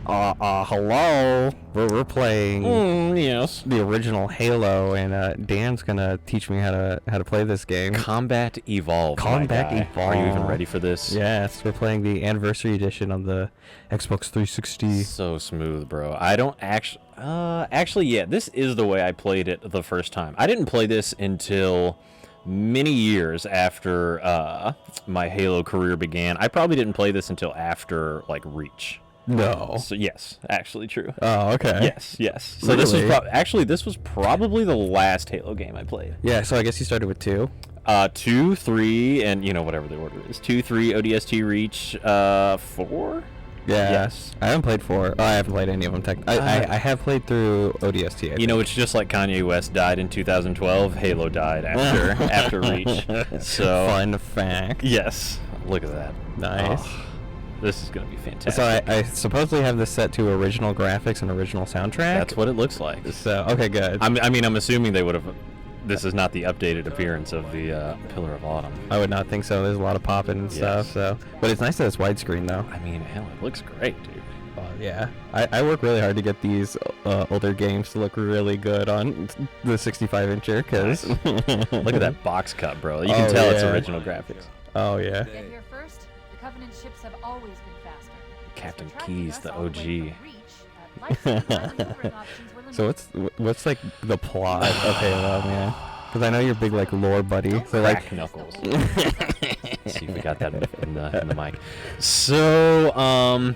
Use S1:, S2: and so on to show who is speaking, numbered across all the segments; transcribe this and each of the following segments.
S1: Hello. We're playing
S2: Yes.
S1: the original Halo, and Dan's gonna teach me how to play this game.
S2: Combat Evolved.
S1: Combat
S2: my guy.
S1: Evolved.
S2: Are you even ready for this?
S1: Yes, we're playing the anniversary edition of the Xbox 360.
S2: So smooth, bro. I don't actually, yeah, this is the way I played it the first time. I didn't play this until many years after my Halo career began. I probably didn't play this until after, like, Reach.
S1: No.
S2: So yes, actually true.
S1: Oh, okay.
S2: Yes. So this was this was probably the last Halo game I played.
S1: Yeah, so I guess you started with 2.
S2: 2, 3, and whatever the order is. 2, 3, ODST, Reach, 4.
S1: Yeah.
S2: Yes.
S1: I haven't played 4. Oh, I haven't played any of them. I have played through ODST.
S2: It's just like Kanye West died in 2012. Halo died after Reach. So
S1: fun fact.
S2: yes, look at that.
S1: Nice.
S2: Oh, this is gonna be fantastic.
S1: So I supposedly have this set to original graphics and original soundtrack.
S2: That's what it looks like.
S1: So okay, good.
S2: I'm assuming they would have. This is not the updated appearance of the Pillar of Autumn.
S1: I would not think so. There's a lot of popping and stuff. So, but it's nice that it's widescreen though.
S2: I mean, hell, it looks great, dude.
S1: Yeah, I work really hard to get these older games to look really good on the 65-incher. Cause
S2: Look at that box cut, bro. You can tell it's original graphics.
S1: Oh yeah.
S3: Get here first. The Covenant ships have always been faster.
S2: Captain Keyes, the OG.
S1: So what's like the plot of Halo, man? Because I know you're big like lore buddy. So like
S2: Knuckles. Let's see if we got that in the mic. So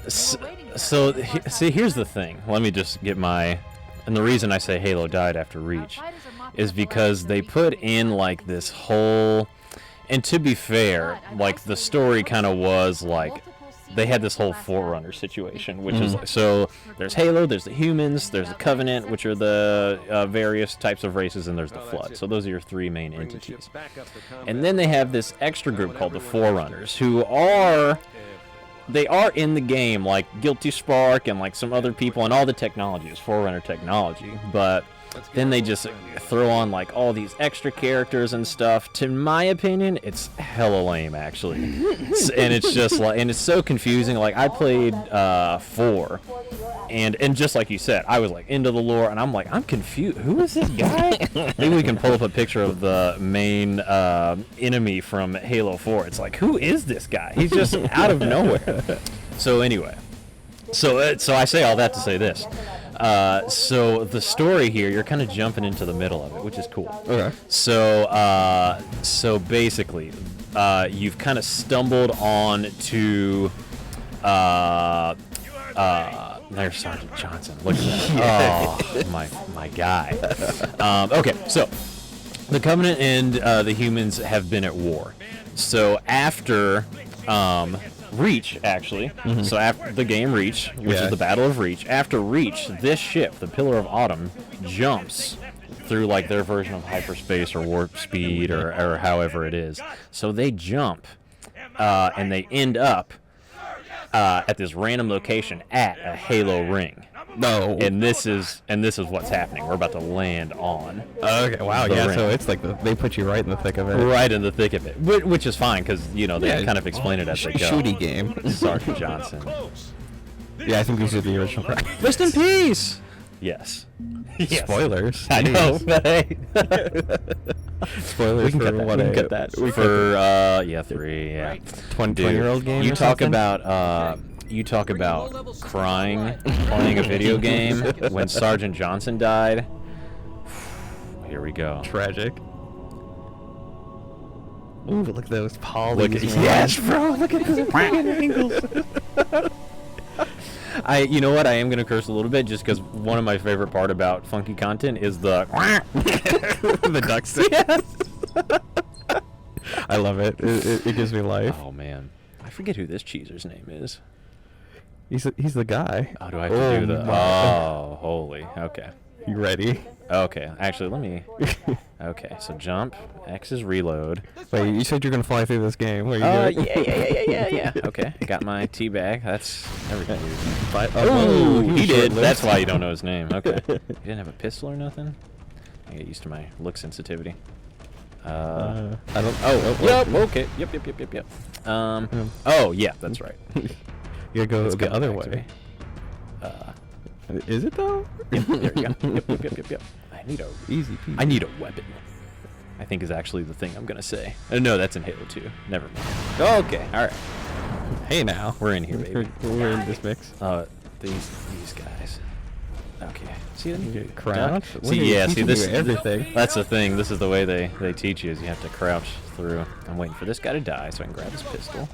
S2: see, here's the thing. Let me just get and the reason I say Halo died after Reach is because they put in like this whole, and to be fair, like the story kind of was like they had this whole Forerunner situation, which is like, so there's Halo, there's the humans, there's the Covenant, which are the various types of races, and there's the Flood. So those are your three main entities. And then they have this extra group called the Forerunners, who are in the game, like Guilty Spark and like some other people, and all the technology is Forerunner technology, but then they just throw on like all these extra characters and stuff. To my opinion, it's hella lame actually. And it's just like, and it's so confusing. Like I played 4, and just like you said, I was like into the lore, and I'm like, I'm confused. Who is this guy? Maybe we can pull up a picture of the main enemy from Halo 4. It's like, who is this guy? He's just out of nowhere. So anyway, so I say all that to say this. So the story here, you're kind of jumping into the middle of it, which is cool.
S1: Okay.
S2: So basically, you've kind of stumbled on to there's Sergeant Johnson. Look at that. Oh, my guy. Okay, so the Covenant and the humans have been at war. So after Reach, actually. So after the game Reach, which is the Battle of Reach, after Reach, this ship, the Pillar of Autumn, jumps through like their version of hyperspace or warp speed or however it is. So they jump and they end up at this random location at a Halo ring.
S1: No.
S2: And this is what's happening. We're about to land on.
S1: Okay. Wow. Yeah.
S2: ring.
S1: So it's like they put you right in the thick of it.
S2: Right in the thick of it, which is fine because they kind of explain it as they go.
S1: Shooty game.
S2: Sergeant Johnson.
S1: Yeah, I think these are the original.
S2: Rest in peace. Yes.
S1: Spoilers.
S2: I know. But hey.
S1: Spoilers
S2: We can
S1: for
S2: cut that.
S1: what
S2: We can
S1: a-
S2: cut that.
S1: we
S2: For 3. Yeah.
S1: 20-year-old game.
S2: You
S1: or
S2: talk
S1: something?
S2: about. You talk about crying playing a video game when Sergeant Johnson died. Here we go.
S1: Tragic. Ooh, look at those polys.
S2: Yes, bro. Look at those angles. You know what? I am gonna curse a little bit just because one of my favorite part about funky content is the
S1: the ducks.
S2: Yes.
S1: I love it. It gives me life.
S2: Oh man, I forget who this cheeser's name is.
S1: He's the guy.
S2: Oh, do I have to do the? Oh, holy. Okay.
S1: You ready?
S2: Okay. Actually, let me. Okay. So jump. X is reload.
S1: Wait, you said you're gonna fly through this game. Where you
S2: Yeah. Okay. Got my tea bag. That's everything.
S1: Oh,
S2: he did. That's why you don't know his name. Okay. He didn't have a pistol or nothing. I get used to my look sensitivity.
S1: I don't.
S2: Yep. Okay. Yep. Oh, yeah. That's right.
S1: You gotta go
S2: Let's
S1: the
S2: go
S1: other
S2: back to
S1: way. Is it though?
S2: Yep, there you go. Yep.
S1: Easy peasy.
S2: I need a weapon. I think is actually the thing I'm gonna say. No, that's in Halo 2. Never mind. Okay, all right.
S1: Hey now.
S2: We're in here, baby.
S1: We're in this mix.
S2: These guys. Okay. See them?
S1: Crouch?
S2: See, yeah. See this.
S1: Everything.
S2: That's the thing. This is the way they teach you. Is you have to crouch through. I'm waiting for this guy to die so I can grab his pistol.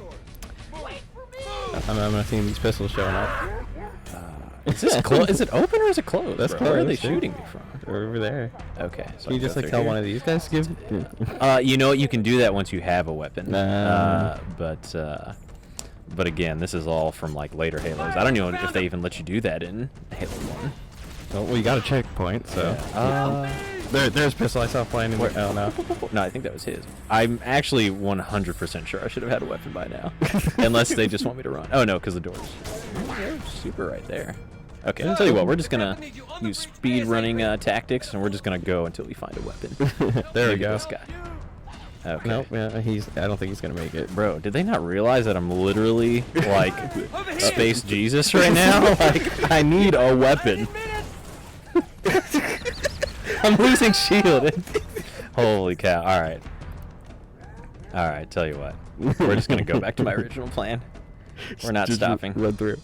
S1: I'm not seeing these pistols showing up.
S2: Is this closed? Is it open or is it closed?
S1: That's
S2: Where are they
S1: closed, dude.
S2: shooting me from?
S1: They're over there.
S2: Okay. So
S1: Can you just like tell one of these guys to give?
S2: You know what? You can do that once you have a weapon.
S1: Nah.
S2: But again, this is all from like later Halos. I don't know if they even let you do that in Halo 1.
S1: Well, you got a checkpoint, so. There's a pistol I saw flying in. Oh no.
S2: No, I think that was his. I'm actually 100% sure I should have had a weapon by now, unless they just want me to run. Oh no, because the doors. They're super right there. Okay, I'll tell you what. We're just gonna use speed running tactics, and we're just gonna go until we find a weapon.
S1: There we go.
S2: This guy. Okay.
S1: Nope, yeah, I don't think he's gonna make it.
S2: Bro, did they not realize that I'm literally like Space Jesus right now? Like, I need a weapon. I'm losing shield. Holy cow! All right. Tell you what, we're just gonna go back to my original plan. We're not stopping.
S1: Run through.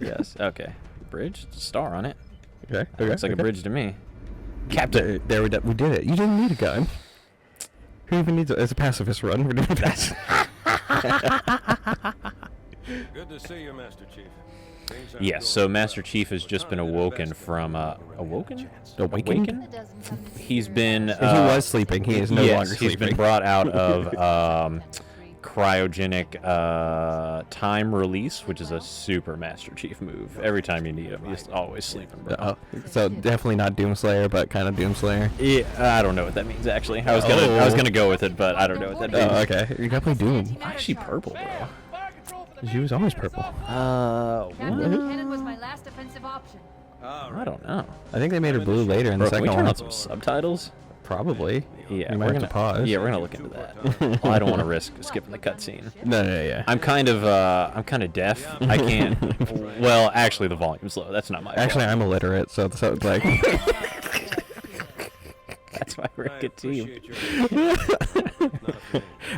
S2: Yes. Okay. Bridge. Star on it.
S1: Okay.
S2: Looks like a bridge to me. Captain.
S1: There we did it. You didn't need a gun. Who even needs it's a pacifist run? We're doing that.
S4: Good to see you, Master Chief.
S2: Yes, so Master Chief has just been awoken from awakened? He's been
S1: he was sleeping. He is no longer sleeping.
S2: He's been brought out of cryogenic time release, which is a super Master Chief move. Every time you need him, he's always sleeping, bro.
S1: So definitely not Doomslayer, but kind of Doomslayer.
S2: Yeah, I don't know what that means actually. I was gonna go with it, but I don't know what that means.
S1: Oh, okay. You gotta play Doom.
S2: Why is she purple, bro?
S1: She was always purple.
S3: Cannon was my last offensive option.
S2: I don't know.
S1: I think they made her blue later in the
S2: Can
S1: second
S2: we turn
S1: one.
S2: on some subtitles?
S1: Probably.
S2: Yeah,
S1: You might have to pause.
S2: Yeah, we're gonna look into that. Well, I don't want to risk skipping the cutscene.
S1: No, yeah.
S2: I'm kind of deaf. I can't. Well, actually, the volume's low. That's not my
S1: Actually,
S2: fault.
S1: I'm illiterate, so it's like.
S2: That's why we're a good team.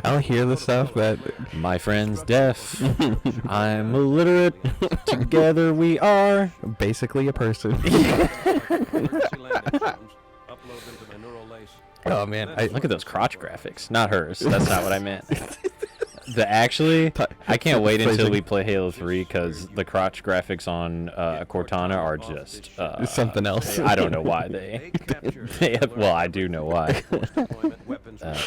S1: I don't hear the stuff, but
S2: My friend's deaf. I'm illiterate. Together we are
S1: basically a person. Oh man,
S2: Look at those crotch graphics. Not hers. That's not what I meant. I can't wait until we play Halo 3 because the crotch graphics on Cortana are just
S1: something else.
S2: I don't know why they have, well, I do know why.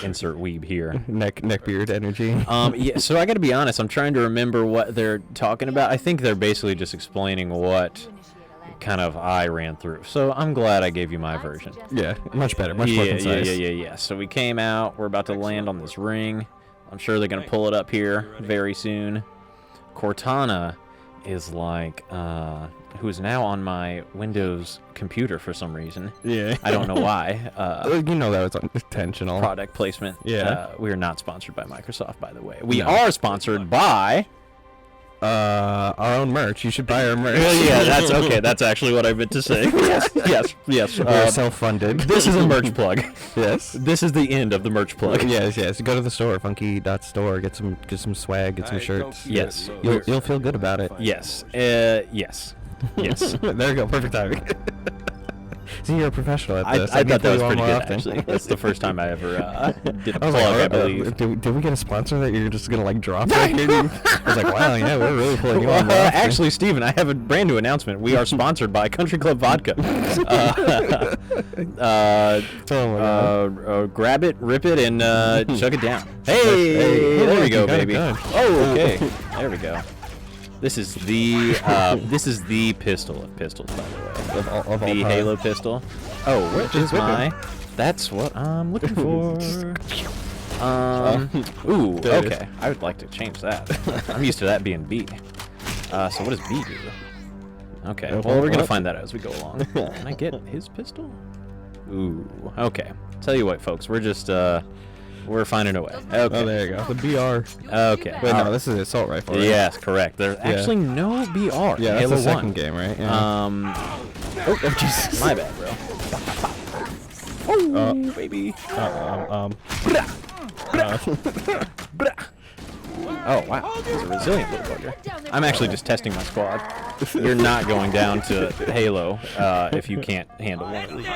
S2: Insert weeb here.
S1: Neckbeard energy.
S2: Yeah. So I got to be honest. I'm trying to remember what they're talking about. I think they're basically just explaining what kind of I ran through. So I'm glad I gave you my version.
S1: Yeah, much better, much more concise.
S2: Yeah. So we came out. We're about to land on this ring. I'm sure they're gonna pull it up here very soon. Cortana is like, who is now on my Windows computer for some reason.
S1: Yeah.
S2: I don't know why.
S1: You know that was intentional.
S2: Product placement.
S1: Yeah.
S2: We are not sponsored by Microsoft, by the way. We are sponsored by
S1: our own merch. You should buy our merch.
S2: Yeah, that's okay. That's actually what I meant to say. Yes.
S1: We're self-funded.
S2: This is a merch plug.
S1: Yes.
S2: This is the end of the merch plug.
S1: Yes. Go to the store, funky.store. Get some swag. Get some shirts.
S2: Yes.
S1: You'll feel good about it.
S2: Yes. Yes.
S1: There you go. Perfect timing. See, you're a professional at this.
S2: I thought that was
S1: play you
S2: pretty
S1: on
S2: good,
S1: more often.
S2: actually. That's the first time I ever did a
S1: I was
S2: plug,
S1: like,
S2: I believe.
S1: did we get a sponsor that you're just gonna like drop right here? I was like, wow, yeah, we're really pulling you on.
S2: Actually, Steven, I have a brand new announcement. We are sponsored by Country Club Vodka. Grab it, rip it, and chug it down. Hey, there we go, baby. Oh, okay. There we go. This is the pistol of pistols, by the way.
S1: Of all
S2: the
S1: time.
S2: Halo pistol. Oh, which is my? That's what I'm looking for. Ooh, okay. I would like to change that. I'm used to that being B. So what does B do? Okay, well, we're gonna find that out as we go along. Can I get his pistol? Ooh, okay. Tell you what, folks, we're just We're finding a way. Okay.
S1: Oh, there you go. The BR.
S2: Okay.
S1: Wait, no, this is assault rifle. Right?
S2: Yes, correct. There's actually no BR.
S1: Yeah, that's
S2: Halo
S1: the second
S2: 1.
S1: game, right? Yeah.
S2: Oh, Jesus. My bad, bro. Oh, baby. Oh, wow. He's a resilient little bugger. I'm actually just testing my squad. You're not going down to Halo if you can't handle one of these.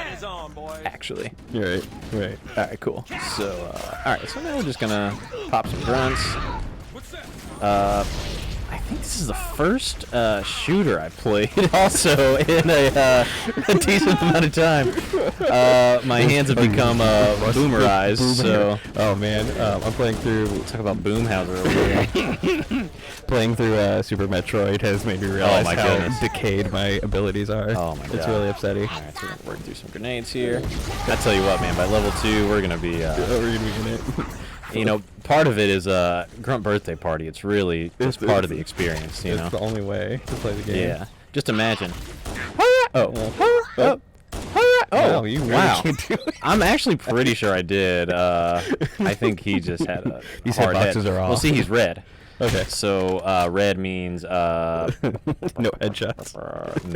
S2: Actually.
S1: You're right. Right.
S2: Alright, cool. So, alright, so now we're just gonna pop some grunts. I think this is the first shooter I played also in a decent amount of time. My hands have become boomerized, so...
S1: Oh, man. I'm playing through...
S2: Talk about Boomhauser over here.
S1: Playing through Super Metroid has made me realize
S2: my
S1: how
S2: goodness.
S1: decayed my abilities are.
S2: Oh my god.
S1: It's really upsetting.
S2: Alright, so we're gonna work through some grenades here. I tell you what, man, by level 2, we're gonna be...
S1: We're gonna be in it.
S2: You know, part of it is Grunt Birthday Party. It's really just part of the experience, you know?
S1: It's the only way to play the game.
S2: Yeah. Just imagine. Oh.
S1: Wow, you really
S2: Wow.
S1: can do it.
S2: I'm actually pretty sure I did. I think he just had a
S1: These
S2: hard head.
S1: hitboxes are off.
S2: Well, see, he's red.
S1: Okay.
S2: So red means
S1: No headshots.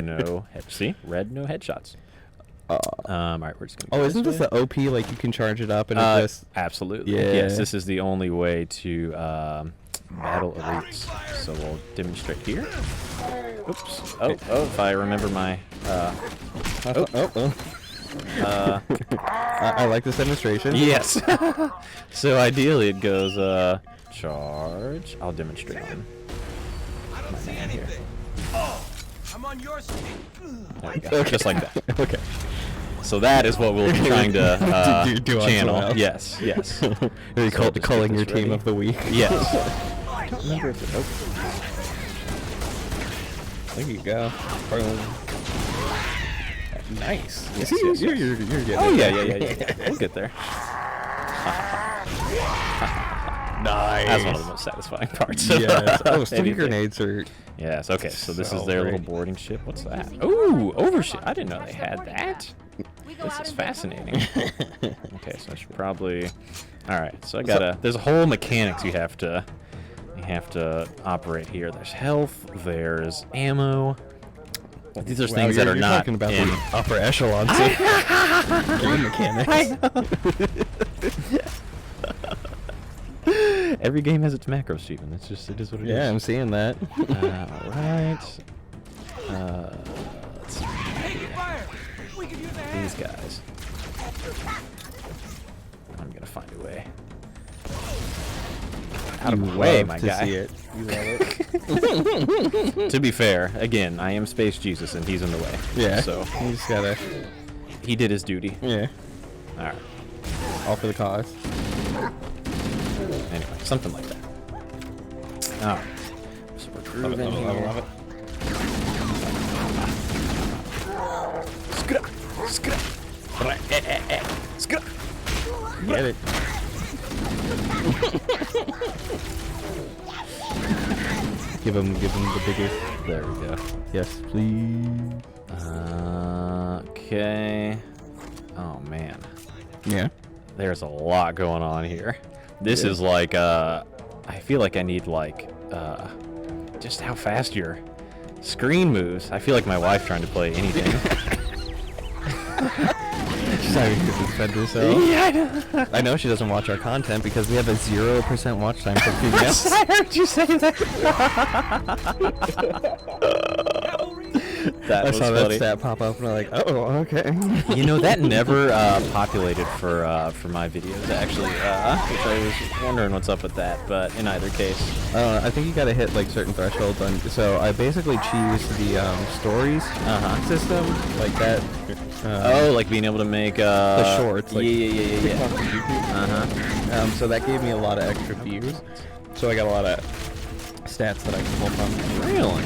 S2: no head. See, red, no headshots. All right, we're just gonna.
S1: Oh,
S2: go
S1: isn't this
S2: way.
S1: the OP? Like you can charge it up and it just.
S2: Absolutely.
S1: Yeah.
S2: Yes, this is the only way to battle elites. So we'll demonstrate here. Oops. Oh, if I remember my.
S1: I like this demonstration.
S2: Yes. So ideally it goes charge. I'll demonstrate on my man here.
S4: I'm on your side.
S2: There we go.
S1: Okay.
S2: Just like that.
S1: Okay.
S2: So that is what we'll be trying to
S1: do on
S2: channel.
S1: someone else.
S2: Yes, yes.
S1: Are you
S2: So just
S1: calling
S2: get
S1: your
S2: this
S1: team
S2: ready.
S1: of the week?
S2: Yes. I don't remember if it
S1: There you go. Nice.
S2: Yes,
S1: See,
S2: yes,
S1: you're
S2: yes.
S1: getting
S2: Oh
S1: it.
S2: yeah. We'll get there.
S1: Nice.
S2: That's one of the most satisfying parts.
S1: Yes. Oh, stun
S2: Anything.
S1: grenades are.
S2: Yes. Okay. So this is
S1: So
S2: their
S1: great.
S2: little boarding ship. What's that? Ooh, overship. I didn't know they had that. This is fascinating. Okay, so I should probably. All right. So I gotta. There's a whole mechanics you have to operate here. There's health. There's ammo. These are things that are
S1: you're
S2: not
S1: talking about
S2: in.
S1: the upper echelon game mechanics.
S2: Every game has its macros, Steven. It's just it is what it is.
S1: Yeah, I'm seeing that.
S2: All right. Let's see. These guys. I'm gonna find a way. Out of the way, my guy.
S1: See it. You love it.
S2: To be fair, again, I am Space Jesus, and he's in the way.
S1: Yeah.
S2: So
S1: You just gotta.
S2: he did his duty.
S1: Yeah.
S2: All right.
S1: All for the cause.
S2: Anyway, something like that. All right. So we're grooving here.
S1: Love it. Get it. Give him the biggest.
S2: There we go.
S1: Yes, please.
S2: Okay. Oh man,
S1: Yeah.
S2: there's a lot going on here. This is like I feel like I need like just how fast your screen moves. I feel like my wife trying to play anything.
S1: Sorry to defend herself.
S2: Yeah, I know.
S1: I know she doesn't watch our content because we have a 0% watch time for females.
S2: I heard you say that. That
S1: I
S2: was
S1: saw that
S2: funny.
S1: stat pop up and I'm like, oh, okay.
S2: You know, that never populated for my videos, actually, which I was wondering what's up with that, but in either case.
S1: I think you gotta hit like certain thresholds on. So I basically choose the stories system, like that.
S2: Oh, like being able to make
S1: the shorts. Like
S2: yeah.
S1: TikTok and YouTube. So that gave me a lot of extra views. So I got a lot of stats that I can pull from.
S2: Really?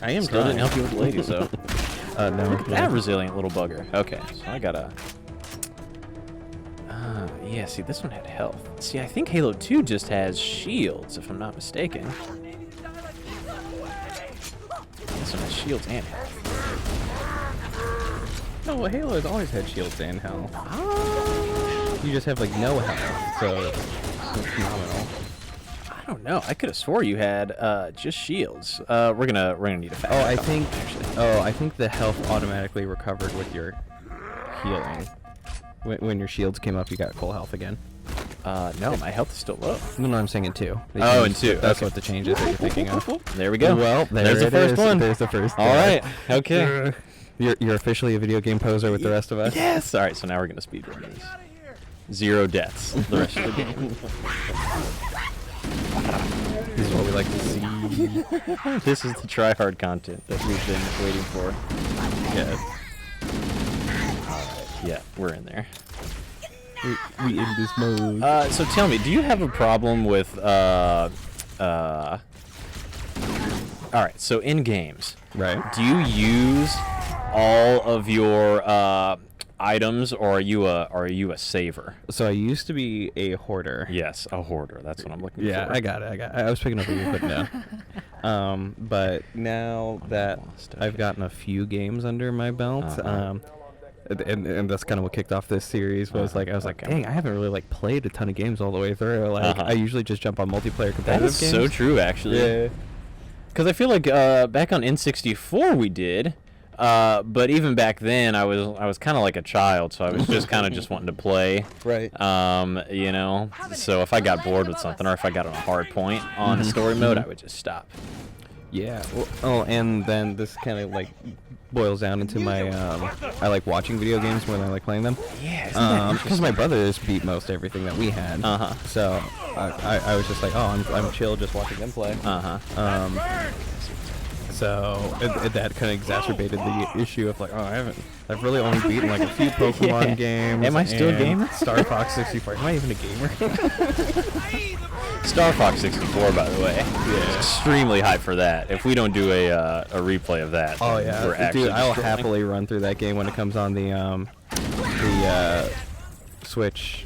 S1: I am
S2: Still
S1: trying.
S2: didn't help you with the ladies, though.
S1: No.
S2: That resilient little bugger. Okay, so I gotta. Yeah, see, this one had health. See, I think Halo 2 just has shields, if I'm not mistaken. This one has shields and health.
S1: No, Halo has always had shields and health. You just have like no health, so it's phenomenal.
S2: I don't know. I could have swore you had just shields. We're gonna need a fact.
S1: Oh, I think the health automatically recovered with your healing. When your shields came up, you got full health again.
S2: No, my health is still low.
S1: No, I'm saying in 2.
S2: Oh, in 2.
S1: That's
S2: okay.
S1: what the changes that you're thinking of.
S2: There we go.
S1: Well,
S2: there's the first one.
S1: There's the first.
S2: All right. Okay.
S1: You're officially a video game poser with the rest of us.
S2: Yes. All right. So now we're gonna speedrun this. 0 deaths. The rest of the game.
S1: This is what we like to see.
S2: This is the try-hard content that we've been waiting for.
S1: Yeah.
S2: Yeah, we're in there.
S1: We in this mode.
S2: So tell me, do you have a problem with Alright, so in games,
S1: Right.
S2: do you use all of your items, or are you a saver?
S1: So I used to be a hoarder.
S2: Yes, a hoarder. That's what I'm looking
S1: Yeah,
S2: for.
S1: I got it. I was picking up what you were putting down. But now that I've gotten a few games under my belt, and that's kind of what kicked off this series. Was I was like, dang, I haven't really like played a ton of games all the way through. Like, I usually just jump on multiplayer competitive
S2: That is
S1: games.
S2: so true, actually.
S1: Yeah.
S2: Because I feel like back on N64 we did, but even back then I was kind of like a child, so I was just kind of just wanting to play.
S1: Right.
S2: You know, so if I got bored with something, or if I got on a hard point on story mode, I would just stop.
S1: Yeah. Well, oh, and then this kind of like boils down into my I like watching video games more than I like playing them.
S2: Yeah.
S1: Because my brothers beat most everything that we had. So I was just like, oh, I'm chill just watching them play. So that kind of exacerbated the issue of like, oh, I've really only beaten like a few Pokemon games.
S2: Am I still a gamer?
S1: Star Fox 64. Am I even a gamer?
S2: Star Fox 64, by the way. Yeah. Extremely hype for that. If we don't do a replay of that,
S1: Oh yeah,
S2: we're actually
S1: dude, I'll
S2: destroying.
S1: happily run through that game when it comes on the Switch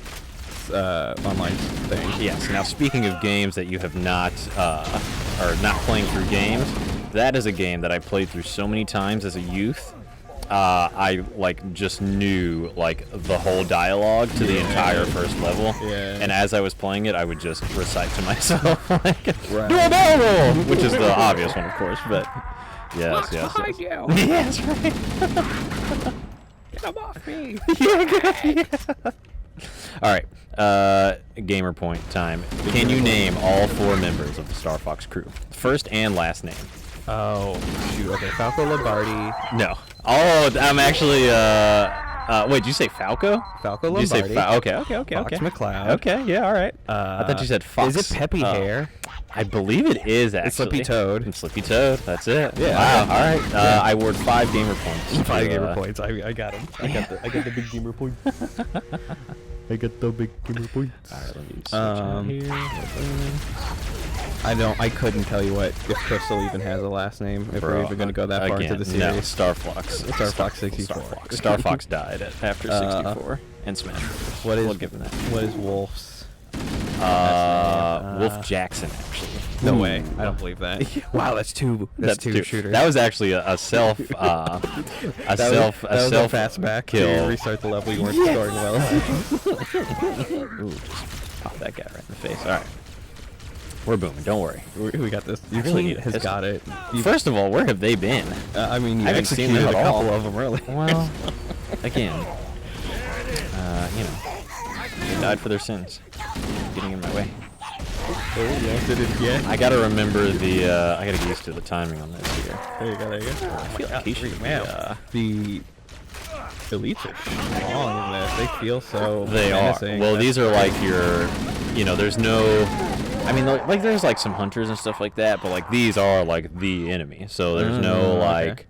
S1: online thing.
S2: Yes. Now, speaking of games that you have not, or not playing through games, that is a game that I played through so many times as a youth. I like just knew like the whole dialogue to the entire first level, and as I was playing it, I would just recite to myself like, "Do a barrel roll," which is the obvious one, of course. But yes, yes.
S1: you.
S2: Yes, right.
S1: Get them off me.
S2: All right, gamer point time. Can you name all 4 members of the Star Fox crew? First and last name.
S1: Oh shoot. Okay, Falco Lombardi.
S2: No. Oh, I'm actually. Wait, did you say Falco?
S1: Falco
S2: Did you say
S1: Lombardi.
S2: Okay.
S1: Fox McCloud.
S2: Okay, yeah, all right. I thought you said Fox.
S1: Is it Peppy Hair?
S2: I believe it is actually.
S1: It's Slippy Toad.
S2: And Slippy Toad. That's it.
S1: Yeah.
S2: Wow. All right. I award 5 gamer points.
S1: 5 gamer points. I got him. I got the big gamer points. I got the big gamer points.
S2: All right, let me switch out here.
S1: I couldn't tell you what if Crystal even has a last name. If we're even gonna go that far into the series.
S2: No, Star Fox.
S1: Star Fox 64.
S2: Star Fox died after 64 and Smash Bros.
S1: What is
S2: We'll give him that.
S1: What is Wolf's?
S2: Wolf Jackson, actually.
S1: No way. I don't believe that. Wow, that's two shooters.
S2: That was actually a self
S1: that was a fastback
S2: kill.
S1: to restart the level. You weren't scoring well.
S2: Ooh, just pop that guy right in the face. All right. We're booming. Don't worry.
S1: We got this. Your
S2: really
S1: team
S2: need a
S1: has
S2: pistol.
S1: got it.
S2: First of all, where have they been?
S1: I mean, you
S2: I haven't seen
S1: executed
S2: them
S1: a
S2: at all.
S1: couple of them earlier.
S2: Well, again, you know, they died for their sins. Getting in my way.
S1: Oh, yeah, did it again.
S2: I gotta remember the. I gotta get used to the timing on this here.
S1: There you go. There you go.
S2: I feel like he should be,
S1: The elites are strong in this. They feel so.
S2: They are.
S1: menacing.
S2: Well,
S1: That's
S2: these are like your, you know, there's no. I mean, like there's like some hunters and stuff like that, but like these are like the enemy. So there's no like.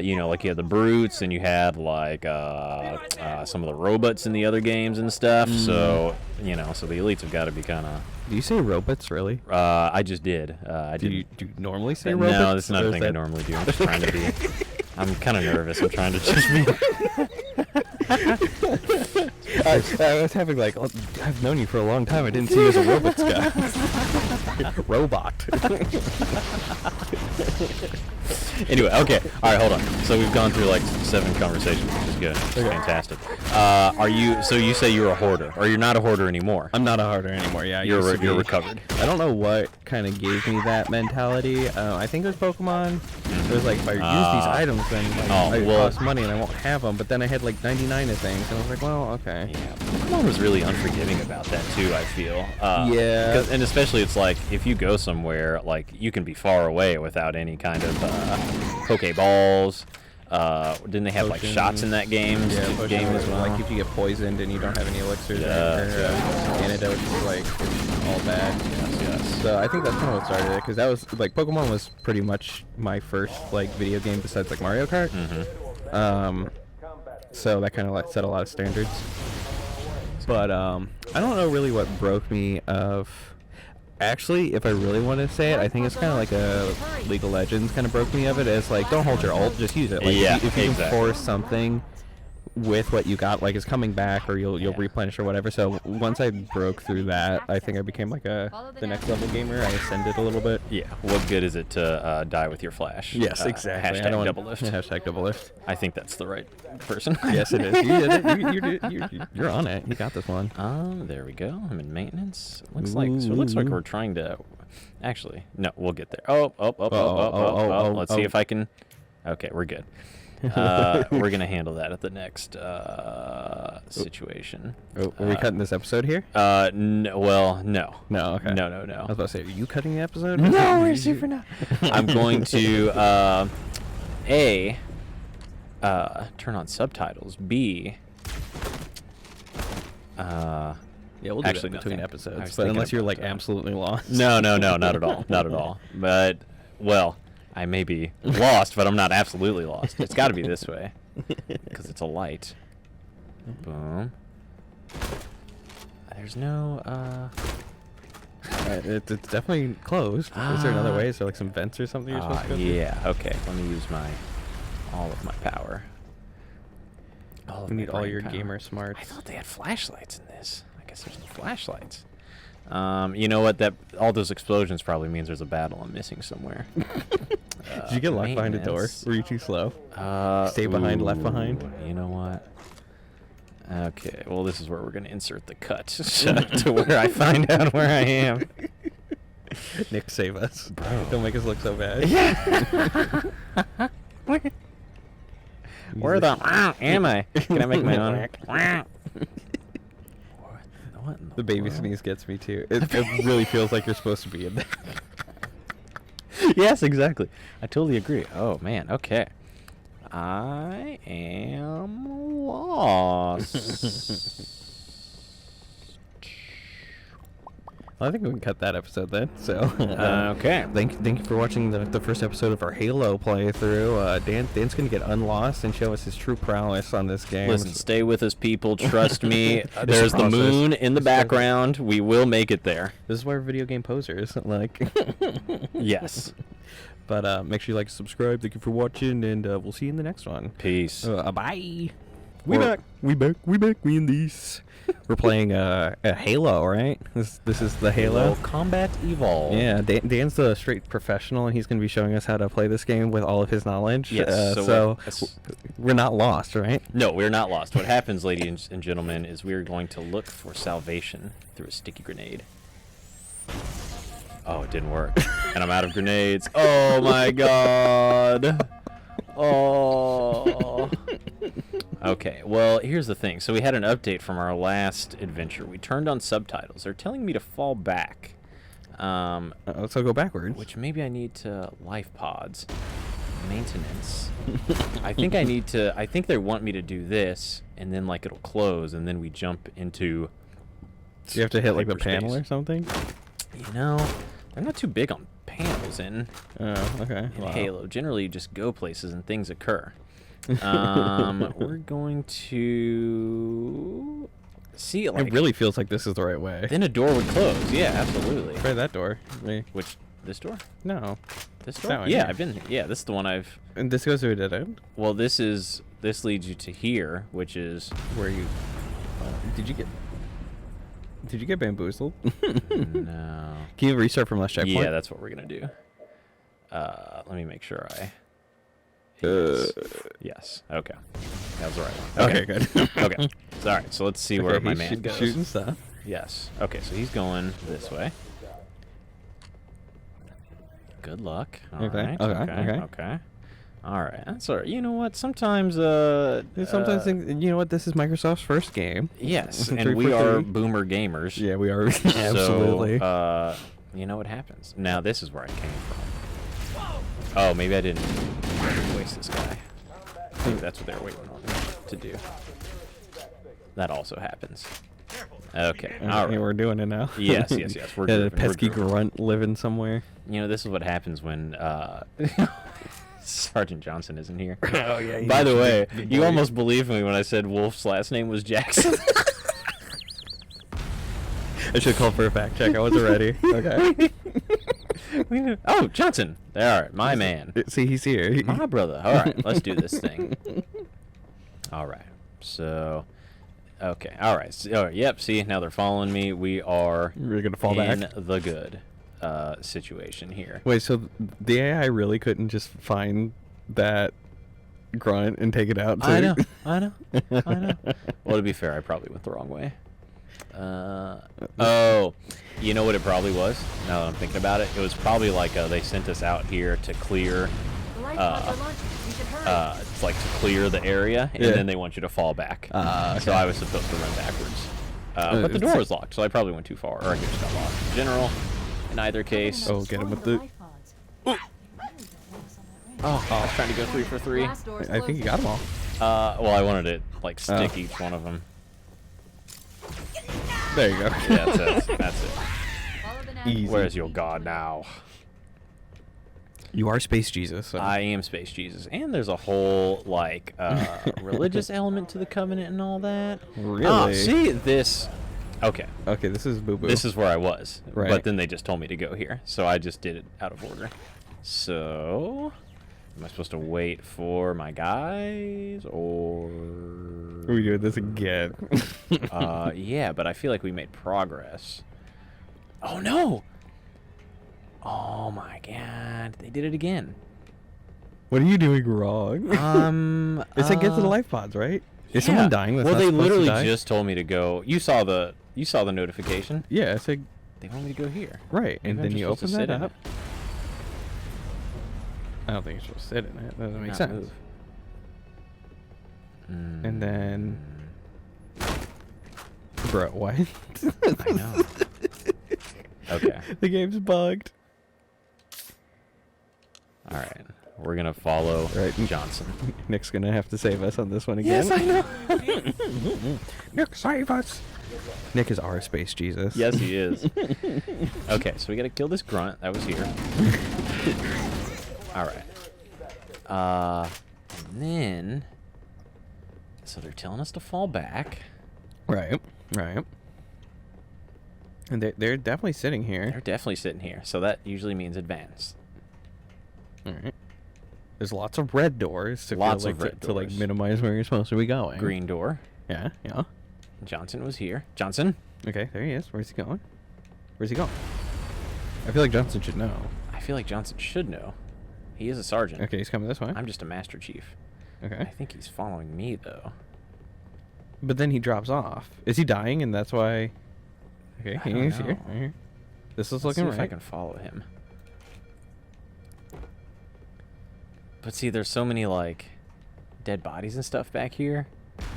S2: You know, like you had the brutes, and you had like some of the robots in the other games and stuff. So you know, so the elites have got to be kind of.
S1: Do you say robots really?
S2: I just did.
S1: Do you normally say robots?
S2: No, that's not a thing I normally do. I'm just trying to be. I'm kind of nervous. I'm trying to just be.
S1: I was having like, I've known you for a long time. I didn't see you as a robots guy. Robot.
S2: Anyway, okay. All right, hold on. So we've gone through like 7 conversations, which is good. Fantastic. Are you? So you say you're a hoarder, or you're not a hoarder anymore?
S1: I'm not a hoarder anymore. Yeah,
S2: You're recovered.
S1: I don't know what kind of gave me that mentality. I think it was Pokemon. It was like, if I use these items, then it costs money and I won't have them. But then I had like 99 of things, and I was like, well, okay.
S2: Yeah, Pokemon was really unforgiving about that too, I feel.
S1: Yeah.
S2: And especially it's like, if you go somewhere, like, you can be far away without any kind of Pokeballs. Didn't they have like shots in that game as well?
S1: Like if you get poisoned and you don't have any elixirs or antidote, it's like it's all bad.
S2: Yes.
S1: So I think that's kind of what started it, because that was like Pokemon was pretty much my first like video game besides like Mario Kart. So that kind of like set a lot of standards. But I don't know really what broke me of. Actually, if I really want to say it, I think it's kind of like a League of Legends kind of broke me of it. As like, don't hold your ult, just use it. Like, if you can force something with what you got, like, it's coming back, or you'll replenish or whatever. So once I broke through that, I think I became like the next level gamer. I ascended a little bit.
S2: Yeah. What good is it to die with your flash?
S1: Yes, exactly.
S2: Hashtag double lift.
S1: Hashtag double lift.
S2: I think that's the right person.
S1: Yes, it is. You did it. You're on it. You got this one.
S2: There we go. I'm in maintenance. It looks like we're trying to. Actually, no, we'll get there. Oh. Let's see if I can. Okay, we're good. We're gonna handle that at the next situation.
S1: Are we cutting this episode here?
S2: No. Well, no.
S1: No. Okay.
S2: No.
S1: I was about to say, are you cutting the episode?
S2: No, we're super not. I'm going to turn on subtitles. B.
S1: Yeah, we'll do
S2: actually
S1: that between
S2: nothing.
S1: episodes. But unless you're like absolutely lost.
S2: No, not at all. Not at all. But well, I may be lost, but I'm not absolutely lost. It's got to be this way, because it's a light. Boom. There's no.
S1: It's definitely closed. Is there another way? Is there like some vents or something you're supposed to go through?
S2: Yeah. Okay. Let me use all of my power.
S1: You need all your gamer smarts.
S2: I thought they had flashlights in this. I guess there's no flashlights. You know what? All those explosions probably means there's a battle I'm missing somewhere.
S1: Did you get locked behind a door? Were you too slow? Stay behind, left behind?
S2: You know what? Okay, well, this is where we're going to insert the cut to where I find out where I am.
S1: Nick, save us.
S2: Bro.
S1: Don't make us look so bad.
S2: Yeah. Where the am I? Can I make my own?
S1: The baby sneeze gets me too. It really feels like you're supposed to be in there.
S2: Yes, exactly. I totally agree. Oh, man. Okay. I am lost.
S1: Well, I think we can cut that episode then. So,
S2: okay.
S1: Thank you for watching the first episode of our Halo playthrough. Dan's gonna get unlost and show us his true prowess on this game.
S2: Listen, stay with us, people. Trust me. There's the moon in the background. We will make it there.
S1: This is why we're video game posers. Like,
S2: yes.
S1: But make sure you like, subscribe. Thank you for watching, and we'll see you in the next one.
S2: Peace.
S1: Bye. We back. We in these. We're playing a Halo, right? This is the Halo.
S2: Combat Evolved.
S1: Yeah, Dan's the straight professional, and he's going to be showing us how to play this game with all of his knowledge.
S2: Yes.
S1: So we're not lost, right?
S2: No, we're not lost. What happens, ladies and gentlemen, is we're going to look for salvation through a sticky grenade. Oh, it didn't work. And I'm out of grenades. Oh, my God. Oh. Okay, well, here's the thing. So we had an update from our last adventure. We turned on subtitles. They're telling me to fall back.
S1: So go backwards.
S2: Which maybe I need to life pods. Maintenance. I think they want me to do this, and then, like, it'll close, and then we jump into...
S1: Do you have to hit, like, the
S2: hyperspace.
S1: panel or something?
S2: You know, they're not too big on panels in Halo. Generally, you just go places and things occur. We're going to see, like,
S1: it really feels like this is the right way.
S2: Then a door would close. Yeah, absolutely.
S1: Try that door.
S2: Which, this door?
S1: No.
S2: This door?
S1: That one
S2: Yeah,
S1: here.
S2: I've been here. Yeah, this is the one I've...
S1: And this goes to a dead end?
S2: Well, this leads you to here, which is...
S1: Where you... Did you get bamboozled?
S2: No.
S1: Can you restart from last checkpoint?
S2: Yeah, that's what we're going to do. Let me make sure I... Yes. Okay. That was the right one.
S1: Okay, good.
S2: Okay. All right. So let's see where
S1: Okay,
S2: my
S1: he's
S2: man goes.
S1: shooting stuff.
S2: Yes. Okay. So he's going this way. Good luck. All
S1: Okay,
S2: right.
S1: okay.
S2: Okay. All right. That's all right. You know what? Sometimes.
S1: Sometimes you know what? This is Microsoft's first game.
S2: Yes,
S1: 3
S2: and we
S1: for
S2: are
S1: 3.
S2: boomer gamers.
S1: Yeah, we are. Absolutely.
S2: So, you know what happens. Now this is where I came from. Oh, maybe I didn't waste this guy. I think that's what they're waiting on me to do. That also happens. Okay. All right.
S1: Yeah, we're doing it now.
S2: Yes. We're
S1: Yeah, the
S2: grooving, we're
S1: pesky
S2: grooving.
S1: grunt living somewhere.
S2: You know, this is what happens when Sergeant Johnson isn't here.
S1: Oh yeah.
S2: By the way, you almost believed me when I said Wolf's last name was Jackson.
S1: I should call for a fact check. I wasn't ready. Okay.
S2: Oh, Johnson. All right, my man.
S1: See, he's here.
S2: My brother. All right, let's do this thing. All right. So, okay. All right. So, yep. See, now they're following me. We are
S1: We're gonna fall
S2: in
S1: back.
S2: the good situation here.
S1: Wait, so the AI really couldn't just find that grunt and take it out?
S2: I
S1: too?
S2: know. Well, to be fair, I probably went the wrong way. Oh, you know what it probably was? Now that I'm thinking about it, it was probably like they sent us out here to clear.
S3: The life pods are launching. We should hurry.
S2: It's like to clear the area, and
S1: Yeah.
S2: then they want you to fall back.
S1: Okay.
S2: So I was supposed to run backwards. But the door was locked, so I probably went too far, or I just got lost. In general, in either case.
S1: Oh, get him with the.
S2: Oh, I was trying to go 3 for 3.
S3: Blast doors
S1: I think you got them all.
S2: Well, I wanted to like stick each one of them.
S1: There you go.
S2: Yeah, that's it. That's it.
S3: Follow the nav.
S1: Easy.
S2: Where's your god now?
S1: You are Space Jesus. So.
S2: I am Space Jesus, and there's a whole like religious element to the covenant and all that.
S1: Really?
S2: Ah, see this? Okay,
S1: Okay, this is boo boo.
S2: this is where I was,
S1: Right.
S2: but then they just told me to go here, so I just did it out of order. So, am I supposed to wait for my guys, or?
S1: Are we doing this again?
S2: Yeah, but I feel like we made progress. Oh no! Oh my god, they did it again.
S1: What are you doing wrong? It said get to the life pods, right? Is someone dying? That's
S2: Well,
S1: not
S2: they
S1: supposed to
S2: literally
S1: die?
S2: just told me to go. You saw the notification.
S1: Yeah, it said
S2: They want me to go here.
S1: right,
S2: Maybe
S1: and
S2: I'm
S1: then
S2: just
S1: you
S2: supposed to
S1: open
S2: sit
S1: that
S2: in
S1: up. I don't think you're supposed to sit in it. That doesn't make
S2: Not
S1: sense.
S2: move.
S1: And then, bro, what?
S2: I know. Okay.
S1: The game's bugged.
S2: All right. We're gonna follow
S1: Right.
S2: Johnson.
S1: Nick's gonna have to save us on this one again.
S2: Yes, I know.
S1: Nick, save us. Nick is our Space Jesus.
S2: Yes, he is. Okay, so we gotta kill this grunt that was here. All right. And then, so they're telling us to fall back.
S1: Right. Right. And they're definitely sitting
S2: They're
S1: here.
S2: definitely sitting here, so that usually means advance.
S1: All right. There's lots of red doors to
S2: Lots
S1: feel
S2: of
S1: like
S2: red
S1: to like
S2: doors.
S1: minimize where you're supposed to be going.
S2: Green door.
S1: Yeah. Yeah.
S2: Johnson was here. Johnson.
S1: Okay. There he is. Where's he going? Where's he going? I feel like Johnson should know.
S2: I feel like Johnson should know. He is a sergeant.
S1: Okay, he's coming this way.
S2: I'm just a master chief. I
S1: Okay.
S2: think he's following me though.
S1: But then he drops off. Is he dying and that's why? Okay,
S2: I don't
S1: he's here.
S2: know.
S1: Right here. This is
S2: Let's see
S1: looking
S2: if I
S1: right.
S2: can follow him. But see, there's so many like dead bodies and stuff back here.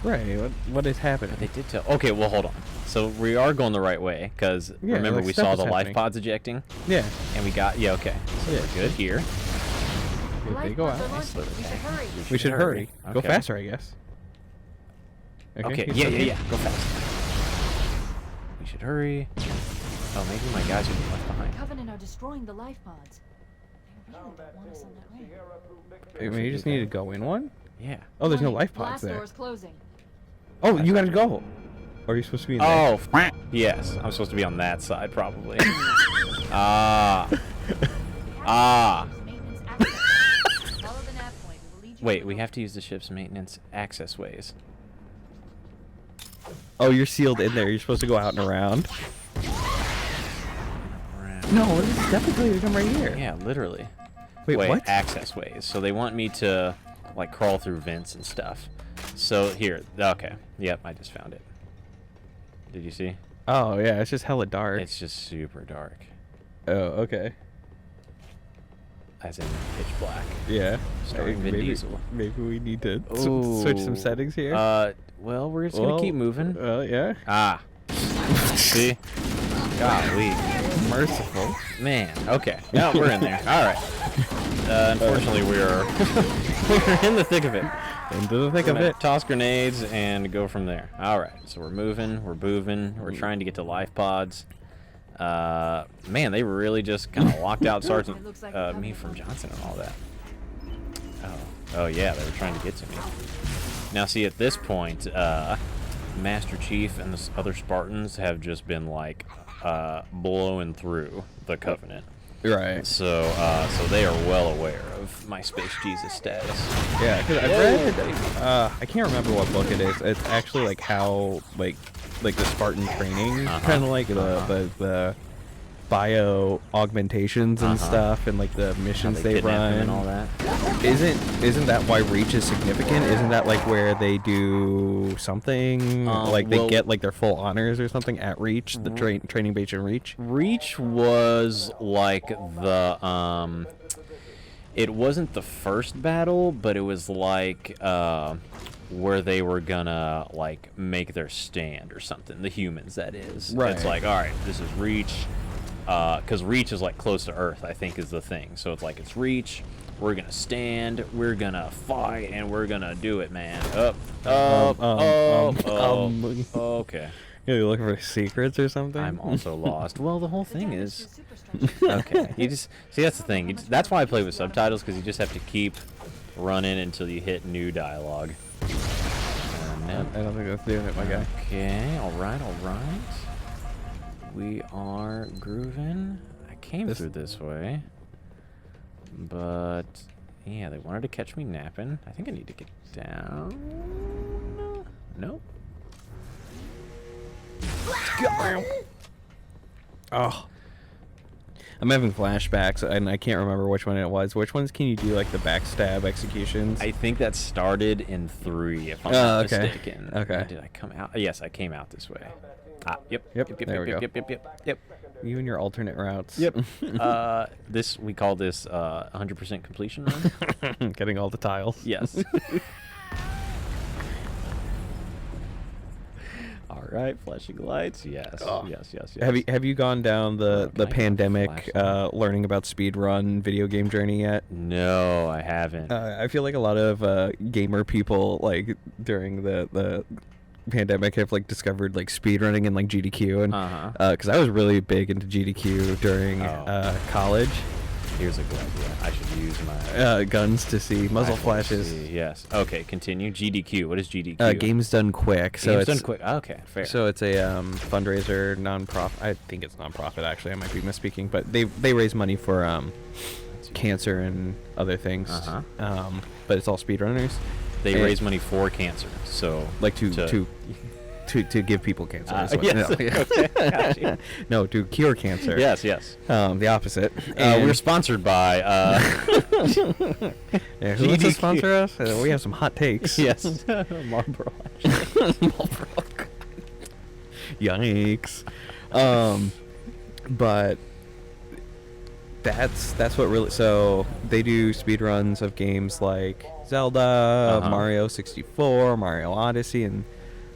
S1: Right. What is happening?
S2: But they did tell. Okay, well, hold on. So we are going the right way because
S1: Yeah,
S2: remember
S1: like
S2: we
S1: stuff
S2: saw
S1: is
S2: the life
S1: happening.
S2: pods ejecting,
S1: Yeah.
S2: and we got okay. So
S1: Yeah.
S2: we're good here.
S3: The
S1: They
S3: life
S1: go
S3: pods
S1: out.
S3: are launching. We should hurry.
S1: We should hurry. Go
S2: Okay.
S1: faster, I guess.
S2: Okay.
S1: he's
S2: Yeah.
S1: coming.
S2: Go fast. We should hurry. Oh, maybe my guys are being left behind.
S3: Covenant are destroying the life pods. They really don't want us on that ring.
S1: Maybe you just need to go in one.
S2: Yeah.
S1: Oh, there's no
S3: Warning,
S1: life pods
S3: blast
S1: there.
S3: doors closing.
S1: Oh, you gotta go. Or are you supposed to be in there?
S2: Oh, yes. I'm supposed to be on that side, probably. Ah.
S3: Maintenance access. Follow the nav point. We will lead you
S2: Wait,
S3: to
S2: we
S3: the-
S2: have to use the ship's maintenance access ways.
S1: Oh, you're sealed in there. You're supposed to go out and around. No, this is definitely to come right here.
S2: Yeah, literally.
S1: Wait, what?
S2: Access ways. So they want me to, like, crawl through vents and stuff. So here, okay. Yep, I just found it. Did you see?
S1: Oh yeah, it's just hella dark.
S2: It's just super dark.
S1: Oh, okay.
S2: As in pitch black.
S1: Yeah.
S2: Starring Vin Diesel.
S1: Maybe we need to
S2: Ooh.
S1: switch some settings here.
S2: Well, we're just gonna keep moving.
S1: Yeah.
S2: Ah. See? Golly.
S1: Merciful.
S2: Man. Okay. Now we're in there. All right. Unfortunately, we're in the thick of it.
S1: Into the thick of
S2: Gonna
S1: it.
S2: toss grenades and go from there. All right. So we're moving. We're moving. We're trying to get to life pods. Man, they really just kind of locked out Sergeant me from Johnson and all that. Oh yeah, they were trying to get to me. Now, see, at this point, Master Chief and the other Spartans have just been like blowing through the Covenant.
S1: Right.
S2: So they are well aware of my Space Jesus status.
S1: Yeah, because I've read. I can't remember what book it is. It's actually like how like the Spartan training, kind of like the bio augmentations and stuff, and like the missions they run
S2: and all that.
S1: Isn't that why Reach is significant? Isn't that like where they do something like they get like their full honors or something at Reach, the training base in Reach?
S2: Reach was like the it wasn't the first battle, but it was like where they were gonna like make their stand or something. The humans, that is.
S1: Right.
S2: It's like, all right, this is Reach. Because Reach is like close to Earth, I think, is the thing. So it's like, it's Reach, we're gonna stand, we're gonna fight, and we're gonna do it, man. Okay.
S1: You looking for secrets or something?
S2: I'm also lost. Well, the whole thing is, okay. You just see, that's the thing. That's why I play with subtitles, because you just have to keep running until you hit new dialogue.
S1: I don't think that's doing it, my guy.
S2: Okay. All right. We are grooving. I came through this way. But, yeah, they wanted to catch me napping. I think I need to get down. Nope.
S1: Oh. I'm having flashbacks, and I can't remember which one it was. Which ones can you do, like, the backstab executions?
S2: I think that started in 3, if I'm not mistaken.
S1: Okay.
S2: Did I come out? Yes, I came out this way. Ah, yep.
S1: Yep, there we go.
S2: Yep.
S1: You and your alternate routes.
S2: Yep. We call this 100% completion run.
S1: Getting all the tiles.
S2: Yes. All right, flashing lights. Yes.
S1: Oh.
S2: Yes.
S1: Have you gone down the
S2: Can I
S1: pandemic learning about speedrun video game journey yet?
S2: No, I haven't.
S1: I feel like a lot of gamer people like during the pandemic have like discovered like speedrunning and like GDQ, and because I was really big into GDQ during college.
S2: Here's a good idea. I should use my
S1: guns to see muzzle flashes.
S2: Yes. Okay. Continue. GDQ. What is GDQ?
S1: Games Done Quick. So
S2: Games Done Quick. Okay. Fair.
S1: So it's a fundraiser, non-profit. I think it's non-profit actually. I might be misspeaking, but they raise money for cancer and other things. But it's all speedrunners.
S2: They raise money for cancer. So
S1: like to give people cancer.
S2: Yes. No, okay. Gotcha.
S1: No, to cure cancer.
S2: Yes.
S1: The opposite.
S2: We're sponsored by.
S1: Yeah, who wants to sponsor us? We have some hot takes.
S2: Yes. Marlboro.
S1: Marlboro. Yikes. But that's what really. So they do speed runs of games like Zelda, Mario 64, Mario Odyssey, and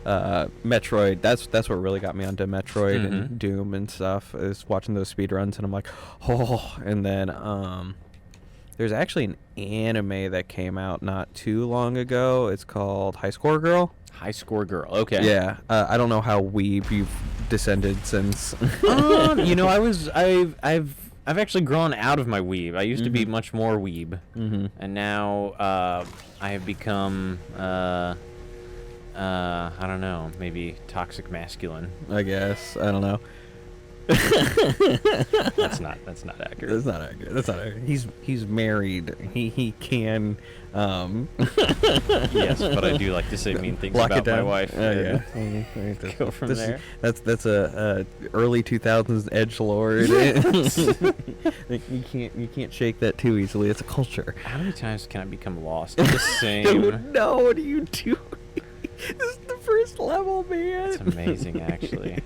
S1: Metroid. That's what really got me onto Metroid and Doom and stuff, is watching those speed runs, and I'm like, oh. And then there's actually an anime that came out not too long ago. It's called High Score Girl.
S2: High Score Girl. Okay.
S1: Yeah. I don't know how weeb you've descended since.
S2: I've actually grown out of my weeb. I used to be much more weeb, and now I have become I don't know, maybe toxic masculine.
S1: I guess. I don't know.
S2: That's not accurate.
S1: That's not accurate. He's married. He can.
S2: Yes, but I do like to say mean things about my wife.
S1: Yeah.
S2: Go from there.
S1: That's a early 2000s edgelord. You can't shake that too easily. It's a culture.
S2: How many times can I become lost in the same?
S1: Dude, no, what are you doing? This is the first level, man.
S2: It's amazing, actually.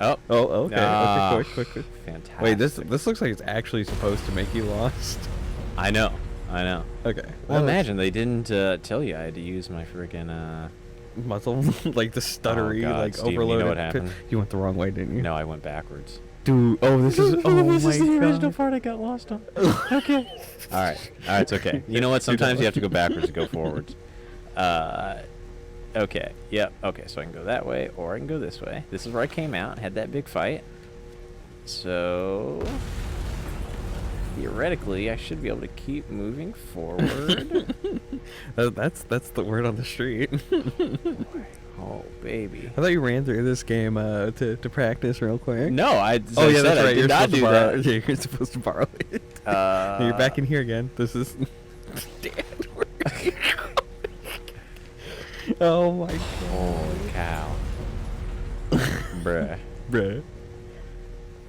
S2: Oh.
S1: Oh, okay.
S2: Ah,
S1: Okay, quick.
S2: Fantastic.
S1: Wait, this looks like it's actually supposed to make you lost.
S2: I know.
S1: Okay.
S2: Well, imagine they didn't tell you I had to use my freaking
S1: muzzle, like the stuttery,
S2: God,
S1: like
S2: Steven,
S1: overloaded.
S2: you know what happened?
S1: You went the wrong way, didn't you?
S2: No, I went backwards.
S1: Dude, oh, this is
S2: this
S1: my
S2: is the original
S1: God.
S2: part I got lost on. Okay. All right, it's okay. You know what? Sometimes you have to go backwards to go forwards. Okay. Yep. Okay, so I can go that way, or I can go this way. This is where I came out, had that big fight. So theoretically, I should be able to keep moving forward.
S1: That's the word on the street.
S2: Oh, baby.
S1: I thought you ran through this game to practice real quick.
S2: No, I.
S1: Oh yeah, that's
S2: I
S1: right.
S2: did
S1: You're
S2: not
S1: supposed to
S2: do
S1: borrow.
S2: that.
S1: Yeah, you're supposed to borrow it. You're back in here again. This is. Dad, where are you going? Oh my God.
S2: Holy cow. Bruh.
S1: Bruh.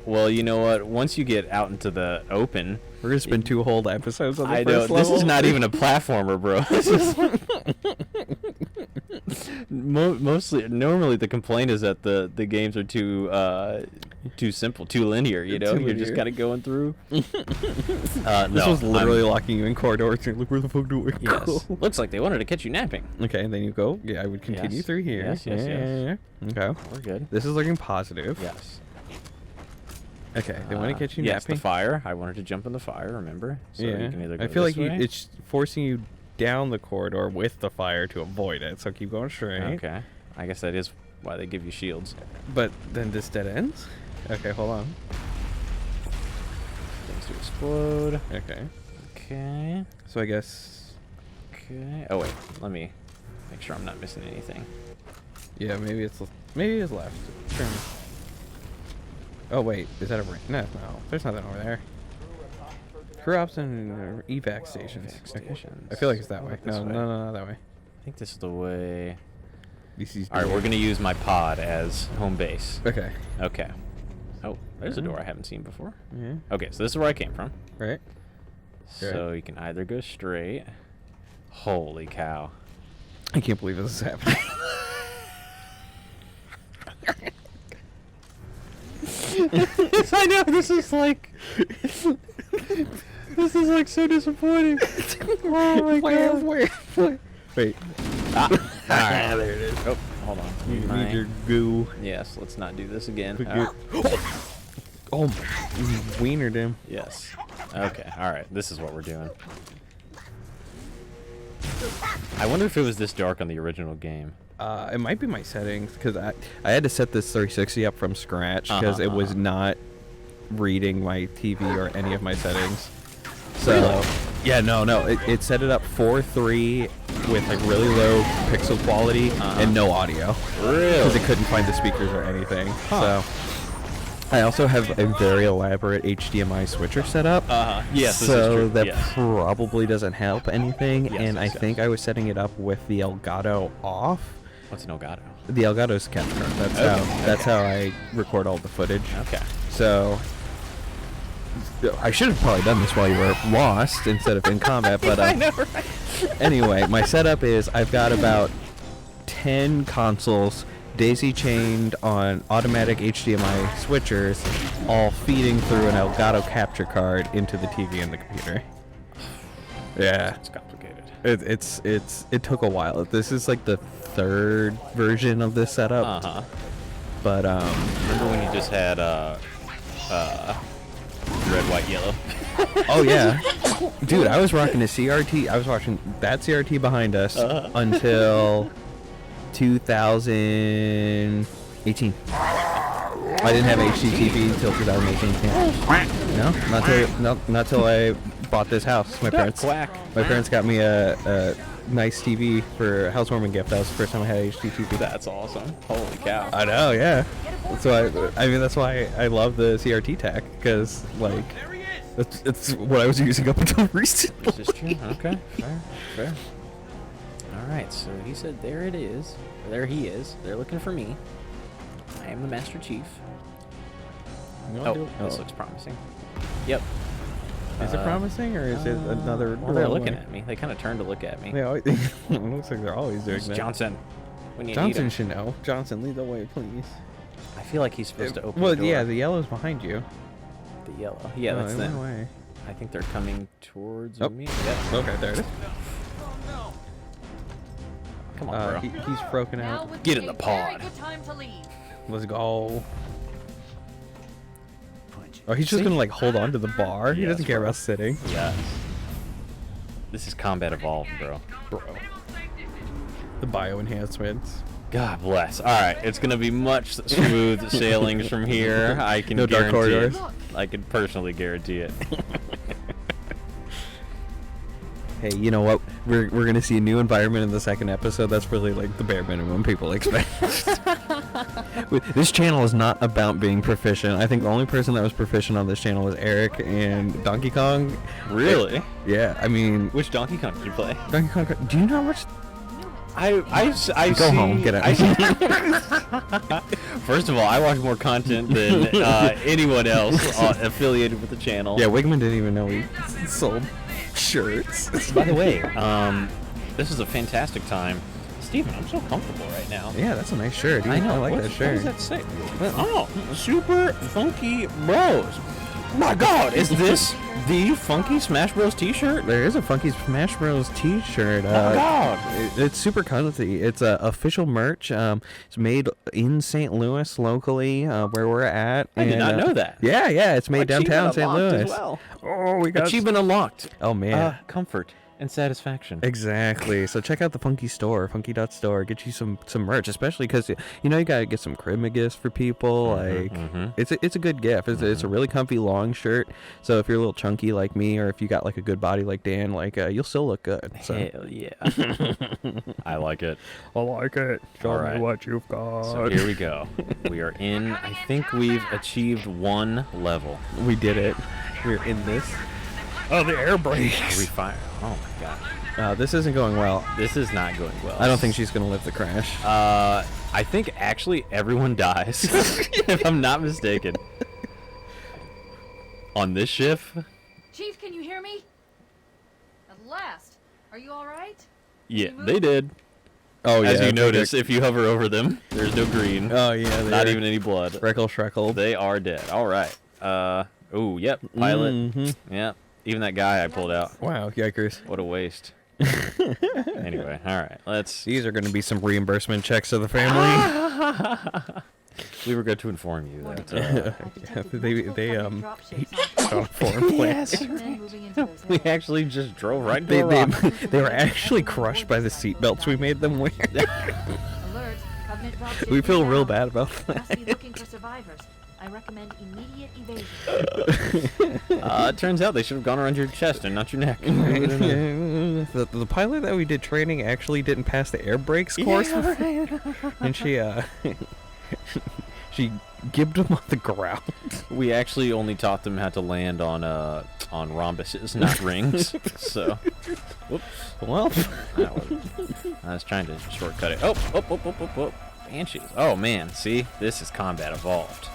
S2: Well, you know what? Once you get out into the open,
S1: We're gonna spend 2 whole episodes on the
S2: I know
S1: first
S2: this
S1: level.
S2: is not even a platformer, bro. This is mostly. Normally, the complaint is that the games are too simple, too linear. You know,
S1: Too
S2: you're just
S1: linear.
S2: kind of going through.
S1: This
S2: No,
S1: was literally
S2: I'm-
S1: locking you in corridors. You're like, where the fuck do we
S2: Yes.
S1: go?
S2: Looks like they wanted to catch you napping.
S1: Okay, and then you go. Yeah, I would continue
S2: Yes.
S1: through here.
S2: Yes, yes, yes.
S1: Yeah. Okay.
S2: We're good.
S1: This is looking positive.
S2: Yes.
S1: Okay, they want to catch you
S2: yes,
S1: napping.
S2: the fire. I wanted to jump in the fire. Remember? So
S1: yeah.
S2: You can either go
S1: I feel
S2: this
S1: like
S2: way.
S1: it's forcing you down the corridor with the fire to avoid it. So keep going straight.
S2: Okay. I guess that is why they give you shields.
S1: But then this dead ends. Okay, hold on.
S2: Things to explode.
S1: Okay.
S2: Okay.
S1: So I guess.
S2: Okay. Oh wait, let me make sure I'm not missing anything.
S1: Yeah, maybe it's left. Turn. Oh wait, is that a no? There's nothing over there. Crew ops and evac stations.
S2: Evac
S1: Okay.
S2: stations.
S1: I feel like it's that way.
S2: Look this
S1: No,
S2: way.
S1: no, that way.
S2: I think this is the way.
S1: DC's
S2: All right,
S1: door.
S2: we're gonna use my pod as home base.
S1: Okay.
S2: Okay. Oh, there's a door I haven't seen before.
S1: Yeah.
S2: Okay, so this is where I came from.
S1: Right.
S2: So you can either go straight. Holy cow.
S1: I can't believe this is happening.
S2: I know, this is like so disappointing. Oh my god.
S1: Where? Wait.
S2: Ah, all right.
S1: There it is.
S2: Oh, hold on.
S1: You
S2: My-
S1: need your goo.
S2: Yes, let's not do this again.
S1: Oh my! You wienered him.
S2: Yes. Okay. All right. This is what we're doing. I wonder if it was this dark on the original game.
S1: It might be my settings because I had to set this 360 up from scratch because it was not reading my TV or any of my settings. So yeah, no, it set it up 4:3 with like really low pixel quality and no audio.
S2: Really?
S1: Because it couldn't find the speakers or anything. So I also have a very elaborate HDMI switcher set up.
S2: Yes. This is
S1: So
S2: true.
S1: that
S2: yes.
S1: probably doesn't help anything.
S2: Yes,
S1: and
S2: yes,
S1: I
S2: yes.
S1: think I was setting it up with the Elgato off.
S2: What's an Elgato?
S1: The Elgato's capture card. That's
S2: Okay,
S1: that's how I record all the footage.
S2: Okay.
S1: So I should have probably done this while you were lost instead of in combat. But
S2: I know, right?
S1: anyway, my setup is I've got about 10 consoles daisy chained on automatic HDMI switchers, all feeding through an Elgato capture card into the TV and the computer. Yeah,
S2: It's complicated.
S1: it took a while. This is like the 3rd version of this setup. But
S2: Remember when you just had red, white, yellow?
S1: oh yeah, dude, I was rocking a CRT. I was watching that CRT behind us until 2018. I didn't have HDTV until 2018. Yeah. No, not till I bought this house. My parents got me a nice TV for a housewarming gift. That was the first time I had HDTV.
S2: That's awesome. Holy cow.
S1: I know, yeah. So I mean that's why I love the CRT tech because like it's what I was using up until recently.
S2: This is true. Okay. Fair. All right. So he said, "There it is. There he is. They're looking for me. I am the Master Chief." Oh, this looks promising. Yep.
S1: Is it promising, or is it another?
S2: Well, they're looking
S1: runway?
S2: at me. They kind of turn to look at me.
S1: They always, it looks like they're always doing
S2: It's
S1: that.
S2: Johnson. When you need
S1: Johnson
S2: him.
S1: should know. Johnson, lead the way, please.
S2: I feel like he's supposed to open
S1: Well,
S2: the door.
S1: yeah, the yellow's behind you.
S2: The yellow. Yeah,
S1: Oh,
S2: that's
S1: it
S2: them.
S1: went away.
S2: I think they're coming towards
S1: Oh.
S2: me. Yeah.
S1: Okay, there it is.
S2: Come on, bro.
S1: He's broken
S3: Now
S1: out.
S3: would
S2: Get
S3: be
S2: in the
S3: a very
S2: pod.
S3: good time to leave.
S1: Let's go. Oh, he's just gonna like hold on to the bar. He
S2: Yes,
S1: doesn't care
S2: bro.
S1: about sitting.
S2: Yes. This is combat evolved, bro.
S1: The bio enhancements.
S2: God bless. All right, it's gonna be much smooth sailings from here. I can
S1: No dark
S2: guarantee it.
S1: corridors?
S2: I can personally guarantee it.
S1: Hey, you know what? We're gonna see a new environment in the second episode. That's really like the bare minimum people expect. This channel is not about being proficient. I think the only person that was proficient on this channel was Eric and Donkey Kong.
S2: Really?
S1: Yeah, I mean,
S2: Which Donkey Kong did you play?
S1: Donkey Kong. Do you know how much?
S2: I
S1: Go
S2: see-
S1: home, get out.
S2: First of all, I watch more content than anyone else affiliated with the channel.
S1: Yeah, Wigman didn't even know we sold shirts.
S2: By the way, this is a fantastic time. Steven, I'm so comfortable right now.
S1: Yeah, that's a nice shirt. Dude. I like that
S2: What
S1: shirt.
S2: does that say? Oh, Super Funky Bros. My God, is this the Funky Smash Bros t-shirt?
S1: There is a Funky Smash Bros. T-shirt.
S2: Oh my God.
S1: It's super comfy. It's official merch. It's made in St. Louis locally, where we're at.
S2: I did not
S1: and,
S2: know that.
S1: Yeah, it's made downtown
S2: Achievement
S1: St.
S2: unlocked
S1: Louis.
S2: as well.
S1: Oh, we got
S2: Achievement unlocked.
S1: Oh man.
S2: Comfort and satisfaction.
S1: Exactly. So check out the Funky store, funky.store. Get you some merch, especially because you gotta get some Christmas for people. It's a good gift. It's a really comfy long shirt. So if you're a little chunky like me, or if you got like a good body like Dan, like you'll still look good. So.
S2: Hell yeah. I like it.
S1: I like it. Show
S2: All
S1: me
S2: right.
S1: what you've got.
S2: So here we go. We are in. I think we've achieved one level.
S1: We did it. We're in this. Oh, the air brakes.
S2: Refire. Oh my God.
S1: This isn't going well.
S2: This is not going well.
S1: I don't think she's gonna lift the crash.
S2: I think actually everyone dies, if I'm not mistaken. On this shift?
S3: Chief, can you hear me? At last. Are you all right?
S2: Yeah, they did.
S1: Oh yeah.
S2: As you
S1: it's like
S2: notice, if you hover over them, there's no green.
S1: Oh yeah.
S2: Not even any blood.
S1: Shreckled.
S2: They are dead. All right. Oh, yep. Pilot.
S1: Mhm.
S2: Yep. Even that guy I pulled out.
S1: Wow, yikers.
S2: What a waste. Anyway, all right. Let's.
S1: These are going to be some reimbursement checks to the family.
S2: We were good to inform you that.
S1: On foreign plans.
S2: We actually just drove right into
S1: They,
S2: a rock.
S1: they were actually crushed by the seatbelts we made them wear.
S3: Alert. Covenant dropship
S1: We feel real
S3: inbound.
S1: bad about
S3: Must be
S1: that.
S3: looking for survivors. I recommend immediate evasion.
S2: It turns out they should have gone around your chest and not your neck.
S1: The pilot that we did training actually didn't pass the air brakes course, and she she gibbed him on the ground.
S2: We actually only taught them how to land on rhombuses, not rings. So, whoops.
S1: Well,
S2: I was trying to shortcut it. Oh, Banshees. Oh man, see, this is combat evolved.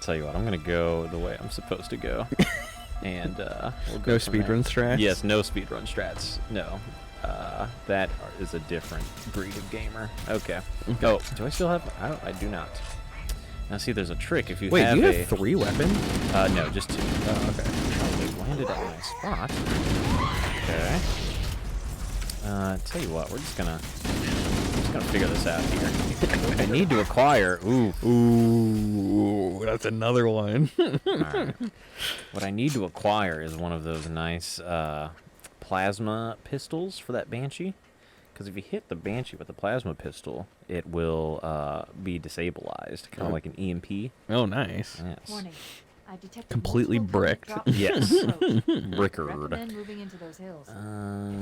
S2: Tell you what, I'm gonna go the way I'm supposed to go, and we'll go
S1: no
S2: from there.
S1: speedrun strats.
S2: Yes, no speedrun strats. No, that is a different breed of gamer. Okay. Oh, do I still have? I do not. Now see, there's a trick if you
S1: Wait,
S2: have
S1: you
S2: a.
S1: have 3 weapons?
S2: No, just 2.
S1: Oh, okay.
S2: Oh, they landed at my spot. Okay. Tell you what, we're just gonna figure this out here. I need to acquire.
S1: Ooh, that's another one.
S2: Alright. What I need to acquire is one of those nice plasma pistols for that Banshee. Because if you hit the Banshee with a plasma pistol, it will be destabilized, kind of like an EMP.
S1: Oh, nice.
S2: Yes.
S3: Warning. I've detected
S1: Completely
S3: multiple
S1: bricked.
S3: covenant
S2: Yes.
S3: dropships.
S2: Brickard.
S3: Recommend moving into those hills. If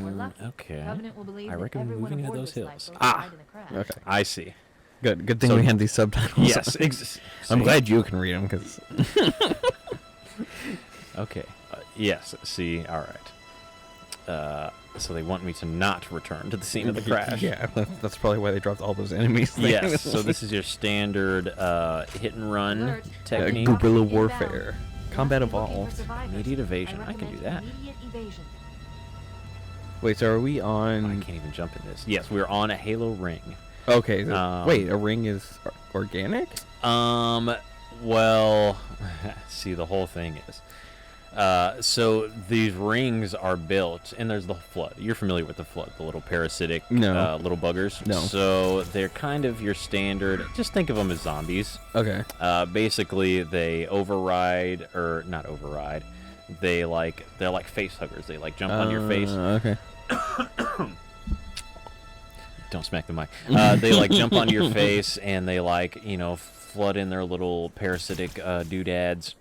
S3: we're lucky,
S2: Okay.
S3: Covenant will believe
S2: I
S3: that
S2: recommend
S3: everyone
S2: moving into
S3: aboard
S2: those
S3: this
S2: hills.
S3: lifeboat
S2: Ah.
S3: died in the crash.
S1: Okay.
S2: I see.
S1: Good thing
S2: So-
S1: we had these subtitles.
S2: Yes.
S1: I'm
S2: See?
S1: glad you can read them, because...
S2: Okay. Yes. See. All right. So they want me to not return to the scene of the crash.
S1: Yeah, that's probably why they dropped all those enemies.
S2: Yes. So this is your standard hit and run
S3: Alert.
S2: technique.
S1: Guerrilla
S3: Inbound.
S1: warfare. Combat
S3: Looking for
S1: evolved.
S3: survivors.
S2: Immediate evasion. I can do
S3: recommend
S2: that.
S3: immediate evasion.
S1: Wait, so are we
S2: I
S1: on?
S2: can't even jump in this. Yes, we're on a Halo ring.
S1: Okay. So, wait, a ring is organic?
S2: Well, see, the whole thing is, so these rings are built, and there's the flood. You're familiar with the flood, the little parasitic
S1: No.
S2: little buggers?
S1: No.
S2: So they're kind of your standard, just think of them as zombies.
S1: Okay.
S2: Basically, they override, or not override, they're like face huggers. They like jump on your face.
S1: Okay.
S2: Don't smack the mic. They like jump onto your face, and they like, flood in their little parasitic doodads,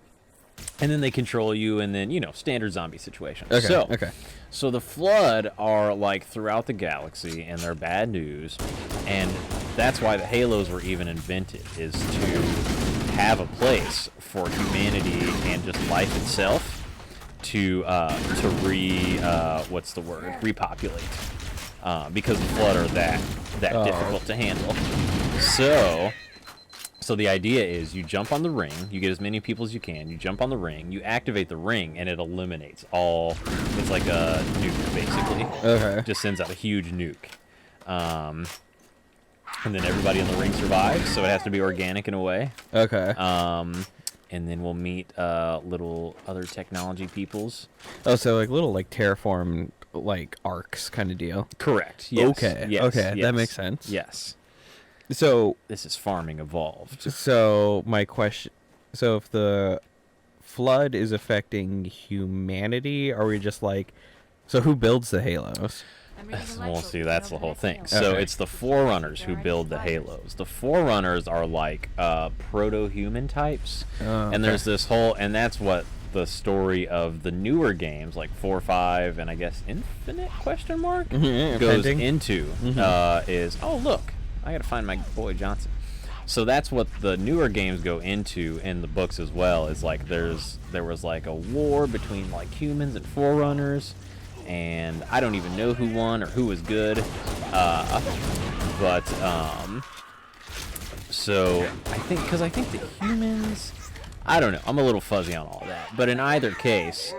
S2: and then they control you, and then standard zombie situation.
S1: Okay.
S2: So the flood are like throughout the galaxy, and they're bad news, and that's why the Halos were even invented, is to have a place for humanity and just life itself to repopulate. Because the flood are that difficult to handle. So the idea is you jump on the ring, you get as many people as you can, you jump on the ring, you activate the ring, and it eliminates all. It's like a nuke, basically.
S1: Okay.
S2: Just sends out a huge nuke. And then everybody in the ring survives, so it has to be organic in a way.
S1: Okay.
S2: And then we'll meet little other technology peoples.
S1: Oh, so like little like terraform like arcs kind of deal.
S2: Correct. Yes.
S1: Okay.
S2: Yes.
S1: Okay.
S2: Yes.
S1: That makes sense.
S2: Yes.
S1: So
S2: This is farming evolved.
S1: my question. So if the flood is affecting humanity, are we just like? So who builds the Halos?
S3: I'm reading the
S2: Well,
S3: lecture
S2: see,
S3: book
S2: that's the
S3: over
S2: whole
S3: next
S2: thing.
S3: note.
S2: So
S1: Okay.
S2: it's the Forerunners who build the Halos. The Forerunners are like proto-human types, and there's this whole, and that's what the story of the newer games like 4, 5, and I guess Infinite question mark goes
S1: Pending.
S2: into is, oh look, I gotta find my boy Johnson. So that's what the newer games go into in the books as well. Is like there was like a war between like humans and Forerunners, and I don't even know who won or who was good, so I think the humans, I don't know, I'm a little fuzzy on all of that, but in either case,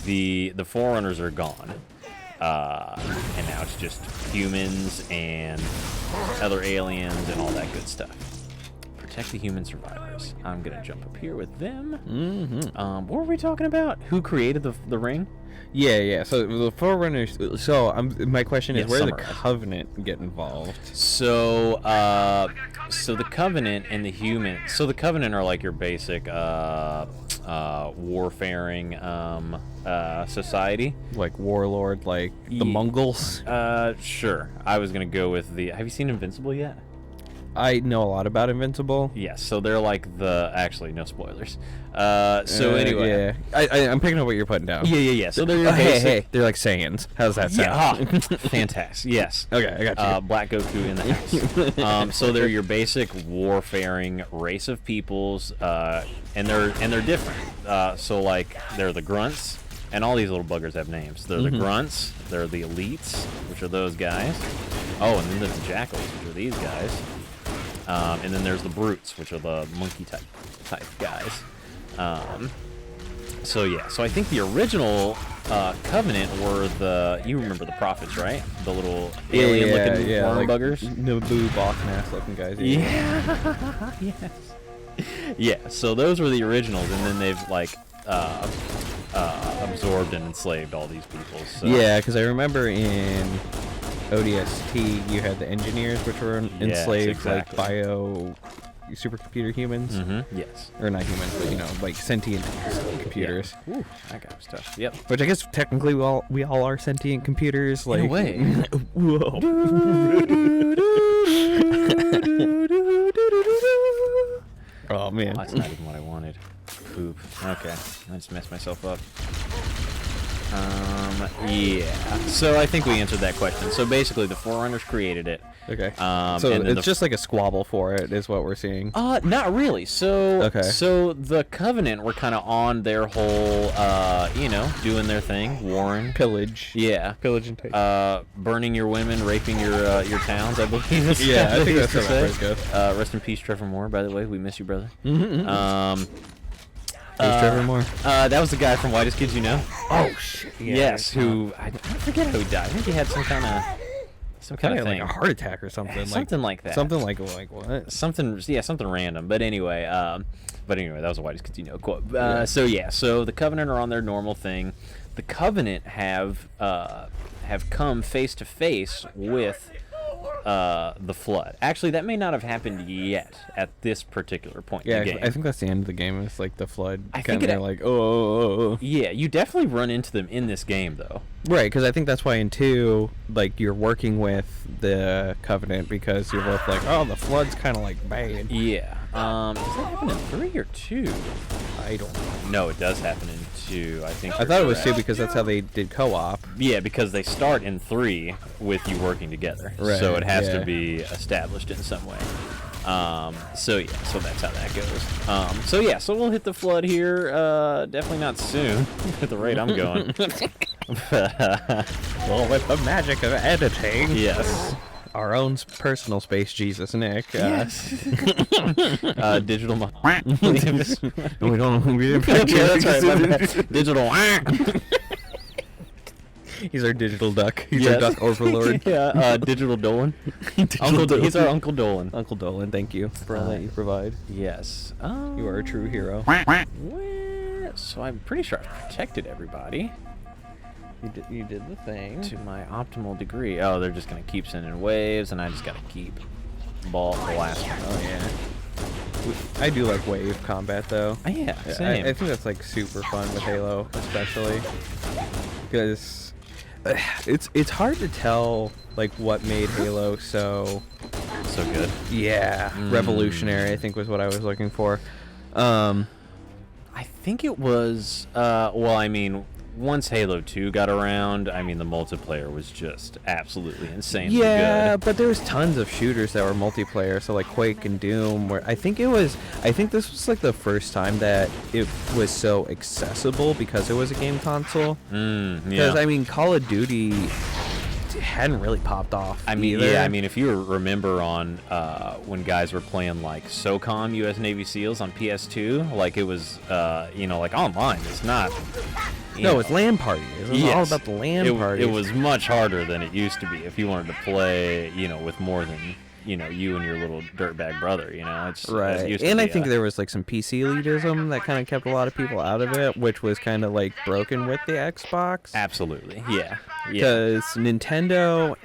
S2: the Forerunners are gone, and now it's just humans and other aliens and all that good stuff. Protect the human survivors. I'm gonna jump up here with them. What were we talking about? Who created the ring?
S1: Yeah. So the Forerunners. So my question is,
S2: Yeah,
S1: where did the
S2: summarize.
S1: Covenant get involved?
S2: So the Covenant and the human. So the Covenant are like your basic warfaring society.
S1: Like warlord, like the
S2: Ye-
S1: Mongols.
S2: Sure. I was gonna go with the. Have you seen Invincible yet?
S1: I know a lot about Invincible.
S2: Yes. So they're like the. Actually, no spoilers. Anyway.
S1: yeah, I'm picking up what you're putting down.
S2: Yeah. So they're your
S1: Hey,
S2: basic.
S1: hey, they're like Saiyans. How's that sound?
S2: Yeah, fantastic. Yes.
S1: Okay, I got you.
S2: Black Goku in the house. So they're your basic warfaring race of peoples, and they're different. So like they're the grunts, and all these little buggers have names. They're the grunts. They're the elites, which are those guys. Oh, and then there's the jackals, which are these guys. And then there's the brutes, which are the monkey type guys. So I think the original Covenant were you remember the prophets, right? The little alien-looking worm
S1: like
S2: buggers.
S1: Naboo Bachmass looking guys.
S2: Yeah. Yes. Yeah. So those were the originals, and then they've like absorbed and enslaved all these people. So.
S1: Yeah, because I remember in ODST you had the engineers, which were enslaved
S2: exactly.
S1: like bio supercomputer humans,
S2: Yes.
S1: or not humans, but like sentient computers.
S2: Yeah. Ooh, that guy was tough. Yep.
S1: Which I guess technically we all are sentient computers. Like
S2: In a way.
S1: Whoa. Oh man.
S2: That's not even what I wanted. Poop. Okay. I just messed myself up. Yeah. So I think we answered that question. So basically, the Forerunners created it.
S1: Okay.
S2: So
S1: So it's just like a squabble for it, is what we're seeing.
S2: Not really. So
S1: Okay.
S2: So the Covenant were kind of on their whole, doing their thing, warring.
S1: Pillage.
S2: Yeah.
S1: Pillage and take.
S2: Burning your women, raping your towns. I believe. That's
S1: Yeah,
S2: what
S1: I
S2: they
S1: think
S2: used
S1: that's
S2: to
S1: how that
S2: say.
S1: phrase goes.
S2: Rest in peace, Trevor Moore. By the way, we miss you, brother.
S1: Trevor Moore?
S2: That was the guy from Whitest Kids You Know.
S1: Oh shit! Yeah,
S2: Yes, who I forget how he died. I think he had some kind of
S1: like a heart attack or something.
S2: Something like that.
S1: Something like what?
S2: Something random. But anyway, that was the Whitest Kids You Know quote. So the Covenant are on their normal thing. The Covenant have come face to face with the Flood. Actually, that may not have happened yet at this particular point in the game.
S1: I think that's the end of the game. It's like the Flood.
S2: I think they're
S1: like, oh.
S2: Yeah, you definitely run into them in this game, though.
S1: Right, because I think that's why in 2, like, you're working with the Covenant because you're both like, oh, the Flood's kind of like bad.
S2: Yeah. Does that happen in 3 or 2?
S1: I don't know.
S2: No, it does happen in 2. I think.
S1: I thought it was 2 because that's how they did co-op.
S2: Yeah, because they start in 3 with you working together.
S1: Right,
S2: so it has to be established in some way. So that's how that goes. So we'll hit the Flood here. Definitely not soon at the rate I'm going.
S1: Well, with the magic of editing.
S2: Yes.
S1: Our own personal space Jesus, Nick.
S2: Yes. Digital.
S1: We didn't.
S2: Yeah, that's right. Digital.
S1: He's our digital duck. He's our duck overlord.
S2: Yeah. Digital Dolan. He's our Uncle Dolan.
S1: Uncle Dolan, thank you for all that you provide.
S2: Yes.
S1: You are a true hero.
S2: So I'm pretty sure I've protected everybody.
S1: You did the thing.
S2: To my optimal degree. Oh, they're just going to keep sending waves, and I just got to keep blasting.
S1: Oh, yeah. I do like wave combat, though.
S2: Yeah, same.
S1: I think that's, like, super fun with Halo, especially. Because it's hard to tell, like, what made Halo so
S2: good.
S1: Yeah. Revolutionary, I think was what I was looking for.
S2: I think it was, once Halo 2 got around, the multiplayer was just absolutely insanely good.
S1: But there was tons of shooters that were multiplayer, so like Quake and Doom, where I think this was like the first time that it was so accessible because it was a game console. Because, Call of Duty hadn't really popped off either.
S2: If you remember on when guys were playing like SOCOM US Navy SEALs on PS2, like it was like online. It's not
S1: it's LAN parties. It was all about the LAN parties.
S2: It was much harder than it used to be if you wanted to play, with more than you and your little dirtbag brother. It's
S1: right. And I think there was like some PC elitism that kind of kept a lot of people out of it, which was kind of like broken with the Xbox.
S2: Absolutely, yeah.
S1: Because Nintendo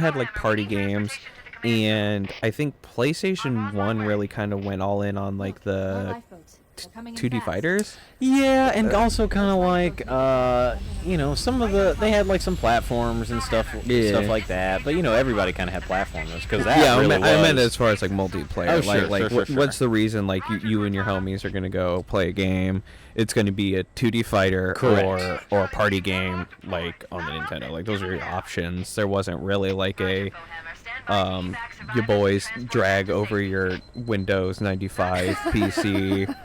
S1: had like party games, and I think PlayStation 1 really kind of went all in on like the 2D fighters.
S2: Yeah, and also kind of like some of they had like some platforms and stuff like that. But everybody kind of had platformers because that
S1: I
S2: really
S1: meant as far as like multiplayer.
S2: Oh, sure.
S1: What's the reason like you and your homies are gonna go play a game? It's gonna be a 2D fighter or a party game like on the Nintendo. Like those are your options. There wasn't really like a your boys drag over your Windows 95 PC.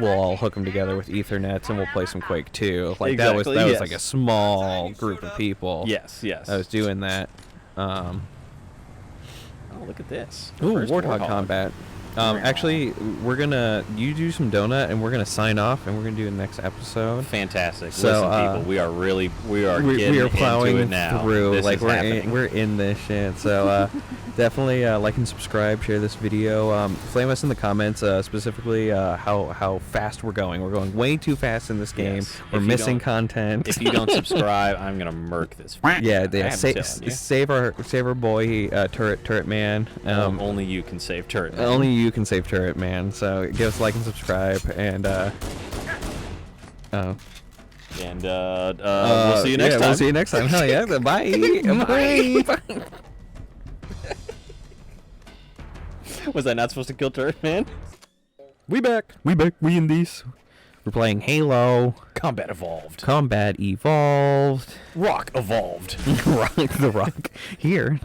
S1: We'll all hook them together with Ethernets and we'll play some Quake 2. Like that was like a small group of people.
S2: Yes.
S1: I was doing that.
S2: Oh, look at this.
S1: Ooh, Warthog combat. Actually, you do some donut, and we're gonna sign off, and we're gonna do the next episode.
S2: Fantastic.
S1: So,
S2: listen, people, we are
S1: plowing
S2: into it now.
S1: through.
S2: This
S1: like
S2: is
S1: we're in this shit. So definitely like and subscribe, share this video. Flame us in the comments, specifically how fast we're going. We're going way too fast in this game.
S2: Yes.
S1: We're missing content.
S2: If you don't subscribe, I'm gonna murk this.
S1: Save our boy Turret Man.
S2: Only you can save Turret Man.
S1: Only you can save Turret Man, so give us a like and subscribe, and
S2: we'll see you next time.
S1: We'll see you next time. Hell yeah. Bye. Bye.
S2: Was I not supposed to kill Turret Man?
S1: We back. We in these. We're playing Halo.
S2: Combat evolved. Rock evolved.
S1: The Rock. Here.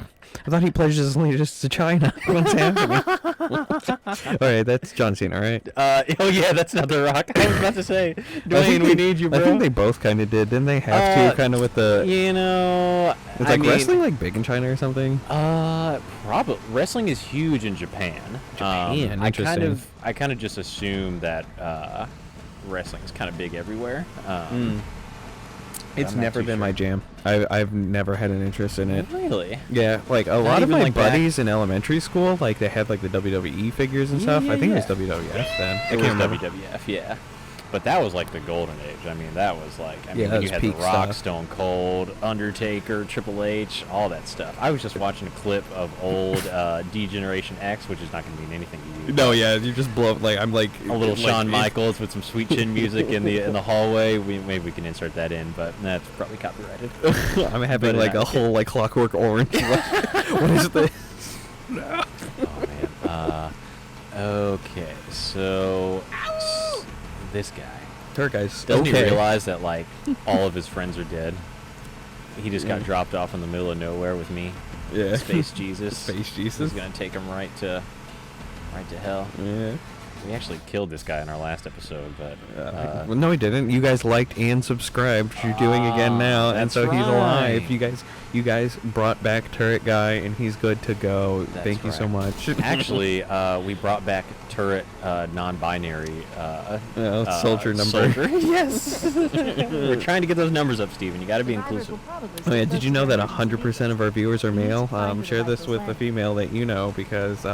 S1: I thought he pledged his allegiance to China. What's happening? All right, that's John Cena, right?
S2: Oh yeah, that's not The Rock. I was about to say, Dwayne, we need you, bro.
S1: I think they both kind of did. Didn't they have to kind of with the?
S2: You know,
S1: It's like wrestling like big in China or something.
S2: Probably wrestling is huge in Japan.
S1: Interesting.
S2: I kind of just assume that wrestling is kind of big everywhere.
S1: It's never been my jam. I've never had an interest in it.
S2: Really?
S1: Yeah, like a lot of my
S2: like
S1: buddies in elementary school, like they had like the WWE figures and stuff. I think it was WWF then.
S2: It was WWF, yeah. But that was like the golden age. I mean, that was like,
S1: that
S2: you
S1: was
S2: had The
S1: peak
S2: Rock,
S1: stuff.
S2: Stone Cold, Undertaker, Triple H, all that stuff. I was just watching a clip of old D-Generation X, which is not going to mean anything to you.
S1: No, yeah, you just blow up like I'm like
S2: A little Shawn Michaels with some sweet chin music in the hallway. Maybe we can insert that in, but that's probably copyrighted.
S1: I'm having like a whole like Clockwork Orange. What is this? No.
S2: Oh man. Okay, so this guy doesn't he realize that like all of his friends are dead? He just got dropped off in the middle of nowhere with me.
S1: Yeah.
S2: Space Jesus.
S1: Space Jesus.
S2: He's gonna take him right to hell.
S1: Yeah.
S2: We actually killed this guy in our last episode, but
S1: well, no, he didn't. You guys liked and subscribed. You're doing again now, and
S2: that's
S1: so he's alive.
S2: right.
S1: You guys brought back Turret Guy, and he's good to go.
S2: That's
S1: Thank you so
S2: right.
S1: much.
S2: Actually, we brought back Turret non-binary
S1: soldier number.
S2: Soldier. Yes. We're trying to get those numbers up, Steven. You got to be inclusive.
S1: Oh yeah, did you know that 100% of our viewers are male? Share this with a female that you know, because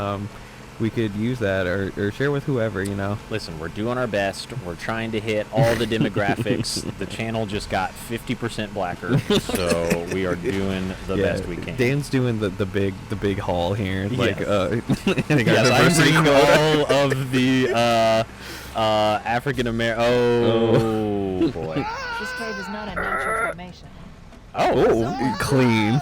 S1: we could use that or share with whoever, you know.
S2: Listen, we're doing our best. We're trying to hit all the demographics. The channel just got 50% blacker, so we are doing the best we can.
S1: Dan's doing the big haul here. Like
S2: yes, I'm bringing all of the African American. Oh boy.
S3: This cave is not a natural formation,
S1: Oh, clean.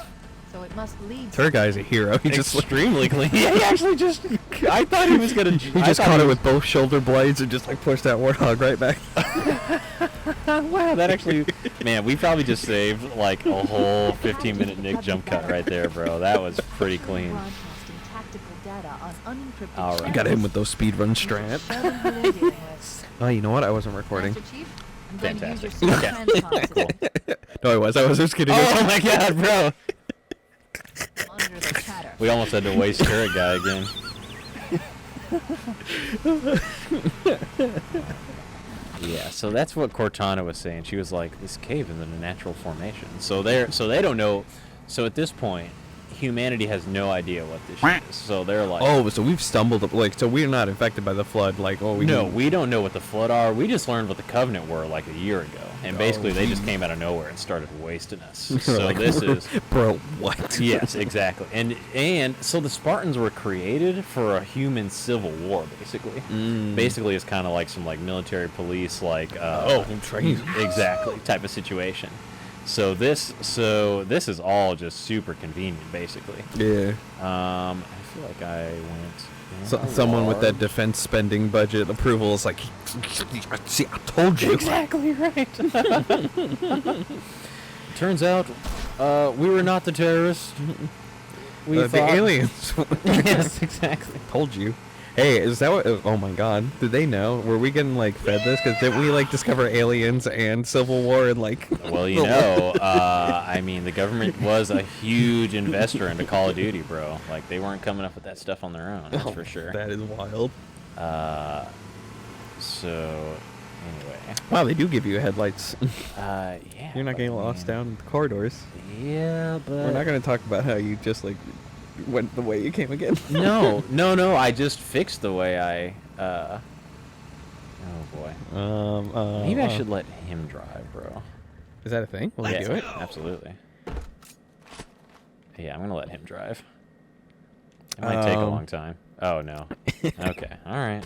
S3: so it must lead.
S1: Turret Guy's a hero. He just
S2: Extremely clean. Yeah, he actually just. I thought he was gonna.
S1: he just caught it with both shoulder blades and just like pushed that warthog right back.
S2: Wow, that actually. Man, we probably just saved like a whole 15-minute Nick jump cut right there, bro. That was pretty clean.
S3: Broadcasting tactical data on unencrypted
S2: All right.
S1: You got him with those speedrun strats. Oh, you know what? I wasn't recording.
S3: Master Chief, I'm going to use your
S2: Fantastic.
S3: super transcom system
S1: No, I was just kidding.
S2: Oh my God, bro.
S3: under the chatter.
S2: We almost had to waste Turret Guy again. Yeah, so that's what Cortana was saying. She was like, this cave is in a natural formation. So they don't know. So at this point, humanity has no idea what this shit is. So they're like,
S1: Oh, so we've stumbled so we're not infected by the flood. Like, we
S2: don't know what the Flood are. We just learned what the Covenant were like a year ago. And basically, they just came out of nowhere and started wasting us. So
S1: like,
S2: this is...
S1: Bro, what?
S2: Yes, exactly. And so the Spartans were created for a human civil war, basically. Basically, it's kind of like some like military police, like
S1: training.
S2: exactly type of situation. So this is all just super convenient, basically.
S1: Yeah.
S2: I feel like I went.
S1: Someone with that defense spending budget approval is like, see, I told you.
S2: Exactly right. Turns out, we were not the terrorists. We
S1: the
S2: thought
S1: aliens.
S2: Yes, exactly.
S1: Told you. Hey, is that what? Oh my God! Did they know? Were we getting like fed this? Because did we like discover aliens and Civil War and like?
S2: Well, you know, I mean, the government was a huge investor into Call of Duty, bro. Like they weren't coming up with that stuff on their own. That's for sure.
S1: That is wild.
S2: So anyway.
S1: Wow, they do give you headlights.
S2: Yeah.
S1: You're not getting lost down the corridors.
S2: Yeah, but
S1: We're not going to talk about how you just like went the way you came again.
S2: No. I just fixed the way I. Oh boy. Maybe I should let him drive, bro.
S1: Is that a thing? Will he do it?
S2: Absolutely. Yeah, I'm gonna let him drive. It might take a long time. Oh no. Okay. All right.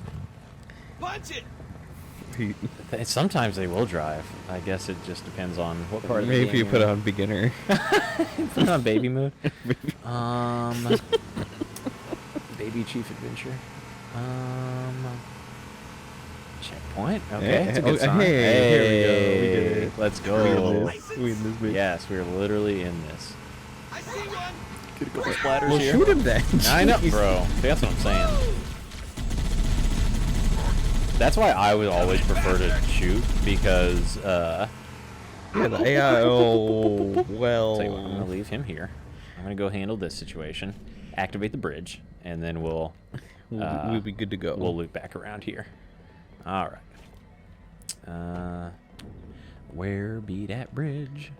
S4: Punch it!
S2: Sometimes they will drive. I guess it just depends on what part of the
S1: Maybe
S2: game
S1: you
S2: you're
S1: put
S2: in.
S1: on beginner.
S2: Put it on baby mode. Baby Chief Adventure. Checkpoint. Okay, it's a good sign.
S1: Hey, here we go. We did it.
S2: Let's go.
S1: We in this bitch.
S2: Yes, we're literally in this.
S4: I see one!
S2: Get a couple splatters
S1: Well,
S2: here.
S1: shoot him then.
S2: I know, bro. That's what I'm saying. That's why I would always prefer to shoot, because
S1: Yeah, the AI. Oh well.
S2: tell you what, I'm gonna leave him here. I'm gonna go handle this situation, activate the bridge, and then we'll
S1: be good to go.
S2: we'll loop back around here. All right. Where be that bridge?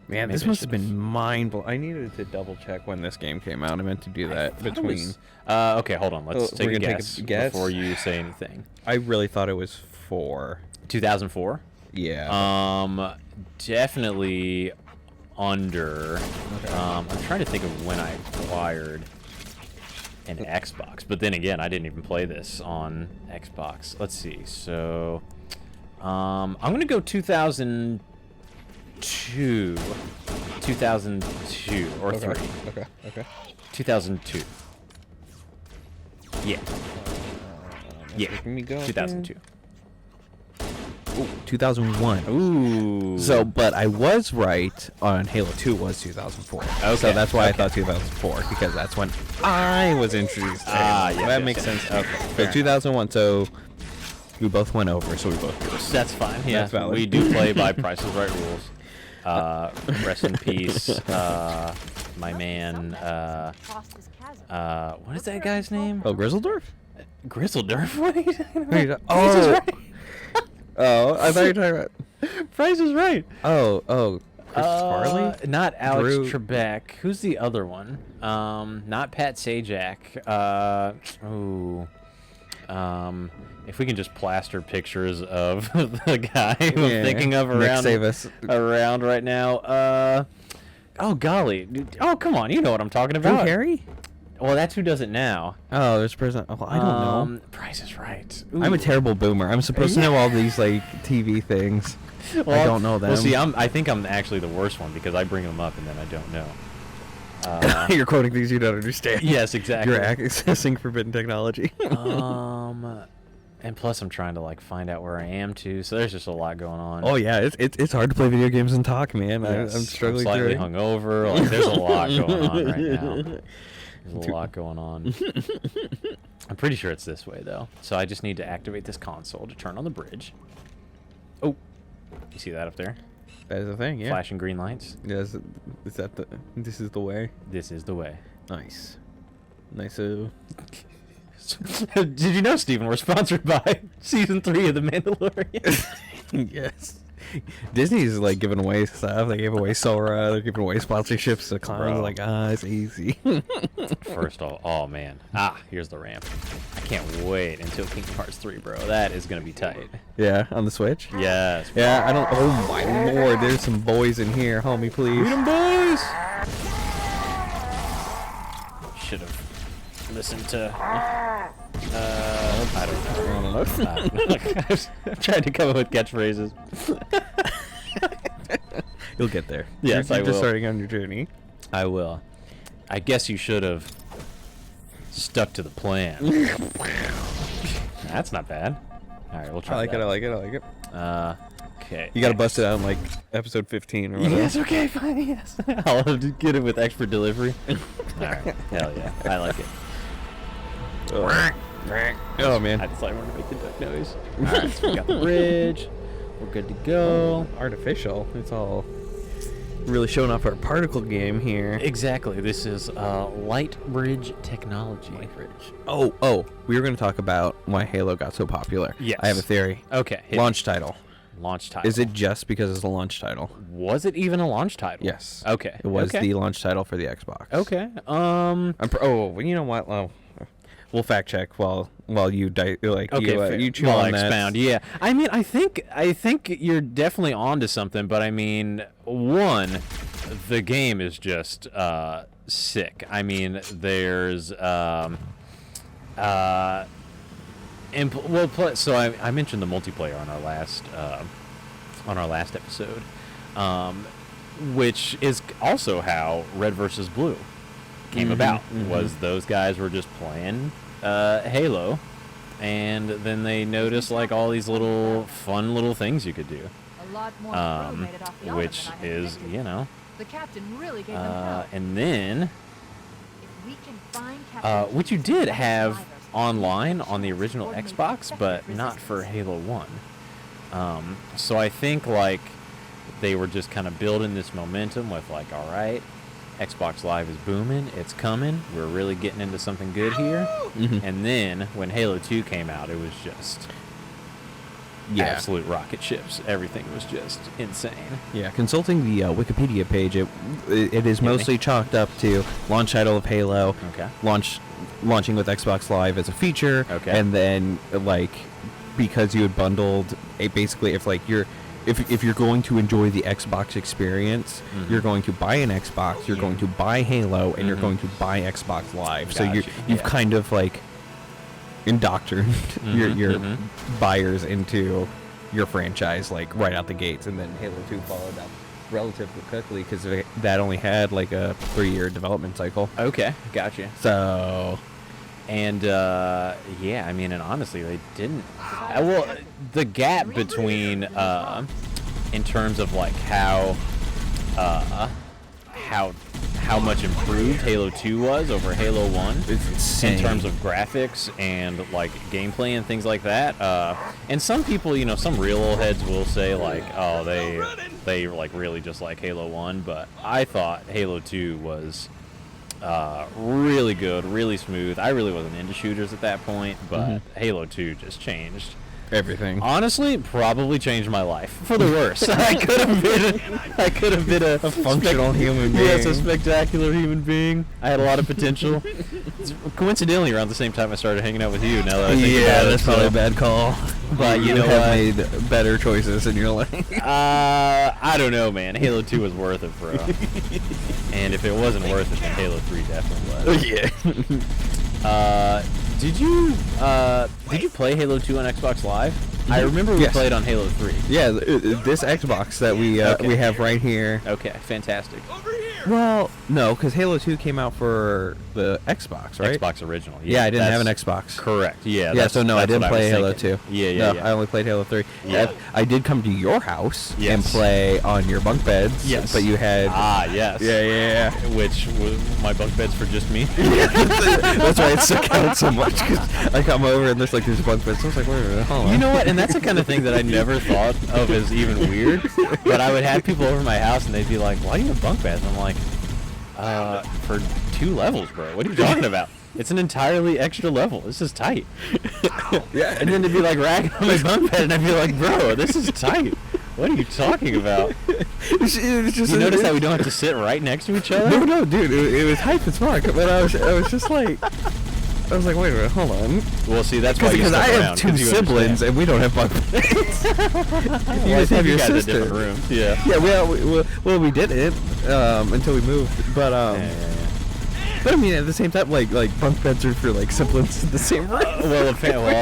S1: Man,
S2: Maybe
S1: this
S2: I
S1: must have
S2: should've-
S1: been mind-blowing. I needed to double-check when this game came out. I meant to do that between.
S2: Okay, hold on. Let's
S1: Oh,
S2: take
S1: we're
S2: a
S1: gonna take
S2: guess,
S1: a guess?
S2: before you say anything.
S1: I really thought it was 4.
S2: 2004.
S1: Yeah.
S2: Definitely under. I'm trying to think of when I acquired an Xbox, but then again, I didn't even play this on Xbox. Let's see. So, I'm gonna go 2002, 2002 or 3,
S1: Okay.
S2: 2002. Yeah, yeah,
S1: Making me go.
S2: 2002.
S1: Ooh, 2001.
S2: Ooh.
S1: So, but I was right on Halo 2 was 2004.
S2: Okay,
S1: So that's why
S2: okay.
S1: I thought 2004, because that's when I was introduced to
S2: Ah,
S1: Halo.
S2: yes,
S1: That
S2: yes,
S1: makes
S2: yes.
S1: sense.
S2: Okay,
S1: So
S2: fair
S1: 2001, so we both went over, so we both do.
S2: That's fine. Yeah,
S1: That's valid.
S2: we do play by Price is Right rules. Rest in peace, my man.
S3: Across this chasm.
S2: What is that guy's name?
S1: Oh, Grizzledorf?
S2: Grizzledorf. What are you talking about?
S1: Who are you ta-
S2: Price is
S1: oh.
S2: Right.
S1: Oh, I thought you were talking about.
S2: Price is Right.
S1: Oh, Chris Farley?
S2: Not Alex
S1: Drew-
S2: Trebek. Who's the other one? Not Pat Sajak. If we can just plaster pictures of the guy I'm
S1: Yeah.
S2: thinking of
S1: Nick,
S2: around
S1: save us.
S2: around right now. Oh golly. Dude, oh come on, you know what I'm talking
S1: Drew
S2: about.
S1: Carey?
S2: Well, that's who does it now.
S1: Oh, there's a person. Oh, I don't know.
S2: Price is Right.
S1: I'm a
S2: Ooh.
S1: terrible boomer. I'm supposed to know all these like TV things.
S2: Well,
S1: I don't know them.
S2: Well, see, I think I'm actually the worst one because I bring them up and then I don't know.
S1: You're quoting things you don't understand.
S2: Yes, exactly.
S1: You're accessing forbidden technology.
S2: And plus I'm trying to like find out where I am too, so there's just a lot going on.
S1: Oh yeah, it's hard to play video games and talk, man.
S2: Yes,
S1: I'm struggling
S2: slightly
S1: through it.
S2: hungover. Like, there's a lot going on right now. There's a lot going on. I'm pretty sure it's this way though. So I just need to activate this console to turn on the bridge. Oh, you see that up there?
S1: That is the thing, yeah.
S2: Flashing green lights.
S1: Yes, is that the? This is the way.
S2: This is the way.
S1: Nice, nice.
S2: Did you know, Steven, we're sponsored by Season 3 of The Mandalorian?
S1: Yes. Disney's like giving away stuff. They gave away Sora. They're giving away sponsorships to clowns.
S2: Bro.
S1: Like, it's easy.
S2: First of all, oh man. Here's the ramp. I can't wait until Kingdom Hearts 3, bro. That is going to be tight.
S1: Yeah, on the Switch.
S2: Yes.
S1: Yeah, I don't. Oh my lord, there's some boys in here, homie, please.
S2: Freedom boys! Should have listened to. I don't know. I've tried to come up with catchphrases.
S1: You'll get there.
S2: Yes,
S1: you're
S2: I
S1: just
S2: will.
S1: starting on your journey.
S2: I will. I guess you should have stuck to the plan. That's not bad. All right, we'll try.
S1: I like
S2: that.
S1: it. I like it. I like it.
S2: Okay.
S1: You gotta bust it out in like episode 15 or whatever.
S2: Yes. Okay. Fine. Yes. I'll have to get it with expert delivery. All right. Hell yeah. I like it.
S1: Oh man.
S2: I decided we're gonna make the duck noise. All right. So we got the bridge. We're good to go.
S1: Artificial. It's all really showing off our particle game here.
S2: Exactly. This is light bridge technology.
S1: Oh, we were going to talk about why Halo got so popular.
S2: Yes.
S1: I have a theory.
S2: Okay. hit
S1: Launch title.
S2: me. Launch title.
S1: Is it just because it's a launch title?
S2: Was it even a launch title?
S1: Yes.
S2: Okay.
S1: It was
S2: okay.
S1: the launch title for the Xbox.
S2: Okay.
S1: Well, you know what? Well, we'll fact check while you
S2: Okay.
S1: you chew
S2: well,
S1: on that.
S2: expound. Yeah. I mean, I think you're definitely onto something, but I mean, one, the game is just sick. I mean, there's so I mentioned the multiplayer on our last episode, which is also how Red vs. Blue came about. Was those guys were just playing Halo, and then they noticed like all these little fun little things you could do,
S3: A lot more crew made it off the island
S2: which
S3: than I had
S2: is
S3: predicted. The captain really gave them hell.
S2: and then
S3: If we can find Captain
S2: which you
S3: Jackson
S2: did
S3: and
S2: have
S3: survivors,
S2: online on the original Xbox, but not for Halo 1. So I think like they were just kind of building this momentum with like, all right, Xbox Live is booming, it's coming, we're really getting into something good here. And then when Halo 2 came out, it was just absolute rocket ships. Everything was just insane.
S1: Yeah, consulting the Wikipedia page, it is mostly chalked up to launch title of Halo, launching with Xbox Live as a feature, and then like because you had bundled basically if you're going to enjoy the Xbox experience, you're going to buy an Xbox, you're going to buy Halo, and you're going to buy Xbox Live. So you've kind of like indoctrined your buyers into your franchise like right out the gates, and then Halo 2 followed up relatively quickly because that only had like a 3-year development cycle.
S2: Okay, gotcha.
S1: So,
S2: and yeah, I mean, and honestly, they didn't. Well, the gap between in terms of like how much improved Halo 2 was over Halo 1 in terms of graphics and like gameplay and things like that. And some people, some real old heads will say like, oh, they like really just like Halo 1, but I thought Halo 2 was really good, really smooth. I really wasn't into shooters at that point, but Halo 2 just changed
S1: everything.
S2: Honestly, probably changed my life for the worse. I could have been a
S1: functional human being.
S2: Yes, a spectacular human being. I had a lot of potential. Coincidentally, around the same time I started hanging out with you. Now that I think about it,
S1: that's probably a bad call.
S2: But you know
S1: have made better choices in your life.
S2: I don't know, man. Halo 2 was worth it, bro. And if it wasn't worth it, then Halo 3 definitely was.
S1: Yeah.
S2: Did you play Halo 2 on Xbox Live? I remember we played on Halo 3.
S1: Yeah, this Xbox that we have right here.
S2: Okay, fantastic.
S4: Over here.
S1: Well, no, because Halo 2 came out for the Xbox, right?
S2: Xbox original.
S1: Yeah, I didn't have an Xbox.
S2: Correct. Yeah.
S1: Yeah, so no, I didn't play Halo 2.
S2: Yeah.
S1: I only played Halo 3.
S2: Yeah.
S1: I did come to your house and play on your bunk beds.
S2: Yes.
S1: But you had...
S2: yes.
S1: Yeah.
S2: Which was my bunk beds for just me.
S1: That's why it stuck out so much, because I come over and there's bunk beds. So I was like, wait a minute, hold on.
S2: You know what? And that's the kind of thing that I never thought of as even weird. But I would have people over my house and they'd be like, why do you have bunk beds? And I'm like, for 2 levels, bro. What are you talking about? It's an entirely extra level. This is tight.
S1: Yeah.
S2: And then they'd be like ragging on my bunk bed and I'd be like, bro, this is tight. What are you talking about?
S1: It's just,
S2: you notice how we don't have to sit right next to each other?
S1: No, dude. It was hype and smart. But I was just like... I was like, wait a minute, hold on.
S2: Well, see, that's why you
S1: because I have 2 siblings and we don't have bunk beds. You just have your sister.
S2: Different rooms. Yeah.
S1: Yeah, we did it until we moved, but But I mean, at the same time, like bunk beds are for siblings in the same room.
S2: Well,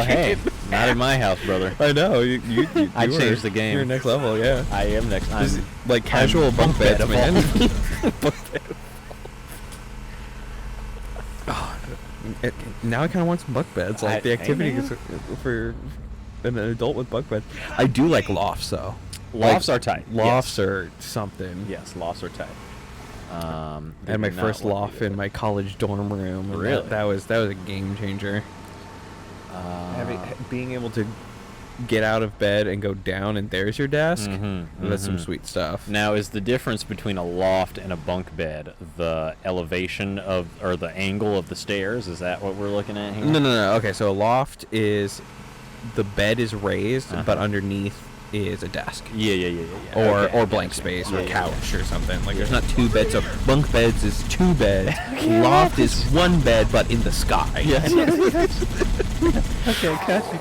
S2: hey, not in my house, brother.
S1: I know you
S2: I changed the game.
S1: You're next level, yeah.
S2: I am next. I'm
S1: like casual bunk beds, man. Bunk bed. Now I kind of want some bunk beds. Like the activity is for an adult with bunk beds. I do like lofts though.
S2: Lofts are tight.
S1: Lofts are something.
S2: Yes, lofts are tight.
S1: I had my first loft in my college dorm room.
S2: Really?
S1: That was a game changer. Being able to get out of bed and go down and there's your desk. That's some sweet stuff.
S2: Now, is the difference between a loft and a bunk bed the elevation of, or the angle of the stairs? Is that what we're looking at here?
S1: No. Okay, so a loft is the bed is raised, but underneath is a desk.
S2: Yeah.
S1: Or blank space or couch or something. Like there's not 2 beds. So bunk beds is 2 beds. Loft is 1 bed, but in the sky.
S2: Yes. Okay, gotcha.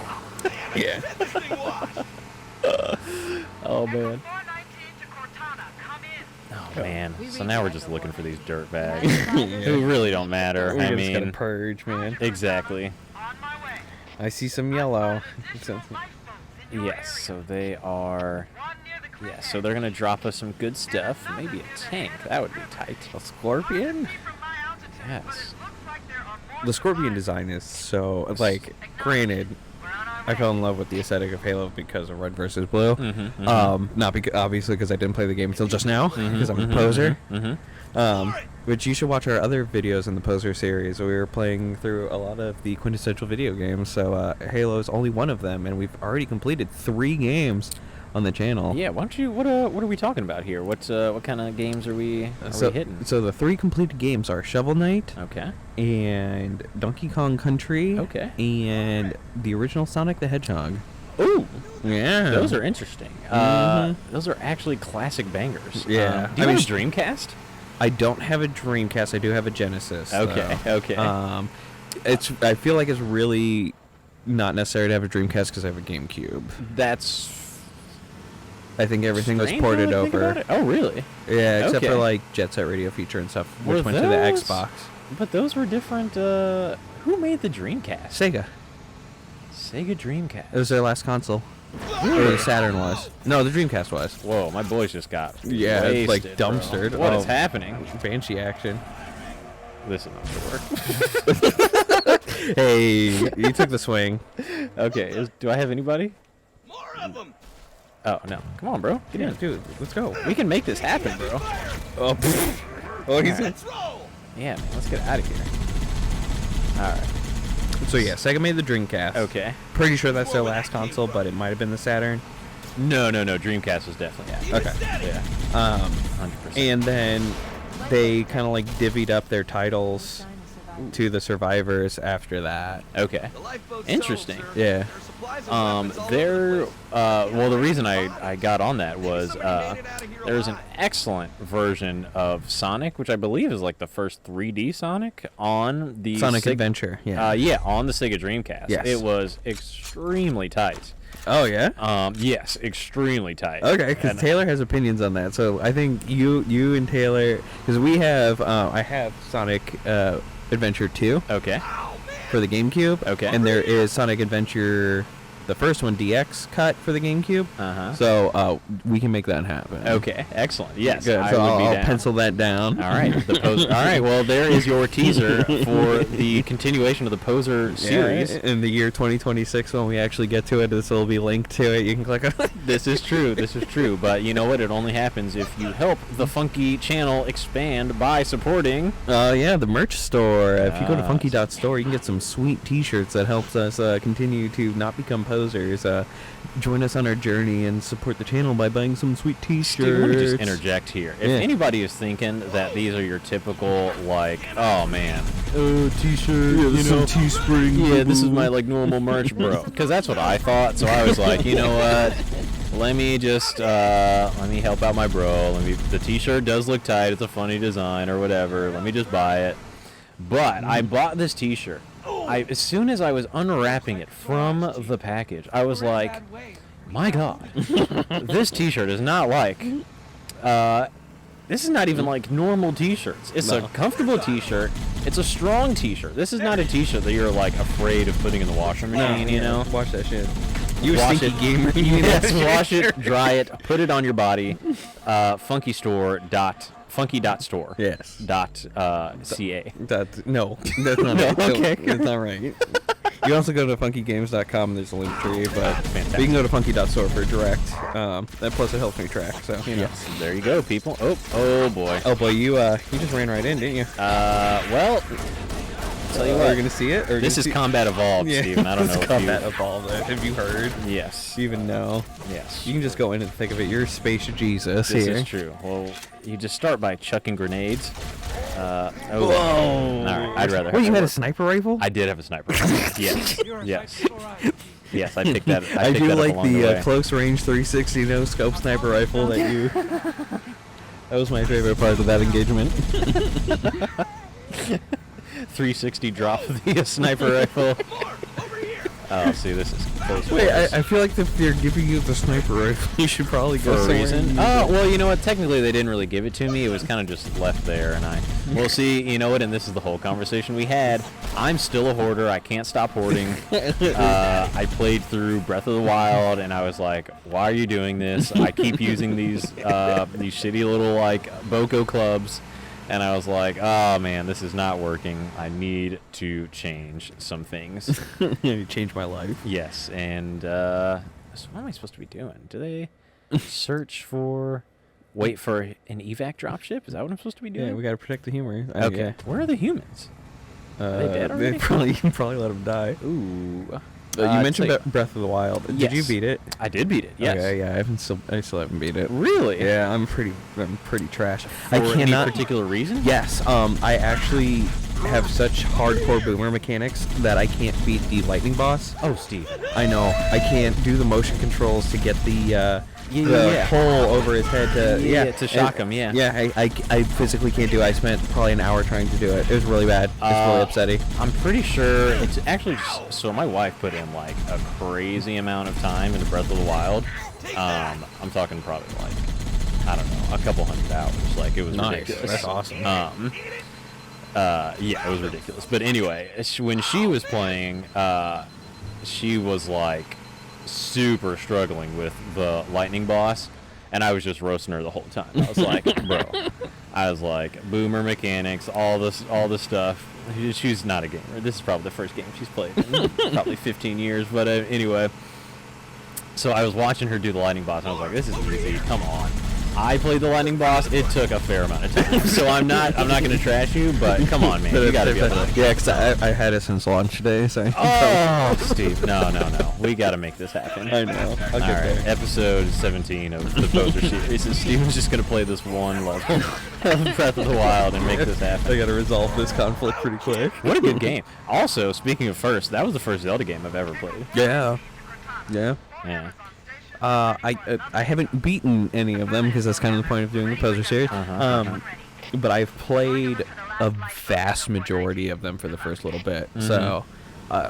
S1: Yeah.
S2: Oh man. Oh man. So now we're just looking for these dirt bags who really don't matter.
S1: I mean, gotta purge, man.
S2: Exactly.
S1: I see some yellow.
S2: Yes. So they are. Yeah. So they're gonna drop us some good stuff. Maybe a tank. That would be tight.
S1: A scorpion?
S2: Yes.
S1: The scorpion design is so granted. I fell in love with the aesthetic of Halo because of red versus blue. Not because obviously because I didn't play the game until just now because I'm a poser. Which you should watch our other videos in the Poser series. We were playing through a lot of the quintessential video games. So Halo is only one of them, and we've already completed 3 games on the channel.
S2: Yeah, why don't you? What are we talking about here? What kind of games are we hitting?
S1: So the 3 completed games are Shovel Knight,
S2: Okay.
S1: and Donkey Kong Country,
S2: Okay.
S1: and the original Sonic the Hedgehog.
S2: Ooh,
S1: Yeah,
S2: those are interesting. Those are actually classic bangers.
S1: Yeah.
S2: Do you
S1: I
S2: have
S1: mean,
S2: a Dreamcast?
S1: I don't have a Dreamcast. I do have a Genesis.
S2: Okay,
S1: though.
S2: okay.
S1: I feel like it's really not necessary to have a Dreamcast because I have a GameCube.
S2: That's
S1: I think everything was
S2: strange
S1: ported
S2: now that I think
S1: over.
S2: about it. Oh, really?
S1: Yeah, except for
S2: Okay.
S1: like Jet Set Radio Feature and stuff, which
S2: Were
S1: went to the
S2: those-
S1: Xbox.
S2: But those were different. Who made the Dreamcast?
S1: Sega.
S2: Sega Dreamcast.
S1: It was their last console. Or the Saturn was. No, the Dreamcast was.
S2: Whoa, my boys just got
S1: Yeah, it's like
S2: wasted, bro.
S1: dumpstered.
S2: What is
S1: Oh.
S2: happening?
S1: Banshee action.
S2: This is not gonna work.
S1: Hey, you took the swing.
S2: Okay, do I have anybody?
S4: More of them.
S2: Oh, no. Come on, bro. Get
S1: Yeah,
S2: in.
S1: dude, let's go.
S2: We can make this happen, bro.
S1: Oh, oh he's
S4: Let's roll.
S2: Yeah, man, let's get out of here. Alright.
S1: So yeah, Sega made the Dreamcast.
S2: Okay.
S1: Pretty sure that's their last console, but it might have been the Saturn.
S2: No, Dreamcast was definitely out.
S4: Keep it
S1: Okay.
S4: steady.
S2: Yeah, 100%.
S1: And then they kind of like divvied up their titles to the survivors after that.
S2: Okay.
S4: The lifeboat's
S2: Interesting.
S4: sold, sir.
S1: Yeah.
S4: There are supplies and weapons all
S2: There,
S4: over the boat.
S2: well, the reason I got on that was
S4: somebody made it out of here
S2: there's an
S4: alive.
S2: excellent version of Sonic, which I believe is like the first 3D Sonic on the
S1: Sonic Adventure. Yeah.
S2: Yeah, on the Sega Dreamcast.
S1: Yes.
S2: It was extremely tight.
S1: Oh yeah.
S2: Yes, extremely tight.
S1: Okay, because
S2: And-
S1: Taylor has opinions on that. So I think you and Taylor, because we have, I have Sonic Adventure 2
S2: Okay.
S1: for the GameCube.
S2: Okay.
S1: And there is Sonic Adventure, the first one, DX cut for the GameCube.
S2: Uh-huh.
S1: So we can make that happen.
S2: Okay. Excellent. Yes.
S1: Good.
S2: I
S1: So
S2: would be
S1: I'll
S2: down.
S1: pencil that down.
S2: All right. All right. Well, there is your teaser for the continuation of the Poser series.
S1: Yeah, in the year 2026, when we actually get to it, this will be linked to it. You can click on it.
S2: This is true. This is true. But you know what? It only happens if you help the Funky channel expand by supporting.
S1: Yeah, the merch store. If you go to
S2: Ah,
S1: funky.store, you can get some sweet T-shirts that helps us continue to not become posers. Join us on our journey and support the channel by buying some sweet T-shirts.
S2: Dude, let me just interject here. If
S1: Yeah.
S2: anybody is thinking that these are your typical, like, oh man,
S1: T-shirt,
S2: you know,
S1: Teespring.
S2: yeah, this is my like normal merch, bro. Because that's what I thought. So I was like, you know what? Let me just let me help out my bro. The T-shirt does look tight. It's a funny design or whatever. Let me just buy it. But I bought this T-shirt. As soon as I was unwrapping it from the package, I was like, my God, this T-shirt is not like. This is not even like normal T-shirts. It's a comfortable T-shirt. It's a strong T-shirt. This is not a T-shirt that you're like afraid of putting in the washer machine. You know.
S1: Wash that shit. You a
S2: Wash
S1: stinky
S2: it.
S1: gamer. You need
S2: Yes,
S1: that
S2: wash
S1: shit.
S2: it, dry it, put it on your body. Funky.store.
S1: Yes.
S2: .ca.
S1: No, that's not
S2: No,
S1: right.
S2: okay.
S1: That's not right. You can also go to funkygames.com. There's a link tree, but
S2: Fantastic.
S1: you can go to funky.store for direct. That plus it helps me track. So you know.
S2: Yes, there you go, people. Oh boy.
S1: Oh boy, you just ran right in, didn't you?
S2: Well, tell you
S1: Are
S2: what.
S1: you gonna see it? Or
S2: This is Combat Evolved, Steven. I don't know if
S1: Combat
S2: you...
S1: Evolved. Have you heard?
S2: Yes.
S1: Do you even know?
S2: Yes.
S1: You can just go in and think of it. You're Space Jesus
S2: This
S1: here.
S2: is true. Well, you just start by chucking grenades.
S1: Whoa!
S2: All right, I'd rather.
S1: Wait, you
S2: have
S1: had a
S2: it.
S1: sniper rifle?
S2: I did have a sniper rifle. Yes. Yes. Yes, I picked that.
S1: I
S2: picked
S1: do
S2: that
S1: like
S2: up along the way.
S1: close range 360 no scope sniper rifle that you. That was my favorite part of that engagement.
S2: 360 drop of the sniper rifle. Oh, see, this is close.
S1: Wait,
S2: quarters.
S1: I feel like if they're giving you the sniper rifle, you should probably
S2: For
S1: go
S2: a
S1: somewhere
S2: reason.
S1: and use
S2: Oh,
S1: it.
S2: well, you know what? Technically, they didn't really give it to me. It was kind of just left there, and Well, see, you know what? And this is the whole conversation we had. I'm still a hoarder. I can't stop hoarding. I played through Breath of the Wild, and I was like, "Why are you doing this?" I keep using these shitty little like Boko clubs. And I was like, oh, man, this is not working. I need to change some things.
S1: You changed my life.
S2: Yes, and so what am I supposed to be doing? Do they search for... wait for an evac dropship? Is that what I'm supposed to be doing?
S1: Yeah, we gotta protect the humor.
S2: Okay.
S1: Yeah.
S2: Where are the humans? Are they dead already?
S1: They probably let them die.
S2: Ooh.
S1: You
S2: I'd
S1: mentioned
S2: say-
S1: Breath of the Wild.
S2: Yes.
S1: Did you beat it?
S2: I did beat it. Yes.
S1: Okay, yeah, I still haven't beat it.
S2: Really?
S1: Yeah, I'm pretty trash.
S2: For
S1: I
S2: any
S1: cannot.
S2: particular reason?
S1: Yes, I actually have such hardcore boomer mechanics that I can't beat the lightning boss.
S2: Oh, Steve.
S1: I know. I can't do the motion controls to get the
S2: Yeah.
S1: pole over his head to
S2: to shock him. Yeah.
S1: Yeah, I physically can't do it. I spent probably an hour trying to do it. It was really bad. It's really upsetting.
S2: I'm pretty sure it's actually so my wife put in like a crazy amount of time into Breath of the Wild. I'm talking probably like, I don't know, a couple hundred hours. Like, it was ridiculous.
S1: That's awesome.
S2: Yeah, it was ridiculous. But anyway, when she was playing, she was like super struggling with the lightning boss, and I was just roasting her the whole time. I was like, bro, boomer mechanics, all this stuff. She's not a gamer. This is probably the first game she's played in probably 15 years. But anyway, so I was watching her do the lightning boss, and I was like, this is easy. Come on. I played the lightning boss. It took a fair amount of time, so I'm not gonna trash you, but come on, man, you gotta be able to.
S1: Yeah, because I had it since launch day. So.
S2: Oh, Steve, no, we gotta make this happen.
S1: I know. I'll get
S2: All right,
S1: there.
S2: episode 17 of the POSER series. And Steven's just gonna play this one level of Breath of the Wild and make this happen.
S1: I gotta resolve this conflict pretty quick.
S2: What a good game. Also, speaking of first, that was the first Zelda game I've ever played.
S1: Yeah. Yeah.
S2: Yeah.
S1: I haven't beaten any of them because that's kind of the point of doing the POSER series. But I've played a vast majority of them for the first little bit. So,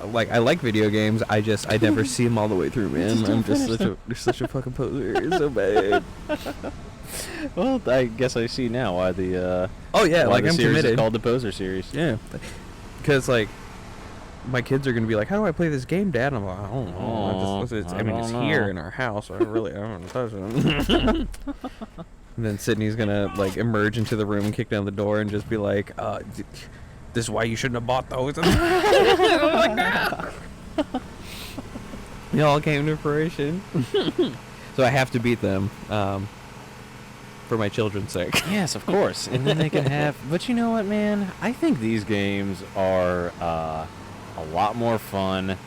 S1: like, I like video games. I never see them all the way through, man. I'm just such a fucking poser. It's so bad.
S2: Well, I guess I see now why the
S1: Oh yeah,
S2: why
S1: like
S2: the
S1: I'm
S2: series
S1: committed.
S2: is called the POSER series.
S1: Yeah, because like my kids are gonna be like, "How do I play this game, Dad?" And I'm like, "I don't know. It's here in our house. I don't want to touch it." And then Sydney's gonna like emerge into the room, kick down the door, and just be like, "This is why you shouldn't have bought those." I'm like, "Nah." They all came to fruition. So I have to beat them for my children's sake.
S2: Yes, of course. And then they can have. But you know what, man? I think these games are a lot more fun.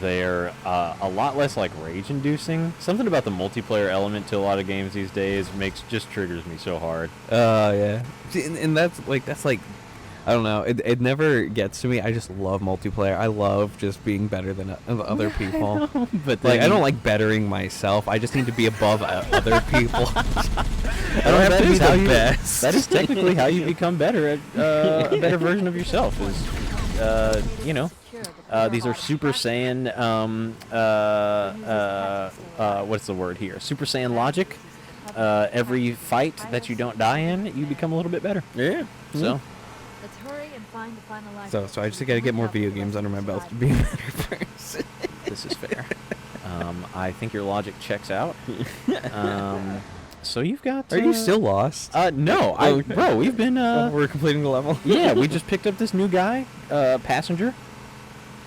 S2: They're a lot less like rage-inducing. Something about the multiplayer element to a lot of games these days just triggers me so hard.
S1: Yeah. See, and that's like I don't know. It never gets to me. I just love multiplayer. I love just being better than other people.
S2: But
S1: Like, I don't like bettering myself. I just need to be above other people. I don't have to be the best.
S2: That is technically how you become better at a better version of yourself. Is these are Super Saiyan. What's the word here? Super Saiyan logic. Every fight that you don't die in, you become a little bit better.
S1: Yeah.
S2: So.
S3: Let's hurry and find the final life.
S1: So I just got to get more video games under my belt to be a better person.
S2: This is fair. I think your logic checks out. So you've got.
S1: Are you still lost?
S2: No,
S1: Okay.
S2: bro, we've been.
S1: We're completing the level.
S2: Yeah, we just picked up this new guy, passenger.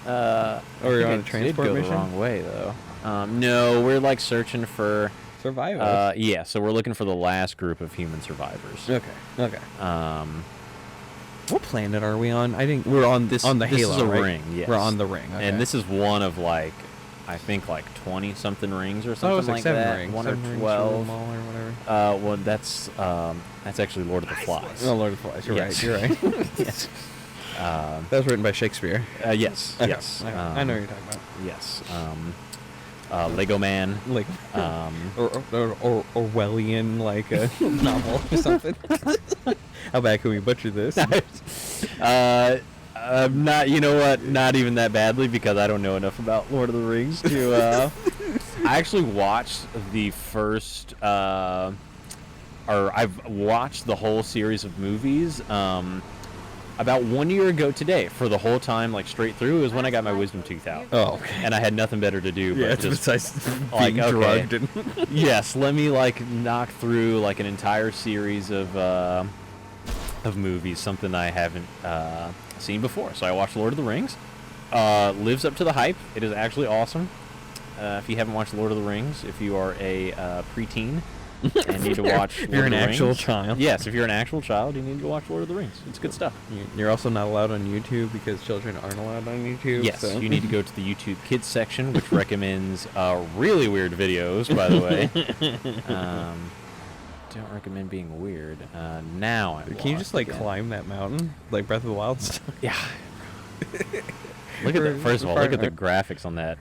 S1: Or you're on a transport
S2: go
S1: mission?
S2: the wrong way though. No, we're like searching for.
S1: Survival.
S2: Yeah, so we're looking for the last group of human survivors.
S1: Okay. What planet are we on? I think we're on
S2: This
S1: the
S2: this
S1: Halo,
S2: is a
S1: right?
S2: ring. Yes,
S1: We're on the ring. Okay.
S2: and this is one of like, I think like 20-something rings or
S1: I thought it was
S2: something
S1: like
S2: like
S1: 7
S2: that.
S1: rings.
S2: One
S1: 7
S2: or
S1: rings,
S2: 12.
S1: Mall or whatever.
S2: Well, that's actually Lord of the Flies.
S1: Oh, Lord of the Flies. You're
S2: Yes.
S1: right. You're right.
S2: Yes.
S1: That was written by Shakespeare.
S2: Yes.
S1: Okay.
S2: Yes.
S1: Okay. I know what you're talking about.
S2: Yes. Lego Man.
S1: Like, or Orwellian, like a novel or something. How bad can we butcher this?
S2: Not, you know what? Not even that badly, because I don't know enough about Lord of the Rings to. I actually watched the first, or I've watched the whole series of movies. About 1 year ago today, for the whole time, like straight through, is when I got my wisdom tooth out.
S1: Oh, okay.
S2: And I had nothing better to do
S1: Yeah,
S2: but just
S1: besides
S2: like,
S1: being
S2: okay.
S1: drugged and
S2: yes, let me like knock through like an entire series of movies, something I haven't seen before. So I watched Lord of the Rings. Lives up to the hype. It is actually awesome. If you haven't watched Lord of the Rings, if you are a preteen, and need to watch
S1: If
S2: Lord
S1: you're
S2: of
S1: an
S2: the
S1: actual
S2: Rings.
S1: child.
S2: Yes, if you're an actual child, you need to watch Lord of the Rings. It's good stuff.
S1: You're also not allowed on YouTube because children aren't allowed on YouTube.
S2: Yes,
S1: so.
S2: you need to go to the YouTube Kids section, which recommends really weird videos, by the way. Don't recommend being weird. Now I'm
S1: Can you just like
S2: again.
S1: climb that mountain like Breath of the Wild style?
S2: Yeah. Look at that. First of all, look at the graphics on that.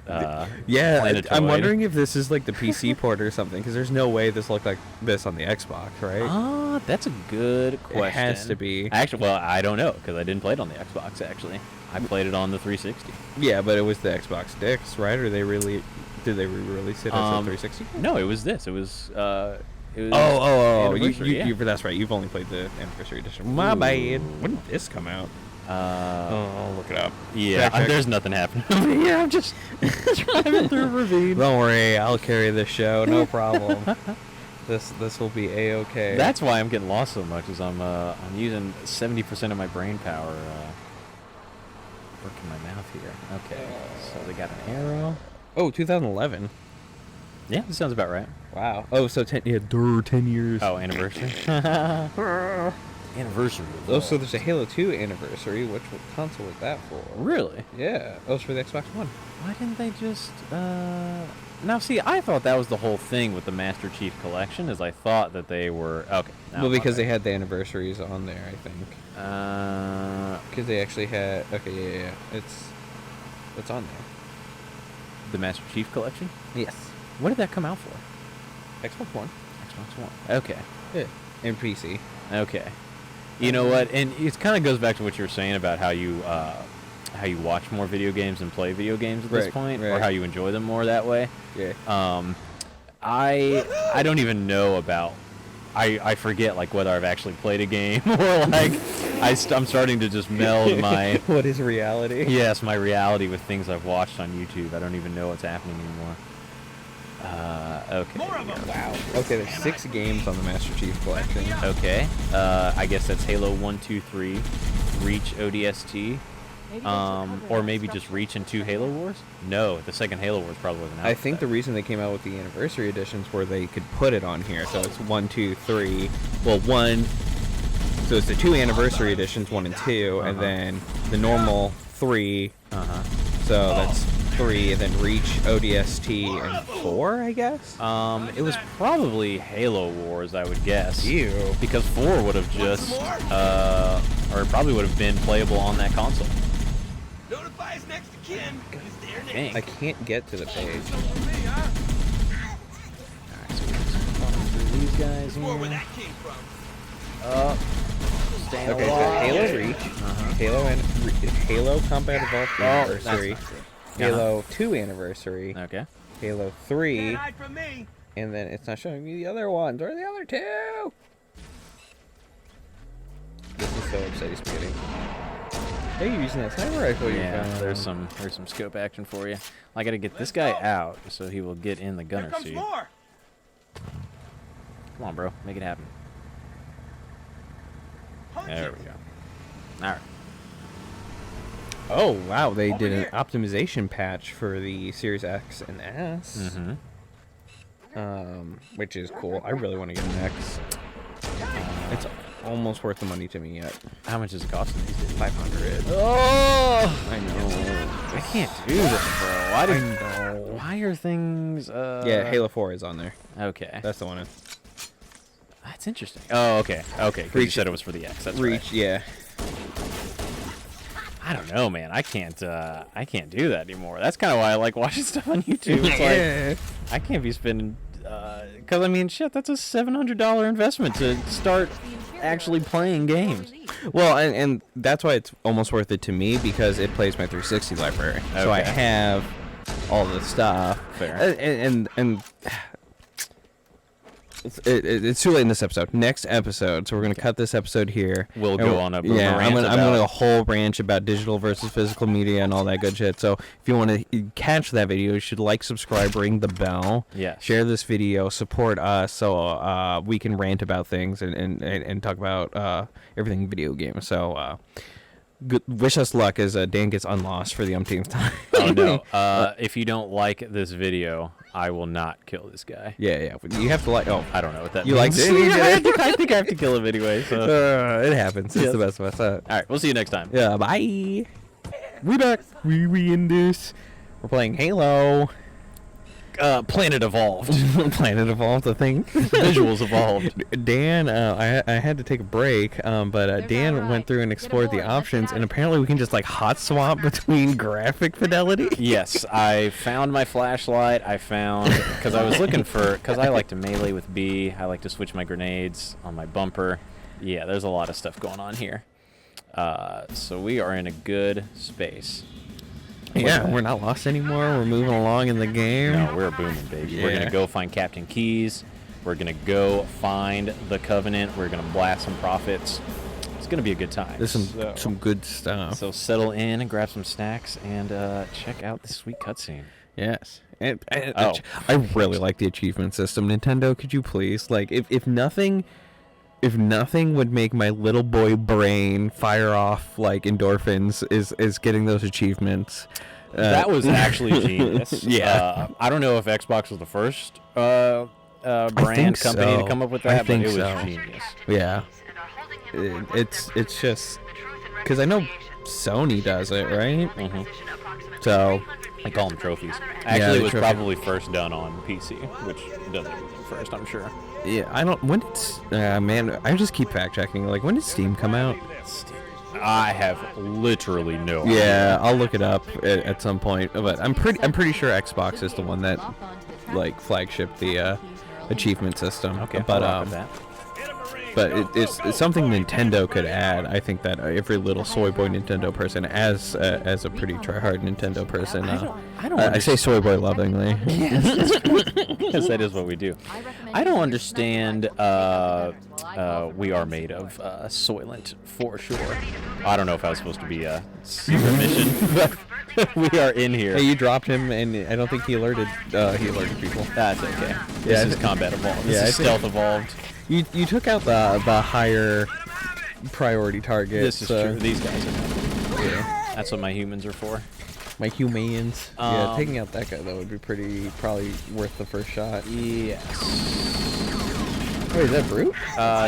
S1: Yeah,
S2: planetoid.
S1: I'm wondering if this is like the PC port or something, because there's no way this looked like this on the Xbox, right?
S2: That's a good question.
S1: It has to be.
S2: Actually, well, I don't know because I didn't play it on the Xbox. Actually, I played it on the 360.
S1: Yeah, but it was the Xbox Sticks, right? Or did they re-release it as a 360?
S2: No, it was this. It was. It was
S1: Oh!
S2: Anniversary, yeah.
S1: That's right. You've only played the Anniversary Edition. My bad. When did this come out? I'll look it up.
S2: Yeah,
S1: Fact check.
S2: there's nothing happening. Yeah, I'm just driving through Ravine.
S1: Don't worry, I'll carry this show. No problem. This will be a-okay.
S2: That's why I'm getting lost so much. Is I'm using 70% of my brain power. Working my mouth here. Okay, so they got an arrow.
S1: Oh, 2011.
S2: Yeah, that sounds about right.
S1: Wow. Oh, so 10 years.
S2: Oh, anniversary. Anniversary.
S1: Oh, so there's a Halo 2 anniversary. Which console was that for?
S2: Really?
S1: Yeah. Oh, it's for the Xbox One.
S2: Why didn't they just? Now, see, I thought that was the whole thing with the Master Chief Collection. Is I thought that they were okay.
S1: Well, because they had the anniversaries on there, I think. Because they actually had. Okay, yeah. It's on there.
S2: The Master Chief Collection.
S1: Yes.
S2: What did that come out for?
S1: Xbox One.
S2: Xbox One. Okay.
S1: Yeah. And PC.
S2: Okay. You know what? And it kind of goes back to what you were saying about how you watch more video games and play video games at this point, or how you enjoy them more that way.
S1: Yeah.
S2: I don't even know about. I forget like whether I've actually played a game or like I'm starting to just meld my
S1: What is reality?
S2: yes, my reality with things I've watched on YouTube. I don't even know what's happening anymore. Okay.
S4: More of them.
S1: Wow. Okay, there's 6 games on the Master Chief Collection.
S2: Okay. I guess that's Halo 1, 2, 3, Reach, ODST, or maybe just Reach and 2 Halo Wars. No, the second Halo Wars probably wasn't out.
S1: I think the reason they came out with the anniversary editions were they could put it on here. So it's 1, 2, 3. Well, 1. So it's the 2 anniversary editions, 1 and 2, and then the normal 3. So that's 3, and then Reach, ODST, and 4, I guess.
S2: It was probably Halo Wars, I would guess.
S1: Ew.
S2: Because 4 would have just, or it probably would have been playable on that console.
S4: Notify us next to kin. It's their
S2: Dang.
S4: name.
S1: I can't get to the page.
S2: Alright, so we're just going through these guys
S4: More where
S2: here.
S4: that came from.
S2: Staying
S1: Okay, so
S2: alive.
S1: Halo Reach, Halo Combat Evolved Anniversary, Halo 2 Anniversary,
S2: Okay.
S1: Halo 3,
S4: Can't hide from me.
S1: and then it's not showing me the other ones. Where are the other 2? This is so upsetting, Spaghetti. Hey, you're using that sniper rifle you
S2: Yeah,
S1: found.
S2: there's some scope action for you. I gotta get this guy out so he will get in the
S4: Here
S2: gunner
S4: comes
S2: seat.
S4: more.
S2: Come on, bro, make it happen. There we go. All right.
S1: Oh, wow, they
S4: Over
S1: did an
S4: here.
S1: optimization patch for the Series X and S.
S2: Mm-hmm.
S1: Which is cool. I really want to get an X. It's almost worth the money to me yet.
S2: How much is it costing these days?
S1: 500.
S2: Oh,
S1: I know.
S2: I can't do this, bro. Why
S1: I know.
S2: Why are things?
S1: Yeah, Halo 4 is on there.
S2: Okay.
S1: That's the one.
S2: That's interesting. Oh, okay. Okay. 'Cause you
S1: Reach-
S2: said it was for the X. That's
S1: Reach, yeah.
S2: I don't know, man. I can't do that anymore. That's kind of why I like watching stuff on YouTube. It's like I can't be spending, because I mean, shit, that's a $700 investment to start actually playing games.
S1: Well, and that's why it's almost worth it to me, because it plays my 360 library. So I
S2: Okay.
S1: have all the stuff.
S2: Fair.
S1: And it's too late in this episode. Next episode, so we're gonna cut this episode here.
S2: We'll
S1: And
S2: go
S1: we're-
S2: on a
S1: yeah.
S2: rant
S1: I'm gonna go
S2: about-
S1: a whole branch about digital versus physical media and all that good shit. So if you want to catch that video, you should like, subscribe, ring the bell.
S2: Yes.
S1: Share this video, support us, so we can rant about things and talk about everything video games. So wish us luck as Dan gets unlost for the umpteenth time.
S2: Oh no! If you don't like this video, I will not kill this guy.
S1: Yeah. You have to like. Oh,
S2: I don't know what that
S1: you
S2: means.
S1: liked it?
S2: I think I have to kill him anyway. So.
S1: It happens. It's
S2: Yes.
S1: the best of us.
S2: All right, we'll see you next time.
S1: Yeah. Bye. We back. We in this. We're playing Halo.
S2: Planet Evolved.
S1: Planet Evolved, I think.
S2: Visuals evolved.
S1: Dan, I had to take a break, but Dan went through and explored the options, and apparently we can just like hot swap between graphic fidelity.
S2: Yes, I found my flashlight. Because I was looking because I like to melee with B. I like to switch my grenades on my bumper. Yeah, there's a lot of stuff going on here. So we are in a good space.
S1: Yeah, we're not lost anymore. We're moving along in the game.
S2: No, we're booming, baby. We're going to go find Captain Keys. We're going to go find the Covenant. We're going to blast some prophets. It's going to be a good time.
S1: There's some good stuff.
S2: So settle in and grab some snacks and check out this sweet cutscene.
S1: Yes. And I really like the achievement system. Nintendo, could you please, like, if nothing would make my little boy brain fire off like endorphins is getting those achievements.
S2: That was actually genius.
S1: Yeah.
S2: I don't know if Xbox was the first brand company to come up with that, but it was genius.
S1: Yeah. It's just because I know Sony does it, right?
S2: Mm-hmm.
S1: So
S2: I call them trophies. Actually,
S1: the
S2: it was
S1: trophy.
S2: probably first done on PC, which does everything first, I'm sure.
S1: yeah, I don't. When did man? I just keep fact checking. Like, when did Steam come out?
S2: I have literally no idea.
S1: Yeah, I'll look it up at some point. But I'm pretty sure Xbox is the one that like flagship the achievement system.
S2: Okay,
S1: but
S2: I'll rock with that.
S1: But it's something Nintendo could add. I think that every little soy boy Nintendo person, as a pretty try-hard Nintendo person, I say soy boy lovingly.
S2: Yes, that is what we do. I don't understand. We are made of Soylent for sure. I don't know if I was supposed to be a secret mission, but we are in here.
S1: Hey, you dropped him, and I don't think he alerted people.
S2: That's okay. This is combat evolved. This is stealth evolved.
S1: You took out the higher priority target.
S2: This is true. These guys are.
S1: Yeah.
S2: That's what my humans are for.
S1: My humans. Yeah, taking out that guy though would be probably worth the first shot.
S2: Yes.
S1: Wait, is that Brute?
S2: No.
S1: Oh,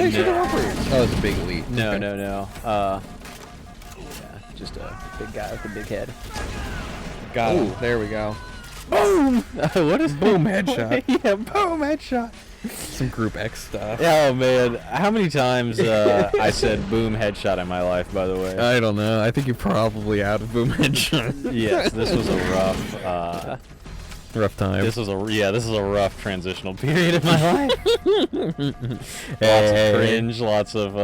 S1: it's a big elite.
S2: No,
S1: Okay.
S2: no. Yeah, just a big guy with a big head.
S1: Got him. There we go.
S2: Boom! What is
S1: Boom headshot.
S2: Yeah, boom headshot.
S1: Some Group X stuff.
S2: Oh man, how many times I said boom headshot in my life? By the way,
S1: I don't know. I think you're probably out of boom headshot.
S2: yes, this was a
S1: rough time.
S2: this is a rough transitional period in my life. Lots
S1: Hey.
S2: of cringe, lots of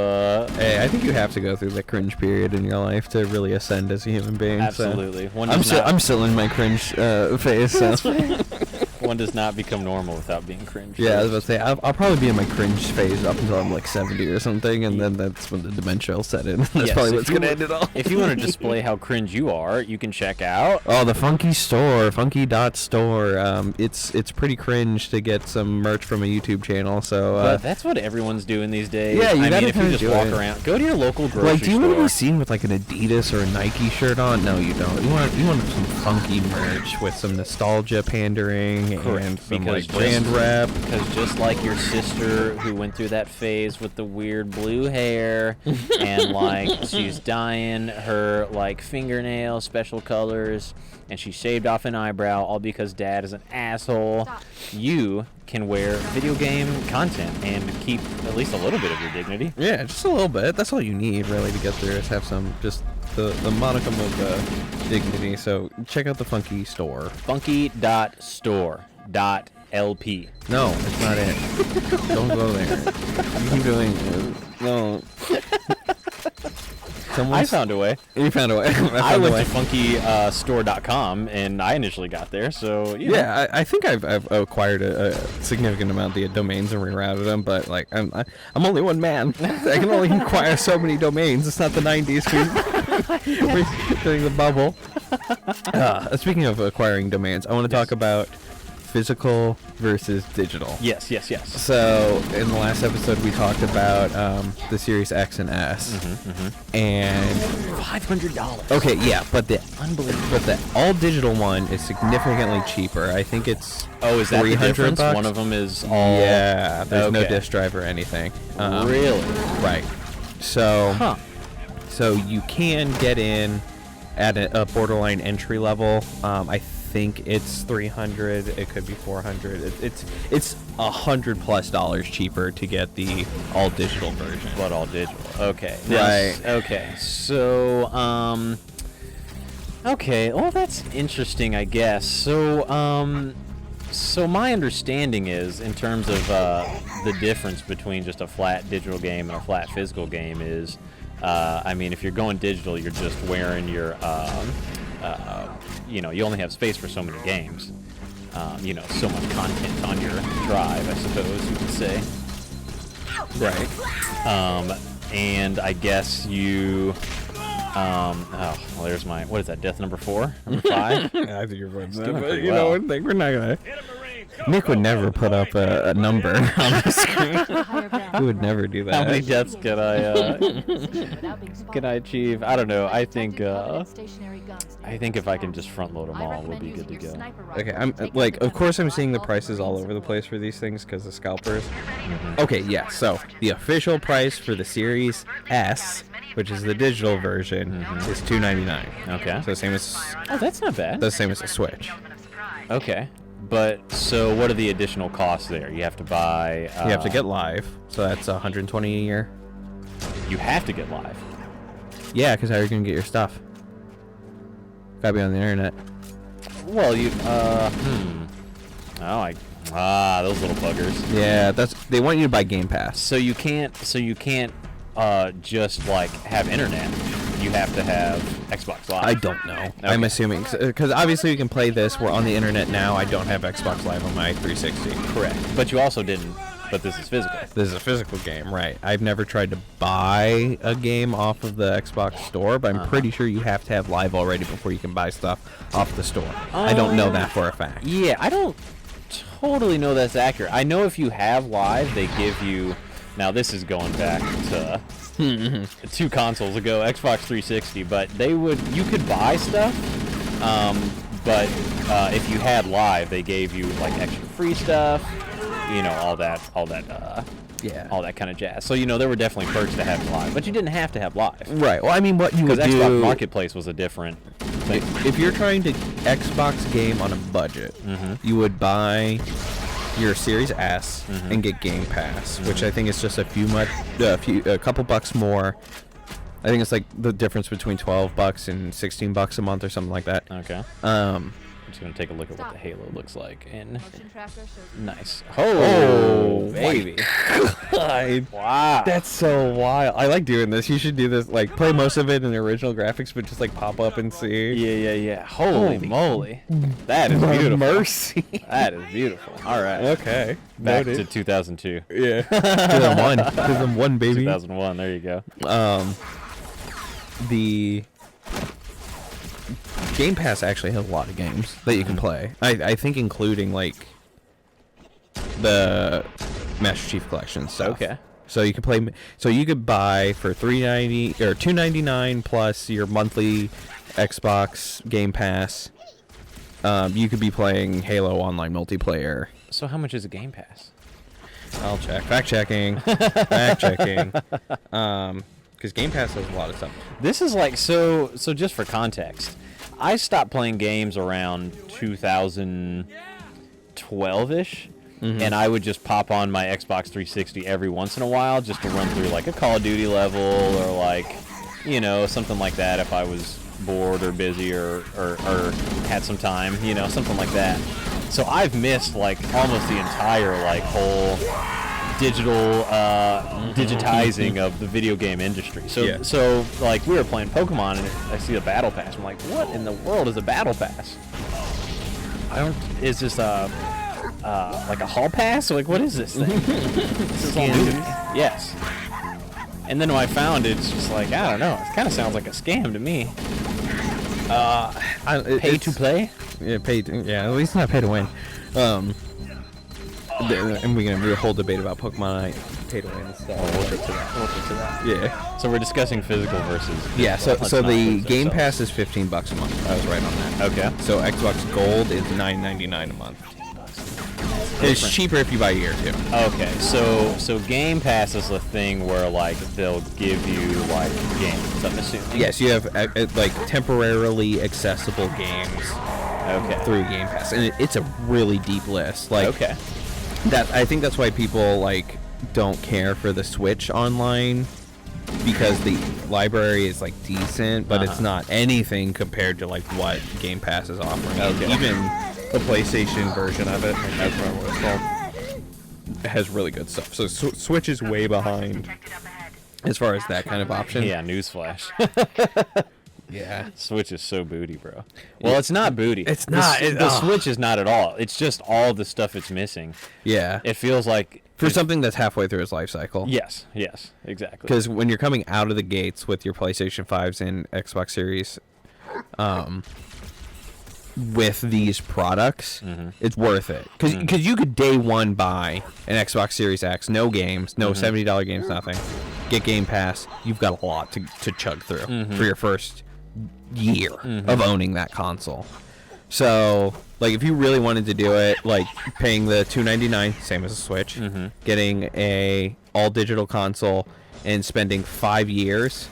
S1: Hey, I think you have to go through the cringe period in your life to really ascend as a human being.
S2: absolutely.
S1: So. I'm still in my cringe phase. So.
S2: One does not become normal without being cringe.
S1: Yeah, I was about to say, I'll probably be in my cringe phase up until I'm like 70 or something, and then that's when the dementia will set in. That's
S2: Yes,
S1: probably
S2: if
S1: what's
S2: you
S1: going to
S2: wa-
S1: end it all.
S2: If you want to display how cringe you are, you can check out.
S1: Oh, the Funky Store, funky.store. It's pretty cringe to get some merch from a YouTube channel, so...
S2: But that's what everyone's doing these days.
S1: Yeah, you
S2: I
S1: gotta
S2: mean, if you
S1: kinda
S2: just
S1: do
S2: walk
S1: it.
S2: around, go to your local grocery
S1: like, do you want to
S2: store.
S1: be seen with like an Adidas or a Nike shirt on? No, you don't. You want some funky merch with some nostalgia pandering and some
S2: Because
S1: like brand rep.
S2: Because just like your sister who went through that phase with the weird blue hair and like she's dyeing her like fingernails special colors and she shaved off an eyebrow all because dad is an asshole, you can wear video game content and keep at least a little bit of your dignity.
S1: Yeah, just a little bit. That's all you need really to get through is have some just the modicum of dignity. So check out the Funky Store.
S2: Funky.store.lp.
S1: No, it's not it. Don't go there. You keep doing no.
S2: I found a way.
S1: You found a way.
S2: I went to funkystore.com and I initially got there, so you know.
S1: Yeah, I think I've acquired a significant amount of the domains and rerouted them, but like I'm only one man. I can only acquire so many domains. It's not the 90s. We're doing the bubble. Speaking of acquiring domains, I want to talk about physical versus digital.
S2: Yes.
S1: So in the last episode, we talked about the Series X and S, and
S2: $500.
S1: okay, yeah, but the
S2: Unbelievable.
S1: but the all digital one is significantly cheaper. I think it's
S2: Is that the difference?
S1: $300.
S2: One of them is all.
S1: Yeah, there's no
S2: Okay.
S1: disk drive or anything.
S2: Really?
S1: Right. So.
S2: Huh.
S1: So you can get in at a borderline entry level. I think it's 300. It could be 400. It's $100+ cheaper to get the all digital version.
S2: But all digital. Okay.
S1: Right.
S2: Okay. So, okay. Well, that's interesting, I guess. So, so my understanding is, in terms of the difference between just a flat digital game and a flat physical game is, I mean, if you're going digital, you're just wearing your, you only have space for so many games. So much content on your drive, I suppose you could say.
S1: Right.
S2: And I guess you, there's my, what is that, death number 4? Number 5?
S1: I think you're doing
S2: doing
S1: but
S2: pretty
S1: you know,
S2: well.
S1: we're not gonna. Nick would never put up a number on the screen. He would never do that.
S2: How many deaths can I achieve? I don't know. I think if I can just front load them all, we'll be good to go.
S1: Okay, I'm like, of course, I'm seeing the prices all over the place for these things because of scalpers. Okay, yeah. So the official price for the Series S, which is the digital version, is $299.
S2: Okay.
S1: So same as
S2: Oh, that's not bad.
S1: the same as a Switch.
S2: Okay. But so what are the additional costs there? You have to buy.
S1: You have to get live, so that's $120 a year.
S2: You have to get live.
S1: Yeah, because how are you gonna get your stuff? Gotta be on the internet.
S2: Well, you. Those little buggers.
S1: Yeah, they want you to buy Game Pass.
S2: So you can't. Just like have internet. You have to have Xbox Live.
S1: I don't know. I'm assuming because obviously you can play this. We're on the internet now. I don't have Xbox Live on my 360.
S2: Correct. But you also didn't. But this is physical.
S1: This is a physical game, right? I've never tried to buy a game off of the Xbox store, but I'm pretty sure you have to have live already before you can buy stuff off the store. I don't know that for a fact.
S2: Yeah, I don't totally know that's accurate. I know if you have live, they give you. Now this is going back to 2 consoles ago, Xbox 360. But you could buy stuff. But if you had live, they gave you like extra free stuff. All that
S1: Yeah.
S2: all that kind of jazz. So there were definitely perks to having live, but you didn't have to have live.
S1: Right. Well, I mean, what you would
S2: Because
S1: do
S2: Xbox Marketplace was a different thing.
S1: if you're trying to Xbox game on a budget, you would buy your Series S and get Game Pass, which I think is just a couple bucks more. I think it's like the difference between $12 and $16 a month or something like that.
S2: Okay. I'm just gonna take a look at what the Halo looks like. And nice.
S1: Oh,
S2: baby.
S1: God.
S2: Wow.
S1: That's so wild. I like doing this. You should do this. Like, play most of it in the original graphics, but just like pop up and see.
S2: Yeah. Holy moly. That is beautiful.
S1: Mercy.
S2: That is beautiful. All right.
S1: Okay.
S2: Back
S1: Noted.
S2: to 2002.
S1: Yeah. 2001. 2001, baby.
S2: 2001. There you go.
S1: The Game Pass actually has a lot of games that you can play. I think including like the Master Chief Collection stuff.
S2: Okay.
S1: So you could play. So you could buy for $3.90 or $2.99 plus your monthly Xbox Game Pass. You could be playing Halo online multiplayer.
S2: So how much is a Game Pass?
S1: I'll check. Fact checking. Fact checking. Because Game Pass has a lot of stuff.
S2: This is like so just for context, I stopped playing games around 2012-ish, and I would just pop on my Xbox 360 every once in a while just to run through like a Call of Duty level or like, something like that if I was bored or busy or had some time, something like that. So I've missed like almost the entire like whole digital digitizing of the video game industry. So like we were playing Pokemon and I see a battle pass. I'm like, what in the world is a battle pass? Is this like a hall pass? Like what is this thing? This is all new to me. Yes. And then when I found it, it's just like, I don't know. It kind of sounds like a scam to me. Pay to play?
S1: Yeah, yeah, at least not pay to win. And we're gonna have a whole debate about Pokemon pay to win and stuff.
S2: We'll get to that. We'll get to that.
S1: Yeah.
S2: So we're discussing physical versus.
S1: Yeah. So
S2: Let's
S1: so
S2: not
S1: the
S2: lose
S1: Game
S2: ourselves.
S1: Pass is $15 a month. I was right on that.
S2: Okay.
S1: So Xbox Gold is $9.99 a month. It's cheaper if you buy a year too.
S2: Okay, so Game Pass is the thing where like they'll give you like games. I'm assuming.
S1: Yes, you have like temporarily accessible games
S2: Okay.
S1: through Game Pass, and it's a really deep list. Like
S2: Okay.
S1: I think that's why people like don't care for the Switch online, because the library is like decent, but it's not anything compared to like what Game Pass is offering.
S2: Okay.
S1: Even the PlayStation version of it, I can't remember what it's called, has really good stuff. So Switch is way behind as far as that kind of option.
S2: Yeah, newsflash.
S1: Yeah.
S2: Switch is so booty, bro. Well, it's not booty.
S1: It's not.
S2: The Switch is not at all. It's just all the stuff it's missing.
S1: Yeah.
S2: It feels like
S1: For something that's halfway through its life cycle.
S2: Yes, exactly.
S1: Because when you're coming out of the gates with your PlayStation 5s and Xbox Series, with these products, it's worth it. Because you could day one buy an Xbox Series X, no games, no $70 games, nothing. Get Game Pass. You've got a lot to chug through for your first year of owning that console. So, like, if you really wanted to do it, like, paying the $299, same as a Switch, getting a all-digital console, and spending 5 years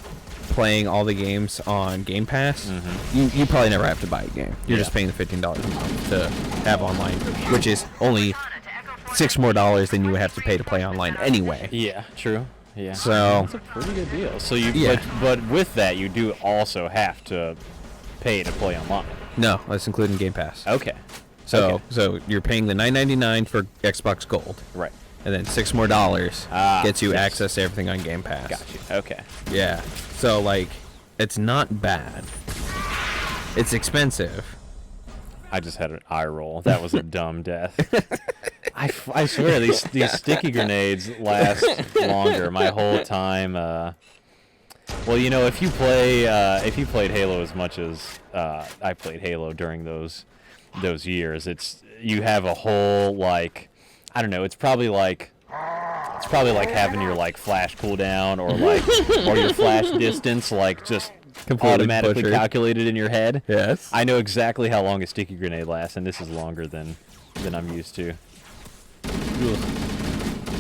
S1: playing all the games on Game Pass, you probably never have to buy a game. You're just paying the $15 a month to have online, which is only $6 more than you would have to pay to play online anyway.
S2: Yeah, true. Yeah.
S1: So
S2: It's a pretty good deal. So you,
S1: Yeah.
S2: but with that, you do also have to pay to play online.
S1: no, that's including Game Pass.
S2: Okay.
S1: So you're paying the $9.99 for Xbox Gold,
S2: Right.
S1: and then $6 more gets you
S2: yes.
S1: access to everything on Game Pass.
S2: Got you. Okay.
S1: Yeah. So like, it's not bad. It's expensive.
S2: I just had an eye roll. That was a dumb death. I swear these sticky grenades last longer. My whole time. Well, you know, if you played Halo as much as I played Halo during those years, you have a whole like, I don't know. It's probably like having your like flash cooldown or your flash distance like just
S1: Completely
S2: automatically
S1: butchered.
S2: calculated in your head.
S1: Yes.
S2: I know exactly how long a sticky grenade lasts, and this is longer than I'm used to.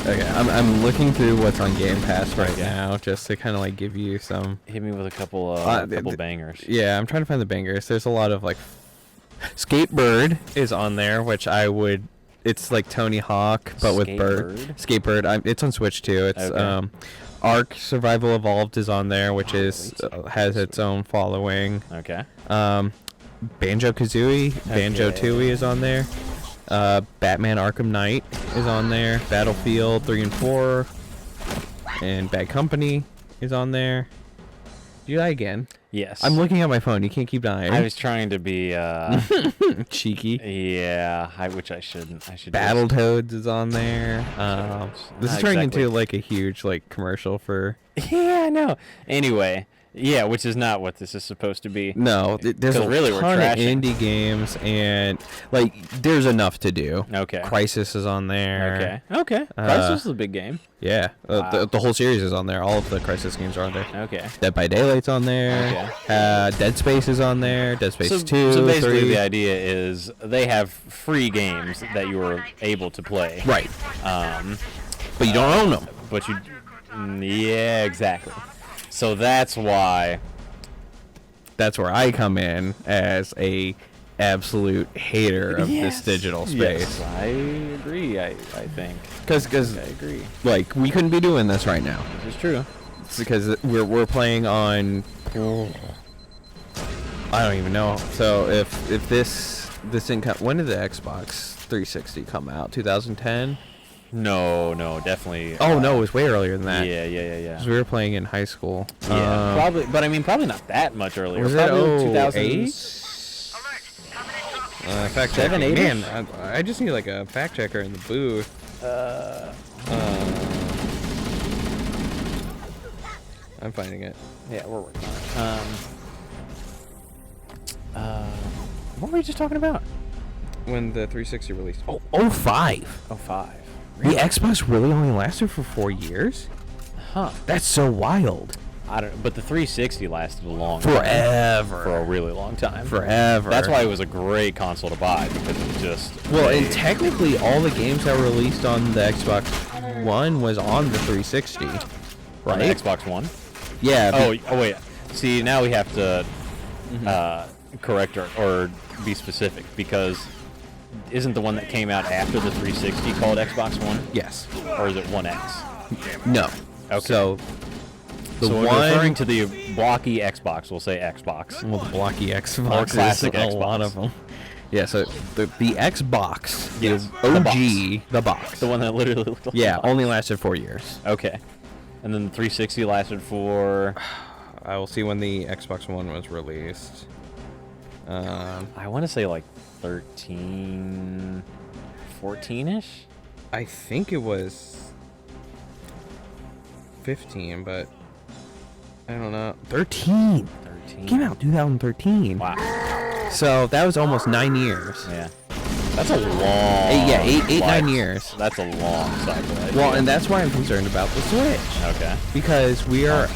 S1: Okay, I'm looking through what's on Game Pass right now, just to kind of like give you some.
S2: Hit me with a couple bangers.
S1: Yeah, I'm trying to find the bangers. There's a lot of like, Skatebird is on there, which I would. It's like Tony Hawk, but with bird. Skatebird. It's on Switch too. It's
S2: Okay.
S1: Ark Survival Evolved is on there, which is has its own following.
S2: Okay.
S1: Banjo-Kazooie, Banjo-Tooie is on there. Batman Arkham Knight is on there. Battlefield 3 and 4, and Bad Company is on there. Did you die again?
S2: Yes.
S1: I'm looking at my phone. You can't keep dying.
S2: I was trying to be
S1: Cheeky.
S2: yeah, which I shouldn't. I should.
S1: Battletoads is on there. This is
S2: Not
S1: turning
S2: exactly.
S1: into like a huge like commercial for.
S2: Yeah, I know. Anyway, yeah, which is not what this is supposed to be.
S1: No, there's a
S2: really we're
S1: ton of
S2: trashing.
S1: indie games, and like there's enough to do.
S2: Okay.
S1: Crisis is on there.
S2: Okay. Crisis is a big game.
S1: Yeah,
S2: Wow.
S1: the whole series is on there. All of the Crisis games are on there.
S2: Okay.
S1: Dead by Daylight's on there. Dead Space is on there. Dead Space 2,
S2: So basically
S1: 3.
S2: the idea is they have free games that you are able to play.
S1: Right,
S2: Um,
S1: but you don't own them.
S2: but you, yeah, exactly. So that's why.
S1: That's where I come in as a absolute hater of this digital space.
S2: Yes, I agree. I think.
S1: Because
S2: I agree.
S1: like we couldn't be doing this right now.
S2: This is true.
S1: It's because we're playing on. I don't even know. So if this didn't come, when did the Xbox 360 come out? 2010.
S2: No, definitely.
S1: Oh no, it was way earlier than that.
S2: Yeah.
S1: 'Cause we were playing in high school.
S2: Yeah, probably, but I mean, probably not that much earlier.
S1: Was
S2: probably
S1: it
S2: 2008?
S1: 2008? Fact checking.
S2: 7, 8-ish?
S1: Man, I just need like a fact checker in the booth. I'm finding it.
S2: Yeah, we're working on it. What were you just talking about?
S1: When the 360 released.
S5: Oh, 05.
S2: Oh, 5.
S5: The Xbox really only lasted for 4 years?
S2: Huh.
S5: That's so wild.
S2: I don't. But the 360 lasted a long time.
S5: Forever.
S2: For a really long time.
S5: Forever.
S2: That's why it was a great console to buy, because it was just.
S5: Well, and technically, all the games that were released on the Xbox One was on the 360,
S2: On
S5: right?
S2: the Xbox One.
S5: Yeah.
S2: Oh wait. See, now we have to correct or be specific, because isn't the one that came out after the 360 called Xbox One?
S5: Yes.
S2: Or is it 1X?
S5: No.
S2: Okay.
S5: So the
S2: So
S5: one
S2: when referring to the blocky Xbox, we'll say Xbox.
S5: well, the blocky Xbox,
S2: Or classic
S5: a
S2: Xbox.
S5: lot of them. Yeah. So the Xbox,
S2: Yes,
S5: the
S2: the
S5: OG, the box.
S2: The one that literally looked like
S5: Yeah,
S2: a box.
S5: only lasted 4 years.
S2: Okay. And then the 360 lasted for
S1: I will see when the Xbox One was released.
S2: I want to say like 13, 14ish.
S1: I think it was 15, but I don't know.
S5: 13.
S2: 13.
S5: Came out 2013.
S2: Wow.
S5: So that was almost 9 years.
S2: Yeah. That's a long.
S5: Eight, 9
S2: life.
S5: years.
S2: That's a long cycle. I
S5: Well,
S2: feel.
S5: and that's why I'm concerned about the Switch.
S2: Okay.
S5: Because we are...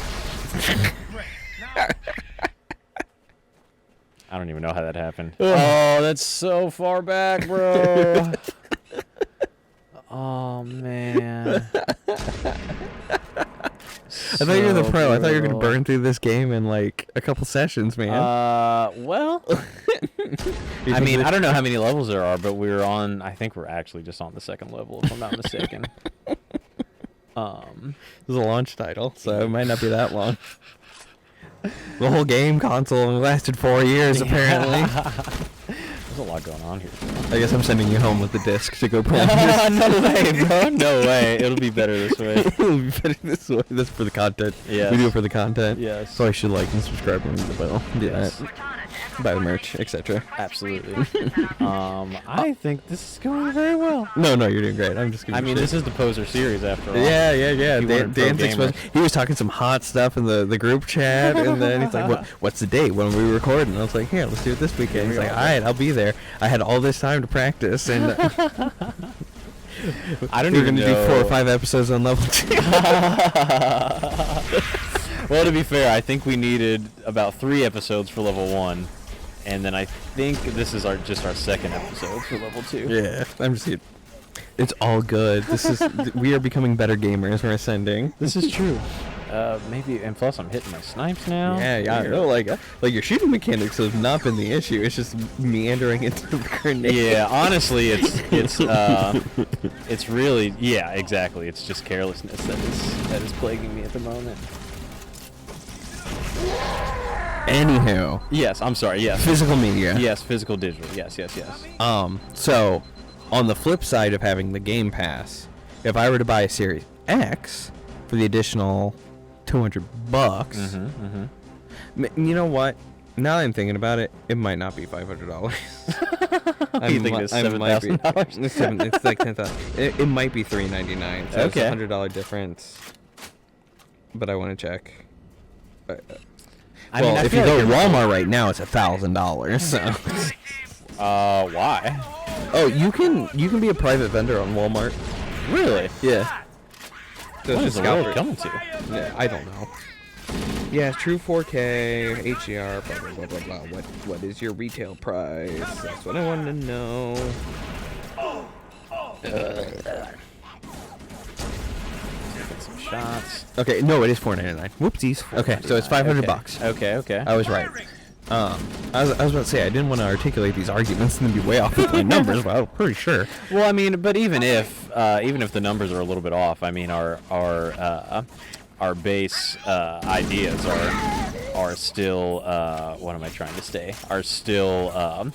S2: I don't even know how that happened. Oh, that's so far back, bro. Oh man.
S5: I thought you were the pro. I thought you were going to burn through this game in like a couple sessions, man.
S2: Well, I mean, I don't know how many levels there are, but we're on. I think we're actually just on the second level, if I'm not mistaken.
S5: This is a launch title, so it might not be that long. The whole game console lasted 4 years, apparently.
S2: There's a lot going on here.
S5: I guess I'm sending you home with the disc to go play this.
S2: No way, bro. No way. It'll be better this way.
S5: It'll be better this way. That's for the content.
S2: Yes.
S5: We do it for the content.
S2: Yes.
S5: So I should like and subscribe and ring the bell. Do
S2: Yes.
S5: that. Buy the merch, etc.
S2: Absolutely. I think this is going very well.
S5: No, you're doing great. I'm just gonna
S2: I mean, this is the POSER series after all.
S5: Yeah.
S2: You
S5: Dan,
S2: weren't
S5: Dan's
S2: pro
S5: exposed.
S2: gamer.
S5: He was talking some hot stuff in the group chat, and then he's like, "What's the date when we record?" And I was like, "Here, let's do it this weekend." He's like, "All right, I'll be there." I had all this time to practice, and
S2: I don't
S5: we're
S2: even
S5: gonna
S2: know.
S5: do 4 or 5 episodes on level 2.
S2: Well, to be fair, I think we needed about 3 episodes for level 1, and then I think this is just our second episode for level 2.
S5: Yeah, I'm just kidding. It's all good. This is we are becoming better gamers. We're ascending.
S2: This is true. Maybe, and plus I'm hitting my snipes now.
S5: Yeah, I know. Like your shooting mechanics have not been the issue. It's just meandering into the grenade.
S2: Yeah, honestly, it's really, yeah, exactly. It's just carelessness that is plaguing me at the moment.
S5: Anywho,
S2: Yes, I'm sorry. Yes.
S5: physical media.
S2: Yes, physical digital. Yes.
S5: So on the flip side of having the Game Pass, if I were to buy a Series X for the additional $200, you know what? Now that I'm thinking about it, it might not be $500.
S2: You think it's $7,000?
S1: It's like 10,000. It might be $399. So
S2: Okay.
S1: it's a $100 difference. But I want to check.
S2: I mean,
S5: Well,
S2: I
S5: if you
S2: feel
S5: go to
S2: like
S5: Walmart right now, it's $1,000. So.
S2: why?
S5: Oh, you can be a private vendor on Walmart.
S2: Really?
S5: Yeah.
S1: So
S2: What
S1: it's
S2: is
S1: just
S2: the world
S1: scout
S2: coming to?
S1: Yeah, I don't know. Yeah, true 4K, HDR, blah, blah, blah, blah, blah. What is your retail price? That's what I want to know.
S2: Get some shots.
S5: Okay, no, it is $4.99. Whoopsies. Okay, so it's $500.
S2: Okay.
S5: I was right. I was about to say I didn't want to articulate these arguments and then be way off with my numbers, but I'm pretty sure.
S2: Well, I mean, but even if the numbers are a little bit off, I mean, our base ideas are still what am I trying to say? Are still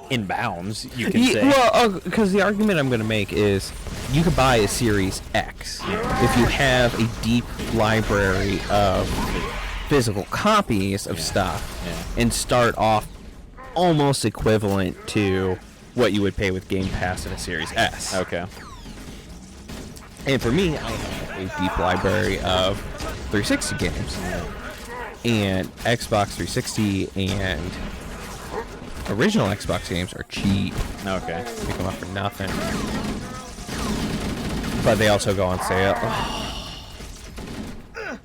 S2: in bounds, you can say.
S5: Well, because the argument I'm going to make is you could buy a Series X if you have a deep library of physical copies of stuff and start off almost equivalent to what you would pay with Game Pass in a Series S.
S2: Okay.
S5: And for me, I have a deep library of 360 games. And Xbox 360 and original Xbox games are cheap.
S2: Okay.
S5: Pick them up for nothing. But they also go on sale.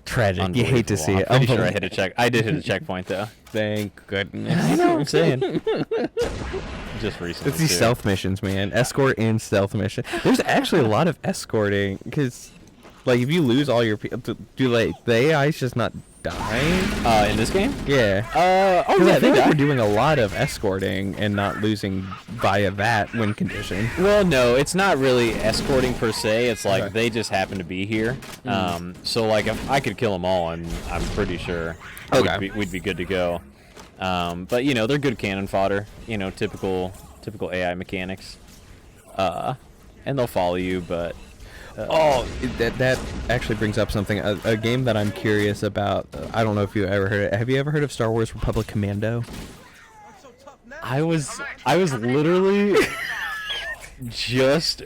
S5: Tragic. You hate to see it.
S2: I'm pretty sure I hit a check. I did hit a checkpoint though.
S5: Thank goodness.
S2: I know what I'm saying. Just recently.
S5: It's these
S2: too.
S5: stealth missions, man. Escort and stealth mission. There's actually a lot of escorting because, like, if you lose all your people, do like the AI's just not dying?
S2: In this game?
S5: Yeah.
S2: Oh yeah,
S5: I
S2: they
S5: feel like
S2: die.
S5: we're doing a lot of escorting and not losing via that win condition.
S2: Well, no, it's not really escorting per se. It's like
S5: Okay.
S2: they just happen to be here. So like if I could kill them all, and I'm pretty sure
S5: Okay.
S2: we'd be good to go. But you know, they're good cannon fodder. You know, typical AI mechanics. And they'll follow you, but.
S5: That actually brings up something. A game that I'm curious about. I don't know if you ever heard it. Have you ever heard of Star Wars Republic Commando?
S2: I was literally just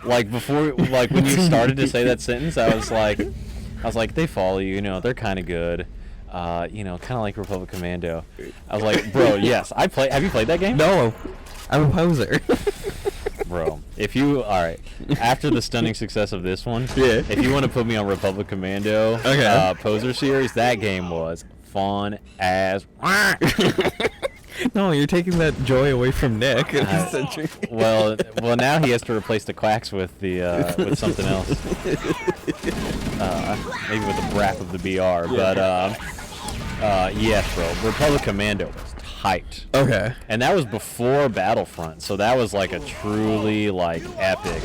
S2: like before, like when you started to say that sentence, I was like, they follow you, you know, they're kind of good, you know, kind of like Republic Commando. I was like, bro, yes, have you played that game?
S5: No, I'm a poser.
S2: Bro, all right, after the stunning success of this one,
S5: Yeah.
S2: if you want to put me on Republic Commando,
S5: Okay.
S2: Poser series, that game was fun as.
S5: No, you're taking that joy away from Nick.
S2: Well, now he has to replace the quacks with with something else. Maybe with the breath of the BR. But yes, bro, Republic Commando was hyped.
S5: Okay.
S2: And that was before Battlefront, so that was like a truly like epic.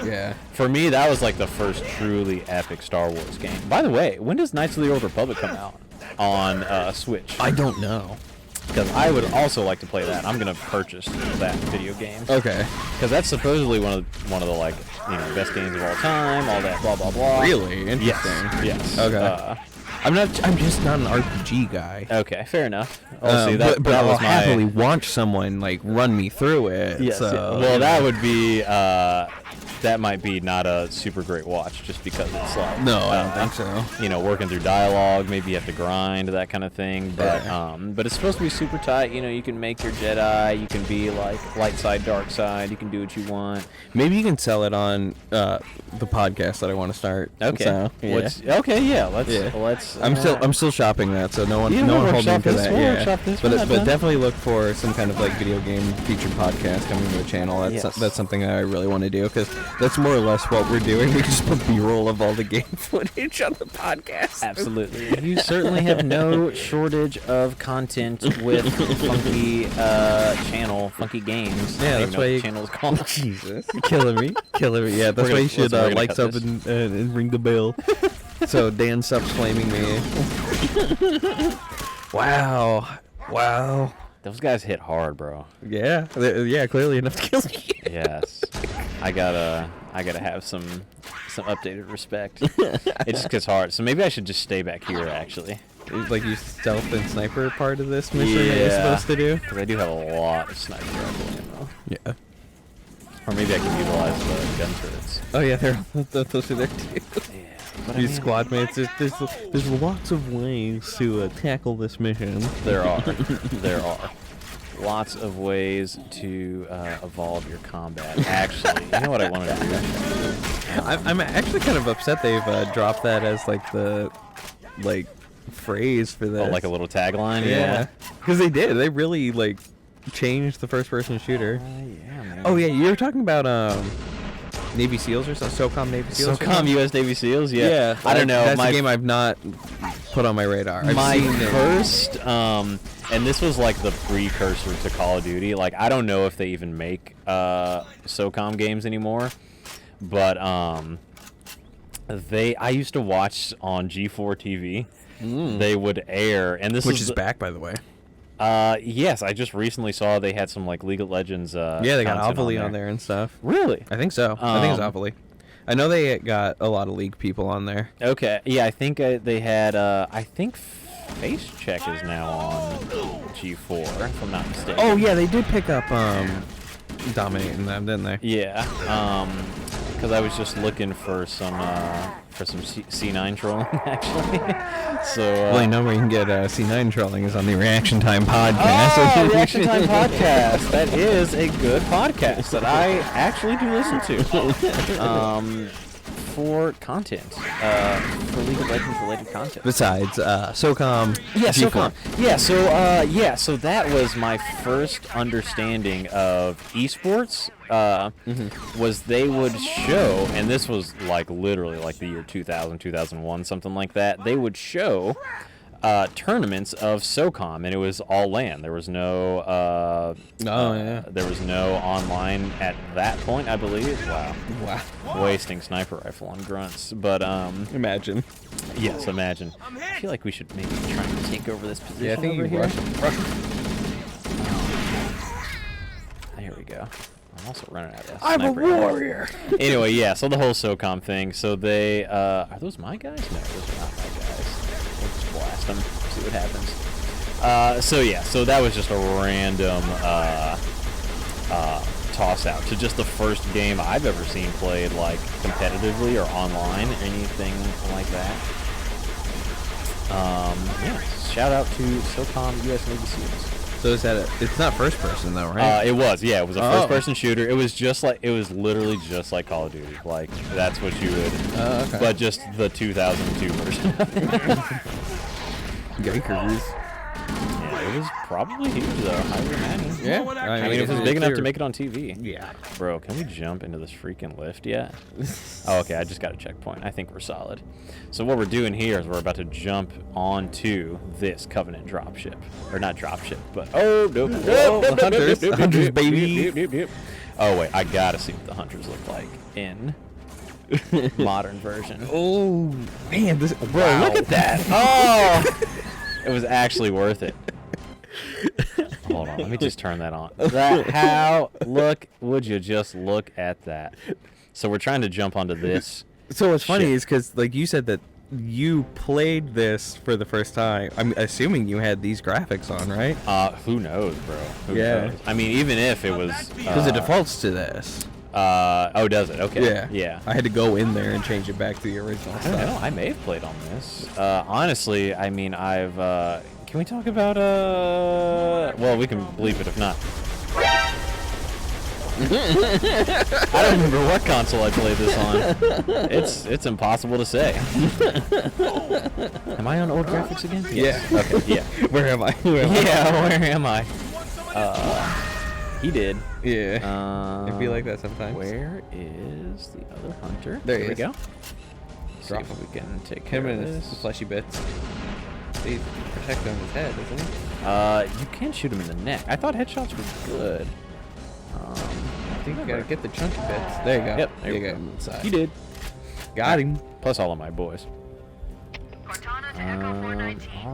S5: Yeah.
S2: For me, that was like the first truly epic Star Wars game. By the way, when does Knights of the Old Republic come out on Switch?
S5: I don't know.
S2: Because I would also like to play that. I'm gonna purchase that video game.
S5: Okay.
S2: Because that's supposedly one of the like best games of all time. All that blah blah blah.
S5: Really interesting.
S2: Yes.
S5: Okay. I'm just not an RPG guy.
S2: Okay. Fair enough. Oh, see, that
S5: but I'll
S2: was my.
S5: happily watch someone like run me through it.
S2: Yes.
S5: So,
S2: Yeah. Well, that would be. That might be not a super great watch, just because it's like.
S5: No, I don't think so.
S2: You know, working through dialogue, maybe you have to grind, that kind of thing. But but it's supposed to be super tight. You know, you can make your Jedi. You can be like light side, dark side. You can do what you want.
S5: Maybe you can sell it on the podcast that I want to start.
S2: Okay.
S5: So, yeah.
S2: Okay. Yeah. Let's.
S5: Yeah.
S2: Let's.
S5: I'm still shopping that, so no one
S2: Yeah,
S5: no
S2: we'll
S5: one hold me
S2: workshop
S5: to
S2: this,
S5: that.
S2: we'll
S5: Yeah.
S2: workshop this,
S5: But
S2: we're not
S5: but
S2: done.
S5: definitely look for some kind of like video game featured podcast coming to the channel. That's something that I really want to do because that's more or less what we're doing. We just put B-roll of all the game footage on the podcast.
S2: Absolutely. You certainly have no shortage of content with funky funky games.
S5: Yeah,
S2: I don't
S5: that's
S2: know
S5: why
S2: what
S5: you-
S2: the channel is called.
S5: Jesus, killing me. Yeah, that's why you should
S2: let's worry
S5: like,
S2: about
S5: sub,
S2: this.
S5: and ring the bell. So Dan stops flaming me. Wow.
S2: Those guys hit hard, bro.
S5: Yeah, clearly enough to kill me.
S2: Yes. I gotta have some updated respect. It just gets hard. So maybe I should just stay back here, actually.
S5: Like you stealth and sniper part of this mission that you're
S2: Yeah.
S5: supposed to do?
S2: Because I do have a lot of sniper rifle ammo.
S5: Yeah.
S2: Or maybe I can utilize the gun turrets.
S5: Oh yeah, those are there too.
S2: Yeah. But
S5: These squad mates, there's lots of ways to tackle this mission.
S2: There are. There are. Lots of ways to evolve your combat. Actually, you know what I want to do?
S5: I'm actually kind of upset they've dropped that as like the phrase for this.
S2: Oh, like a little tagline?
S5: Yeah, because they did. They really like changed the first-person shooter.
S2: Yeah, man.
S5: Oh yeah, you were talking about Navy SEALs or something? SOCOM Navy SEALs? or
S2: SOCOM
S5: something?
S2: U.S. Navy SEALs? Yeah. I don't know.
S5: That's
S2: my
S5: a game I've not put on my radar. I've
S2: my
S5: seen it.
S2: first, and this was like the precursor to Call of Duty. Like, I don't know if they even make SOCOM games anymore, but I used to watch on G4 TV. They would air, and this
S5: Which is back, by the way.
S2: Yes, I just recently saw they had some like League of Legends.
S5: Yeah, they got
S2: content
S5: Avali on there and stuff.
S2: Really?
S5: I think so. I think it's Avali. I know they got a lot of League people on there.
S2: Okay. Yeah, I think they had. I think Face Check is now on G4, if I'm not mistaken.
S5: Oh yeah, they did pick up dominating them, didn't they?
S2: Yeah. because I was just looking for some C9 trolling, actually. So,
S5: well, you know where you can get C9 trolling is on the Reaction Time podcast.
S2: Oh, Reaction Time podcast. That is a good podcast that I actually do listen to. For content, for League of Legends related content.
S5: Besides, SOCOM.
S2: Yeah,
S5: G4.
S2: SOCOM. So that was my first understanding of esports. Was they would show, and this was like literally like the year 2000, 2001, something like that. They would show tournaments of SOCOM, and it was all LAN. There was no there was no online at that point, I believe. Wow. Wasting sniper rifle on grunts, but
S5: Imagine.
S2: yes, imagine. I feel like we should maybe try and take over this position.
S5: Yeah, I think
S2: over
S5: you
S2: here.
S5: rush.
S2: There we go. I'm also running out of
S5: I'm a
S2: sniper ammo.
S5: warrior.
S2: Anyway, yeah, so the whole SOCOM thing. So they are those my guys? No, those are not my guys. We'll just blast them, see what happens. So that was just a random toss out to just the first game I've ever seen played like competitively or online, anything like that. Yeah, shout out to SOCOM US Navy SEALs.
S5: So is that it's not first person though, right?
S2: It was a first person shooter. It was literally just like Call of Duty. Like that's what you would,
S5: Okay.
S2: but just the 2002 version.
S5: Yikers.
S2: Yeah, it was probably huge though, I would imagine.
S5: Yeah.
S2: I mean, it was big enough to make it on TV.
S5: Yeah.
S2: Bro, can we jump into this freaking lift yet? Oh, okay, I just got a checkpoint. I think we're solid. So what we're doing here is we're about to jump onto this Covenant dropship. Or not dropship, but... Oh, nope.
S5: The Hunters. The Hunters, baby.
S2: Oh, wait, I gotta see what the Hunters look like in modern version.
S5: Oh, man. Bro,
S2: Wow.
S5: look at that.
S2: Oh! It was actually worth it. Hold on, let me just turn that on. Would you just look at that? So we're trying to jump onto this.
S5: So what's funny
S2: ship.
S5: is because, like, you said that you played this for the first time. I'm assuming you had these graphics on, right?
S2: Who knows, bro? Who
S5: Yeah.
S2: knows? I mean, even if it was...
S5: Because it defaults to this.
S2: Oh, does it? Okay.
S5: Yeah.
S2: Yeah.
S5: I had to go in there and change it back to the original
S2: I don't know.
S5: stuff.
S2: I may have played on this. Honestly, I mean, I've... can we talk about... Well, we can bleep it if not. I don't remember what console I played this on. It's impossible to say. Am I on old graphics again? Yes.
S5: Yeah.
S2: Okay. Yeah.
S5: Where am I?
S2: Where am I? He did.
S5: Yeah. It'd be like that sometimes.
S2: Where is the other hunter?
S5: There he
S2: we
S5: is.
S2: go. See
S5: Drop
S2: if
S5: him.
S2: we can take
S5: Him
S2: care of
S5: and his
S2: this.
S5: fleshy bits. He's protecting his head, isn't he?
S2: You can shoot him in the neck. I thought headshots were good.
S5: I think you gotta get the chunky bits. There you go.
S2: Yep,
S5: There you
S2: there
S5: go.
S2: we
S5: Inside.
S2: He did.
S5: Got him.
S2: Plus all of my boys. All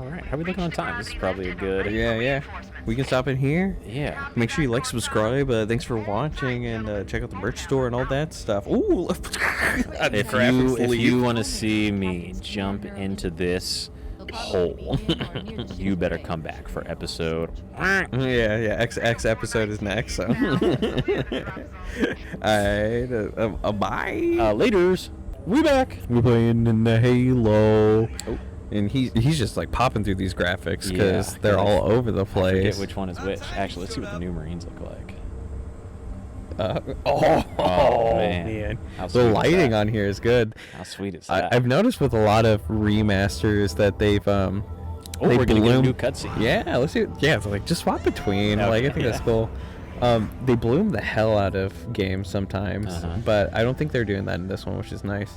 S2: right. How are we looking on time? This is probably a good.
S5: Yeah. We can stop in here.
S2: Yeah.
S5: Make sure you like, subscribe. Thanks for watching, and check out the merch store and all that stuff. Ooh,
S2: If you want to see me jump into this hole, you better come back for episode.
S5: Yeah. X episode is next. So, alright. Bye.
S2: Laters. We back.
S5: We're playing in the Halo. Oh. And he's just like popping through these graphics because they're all over the
S2: I forget
S5: place.
S2: which one is which. Actually, let's see what the new Marines look like.
S5: Oh
S2: man. How
S5: the
S2: sweet is
S5: lighting
S2: that?
S5: on here is good.
S2: How sweet is that?
S5: I've noticed with a lot of remasters that they've
S2: we're
S5: they
S2: gonna get a
S5: bloom-
S2: new cutscene.
S5: Yeah, let's see. Yeah, so like just swap between. Like I think that's cool. They bloom the hell out of games sometimes, but I don't think they're doing that in this one, which is nice.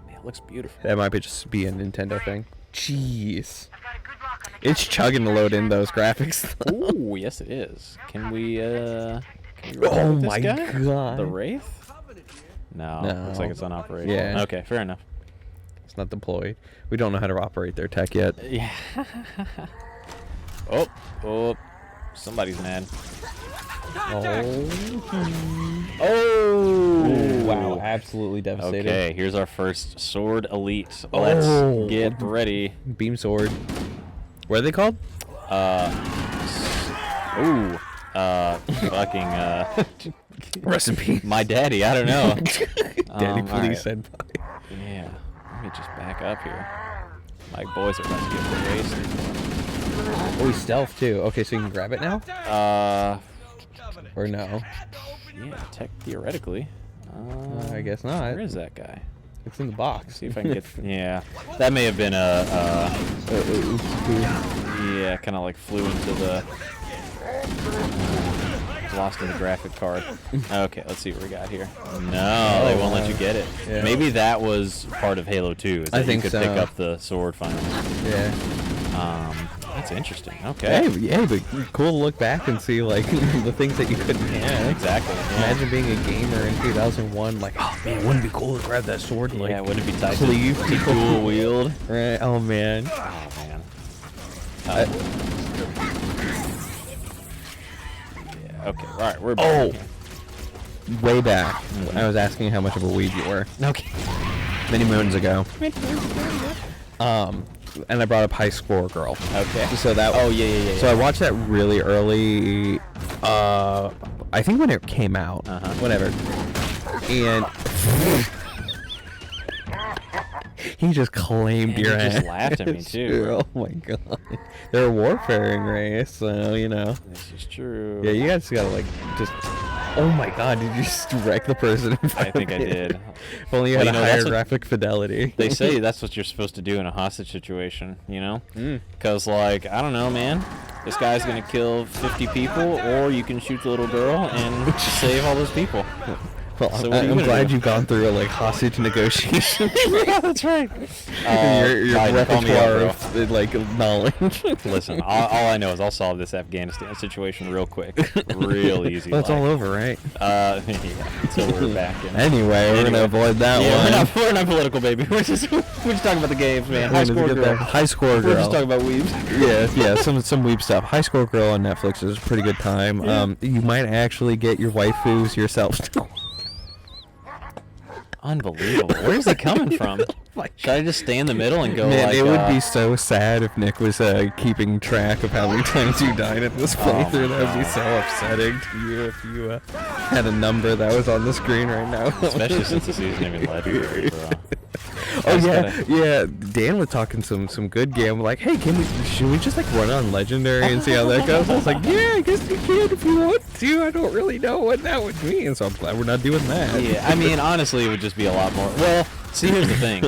S2: It looks beautiful.
S5: That might just be a Nintendo thing. Jeez. It's chugging to load in those graphics.
S2: Oh, yes it is. Can we roll
S5: Oh
S2: with this
S5: my
S2: guy?
S5: god.
S2: The Wraith? No,
S5: No.
S2: looks like it's unoperational.
S5: Yeah.
S2: Okay, fair enough.
S5: It's not deployed. We don't know how to operate their tech yet.
S2: Yeah. Oh, somebody's mad. Oh!
S5: Wow, absolutely devastating.
S2: Okay, here's our first sword elite. Let's get ready.
S5: Beam sword. What are they called?
S2: fucking
S5: Rest in peace.
S2: my daddy. I don't know.
S5: Daddy,
S2: all
S5: please
S2: right.
S5: send.
S2: Yeah. Let me just back up here. My boys are about to get wasted.
S5: Oh, he's stealth too. Okay, so you can grab it now? Or no?
S2: Yeah, theoretically.
S5: I guess not.
S2: Where is that guy?
S5: It's in the box.
S2: See if I can get. Yeah, that may have been yeah, kind of like flew into the. Lost in the graphic card. Okay, let's see what we got here. No, they won't let you get it.
S5: Yeah.
S2: Maybe that was part of Halo 2. Is that
S5: I think
S2: you could
S5: so.
S2: pick up the sword finally.
S5: Yeah.
S2: That's interesting. Okay.
S5: Hey, but cool to look back and see like the things that you couldn't have.
S2: Exactly. Yeah.
S5: Imagine being a gamer in 2001, like, oh man, wouldn't it be cool to grab that sword and like
S2: Yeah, wouldn't it be tight
S5: cleave
S2: to
S5: people?
S2: dual wield?
S5: Right? Oh man.
S2: Oh man. Yeah. Okay. All right. We're back.
S5: Way back, I was asking how much of a weeb you were.
S2: Okay.
S5: Many moons ago. And I brought up High Score Girl.
S2: Okay.
S5: So that.
S2: Oh yeah.
S5: So I watched that really early. I think when it came out. Whatever. And he just claimed your ass.
S2: He just laughed at me too.
S5: Oh my god. They're a warfaring race, so you know.
S2: This is true.
S5: Yeah, you guys gotta like just. Oh my god, did you just wreck the person in front
S2: I think
S5: of
S2: I
S5: you?
S2: did.
S5: If only you had
S2: Well, you
S5: a
S2: know,
S5: higher
S2: that's what-
S5: graphic fidelity.
S2: They say that's what you're supposed to do in a hostage situation, you know? Because, like, I don't know, man. This guy's going to kill 50 people, or you can shoot the little girl and save all those people.
S5: Well,
S2: So what are you
S5: I'm
S2: gonna
S5: glad
S2: do?
S5: you've gone through a like hostage negotiation.
S2: Yeah, that's right.
S5: your
S2: Biden, call me
S5: repertoire
S2: out, bro.
S5: of like knowledge.
S2: Listen, all I know is I'll solve this Afghanistan situation real quick. Real easy.
S5: Well, it's
S2: like.
S5: all over, right?
S2: Yeah, so we're back in.
S5: Anyway, we're gonna avoid that
S2: Yeah,
S5: one.
S2: we're not political, baby. We're just talking about the games, man. High score girl.
S5: High Score Girl.
S2: We're just talking about weebs.
S5: Yeah, some weeb stuff. High Score Girl on Netflix is a pretty good time. You might actually get your waifus yourself.
S2: Unbelievable. Where's it coming from? Should I just stay in the middle and go
S5: Man,
S2: like...
S5: it would be so sad if Nick was keeping track of how many times you died in this playthrough. That would be so upsetting to you if you had a number that was on the screen right now.
S2: Especially since this isn't even legendary, bro.
S5: Oh yeah. Dan was talking some good game. Like, hey, should we just like run on legendary and see how that goes? I was like, yeah, I guess we can if you want to. I don't really know what that would mean, so I'm glad we're not doing that.
S2: Yeah, I mean, honestly, it would just be a lot more... Well, see, here's the thing.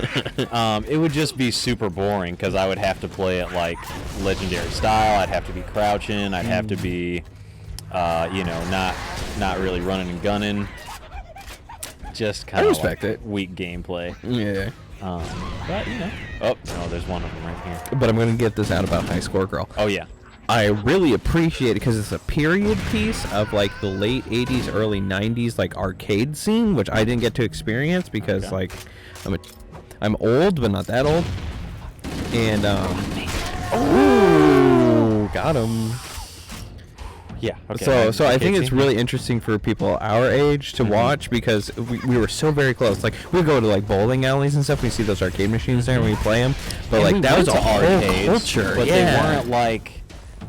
S2: It would just be super boring, because I would have to play it like legendary style. I'd have to be crouching. I'd have to be, you know, not really running and gunning. Just kind of
S5: respect it.
S2: Weak gameplay.
S5: Yeah.
S2: But, you know. Oh, no, there's one of them right here.
S5: But I'm gonna get this out about High Score Girl.
S2: Oh, yeah.
S5: I really appreciate it because it's a period piece of like the late 80s, early 90s like arcade scene, which I didn't get to experience because like I'm old but not that old. And oh, got him.
S2: Yeah. Okay.
S5: So I think it's really interesting for people our age to watch because we were so very close. Like we go to like bowling alleys and stuff. We see those arcade machines there and we play them. But like that was a whole culture.
S2: But
S5: yeah.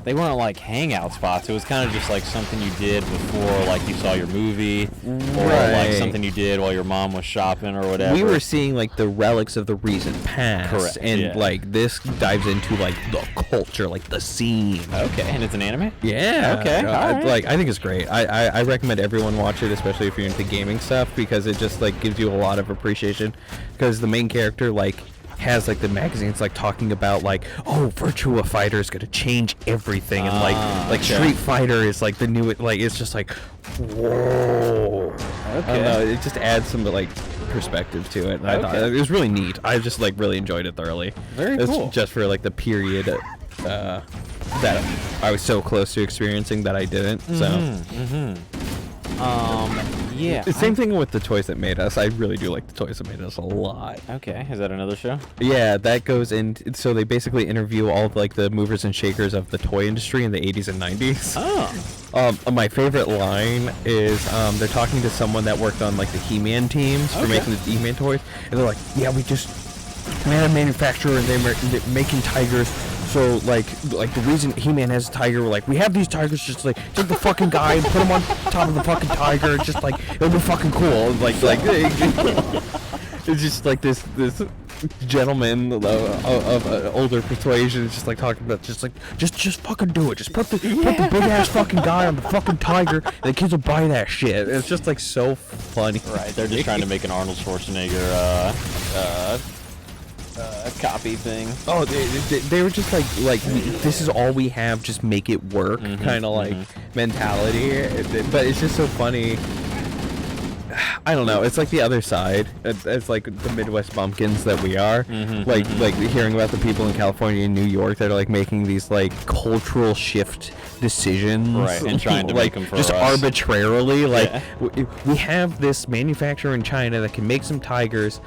S2: they weren't like hangout spots. It was kind of just like something you did before, like you saw your movie, or like something you did while your mom was shopping or whatever.
S5: We were seeing like the relics of the recent past.
S2: Correct,
S5: And
S2: yeah.
S5: like this dives into like the culture, like the scene.
S2: Okay, and it's an anime?
S5: Yeah.
S2: Okay, alright.
S5: Like I think it's great. I recommend everyone watch it, especially if you're into gaming stuff, because it just like gives you a lot of appreciation. Because the main character like has like the magazines like talking about like, oh, Virtua Fighter is gonna change everything, and like Street Fighter is like the new, like it's just like whoa. I don't know, it just adds some like perspective to it. And I thought it was really neat. I just like really enjoyed it thoroughly.
S2: Very cool.
S5: Just for like the period that I was so close to experiencing that I didn't. So.
S2: Yeah.
S5: The same thing with the Toys That Made Us. I really do like the Toys That Made Us a lot.
S2: Okay, is that another show?
S5: Yeah, that goes in. So they basically interview all of like the movers and shakers of the toy industry in the 80s and 90s.
S2: Oh.
S5: My favorite line is they're talking to someone that worked on like the He-Man teams for making the He-Man toys, and they're like, "Yeah, we had a manufacturer and they're making tigers So like the reason He-Man has a tiger, we're like, we have these tigers, just like take the fucking guy and put him on top of the fucking tiger. It's just like it'll be fucking cool. Like it's just like this gentleman of older persuasion is just like talking about just fucking do it. Just put the big ass fucking guy on the fucking tiger, and the kids will buy that shit. It's just like so funny.
S2: Right, they're just trying to make an Arnold Schwarzenegger copy thing.
S5: Oh, they were just like this is all we have, just make it work, kind of like mentality. But it's just so funny. I don't know. It's like the other side. It's like the Midwest bumpkins that we are. Like hearing about the people in California and New York that are like making these like cultural shift decisions,
S2: right? And trying to
S5: like
S2: make them for
S5: just
S2: us.
S5: arbitrarily. Like we have this manufacturer in China that can make some tigers.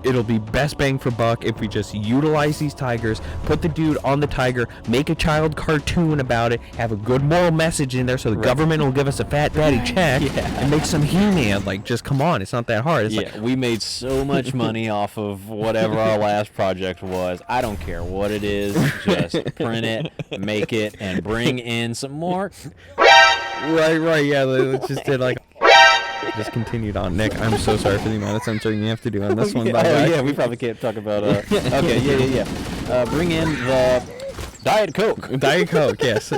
S5: It'll be best bang for buck if we just utilize these tigers, put the dude on the tiger, make a child cartoon about it, have a good moral message in there so the government will give us a fat daddy check, and make some He-Man. Like, just come on, it's not that hard. It's like,
S2: we made so much money off of whatever our last project was. I don't care what it is, just print it, make it, and bring in some more.
S5: Right, yeah, let's just did like... Just continued on. Nick, I'm so sorry for the amount of censoring you have to do on this one.
S2: Yeah, we probably can't talk about... okay, yeah. Bring in the Diet Coke.
S5: Diet Coke, yes.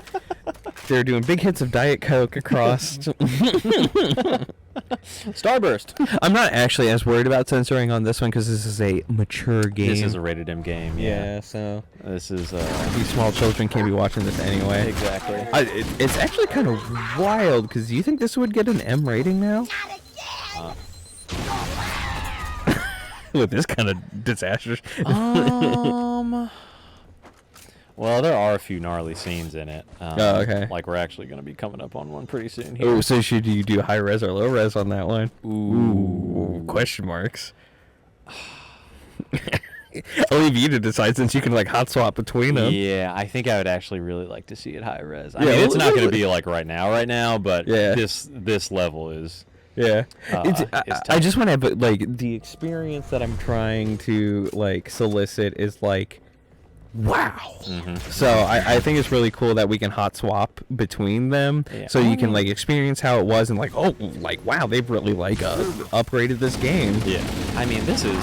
S5: They're doing big hits of Diet Coke across...
S2: Starburst.
S5: I'm not actually as worried about censoring on this one because this is a mature game.
S2: This is a rated M game,
S5: yeah. So
S2: this is...
S5: these small children can't be watching this anyway.
S2: Exactly.
S5: It's actually kind of wild because do you think this would get an M rating now? With this kind of disaster.
S2: Well, there are a few gnarly scenes in it.
S5: Oh, okay.
S2: Like, we're actually going to be coming up on one pretty soon here.
S5: Oh, so should you do high res or low res on that one?
S2: Ooh.
S5: Question marks. I'll leave you to decide since you can, like, hot swap between them.
S2: Yeah, I think I would actually really like to see it high res. I mean, it's not going to be, like, right now, but this level is...
S5: Yeah.
S2: It's
S5: I just want to have, like, the experience that I'm trying to, like, solicit is, like, wow. So I think it's really cool that we can hot swap between them, so you can like experience how it was and like, oh, like wow, they've really like upgraded this game.
S2: Yeah, I mean this is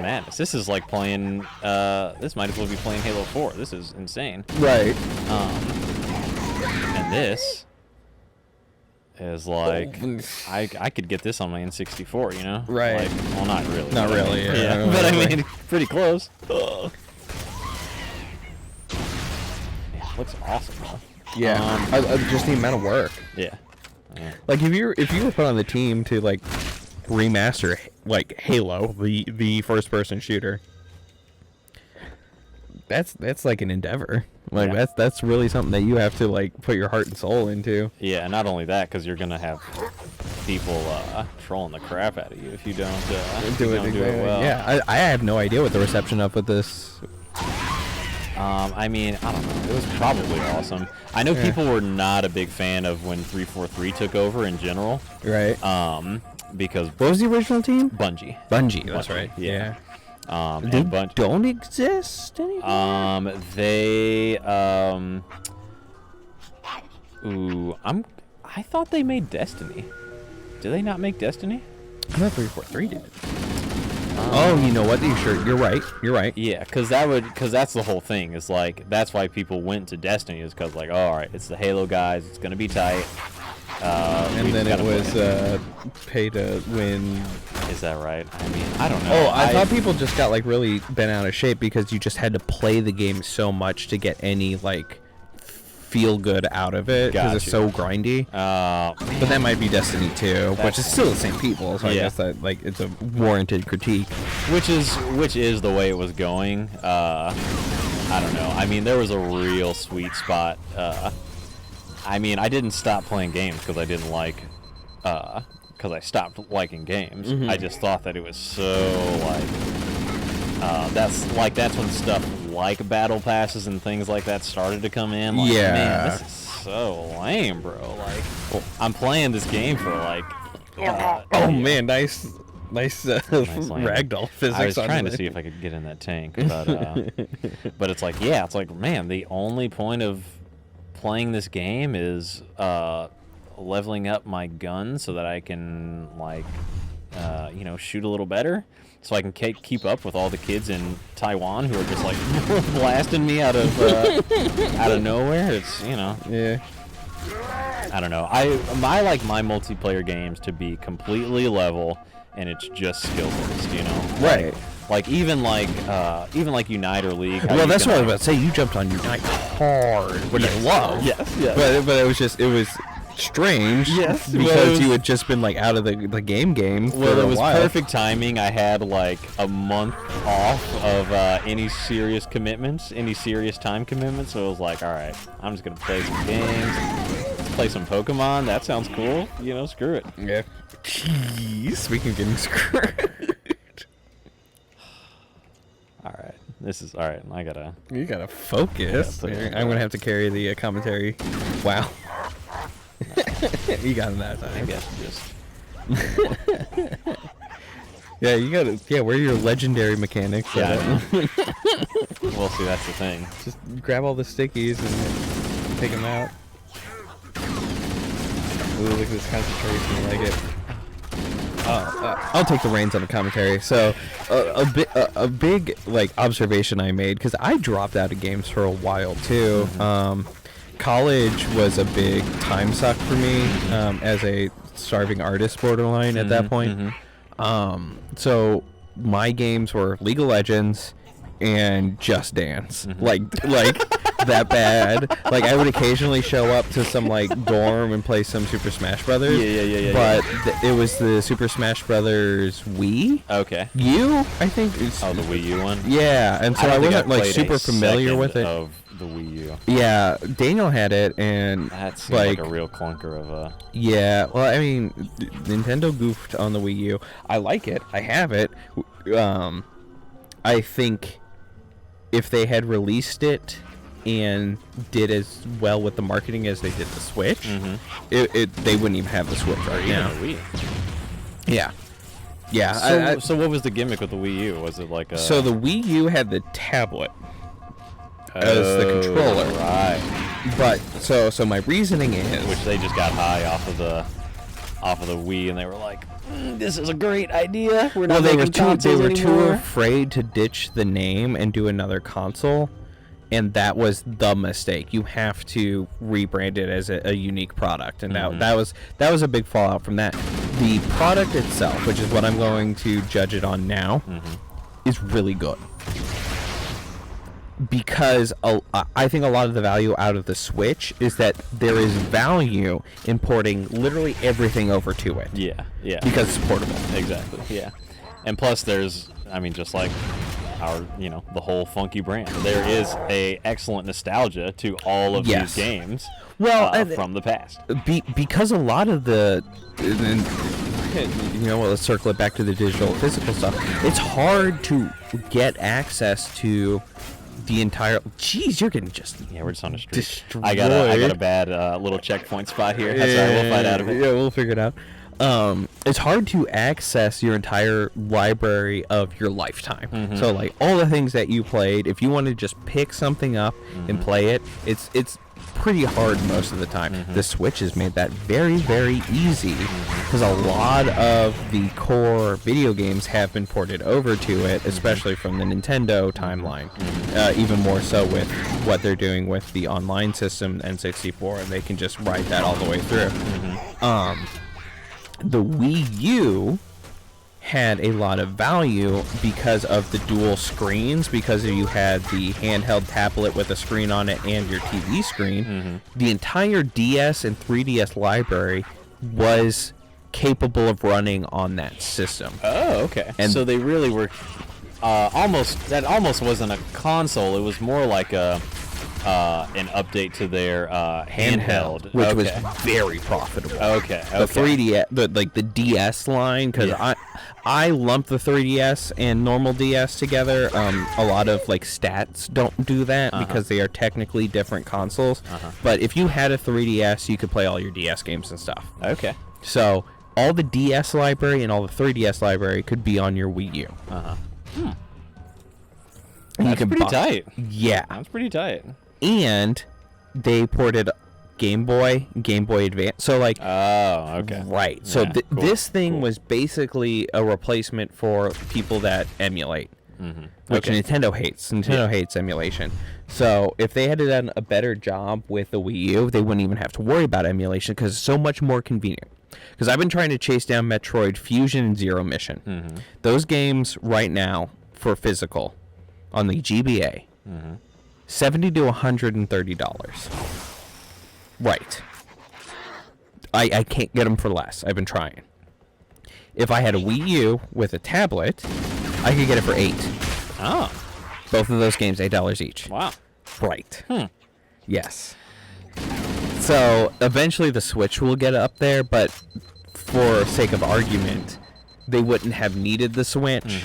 S2: madness. This is like playing this might as well be playing Halo 4. This is insane.
S5: Right.
S2: And this is like I could get this on my N64, you know?
S5: Right.
S2: Like, well, not really.
S5: Not really. Yeah.
S2: But I mean, pretty close. Looks awesome, though.
S5: Yeah. Just the amount of work.
S2: Yeah.
S5: Like if you were put on the team to like remaster like Halo, the first person shooter, that's like an endeavor. Like that's really something that you have to like put your heart and soul into.
S2: Yeah, and not only that, because you're gonna have people trolling the crap out of you if you don't do it well.
S5: Yeah, I have no idea what the reception of with this.
S2: I mean, I don't know. It was probably awesome. I know people were not a big fan of when 343 took over in general.
S5: Right.
S2: Because
S5: what was the original team?
S2: Bungie.
S5: That's right. Yeah.
S2: They
S5: don't exist anymore.
S2: They I thought they made Destiny. Did they not make Destiny?
S5: I thought 343 did. Oh, you know what? You're right.
S2: Yeah, because that's the whole thing. Is like that's why people went to Destiny is because like, oh, all right, it's the Halo guys. It's gonna be tight.
S5: And then it was pay to win.
S2: Is that right? I mean, I don't know.
S5: Oh, I thought people just got like really bent out of shape because you just had to play the game so much to get any like feel good out of it because it's so grindy. But that might be Destiny 2, which is still the same people, so I guess that like it's a warranted critique.
S2: Which is the way it was going. I don't know. I mean, there was a real sweet spot. I mean, I didn't stop playing games because I didn't like because I stopped liking games. I just thought that it was so like that's when stuff like battle passes and things like that started to come in. Like, man, this is so lame, bro. Like, I'm playing this game for like.
S5: Oh man, nice Nice,
S2: landing.
S5: ragdoll physics.
S2: I was trying to
S5: it.
S2: see if I could get in that tank, but it's like, yeah, it's like, man, the only point of playing this game is leveling up my gun so that I can, like, shoot a little better, so I can keep up with all the kids in Taiwan who are just like blasting me out of nowhere. It's
S5: Yeah.
S2: I don't know. I like my multiplayer games to be completely level, and it's just skill based,
S5: Right.
S2: Like even like Unite or League.
S5: Well, that's what I was about to say. You jumped on Unite hard, which I love.
S2: Yes.
S5: But it was strange.
S2: Yes,
S5: because you had just been like out of the game.
S2: Well,
S5: for
S2: it
S5: a
S2: was
S5: while.
S2: perfect timing. I had like a month off of any serious commitments, any serious time commitments. So I was like, all right, I'm just gonna play some games, play some Pokemon. That sounds cool. Screw it.
S5: Yeah. Jeez, speaking of getting screwed.
S2: All right, this is all right.
S5: You gotta focus.
S2: put it
S5: I'm gonna have to carry the commentary. Wow. You got him that
S2: I
S5: time.
S2: guess just.
S5: Yeah, you gotta. Yeah, where are your legendary mechanics?
S2: Yeah. Well, see, that's the thing.
S5: Just grab all the stickies and take them out. Ooh, look at this concentration. I like it. I'll take the reins on the commentary. So, a big like observation I made, because I dropped out of games for a while too. College was a big time suck for me as a starving artist, borderline at that point. So my games were League of Legends and Just Dance, like that bad. Like I would occasionally show up to some like dorm and play some Super Smash Brothers.
S2: Yeah.
S5: But it was the Super Smash Brothers Wii.
S2: Okay.
S5: I think.
S2: Oh, the Wii U one.
S5: Yeah, and so I wasn't like super familiar with it.
S2: Of the Wii U.
S5: Yeah, Daniel had it, and
S2: That seems like a real clunker of a.
S5: Yeah, well, I mean, Nintendo goofed on the Wii U. I like it. I have it. I think if they had released it and did as well with the marketing as they did the Switch, they wouldn't even have the Switch right now.
S2: Wii.
S5: Yeah. Yeah.
S2: So what was the gimmick with the Wii U? Was it like a?
S5: So the Wii U had the tablet as the controller.
S2: Right.
S5: But so my reasoning is,
S2: Which they just got high off of the Wii, and they were like, "This is a great idea. We're not making consoles
S5: they were too
S2: anymore."
S5: afraid to ditch the name and do another console, and that was the mistake. You have to rebrand it as a unique product, and that was a big fallout from that. The product itself, which is what I'm going to judge it on now, is really good. Because I think a lot of the value out of the Switch is that there is value in porting literally everything over to it.
S2: Yeah.
S5: Because it's portable.
S2: Exactly. Yeah. And plus, there's, just like our, the whole Funky brand. There is a excellent nostalgia to all of these games.
S5: Well,
S2: from the past.
S5: Because a lot of the, let's circle it back to the digital physical stuff. It's hard to get access to the entire. Jeez, you're getting just.
S2: Yeah, we're just on the street.
S5: Destroyed.
S2: I got a bad little checkpoint spot here. That's all right. We'll fight out of it.
S5: Yeah, we'll figure it out. It's hard to access your entire library of your lifetime. So like all the things that you played, if you want to just pick something up and play it, it's pretty hard most of the time. The Switch has made that very, very easy because a lot of the core video games have been ported over to it, especially from the Nintendo timeline. Even more so with what they're doing with the online system, N64, and they can just ride that all the way through. The Wii U had a lot of value because of the dual screens, because you had the handheld tablet with a screen on it and your TV screen. The entire DS and 3DS library was capable of running on that system.
S2: Oh, okay.
S5: And
S2: so they really were that almost wasn't a console. It was more like an update to their handheld,
S5: which was very profitable.
S2: Okay.
S5: The 3DS, the DS line, because I lump the 3DS and normal DS together. A lot of like stats don't do that because they are technically different consoles. But if you had a 3DS, you could play all your DS games and stuff.
S2: Okay.
S5: So all the DS library and all the 3DS library could be on your Wii U. And
S2: That's pretty tight.
S5: Yeah.
S2: That's pretty tight.
S5: And they ported Game Boy Advance. So like,
S2: oh, okay.
S5: Right. So
S2: Yeah, cool,
S5: this thing
S2: cool.
S5: was basically a replacement for people that emulate, which
S2: Okay.
S5: Nintendo hates. Nintendo hates emulation. So if they had done a better job with the Wii U, they wouldn't even have to worry about emulation because it's so much more convenient. Because I've been trying to chase down Metroid Fusion and Zero Mission. Those games right now for physical on the GBA, $70 to $130. Right. I can't get them for less. I've been trying. If I had a Wii U with a tablet, I could get it for $8.
S2: Oh,
S5: Both of those games, $8 each.
S2: wow.
S5: Right. Yes. So eventually the Switch will get up there, but for sake of argument, they wouldn't have needed the Switch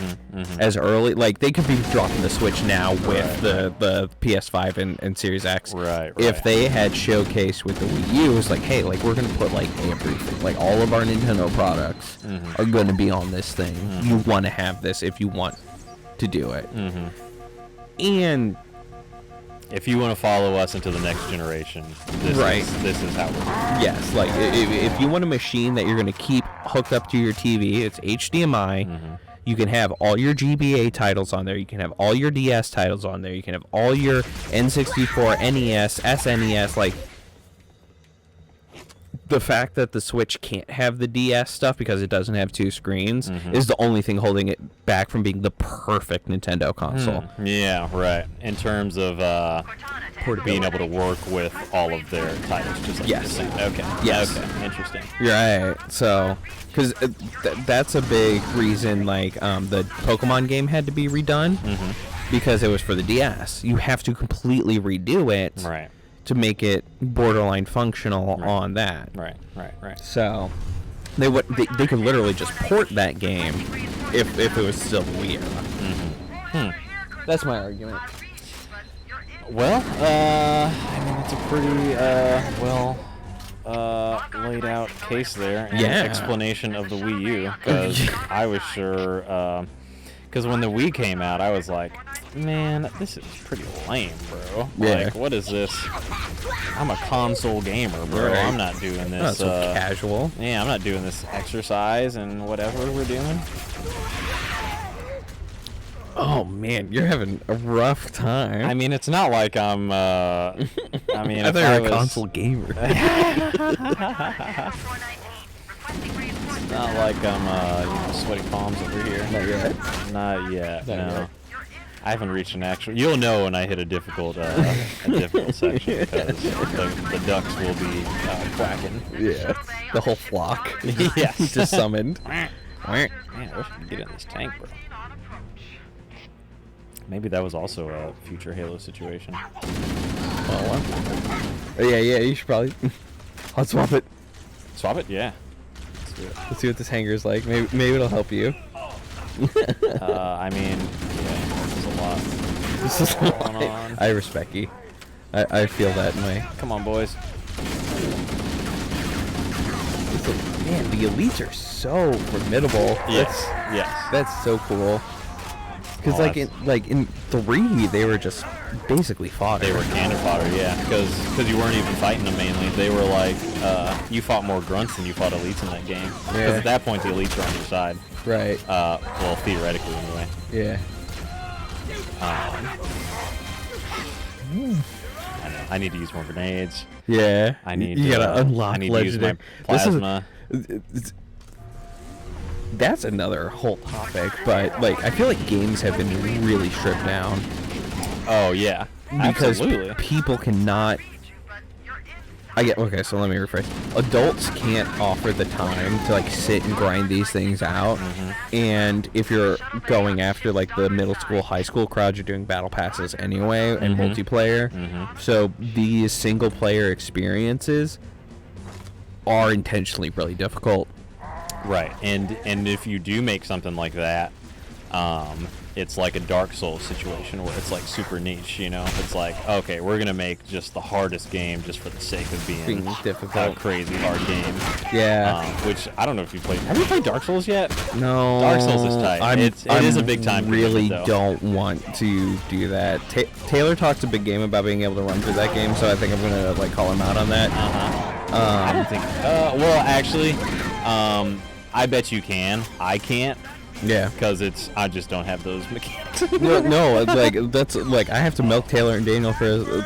S5: as early. Like, they could be dropping the Switch now with the PS5 and Series X.
S2: Right.
S5: If they had showcased with the Wii U, it's like, hey, like, we're going to put, like, everything. Like, all of our Nintendo products are going to be on this thing. You want to have this if you want to do it. And...
S2: if you want to follow us into the next generation, this is how we're doing.
S5: yes, like, if you want a machine that you're going to keep hooked up to your TV, it's HDMI. You can have all your GBA titles on there. You can have all your DS titles on there. You can have all your N64, NES, SNES. Like, the fact that the Switch can't have the DS stuff because it doesn't have two screens is the only thing holding it back from being the perfect Nintendo console.
S2: Yeah, right. In terms of being able to work with all of their titles, just like
S5: Yes.
S2: the same. Okay.
S5: Yes.
S2: Okay. Interesting.
S5: Right. So, because that's a big reason, like, the Pokemon game had to be redone because it was for the DS. You have to completely redo it
S2: Right.
S5: to make it borderline functional on that.
S2: Right.
S5: So, they could literally just port that game if it was still weird. That's my argument.
S2: Well, I mean, it's a pretty laid out case there. And
S5: Yeah.
S2: explanation of the Wii U, because I was sure, because when the Wii came out, I was like, man, this is pretty lame, bro.
S5: Yeah.
S2: Like, what is this? I'm a console gamer, bro.
S5: Right.
S2: I'm not doing this.
S5: That's so casual.
S2: Yeah, I'm not doing this exercise and whatever we're doing.
S5: Oh man, you're having a rough time.
S2: I mean, it's not like I'm. I mean,
S5: I
S2: if
S5: thought you
S2: I
S5: were a
S2: was,
S5: console gamer.
S2: It's not like I'm, sweaty palms over here.
S5: Not yet.
S2: Not yet.
S5: Not
S2: No.
S5: yet.
S2: I haven't reached an actual. You'll know when I hit a difficult section because the ducks will be quacking.
S5: Yeah, the whole flock.
S2: Yes.
S5: Just summoned.
S2: Man, I wish I could get in this tank, bro. Maybe that was also a future Halo situation.
S5: Oh, yeah, you should probably. I'll swap it.
S2: Swap it? Yeah. Let's do it.
S5: Let's see what this hanger is like. Maybe it'll help you.
S2: I mean, yeah, this is a lot.
S5: This is
S2: going on.
S5: I respect you. I feel that in my.
S2: Come on, boys.
S5: Man, the elites are so formidable.
S2: Yes. Yes.
S5: That's so cool. Because
S2: Oh,
S5: in 3, they were just basically fodder.
S2: They were cannon fodder, yeah, because you weren't even fighting them mainly. They were like, you fought more grunts than you fought elites in that game. Because at that point, the elites were on your side.
S5: Right.
S2: Well, theoretically, anyway.
S5: Yeah.
S2: I know. I need to use more grenades.
S5: Yeah.
S2: I need.
S5: You gotta unlock
S2: I need to use my
S5: legendary.
S2: plasma.
S5: That's another whole topic, but like I feel like games have been really stripped down
S2: Oh yeah.
S5: because
S2: Absolutely.
S5: people cannot. Okay, so let me rephrase. Adults can't offer the time to like sit and grind these things out, and if you're going after like the middle school, high school crowd, you're doing battle passes anyway and multiplayer. So these single player experiences are intentionally really difficult.
S2: Right, and if you do make something like that, it's like a Dark Souls situation where it's like super niche, you know? It's like, okay, we're gonna make just the hardest game just for the sake of being
S5: difficult,
S2: a crazy hard game.
S5: Yeah.
S2: Which I don't know if you played. Have you played Dark Souls yet?
S5: No.
S2: Dark Souls is tight. It is a big time.
S5: Really
S2: though.
S5: don't want to do that. Taylor talks a big game about being able to run through that game, so I think I'm gonna like call him out on that.
S2: I don't think. Well, actually, I bet you can. I can't.
S5: Yeah.
S2: Because I just don't have those mechanics.
S5: no, like that's like I have to milk Taylor and Daniel for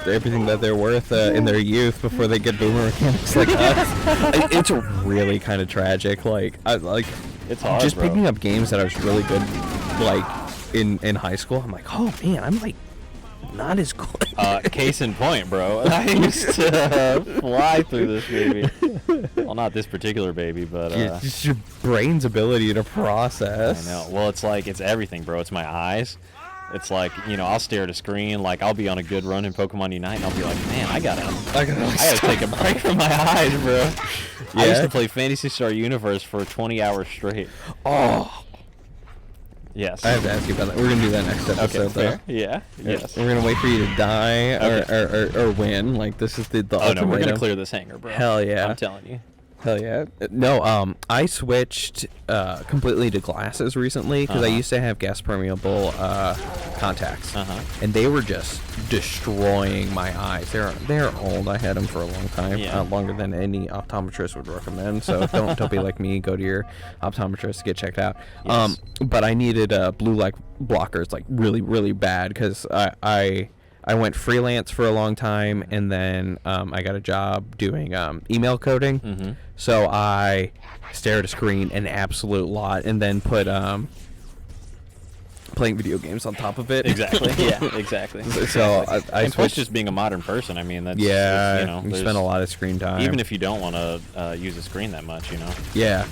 S5: everything that they're worth in their youth before they get boomer mechanics like us. It's really kind of tragic. Like
S2: it's hard.
S5: Just
S2: bro.
S5: picking up games that I was really good, like in high school. I'm like, oh man, I'm like not as good.
S2: Case in point, bro. I used to fly through this baby. Well, not this particular baby, but
S5: just your brain's ability to process.
S2: I know. Well, it's like it's everything, bro. It's my eyes. It's like, you know, I'll stare at a screen. Like I'll be on a good run in Pokemon Unite, and I'll be like, man, I gotta take a break from my eyes, bro. Yeah? I used to play Phantasy Star Universe for 20 hours straight.
S5: Oh.
S2: Yes.
S5: I have to ask you about that. We're gonna do that next episode,
S2: okay, fair.
S5: though.
S2: Yeah. Yes.
S5: We're gonna wait for you to die or win. Like this is the ultimate.
S2: No, we're gonna clear this hangar, bro.
S5: Hell yeah.
S2: I'm telling you.
S5: Hell yeah. No, I switched completely to glasses recently because I used to have gas permeable contacts, and they were just destroying my eyes. They're old. I had them for a long time, longer than any optometrist would recommend. So don't be like me. Go to your optometrist to get checked out.
S2: Yes.
S5: But I needed blue light blockers like really really bad because I went freelance for a long time, and then I got a job doing email coding. So I stare at a screen an absolute lot, and then put playing video games on top of it.
S2: Exactly. Yeah. Exactly.
S5: So I
S2: and plus, just being a modern person, I mean, that's you
S5: spend a lot of screen time.
S2: Even if you don't want to use a screen that much, you know.
S5: Yeah.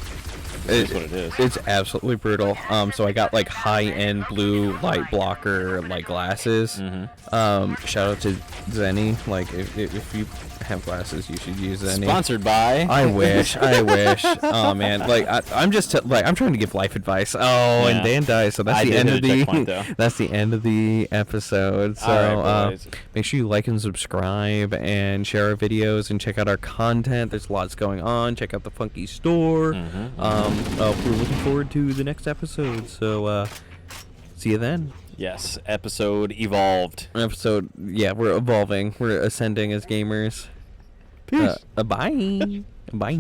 S2: That's what it is.
S5: It's absolutely brutal. So I got like high-end blue light blocker like glasses. Shout out to Zenny. Like if you have glasses, you should use Zenny.
S2: Sponsored by.
S5: I wish. Oh man, like I'm just I'm trying to give life advice. Oh, and Dan dies, so that's the end of the that's the end of the episode. So
S2: right,
S5: make sure you like and subscribe and share our videos and check out our content. There's lots going on. Check out the Funky Store. We're looking forward to the next episode. So see you then.
S2: Yes, episode evolved.
S5: We're evolving. We're ascending as gamers.
S2: Peace.
S5: Bye. Bye.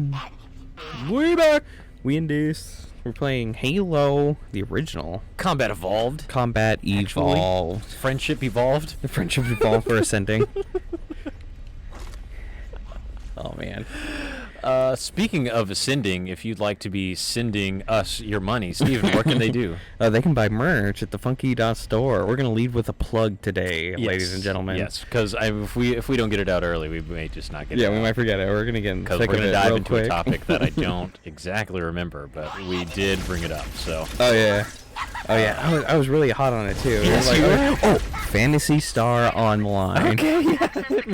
S2: We back.
S5: We induce. We're playing Halo, the original.
S2: Combat evolved.
S5: Combat evolved.
S2: Actually, friendship evolved.
S5: The friendship evolved for ascending. Oh man.
S2: Speaking of ascending, if you'd like to be sending us your money, Steven, where can they do?
S5: They can buy merch at the funky.store. We're going to lead with a plug today, ladies and gentlemen.
S2: Yes, because if we don't get it out early, we may just not get it out.
S5: Yeah, we might forget it. We're going to get
S2: because we're going to dive into a topic that I don't exactly remember, but we did bring it up. So.
S5: Oh yeah. I was really hot on it too.
S2: Yes,
S5: like,
S2: you were.
S5: Phantasy Star Online.
S2: Okay, yeah.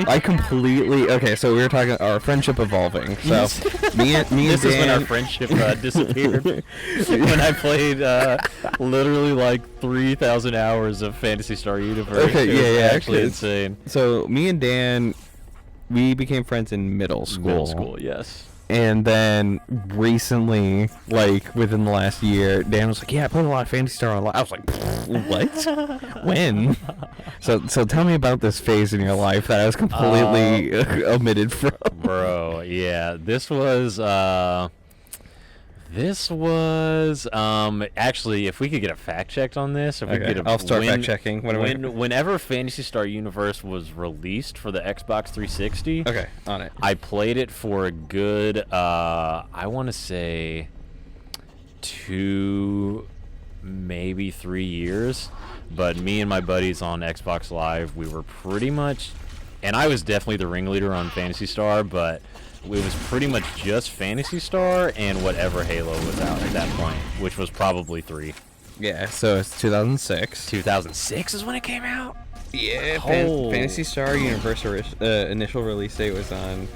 S5: I completely. Okay, so we were talking our friendship evolving. So me and
S2: this
S5: Dan,
S2: is when our friendship disappeared. When I played literally like 3,000 hours of Phantasy Star Universe.
S5: Okay,
S2: it was
S5: yeah,
S2: actually insane.
S5: So me and Dan, we became friends in middle school.
S2: Middle school, yes.
S5: And then recently, like within the last year, Dan was like, "Yeah, I played a lot of Phantasy Star Online." I was like, "What? When?" So tell me about this phase in your life that I was completely omitted from.
S2: Bro, yeah, this was actually, if we could get a fact checked on this, if we could get
S5: I'll start fact checking.
S2: Whenever Phantasy Star Universe was released for the Xbox 360,
S5: okay, on it.
S2: I played it for a good, I want to say 2, maybe 3 years. But me and my buddies on Xbox Live, we were pretty much, and I was definitely the ringleader on Phantasy Star, but it was pretty much just Phantasy Star and whatever Halo was out at that point, which was probably 3.
S5: Yeah, so it's 2006.
S2: 2006 is when it came out?
S5: Yeah, Phantasy Star Universe initial release date was on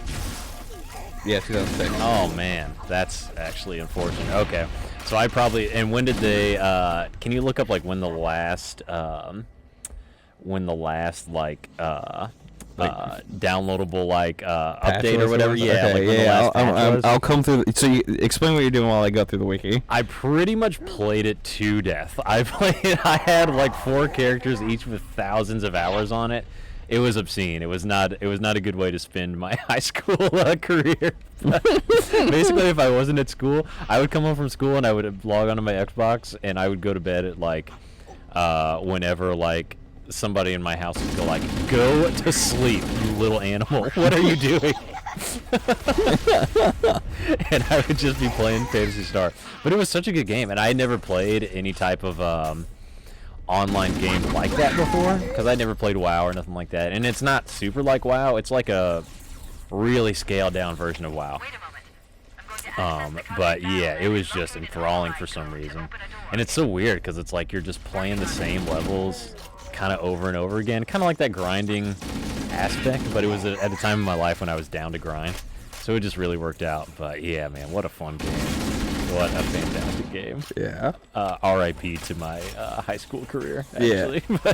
S5: 2006.
S2: Oh man, that's actually unfortunate. Okay. So I probably, and when did they, can you look up like when the last like, downloadable like update or whatever? Yeah,
S5: okay,
S2: like when the last patch was?
S5: I'll come through. So you explain what you're doing while I go through the wiki.
S2: I pretty much played it to death. I had like 4 characters each with thousands of hours on it. It was obscene. It was not a good way to spend my high school career. Basically, if I wasn't at school, I would come home from school and I would log onto my Xbox and I would go to bed at like whenever like somebody in my house would go like, "Go to sleep, you little animal. What are you doing?" And I would just be playing Phantasy Star. But it was such a good game, and I had never played any type of online game like that before, because I never played WoW or nothing like that. And it's not super like WoW. It's like a really scaled down version of WoW. But yeah, it was just enthralling for some reason. And it's so weird because it's like you're just playing the same levels kind of over and over again, kind of like that grinding aspect, but it was at a time in my life when I was down to grind, so it just really worked out. But yeah, man, what a fun game. What a fantastic game.
S5: Yeah.
S2: RIP to my high school career, actually.
S5: Yeah.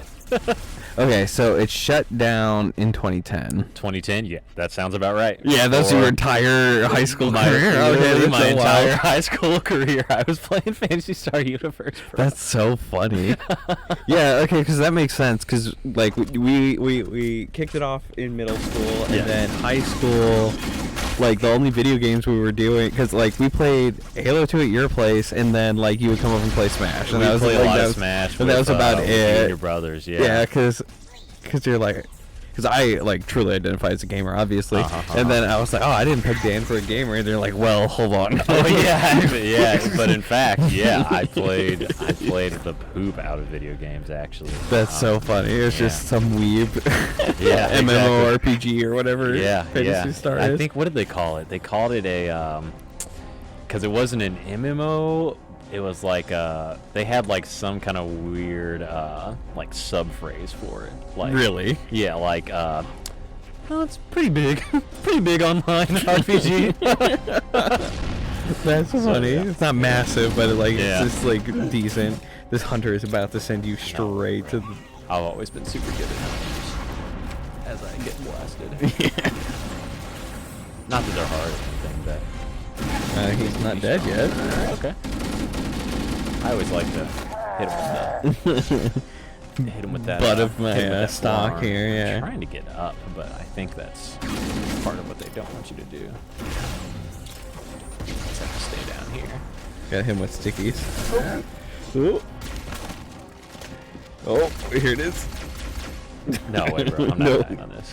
S5: Okay, so it shut down in 2010.
S2: 2010, yeah, that sounds about right.
S5: Yeah, that's your entire high school career.
S2: Literally my
S5: that's so
S2: entire
S5: wild.
S2: high school career, I was playing Phantasy Star Universe. Bro.
S5: That's so funny. Yeah, okay, because that makes sense. Because like we kicked it off in middle school, and then high school. Like the only video games we were doing, because like we played Halo 2 at your place, and then like you would come over and play Smash, and
S2: we
S5: that was
S2: played
S5: like,
S2: a lot
S5: that
S2: of
S5: was,
S2: Smash.
S5: and that was about
S2: with
S5: it.
S2: Your brothers, yeah.
S5: Yeah, because you're like, because I like truly identify as a gamer, obviously, and then I was like, oh, I didn't pick Dan for a gamer, and they're like, well, hold on.
S2: Oh yeah, yeah. But in fact, yeah, I played the poop out of video games actually.
S5: That's so funny. It was just some weeb,
S2: yeah,
S5: MMORPG or whatever.
S2: Yeah,
S5: Fantasy Star
S2: I
S5: is.
S2: think, what did they call it? They called it a because it wasn't an MMO. It was like they had like some kind of weird like sub phrase for it. Like,
S5: really?
S2: Yeah, like oh, it's pretty big, pretty big online RPG.
S5: That's funny.
S2: yeah.
S5: It's not massive, but like
S2: Yeah.
S5: it's just like decent. This hunter is about to send you straight to.
S2: I've always been super good at hunters as I get blasted.
S5: Yeah.
S2: Not that they're hard or anything, but
S5: He's not dead yet.
S2: okay. I always like to hit him with that.
S5: Butt of my
S2: hit him with that
S5: stock
S2: forearm.
S5: here, yeah.
S2: I'm trying to get up, but I think that's part of what they don't want you to do. Just have to stay down here.
S5: Got him with stickies. Oh. Oh, here it is.
S2: No way, bro. I'm not
S5: No.
S2: dying on this.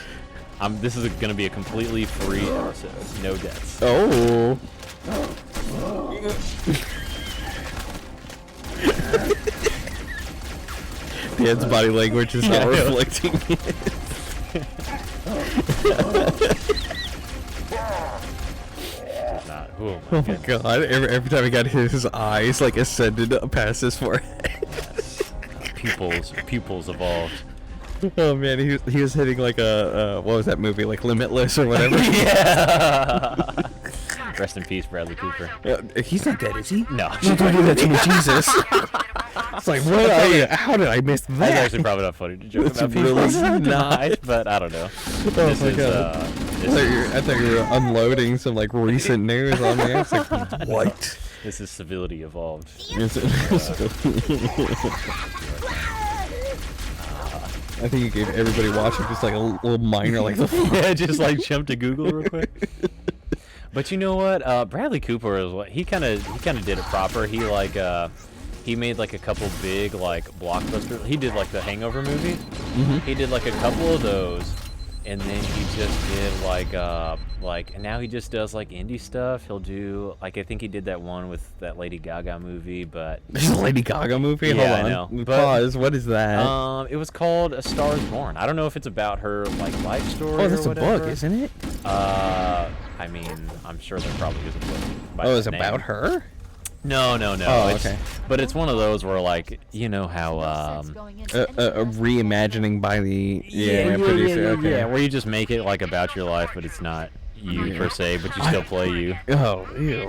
S2: This is going to be a completely free episode. No deaths.
S5: Oh. Dan's body language is not reflecting it.
S2: Not.
S5: Oh my god, every time he got his eyes like ascended past his forehead.
S2: Pupils evolved.
S5: Oh man, he was hitting like a what was that movie, like Limitless or whatever?
S2: Yeah. Rest in peace, Bradley Cooper.
S5: He's not dead, is he?
S2: No.
S5: Don't do that to me, Jesus. It's like, what? How did I miss that?
S2: That's actually probably not funny to joke
S5: That's
S2: about people
S5: really
S2: who
S5: not.
S2: died, but I don't know.
S5: Oh
S2: This
S5: my
S2: is,
S5: god. I thought you were unloading some like recent news on me. It's like, what?
S2: This is civility evolved.
S5: I think you gave everybody watching just like a little minor like
S2: Yeah, just like jump to Google real quick. But you know what? Bradley Cooper is what he kind of did it proper. He like he made like a couple big like blockbusters. He did like the Hangover movie.
S5: Mm-hmm.
S2: He did like a couple of those, and then he just did and now he just does like indie stuff. He'll do like I think he did that one with that Lady Gaga movie, but
S5: There's a Lady Gaga movie?
S2: Yeah,
S5: Hold
S2: I
S5: on.
S2: know.
S5: Pause. What is that?
S2: it was called A Star Is Born. I don't know if it's about her like life story.
S5: Oh, that's
S2: or
S5: a
S2: whatever.
S5: book, isn't it?
S2: I mean, I'm sure there probably is a book. By
S5: Oh, it's
S2: that name.
S5: about her?
S2: No.
S5: Oh,
S2: it's,
S5: okay.
S2: But it's one of those where, like, you know how,
S5: A reimagining by the producer. Okay.
S2: yeah, where you just make it like about your life, but it's not you per se, but you still play you.
S5: Oh, ew.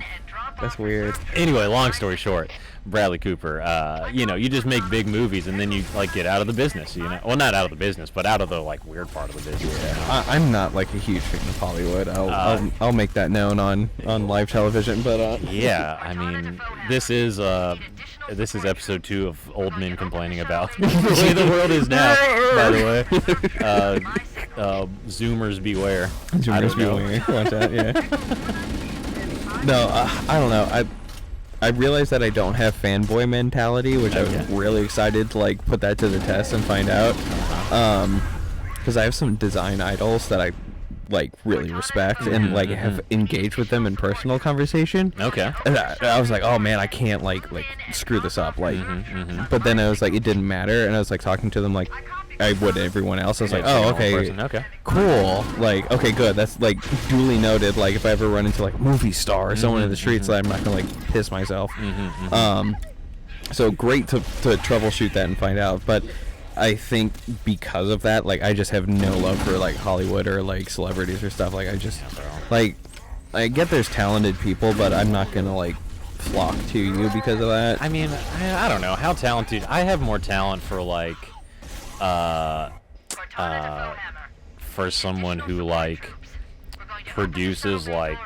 S5: That's weird.
S2: Anyway, long story short, Bradley Cooper, you just make big movies and then you like get out of the business, Well, not out of the business, but out of the like weird part of the business.
S5: Yeah. I'm not like a huge fan of Hollywood. I'll make that known on live television, but
S2: yeah, I mean, this is episode 2 of old men complaining about the way the world is now. By the way, Zoomers beware.
S5: Zoomers beware. Watch out, yeah. No, I don't know. I realize that I don't have fanboy mentality, which I'm really excited to like put that to the test and find out. Because I have some design idols that I like really respect and like have engaged with them in personal conversation.
S2: Okay.
S5: And I was like, oh man, I can't like screw this up. Like, but then I was like, it didn't matter, and I was like talking to them like I would everyone else. I was like, oh, okay, cool. Like, okay, good. That's like duly noted. Like, if I ever run into like a movie star or someone in the streets, I'm not gonna like piss myself. So great to troubleshoot that and find out. But I think because of that, like, I just have no love for like Hollywood or like celebrities or stuff. Like, I just like, I get there's talented people, but I'm not gonna like flock to you because of that.
S2: I mean, I don't know how talented. I have more talent for like. For someone who like produces like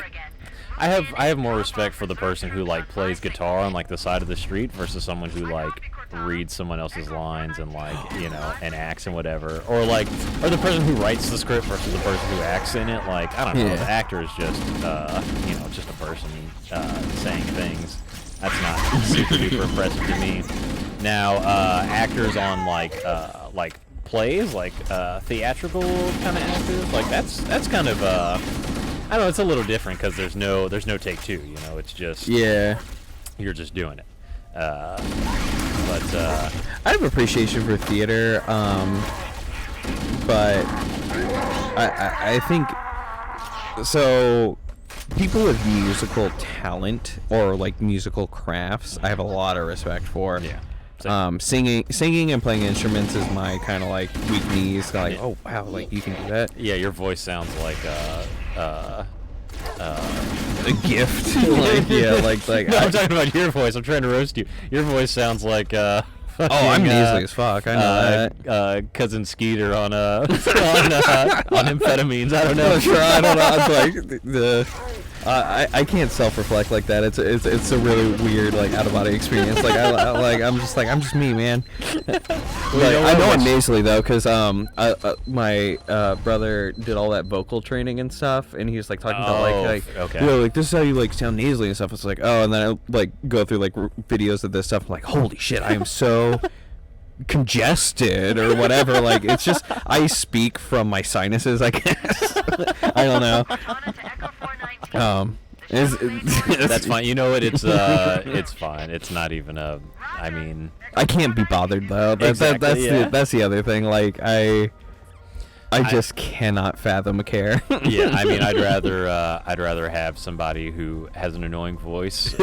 S2: I have more respect for the person who like plays guitar on like the side of the street versus someone who like reads someone else's lines and like and acts and whatever, or the person who writes the script versus the person who acts in it. Like, I don't know, the actor is just just a person saying things. That's not super duper impressive to me. Now, actors on like plays, like theatrical kind of actors, like that's kind of I don't know, it's a little different because there's no take two, it's just you're just doing it. But
S5: I have appreciation for theater, but I think so. People with musical talent or like musical crafts, I have a lot of respect for. Yeah. Singing and playing instruments is my kind of like weak knees. Like, oh wow, like you can do that.
S2: Yeah, your voice sounds like
S5: a gift. like.
S2: No, I'm talking about your voice. I'm trying to roast you. Your voice sounds like
S5: I'm easily as fuck. I know
S2: that. Cousin Skeeter on on amphetamines. I don't know.
S5: Sure, I don't know. It's like I can't self-reflect like that. It's a really weird like out-of-body experience. Like I'm just me, man. I know it nasally though, cause my brother did all that vocal training and stuff, and he was like talking about like this is how you like sound nasally and stuff. It's like, oh, and then I like go through like videos of this stuff. I'm like, holy shit, I am so congested or whatever. Like, it's just I speak from my sinuses, I guess. I don't know.
S2: That's fine. You know what? It's fine. It's not even a. I mean,
S5: I can't be bothered though. That's the other thing. Like I just cannot fathom a care.
S2: Yeah, I mean, I'd rather have somebody who has an annoying voice,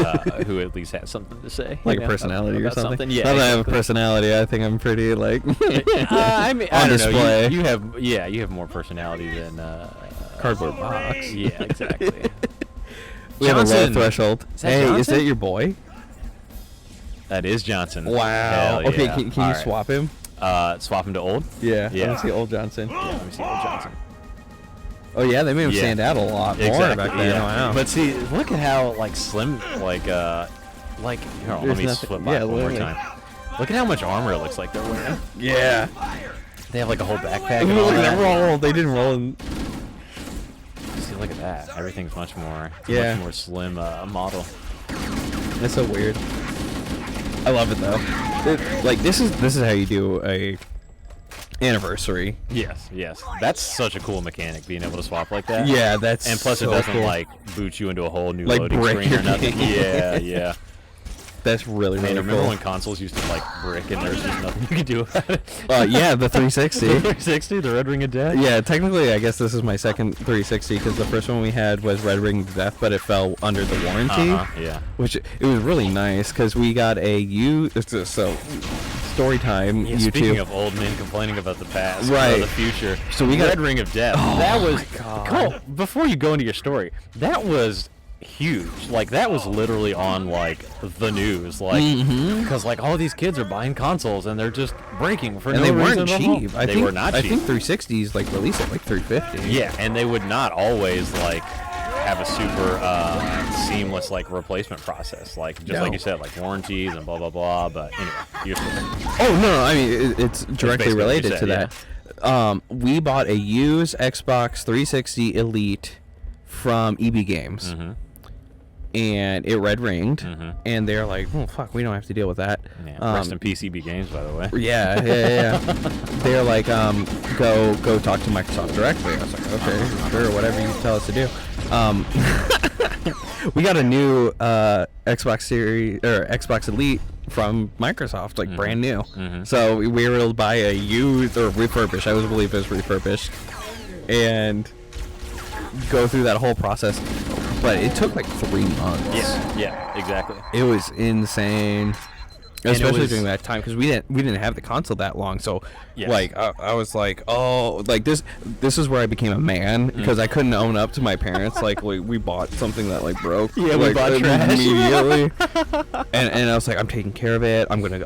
S2: who at least has something to say,
S5: like a personality or something.
S2: Yeah,
S5: not that I have a personality. I think I'm pretty like
S2: I mean,
S5: on
S2: I don't
S5: display.
S2: Know. You have more personality than
S5: cardboard box.
S2: Yeah, exactly.
S5: We have a low threshold. Hey,
S2: Johnson?
S5: Is that your boy?
S2: That is Johnson.
S5: Wow.
S2: Hell
S5: Okay,
S2: yeah.
S5: can you swap him?
S2: Swap him to old?
S5: Yeah. I want to see old Johnson.
S2: Yeah, let me see old Johnson.
S5: Oh yeah, they made him stand out a lot more back then.
S2: Yeah.
S5: Wow.
S2: But see, look at how like slim, like here, let me flip by one more time. Look at how much armor it looks like they're wearing.
S5: Yeah.
S2: They have like a whole backpack.
S5: Look at that roll. They didn't roll in.
S2: See, look at that. Everything's much more slim model.
S5: That's so weird. I love it though. Like this is how you do a anniversary.
S2: Yes. That's such a cool mechanic, being able to swap like that.
S5: Yeah, that's
S2: and plus
S5: so
S2: it doesn't
S5: cool.
S2: like boot you into a whole new
S5: like
S2: loading screen or nothing. Yeah.
S5: That's really
S2: remember
S5: cool.
S2: when consoles used to like brick and there's just nothing you could do about it?
S5: Yeah, the 360.
S2: The 360, the Red Ring of Death.
S5: Yeah, technically, I guess this is my second 360 because the first one we had was Red Ring of Death, but it fell under the warranty.
S2: Yeah.
S5: Which it was really nice because we got so story time.
S2: Yeah, speaking of old men complaining about the past,
S5: right?
S2: The future.
S5: So we got
S2: Red Ring of Death.
S5: Oh,
S2: that was
S5: my God.
S2: Cole, before you go into your story, that was huge. Like that was literally on like the news, like because like all these kids are buying consoles and they're just breaking for
S5: And
S2: no
S5: they
S2: reason
S5: weren't
S2: at all.
S5: cheap.
S2: They were not cheap.
S5: I think 360s like released at like 350.
S2: Yeah, and they would not always like have a super seamless like replacement process, like just like you said, like warranties and blah blah blah. But anyway, you're
S5: Oh no, I mean it's directly
S2: basically what you
S5: related
S2: said,
S5: to that. We bought a used Xbox 360 Elite from EB Games, and it red ringed, and they're like, "Oh fuck, we don't have to deal with that."
S2: Yeah, rest in peace, EB Games, by the way.
S5: Yeah. They're like, go talk to Microsoft directly. I was like, okay, sure, whatever you tell us to do. We got a new Xbox Series or Xbox Elite from Microsoft, like brand new. So we were able to buy a used or refurbished. I believe it was refurbished, and go through that whole process. But it took like 3 months.
S2: Yeah, exactly.
S5: It was insane.
S2: And
S5: Especially
S2: it was,
S5: during that time, because we didn't have the console that long, so
S2: Yes.
S5: like I was like, oh, like this is where I became a man, because I couldn't own up to my parents. Like we bought something that like broke.
S2: Yeah, we
S5: like,
S2: bought trash
S5: immediately. and I was like, I'm taking care of it. I'm gonna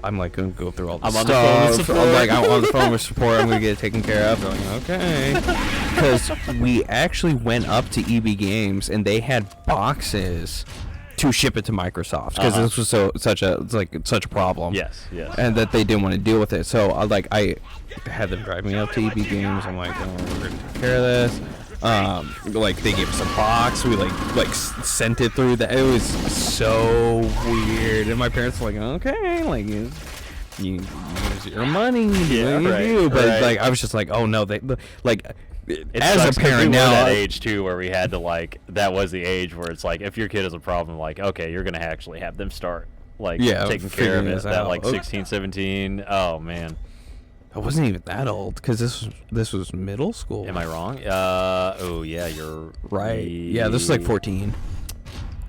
S5: go through all the
S2: I'm on
S5: stuff.
S2: the phone with support.
S5: I'm like, I'm on the phone with support. I'm gonna get it taken care of. They're like, okay, because we actually went up to EB Games and they had boxes to ship it to Microsoft, because this was such a problem.
S2: Yes.
S5: And that they didn't want to deal with it. So I had them drive me up to EB Games. I'm like, oh, we're gonna take care of this. Like they gave us a box. We like sent it through. That it was so weird. And my parents were like, okay, like you use your money,
S2: Yeah,
S5: you
S2: right,
S5: do. But
S2: right.
S5: like I was just like, oh no, they like.
S2: It
S5: As
S2: sucks
S5: a
S2: 'cause
S5: parent
S2: we were
S5: now,
S2: that age too, where we had to like, that was the age where it's like, if your kid has a problem, like, okay, you're gonna actually have them start like taking care of
S5: figuring
S2: it
S5: this
S2: at
S5: out.
S2: like 16, 17. Oh man,
S5: I wasn't even that old, because this was middle school.
S2: am I wrong? Oh yeah, you're
S5: Right. Yeah, this is like 14.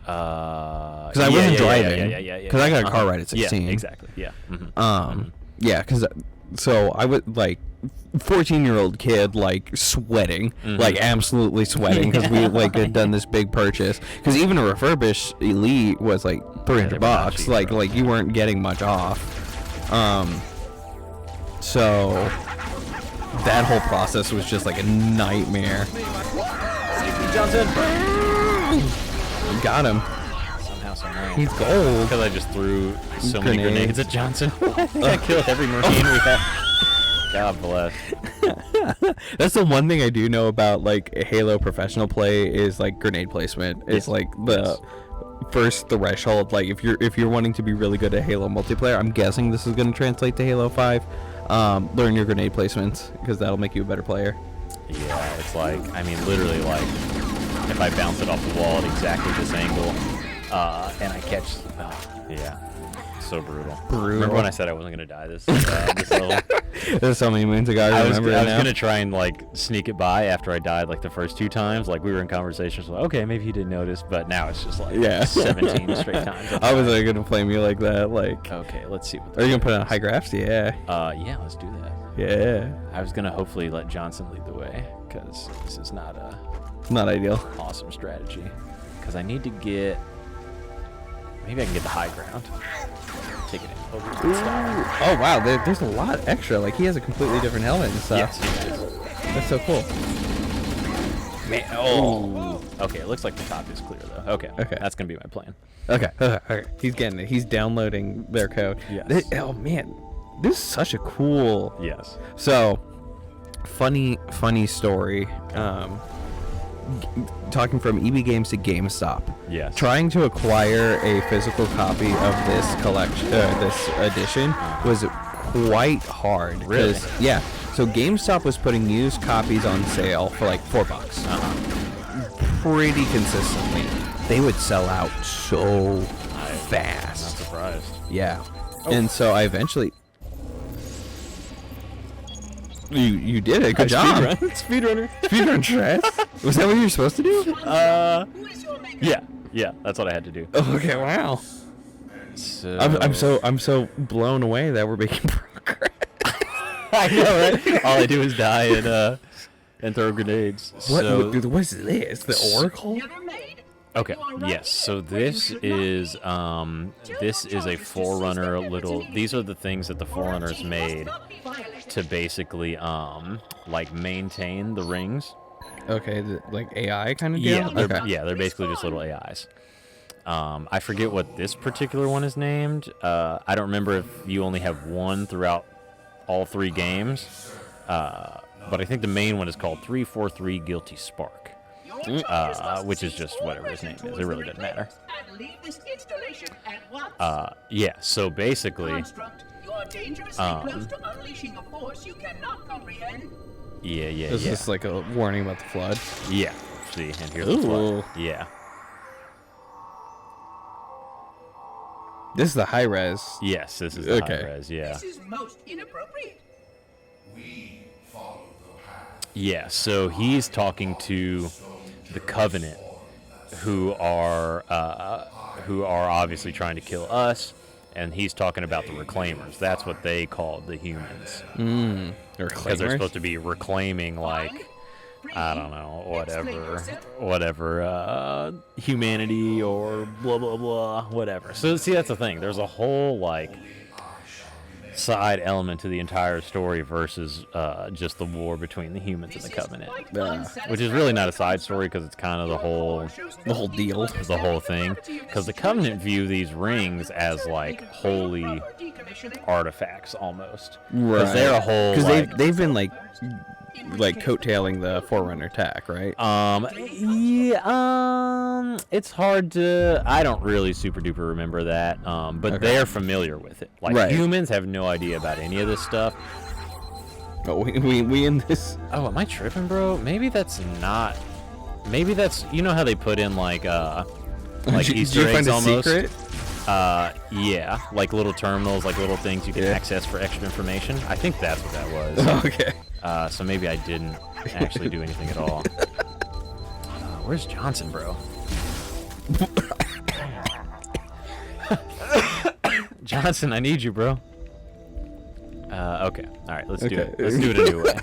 S2: Because
S5: I wasn't driving.
S2: Yeah.
S5: Because I got a car right at 16.
S2: Yeah, exactly. Yeah.
S5: Yeah, because so I would like 14-year-old kid like sweating, like absolutely sweating, because we like had done this big purchase. Because even a refurbished Elite was like $300. Like you weren't getting much off. So that whole process was just like a nightmare.
S2: Johnson.
S5: Got him.
S2: Somehow, somehow.
S5: He's gold.
S2: Because I just threw so many
S5: Grenades.
S2: grenades at Johnson. I killed every Marine we had. God bless.
S5: That's the one thing I do know about like Halo professional play is like grenade placement. It's like the first threshold. Like if you're wanting to be really good at Halo multiplayer, I'm guessing this is going to translate to Halo 5. Learn your grenade placements, because that'll make you a better player.
S2: Yeah, it's like, I mean, literally, like, if I bounce it off the wall at exactly this angle, and I catch, yeah, so brutal. Remember when I said I wasn't gonna die this level?
S5: There's so many moons ago. I remember
S2: I was
S5: now.
S2: gonna try and like sneak it by after I died like the first 2 times. Like we were in conversations, like, okay, maybe he didn't notice, but now it's just like 17 straight times.
S5: I was like gonna play me like that. Like,
S2: okay, let's see. What
S5: are you gonna put it on high graphs? Yeah.
S2: Yeah, let's do that.
S5: Yeah.
S2: I was gonna hopefully let Johnson lead the way, because this is not a
S5: Not ideal.
S2: awesome strategy. Because I need to get, maybe I can get the high ground. Take it in over to the side.
S5: Oh wow, there's a lot extra. Like he has a completely different helmet and stuff.
S2: Yes.
S5: That's so cool.
S2: Man, oh. Okay, it looks like the top is clear though. Okay.
S5: Okay.
S2: That's gonna be my plan.
S5: Okay. He's getting it. He's downloading their code.
S2: Yes.
S5: Oh man, this is such a cool.
S2: Yes.
S5: So, funny story. Talking from EB Games to GameStop.
S2: Yes.
S5: Trying to acquire a physical copy of this collection, this edition, was quite hard.
S2: Really?
S5: Yeah. So GameStop was putting used copies on sale for like $4. Pretty consistently. They would sell out so fast.
S2: Not surprised.
S5: Yeah. And so I eventually. You did it. Good job.
S2: Speedrunner.
S5: Speedrun stress. Was that what you were supposed to do?
S2: Yeah, that's what I had to do.
S5: Oh, okay, wow.
S2: So
S5: I'm so blown away that we're making progress.
S2: I know, right? All I do is die and throw grenades.
S5: What
S2: So
S5: is this? The Oracle?
S6: Never made
S2: Okay. Yes. So this is a Forerunner little. These are the things that the Forerunners made to basically like maintain the rings.
S5: Okay, like AI kind of deal?
S2: Yeah, they're basically just little AIs. I forget what this particular one is named. I don't remember if you only have one throughout all 3 games. But I think the main one is called 343 Guilty Spark. Which is just whatever his name is. It really doesn't matter. Yeah, so basically... Yeah.
S5: This is like a warning about the flood.
S2: Yeah. See, and here's the flood. Yeah.
S5: This is the high res.
S2: Yes, this is the high res, yeah.
S6: This is most inappropriate.
S2: Yeah, so he's talking to the Covenant, who are obviously trying to kill us, and he's talking about the Reclaimers. That's what they call the humans. Because they're supposed to be reclaiming, like, I don't know, whatever, humanity or blah, blah, blah, whatever. So, see, that's the thing. There's a whole, like, side element to the entire story versus just the war between the humans and the Covenant. Which is really not a side story because it's kind of the whole deal, the whole thing. Because the Covenant view these rings as, like, holy artifacts almost.
S5: Right.
S2: Because they're a whole,
S5: because they've been, like coattailing the Forerunner attack, right?
S2: It's hard to. I don't really super duper remember that. But they're familiar with it. Like humans have no idea about any of this stuff.
S5: Oh, we in this.
S2: Oh, am I tripping, bro? Maybe that's not. Maybe that's. You know how they put in like Easter eggs almost.
S5: Secret?
S2: Yeah, like little terminals, like little things you can access for extra information. I think that's what that was.
S5: Okay.
S2: So maybe I didn't actually do anything at all. Where's Johnson, bro? Johnson, I need you, bro. Okay. All right, let's do it. Let's do it a new way.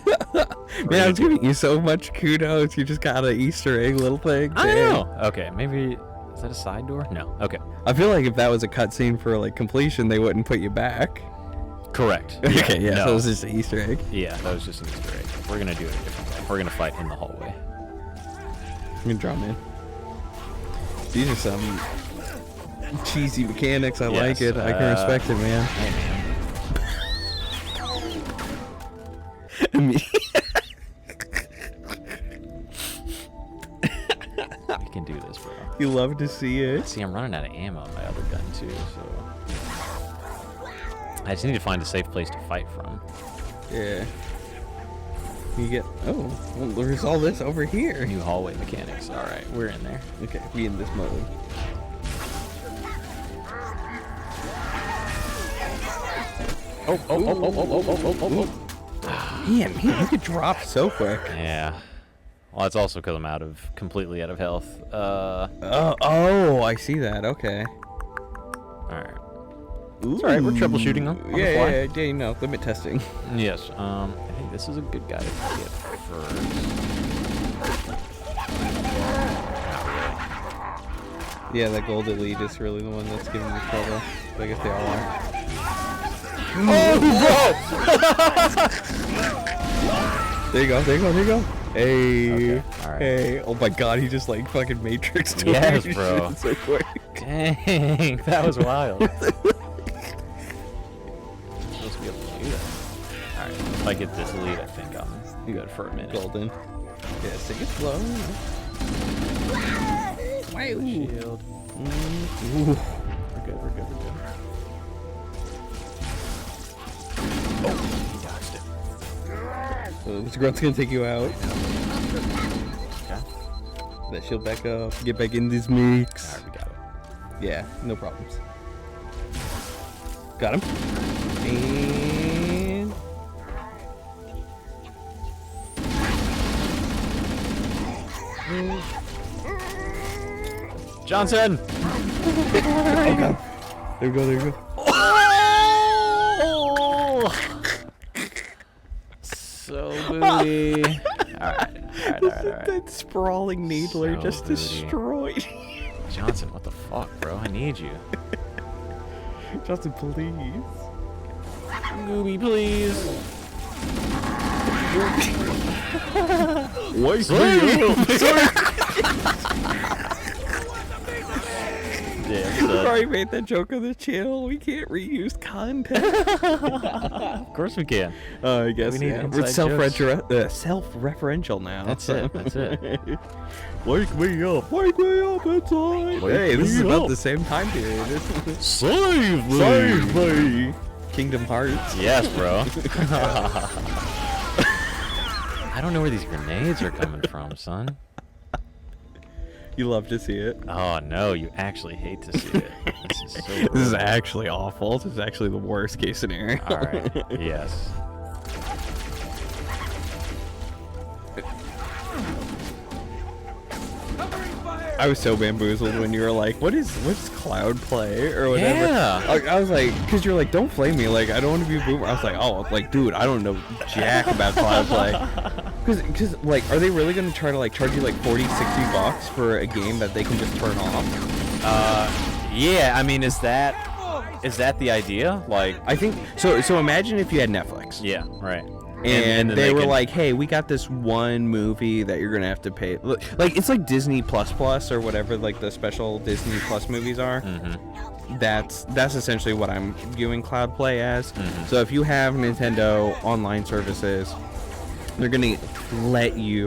S5: Man, I was giving you so much kudos. You just got an Easter egg little thing.
S2: I know. Okay, maybe. Is that a side door? No. Okay.
S5: I feel like if that was a cutscene for like completion, they wouldn't put you back.
S2: Correct.
S5: Okay, yeah.
S2: No.
S5: So it was just an Easter egg.
S2: Yeah, that was just an Easter egg. We're gonna do it a different way. We're gonna fight in the hallway.
S5: I'm gonna draw in. These are some cheesy mechanics. I like it. I can respect it, man.
S2: Hey, man. We can do this, bro.
S5: You love to see it.
S2: See, I'm running out of ammo on my other gun too, so I just need to find a safe place to fight from.
S5: Yeah. You get. Oh, well, there's all this over here.
S2: New hallway mechanics. All right, we're in there.
S5: Okay, be in this mode.
S2: Oh.
S5: Man, you could drop so quick.
S2: Yeah. Well, that's also because I'm completely out of health.
S5: Oh, I see that. Okay.
S2: All right. It's all right. We're troubleshooting on the fly.
S5: Yeah, you know, limit testing.
S2: Yes. I think this is a good guy to get first.
S5: Yeah, that gold elite is really the one that's giving me trouble. But I guess they all are. Oh, there you go. Hey.
S2: Okay, all right.
S5: Hey. Oh my god, he just like fucking Matrix.
S2: Yes, bro.
S5: So quick.
S2: Dang, that was wild. Supposed to be able to do that. Alright, if I get this lead, I think I'm good for a minute.
S5: Golden. Yeah, take it slow. Wow.
S2: Shield.
S5: Ooh.
S2: We're good. Oh, he dodged it.
S5: This grunt's gonna take you out.
S2: Okay.
S5: That shield back up. Get back in this mix.
S2: Alright, we got it.
S5: Yeah, no problems. Got him. And
S2: Johnson!
S5: oh god. There we go.
S2: Oh! So booty. Alright.
S5: That sprawling needler
S2: So
S5: just
S2: booty.
S5: destroyed.
S2: Johnson, what the fuck, bro? I need you.
S5: Justin, please.
S2: Gooby, please.
S5: Wake
S2: Yeah,
S5: We already made that joke on the channel. We can't reuse content.
S2: of course we can.
S5: I guess
S2: We need
S5: yeah.
S2: inside
S5: We're self-referential now.
S2: That's it. That's it.
S5: Wake me up. Wake me up inside.
S2: Wake
S5: Hey, this
S2: me
S5: is about
S2: up.
S5: the same time period, isn't it?
S2: Save me.
S5: Save me. Kingdom Hearts.
S2: Yes, bro. I don't know where these grenades are coming from, son.
S5: You love to see it.
S2: Oh no, you actually hate to see it. This is so
S5: This is
S2: brutal.
S5: actually awful. This is actually the worst case scenario.
S2: All right. Yes.
S5: I was so bamboozled when you were like, what's cloud play or whatever.
S2: Yeah.
S5: Like, I was like, because you're like, don't flame me. Like, I don't want to be a boomer. I was like, oh, like, dude, I don't know jack about cloud play. Because, like, are they really going to try to, like, charge you, like, 40, 60 bucks for a game that they can just turn off?
S2: Yeah. I mean, is that the idea? Like,
S5: I think, so imagine if you had Netflix.
S2: yeah, right.
S5: And
S2: then
S5: they were
S2: can-
S5: like, hey, we got this one movie that you're going to have to pay. Like, it's like Disney Plus Plus or whatever, like, the special Disney Plus movies are.
S2: Mm-hmm.
S5: That's essentially what I'm viewing cloud play as.
S2: Mm-hmm.
S5: So if you have Nintendo online services, they're going to let you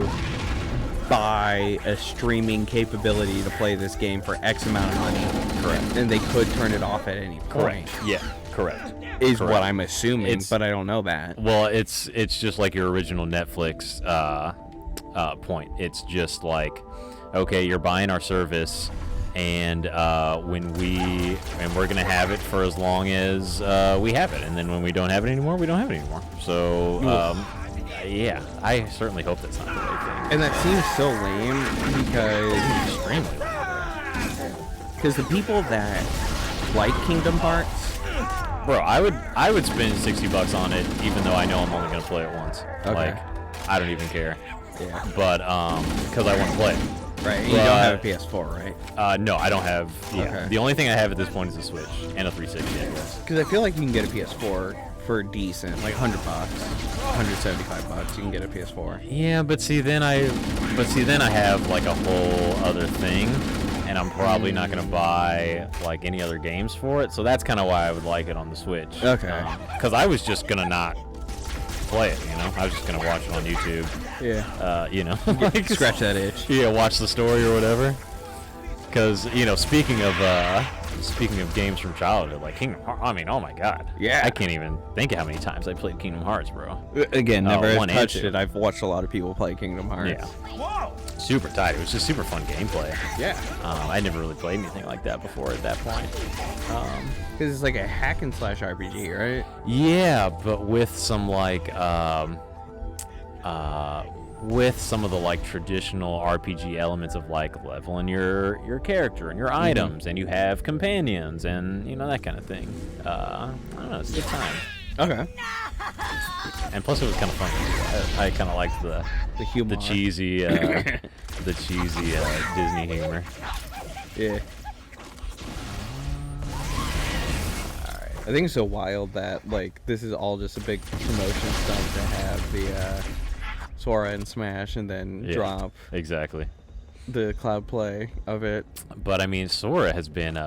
S5: buy a streaming capability to play this game for X amount of money.
S2: Correct.
S5: And they could turn it off at any point.
S2: Yeah. Correct.
S5: Is
S2: Correct.
S5: what I'm assuming,
S2: It's-
S5: but I don't know that.
S2: Well, it's just like your original Netflix point. It's just like, okay, you're buying our service, and we're gonna have it for as long as we have it, and then when we don't have it anymore, we don't have it anymore. So, yeah, I certainly hope that's not the right thing.
S5: And that seems so lame because the people that like Kingdom Hearts.
S2: Bro, I would spend $60 on it, even though I know I'm only gonna play it once.
S5: Okay.
S2: Like, I don't even care.
S5: Yeah.
S2: But because I want to play it.
S5: Right. And you don't have a PS4, right?
S2: No, I don't have. Yeah.
S5: Okay.
S2: The only thing I have at this point is a Switch and a 360, I guess.
S5: Because I feel like you can get a PS4 for decent, like $100, $175. You can get a PS4.
S2: Yeah, but see, then I have like a whole other thing, and I'm probably not gonna buy like any other games for it. So that's kind of why I would like it on the Switch.
S5: Okay.
S2: Because I was just gonna not play it, you know. I was just gonna watch it on YouTube.
S5: Yeah.
S2: You know, like,
S5: Scratch that itch.
S2: Yeah, watch the story or whatever. Because, you know, speaking of games from childhood, like Kingdom Hearts, I mean, oh my god.
S5: Yeah.
S2: I can't even think of how many times I played Kingdom Hearts, bro.
S5: Again, never
S2: one and
S5: touched
S2: two.
S5: it. I've watched a lot of people play Kingdom Hearts.
S2: Yeah. Super tight. It was just super fun gameplay.
S5: Yeah.
S2: I never really played anything like that before at that point.
S5: Because it's like a hack and slash RPG, right?
S2: Yeah, but with some like with some of the like traditional RPG elements of like leveling your character and your items, and you have companions and you know that kind of thing. I don't know, it's a good time.
S5: Okay.
S2: And plus it was kind of funny. I kind of liked the
S5: humor.
S2: cheesy Disney humor.
S5: Yeah. I think it's so wild that like this is all just a big promotion stunt to have the Sora and Smash and then
S2: Yeah,
S5: drop
S2: exactly.
S5: the cloud play of it.
S2: But I mean, Sora has been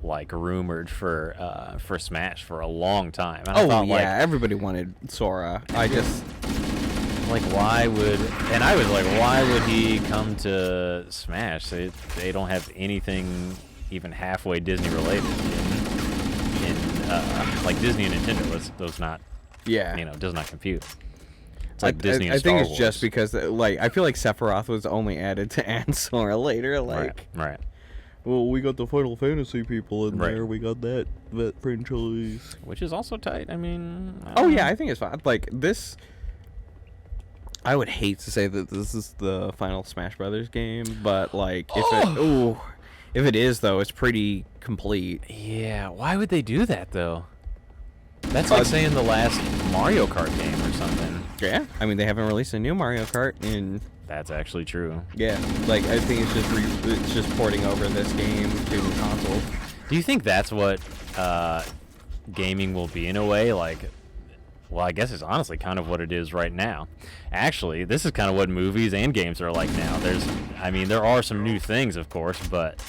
S2: like rumored for Smash for a long time. And I
S5: Oh
S2: thought,
S5: yeah, everybody wanted Sora. I just
S2: like why would he come to Smash? They don't have anything even halfway Disney related in like Disney and Nintendo. Those not does not compute. It's like Disney and
S5: I think
S2: Star
S5: it's
S2: Wars.
S5: just because like I feel like Sephiroth was only added to add Sora later. Like,
S2: right.
S5: well, we got the Final Fantasy people in
S2: Right.
S5: there. We got that franchise.
S2: Which is also tight. I mean.
S5: Oh yeah, I think it's fine. Like this, I would hate to say that this is the final Smash Brothers game, but like if it is though, it's pretty complete.
S2: Yeah. Why would they do that though? That's like saying the last Mario Kart game or something.
S5: Yeah, I mean they haven't released a new Mario Kart in
S2: That's actually true.
S5: Yeah, like I think it's just porting over this game to consoles.
S2: Do you think that's what gaming will be in a way? Like, well, I guess it's honestly kind of what it is right now. Actually, this is kind of what movies and games are like now. There are some new things, of course, but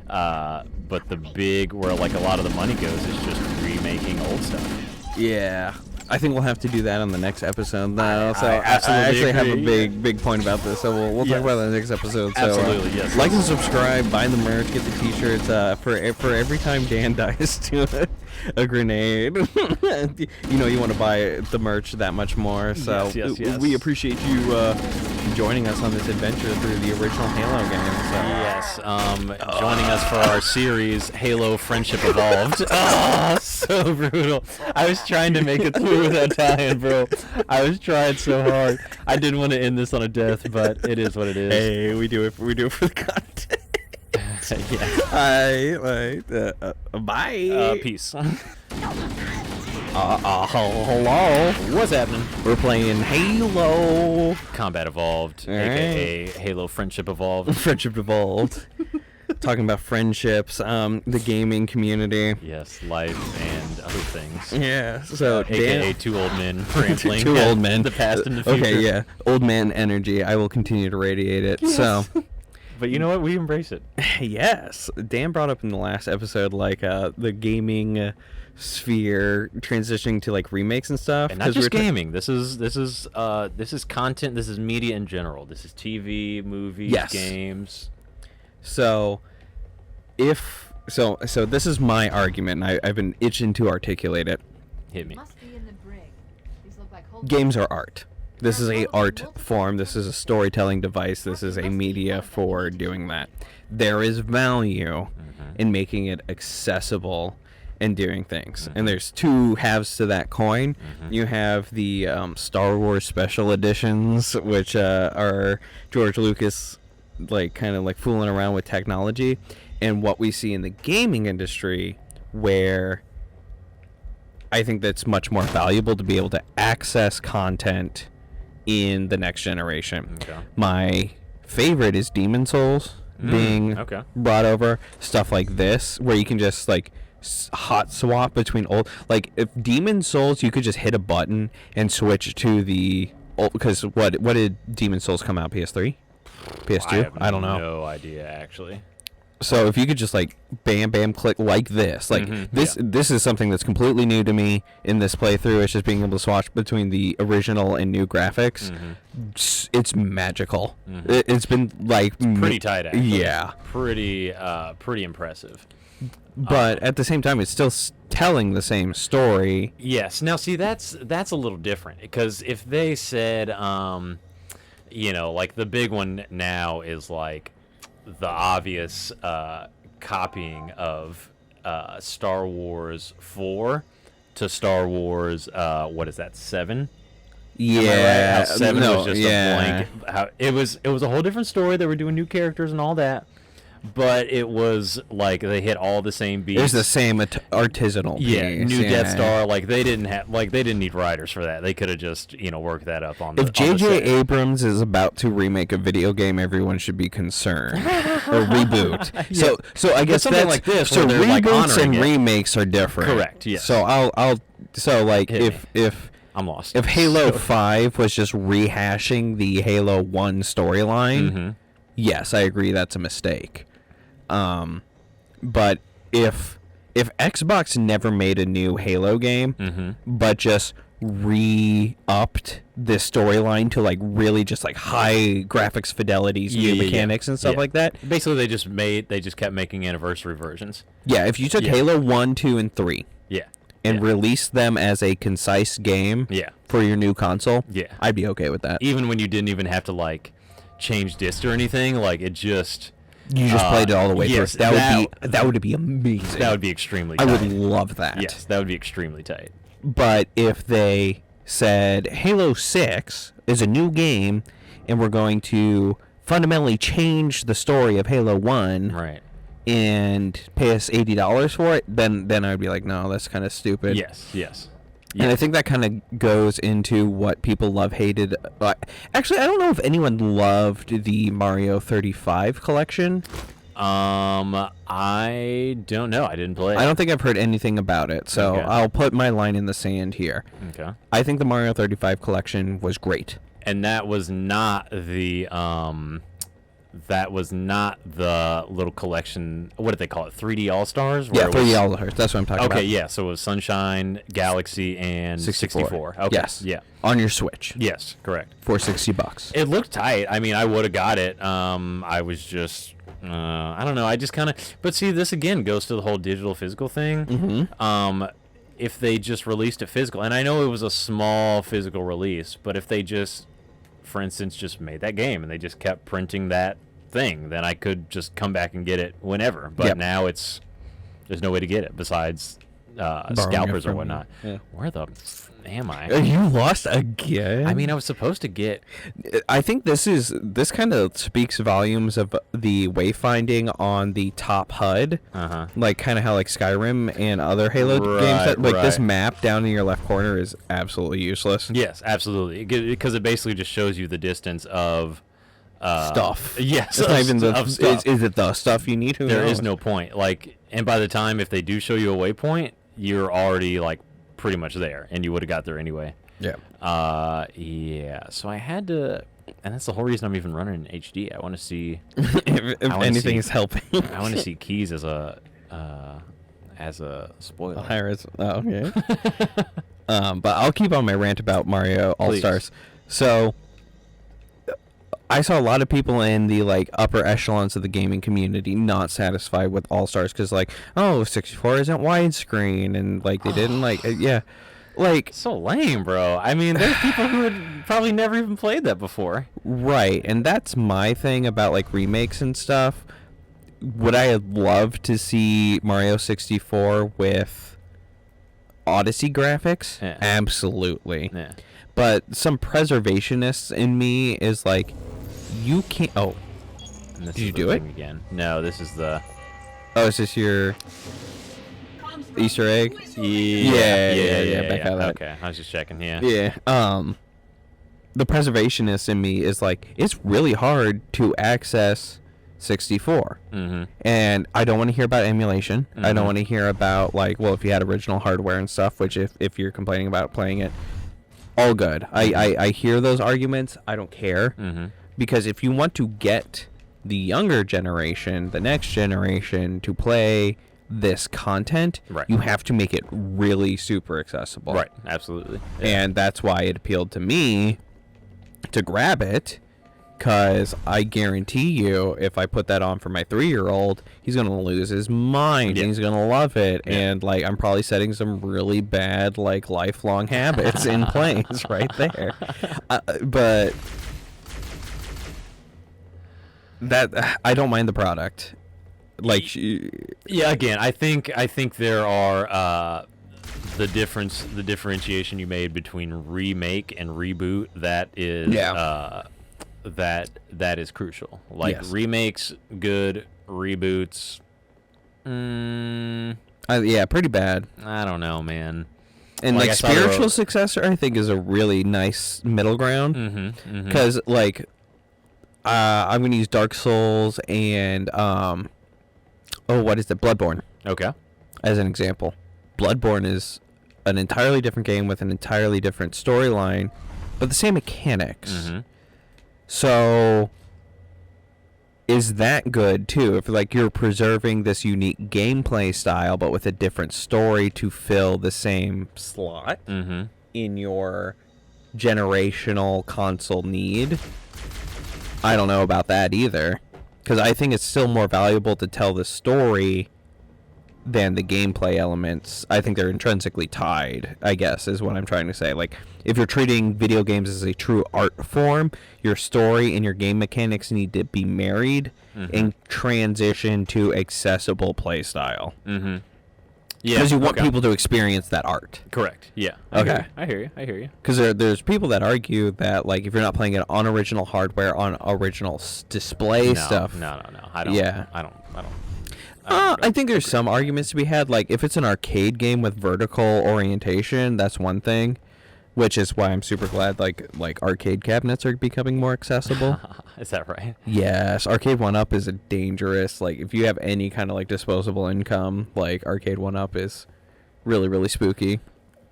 S2: the big where like a lot of the money goes is just remaking old stuff.
S5: Yeah. I think we'll have to do that on the next episode, though.
S2: I absolutely
S5: actually have a
S2: agree.
S5: big point about this, so we'll
S2: Yes.
S5: talk about that in the next episode. So,
S2: Absolutely, yes.
S5: Like and subscribe, buy the merch, get the T-shirts. For every time Dan dies to a grenade, you want to buy the merch that much more. So
S2: Yes.
S5: we appreciate you joining us on this adventure through the original Halo game. So.
S2: Yes, joining us for our series, Halo Friendship Evolved. Oh, so brutal. I was trying to make it through with that tie-in, bro. I was trying so hard. I didn't want to end this on a death, but it is what it is.
S5: Hey, we do it for the content.
S2: Yeah.
S5: Bye.
S2: Peace.
S5: Hello.
S2: What's happening?
S5: We're playing Halo.
S2: Combat Evolved,
S5: All right.
S2: aka Halo Friendship Evolved.
S5: Friendship Evolved. Talking about friendships, the gaming community.
S2: Yes, life and other things.
S5: Yeah. So
S2: AKA two old men rambling.
S5: two old men.
S2: The past and the future.
S5: Okay, yeah. Old man energy. I will continue to radiate it.
S2: Yes.
S5: So.
S2: But you know what? We embrace it.
S5: Yes. Dan brought up in the last episode, like, the gaming sphere transitioning to, like, remakes and stuff.
S2: And not just gaming. This is content. This is media in general. This is TV, movies,
S5: Yes.
S2: games.
S5: So, so this is my argument, and I've been itching to articulate it.
S2: Hit me.
S3: Must be in the brig. These look like whole
S5: Games are art. This is a art form. This is a storytelling device. This is a media for doing that. There is value in making it accessible and doing things. And there's two halves to that coin. You have the Star Wars special editions, which are George Lucas kind of fooling around with technology, and what we see in the gaming industry, where I think that's much more valuable to be able to access content in the next generation.
S2: Okay.
S5: My favorite is Demon Souls being brought over. Stuff like this, where you can just hot swap between old. Like if Demon Souls, you could just hit a button and switch to the old. Because what did Demon Souls come out? PS3, PS2? I don't know.
S2: No idea actually.
S5: So if you could just bam click like this, this is something that's completely new to me in this playthrough. It's just being able to swatch between the original and new graphics. It's magical. It's been
S2: Pretty tight, actually.
S5: Yeah.
S2: Pretty impressive.
S5: But at the same time, it's still telling the same story.
S2: Yes. Now, see, that's a little different, because if they said, the big one now is the obvious copying of Star Wars 4 to Star Wars, 7?
S5: Yeah.
S2: Am I right? How 7 was just a blank. It was a whole different story. They were doing new characters and all that. But it was they hit all the same beats.
S5: It was the same artisanal piece.
S2: Yeah, new Death Star. They didn't need writers for that. They could have just worked that up on the.
S5: If J.J. Abrams is about to remake a video game, everyone should be concerned or reboot.
S2: Yeah.
S5: So I guess
S2: something
S5: that's
S2: like this.
S5: So
S2: where they're,
S5: reboots and
S2: honoring it.
S5: remakes are different.
S2: Correct. Yes.
S5: So if
S2: I'm lost.
S5: If Halo 5 was just rehashing the Halo 1 storyline, yes, I agree that's a mistake. But if Xbox never made a new Halo game, but just re-upped this storyline to really just high graphics fidelities, new mechanics and stuff like that.
S2: Basically, they just kept making anniversary versions.
S5: Yeah, if you took Halo 1, 2, and 3, and released them as a concise game, for your new console, I'd be okay with that.
S2: Even when you didn't even have to change disc or anything, it just.
S5: You just played it all the way
S2: yes,
S5: through. That would be amazing.
S2: That would be extremely tight.
S5: I would love that.
S2: Yes, that would be extremely tight.
S5: But if they said Halo 6 is a new game and we're going to fundamentally change the story of Halo 1
S2: right,
S5: and pay us $80 for it, then I'd be like, no, that's kind of stupid.
S2: Yes.
S5: And I think that kind of goes into what people hated. Actually, I don't know if anyone loved the Mario 35 collection.
S2: I don't know. I didn't play it.
S5: I don't think I've heard anything about it, so
S2: Okay.
S5: I'll put my line in the sand here.
S2: Okay.
S5: I think the Mario 35 collection was great.
S2: And that was not the little collection. What did they call it? 3D All Stars.
S5: Yeah, 3D All-Stars. That's what I'm talking about.
S2: Okay, yeah. So it was Sunshine, Galaxy, and 64. Okay.
S5: Yes.
S2: Yeah.
S5: On your Switch
S2: Yes. Correct.
S5: for $60.
S2: It looked tight. I mean, I would have got it. I was just, I don't know. I just kind of. But see, this again goes to the whole digital physical thing.
S5: Mm-hmm.
S2: If they just released it physical, and I know it was a small physical release, but if they just, for instance, just made that game and they just kept printing that thing, then I could just come back and get it whenever. But now there's no way to get it besides scalpers or whatnot.
S5: Yeah.
S2: Where the am I?
S5: You lost again?
S2: I mean, I was supposed to get.
S5: I think this kind of speaks volumes of the wayfinding on the top HUD. Like kind of how like Skyrim and other Halo games, this map down in your left corner is absolutely useless.
S2: Yes, absolutely, because it basically just shows you the distance of
S5: stuff.
S2: Yes,
S5: it's not even
S2: stuff.
S5: Is it the stuff you need?
S2: There is no point. Like, and by the time if they do show you a waypoint, you're already like pretty much there, and you would have got there anyway.
S5: Yeah.
S2: Yeah. So I had to, and that's the whole reason I'm even running in HD. I want to see
S5: if anything is helping.
S2: I want to see keys as a spoiler.
S5: Okay. But I'll keep on my rant about Mario All Stars. So I saw a lot of people in the like upper echelons of the gaming community not satisfied with All Stars because like, oh, 64 isn't widescreen, and like they didn't like like
S2: so lame, bro. I mean, there's people who had probably never even played that before.
S5: Right, and that's my thing about like remakes and stuff. Would I have loved to see Mario 64 with Odyssey graphics?
S2: Yeah.
S5: Absolutely.
S2: Yeah.
S5: But some preservationists in me is like, you can't. Oh,
S2: Did
S5: you do it
S2: again? No, this is the.
S5: Oh, is this your Easter egg? Yeah. Back out of that.
S2: Okay, I was just checking. Yeah.
S5: Yeah. The preservationist in me is like, it's really hard to access 64.
S2: Mm-hmm.
S5: And I don't want to hear about emulation. Mm-hmm. I don't want to hear about like, well, if you had original hardware and stuff, which if you're complaining about playing it, all good. I hear those arguments. I don't care.
S2: Mm-hmm.
S5: Because if you want to get the younger generation, the next generation, to play this content,
S2: right,
S5: you have to make it really super accessible.
S2: Right, absolutely. Yeah.
S5: And that's why it appealed to me to grab it, because I guarantee you, if I put that on for my 3-year-old, he's going to lose his mind, and he's going to love it, and like I'm probably setting some really bad like lifelong habits in place right there. But that I don't mind the product. Like,
S2: yeah, again, I think there are the differentiation you made between remake and reboot, that is that is crucial. Like, remakes good, reboots
S5: pretty bad.
S2: I don't know, man.
S5: And like spiritual successor, I think, is a really nice middle ground, because like I'm gonna use Dark Souls and what is it, Bloodborne, as an example. Bloodborne is an entirely different game with an entirely different storyline, but the same mechanics. So is that good too, if like you're preserving this unique gameplay style but with a different story to fill the same slot in your generational console need? I don't know about that either, because I think it's still more valuable to tell the story than the gameplay elements. I think they're intrinsically tied, I guess, is what I'm trying to say. Like, if you're treating video games as a true art form, your story and your game mechanics need to be married and transition to accessible play style. Yeah, because you want people to experience that art.
S2: Correct. Yeah. I hear you.
S5: Because there's people that argue that like if you're not playing it on original hardware, on original display stuff.
S2: No. I don't.
S5: I think there's some arguments to be had. Like, if it's an arcade game with vertical orientation, that's one thing, which is why I'm super glad, like arcade cabinets are becoming more accessible.
S2: Is that right?
S5: Yes, Arcade 1-Up is a dangerous, like, if you have any kind of, like, disposable income, like, Arcade 1-Up is really, really spooky.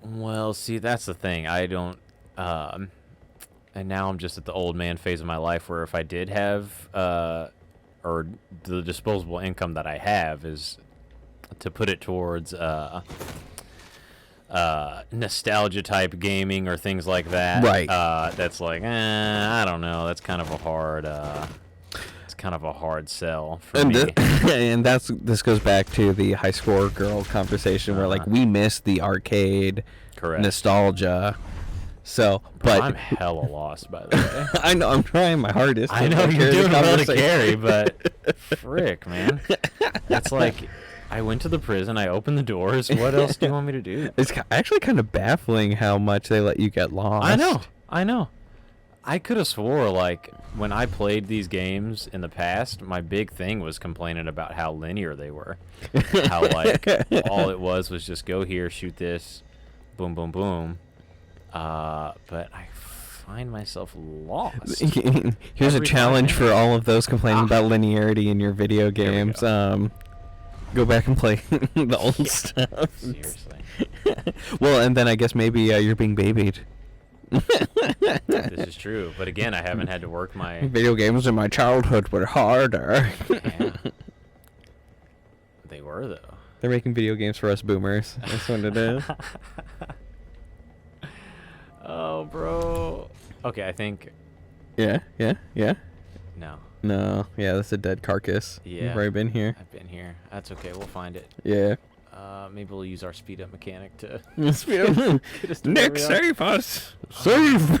S2: Well, see, that's the thing. I don't, and now I'm just at the old man phase of my life where if I did have, or the disposable income that I have is to put it towards nostalgia type gaming or things like that.
S5: Right.
S2: That's like, I don't know. That's kind of a hard. It's kind of a hard sell for me.
S5: And this goes back to the high score girl conversation where like we miss the arcade nostalgia. So, but
S2: I'm hella lost, by the way.
S5: I know I'm trying my hardest.
S2: I know you're doing well to carry, but frick, man, that's like I went to the prison, I opened the doors. What else do you want me to do?
S5: It's actually kind of baffling how much they let you get lost.
S2: I know. I could have swore like when I played these games in the past, my big thing was complaining about how linear they were. How like all it was just go here, shoot this, boom, boom, boom. But I find myself lost.
S5: Here's a challenge for all of those complaining about linearity in your video games. Go back and play the old stuff.
S2: Seriously.
S5: Well, and then I guess maybe you're being babied.
S2: This is true, but again, I haven't had to work my
S5: video games in my childhood were harder.
S2: Yeah. They were though.
S5: They're making video games for us boomers. That's what it is.
S2: Oh, bro. Okay, I think.
S5: Yeah.
S2: No.
S5: No. Yeah, that's a dead carcass.
S2: Yeah.
S5: You've already been here.
S2: I've been here. That's okay. We'll find it.
S5: Yeah.
S2: Maybe we'll use our speed up mechanic to.
S5: Nick, save us! Save!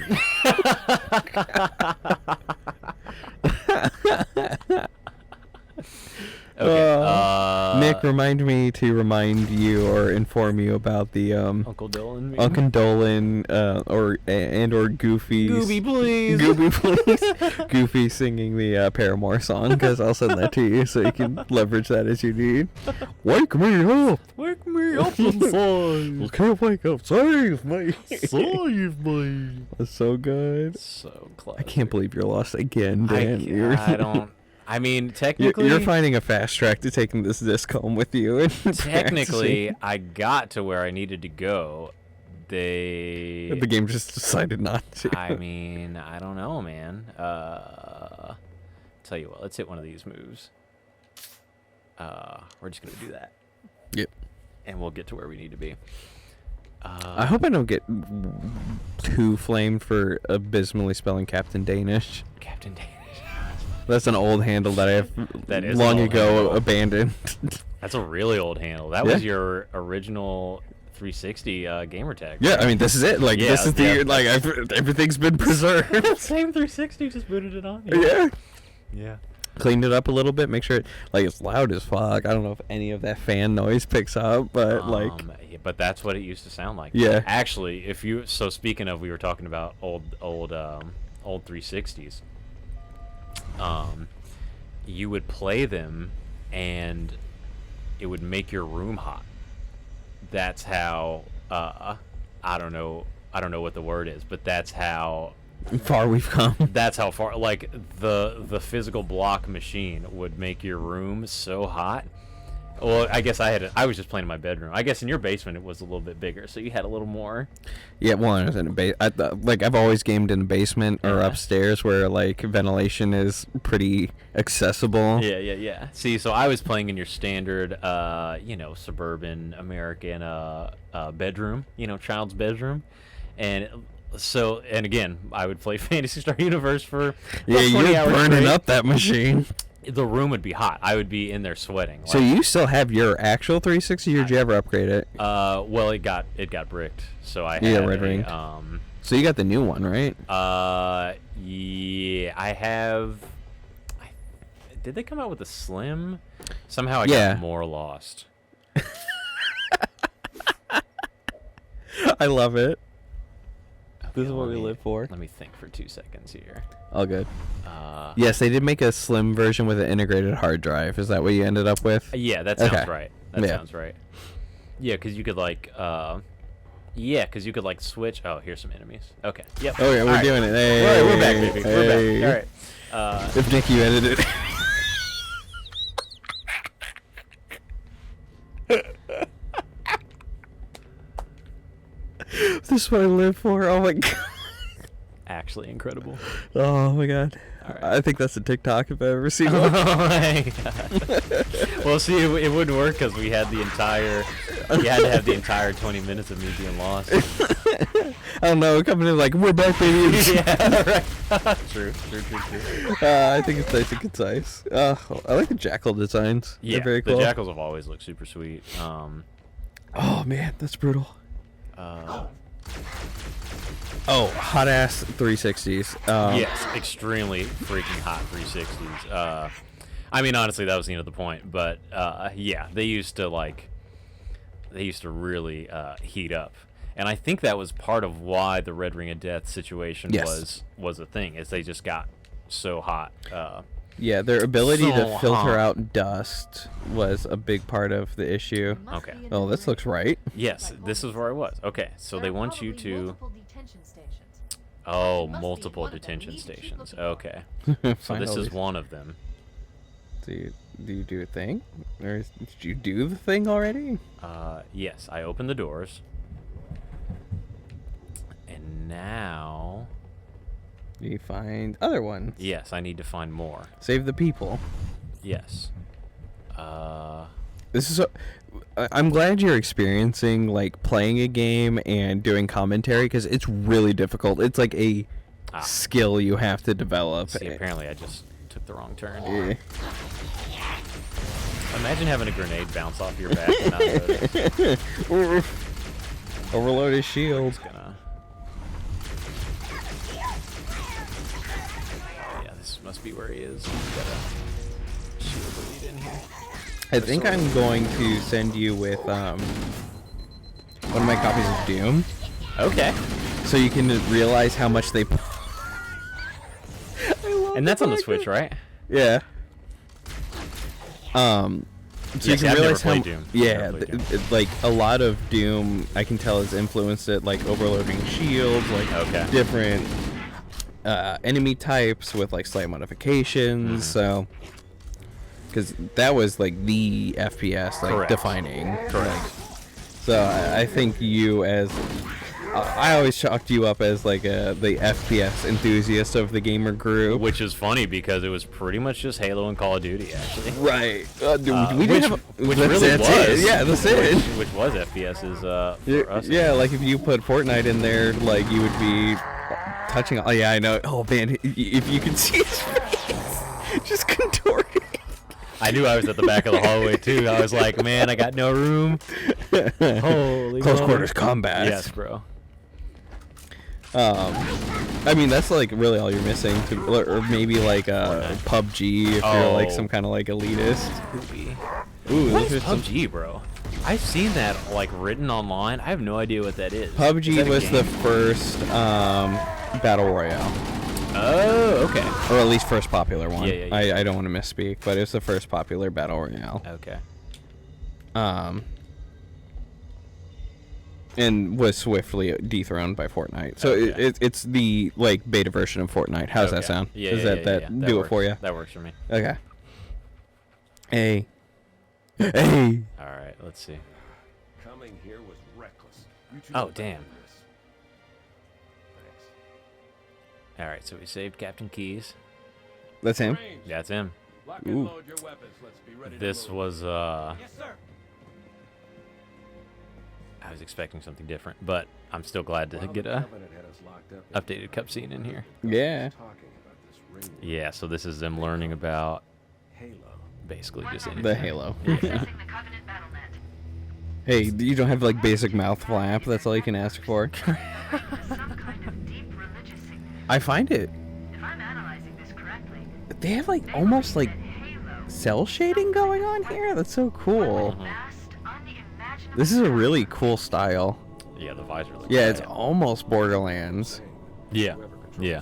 S2: Okay.
S5: Nick, remind me to remind you or inform you about the
S2: Uncle Dolan.
S5: Uncle Dolan or Goofy.
S2: Goofy, please.
S5: Goofy, please. Goofy singing the Paramore song, because I'll send that to you so you can leverage that as you need. Wake me up!
S2: Wake me up inside!
S5: I can't wake up. Save me!
S2: Save me!
S5: That's so good.
S2: So close.
S5: I can't believe you're lost again, Dan.
S2: I don't. I mean, technically,
S5: you're finding a fast track to taking this disc home with you.
S2: Technically, I got to where I needed to go. The
S5: game just decided not to.
S2: I mean, I don't know, man. Tell you what, let's hit one of these moves. We're just gonna do that.
S5: Yep.
S2: And we'll get to where we need to be.
S5: I hope I don't get too flamed for abysmally spelling Captain Danish.
S2: Captain Danish.
S5: That's an old handle that I have
S2: that is
S5: long ago abandoned.
S2: That's a really old handle. That was your original 360 gamer tag.
S5: Yeah, I mean this is it. Like this is the like everything's been preserved.
S2: Same 360, just booted it on. Yeah.
S5: Cleaned it up a little bit. Make sure it's loud as fuck. I don't know if any of that fan noise picks up, but
S2: but that's what it used to sound like.
S5: Yeah.
S2: Actually, speaking of, we were talking about old 360s. You would play them and it would make your room hot. That's how I don't know what the word is, but that's how
S5: far we've come.
S2: That's how far, like the physical block machine would make your room so hot. Well, I guess I was just playing in my bedroom. I guess in your basement it was a little bit bigger, so you had a little more.
S5: Yeah, well, I was in a I've always gamed in a basement or upstairs where like ventilation is pretty accessible.
S2: Yeah. See, so I was playing in your standard, suburban American bedroom, child's bedroom, and again, I would play Phantasy Star Universe for
S5: you're burning up that machine.
S2: The room would be hot. I would be in there sweating.
S5: So you still have your actual 360, or did you ever upgrade it?
S2: Well, it got bricked, so I had
S5: red ring. So you got the new one, right?
S2: Yeah, I have. Did they come out with a slim? Somehow I got more lost.
S5: I love it.
S1: This is what we live for.
S2: Let me think for 2 seconds here.
S1: All good. Yes, they did make a slim version with an integrated hard drive. Is that what you ended up with?
S2: Yeah, that sounds
S1: Okay.
S2: right. That sounds right. Yeah, because you could like, switch. Oh, here's some enemies. Okay. Yep.
S1: Oh yeah, we're
S2: All
S1: doing it. Hey,
S2: All right, we're back, baby. We're
S1: hey.
S2: back. All right.
S1: If Nick, you edited it. This is what I live for. Oh my god.
S2: Actually incredible.
S1: Oh my god.
S2: All right.
S1: I think that's a TikTok if I've ever seen
S2: Oh
S1: one.
S2: my god. Well, see, it wouldn't work because we had to have the entire 20 minutes of me being lost.
S1: I don't know. Coming in like, we're back, baby.
S2: Yeah, right. True.
S1: I think it's nice and concise. I like the jackal designs.
S2: Yeah,
S1: They're very cool.
S2: the jackals have always looked super sweet.
S1: Oh man, that's brutal. Oh, hot ass 360s.
S2: Yes, extremely freaking hot 360s. I mean, honestly, that was the end of the point. But yeah, they used to really heat up, and I think that was part of why the Red Ring of Death situation was a thing. Is they just got so hot.
S1: Yeah, their ability to
S2: So
S1: filter
S2: hot.
S1: out dust was a big part of the issue.
S2: Okay.
S1: Oh, this looks right.
S2: Yes, this is where I was. Okay, so they want you to. Oh, multiple detention stations. Okay, so this is one of them.
S1: Do you do a thing? Or did you do the thing already?
S2: Yes, I opened the doors. And now...
S1: You find other ones.
S2: Yes, I need to find more.
S1: Save the people.
S2: Yes.
S1: This is I'm glad you're experiencing like playing a game and doing commentary because it's really difficult. It's like a skill you have to develop.
S2: See, apparently I just took the wrong turn.
S1: Yeah.
S2: Imagine having a grenade bounce off your back and not notice.
S1: Overload his shield.
S2: Gonna... Yeah, this must be where he is. Got a shield elite in here.
S1: I think I'm going to send you with one of my copies of Doom.
S2: Okay.
S1: So you can realize how much they.
S2: And that's on the Switch, right?
S1: Yeah. So you can
S2: I've never
S1: realize how.
S2: played Doom.
S1: Yeah,
S2: Never played Doom.
S1: like a lot of Doom, I can tell has influenced it, like overloading shields, like different enemy types with like slight modifications. So. Because that was like the FPS, like defining.
S2: Correct.
S1: So I think you as I always chalked you up as like the FPS enthusiast of the gamer group.
S2: Which is funny because it was pretty much just Halo and Call of Duty, actually.
S1: Right.
S2: Which really was.
S1: Yeah, that's it.
S2: Which was FPS's for us.
S1: Yeah, like if you put Fortnite in there, like you would be touching. Oh yeah, I know. Oh man, if you could see his face, just contorting.
S2: I knew I was at the back of the hallway too. I was like, man, I got no room. Holy
S1: close
S2: moly.
S1: quarters combat.
S2: Yes, bro.
S1: I mean that's like really all you're missing, or maybe like PUBG if you're like some kind of like elitist. Ooh,
S2: What is PUBG, bro? I've seen that like written online. I have no idea what that is.
S1: PUBG was the first battle royale.
S2: Oh, okay.
S1: Or at least first popular one.
S2: Yeah.
S1: I don't want to misspeak, but it was the first popular battle royale.
S2: Okay.
S1: And was swiftly dethroned by Fortnite. So it's the like beta version of Fortnite. How's that sound?
S2: Yeah,
S1: Does that do it for you?
S2: That works for me.
S1: Okay. Hey.
S2: All right, let's see.
S6: Coming here was reckless.
S2: Oh, damn. All right, so we saved Captain Keys.
S1: That's him.
S2: That's him.
S1: Ooh.
S2: This was
S6: Yes, sir.
S2: I was expecting something different, but I'm still glad to get a updated cutscene in here.
S1: Yeah.
S2: Yeah, so this is them learning about basically just anything.
S1: The Halo. Yeah. Hey, you don't have like basic mouth flap. That's all you can ask for. I find it. They have like almost like cell shading going on here. That's so cool. This is a really cool style.
S2: Yeah, the visor looks
S5: Yeah, it's
S2: bad.
S5: almost Borderlands.
S2: Yeah. Yeah.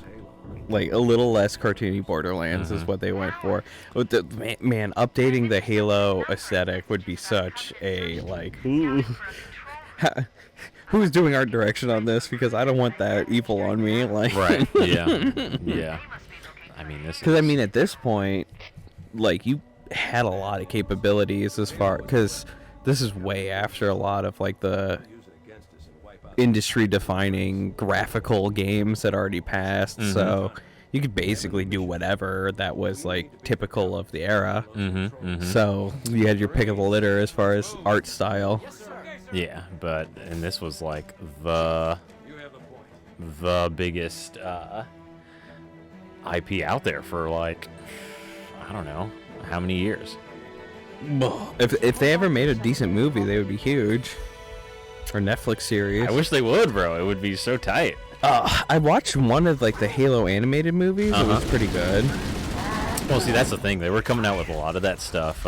S5: Like a little less cartoony Borderlands is what they went for. With the, man, updating the Halo aesthetic would be such a like. Ooh. Who's doing art direction on this? Because I don't want that evil on me. Like,
S2: Right. Yeah. Yeah. I mean, this.
S5: Because I mean, at this point, like you had a lot of capabilities as far because this is way after a lot of like the industry-defining graphical games that already passed. So you could basically do whatever that was like typical of the era. So you had your pick of the litter as far as art style.
S2: Yeah, and this was like the biggest IP out there for like, I don't know how many years.
S5: If they ever made a decent movie, they would be huge. Or Netflix series.
S2: I wish they would, bro. It would be so tight.
S5: I watched one of like the Halo animated movies. It was pretty good.
S2: Well, see, that's the thing. They were coming out with a lot of that stuff.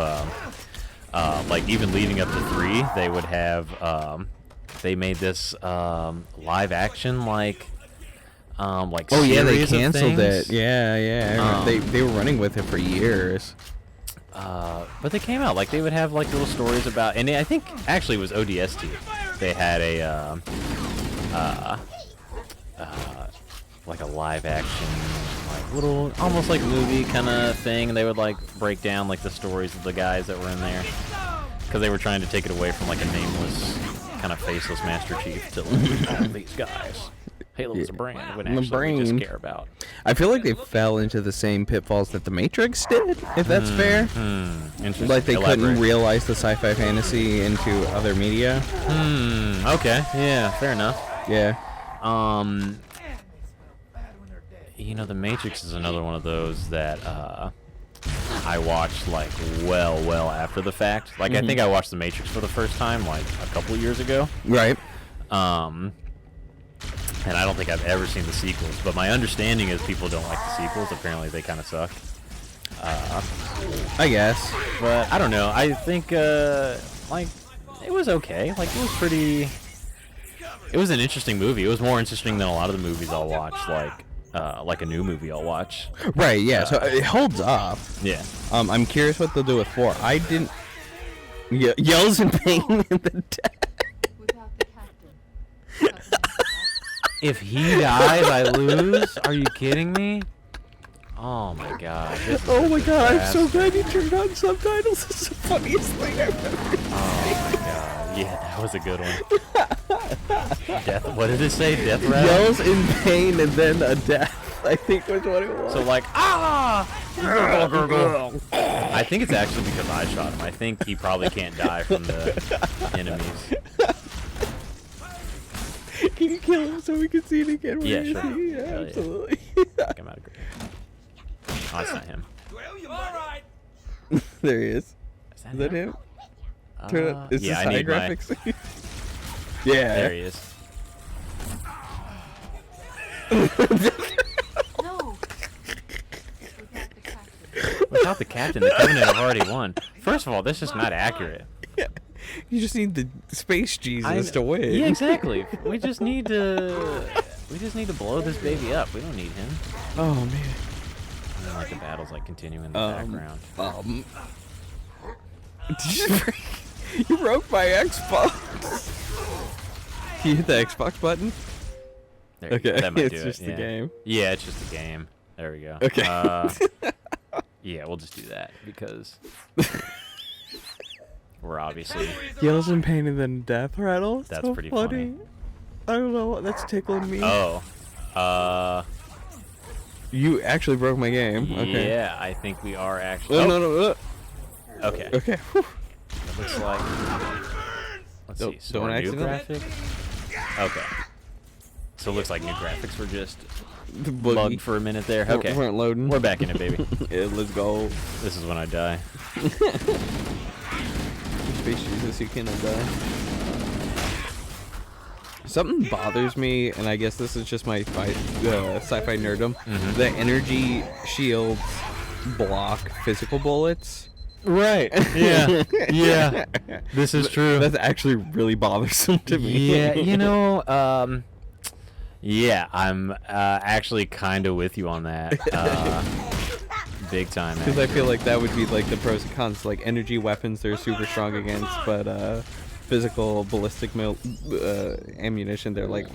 S2: Like even leading up to 3, they would have. They made this live action like.
S5: Oh yeah, they
S2: series of
S5: canceled
S2: things.
S5: it. Yeah. They were running with it for years.
S2: But they came out like they would have like little stories about, and I think actually it was ODST. They had a like a live action, like little, almost like movie kind of thing. And they would like break down like the stories of the guys that were in there, because they were trying to take it away from like a nameless, kind of faceless Master Chief to like all these guys. Halo was a brand. It wouldn't actually just care about.
S5: I feel like they fell into the same pitfalls that the Matrix did, if that's fair.
S2: Interesting.
S5: Like they couldn't
S2: Elaborate.
S5: realize the sci-fi fantasy into other media.
S2: Okay. Yeah. Fair enough.
S5: Yeah.
S2: You know, The Matrix is another one of those that I watched like well after the fact. Like I think I watched The Matrix for the first time like a couple years ago.
S5: Right.
S2: And I don't think I've ever seen the sequels, but my understanding is people don't like the sequels. Apparently they kind of suck.
S5: I guess.
S2: But I don't know. I think like it was okay. Like it was pretty. It was an interesting movie. It was more interesting than a lot of the movies I'll watch. Like a new movie I'll watch.
S5: Right. Yeah. So it holds up.
S2: Yeah.
S5: I'm curious what they'll do with 4. I didn't. Yells in pain in the death.
S3: Without the captain.
S2: If he dies, I lose? Are you kidding me? Oh my god.
S5: Oh my god, I'm so glad you turned on subtitles. It's the funniest thing I've ever seen.
S2: Oh my god. Yeah, that was a good one. Death. What did it say? Death rattle?
S5: Yells in pain and then a death, I think was what it was.
S2: So like, I think it's actually because I shot him. I think he probably can't die from the enemies.
S5: Can you kill him so we can see it again? Where
S2: Yeah,
S5: is
S2: sure.
S5: he?
S2: Hell yeah.
S5: Absolutely.
S2: Come out of grave. Oh, that's not him.
S4: Well, you all right.
S5: There he is.
S2: Is
S5: Is that him? Turn it. Is
S2: yeah,
S5: this
S2: I
S5: high
S2: need my.
S5: graphics? Yeah.
S2: There he is.
S3: No.
S2: Without
S3: Without the captain.
S2: the captain, the Covenant have already won. First of all, this is not accurate.
S5: Yeah. You just need the space Jesus to win.
S2: Yeah, exactly. We just need to blow this baby up. We don't need him.
S5: Oh man.
S2: And then, like the battle's like continuing in the background.
S5: You broke my Xbox. Can you hit the Xbox button?
S2: There,
S5: Okay,
S2: that might
S5: it's
S2: do it,
S5: just the
S2: yeah.
S5: game.
S2: Yeah, it's just a game. There we go.
S5: Okay.
S2: Yeah, we'll just do that because we're obviously.
S5: Yells in pain and then death rattle.
S2: That's
S5: So
S2: pretty
S5: funny.
S2: funny.
S5: I don't know. That's tickling me.
S2: Oh.
S5: You actually broke my game. Okay.
S2: Yeah, I think we are actually.
S5: Oh, no.
S2: Okay.
S5: Okay. Whew.
S2: It looks like. Let's see. So
S5: don't
S2: our new
S5: accident.
S2: graphics. Okay. So it looks like new graphics were just
S5: The
S2: bugged for a minute there. Okay.
S5: Weren't loading.
S2: We're back in it, baby.
S5: Yeah, let's go.
S2: This is when I die.
S5: Space Jesus, you cannot die. Something bothers me, and I guess this is just my sci-fi nerdom. The energy shields block physical bullets,
S2: Right. Yeah. Yeah. This is true.
S1: That's actually really bothersome to me.
S2: Yeah, you know, yeah, I'm actually kind of with you on that. Big time.
S1: Because I feel like that would be like the pros and cons. Like energy weapons, they're super strong against, but physical ballistic ammunition, they're like.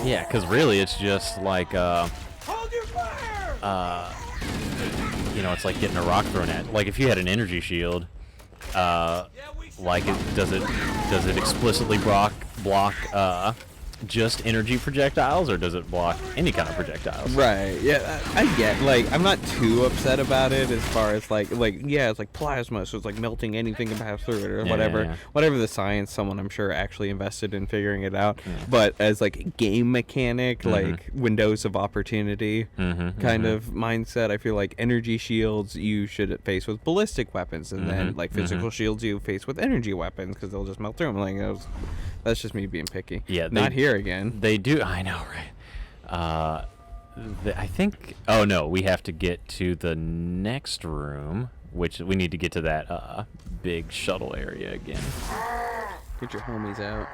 S2: Yeah, because really it's just like,
S4: Hold your fire!
S2: you know, it's like getting a rock thrown at. Like if you had an energy shield, like does it explicitly block just energy projectiles, or does it block any kind of projectiles?
S1: Right. Yeah, I get. Like, I'm not too upset about it as far as like yeah, it's like plasma, so it's like melting anything can pass through it or whatever.
S2: Yeah.
S1: Whatever the science, someone I'm sure actually invested in figuring it out.
S2: Yeah.
S1: But as like a game mechanic, like windows of opportunity kind of mindset, I feel like energy shields you should face with ballistic weapons, and then like physical shields you face with energy weapons because they'll just melt through them. Like that's just me being picky.
S2: Yeah,
S1: not here again.
S2: They do. I know, right? I think. Oh no, we have to get to the next room, which we need to get to that big shuttle area again.
S1: Get your homies out.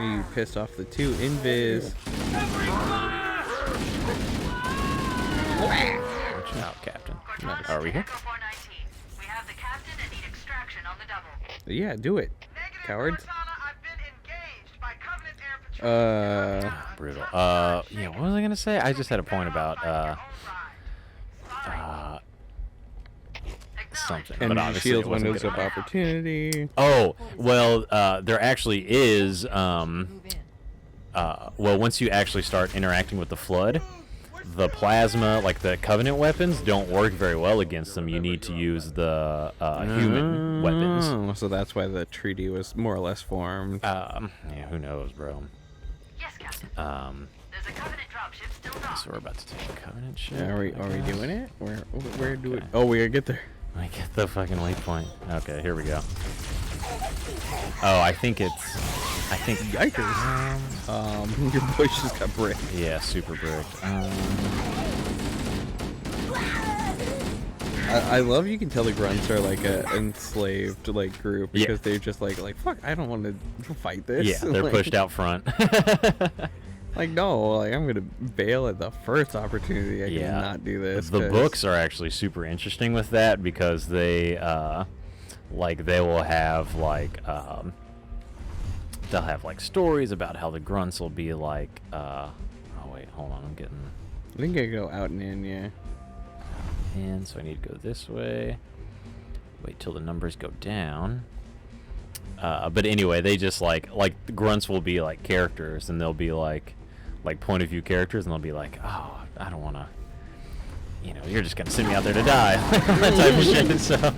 S1: You pissed off the two invis.
S2: Watch out, Captain. Are we here?
S7: We have the captain and need extraction on the double.
S1: Yeah, do it, cowards.
S7: I've been engaged by Covenant Air Patrol.
S2: Brutal. Yeah, what was I gonna say? I just had a point about something. But
S1: And
S2: obviously
S1: shields
S2: it wasn't
S1: windows
S2: good.
S1: of opportunity.
S2: Oh, well, there actually is. Well, once you actually start interacting with the Flood, the plasma, like the Covenant weapons, don't work very well against them. You need to use the human weapons.
S1: Oh, so that's why the treaty was more or less formed.
S2: Yeah, who knows, bro.
S7: Yes, Captain. There's a Covenant dropship still docked.
S2: So we're about to take a Covenant ship.
S1: Are we
S2: I guess.
S1: doing it? Where do it? Oh, we gotta get there.
S2: I get the fucking waypoint. Okay, here we go. Oh, I think
S1: Yikers. Your bush just got bricked.
S2: yeah, super bricked.
S1: I love you can tell the grunts are like a enslaved like group
S2: Yeah.
S1: because they're just like fuck, I don't want to fight this.
S2: Yeah, they're
S1: Like-
S2: pushed out front.
S1: Like no, like I'm gonna bail at the first opportunity. I cannot do this.
S2: The
S1: 'cause-
S2: books are actually super interesting with that because they they will have they'll have like stories about how the grunts will be like oh wait, hold on, I'm getting
S1: I think I go out and in, yeah.
S2: in, so I need to go this way. Wait till the numbers go down. But anyway, they just like the grunts will be like characters, and they'll be like point of view characters, and they'll be like, oh, I don't want to, you're just gonna send me out there to die, that type of shit. So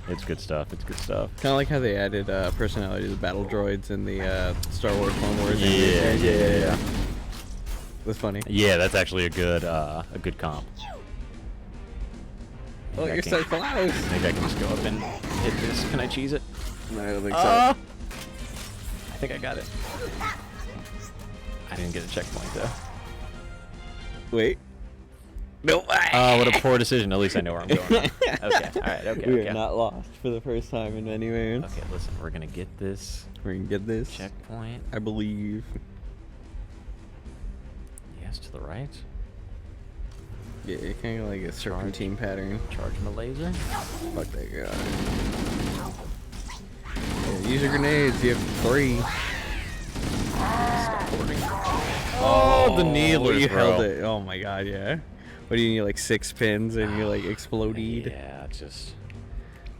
S2: it's good stuff. It's good stuff.
S1: Kind of like how they added personality to the battle droids in the Star Wars Clone Wars.
S2: Yeah.
S1: That's funny.
S2: Yeah, that's actually a good comp.
S1: Oh,
S2: I
S1: you're so
S2: can-
S1: close.
S2: I think I can just go up and hit this. Can I cheese it?
S1: No, I don't think so.
S2: I think I got it. I didn't get a checkpoint though.
S1: Wait. No.
S2: Oh, what a poor decision. At least I know where I'm going. Okay. All right. Okay.
S1: We
S2: Okay.
S1: are not lost for the first time in many ways.
S2: Okay. Listen, we're gonna get this
S1: We're gonna get this.
S2: checkpoint.
S1: I believe.
S2: Yes, to the right.
S1: Yeah, kind of like a serpentine pattern.
S2: Charge my laser.
S1: Fuck that guy. Yeah, use your grenades. You have 3.
S2: Stop hoarding. Oh, the needlers,
S1: you
S2: bro.
S1: held it. Oh my god, yeah. What do you need, like 6 pins and you like exploded?
S2: Yeah, just.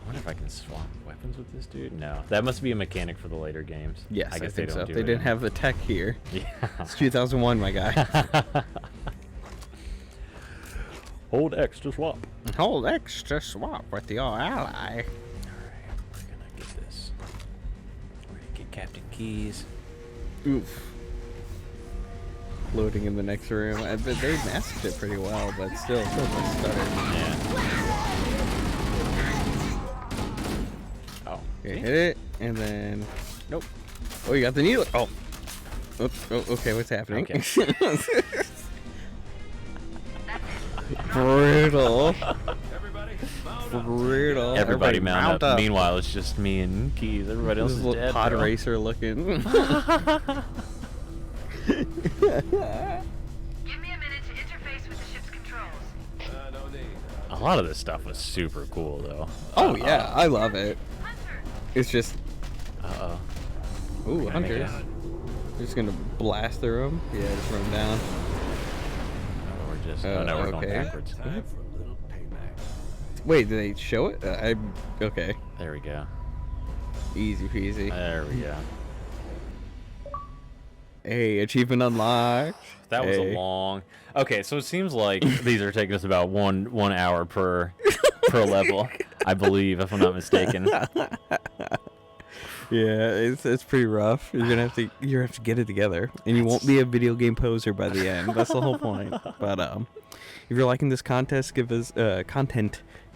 S2: I wonder if I can swap weapons with this dude. No, that must be a mechanic for the later games.
S1: Yes, I
S2: guess
S1: think
S2: they
S1: so.
S2: don't do
S1: They
S2: it
S1: didn't
S2: in-
S1: have the tech here.
S2: Yeah.
S1: It's 2001, my guy.
S2: Hold X to swap.
S1: Hold X to swap with your ally.
S2: Alright, we're gonna get this. We're gonna get Captain Keys.
S1: Oof. Loading in the next room. But they masked it pretty well, but still a stutter.
S2: Yeah. Oh.
S1: Okay, hit it, and then... Nope. Oh, you got the needle. Oh. Oh, okay, what's happening?
S2: Okay.
S5: Brutal. Brutal.
S2: Everybody mount up. Meanwhile, it's just me and Keys. Everybody else
S5: This
S2: is
S5: little
S2: dead.
S5: pod
S2: bro.
S5: racer looking.
S7: Give me a minute to interface with the ship's controls.
S6: No need.
S2: A lot of this stuff was super cool, though.
S5: Oh yeah, I love it.
S7: Hunter,
S5: It's just,
S2: Uh-oh.
S5: ooh, hunters. Just gonna blast through them. Yeah, just run down.
S2: Oh, we're just... Oh, no, we're going
S5: okay.
S2: backwards.
S6: Time for a little payback.
S5: Wait, did they show it? Okay.
S2: There we go.
S5: Easy peasy.
S2: There we go.
S5: Hey, achievement unlocked.
S2: That was
S5: Hey.
S2: a long... Okay, so it seems like these are taking us about one hour per level, I believe, if I'm not mistaken.
S5: Yeah, it's pretty rough. You're gonna have to get it together, and you won't be a video game poser by the end. That's the whole point. But if you're liking this contest, give us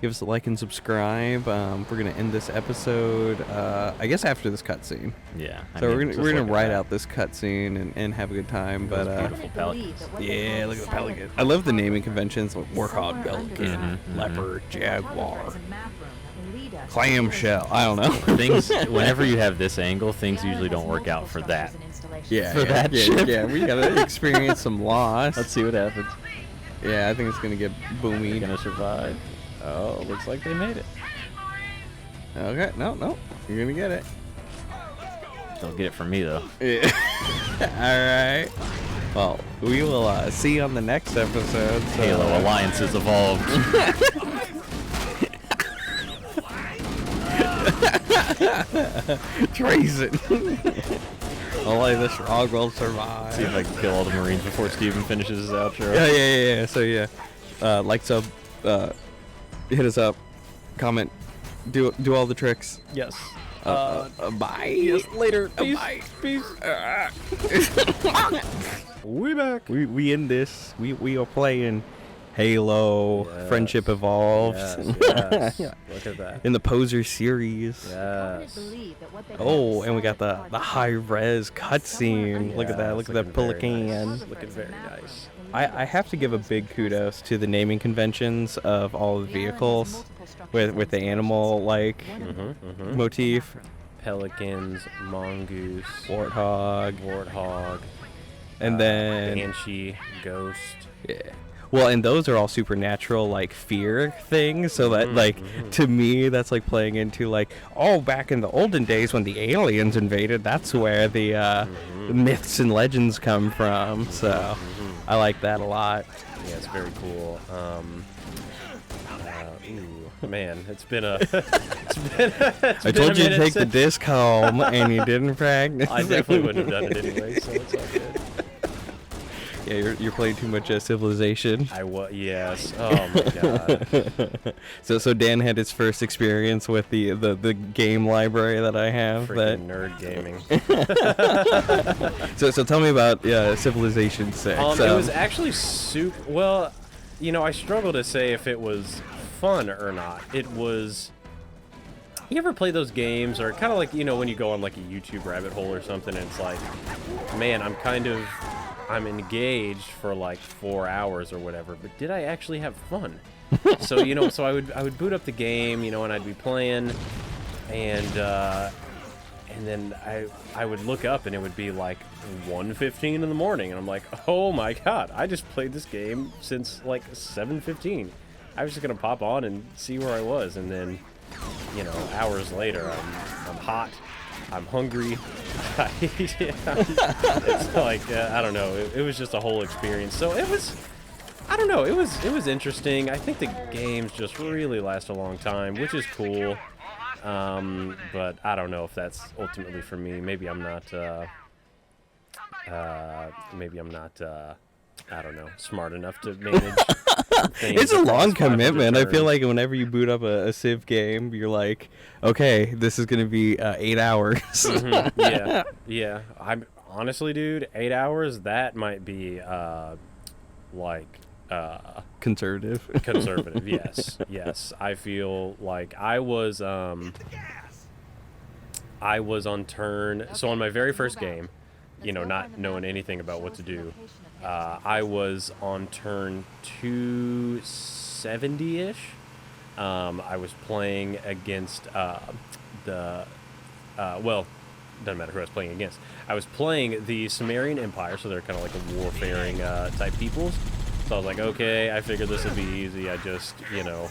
S5: give us a like and subscribe. We're gonna end this episode, I guess after this cutscene.
S2: Yeah. I
S5: So
S2: mean,
S5: we're
S2: just
S5: gonna
S2: look at
S5: write
S2: that.
S5: out this cutscene and have a good time. But
S2: beautiful pelicans.
S5: yeah, look at the pelican. I love the naming conventions like Warthog, Pelican,
S2: Mhm,
S5: Leopard, Jaguar, Clamshell. I don't know.
S2: Things, whenever you have this angle, things usually don't work out for that.
S5: Yeah,
S2: For
S5: yeah,
S2: that
S5: yeah,
S2: ship.
S5: yeah, we gotta experience some loss.
S2: Let's see what happens.
S5: Yeah, I think it's gonna get boomy.
S2: Gonna survive. Oh, looks like they made it.
S5: Okay, no, you're gonna get it.
S2: They'll get it from me, though.
S5: Yeah. All right. Well, we will see you on the next episode. So,
S2: Halo alliances evolved.
S5: Treason. Only the strong will survive.
S2: See if I can kill all the Marines before Steven finishes his outro.
S5: Yeah. So yeah, like, sub, hit us up, comment, do all the tricks.
S2: Yes.
S5: Bye.
S2: Yes, later. Peace.
S5: Bye.
S2: Peace. We back.
S5: We in this. We are playing Halo.
S2: Yes.
S5: Friendship Evolved.
S2: Yes. Look at that.
S5: In the POSER series.
S2: Yes.
S5: Oh, and we got the high res cutscene. Look at that. Look at that pelican.
S2: Looking very nice.
S5: I have to give a big kudos to the naming conventions of all the vehicles with the animal like motif.
S2: Pelicans, mongoose,
S5: Warthog, and then
S2: banshee, ghost.
S5: yeah. Well, and those are all supernatural, like, fear things. So that, like, to me, that's like playing into, like, oh, back in the olden days when the aliens invaded, that's where the myths and legends come from. So I like that a lot.
S8: Yeah, it's very cool. Man, it's been a.
S5: I told you to take the disc home, and you didn't practice.
S8: I definitely wouldn't have done it anyway, so it's all good.
S5: Yeah, you're playing too much Civilization.
S8: Yes. Oh my god.
S5: So Dan had his first experience with the game library that I have.
S8: Freaking nerd gaming.
S5: So tell me about Civilization 6.
S8: It was actually super. Well, I struggle to say if it was fun or not. It was. You ever play those games, or kind of like when you go on like a YouTube rabbit hole or something, and it's like, man, I'm engaged for like 4 hours or whatever, but did I actually have fun? So so I would boot up the game, and I'd be playing, and then I would look up and it would be like 1:15 in the morning, and I'm like, oh my god, I just played this game since like 7:15. I was just gonna pop on and see where I was, and then hours later I'm hot. I'm hungry. It's like I don't know. It was just a whole experience. So it was, I don't know. It was interesting. I think the games just really last a long time, which is cool. But I don't know if that's ultimately for me. Maybe I'm not. I don't know, smart enough to manage.
S5: It's a long commitment. I feel
S8: like.
S5: like whenever you boot up a Civ game, you're like, okay, this is gonna be 8 hours.
S8: Yeah. I'm honestly, dude, 8 hours. That might be
S5: Conservative.
S8: conservative. Yes. I feel like I was on turn. So on my very first game, you know, not knowing anything about what to do. I was on turn 270-ish. I was playing against well, doesn't matter who I was playing against. I was playing the Sumerian Empire, so they're kind of like a warfaring type peoples. So I was like, okay, I figured this would be easy. I just, you know,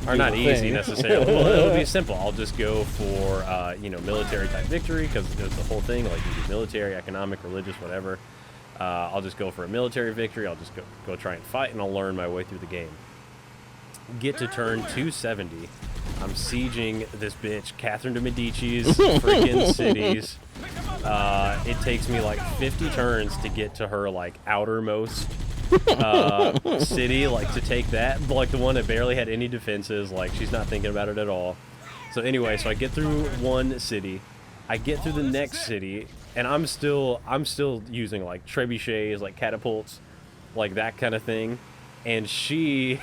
S8: or not easy necessarily. Well, it'll be simple. I'll just go for, you know, military type victory, because it's the whole thing. Like, you do military, economic, religious, whatever. I'll just go for a military victory. I'll just go try and fight, and I'll learn my way through the game. Get to turn 270. I'm sieging this bitch, Catherine de Medici's freaking cities. It takes me like 50 turns to get to her like outermost city, like to take that, like the one that barely had any defenses. Like, she's not thinking about it at all. So anyway, so I get through one city, I get through the next city, and I'm still using like trebuchets, like catapults, like that kind of thing. And she,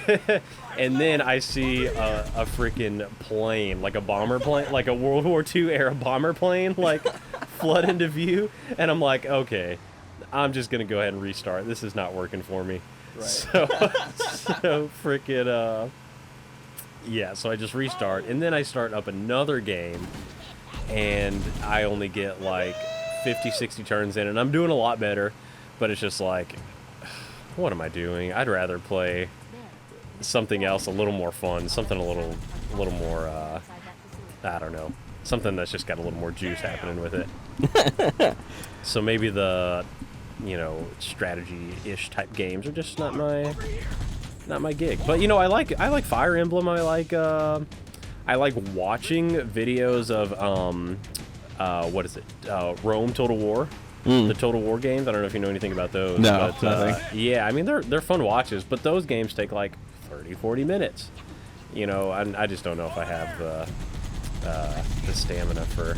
S8: and then I see a freaking plane, like a bomber plane, like a World War II era bomber plane, like flood into view. And I'm like, okay, I'm just going to go ahead and restart. This is not working for me. Right. So freaking, yeah, so I just restart. And then I start up another game, and I only get like 50, 60 turns in, and I'm doing a lot better. But it's just like, what am I doing? I'd rather play something else a little more fun, something a little more, I don't know, something that's just got a little more juice happening with it. So maybe the, you know, strategy-ish type games are just not my gig. But you know, I like Fire Emblem. I like watching videos of what is it? Rome Total War. The Total War games. I don't know if you know anything about those.
S5: No,
S8: but,
S5: nothing.
S8: Yeah, I mean, they're fun watches, but those games take like 30, 40 minutes. You know, I just don't know if I have the stamina for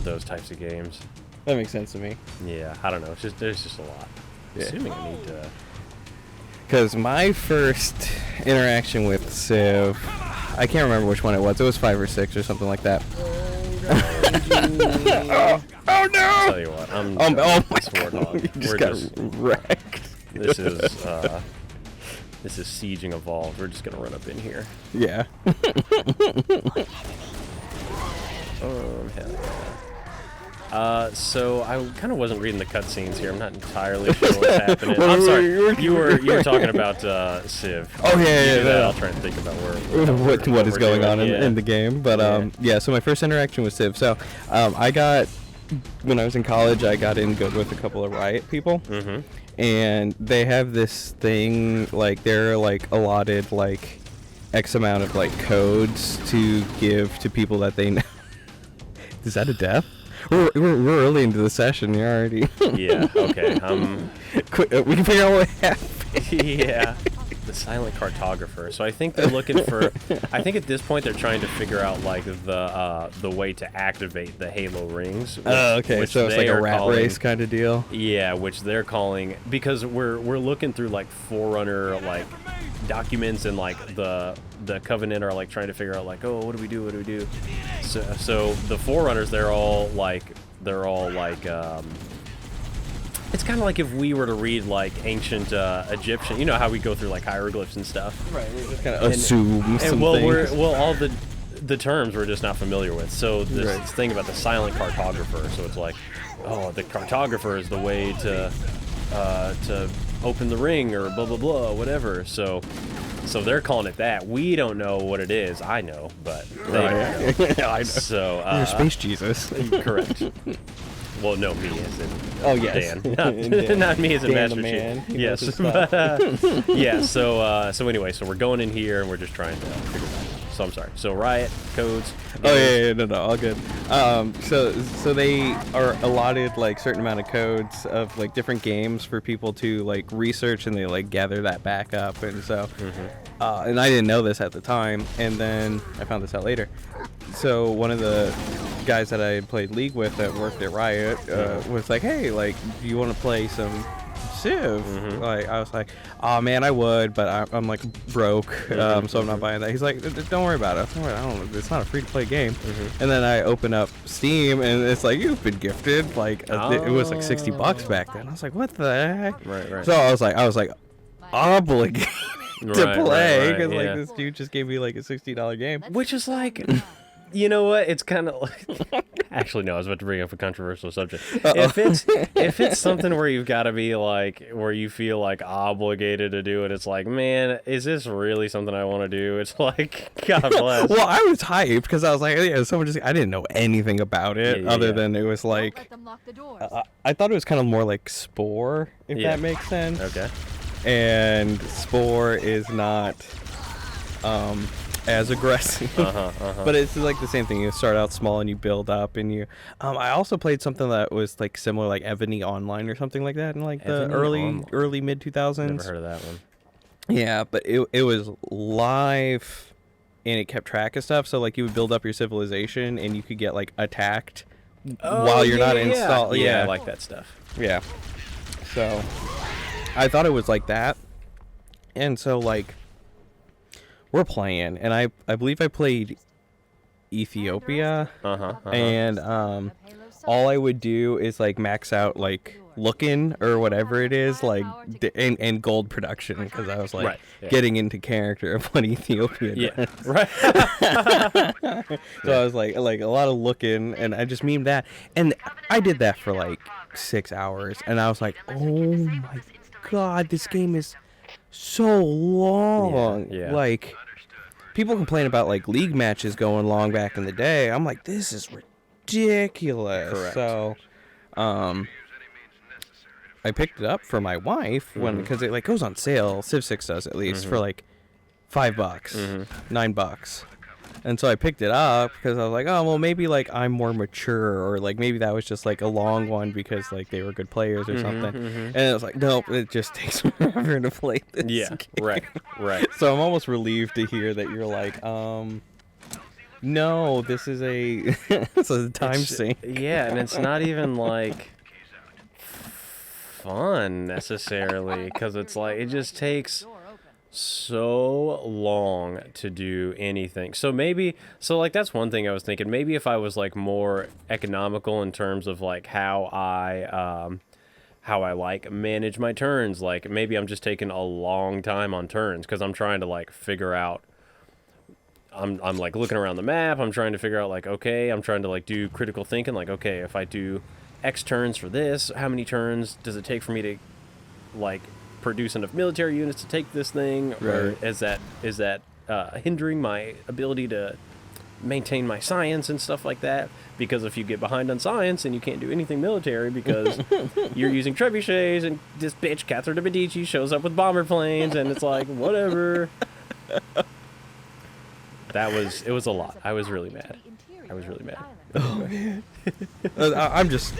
S8: those types of games.
S5: That makes sense to me.
S8: Yeah, I don't know. It's just, there's just a lot.
S5: Yeah.
S8: Assuming I need to...
S5: Because my first interaction with Civ, I can't remember which one it was. It was 5 or 6 or something like that. Oh no!
S8: I'll tell you what, I'm
S5: oh my
S8: this warthog.
S5: You just got wrecked.
S8: This is sieging evolved. We're just gonna run up in here.
S5: Yeah.
S8: Hell yeah. So I kind of wasn't reading the cutscenes here. I'm not entirely sure what's happening. I'm sorry. You were talking about Civ.
S5: Oh yeah.
S8: I'll try and think about
S5: what is going on
S8: doing.
S5: in the game. But yeah. So my first interaction with Civ. So when I was in college, I got in good with a couple of Riot people. Mm-hmm. And they have this thing, like they're like allotted like X amount of like codes to give to people that they know. Is that a death? We're early into the session. You're already.
S8: Yeah. Okay.
S5: We can figure out what happened.
S8: Yeah. The silent cartographer. So I think they're looking for. I think at this point they're trying to figure out like the way to activate the Halo rings.
S5: Oh, okay. So it's like a rat race kind of deal.
S8: Yeah, which they're calling, because we're looking through like Forerunner like documents, and like the Covenant are like trying to figure out like, oh, what do we do? So the Forerunners, they're all like it's kind of like if we were to read like ancient Egyptian, you know how we go through like hieroglyphs and stuff. Right.
S5: We just kind of assume some
S8: things. All the terms we're just not familiar with. So this thing about the silent cartographer. So it's like, oh, the cartographer is the way to open the ring, or blah blah blah, whatever. So they're calling it that. We don't know what it is. I know, but they don't know.
S5: Yeah, I know.
S8: So
S5: you're Space Jesus.
S8: Correct. Well, no, me as in
S5: yes.
S8: Dan. Not me as in
S5: Dan
S8: Master
S5: man.
S8: Chief. Yes. But, yeah, so anyway, so we're going in here and we're just trying to figure it out. So I'm sorry. So Riot, codes.
S5: Oh yeah, no, all good. So they are allotted like certain amount of codes of like different games for people to like research, and they like gather that back up, and so and I didn't know this at the time, and then I found this out later. So one of the guys that I had played League with that worked at Riot was like, hey, like, do you want to play some Civ. Like, I was like, oh man, I would, but I'm like broke, so I'm not buying that. He's like, don't worry about it. Don't worry, I don't. It's not a free-to-play game. And then I open up Steam, and it's like, you've been gifted. Like, it was like $60 back then. I was like, what the heck?
S8: Right.
S5: So I was like obligated to play because
S8: yeah.
S5: like this dude just gave me like a $60 game.
S8: Which is like, you know what? It's kind of like. Actually, no. I was about to bring up a controversial subject. If it's something where you've got to be like, where you feel like obligated to do it, it's like, man, is this really something I want to do? It's like, God bless.
S5: Well, I was hyped because I was like, yeah, someone just. I didn't know anything about it other than it was like.
S3: Let them lock the doors.
S5: I thought it was kind of more like Spore, if that makes sense.
S8: Okay.
S5: And Spore is not as aggressive. But it's like the same thing. You start out small and you build up, and you. I also played something that was like similar, like FNKY Online or something like that, in like the early mid 2000s.
S8: Never heard of that one.
S5: Yeah, but it was live, and it kept track of stuff. So like you would build up your civilization, and you could get like attacked while you're not installed.
S8: Yeah, I like that stuff.
S5: Yeah. So I thought it was like that, and so like. We're playing, and I believe I played Ethiopia, and all I would do is like max out like looking or whatever it is, like and gold production, because I was like getting into character of what Ethiopia does.
S8: Right.
S5: So I was like a lot of looking, and I just memed that, and I did that for like 6 hours, and I was like, oh my god, this game is so long. Like, people complain about like league matches going long back in the day. I'm like, this is ridiculous.
S8: Correct.
S5: So I picked it up for my wife because it like goes on sale. Civ 6 does at least for like $5, $9. And so I picked it up because I was like, oh, well, maybe like I'm more mature, or like maybe that was just like a long one because like they were good players or something. And it was like, nope, it just takes forever to play this game.
S8: Right.
S5: So I'm almost relieved to hear that you're like, no, this is a it's a time sink.
S8: Yeah, and it's not even like fun necessarily, because it's like it just takes so long to do anything. So like that's one thing I was thinking. Maybe if I was like more economical in terms of like how I like manage my turns, like maybe I'm just taking a long time on turns because I'm trying to like figure out. I'm like looking around the map. I'm trying to figure out like, okay, I'm trying to like do critical thinking. Like, okay, if I do X turns for this, how many turns does it take for me to like produce enough military units to take this thing, or is that hindering my ability to maintain my science and stuff like that? Because if you get behind on science and you can't do anything military because you're using trebuchets, and this bitch Catherine de Medici shows up with bomber planes, and it's like, whatever. It was a lot. I was really mad.
S5: Oh man. I'm just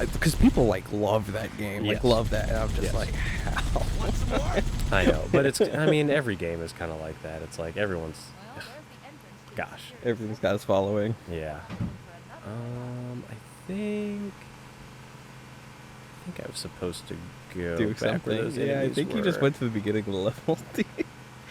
S5: because people like love that game, like love that. And I'm just like, how?
S8: I know, but I mean, every game is kind of like that. It's like everyone's, gosh,
S5: everything's got its following.
S8: Yeah. I think I was supposed to go
S5: do
S8: back where
S5: something.
S8: those
S5: Yeah, I think you just
S8: were.
S5: went to the beginning of the level.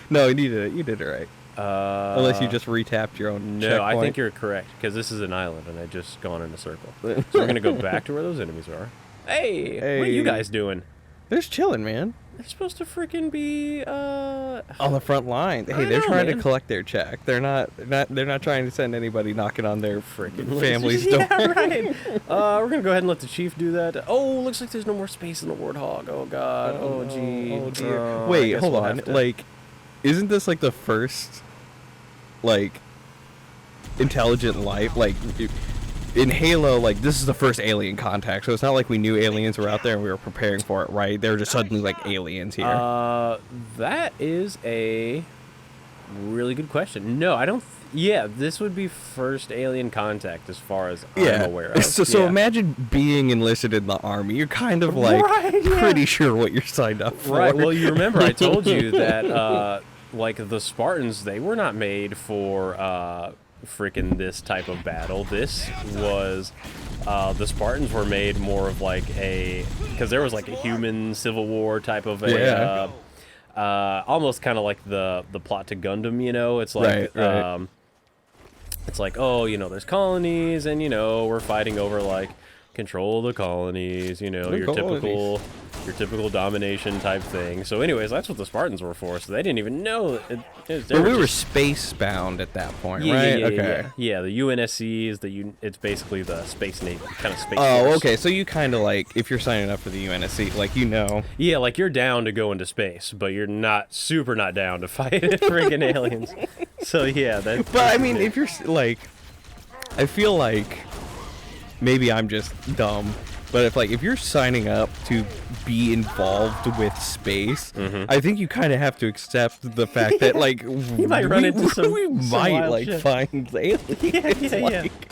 S5: No, you did it right. Unless you just retapped your own checkpoint.
S8: I think you're correct, because this is an island, and I just gone in a circle. So we're going to go back to where those enemies are. Hey, what are you guys doing?
S5: They're just chilling, man.
S8: They're supposed to freaking be,
S5: on the front line. Hey, they're trying to collect their check. They're not trying to send anybody knocking on their freaking family's door.
S8: Yeah, right. We're going to go ahead and let the chief do that. Oh, looks like there's no more space in the warthog. Oh, God. Oh, gee.
S5: Oh, dear. Wait, hold on. Like, isn't this like the first like intelligent life, like in Halo, like this is the first alien contact, so it's not like we knew aliens were out there and we were preparing for it, right? They were just suddenly like aliens here.
S8: That is a really good question. No, I don't. This would be first alien contact as far as I'm aware of.
S5: So imagine being enlisted in the army. You're kind of like pretty sure what you're signed up for.
S8: Right. Well, you remember I told you that like the Spartans, they were not made for freaking this type of battle. This was the Spartans were made more of like because there was like a human civil war type of a almost kind of like the plot to Gundam, you know. It's like
S5: Right.
S8: it's like, oh, you know, there's colonies, and you know, we're fighting over like control the colonies, you know, your typical domination type thing. So anyways, that's what the Spartans were for, so they didn't even know it was,
S5: But we were space bound at that point, right?
S8: Yeah, the UNSC is it's basically the space navy, kind of space
S5: Oh,
S8: force.
S5: okay. So you kind of like, if you're signing up for the UNSC, like, you know.
S8: Yeah, like you're down to go into space, but you're not down to fight friggin' aliens. So yeah, that.
S5: But I mean, if you're like, I feel like maybe I'm just dumb, but if you're signing up to be involved with space, I think you kind of have to accept the fact that like
S8: you might run into some
S5: might like
S8: shit.
S5: find aliens.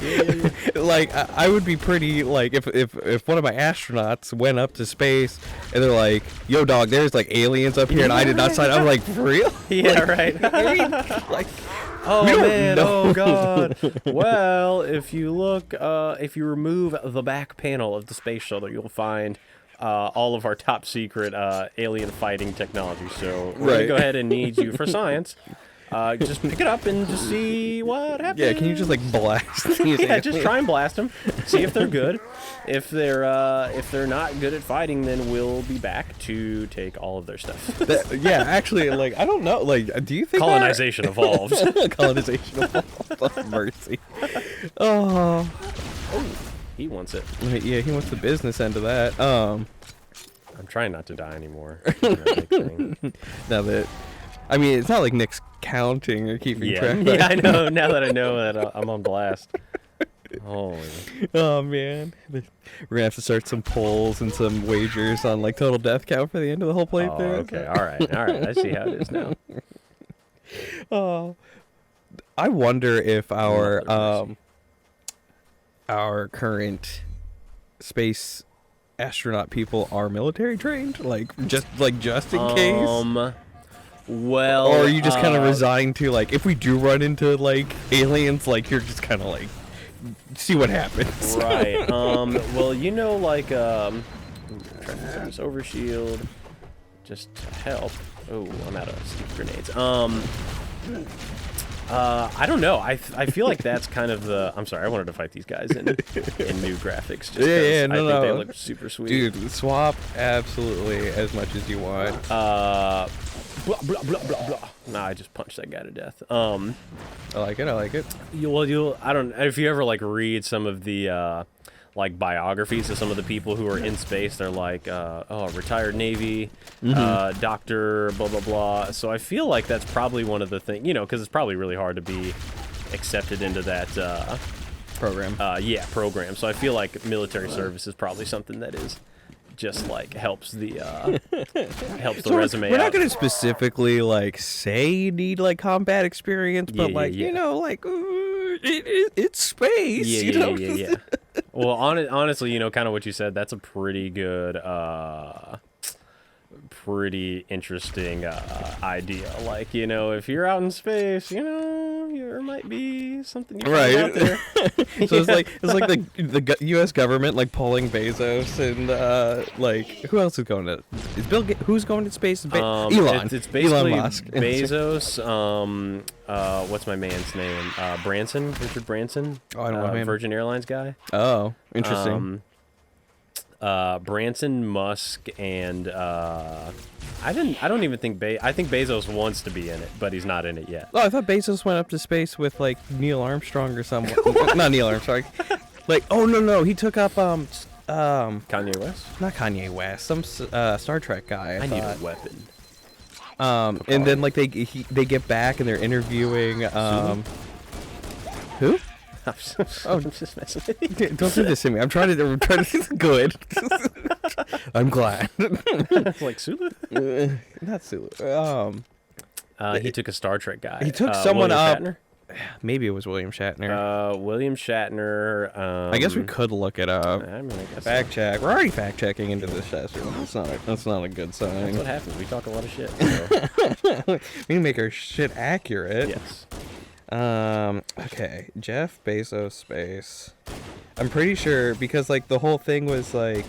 S8: Yeah.
S5: Like I would be pretty like if one of my astronauts went up to space and they're like, "Yo, dog, there's like aliens up here," and I did not sign. I'm like, for real?
S8: Yeah, right.
S5: I mean, like.
S8: Oh
S5: We don't
S8: man,
S5: know.
S8: oh god. Well, if you look, if you remove the back panel of the space shuttle, you'll find all of our top secret alien fighting technology. So we're gonna go ahead and need you for science. Just pick it up and just see what happens.
S5: Yeah, can you just like blast these
S8: Yeah, just
S5: aliens?
S8: try and blast them. See if they're good. If they're not good at fighting, then we'll be back to take all of their stuff.
S5: Yeah, actually, like, I don't know. Like, do you think
S8: Colonization evolves.
S5: colonization of mercy? Oh,
S8: He wants it.
S5: yeah, he wants the business end of that.
S8: I'm trying not to die anymore.
S5: Now that, I mean, it's not like Nick's counting or keeping track.
S8: Yeah, I know. Now that I know that I'm on blast. Holy.
S5: Oh man, we're gonna have to start some polls and some wagers on like total death count for the end of the whole playthrough.
S8: Oh, okay. All right. I see how it is now.
S5: Oh, I wonder if our current space astronaut people are military trained, like just in case.
S8: Well,
S5: Or are you just kind of resigned to like, if we do run into like aliens, like you're just kind of like, see what happens.
S8: Right. Well, you know, like I'm trying to put this overshield just to help. Oh, I'm out of stupid grenades. I don't know. I feel like that's kind of the. I'm sorry. I wanted to fight these guys in new graphics. Just
S5: Yeah,
S8: I think they look super sweet.
S5: Dude, swap absolutely as much as you want.
S8: Blah blah blah blah blah. Nah, I just punched that guy to death.
S5: I like it.
S8: I don't. If you ever like read some of the like biographies of some of the people who are in space, they're like, retired Navy, doctor, blah blah blah. So I feel like that's probably one of the things, you know, because it's probably really hard to be accepted into that
S5: Program.
S8: program. So I feel like military service is probably something that is just like helps the resume.
S5: We're
S8: out.
S5: not gonna specifically like say you need like combat experience, but
S8: Yeah.
S5: you know, like it's space.
S8: Yeah,
S5: you know?
S8: yeah. Well, honestly, you know, kind of what you said. That's a pretty good, pretty interesting idea. Like, you know, if you're out in space, you know, there might be something you find out there.
S5: So it's like the U.S. government like pulling Bezos and like who else is going to? Is Bill? Who's going to space? Elon.
S8: It's basically
S5: Elon Musk.
S8: Bezos. What's my man's name? Branson. Richard Branson.
S5: Oh, I don't know him.
S8: Virgin Airlines guy.
S5: Oh, interesting.
S8: Branson, Musk, and I don't even think I think Bezos wants to be in it, but he's not in it yet.
S5: Oh, I thought Bezos went up to space with like Neil Armstrong or someone. Not Neil Armstrong. Like, oh no, he took up
S8: Kanye West.
S5: not Kanye West, some Star Trek guy.
S8: I need a weapon.
S5: And then like they get back and they're interviewing who?
S8: I'm just messing with you.
S5: Don't do this to me. I'm trying to good. I'm glad.
S8: It's like Sulu.
S5: Not Sulu.
S8: He took a Star Trek guy.
S5: He took someone
S8: William
S5: up.
S8: Shatner?
S5: Maybe it was William Shatner.
S8: William Shatner.
S5: I guess we could look it up.
S8: I mean, I guess
S5: Fact check. We're already fact checking into this session. That's not a good
S8: that's
S5: sign.
S8: what happens. We talk a lot of shit. So.
S5: We need to make our shit accurate.
S8: Yes.
S5: Okay, Jeff Bezos space. I'm pretty sure because like the whole thing was like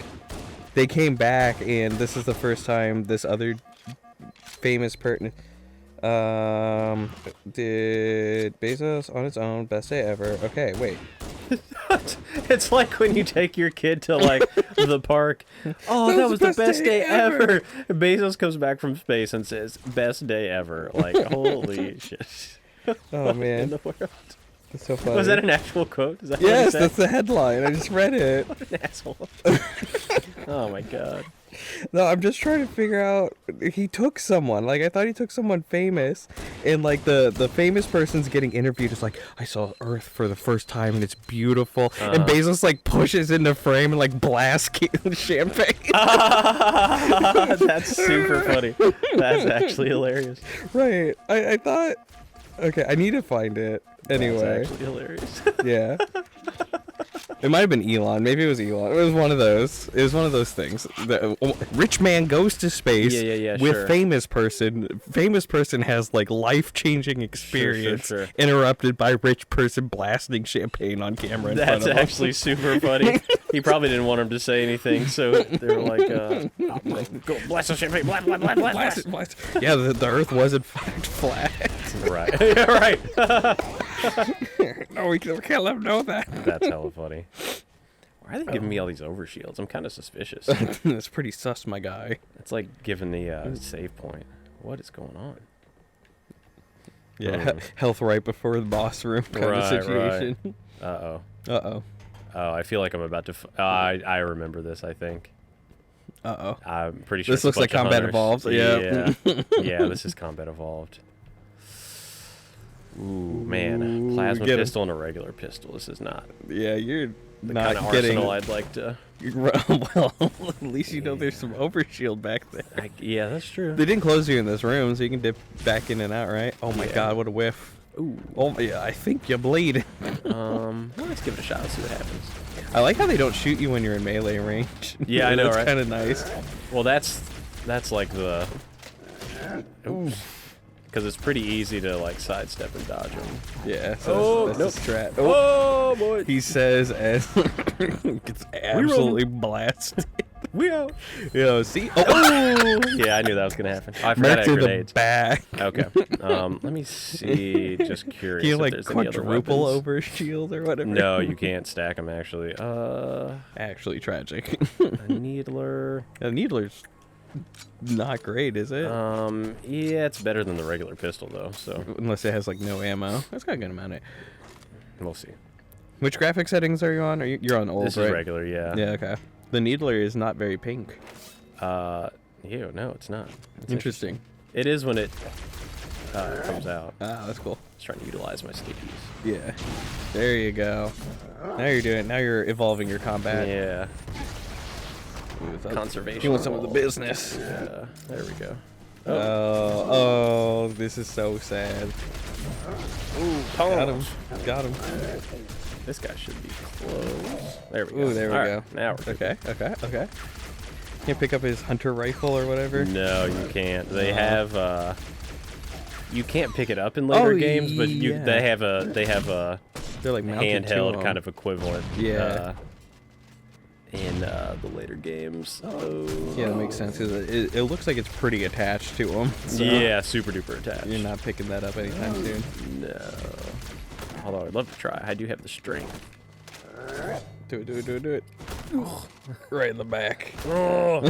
S5: they came back and this is the first time this other famous person did Bezos on its own best day ever. Okay, wait.
S8: It's like when you take your kid to like the park. Oh, that was the best day ever. Bezos comes back from space and says, "Best day ever." Like, holy shit.
S5: Oh man.
S8: In the world.
S5: That's so funny.
S8: Was that an actual quote? Is that
S5: Yes,
S8: what it
S5: that's the headline. I just read it.
S8: said? An asshole. Oh my god.
S5: No, I'm just trying to figure out. He took someone. Like I thought he took someone famous, and like the famous person's getting interviewed. It's like I saw Earth for the first time and it's beautiful. And Bezos like pushes in the frame and like blasts champagne.
S8: That's super funny. That's actually hilarious.
S5: Right. I thought. Okay, I need to find it. Anyway.
S8: That's actually hilarious.
S5: Yeah. It might have been Elon. Maybe it was Elon. It was one of those. It was one of those things. The rich man goes to space with
S8: sure.
S5: famous person. Famous person has like life-changing experience
S8: Sure.
S5: interrupted by rich person blasting champagne on camera in
S8: That's
S5: front of
S8: actually super funny. He probably didn't want him to say anything, so they were like, go blast the champagne, blast.
S5: Blast. Yeah, the Earth was in fact flat.
S8: Right. Yeah, right.
S5: No, we can't let him know that.
S8: That's hella funny. Why are they giving me all these overshields? I'm kind of suspicious.
S5: That's pretty sus, my guy.
S8: It's like giving the save point. What is going on?
S5: Yeah, health right before the boss room kind of situation.
S8: Right. Uh-oh.
S5: Uh-oh.
S8: Oh, I feel like I'm about to... I remember this, I think.
S5: Uh-oh.
S8: I'm pretty sure
S5: This looks like Combat Evolved.
S8: Yeah. Yeah, this is Combat Evolved. Ooh, man. Plasma pistol and a regular pistol. This is not
S5: Yeah, you're
S8: the
S5: not
S8: kind of
S5: getting...
S8: arsenal I'd like to...
S5: Well, at least you know there's some overshield back there.
S8: Yeah, that's true.
S5: They didn't close you in this room, so you can dip back in and out, right? Oh my god, what a whiff.
S8: Ooh.
S5: Oh yeah, I think you bleed.
S8: Let's give it a shot. Let's see what happens.
S5: I like how they don't shoot you when you're in melee range.
S8: Yeah, I know,
S5: That's
S8: right?
S5: kind of nice.
S8: Well, that's like the... Because it's pretty easy to like sidestep and dodge them.
S5: Yeah, so that's the strat.
S8: Oh boy!
S5: He says as gets absolutely blasted.
S8: We out.
S5: Yo, see? Oh!
S8: Yeah, I knew that was gonna happen. Oh, I forgot I had
S5: to the
S8: grenades.
S5: back.
S8: Okay. Let me see. Just curious.
S5: Can you
S8: if
S5: like
S8: there's any other
S5: quadruple
S8: weapons.
S5: over shield or whatever?
S8: No, you can't stack them actually.
S5: Actually tragic.
S8: A needler.
S5: A needler's not great, is it?
S8: Yeah, it's better than the regular pistol though. So
S5: Unless it has like no ammo. That's got a good amount of it.
S8: we'll see.
S5: Which graphic settings are you on? You're on old,
S8: This
S5: right?
S8: is regular, yeah.
S5: Yeah, okay. The needler is not very pink.
S8: Ew, no, it's not. It's
S5: Interesting.
S8: It is when it comes out.
S5: Ah, that's cool.
S8: Just trying to utilize my stickies.
S5: Yeah. There you go. Now you're doing. Now you're evolving your combat.
S8: Yeah.
S5: With
S8: Conservation.
S5: Doing some of the business.
S8: Yeah. There we go.
S5: Oh, this is so sad.
S8: Ooh,
S5: Got him. Got him.
S8: This guy should be close. There we go.
S5: Ooh, there we
S8: All
S5: go.
S8: right, now we're good.
S5: Okay. Can't pick up his hunter rifle or whatever.
S8: No, you can't. They have you can't pick it up in later games, but they have a
S5: They're like mounted to
S8: handheld
S5: 'em.
S8: kind of equivalent.
S5: Yeah.
S8: In the later games. Oh.
S5: Yeah, that makes sense. 'Cause it looks like it's pretty attached to him. So
S8: Yeah, super duper attached.
S5: You're not picking that up anytime soon.
S8: No. Although I'd love to try. I do have the strength.
S5: Do it. Right in the back.
S8: Oh.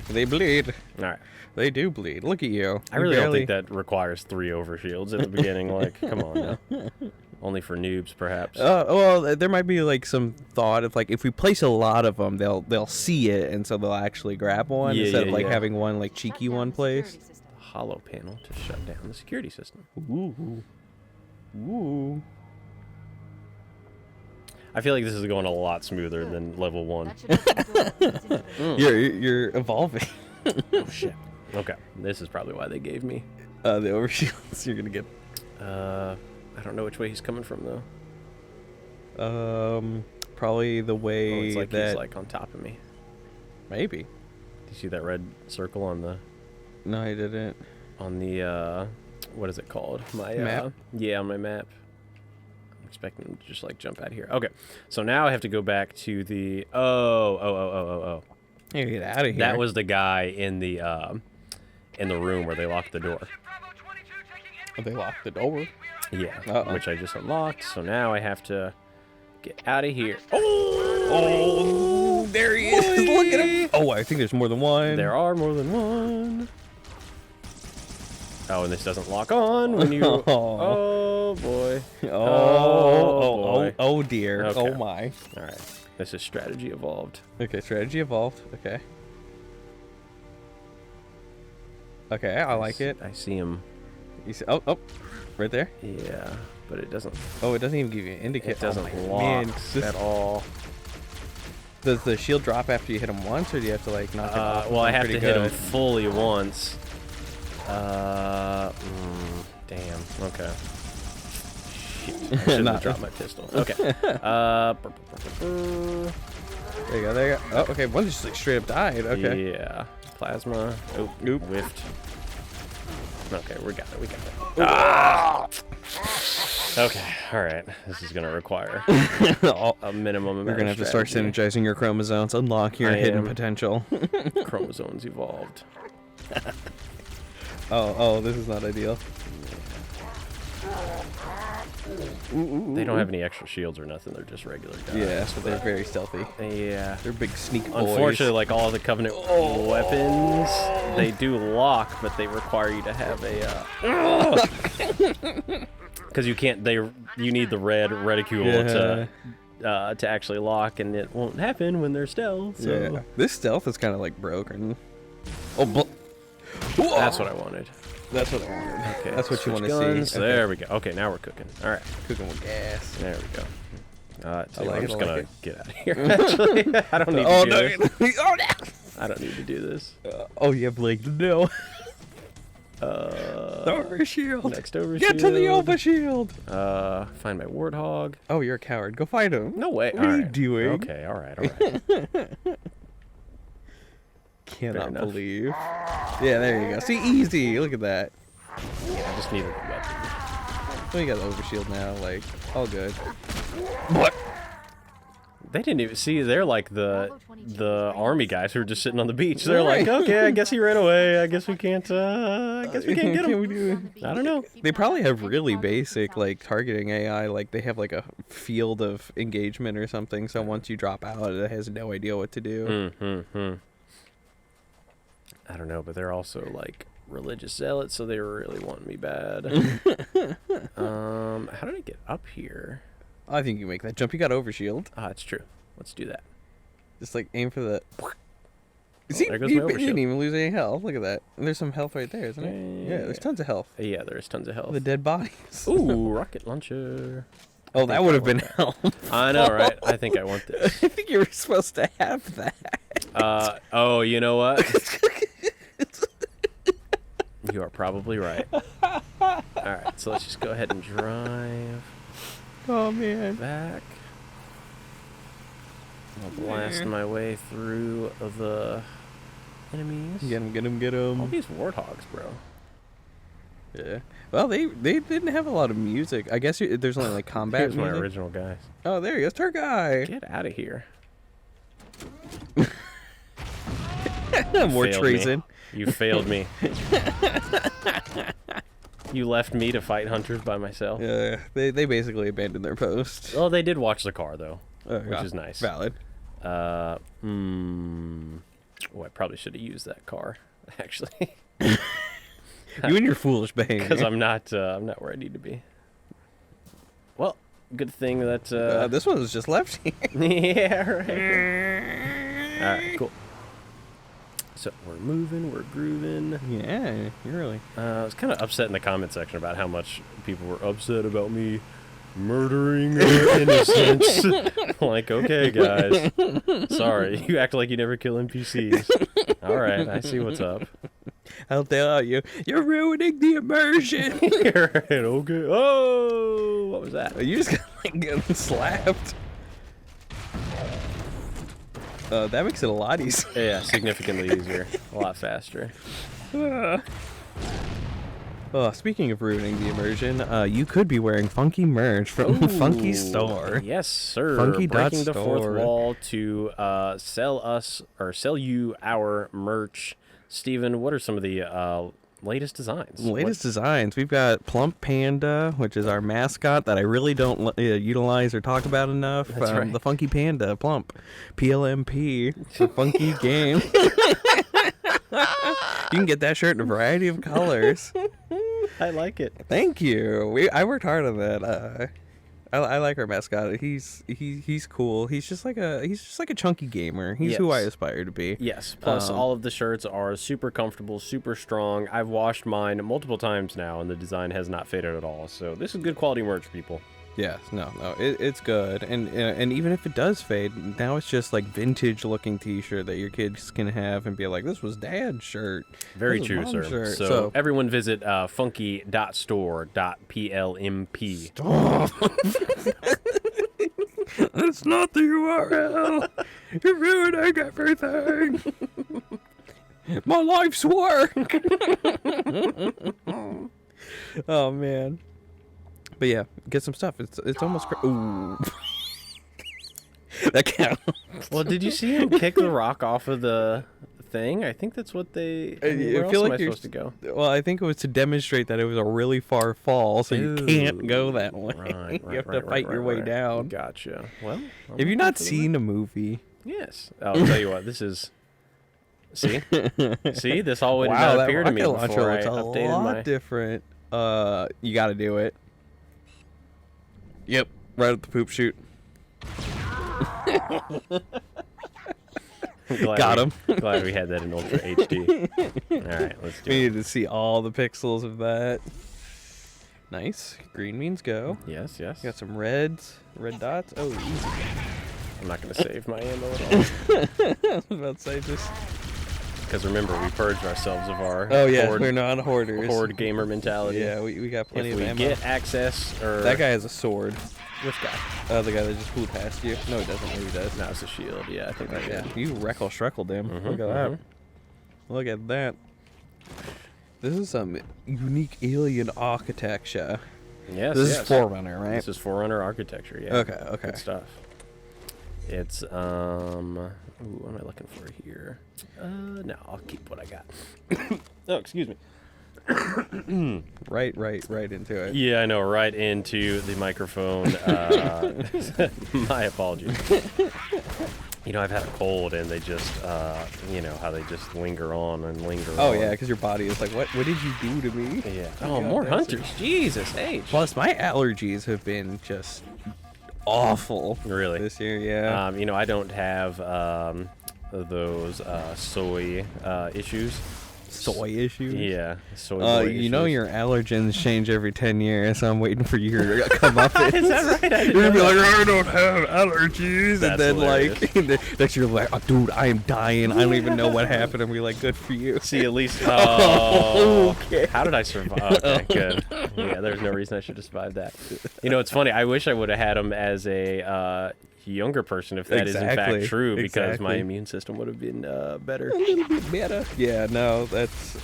S5: They bleed.
S8: All right.
S5: They do bleed. Look at you.
S8: I really don't think that requires 3 overshields at the beginning. Like, come on now. Only for noobs, perhaps.
S5: Well, there might be like some thought of like if we place a lot of them, they'll see it, and so they'll actually grab one instead of like having one like cheeky one placed.
S8: Hollow panel to shut down the security system.
S5: Ooh.
S8: I feel like this is going a lot smoother than level 1.
S5: You're evolving.
S8: Oh shit. Okay, this is probably why they gave me.
S5: The overshields you're gonna get.
S8: I don't know which way he's coming from though.
S5: Probably the way
S8: It's like
S5: that
S8: he's like on top of me.
S5: maybe.
S8: Do you see that red circle on the?
S5: No, I didn't.
S8: On the what is it called? My
S5: Map?
S8: Yeah, my map. I'm expecting them to just like jump out of here. Okay, so now I have to go back to the oh.
S5: Hey, get out of here.
S8: That was the guy in the room where they locked the door.
S5: Oh, they locked the door.
S8: Yeah,
S5: Uh-oh.
S8: which I just unlocked. So now I have to get out of here.
S5: Oh, there he is. Look at him. Oh, I think there's more than one.
S8: There are more than one. Oh, and this doesn't lock on when you. Oh boy.
S5: Oh dear.
S8: Okay.
S5: Oh my.
S8: All right. This is strategy evolved.
S5: Okay, strategy evolved. Okay. Okay, I like it.
S8: I see him.
S5: You see, oh, right there.
S8: Yeah, but it doesn't.
S5: Oh, it doesn't even give you an indicator.
S8: It doesn't
S5: oh,
S8: lock
S5: man,
S8: at all.
S5: Does the shield drop after you hit him once, or do you have to like knock it off?
S8: Well, I have to
S5: Pretty
S8: hit him
S5: good.
S8: fully once. Damn. Okay. Shit. I should have dropped my pistol. Okay.
S5: There you go. There you go. Oh, okay. One just like straight up died. Okay.
S8: Yeah. Plasma. Oh,
S5: Nope.
S8: Whiffed. Okay, we got it. We got it. Ah! Okay. All right. This is gonna require a minimum amount.
S5: You're gonna have to start synergizing your chromosomes, unlock your hidden potential.
S8: Chromosomes evolved.
S5: Oh, this is not ideal.
S8: They don't have any extra shields or nothing. They're just regular guys.
S5: Yeah, but they're very stealthy.
S8: Yeah.
S5: They're big sneak boys.
S8: Unfortunately, like all the Covenant weapons, they do lock, but they require you to have a. Because you can't. You need the red reticule to actually lock, and it won't happen when they're stealth. So.
S5: Yeah. This stealth is kind of like broken. Oh,
S8: That's what I wanted.
S5: That's what I wanted.
S8: Okay,
S5: That's what you want to
S8: guns.
S5: see.
S8: There we go. Okay, now we're cooking. All right.
S5: Cooking with gas.
S8: There we go.
S5: I like
S8: I'm
S5: it,
S8: just
S5: I
S8: gonna
S5: like
S8: get out of here. Actually, I don't need to do this.
S5: Oh no!
S8: I don't need to do this.
S5: Oh, you have like no. Overshield.
S8: Next overshield.
S5: Get to the overshield.
S8: Find my warthog.
S5: Oh, you're a coward. Go find him.
S8: No way.
S5: What are you doing?
S8: Okay. All right.
S5: Cannot believe. Yeah, there you go. See, easy. Look at that.
S8: I just needed a weapon.
S5: Oh, you got the overshield now. Like, all good.
S8: What? They didn't even see. They're like the army guys who were just sitting on the beach. They're like, okay, I guess he ran away. I guess we can't. I guess we can't get him. I don't know.
S5: They probably have really basic like targeting AI. Like they have like a field of engagement or something. So once you drop out, it has no idea what to do.
S8: I don't know, but they're also like religious zealots, so they really want me bad. How did I get up here?
S5: I think you make that jump. You got overshield.
S8: Ah, it's true. Let's do that.
S5: Just like aim for the. See,
S8: there goes
S5: you
S8: my overshield.
S5: didn't even lose any health. Look at that. And there's some health right there, isn't it? Yeah, there's tons of health.
S8: Yeah, there's tons of health.
S5: The dead bodies.
S8: Ooh, rocket launcher.
S5: Oh, that would have been helpful.
S8: I know, right? I think I want this.
S5: I think you were supposed to have that.
S8: Oh, you know what? You are probably right. Alright, so let's just go ahead and drive
S5: Oh, man.
S8: back. I'll blast my way through the enemies.
S5: Get him, get him, get
S8: All
S5: him.
S8: these warthogs, bro.
S5: Yeah. Well, they didn't have a lot of music. I guess there's only like combat
S8: Here's my
S5: music.
S8: original guys.
S5: Oh, there he goes. Turguy.
S8: Get out of here.
S5: More
S8: Failed
S5: treason.
S8: me. You failed me. You left me to fight hunters by myself.
S5: Yeah, they basically abandoned their post.
S8: Well, they did watch the car, though,
S5: Oh,
S8: which
S5: yeah.
S8: is nice.
S5: Valid.
S8: Oh, I probably should have used that car, actually.
S5: You and your foolish behavior.
S8: Because I'm not where I need to be. Well, good thing that
S5: this one was just left here.
S8: yeah, right. All right, cool. So we're moving, we're grooving.
S5: Yeah, you're really.
S8: I was kind of upset in the comment section about how much people were upset about me murdering innocents. Like, okay, guys. Sorry, you act like you never kill NPCs. All right, I see what's up.
S5: I'll tell you, you're ruining the immersion.
S8: Right, okay. Oh, what was that?
S5: You just got like getting slapped. That makes it a lot easier.
S8: Yeah, significantly easier. A lot faster.
S5: Oh, speaking of ruining the immersion, you could be wearing funky merch from Funky Store.
S8: Yes, sir.
S5: Funky
S8: Breaking the fourth
S5: Store.
S8: wall to sell you our merch. Steven, what are some of the latest designs?
S5: Latest designs. We've got Plump Panda, which is our mascot that I really don't utilize or talk about enough.
S8: That's right.
S5: The Funky Panda, Plump. PLMP. It's a funky game. You can get that shirt in a variety of colors.
S8: I like it.
S5: Thank you. I worked hard on that. I like our mascot. He's cool. He's just like a chunky gamer. He's who I
S8: Yes.
S5: aspire to be.
S8: Yes. Plus, all of the shirts are super comfortable, super strong. I've washed mine multiple times now, and the design has not faded at all. So this is good quality merch, people.
S5: Yes, no, it's good, and even if it does fade, now it's just like vintage looking T-shirt that your kids can have and be like, this was Dad's shirt.
S8: Very
S5: This
S8: true,
S5: was
S8: sir.
S5: Mom's shirt.
S8: So everyone visit funky.store.plmp.
S5: That's not the URL. You're ruining everything. My life's work. Oh man. But yeah, get some stuff. It's almost ooh. That counts.
S8: Well, did you see him kick the rock off of the thing? I think that's what they. I mean, where else am I supposed to go?
S5: Well, I think it was to demonstrate that it was a really far fall, so you can't go that way.
S8: Right,
S5: You have to fight your way down.
S8: Gotcha. Well,
S5: Have you not seen a movie?
S8: Yes. I'll tell you what. This is. See, this all did
S5: Wow,
S8: not
S5: that
S8: appear to me
S5: rocket launcher
S8: before I
S5: looks a
S8: updated
S5: lot
S8: my.
S5: different. You got to do it. Yep, right at the poop chute. Got him.
S8: Glad we had that in Ultra HD. All right, let's do
S5: We
S8: it.
S5: need to see all the pixels of that. Nice. Green means go.
S8: Yes, yes.
S5: Got some red dots. Oh, easy.
S8: I'm not going to save my ammo at all.
S5: I was about to say just.
S8: Because remember, we purged ourselves of our
S5: Oh yeah, we're not hoarders.
S8: horde gamer mentality.
S5: Yeah, we got plenty
S8: If
S5: of
S8: we
S5: ammo.
S8: get access, or
S5: That guy has a sword.
S8: which guy?
S5: The guy that just flew past you. No, he doesn't. Maybe he does.
S8: No, it's a shield. Yeah, I think I
S5: Yeah,
S8: did.
S5: you reckle shreckled him. Look at that. Look at that. This is some unique alien architecture.
S8: Yes,
S5: This
S8: yes.
S5: is Forerunner, right?
S8: This is Forerunner architecture. Yeah.
S5: Okay.
S8: Good stuff. It's Ooh, what am I looking for here? No, I'll keep what I got. Oh, excuse me.
S5: Right into it.
S8: Yeah, I know. Right into the microphone. My apologies. You know, I've had a cold, and they just, you know, how they just linger on and linger on.
S5: Oh yeah, because your body is like, what did you do to me?
S8: Yeah.
S5: Oh,
S8: Oh, more
S5: that's-
S8: hunters. Jesus H.
S5: Plus, my allergies have been just awful.
S8: Really?
S5: This year, yeah.
S8: You know, I don't have those soy issues.
S5: Soy issues.
S8: Yeah, soy boy
S5: You know
S8: issues.
S5: your allergens change every 10 years, so I'm waiting for you to come up.
S8: Is that right? I didn't
S5: You're gonna be
S8: know
S5: like,
S8: that.
S5: I don't have allergies,
S8: That's
S5: and then
S8: hilarious.
S5: like next year, like, oh, dude, I am dying. I don't even know what happened, and we're like, good for you.
S8: See, at least. Oh,
S5: Okay.
S8: How did I survive? Okay, good. Yeah, there's no reason I should have survived that. You know, it's funny. I wish I would have had him as a younger person, if that is in
S5: Exactly,
S8: fact true, because my
S5: exactly.
S8: immune system would have been better.
S5: A little bit better. Yeah, no, that's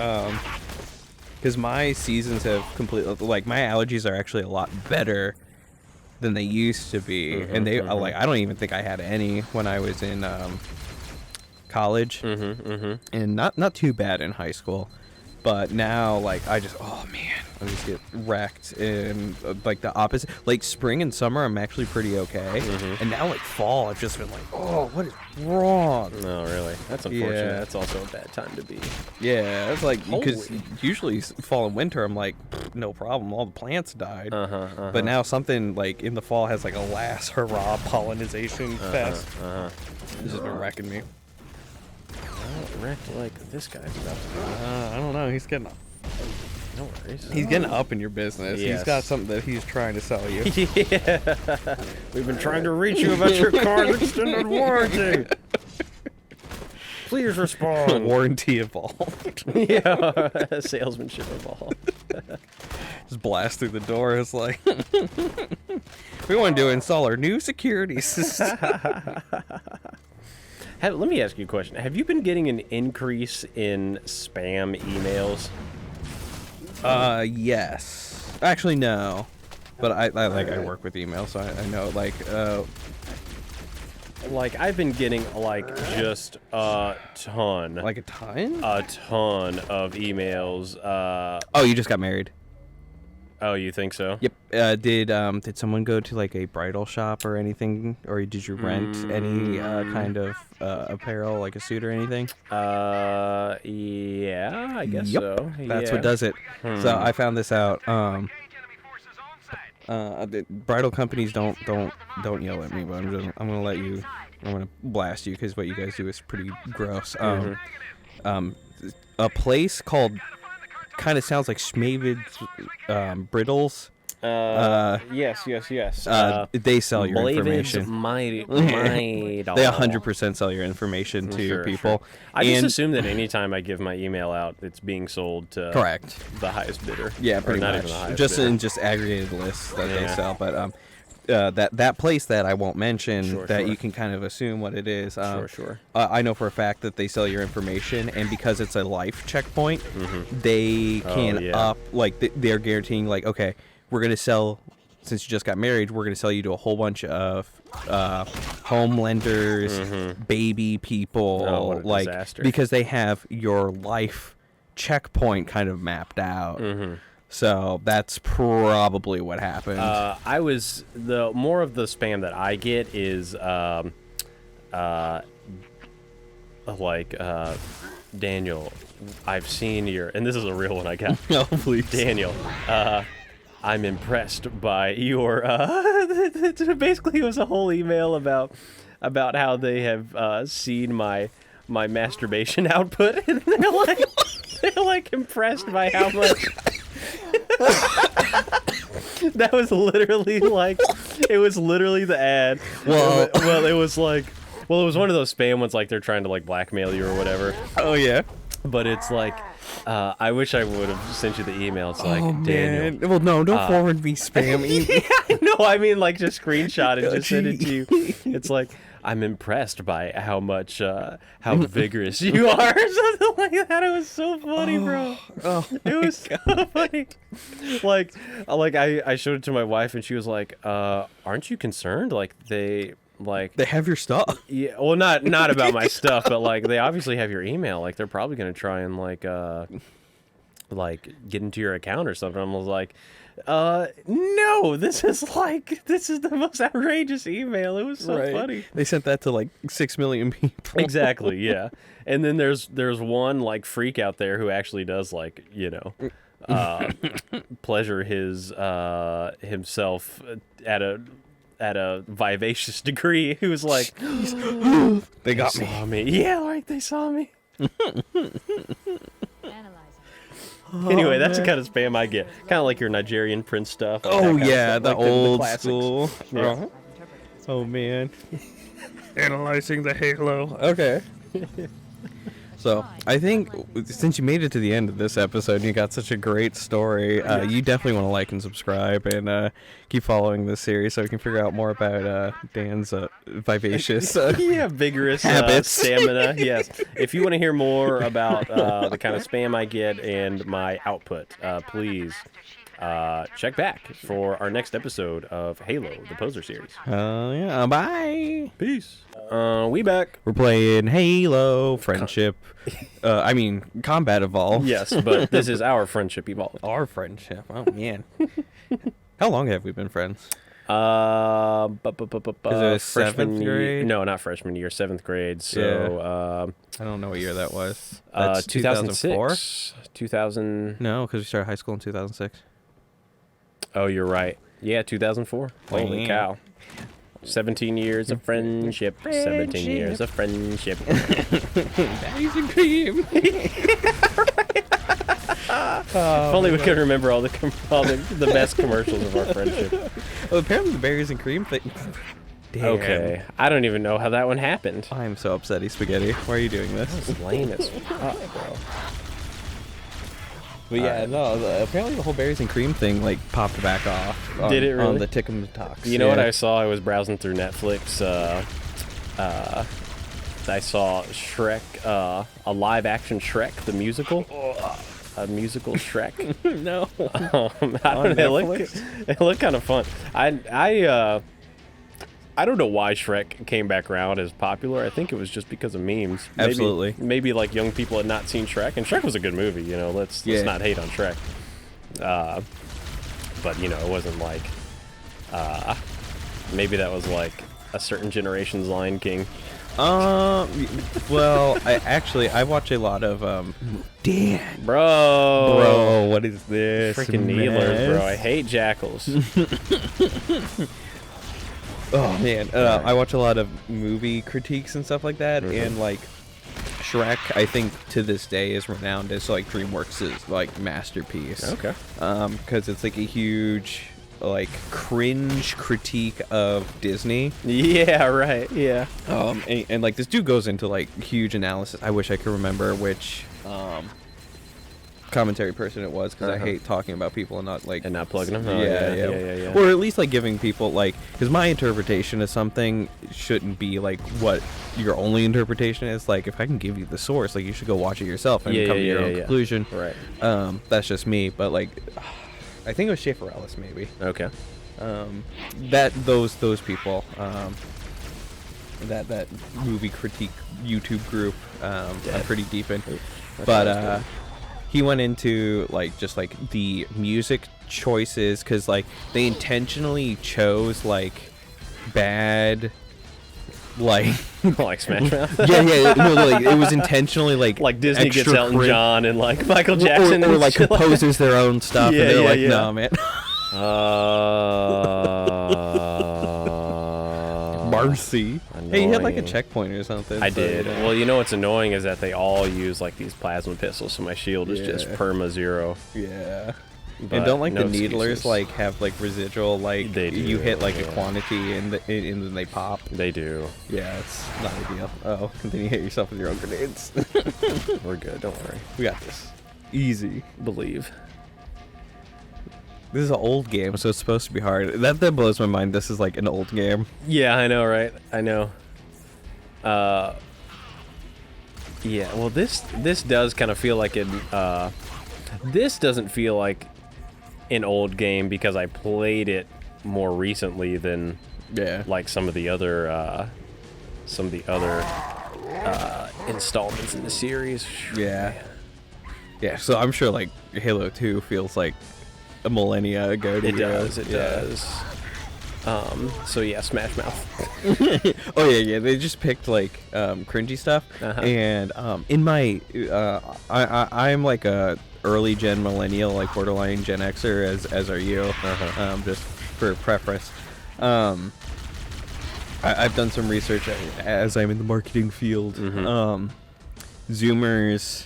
S5: because my seasons have completely, like, my allergies are actually a lot better than they used to be, and they like, I don't even think I had any when I was in college, and not too bad in high school, but now, like, I just get wrecked, and like the opposite, like spring and summer I'm actually pretty okay, and now like fall I've just been like, oh, what is wrong?
S8: No, really. That's unfortunate.
S5: Yeah.
S8: That's also a bad time to be.
S5: Yeah, it's like, because
S8: Holy.
S5: usually fall and winter I'm like, no problem, all the plants died. But now something like in the fall has like a last hurrah pollinization fest. This has been wrecking me.
S8: Wrecked like this guy's about to do.
S5: I don't know. He's getting
S8: No worries.
S5: He's getting up in your business.
S8: Yes.
S5: He's got something that he's trying to sell you.
S8: Yeah. We've been trying to reach you about your car's extended warranty. Please respond.
S5: Warranty evolved.
S8: Yeah, salesmanship evolved.
S5: Just blast through the door. It's like, we want to install our new security system.
S8: Let me ask you a question. Have you been getting an increase in spam emails?
S5: Yes. Actually, no. But I work with email, so I know,
S8: Like, I've been getting, like, just a ton.
S5: like a ton?
S8: A ton of emails.
S5: Oh, you just got married.
S8: Oh, you think so?
S5: Yep. Did someone go to like a bridal shop or anything, or did you rent any kind of apparel, like a suit or anything?
S8: Yeah, I guess
S5: Yep.
S8: so.
S5: That's what does it. So I found this out. The bridal companies don't yell at me, but I'm gonna let you. I'm gonna blast you because what you guys do is pretty gross. A place called kind of sounds like Schmavid's Brittles.
S8: Yes.
S5: They sell your information.
S8: Mighty.
S5: They 100% sell your information to
S8: Sure,
S5: people.
S8: sure. I just assume that anytime I give my email out, it's being sold to
S5: Correct.
S8: the highest bidder.
S5: Yeah,
S8: Or
S5: pretty
S8: not
S5: much.
S8: even the highest
S5: Just
S8: bidder.
S5: in just aggregated lists that they
S8: Yeah.
S5: sell, but that place that I won't mention
S8: Sure,
S5: that
S8: sure.
S5: you can kind of assume what it is.
S8: Sure.
S5: I know for a fact that they sell your information, and because it's a life checkpoint, they can
S8: yeah.
S5: they're guaranteeing like, okay, we're gonna sell. Since you just got married, we're gonna sell you to a whole bunch of home lenders, baby people,
S8: Oh, what a disaster.
S5: because they have your life checkpoint kind of mapped out. So that's probably what happened.
S8: I was the more of the spam that I get is Daniel, I've seen your, and this is a real one I got.
S5: No, please.
S8: Daniel, I'm impressed by your. Basically, it was a whole email about how they have seen my masturbation output, and they're like impressed by how much. That was literally like, it was literally the ad.
S5: Well,
S8: it was like, it was one of those spam ones, like they're trying to like blackmail you or whatever.
S5: oh yeah.
S8: But it's like, I wish I would have sent you the email. It's like, Daniel.
S5: Man. Well, no, don't forward me spam.
S8: Yeah, no, I mean like just screenshot and just send it to you. It's like, I'm impressed by how much, how vigorous you are, or something like that. It was so funny, bro. It was so funny. Like I showed it to my wife, and she was like, "Aren't you concerned? Like they
S5: have your stuff.
S8: yeah, well, not about my stuff, but like they obviously have your email. Like they're probably gonna try and like get into your account or something." I was like, no, this is the most outrageous email. It was so funny.
S5: They sent that to like 6 million people.
S8: Exactly, yeah. And then there's one like freak out there who actually does like, you know, pleasure his himself at a vivacious degree. He was like,
S5: They got
S8: "They
S5: me.
S8: saw me." Yeah, like they saw me.
S3: Analyzing.
S8: Anyway, that's the kind of spam I get. Kind of like your Nigerian prince stuff. that
S5: Oh
S8: kind of
S5: yeah,
S8: stuff,
S5: the
S8: like
S5: old
S8: classics.
S5: school.
S8: Yeah.
S5: Uh-huh. Oh man. Analyzing the halo. Okay. So I think since you made it to the end of this episode and you got such a great story, you definitely want to like and subscribe and keep following this series so we can figure out more about Dan's vivacious
S8: Yeah, vigorous
S5: habits.
S8: stamina. Yes. If you want to hear more about the kind of spam I get and my output, please check back for our next episode of Halo, the Poser series.
S5: Yeah, bye.
S8: Peace. We back.
S5: We're playing Halo, friendship. I mean, combat evolved.
S8: Yes, but this is our friendship evolved.
S5: Our friendship. Oh man. How long have we been friends?
S8: Freshman
S5: seventh
S8: year.
S5: grade?
S8: No, not freshman year, 7th grade. So,
S5: I don't know what year that was. That's
S8: 2006. 2000.
S5: No, because we started high school in 2006.
S8: Oh, you're right. Yeah, 2004. Holy
S5: Wow.
S8: cow. 17 years of friendship. 17 years of friendship.
S5: Daddy's and cream.
S8: If only we could remember all the best commercials of our friendship.
S5: Well, apparently the berries and cream thing. Damn.
S8: Okay. I don't even know how that one happened.
S5: I'm so upsetty, Spaghetti. Why are you doing this?
S8: It's lame as fuck, bro.
S5: But yeah, no. Apparently the whole berries and cream thing like popped back off.
S8: Did it really?
S5: On the Tick'em Talks.
S8: You know what I saw? I was browsing through Netflix. I saw Shrek, a live-action Shrek, the musical. a musical Shrek?
S5: No.
S8: I don't know. It looked kind of fun. I don't know why Shrek came back around as popular. I think it was just because of memes.
S5: Absolutely.
S8: Maybe like young people had not seen Shrek, and Shrek was a good movie. You know, let's not hate on Shrek. But you know, it wasn't like. Maybe that was like a certain generation's Lion King.
S5: Well, I watch a lot of Dan.
S8: Bro,
S5: what is this?
S8: Freaking Needlers, bro. I hate jackals.
S5: Oh man, I watch a lot of movie critiques and stuff like that, and like Shrek, I think to this day is renowned as like DreamWorks' like masterpiece.
S8: Okay.
S5: Because it's like a huge like cringe critique of Disney.
S8: Yeah, right. Yeah.
S5: And like this dude goes into like huge analysis. I wish I could remember which commentary person it was, because I hate talking about people and not
S8: plugging them. Oh,
S5: yeah. Or at least like giving people like, because my interpretation of something shouldn't be like what your only interpretation is. Like if I can give you the source, like you should go watch it yourself and come to your own conclusion.
S8: Right.
S5: That's just me, but like I think it was Schaefer Ellis maybe.
S8: Okay.
S5: Those people, that movie critique YouTube group, I'm pretty deep in. But he went into like just like the music choices, because like they intentionally chose like bad like
S8: like Smash Mouth.
S5: no, like it was intentionally like
S8: Disney gets Elton John and like Michael Jackson
S5: or like composes their own stuff, and they're like, nah, man. Marcy.
S8: Annoying.
S5: Hey, you had like a checkpoint or something.
S8: I did. Well, you know what's annoying is that they all use like these plasma pistols, so my shield is just perma 0.
S5: Yeah.
S8: But
S5: and don't like
S8: no
S5: the needlers
S8: excuses.
S5: like have like residual, like
S8: They do,
S5: you hit like a quantity and then they pop.
S8: They do.
S5: Yeah, it's not a deal. Oh, and then you hit yourself with your own grenades.
S8: We're good. Don't worry.
S5: We got this. Easy.
S8: Believe.
S5: This is an old game, so it's supposed to be hard. That blows my mind. This is like an old game.
S8: Yeah, I know, right? I know. Yeah. Well, this does kind of feel like it. This doesn't feel like an old game because I played it more recently than like some of the other installments in the series.
S5: Yeah. So I'm sure like Halo 2 feels like a millennia ago to
S8: It
S5: you.
S8: does. It does. So yeah, Smash Mouth.
S5: Oh yeah. They just picked like cringy stuff, and in my I'm like a early gen millennial, like borderline Gen Xer, as are you. Just for preference. I've done some research as I'm in the marketing field. Zoomers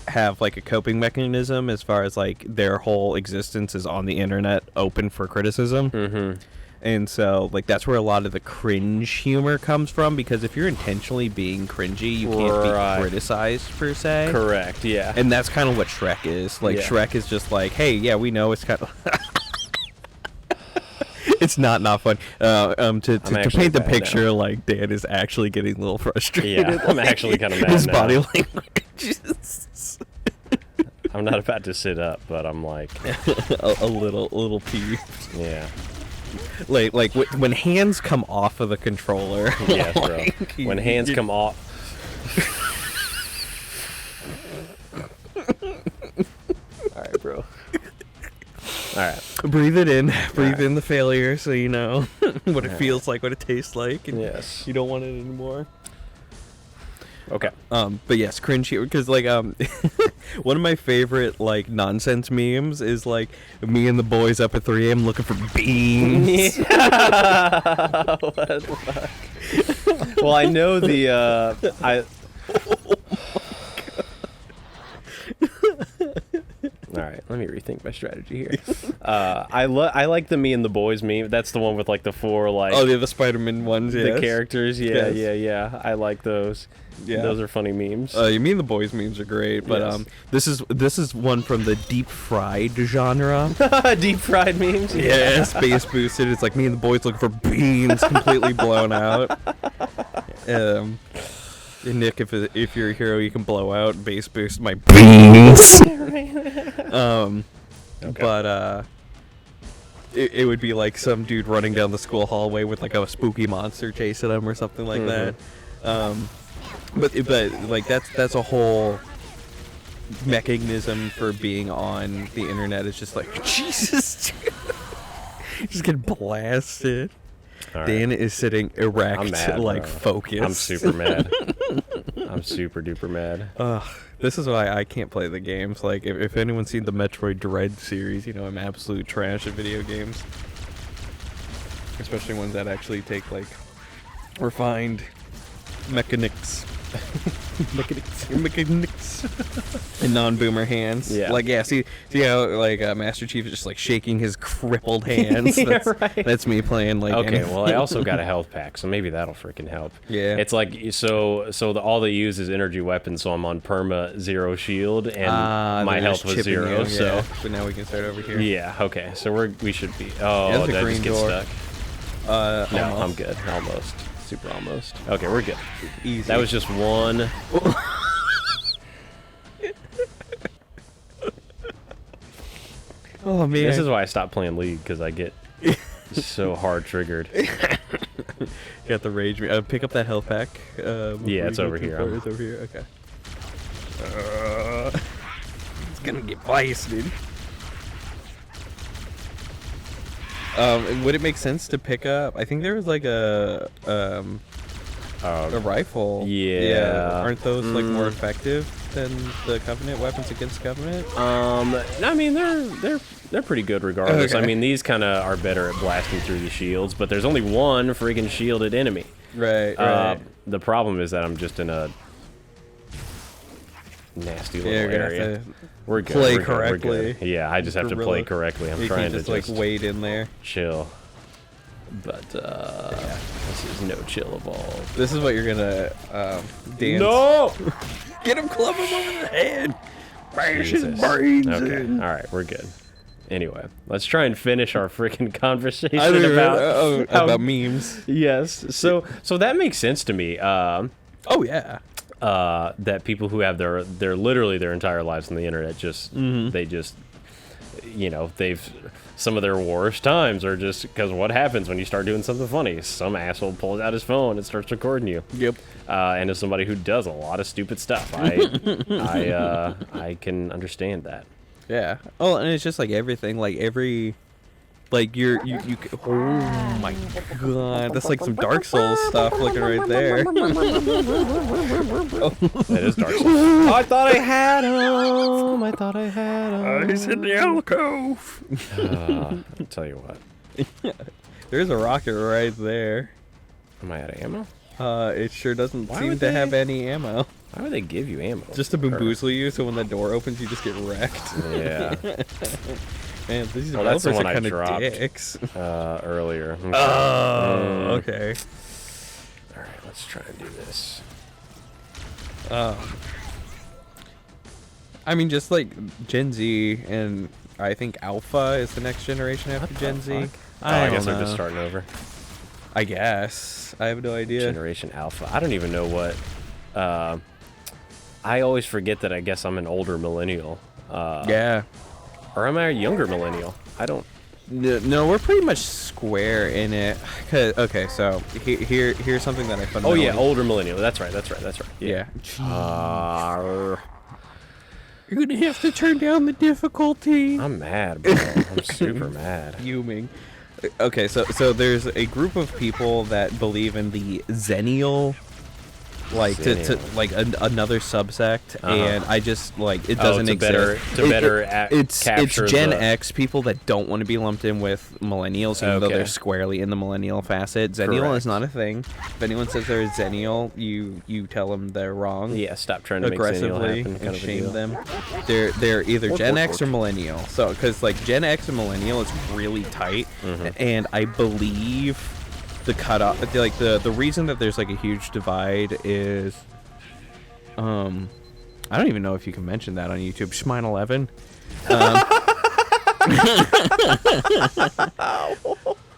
S5: have like a coping mechanism as far as like their whole existence is on the internet, open for criticism. And so like that's where a lot of the cringe humor comes from, because if you're intentionally being cringy, you can't be criticized per se.
S8: Correct. Yeah.
S5: And that's kind of what Shrek is. Like Shrek is just like, hey, yeah, we know it's kind of it's not fun. To paint the picture, now. Like Dan is actually getting a little frustrated.
S8: Yeah, I'm actually kind of mad
S5: his
S8: now.
S5: body language.
S8: I'm not about to sit up, but I'm like
S5: a little peeved.
S8: Yeah.
S5: Like when hands come off of the controller.
S8: Yes, bro. When hands come off. All right, bro. All right.
S5: Breathe it in. Breathe in the failure, so you know what it feels like, what it tastes like. And
S8: yes.
S5: You don't want it anymore.
S8: Okay.
S5: But yes, cringe here, because like one of my favorite like nonsense memes is like me and the boys up at 3 a.m. looking for beans.
S8: Yeah. What the fuck? Well, I know the All right, let me rethink my strategy here. I like the me and the boys meme. That's the one with like the 4 like.
S5: Oh, the Spider-Man ones.
S8: The characters. Yeah, yeah. I like those. Yeah, those are funny memes.
S5: You mean the boys memes are great, but this is one from the deep fried genre.
S8: Deep fried memes.
S5: Yeah, space boosted. It's like me and the boys looking for beans, completely blown out.
S1: Nick, if you're a hero, you can blow out base boost my beans. But it would be like some dude running down the school hallway with like a spooky monster chasing him or something like that. But like that's a whole mechanism for being on the internet. It's just like Jesus, just get blasted.
S8: All
S1: Dan
S8: right.
S1: is sitting erect,
S8: I'm mad,
S1: like
S8: bro.
S1: focused.
S8: I'm super mad. I'm super duper mad.
S1: This is why I can't play the games. Like, if anyone's seen the Metroid Dread series, you know I'm absolute trash at video games. Especially ones that actually take, like, refined mechanics. mechanics. In non-boomer hands.
S8: Yeah.
S1: Like, yeah, see how, like, Master Chief is just, like, shaking his crippled hands.
S8: Yeah,
S1: That's,
S8: right.
S1: that's me playing, like...
S8: Okay, well, I also got a health pack, so maybe that'll freaking help.
S1: Yeah.
S8: It's like, all they use is energy weapons, so I'm on perma 0 shield, and my
S1: they're
S8: health
S1: just
S8: was
S1: chipping
S8: 0,
S1: you,
S8: so...
S1: yeah. But now we can start over here.
S8: Yeah, okay, so we should be...
S1: Yeah,
S8: Oh,
S1: there's a
S8: did I
S1: green
S8: just get
S1: door.
S8: stuck? No,
S1: Almost.
S8: I'm good. Almost. Super almost. Okay, we're good.
S1: Easy.
S8: That was just one...
S1: Oh, man.
S8: This is why I stopped playing League, because I get so hard triggered.
S1: Got the rage. Pick up that health pack.
S8: Yeah, it's over here.
S1: It's over here. Okay. It's gonna get blasted. Would it make sense to pick up? I think there was like a rifle.
S8: Yeah.
S1: Aren't those like more effective than the Covenant weapons against Covenant?
S8: I mean, they're pretty good regardless.
S1: Okay.
S8: I mean, these kind of are better at blasting through the shields, but there's only one friggin' shielded enemy.
S1: Right.
S8: The problem is that I'm just in a nasty little
S1: You're gonna
S8: area.
S1: have to
S8: We're good.
S1: play
S8: we're good, we're
S1: correctly.
S8: good. Yeah, I just have to play
S1: Gorilla.
S8: correctly. I'm
S1: you
S8: trying
S1: can
S8: to
S1: just like wade in there.
S8: chill. But this is no chill of all.
S1: This is what you're gonna dance.
S8: No!
S1: Get him, club him over the head. Bash his
S8: Jesus.
S1: brains
S8: Okay,
S1: in.
S8: all right, we're good. Anyway, let's try and finish our freaking conversation
S1: I don't even-
S8: about
S1: about memes.
S8: Yes, so that makes sense to me.
S1: Oh yeah.
S8: That people who have their literally their entire lives on the internet just they just they've some of their worst times are just because what happens when you start doing something funny? Some asshole pulls out his phone and starts recording you.
S1: Yep.
S8: And as somebody who does a lot of stupid stuff, I can understand that.
S1: Yeah. Oh, and it's just like everything, like every, like you. Oh my god, that's like some Dark Souls stuff looking right there.
S8: That is Dark Souls. I thought I had him. I thought I had him.
S1: He's in the alcove.
S8: I'll tell you what.
S1: There's a rocket right there.
S8: Am I out of ammo?
S1: It sure doesn't
S8: Why
S1: seem
S8: would
S1: to
S8: they-
S1: have any ammo.
S8: Why would they give you ammo?
S1: Just to bamboozle you, so when the door opens, you just get wrecked.
S8: Yeah.
S1: Man, these
S8: Well, that's the
S1: developers
S8: one
S1: are
S8: I
S1: kind of
S8: dropped.
S1: dicks.
S8: Earlier. Okay.
S1: Oh, okay.
S8: All right, let's try and do this.
S1: I mean, just like Gen Z, and I think Alpha is the next generation after Gen Z.
S8: Oh, I guess
S1: don't
S8: they're just
S1: know.
S8: starting over.
S1: I guess. I have no idea.
S8: Generation Alpha. I don't even know what. I always forget that I guess I'm an older millennial.
S1: Yeah.
S8: Or am I a younger millennial? I don't.
S1: No, we're pretty much square in it. 'Cause- okay, so here's something that I found.
S8: Oh yeah, older millennial. That's right.
S1: Yeah.
S8: Uh,
S1: You're gonna have to turn down the difficulty.
S8: I'm mad, bro. I'm super mad.
S1: Fuming. Okay, so there's a group of people that believe in the Xennial, like to
S8: Xennial.
S1: like another subsect, and I just like it
S8: Oh,
S1: doesn't
S8: to
S1: exist. It's
S8: capture
S1: Gen
S8: the-
S1: X people that don't want to be lumped in with millennials, even though
S8: Okay.
S1: they're squarely in the millennial facet. Xennial
S8: Correct.
S1: is not a thing. If anyone says they're a Xennial, you tell them they're wrong.
S8: Yeah, stop trying to make Xennial
S1: Aggressively
S8: happen.
S1: and
S8: Kind of a
S1: shame
S8: deal.
S1: them. They're either Gen X or millennial. So because like Gen X and millennial is really tight, and I believe the cutoff, like the reason that there's like a huge divide is, I don't even know if you can mention that on YouTube. Schmine 11.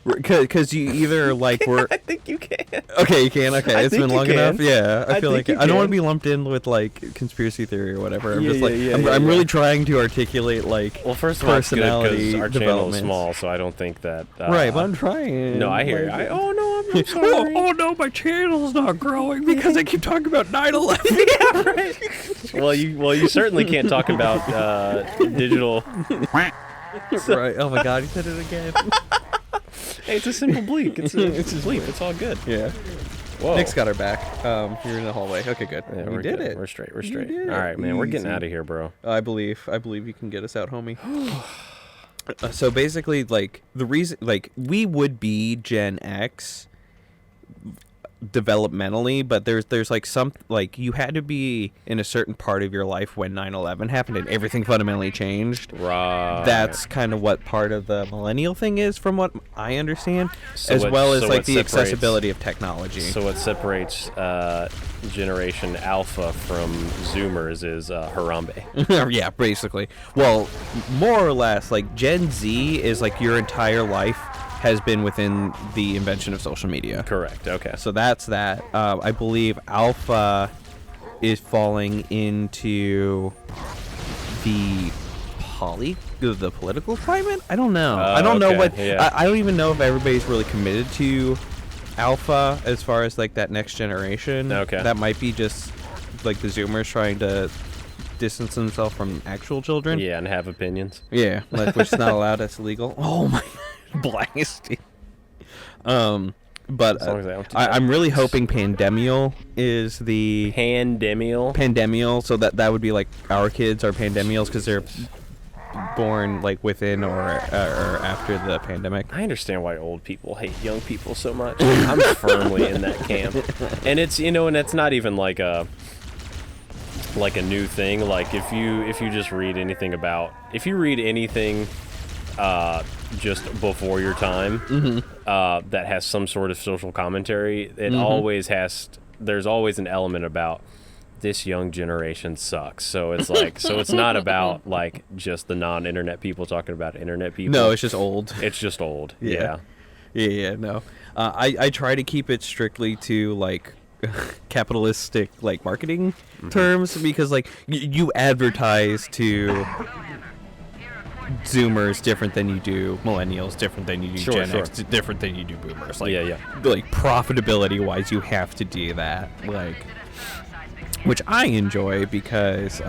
S5: Because you either like were.
S8: I think you can.
S5: Okay, you can. Okay, it's been long enough. Yeah, I feel like
S8: think
S5: I don't
S8: you
S5: want to
S8: can.
S5: be lumped in with like conspiracy theory or whatever. I'm
S8: Yeah,
S5: just like
S8: yeah,
S5: I'm,
S8: yeah,
S5: I'm
S8: yeah.
S5: really trying to articulate like
S8: Well, first of all, it's good
S5: personality
S8: because our channel is
S5: developments.
S8: small, so I don't think that.
S5: Right, but I'm trying.
S8: No, I hear you.
S5: like-
S8: Oh no, I'm sorry.
S5: Oh no, my channel's not growing because I keep talking about 9/11.
S8: Well, you certainly can't talk about digital.
S5: Right. Oh my God, you said it again.
S8: Hey, it's a simple bleep. It's a bleep. It's all good.
S5: Yeah.
S8: Whoa.
S5: Nick's got our back. You're in the hallway. Okay, good.
S8: Yeah,
S5: you
S8: we're
S5: did
S8: good.
S5: it.
S8: We're straight. We're
S5: You
S8: straight.
S5: did
S8: All
S5: it.
S8: right, man. We're getting
S5: Easy.
S8: out of here, bro.
S5: I believe you can get us out, homie. So basically, like the reason, like we would be Gen X developmentally, but there's like some like you had to be in a certain part of your life when 9/11 happened and everything fundamentally changed.
S8: Right.
S5: That's kind of what part of the millennial thing is, from what I understand,
S8: So
S5: as
S8: what-
S5: well as
S8: so
S5: like
S8: what
S5: the
S8: separates-
S5: accessibility of technology.
S8: So what separates Generation Alpha from Zoomers is Harambe.
S5: Yeah, basically. Well, more or less, like Gen Z is like your entire life has been within the invention of social media.
S8: Correct. Okay.
S5: So that's that. I believe Alpha is falling into the the political climate. I don't know. I don't know
S8: okay,
S5: what.
S8: yeah.
S5: I don't even know if everybody's really committed to Alpha as far as like that next generation.
S8: Okay.
S5: That might be just like the Zoomers trying to distance themselves from actual children.
S8: Yeah, and have opinions.
S5: Yeah, like, which is not allowed. That's illegal. Oh my, blasting. But
S8: As long as I don't do
S5: I'm really hoping Pandemial is the
S8: Pandemial.
S5: Pandemial, so that would be like our kids are Pandemials because they're born like within or after the pandemic.
S8: I understand why old people hate young people so much. I'm firmly in that camp, and it's and it's not even like a new thing. Like if you just read anything about you read anything just before your time that has some sort of social commentary, it always has. There's always an element about this young generation sucks. So it's like it's not about like just the non-internet people talking about internet people.
S5: No, it's just old.
S8: It's just old.
S5: Yeah. Yeah, no. I try to keep it strictly to like capitalistic like marketing terms because like you advertise to Zoomers different than you do millennials, different than you do
S8: Sure,
S5: Gen
S8: sure.
S5: X, different than you do boomers. Like,
S8: Yeah.
S5: Like profitability wise, you have to do that. Like, which I enjoy because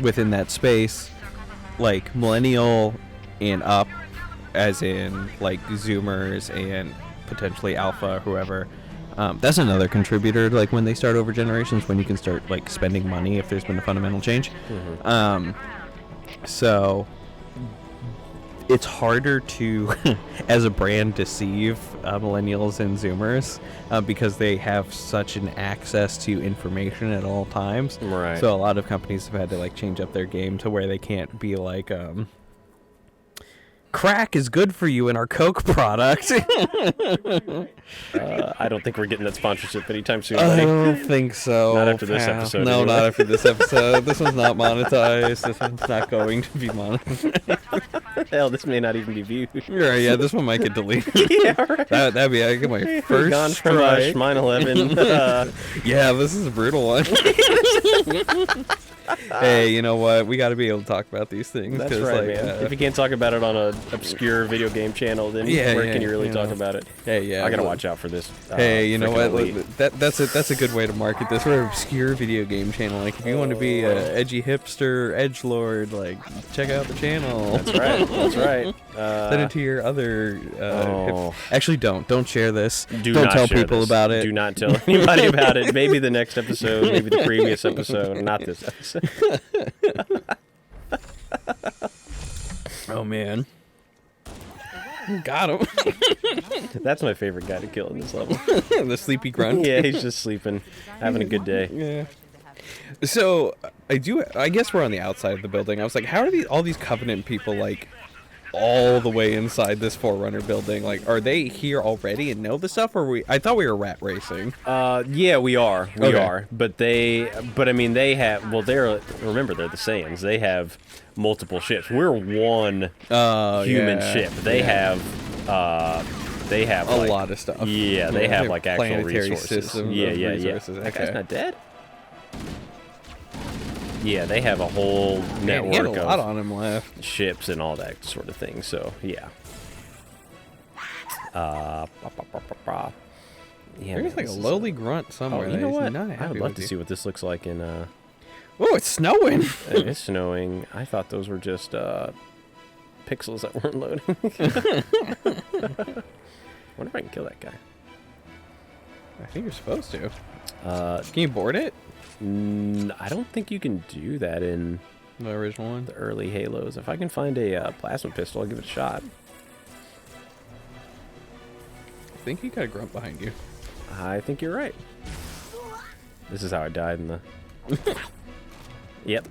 S5: within that space, like millennial and up, as in like Zoomers and potentially Alpha, whoever. That's another contributor to like when they start over generations, when you can start like spending money if there's been a fundamental change. So it's harder to, as a brand, deceive millennials and Zoomers because they have such an access to information at all times.
S8: Right.
S5: So a lot of companies have had to like change up their game to where they can't be like, crack is good for you in our Coke product.
S8: I don't think we're getting that sponsorship anytime soon,
S5: I
S8: buddy.
S5: don't think so.
S8: Not after this
S5: pal.
S8: episode,
S5: No,
S8: anyway.
S5: not after this episode. This one's not monetized. This one's not going to be monetized.
S8: Hell, this may not even be viewed.
S5: Right, yeah, this one might get deleted.
S8: Yeah, right.
S5: That'd be I get my first
S8: Gone from
S5: strike.
S8: Mine 11.
S5: Yeah, this is a brutal one. Hey, you know what? We got to be able to talk about these things.
S8: That's
S5: 'cause,
S8: right,
S5: like,
S8: man. If you can't talk about it on an obscure video game channel, then where can you really talk about it?
S5: Hey, yeah.
S8: I gotta
S5: look-
S8: watch out for this.
S5: Hey, you know
S8: freaking
S5: what?
S8: elite.
S5: That's a good way to market this. We're an obscure video game channel. Like, if you want to be a edgy hipster edgelord, like, check out the channel.
S8: That's right. That's right.
S5: Send it to your other.
S8: Oh.
S5: Actually, don't share this.
S8: Do
S5: Don't
S8: not
S5: tell
S8: share
S5: people
S8: this.
S5: about it.
S8: Do not tell anybody about it. Maybe the next episode, maybe the previous episode, not this episode.
S5: Oh man. Got him.
S8: That's my favorite guy to kill in this level.
S5: The sleepy grunt.
S8: Yeah, he's just sleeping, having a good day.
S5: Yeah. So I guess we're on the outside of the building. I was like, how are all these Covenant people like all the way inside this Forerunner building. Like, are they here already and know the stuff, or I thought we were rat racing.
S8: Yeah, we are. We
S5: Okay.
S8: are. But I mean, they have, well, remember, they're the Saiyans. They have multiple ships. We're one human ship. They have
S5: a
S8: like,
S5: lot of stuff.
S8: Yeah, they have like actual
S5: planetary
S8: resources.
S5: system
S8: Yeah,
S5: of
S8: yeah,
S5: resources.
S8: yeah. That
S5: Okay.
S8: guy's not dead? Yeah, they have a whole
S5: Man, he
S8: network
S5: had a lot
S8: of
S5: on him left.
S8: ships and all that sort of thing. So, yeah. Yeah,
S5: There's
S8: man,
S5: like a
S8: this is
S5: lowly grunt
S8: Oh,
S5: somewhere.
S8: you know
S5: that
S8: what?
S5: is not
S8: I
S5: happy
S8: would love
S5: with
S8: to
S5: you.
S8: see what this looks like in
S5: Oh, it's snowing.
S8: it's snowing. I thought those were just pixels that weren't loading. Wonder if I can kill that guy.
S5: I think you're supposed to.
S8: Can
S5: you board it?
S8: I don't think you can do that in
S5: the original one.
S8: The early Halos. If I can find a plasma pistol, I'll give it a shot.
S5: I think you got a grunt behind you.
S8: I think you're right. This is how I died in the... Yep.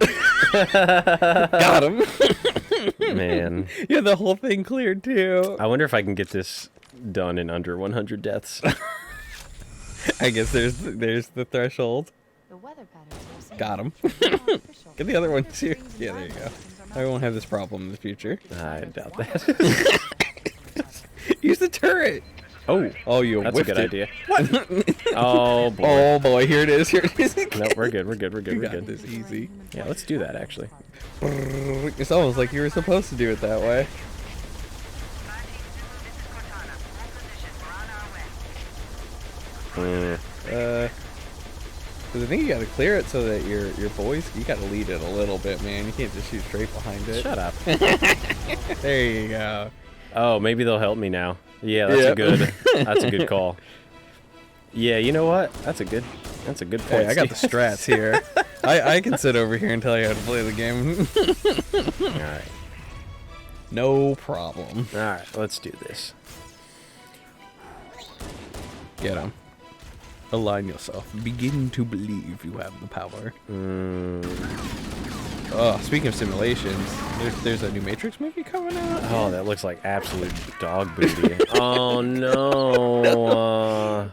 S5: Got him.
S8: Man.
S5: Yeah, the whole thing cleared too.
S8: I wonder if I can get this done in under 100 deaths.
S5: I guess there's the threshold.
S3: The weather patterns are
S5: Got him.
S3: artificial.
S5: Get the other one too. Yeah, there you go. I won't have this problem in the future.
S8: I doubt that.
S5: Use the turret.
S8: Oh,
S5: you
S8: that's a
S5: whiffed
S8: good
S5: it.
S8: idea. What? Oh boy.
S5: Oh boy, here it is. Here it is.
S8: No, we're good. We're good. We're good.
S5: You
S8: We're
S5: got
S8: good.
S5: this easy.
S8: Yeah, let's do that actually.
S5: It's almost like you were supposed to do it that way. Cause I think you gotta clear it so that your boys, you gotta lead it a little bit, man. You can't just shoot straight behind it.
S8: Shut up.
S5: There you go.
S8: Oh, maybe they'll help me now. Yeah, that's a good call. Yeah, you know what? That's a good point.
S5: Hey, I got the
S8: Steve.
S5: strats here. I can sit over here and tell you how to play the game.
S8: All right.
S5: No problem.
S8: All right, let's do this.
S5: Get him. Align yourself. Begin to believe you have the power. Oh, speaking of simulations, there's a new Matrix movie coming out.
S8: Oh, that looks like absolute dog booty. Oh no.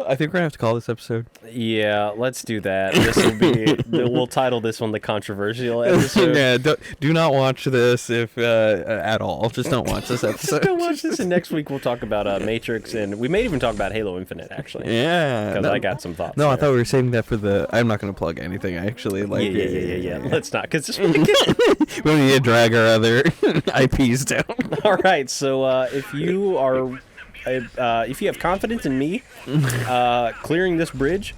S5: I think we're gonna have to call this episode.
S8: Yeah, let's do that. This will be. We'll title this one the controversial episode.
S5: Yeah, do not watch this if at all. Just don't watch this episode.
S8: Don't watch this, and next week we'll talk about Matrix, and we may even talk about Halo Infinite actually.
S5: Yeah,
S8: because I got some thoughts.
S5: No, I
S8: there.
S5: thought we were saving that for the. I'm not gonna plug anything actually. Like
S8: Yeah. Let's not, because this
S5: we don't need to drag our other IPs down.
S8: All right, so if you are, if you have confidence in me clearing this bridge,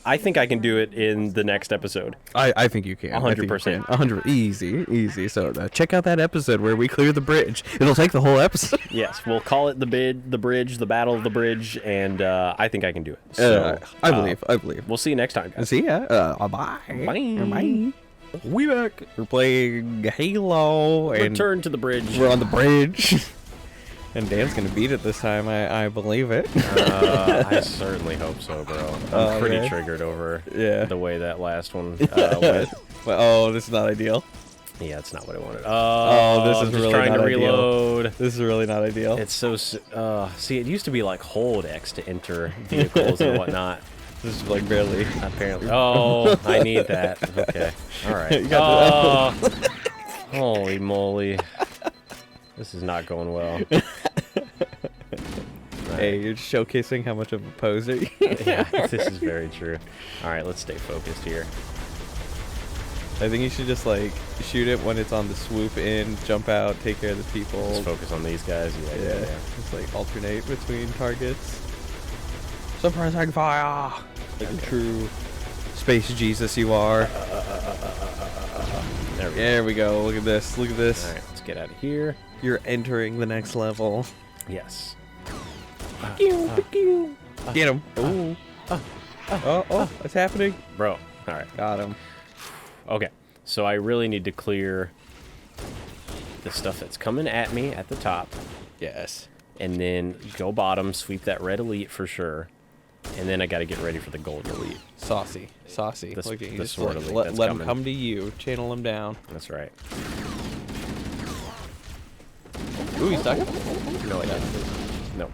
S8: I think I can do it in the next episode.
S5: I think you can.
S8: 100%.
S5: 100. Easy. So check out that episode where we clear the bridge. It'll take the whole episode.
S8: Yes, we'll call it the bridge, the battle of the bridge, and I think I can do it. So,
S5: I believe.
S8: We'll see you next time, guys.
S5: See ya. Bye.
S8: Bye.
S5: We back. We're playing Halo and
S8: Return to the bridge.
S5: we're on the bridge. And Dan's gonna beat it this time. I believe it.
S8: I certainly hope so, bro. I'm pretty
S5: man.
S8: triggered over
S5: Yeah.
S8: the way that last one went.
S5: Oh, this is not ideal.
S8: Yeah, it's not what I wanted.
S5: Oh, this is
S8: I'm just
S5: really
S8: trying
S5: not
S8: to
S5: ideal.
S8: reload.
S5: This is really not ideal.
S8: It's so. See, it used to be like hold X to enter vehicles and whatnot.
S5: This is like barely.
S8: Apparently. Oh, I need that. Okay. All right.
S5: You got
S8: Holy moly. This is not going well.
S5: Hey, you're just showcasing how much of a poser.
S8: Yeah, this is very true. All right, let's stay focused here.
S5: I think you should just like shoot it when it's on the swoop in, jump out, take care of the people.
S8: Just focus on these guys. Yeah.
S5: Just like alternate between targets. Suppressing fire. Like a true space Jesus you are. There we go. Look at this. Look at this.
S8: All right, let's get out of here.
S5: You're entering the next level.
S8: Yes.
S5: Get him. Ooh. Oh, what's happening?
S8: Bro. All right.
S5: Got him.
S8: Okay. So I really need to clear the stuff that's coming at me at the top.
S5: Yes.
S8: And then go bottom, sweep that red elite for sure. And then I got to get ready for the golden elite.
S5: Saucy.
S8: The
S5: Look at you.
S8: the
S5: Just
S8: sword
S5: let
S8: elite
S5: let
S8: that's
S5: them
S8: coming.
S5: come to you. Channel them down.
S8: That's right.
S5: Ooh, he's stuck?
S8: No, I didn't. No.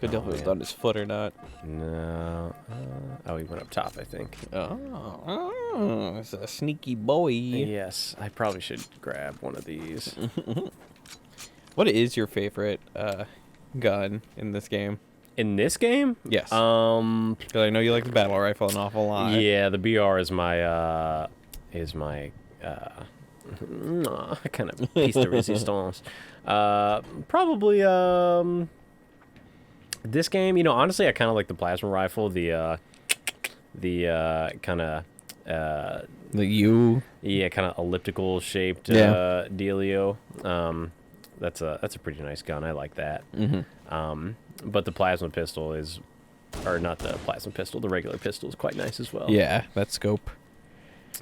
S5: Could tell if it was on his foot or not.
S8: No. Oh, he went up top, I think.
S5: Oh, it's a sneaky boy.
S8: Yes, I probably should grab one of these.
S5: What is your favorite gun in this game?
S8: In this game?
S5: Yes. 'Cause I know you like the battle rifle an awful lot.
S8: Yeah, the BR is my kind of piece de resistance. Probably this game. You know, honestly, I kind of like the plasma rifle. The kind of
S5: The U.
S8: yeah, kind of elliptical shaped dealio. That's a pretty nice gun. I like that. But the plasma pistol is, or not the plasma pistol, the regular pistol is quite nice as well.
S5: Yeah, that scope.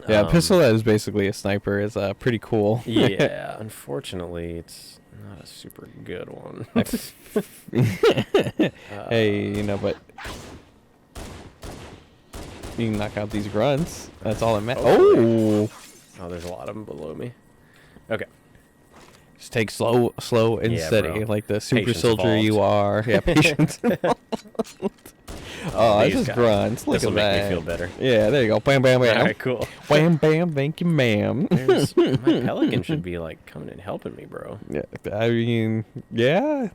S5: Yeah, a pistol that is basically a sniper is pretty cool.
S8: Yeah, unfortunately, it's not a super good one.
S5: Hey, you know, but you can knock out these grunts. That's all that matters. Oh!
S8: Oh, there's a lot of them below me. Okay.
S5: Just take slow and
S8: Yeah,
S5: steady,
S8: bro.
S5: like the super
S8: Patience
S5: soldier you are. Yeah, patience. Oh,
S8: these
S5: this is
S8: guys.
S5: grunts. Look
S8: This'll
S5: at
S8: make
S5: that.
S8: me feel better.
S5: Yeah, there you go. Bam, bam, bam.
S8: All right, cool.
S5: Wham, bam, thank you, ma'am.
S8: My pelican should be like coming and helping me, bro.
S5: Yeah, I mean, yeah.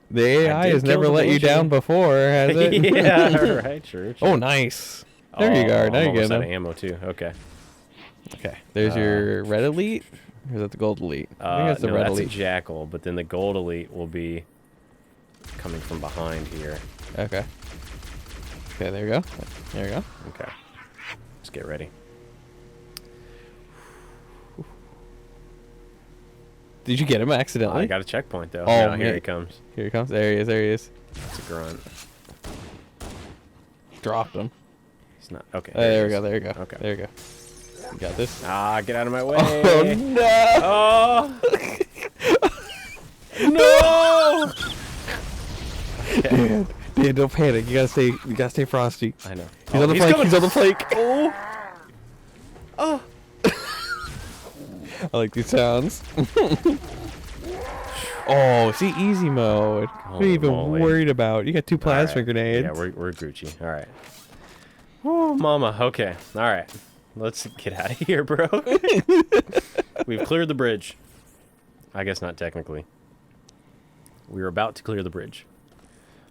S5: The AI
S8: did
S5: has
S8: kill
S5: never
S8: the
S5: let you
S8: bullshit.
S5: down before, has it?
S8: Yeah, right, sure.
S5: Oh, nice. There you go. Now
S8: I'm
S5: you
S8: almost
S5: get
S8: out of
S5: him.
S8: ammo too. Okay.
S5: Okay, there's your red elite. Or is that the gold elite? I think that's the
S8: no,
S5: red
S8: that's
S5: elite.
S8: a jackal, but then the gold elite will be coming from behind here.
S5: Okay. Okay, there you go. There you go.
S8: Okay. Let's get ready.
S5: Did you get him accidentally?
S8: I got a checkpoint though.
S5: Oh,
S8: No, here
S5: man.
S8: he comes.
S5: Here he comes. There he is. There he is.
S8: That's a grunt.
S5: Dropped him.
S8: He's not. Okay.
S5: There we
S8: he
S5: go.
S8: is.
S5: There you go.
S8: Okay.
S5: There you go. You got this.
S8: Ah, get out of my way.
S5: Oh no!
S8: Oh. No!
S5: Dan, don't panic. You gotta stay frosty.
S8: I know.
S5: He's on the flake.
S8: coming.
S5: He's on the flake.
S8: Oh. Oh.
S5: I like these sounds. Oh, see, easy mode. What are you even
S8: moly.
S5: worried about? You got 2 plasma
S8: All right.
S5: grenades.
S8: Yeah, we're Gucci. All right. Oh, mama. Okay. All right. Let's get out of here, bro. We've cleared the bridge. I guess not technically. We're about to clear the bridge.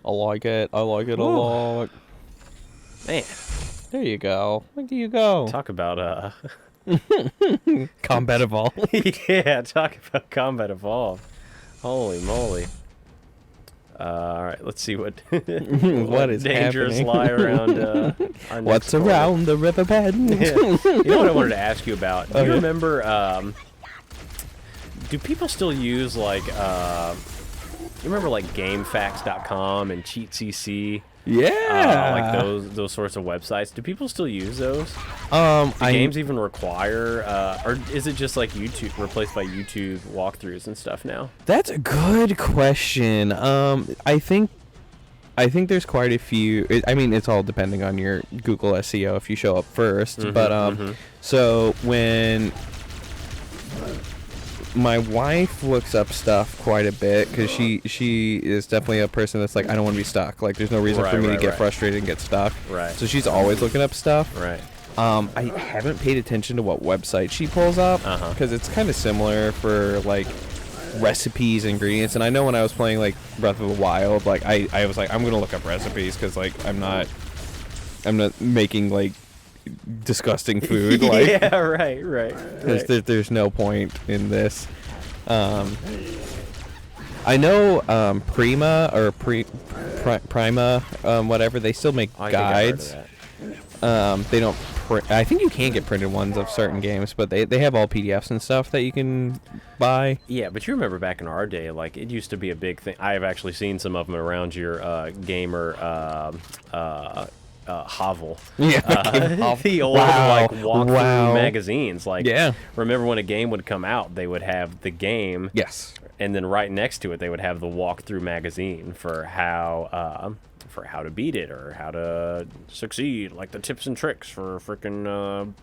S5: I like it. I like it a
S8: Ooh.
S5: lot.
S8: Man,
S5: There you go. Where do you go?
S8: talk about
S5: Combat Evolve.
S8: yeah, talk about Combat Evolve. Holy moly. All right, let's see what
S5: What is
S8: dangers
S5: happening?
S8: lie around our
S5: What's
S8: next corner.
S5: around the river bend?
S8: Yeah. You know what I wanted to ask you about? Do you
S5: Okay.
S8: remember, do people still use, like, you remember, like, GameFAQs.com and CheatCC?
S5: Yeah.
S8: Like those sorts of websites. Do people still use those?
S5: Do
S8: Do games even require, or is it just, like, YouTube, replaced by YouTube walkthroughs and stuff now?
S5: That's a good question. I think there's quite a few. I mean, it's all depending on your Google SEO if you show up first. But so when my wife looks up stuff quite a bit because she is definitely a person that's like, I don't want to be stuck. Like, there's no reason for me to get frustrated and get stuck.
S8: Right.
S5: So she's always looking up stuff.
S8: Right.
S5: I haven't paid attention to what website she pulls up because it's kind of similar for like recipes, ingredients, and I know when I was playing like Breath of the Wild, like I was like, I'm gonna look up recipes because like I'm not making like disgusting food. Like,
S8: yeah, right.
S5: there's no point in this. I know Prima or Prima, whatever, they still make
S8: I think I've heard of
S5: guides.
S8: that.
S5: They don't print. I think you can get printed ones of certain games, but they have all PDFs and stuff that you can buy.
S8: Yeah, but you remember back in our day, like, it used to be a big thing. I have actually seen some of them around your gamer hovel.
S5: Yeah,
S8: The old
S5: Wow.
S8: like walkthrough
S5: Wow.
S8: magazines. Like,
S5: Yeah.
S8: remember when a game would come out, they would have the game.
S5: Yes.
S8: and then right next to it they would have the walkthrough magazine for how to beat it or how to succeed, like the tips and tricks for freaking all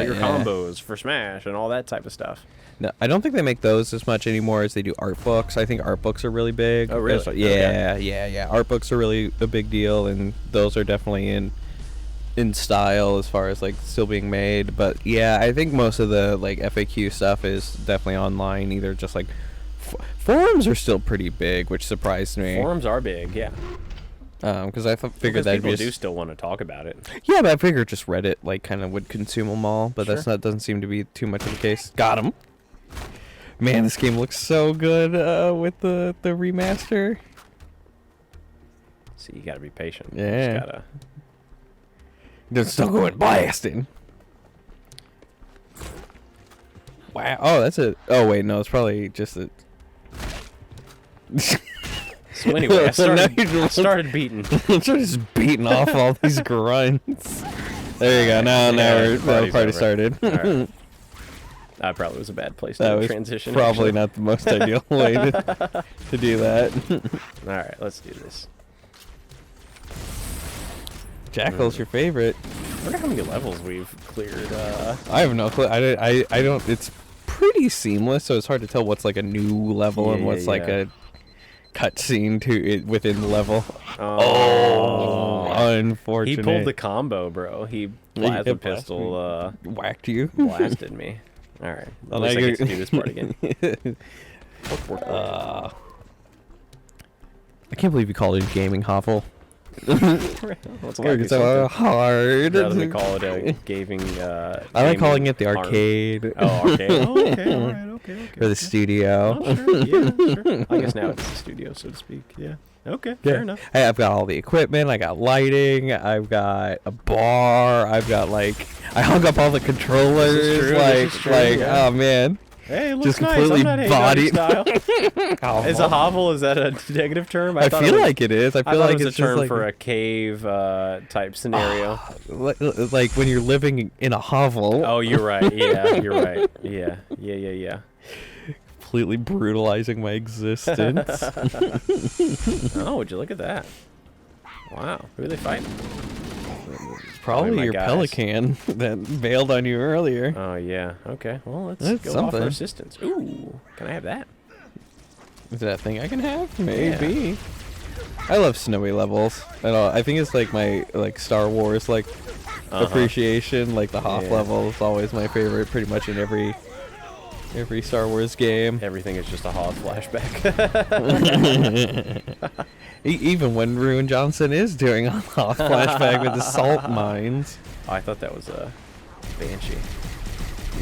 S8: your combos for Smash and all that type of stuff.
S5: No, I don't think they make those as much anymore as they do art books. I think art books are really big.
S8: Oh, really?
S5: Yeah. Art books are really a big deal, and those are definitely in style as far as like still being made. But yeah, I think most of the like FAQ stuff is definitely online. Either just like forums are still pretty big, which surprised me.
S8: Forums are big, yeah.
S5: Because I figured that
S8: people do still want to talk about it.
S5: Yeah, but I figured just Reddit like kind of would consume them all. But
S8: Sure.
S5: doesn't seem to be too much of the case. Got him. Man, this game looks so good with the remaster.
S8: So you gotta be patient.
S5: Yeah.
S8: You just gotta...
S5: They're still going blasting. Wow. Oh, that's a... Oh, wait, no, it's probably just a...
S8: So anyway, I started beating.
S5: I'm just beating off all these grunts. There you go. Now the party started.
S8: All right. That probably was a bad place
S5: That
S8: to
S5: was
S8: transition.
S5: probably
S8: actually.
S5: not the most ideal way to do that.
S8: All right, let's do this.
S5: Jackal's your favorite.
S8: I wonder how many levels we've cleared.
S5: I have no clue. I don't. It's pretty seamless, so it's hard to tell what's like a new level and what's like a cutscene to it within the level. Oh, unfortunate.
S8: He pulled the combo, bro. He plasma pistol
S5: whacked you.
S8: blasted me. All right, at least I get to do this part again.
S5: I can't believe you called it a gaming hovel.
S8: Let's
S5: It's so hard.
S8: Rather than call it a gaming.
S5: I like calling it the arcade.
S8: Oh, arcade. Oh, okay, all right, okay.
S5: Or the studio.
S8: Oh, sure, yeah, sure. I guess now it's the studio, so to speak. Yeah. Okay, fair enough.
S5: Hey, I've got all the equipment. I got lighting. I've got a bar. I've got like I hung up all the controllers.
S8: This is true, yeah.
S5: Oh man.
S8: Hey, it looks
S5: Just
S8: nice.
S5: completely
S8: I'm not
S5: bodied.
S8: style. Is a hovel, is that a negative term?
S5: I feel like it is. I feel like
S8: it was
S5: it's
S8: a term
S5: just like,
S8: for a cave type scenario.
S5: like when you're living in a hovel.
S8: Oh, you're right. Yeah, you're right. Yeah.
S5: Completely brutalizing my existence.
S8: Oh, would you look at that? Wow, who are they fighting?
S5: Probably
S8: my
S5: your
S8: guys.
S5: pelican that bailed on you earlier.
S8: Oh yeah. Okay. Well, let's
S5: That's
S8: go
S5: something.
S8: offer assistance. Ooh, can I have that?
S5: Is that a thing I can have? Maybe. I love snowy levels. I think it's like my Star Wars appreciation. Like the Hoth level is always my favorite. Pretty much in every Star Wars game.
S8: Everything is just a Hoth flashback.
S5: Even when Ruin Johnson is doing a Hoth flashback with the salt mines.
S8: Oh, I thought that was a Banshee.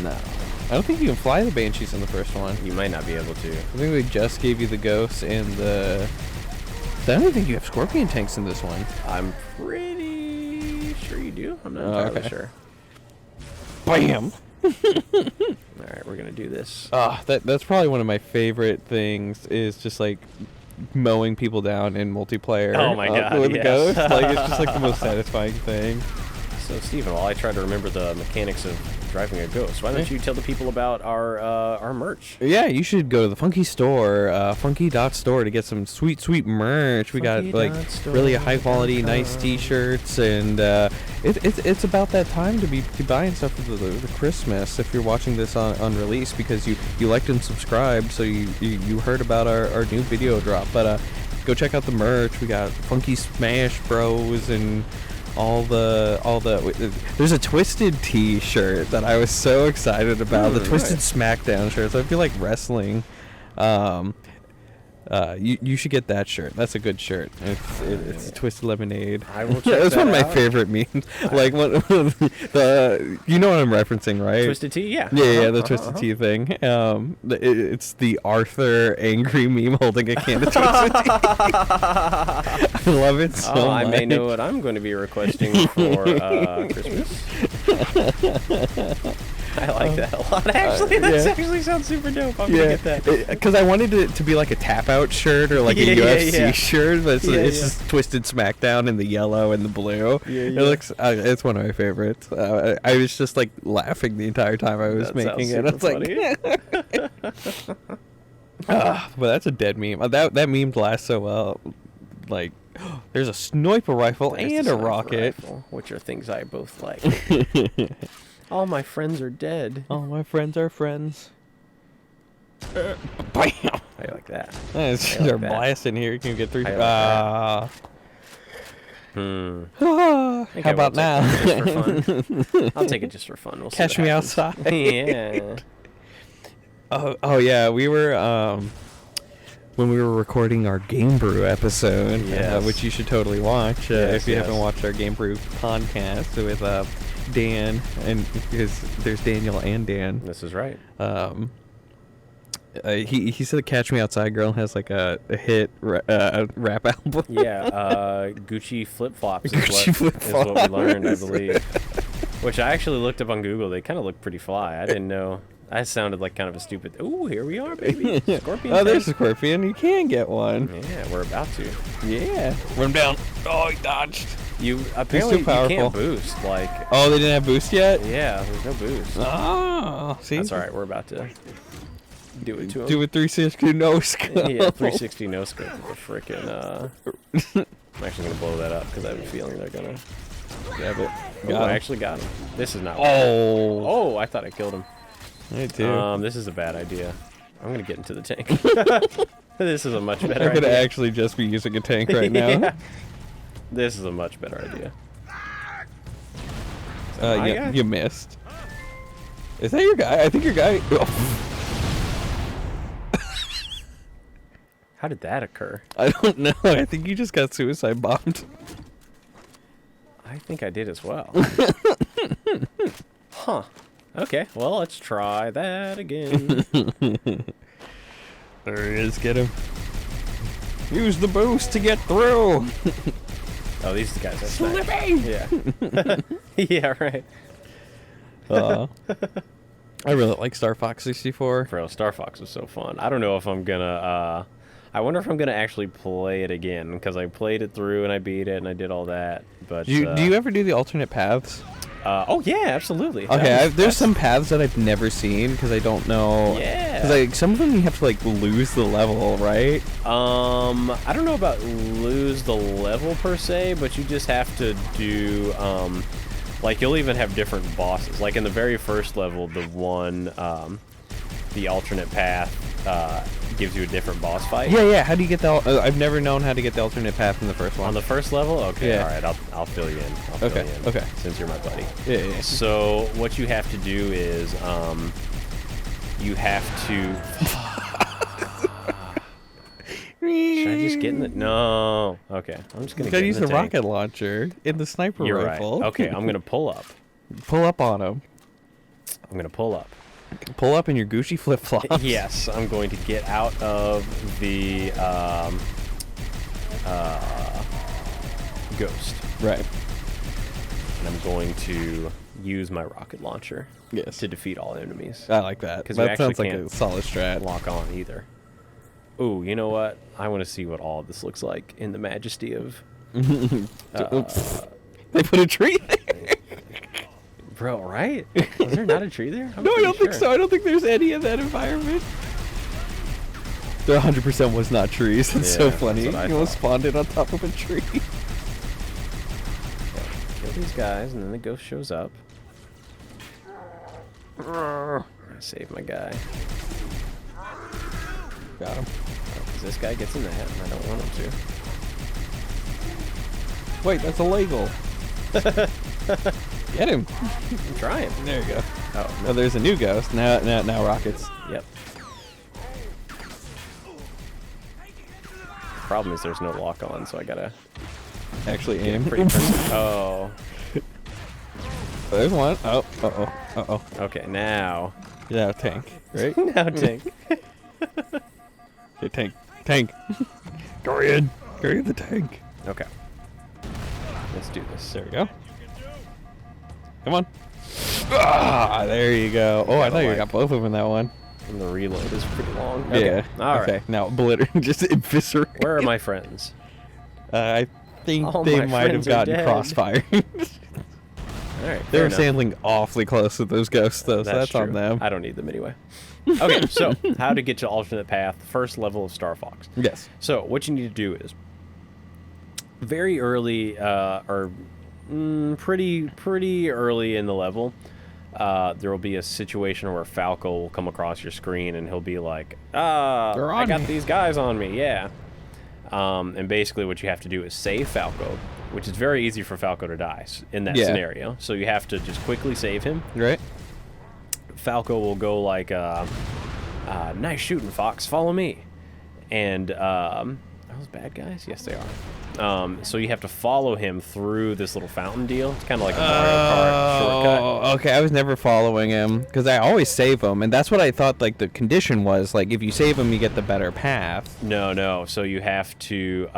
S5: No. I don't think you can fly the Banshees in the first one.
S8: You might not be able to.
S5: I think they just gave you the ghosts and the... I don't think you have scorpion tanks in this one.
S8: I'm pretty sure you do. I'm not entirely sure.
S5: Bam!
S8: Alright, we're gonna do this.
S5: That's probably one of my favorite things is just like mowing people down in multiplayer.
S8: Oh my God,
S5: with the
S8: yes.
S5: ghost. Like it's just like the most satisfying thing.
S8: So, Steven, while I try to remember the mechanics of driving a ghost, why don't you tell the people about our merch?
S5: Yeah, you should go to the Funky store, funky.store, to get some sweet merch. We got like really high quality, nice T-shirts, and it's about that time to be buying stuff for the Christmas. If you're watching this on release, because you liked and subscribed, so you heard about our new video drop. But go check out the merch. We got Funky Smash Bros and all the there's a Twisted T-shirt that I was so excited about. The Twisted SmackDown shirt. So I feel like wrestling. You should get that shirt. That's a good shirt. It's Twisted Lemonade.
S8: I will check
S5: It's
S8: that
S5: one of my
S8: out.
S5: favorite memes. Like the you know what I'm referencing, right?
S8: Twisted Tea, yeah.
S5: Yeah, the Twisted Tea thing. It's the Arthur angry meme holding a can of Twisted Tea. I love it so much.
S8: I may know what I'm going to be requesting for Christmas. I like that a lot, actually. That actually sounds super dope. I'm going to get that.
S5: Because I wanted it to be like a tap-out shirt or like a UFC shirt, but it's just Twisted SmackDown in the yellow and the blue. It looks, it's one of my favorites. I was just like laughing the entire time I was making it. I was like, But that's a dead meme. That memed lasts so well. Like, there's a sniper rifle
S8: There's
S5: and
S8: the
S5: a
S8: sniper
S5: rocket.
S8: rifle, which are things I both like. All my friends are dead.
S5: All my friends are friends. Bam!
S8: How you like that?
S5: Nice.
S8: I like
S5: They're
S8: that.
S5: blasting here. You can get 3.
S8: I like that.
S5: How about now?
S8: Just for fun. I'll take it just for fun. We'll see
S5: Catch
S8: what
S5: me
S8: happens.
S5: outside.
S8: Yeah.
S5: Oh yeah, we were when we were recording our Game Brew episode,
S8: Yes.
S5: which you should totally watch
S8: Yes,
S5: if you
S8: yes.
S5: haven't watched our Game Brew podcast with Dan, and because there's Daniel and Dan.
S8: This is right.
S5: He said Catch Me Outside Girl has like a hit rap album.
S8: Yeah, Gucci flip-flops
S5: Gucci
S8: is what we
S5: flip-flops.
S8: learned, I believe. Which I actually looked up on Google. They kind of look pretty fly. I didn't know. I sounded like kind of a stupid... Ooh, here we are, baby. Scorpion
S5: Oh, there's a
S8: tank.
S5: scorpion. You can get one.
S8: Yeah, we're about to.
S5: Yeah. Run down. Oh, he dodged.
S8: You apparently you
S5: powerful.
S8: can't boost. Like,
S5: Oh, they didn't have boost yet?
S8: yeah, there's no boost.
S5: Oh, see?
S8: That's all right. We're about to do it to him.
S5: Do a 360 no scope.
S8: Yeah, 360 no scope. We're freaking. I'm actually gonna blow that up because I have a feeling they're gonna.
S5: Grab it.
S8: Oh,
S5: Got
S8: I
S5: him.
S8: actually got him. This is not.
S5: Oh.
S8: Oh, I thought I killed him.
S5: Me too.
S8: This is a bad idea. I'm gonna get into the tank. This is a much better
S5: I could
S8: idea.
S5: actually just be using a tank right now.
S8: Yeah. This is a much better idea. my guy?
S5: You missed. Is that your guy? I think your guy.
S8: How did that occur?
S5: I don't know. I think you just got suicide bombed.
S8: I think I did as well. Huh. Okay, well, let's try that again.
S5: There he is. Get him. Use the boost to get through.
S8: Oh, these are the guys I sniped. Yeah. Yeah, right.
S5: I really like Star Fox 64.
S8: Bro, Star Fox was so fun. I don't know if I'm gonna, I wonder if I'm gonna actually play it again, because I played it through and I beat it and I did all that, but...
S5: Do you ever do the alternate paths?
S8: Oh, yeah, absolutely.
S5: Okay, there's some paths that I've never seen because I don't know.
S8: Yeah.
S5: Because like some of them you have to like lose the level, right?
S8: I don't know about lose the level per se, but you just have to do, like you'll even have different bosses. Like in the very first level, the one, the alternate path, gives you a different boss fight.
S5: Yeah. How do you get the? I've never known how to get the alternate path in the first one.
S8: On the first level? Okay,
S5: Yeah.
S8: alright, I'll fill you in. I'll fill
S5: Okay,
S8: you in,
S5: okay.
S8: Since you're my buddy.
S5: Yeah.
S8: So, what you have to do is, you have to... Should I just get in the... No. Okay, I'm just gonna
S5: You
S8: get
S5: gotta
S8: in
S5: use
S8: the
S5: the
S8: tank.
S5: rocket launcher in the sniper
S8: You're
S5: rifle.
S8: right. Okay, I'm gonna pull up.
S5: Pull up on him.
S8: I'm gonna pull up.
S5: Pull up in your Gucci flip flops.
S8: Yes, I'm going to get out of the ghost,
S5: Right.
S8: and I'm going to use my rocket launcher
S5: Yes.
S8: to defeat all enemies.
S5: I like that.
S8: 'Cause we
S5: That
S8: actually
S5: sounds like a
S8: can't
S5: solid strat.
S8: Lock on either. Ooh, you know what? I want to see what all of this looks like in the majesty of.
S5: Oops. They put a tree there.
S8: Bro, right? Was there not a tree there? I'm
S5: No, I
S8: pretty
S5: don't think
S8: sure.
S5: so. I don't think there's any in that environment. There 100% was not trees. It's
S8: Yeah,
S5: so
S8: that's
S5: funny.
S8: what I
S5: You almost
S8: thought.
S5: spawned it on top of a tree.
S8: Kill these guys, and then the ghost shows up. I save my guy.
S5: Got him.
S8: Because this guy gets in the hat, and I don't want him
S5: Wait, that's illegal. Get him.
S8: to. I'm trying.
S5: There you go.
S8: Oh,
S5: Oh, there's a new ghost. Now rockets.
S8: Yep. Problem is there's no lock on, so I gotta
S5: Actually aim.
S8: pretty close. Oh.
S5: There's one. Oh, uh-oh. Uh-oh.
S8: Okay, now.
S5: Yeah, tank. Right?
S8: Now tank.
S5: Okay, tank. Tank. Carry in. Carry in the tank.
S8: Okay. Let's do this.
S5: There we go. Come on. Ah, there you go. Oh, I thought you got both of them in that one.
S8: And the reload is pretty long. Okay.
S5: Yeah.
S8: All right.
S5: Okay, now obliterate. Just eviscerate.
S8: Where are my friends?
S5: I think
S8: All
S5: they
S8: my
S5: might have
S8: friends are
S5: gotten
S8: dead.
S5: crossfire.
S8: All right.
S5: They
S8: fair
S5: were
S8: enough.
S5: sailing awfully close with those ghosts, though, so that's on
S8: true.
S5: them.
S8: I don't need them anyway. Okay, so how to get to alternate path? First level of Star Fox.
S5: Yes.
S8: So what you need to do is very early, pretty early in the level, there will be a situation where Falco will come across your screen and he'll be like, I got these guys on me, yeah. And basically what you have to do is save Falco, which is very easy for Falco to die in that scenario. So you have to just quickly save him.
S5: Right.
S8: Falco will go like, nice shooting, Fox, follow me. And are those bad guys? Yes, they are. So you have to follow him through this little fountain deal. It's kind of like a Mario Kart shortcut.
S5: Oh, okay. I was never following him because I always save him, and that's what I thought. Like the condition was like if you save him, you get the better path.
S8: No. So you have to.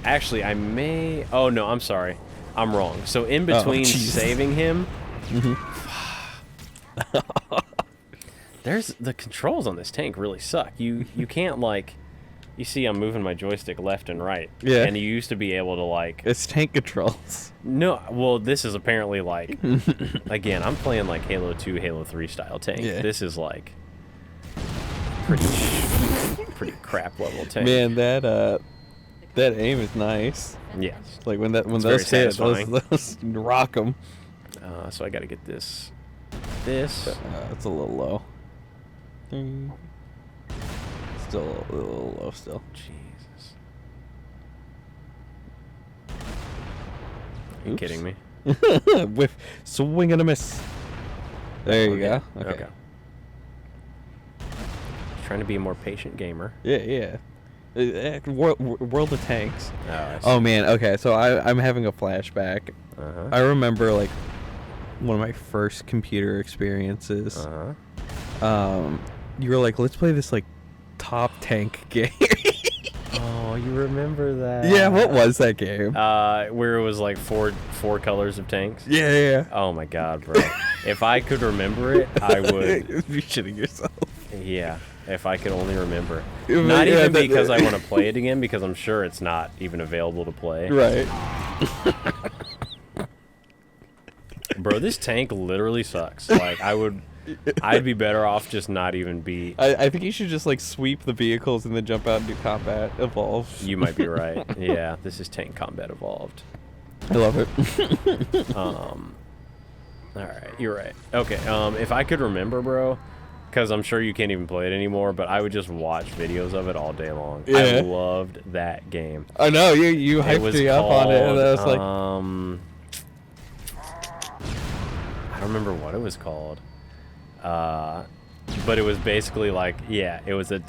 S8: Actually, I may. Oh no, I'm sorry. I'm wrong. So in between saving him, there's the controls on this tank really suck. You can't like. You see, I'm moving my joystick left and right.
S5: Yeah.
S8: And you used to be able to like.
S5: It's tank controls.
S8: No, well, this is apparently like. Again, I'm playing like Halo 2, Halo 3 style tank.
S5: Yeah.
S8: This is like. Pretty crap level tank.
S5: Man, that aim is nice.
S8: Yes.
S5: Like when
S8: It's
S5: those
S8: very
S5: hit,
S8: satisfying.
S5: those rock them.
S8: So I got to get this. This.
S5: It's a little low. Still a little low still.
S8: Jesus. Are you
S5: Oops.
S8: kidding me?
S5: With swing and a miss. There you go.
S8: Okay. Trying to be a more patient gamer.
S5: Yeah. World of Tanks.
S8: Oh,
S5: Oh man. Okay. So I'm having a flashback.
S8: Uh-huh.
S5: I remember like one of my first computer experiences.
S8: Uh-huh.
S5: You were like, let's play this like top tank game.
S8: Oh, you remember that?
S5: Yeah. What was that game?
S8: Where it was like four colors of tanks.
S5: Yeah.
S8: Oh my god, bro! If I could remember it, I would.
S5: You're shitting yourself.
S8: Yeah, if I could only remember.
S5: Yeah,
S8: Not even
S5: that-
S8: because I want to play it again, because I'm sure it's not even available to play.
S5: Right.
S8: Bro, this tank literally sucks. Like, I'd be better off just not even be.
S5: I think you should just like sweep the vehicles and then jump out and do combat evolve.
S8: You might be right. Yeah, this is Tank Combat Evolved.
S5: I love it.
S8: All right, you're right. Okay, if I could remember, bro, because I'm sure you can't even play it anymore, but I would just watch videos of it all day long.
S5: Yeah.
S8: I loved that game.
S5: I know you
S8: It
S5: hyped
S8: was
S5: me up on it, and I was like,
S8: I don't remember what it was called. But it was basically like, yeah, it was it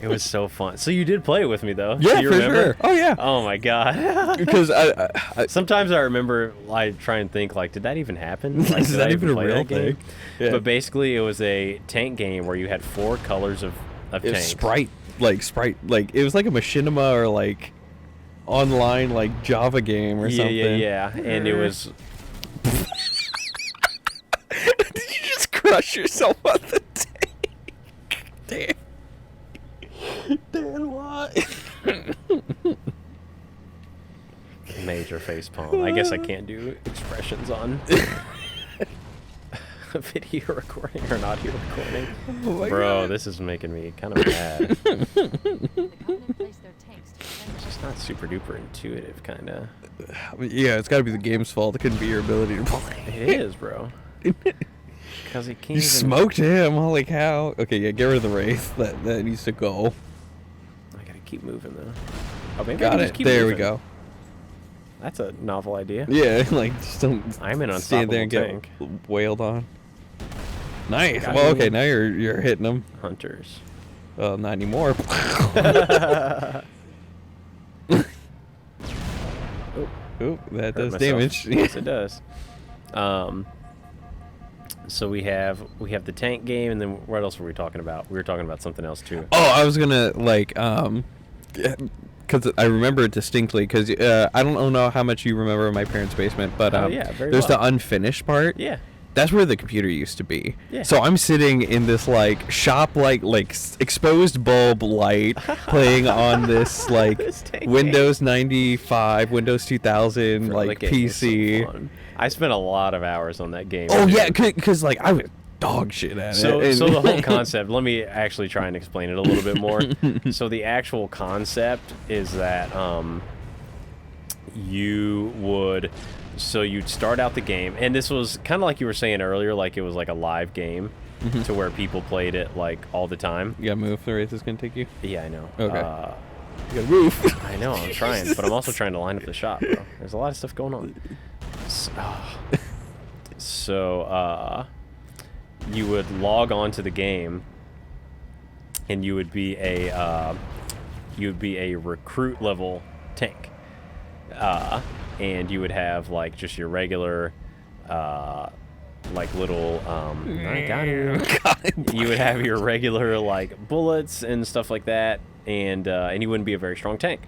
S8: was so fun. So you did play it with me though?
S5: yeah,
S8: Do you
S5: for
S8: remember?
S5: sure. Oh yeah.
S8: Oh my god.
S5: Because I
S8: Sometimes I remember, I try and think like, did that even happen? Like,
S5: Is
S8: did
S5: that
S8: I
S5: even a
S8: play
S5: real
S8: that game?
S5: thing? Yeah.
S8: But basically, it was a tank game where you had 4 colors of
S5: it was
S8: tanks.
S5: sprite, like it was like a machinima or like online like Java game or something.
S8: Yeah. And it was.
S5: Did you just crush yourself on the tank? Dan, why?
S8: Major facepalm. I guess I can't do expressions on a video recording or an audio recording.
S5: Oh my
S8: Bro,
S5: God.
S8: this is making me kind of mad.
S3: The Covenant placed their tanks to defend
S8: It's just not super duper intuitive, kind of.
S5: Yeah, it's got to be the game's fault. It couldn't be your ability to play.
S8: It is, bro. Because he can't
S5: You
S8: even...
S5: smoked him. Holy cow. Okay, yeah, get rid of the wraith. That needs to go.
S8: I gotta keep moving, though. Oh, maybe I
S5: Got
S8: can
S5: it.
S8: just keep
S5: There
S8: moving.
S5: we go.
S8: That's a novel idea.
S5: Yeah, like just don't
S8: I'm an
S5: stand there and get
S8: unstoppable tank.
S5: wailed on. Nice.
S8: Got
S5: Well,
S8: you.
S5: okay, now you're hitting them.
S8: Hunters.
S5: Well, not anymore. Oop, that
S8: Hurt
S5: does
S8: myself.
S5: damage.
S8: Yes, it does. So we have the tank game, and then what else were we talking about? We were talking about something else too.
S5: Oh, I was gonna like because I remember it distinctly because I don't know how much you remember my parents' basement, but
S8: Oh, yeah, very
S5: there's
S8: well.
S5: the unfinished part.
S8: Yeah.
S5: that's where the computer used to be.
S8: Yeah.
S5: So I'm sitting in this like shop like exposed bulb light playing on this like
S8: This tank
S5: Windows 95, Windows 2000
S8: Bro,
S5: like
S8: that game was so
S5: PC.
S8: fun. I spent a lot of hours on that game.
S5: Oh
S8: dude.
S5: yeah, because like I was dog shit at
S8: So,
S5: it.
S8: so the whole concept, let me actually try and explain it a little bit more. So the actual concept is that you'd start out the game, and this was kind of like you were saying earlier, like it was like a live game to where people played it like all the time.
S5: You gotta move. The race is gonna take you.
S8: Yeah, I know.
S5: Okay. You gotta move.
S8: I know, I'm trying, but I'm also trying to line up the shot, bro. There's a lot of stuff going on. So you would log on to the game, and you would be a recruit level tank, and you would have like just your regular like little I got you. You would have your regular like bullets and stuff like that, and you wouldn't be a very strong tank.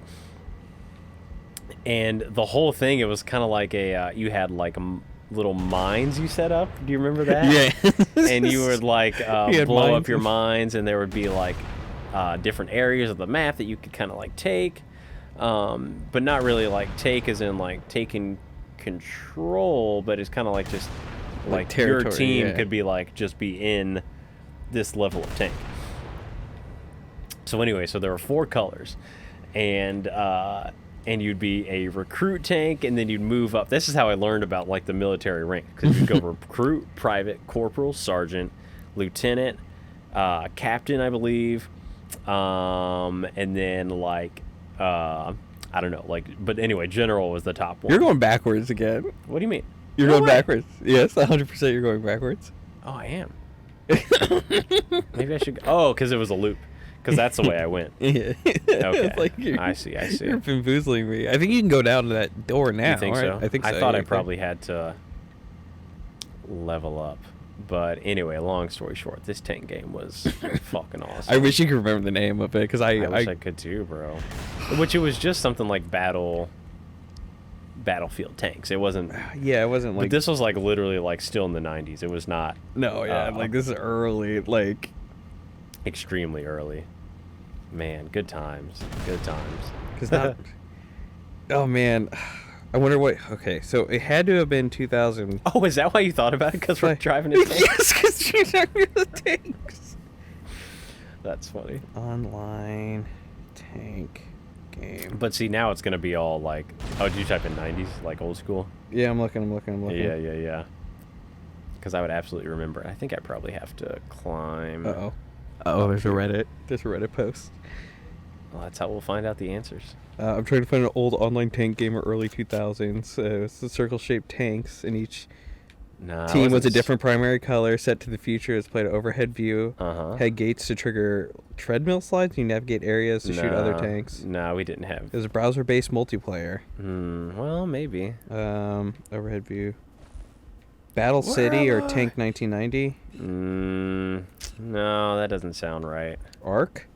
S8: And the whole thing, it was kind of like a you had like little mines you set up. Do you remember that?
S5: Yeah.
S8: And you would like
S5: had
S8: blow
S5: mines.
S8: up your mines, and there would be like different areas of the map that you could kind of like take, but not really like take as in like taking control, but it's kind of like just like your
S5: territory,
S8: team
S5: yeah.
S8: could be like just be in this level of tank. So anyway, so there were 4 colors, and you'd be a recruit tank, and then you'd move up. This is how I learned about like the military rank, because you'd go recruit, private, corporal, sergeant, lieutenant, captain, I believe, and then like I don't know, like, but anyway, general was the top one.
S5: You're going backwards again.
S8: What do you mean?
S5: You're
S8: No
S5: going
S8: way.
S5: backwards. Yes, 100%. You're going backwards.
S8: Oh, I am. Maybe I should. Oh, because it was a loop. Because that's the way I went.
S5: Yeah.
S8: Okay.
S5: It's like
S8: I see.
S5: You're bamboozling me. I think you can go down to that door now.
S8: You think
S5: right?
S8: so?
S5: I think so.
S8: I thought
S5: yeah,
S8: I probably had to level up. But anyway, long story short, this tank game was fucking awesome.
S5: I wish you could remember the name of it, because
S8: I wish I could too, bro. Which it was just something like battlefield tanks. It wasn't.
S5: Yeah, it wasn't like.
S8: But this was like literally like still in the 90s. It was not.
S5: No, yeah, like this is early, like.
S8: Extremely early. Man, good times. Good times.
S5: Because not. Oh man, I wonder what. Okay, so it had to have been 2000.
S8: Oh, is that why you thought about it? Because we're driving a tank?
S5: Yes, because you're driving the tanks.
S8: That's funny.
S5: Online tank game.
S8: But see, now it's going to be all like... Oh, did you type in 90s? Like old school?
S5: Yeah, I'm looking.
S8: Yeah. Because I would absolutely remember. I think I probably have to climb...
S5: Uh-oh. Oh, there's a Reddit. There's a Reddit post.
S8: Well, that's how we'll find out the answers.
S5: I'm trying to find an old online tank game of early 2000s. It's the circle-shaped tanks, and each team was a different primary color. Set to the future, it's played overhead view. Had gates to trigger treadmill slides. You navigate areas to shoot other tanks.
S8: No, we didn't have.
S5: It was a browser-based multiplayer.
S8: Well, maybe.
S5: Overhead view. Battle City or Tank 1990.
S8: No, that doesn't sound right.
S5: Arc.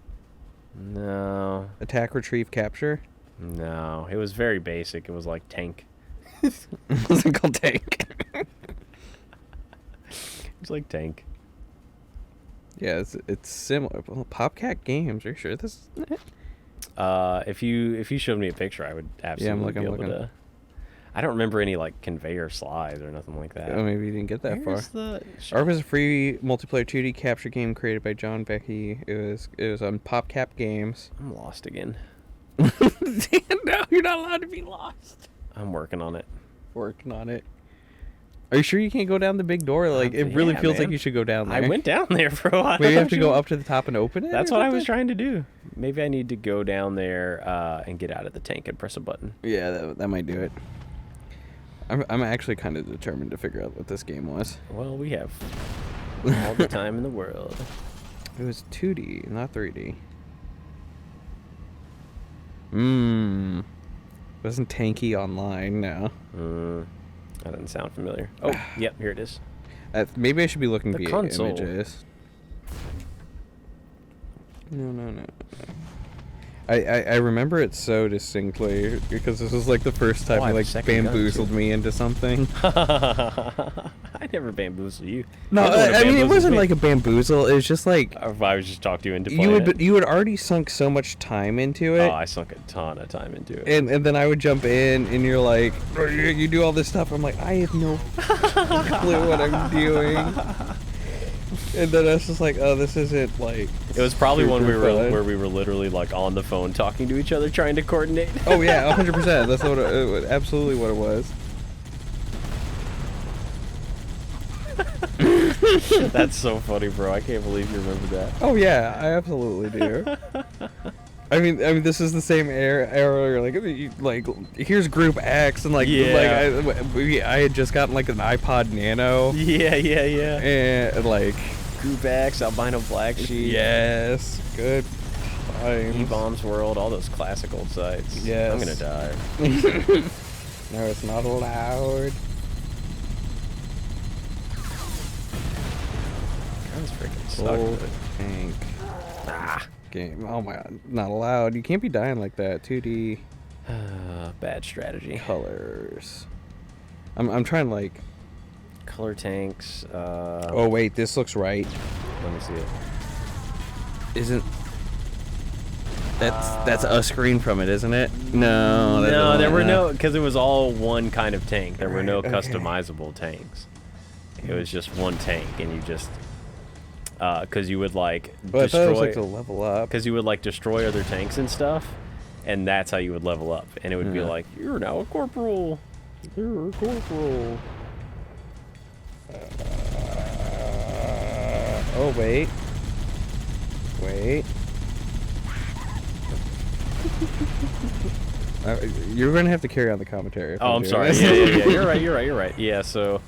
S8: No.
S5: Attack, retrieve, capture.
S8: No, it was very basic. It was like tank.
S5: It wasn't called Tank.
S8: It was like tank.
S5: Yeah, it's similar. Well, Popcat Games. Are you sure this is it?
S8: If you showed me a picture, I would absolutely be able to. I don't remember any like conveyor slides or nothing like that.
S5: Oh, maybe you didn't get that
S8: Where's
S5: far.
S8: the
S5: Arc was a free multiplayer 2D capture game created by John Becky. It was on PopCap Games.
S8: I'm lost again.
S5: No, you're not allowed to be lost.
S8: I'm working on it.
S5: Working on it. Are you sure you can't go down the big door? Like it really
S8: yeah,
S5: feels
S8: man.
S5: like you should go down there.
S8: I went down there, bro.
S5: Maybe you have to go up to the top and open it.
S8: That's
S5: or
S8: what I was
S5: something?
S8: trying to do. Maybe I need to go down there and get out of the tank and press a button.
S5: Yeah, that might do it. I'm actually kind of determined to figure out what this game was.
S8: Well, we have all the time in the world.
S5: It was 2D, not 3D. Wasn't Tanky Online, no.
S8: That doesn't sound familiar. Oh, yep, here it is.
S5: Maybe I should be looking
S8: The
S5: via
S8: console.
S5: images. No. I remember it so distinctly because this was like the first time
S8: I
S5: he
S8: have a
S5: like
S8: second gun,
S5: bamboozled me into something.
S8: I I never bamboozle you.
S5: No, I mean it wasn't like a bamboozle. It was just like
S8: If I was just talk you into
S5: you
S8: playing
S5: would already sunk so much time into it.
S8: Oh, I sunk a ton of time into it.
S5: And then I would jump in, and you're like, you do all this stuff. I'm like, I have no clue what I'm doing. And then I was just like, oh, this isn't like.
S8: It was probably one
S5: fun.
S8: where we were literally like on the phone talking to each other, trying to coordinate.
S5: Oh yeah, 100%. That's what absolutely what it was.
S8: That's so funny, bro. I can't believe you remember that.
S5: Oh yeah, I absolutely do. I mean, this is the same era. Like here's Group X, and like I had just gotten like an iPod Nano.
S8: Yeah.
S5: And like
S8: Group X, albino black sheep.
S5: Yes, good times.
S8: E-Bombs World, all those classic old sites.
S5: Yes.
S8: I'm gonna die.
S5: No, it's not allowed.
S8: That's freaking stuck.
S5: Gold tank. Game. Oh my god, not allowed. You can't be dying like that. 2D.
S8: Bad strategy.
S5: Colors. I'm trying like.
S8: Color tanks.
S5: Oh wait, this looks right.
S8: Let me see it.
S5: Isn't. That's a screen from it, isn't it? No.
S8: No, there were no, because it was all one kind of tank. There were no customizable tanks. It was just one tank, and you just. Because you would like destroy.
S5: I thought it was like to level up.
S8: Because you would like destroy other tanks and stuff, and that's how you would level up. And it would be like, you're now a corporal. You're a corporal.
S5: Oh wait. You're gonna have to carry on the commentary.
S8: Oh, I'm sorry. Yeah. You're right. Yeah. So.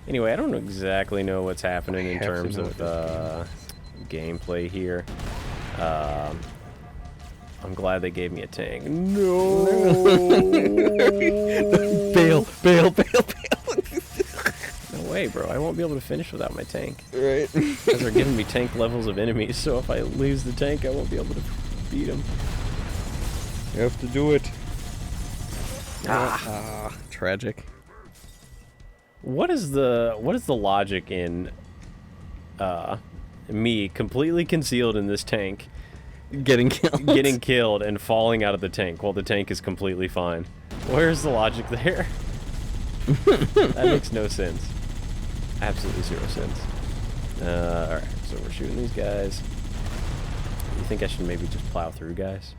S8: Anyway, I don't exactly know what's happening in terms of gameplay here. I'm glad they gave me a tank. No!
S5: Bail.
S8: No way, bro. I won't be able to finish without my tank.
S5: Right.
S8: Because they're giving me tank levels of enemies, so if I lose the tank, I won't be able to beat them.
S5: You have to do it. Tragic.
S8: What is the logic in me completely concealed in this tank
S5: Getting killed
S8: and falling out of the tank while the tank is completely fine? Where's the logic there? That makes no sense. Absolutely zero sense. Alright, so we're shooting these guys. You think I should maybe just plow through, guys?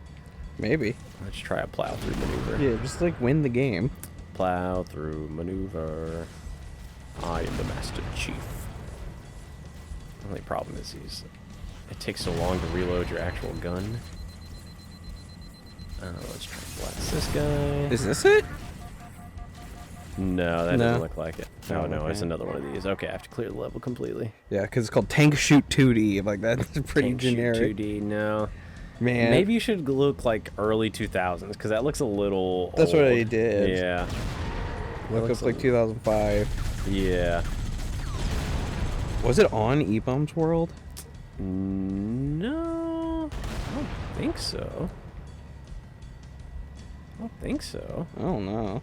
S5: Maybe.
S8: Let's try a plow through maneuver.
S5: Yeah, just like win the game.
S8: Plow through maneuver. I am the Master Chief. The only problem is it takes so long to reload your actual gun. Let's try to blast this guy.
S5: Is this it?
S8: No, that
S5: No.
S8: doesn't look like it. No,
S5: okay.
S8: it's another one of these. Okay, I have to clear the level completely.
S5: Yeah, because it's called Tank Shoot 2D. Like, that's pretty
S8: Tank Shoot
S5: generic.
S8: 2D, no.
S5: Man.
S8: Maybe you should look like early 2000s, because that looks a little
S5: That's
S8: old.
S5: what I did.
S8: Yeah.
S5: Look up like 2005.
S8: Yeah.
S5: Was it on E-Bombs World?
S8: No, I don't think so. I don't know.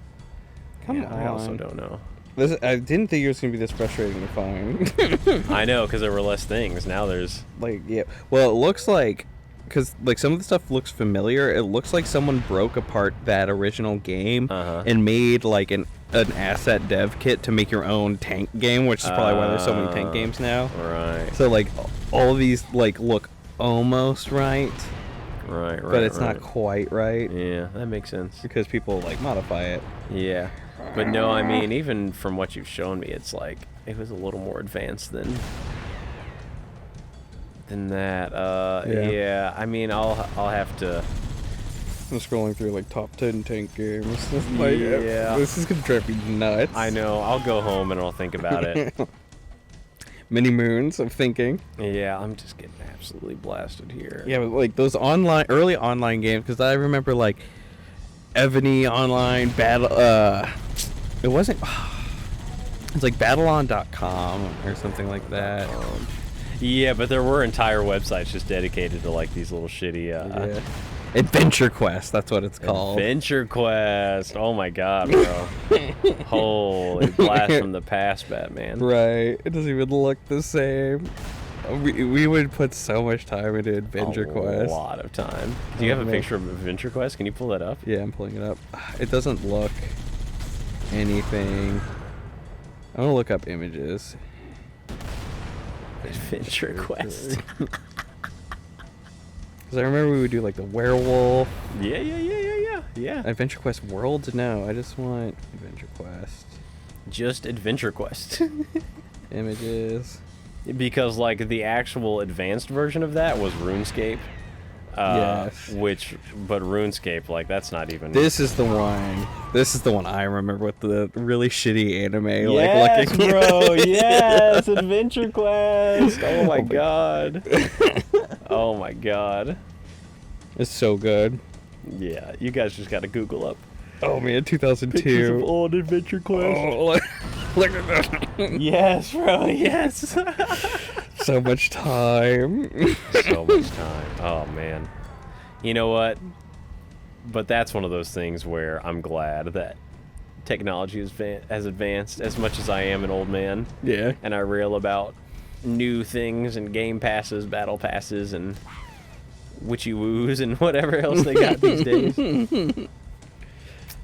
S5: Come on.
S8: I also don't know.
S5: I didn't think it was going to be this frustrating to find.
S8: I know, because there were less things. Now there's...
S5: Like, yeah. Well, it looks like... Because, like, some of the stuff looks familiar. It looks like someone broke apart that original game and made, like, an asset dev kit to make your own tank game, which is probably why there's so many tank games now.
S8: Right.
S5: So, like, all of these, like, look almost right.
S8: Right.
S5: But it's not quite right.
S8: Yeah, that makes sense.
S5: Because people, like, modify it.
S8: Yeah. But no, I mean, even from what you've shown me, it's like, it was a little more advanced than that. Yeah, I mean, I'll have to...
S5: I'm scrolling through, like, top 10 tank games. Like,
S8: yeah.
S5: This is gonna drive me nuts.
S8: I know. I'll go home and I'll think about it.
S5: Many moons of thinking.
S8: Yeah, I'm just getting absolutely blasted here.
S5: Yeah, but, like, those early online games, because I remember, like, Ebony Online, it wasn't... It's like Battlon.com or something like that.
S8: Yeah, but there were entire websites just dedicated to like these little shitty.
S5: Yeah. Adventure Quest, that's what it's called.
S8: Adventure Quest. Oh my god, bro. Holy blast from the past, Batman.
S5: Right. It doesn't even look the same. We would put so much time into Adventure Quest.
S8: A lot of time. Do you have a picture of Adventure Quest? Can you pull that up?
S5: Yeah, I'm pulling it up. It doesn't look anything. I'm gonna look up images.
S8: Adventure Quest.
S5: Because I remember we would do like the werewolf.
S8: Yeah.
S5: Adventure Quest Worlds? No, I just want Adventure Quest.
S8: Just Adventure Quest.
S5: Images.
S8: Because like the actual advanced version of that was RuneScape.
S5: Yes.
S8: But RuneScape, like that's not even.
S5: This is the one. This is the one I remember with the really shitty anime.
S8: Yes,
S5: like looking.
S8: bro. Yes, Adventure Quest. Oh my god. Oh my god.
S5: It's so good.
S8: Yeah, you guys just gotta Google up.
S5: Oh man,
S8: Pictures of
S5: 2002.
S8: old Adventure Quest.
S5: Oh, look at that.
S8: Yes, bro. Yes.
S5: So much time.
S8: So much time. Oh man. You know what? But that's one of those things where I'm glad that technology has advanced as much as I am an old man.
S5: Yeah.
S8: And I rail about new things and game passes, battle passes, and witchy woos and whatever else they got these days.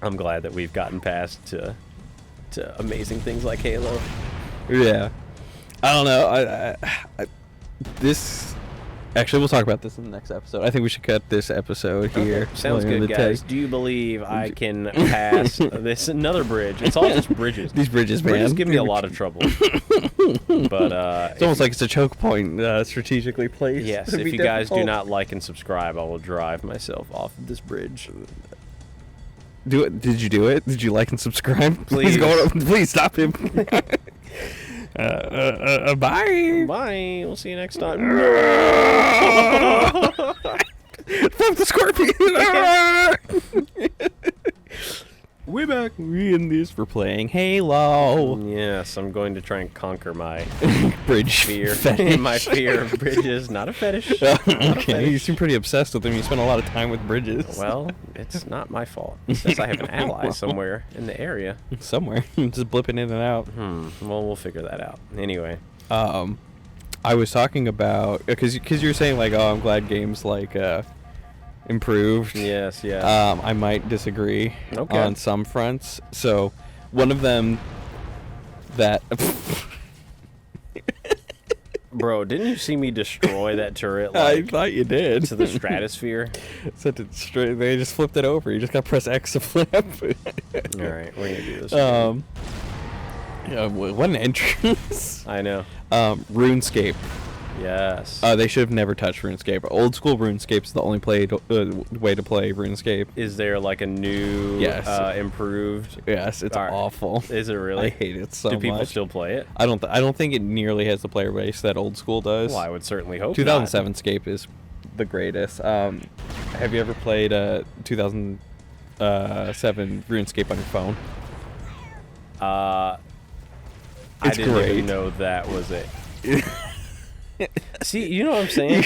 S8: I'm glad that we've gotten past to amazing things like Halo.
S5: Yeah. I don't know. This. Actually, we'll talk about this in the next episode. I think we should cut this episode here.
S8: Okay, sounds
S5: Later in
S8: good,
S5: the
S8: guys.
S5: day.
S8: Do you believe I can pass this another bridge? It's all just bridges.
S5: These bridges, man.
S8: Bridges give me a lot of trouble. But
S5: it's almost like it's a choke point strategically placed.
S8: yes,
S5: to
S8: if
S5: be
S8: you guys do
S5: difficult.
S8: not like and subscribe, I will drive myself off of this bridge.
S5: Do it. Did you do it? Did you like and subscribe?
S8: Please.
S5: Please stop him. Bye.
S8: Bye. We'll see you next time.
S5: Fuck the scorpion. We back. We in this for playing Halo.
S8: Yes, I'm going to try and conquer my
S5: Bridge
S8: fear.
S5: fetish.
S8: My fear of bridges. Not a fetish.
S5: Okay, you seem pretty obsessed with them. You spend a lot of time with bridges.
S8: Well, it's not my fault. It says I have an ally somewhere in the area.
S5: Somewhere, just blipping in and out.
S8: Well, we'll figure that out. Anyway.
S5: I was talking about because you were saying like, oh, I'm glad games like improved.
S8: Yes, yeah.
S5: I might disagree
S8: Okay.
S5: on some fronts. So one of them that
S8: Bro, didn't you see me destroy that turret
S5: I
S8: like
S5: thought you did
S8: to the stratosphere?
S5: Set it straight. They just flipped it over. You just got to press X to flip.
S8: All right, we're gonna do this.
S5: Yeah, what an entrance.
S8: I know.
S5: RuneScape.
S8: Yes.
S5: They should have never touched RuneScape. Old school RuneScape's the only way to play RuneScape.
S8: Is there like a new,
S5: Yes.
S8: Improved?
S5: Yes, it's
S8: Alright.
S5: awful.
S8: Is it really?
S5: I hate it so
S8: Do
S5: much.
S8: people still play it?
S5: I don't think it nearly has the player base that old school does.
S8: Well, I would certainly hope
S5: 2007 Scape is the greatest. Have you ever played 2007 RuneScape on your phone?
S8: not. I
S5: It's
S8: didn't
S5: great.
S8: even know that was it. See, you know what I'm saying?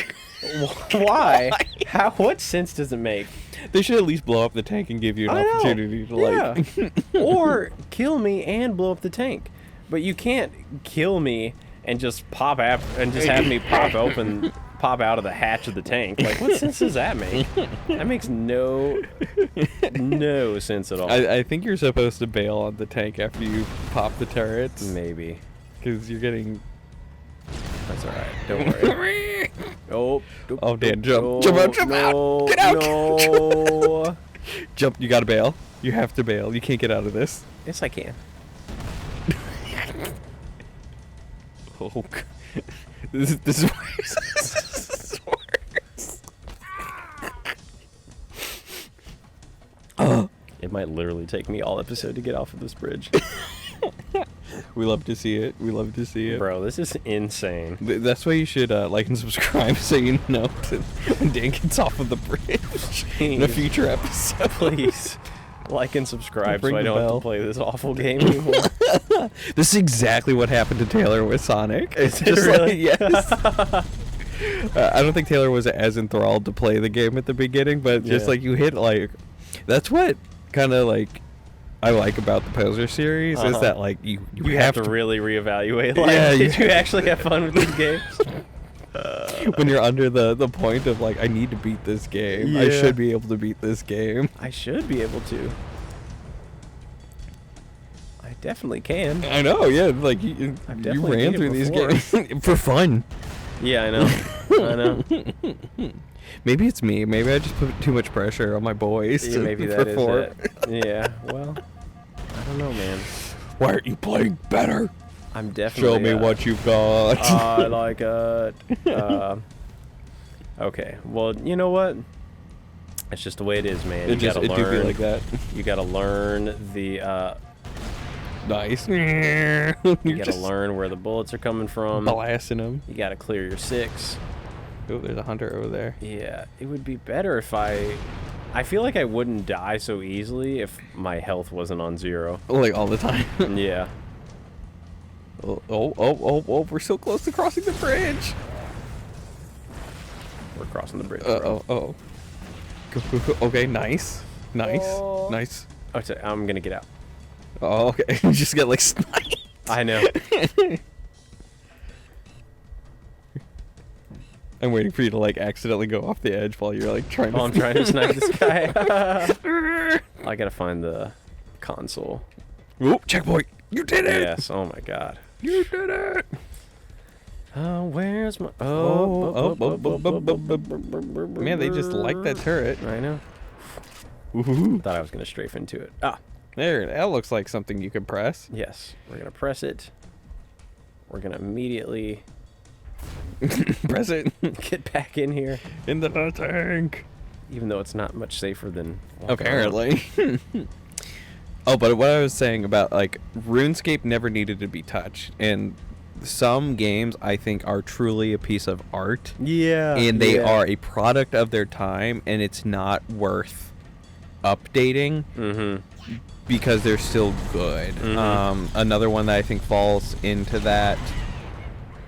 S8: Why? How? What sense does it make?
S5: They should at least blow up the tank and give you an
S8: I know.
S5: opportunity to like.
S8: Yeah. Or kill me and blow up the tank. But you can't kill me and just pop up and just have me pop out of the hatch of the tank. Like, what sense does that make? That makes no sense at all.
S5: I think you're supposed to bail on the tank after you pop the turrets
S8: Maybe.
S5: because you're getting.
S8: That's all right. Don't worry. Oh,
S5: Oh, Dan, jump out,
S8: no,
S5: get out.
S8: No.
S5: Jump! You gotta bail. You have to bail. You can't get out of this.
S8: Yes, I can.
S5: Oh, God. This is worse. This is worse.
S8: It might literally take me all episode to get off of this bridge.
S5: We love to see it. We love to see it.
S8: Bro, this is insane.
S5: That's why you should like and subscribe so you know when Dan gets off of the bridge in a
S8: Jeez.
S5: future episode.
S8: Please like and subscribe so
S5: Ring
S8: I
S5: the
S8: don't have
S5: bell.
S8: to play this awful game anymore.
S5: This is exactly what happened to Taylor with Sonic.
S8: Is it
S5: Just
S8: really?
S5: like, yes. I don't think Taylor was as enthralled to play the game at the beginning, but just like you hit like, that's what kind of like I like about the Poser series is that like you
S8: have to really reevaluate. Like, did you actually have fun with these games?
S5: When you're under the point of like, I need to beat this game. I should be able to beat this game.
S8: I should be able to. I definitely can.
S5: I know, yeah. Like you ran through these games for fun.
S8: Yeah, I know. I know.
S5: Maybe it's me. Maybe I just put too much pressure on my boys to
S8: maybe that is
S5: perform.
S8: it. Yeah. Well, I don't know, man.
S5: Why aren't you playing better?
S8: I'm definitely.
S5: Show me what you've got.
S8: I like it. Okay. Well, you know what? It's just the way it is, man. You gotta learn.
S5: Do be like that.
S8: You gotta learn the.
S5: Nice.
S8: You gotta learn where the bullets are coming from.
S5: Blasting them.
S8: You gotta clear your 6.
S5: Oh, there's a hunter over there.
S8: Yeah, it would be better if I feel like I wouldn't die so easily if my health wasn't on 0.
S5: Like all the time.
S8: Yeah.
S5: Oh, we're so close to crossing the bridge.
S8: We're crossing the bridge.
S5: Oh. Okay, nice. Nice.
S8: Oh.
S5: Okay,
S8: I'm gonna get out.
S5: Oh, okay. You just get like sniped.
S8: I know.
S5: I'm waiting for you to like accidentally go off the edge while you're like trying to.
S8: I'm trying to snipe this guy. I gotta find the console.
S5: Oop, checkpoint. You did it.
S8: Yes. Oh my god.
S5: You did it.
S8: Where's my?
S5: Man, they just like that turret.
S8: I know.
S5: Ooh.
S8: Thought I was gonna strafe into it. Ah.
S5: There, that looks like something you can press.
S8: Yes. We're gonna press it. We're gonna immediately
S5: press it.
S8: get back in here.
S5: In the tank.
S8: Even though it's not much safer than.
S5: Apparently. Oh, but what I was saying about like RuneScape never needed to be touched, and some games I think are truly a piece of art.
S8: Yeah.
S5: And they are a product of their time, and it's not worth updating. Because they're still good. Another one that I think falls into that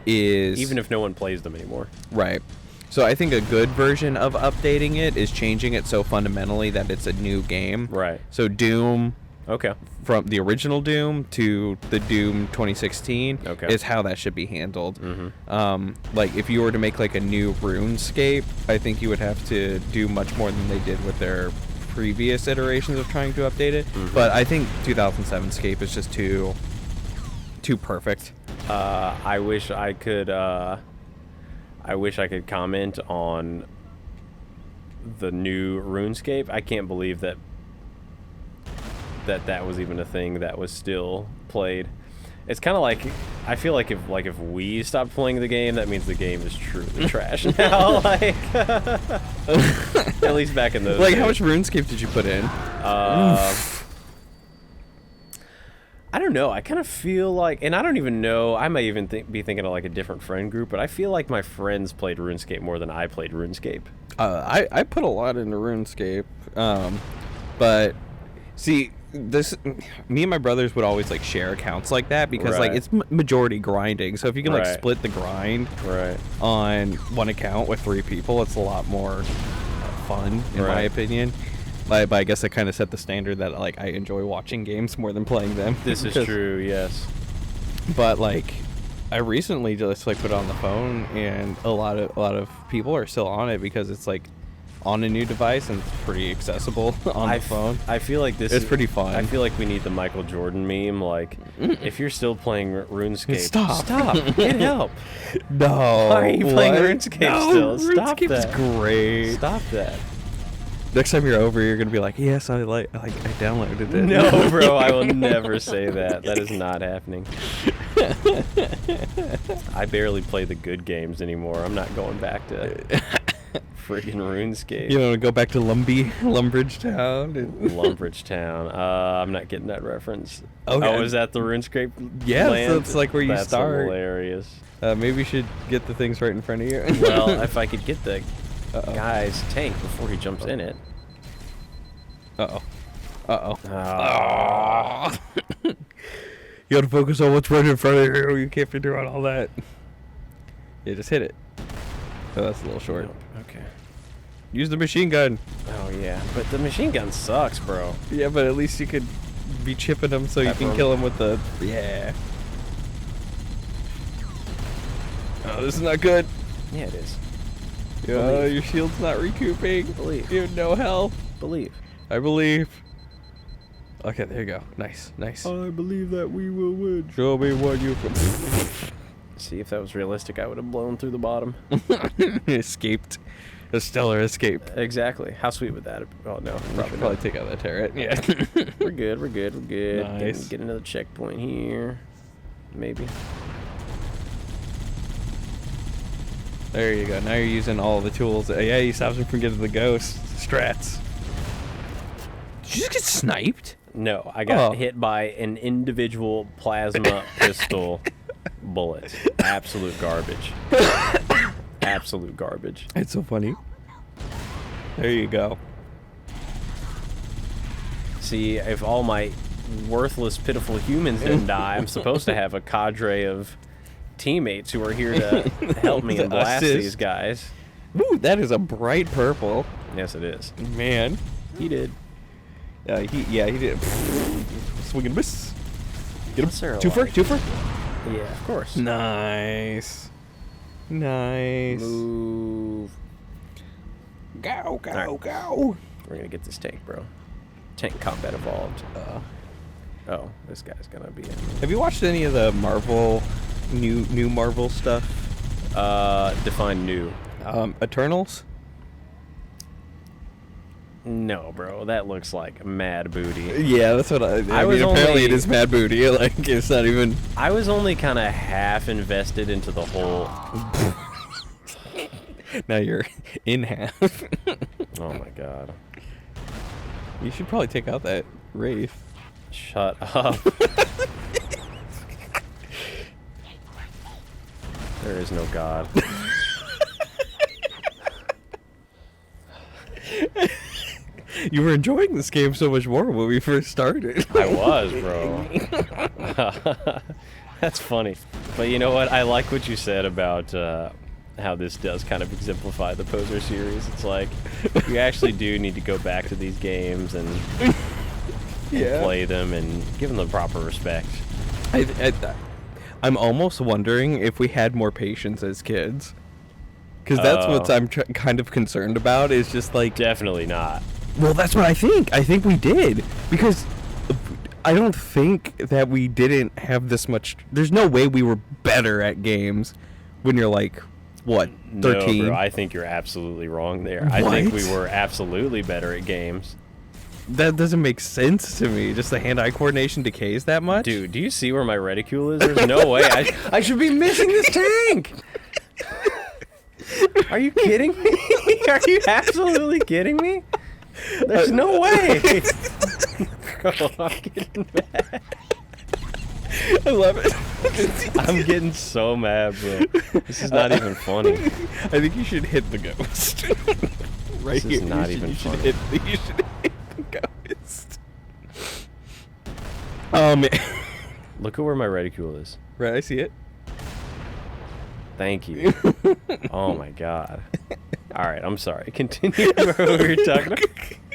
S5: is...
S8: Even if no one plays them anymore.
S5: Right. So I think a good version of updating it is changing it so fundamentally that it's a new game.
S8: Right.
S5: So Doom...
S8: Okay.
S5: From the original Doom to the Doom 2016
S8: okay.
S5: is how that should be handled. Like, if you were to make, like, a new RuneScape, I think you would have to do much more than they did with their previous iterations of trying to update it. But I think 2007 Scape is just too perfect.
S8: I wish I could comment on the new RuneScape. I can't believe that was even a thing that was still played. It's kind of like, I feel like if we stopped playing the game, that means the game is truly trash now. Like, at least back in those days.
S5: How much RuneScape did you put in?
S8: I don't know. I kind of feel like, and I don't even know, I might even be thinking of like a different friend group, but I feel like my friends played RuneScape more than I played RuneScape.
S5: I put a lot into RuneScape, but see, me and my brothers would always like share accounts like that because like it's majority grinding. So if you can like split the grind on one account with 3 people, it's a lot more fun in my opinion. But I guess I kind of set the standard that like I enjoy watching games more than playing them.
S8: This is true, yes.
S5: But like I recently just like put it on the phone, and a lot of people are still on it because it's like on a new device and it's pretty accessible on the phone.
S8: I feel like it's
S5: pretty fun.
S8: I feel like we need the Michael Jordan meme. Like, if you're still playing RuneScape,
S5: stop.
S8: Get help.
S5: No.
S8: Why are you playing RuneScape still? Stop
S5: RuneScape
S8: that.
S5: is great.
S8: Stop that.
S5: Next time you're over, you're gonna be like, yes, I downloaded it.
S8: No, bro, I will never say that. That is not happening. I barely play the good games anymore. I'm not going back to friggin' RuneScape.
S5: You know, go back to Lumbridge Town.
S8: Lumbridge Town. I'm not getting that reference.
S5: Okay.
S8: Oh, is that the RuneScape
S5: Yes,
S8: land?
S5: that's like where you
S8: That's
S5: start.
S8: Hilarious.
S5: Maybe you should get the things right in front of you.
S8: Well, if I could get the guy's tank before he jumps in it.
S5: You gotta focus on what's right in front of you. You can't be doing all that. Yeah, just hit it.
S1: Oh, that's a little short.
S8: Nope. Okay.
S1: Use the machine gun.
S8: Oh yeah, but the machine gun sucks, bro.
S1: Yeah, but at least you could be chipping them so you can kill them with the... Yeah. Oh, this is not good.
S8: Yeah, it is.
S1: Yeah, your shield's not recouping.
S8: Believe.
S1: You have no health.
S8: Believe.
S1: I believe. Okay, there you go. Nice, nice.
S8: I believe that we will win.
S1: Show me what you can...
S8: See, if that was realistic, I would have blown through the bottom.
S1: Escaped. A stellar escape.
S8: Exactly. How sweet would that? Oh no,
S1: Probably take out that turret. Yeah.
S8: We're good. We're good. We're good.
S1: Nice.
S8: Get another checkpoint here. Maybe.
S1: There you go. Now you're using all the tools. Yeah, he stops him from getting the ghost strats. Did you just get sniped?
S8: No, I got hit by an individual plasma pistol bullet. Absolute garbage. Absolute garbage.
S1: It's so funny. There you go.
S8: See, if all my worthless, pitiful humans didn't die, I'm supposed to have a cadre of teammates who are here to help me and blast these guys.
S1: Ooh, that is a bright purple.
S8: Yes, it is.
S1: Man.
S8: He did.
S1: He did. Swing and miss. Get him.
S8: Twofer?
S1: Twofer?
S8: Yeah, of course.
S1: Nice. Nice.
S8: Move.
S1: Go, go,
S8: All right.
S1: go.
S8: We're gonna get this tank, bro. Tank combat evolved. Oh, this guy's gonna be in.
S1: Have you watched any of the Marvel, new Marvel stuff?
S8: Define new.
S1: Eternals?
S8: No, bro. That looks like mad booty.
S1: Yeah, that's what I
S8: was
S1: mean, apparently
S8: only-
S1: it is mad booty. Like, it's not even...
S8: I was only kind of half invested into the whole.
S1: Now you're in half.
S8: Oh my god.
S1: You should probably take out that Wraith.
S8: Shut up. There is no god.
S1: You were enjoying this game so much more when we first started.
S8: I was, bro. That's funny. But you know what? I like what you said about how this does kind of exemplify the Poser series. It's like, you actually do need to go back to these games and play them and give them the proper respect.
S1: I'm almost wondering if we had more patience as kids. Because that's what I'm kind of concerned about, is just like...
S8: Definitely not.
S1: Well, that's what I think. I think we did. Because I don't think that we didn't have this much... There's no way we were better at games when you're like, what, 13?
S8: No, bro, I think you're absolutely wrong there. I think we were absolutely better at games.
S1: That doesn't make sense to me. Just the hand-eye coordination decays that much?
S8: Dude, do you see where my reticule is? There's no way. I should be missing this tank! Are you kidding me? Are you absolutely kidding me? There's no way! Bro, I'm getting mad.
S1: I love it.
S8: I'm getting so mad, bro. This is not even funny.
S1: I think you should hit the ghost. Right
S8: This is
S1: here.
S8: not
S1: you
S8: even
S1: should
S8: funny.
S1: You should hit the ghost. Oh, man.
S8: Look at where my reticule is.
S1: Right, I see it.
S8: Thank you. Oh my god. Alright, I'm sorry. Continue what we were talking about.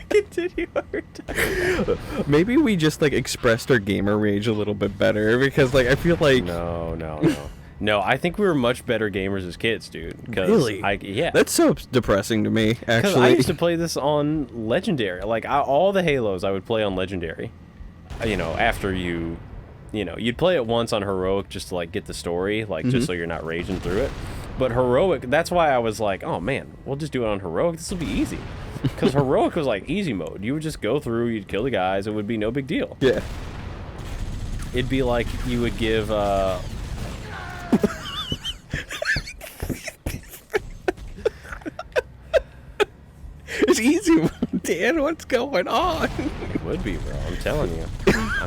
S8: Continue what we were talking about.
S1: Maybe we just, like, expressed our gamer rage a little bit better, because, like, I feel like...
S8: No. No, I think we were much better gamers as kids, dude.
S1: Really?
S8: Yeah.
S1: That's so depressing to me,
S8: Because
S1: actually.
S8: I used to play this on Legendary. Like, all the Halos I would play on Legendary. You know, after you'd play it once on Heroic just to, like, get the story, like, just so you're not raging through it. But Heroic, that's why I was like, oh, man, we'll just do it on Heroic. This will be easy. Because Heroic was, like, easy mode. You would just go through, you'd kill the guys, it would be no big deal.
S1: Yeah.
S8: It'd be like you would give,
S1: It's easy, Dan. What's going on?
S8: It would be, bro. I'm telling you.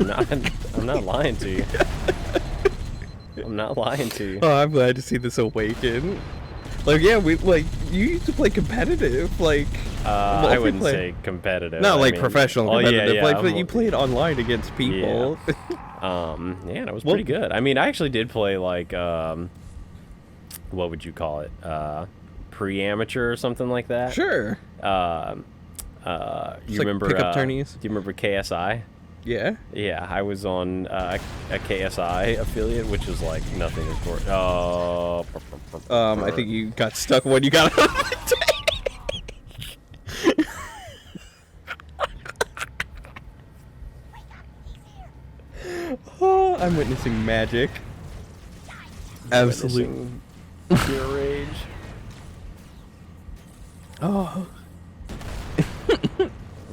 S8: I'm not lying to you. I'm not lying to you.
S1: Oh, I'm glad to see this awaken. Like, yeah, you used to play competitive, like...
S8: I wouldn't say competitive.
S1: Not
S8: I
S1: like
S8: mean,
S1: professional competitive,
S8: yeah,
S1: like, but you played online against people.
S8: Yeah, and it was pretty good. I mean, I actually did play, like, what would you call it? pre-amateur or something like that.
S5: Sure.
S8: You remember
S5: pickup tourneys?
S8: Do you remember KSI?
S5: Yeah.
S8: Yeah, I was on a KSI affiliate, which is like nothing important. Oh.
S5: I think you got stuck when you got on the tank. Oh, I'm witnessing magic. Absolute
S8: pure rage.
S5: Oh.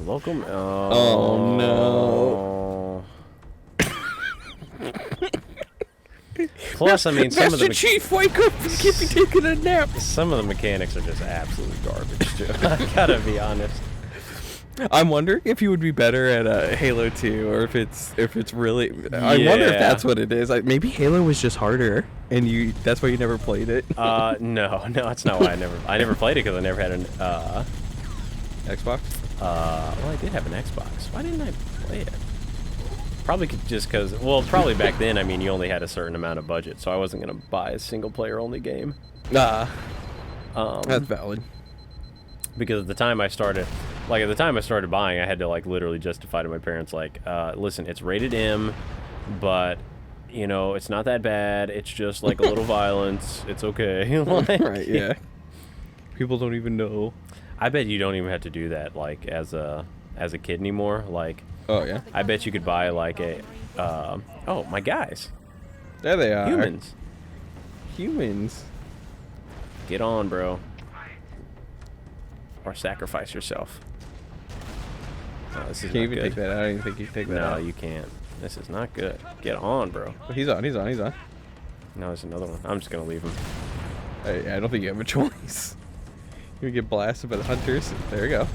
S8: Local.
S5: Oh no.
S8: Plus, I mean, some of
S5: Master
S8: the
S5: Chief, wake up and keep me taking a nap.
S8: some of the mechanics are just absolute garbage too. I gotta be honest.
S5: I'm wondering if you would be better at Halo 2, or if it's really. I wonder if that's what it is. Maybe Halo was just harder, and that's why you never played it.
S8: No, that's not why I never played it because I never had an
S5: Xbox.
S8: Well, I did have an Xbox. Why didn't I play it? Probably just because. Well, probably back then. I mean, you only had a certain amount of budget, so I wasn't gonna buy a single player only game.
S5: That's valid.
S8: Because at the time I started buying, I had to like literally justify to my parents like, listen, it's rated M, but you know, it's not that bad. It's just like a little violence. It's okay. Like,
S5: Right? Yeah. People don't even know.
S8: I bet you don't even have to do that like as a kid anymore. Like,
S5: Oh yeah.
S8: I bet you could buy like a, oh my guys,
S5: There they are.
S8: humans, get on, bro, or sacrifice yourself. Oh, this is
S5: Can't
S8: not
S5: even
S8: good.
S5: take that out. I didn't think you could take that
S8: No,
S5: out.
S8: you can't. This is not good. Get on, bro.
S5: He's on.
S8: No, there's another one. I'm just gonna leave him.
S5: I don't think you have a choice. You get blasted by the hunters. There you go.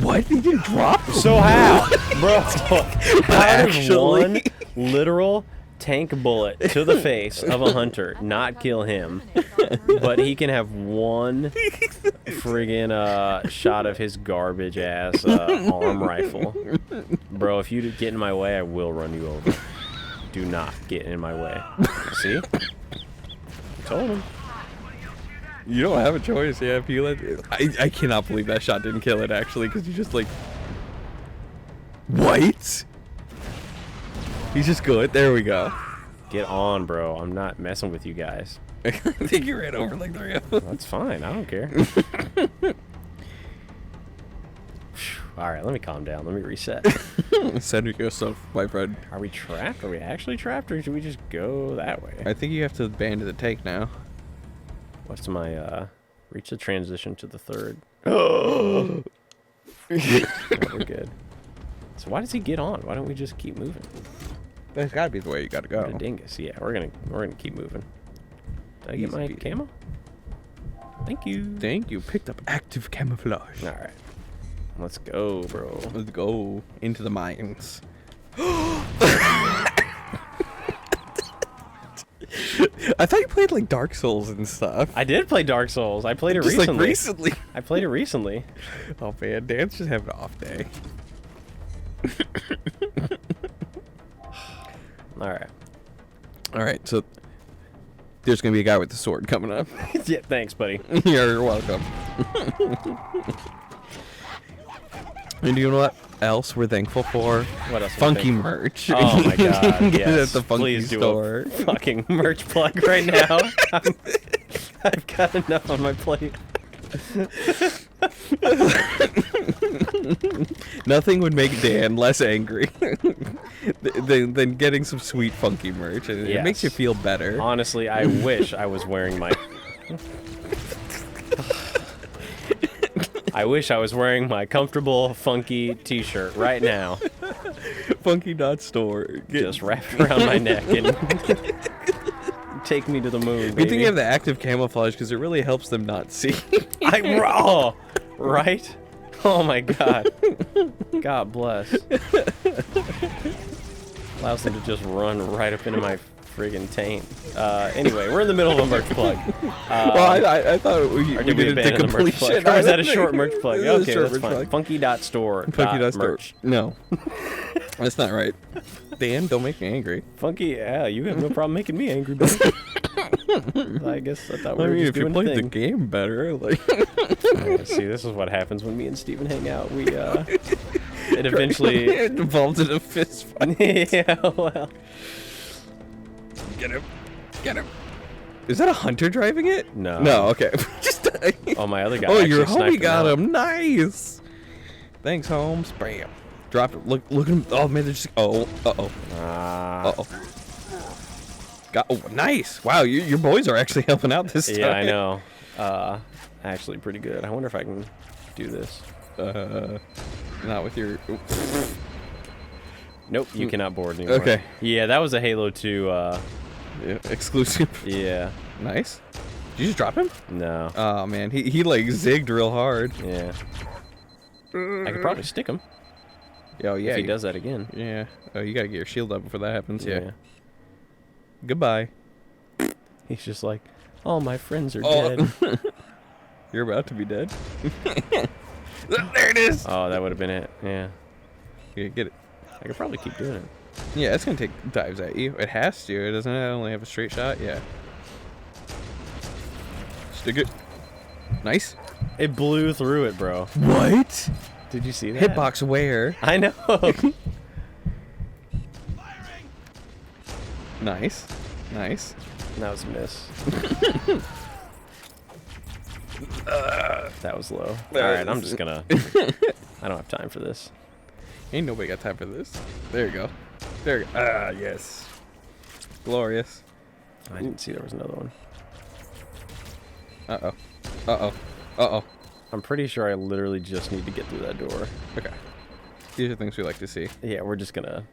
S5: What? He didn't drop?
S8: So how? Bro, how did one
S5: Actually.
S8: literal tank bullet to the face of a hunter not kill him, but he can have one friggin' shot of his garbage ass arm rifle? Bro, if you get in my way, I will run you over. Do not get in my way. See? I told him.
S5: You don't have a choice. Yeah, if you let. I cannot believe that shot didn't kill it, actually, because you just like. What? He's just good. There we go.
S8: Get on, bro. I'm not messing with you guys.
S5: I think you ran over like 3 of them.
S8: That's fine. I don't care. All right, let me calm down. Let me reset.
S5: Center yourself, my friend.
S8: Are we trapped? Are we actually trapped, or should we just go that way?
S5: I think you have to band to the tank now.
S8: What's my, reach the transition to the third.
S5: Oh,
S8: We're good. So why does he get on? Why don't we just keep moving?
S5: that's gotta be the way you gotta go.
S8: The dingus. Yeah, we're gonna keep moving. Did I get my
S5: Easy peasy.
S8: camo? Thank you.
S5: Thank you. Picked up active camouflage.
S8: All right. Let's go, bro.
S5: Let's go into the mines. I thought you played like Dark Souls and stuff.
S8: I did play Dark Souls. I played it
S5: Just
S8: recently.
S5: like recently.
S8: I played it recently.
S5: Oh man, Dan's just having an off day.
S8: All right.
S5: All right, so there's gonna be a guy with the sword coming up.
S8: Yeah, thanks, buddy.
S5: You're welcome. And you know what else we're thankful for?
S8: What else?
S5: Funky merch.
S8: Oh my god,
S5: Get it
S8: yes.
S5: at the funky
S8: Please do
S5: store.
S8: a fucking merch plug right now. I've got enough on my plate.
S5: Nothing would make Dan less angry than getting some sweet funky merch. It
S8: Yes.
S5: makes you feel better.
S8: Honestly, I wish I was wearing my... I wish I was wearing my comfortable, funky t-shirt right now.
S5: Funky.store.
S8: Just wrap it around my neck and take me to the moon,
S5: Good thing
S8: baby.
S5: you have the active camouflage because it really helps them not see.
S8: Oh, right? Oh my god. God bless. Allows them to just run right up into my friggin' taint. Anyway, we're in the middle of a merch plug.
S5: Well, I thought we
S8: Or
S5: did
S8: did we
S5: it to
S8: abandon the merch plug?
S5: completion.
S8: Or is that a short merch plug?
S5: It was a
S8: Okay,
S5: short
S8: that's
S5: merch
S8: fine.
S5: plug.
S8: Funky.store.
S5: Funky.store.
S8: Merch.
S5: No. That's not right. Dan, don't make me angry.
S8: Funky, yeah, you have no problem making me angry, buddy. I guess I thought we
S5: I
S8: were
S5: mean,
S8: just
S5: if you
S8: doing a
S5: played the
S8: thing.
S5: game better, like.
S8: Yeah, see, this is what happens when me and Steven hang out. We, it eventually...
S5: It evolved into a fist fight.
S8: Yeah, well...
S5: Get him. Get him. Is that a hunter driving it?
S8: No.
S5: No, okay. Just
S8: Oh, my other guy
S5: oh, your
S8: actually sniped
S5: homie got
S8: out.
S5: him. Nice. Thanks, Holmes. Bam. Dropped it. Look at him. Oh, man, they're just... Oh, uh-oh. Uh-oh. Got... Oh, nice. Wow, your boys are actually helping out this time.
S8: Yeah, I know. Actually pretty good. I wonder if I can do this.
S5: Not with your...
S8: Nope, you cannot board anymore.
S5: Okay.
S8: Yeah, that was a Halo 2,
S5: Yeah, exclusive.
S8: yeah.
S5: Nice. Did you just drop him?
S8: No.
S5: Oh, man. He like, zigged real hard.
S8: Yeah. I could probably stick him
S5: Oh, yeah.
S8: if he does that again.
S5: Yeah. Oh, you gotta get your shield up before that happens. Yeah.
S8: Yeah.
S5: Goodbye.
S8: He's just like, all my friends are
S5: Oh.
S8: dead.
S5: You're about to be dead. There it is.
S8: Oh, that would have been it. Yeah.
S5: Yeah, get it.
S8: I could probably keep doing it.
S5: Yeah, it's gonna take dives at you. It has to. It doesn't only have a straight shot. Yeah. Stick it. Nice.
S8: It blew through it, bro.
S5: What?
S8: Did you see that?
S5: Hitbox where?
S8: I know.
S5: Nice. Nice.
S8: That was a miss. That was low. Alright, I'm just gonna... I don't have time for this.
S5: Ain't nobody got time for this. There you go. There you go. Ah, yes. Glorious.
S8: I didn't see there was another one.
S5: Uh-oh. Uh-oh. Uh-oh.
S8: I'm pretty sure I literally just need to get through that door.
S5: Okay. These are things we like to see.
S8: Yeah, we're gonna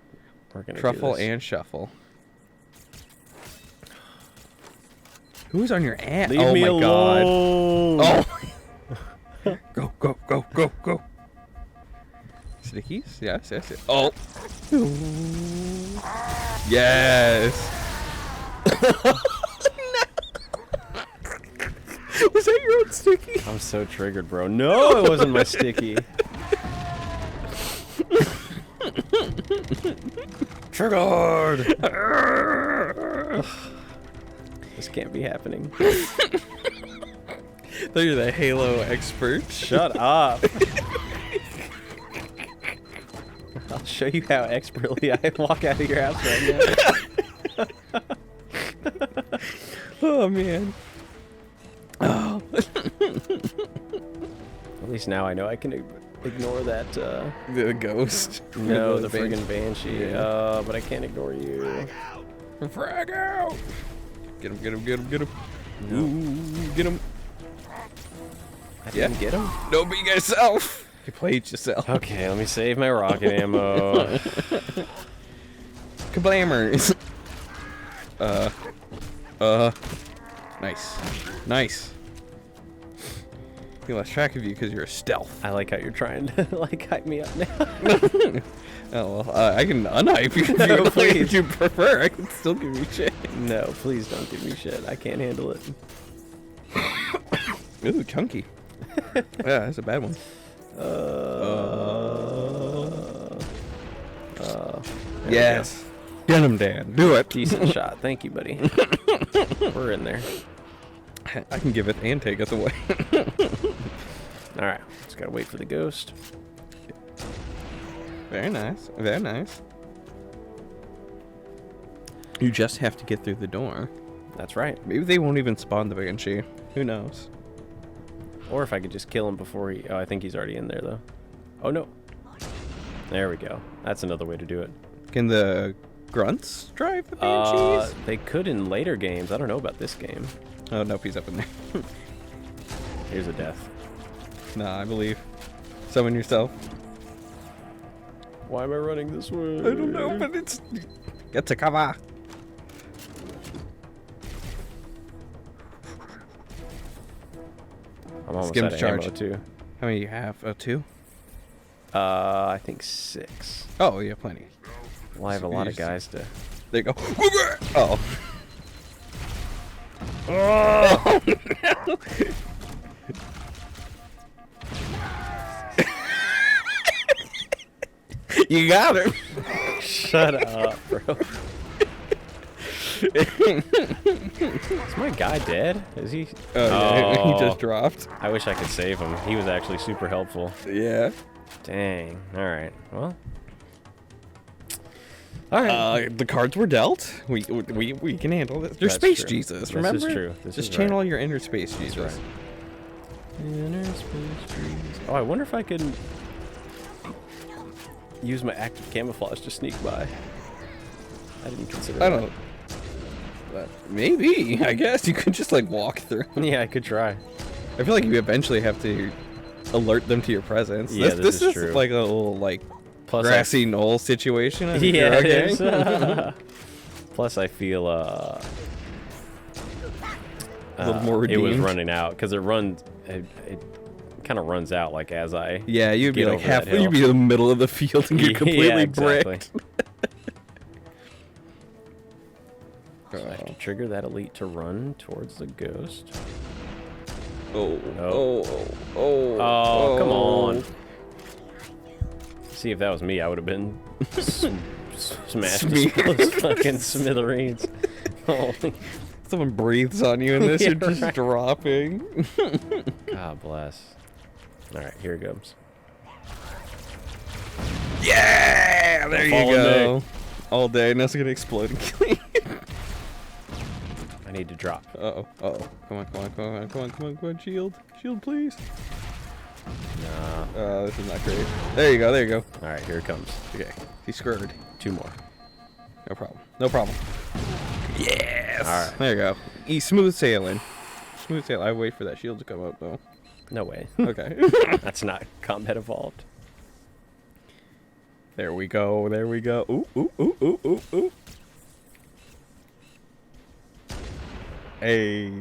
S5: Truffle
S8: do this.
S5: and shuffle. Who's on your ass?
S8: Leave
S5: Oh
S8: me
S5: my
S8: alone.
S5: god. Oh. Go, go, go, go, go. Stickies? Yes, yes, yes. Oh. Yes. Was that your own sticky?
S8: I'm so triggered, bro. No, it wasn't my sticky.
S5: Triggered.
S8: This can't be happening.
S5: Thought you're the Halo expert.
S8: Shut up. I'll show you how expertly I walk out of your house right now.
S5: Oh man. Oh.
S8: At least now I know I can ignore that.
S5: The ghost.
S8: No, the friggin' banshee.
S5: Yeah.
S8: But I can't ignore you.
S5: Frag out. Get him, get him, get him, get him.
S8: No.
S5: Ooh, get him.
S8: I didn't get him.
S5: No, but you got yourself. You played yourself.
S8: Okay, let me save my rocket ammo.
S5: Kablammers. Nice. Nice. We lost track of you because you're a stealth.
S8: I like how you're trying to like hype me up now.
S5: Oh, well, I can unhype you
S8: No,
S5: if you prefer. I can still give you shit.
S8: No, please don't give me shit. I can't handle it.
S5: Ooh, chunky. Yeah, that's a bad one. Yes. Get him, Dan. Do it.
S8: Decent shot. Thank you, buddy. We're in there.
S5: I can give it and take it away.
S8: Alright, just gotta wait for the ghost.
S5: Very nice. Very nice. You just have to get through the door.
S8: That's right.
S5: Maybe they won't even spawn the Banshee. Who knows?
S8: Or if I could just kill him before he... Oh, I think he's already in there, though. Oh, no. There we go. That's another way to do it.
S5: Can the grunts drive the Banshees?
S8: They could in later games. I don't know about this game.
S5: Oh, nope, he's up in there.
S8: Here's a death.
S5: Nah, I believe. Summon yourself.
S8: Why am I running this way?
S5: I don't know, but it's... Get to cover.
S8: I'm almost
S5: Skim
S8: out of
S5: charge.
S8: ammo, too.
S5: How many you have? Oh, 2?
S8: I think 6.
S5: Oh, yeah, plenty.
S8: Well, I have a lot of guys to...
S5: There you go. Oh. Oh, no. You got her.
S8: Shut up, bro. Is my guy dead? Is he?
S5: Oh, yeah, he just dropped.
S8: I wish I could save him. He was actually super helpful.
S5: Yeah.
S8: Dang. All right. Well. All right.
S5: The cards were dealt. We can handle this. You're
S8: That's
S5: Space
S8: true.
S5: Jesus, remember?
S8: This is true. This
S5: Just
S8: is
S5: channel
S8: right.
S5: your inner Space Jesus.
S8: That's right. Inner Space Jesus. Oh, I wonder if I could use my active camouflage to sneak by. I didn't consider
S5: I
S8: that.
S5: don't. Maybe. I guess you could just like walk through.
S8: Yeah, I could try.
S5: I feel like you eventually have to alert them to your presence.
S8: Yeah,
S5: this
S8: is
S5: is
S8: true.
S5: like a little like
S8: Plus,
S5: grassy knoll situation. I think
S8: Yeah,
S5: you're
S8: it
S5: okay.
S8: is. Plus, I feel
S5: a little more
S8: it was
S5: redeemed.
S8: running out because it runs. It kind of runs out like as I.
S5: Yeah, you'd be
S8: get
S5: like
S8: over that
S5: half. You'd be
S8: hill.
S5: in the middle of the field and
S8: Yeah,
S5: you're completely
S8: exactly.
S5: bricked.
S8: So I have to trigger that elite to run towards the ghost.
S5: Oh,
S8: Oh.
S5: oh,
S8: Come on. See, if that was me, I would have been smashed to those fucking smithereens. Holy.
S5: Someone breathes on you in this,
S8: Yeah,
S5: you're just
S8: right.
S5: dropping.
S8: God bless. All right, here it comes.
S5: Yeah, there you
S8: Follow
S5: go.
S8: me.
S5: All day, now it's gonna explode and kill you.
S8: I need to drop.
S5: Uh-oh, uh-oh. Come on, come on, come on, come on, come on, come on, shield. Shield, please.
S8: Nah.
S5: This is not great. There you go, there you go.
S8: All right, here it comes.
S5: Okay, he's screwed.
S8: 2 more.
S5: No problem, no problem. Yes!
S8: All right.
S5: There you go. He's smooth sailing. Smooth sailing. I wait for that shield to come up, though.
S8: No way.
S5: Okay.
S8: That's not combat evolved.
S5: There we go, there we go. Ooh, ooh, ooh, ooh, ooh, ooh. Hey.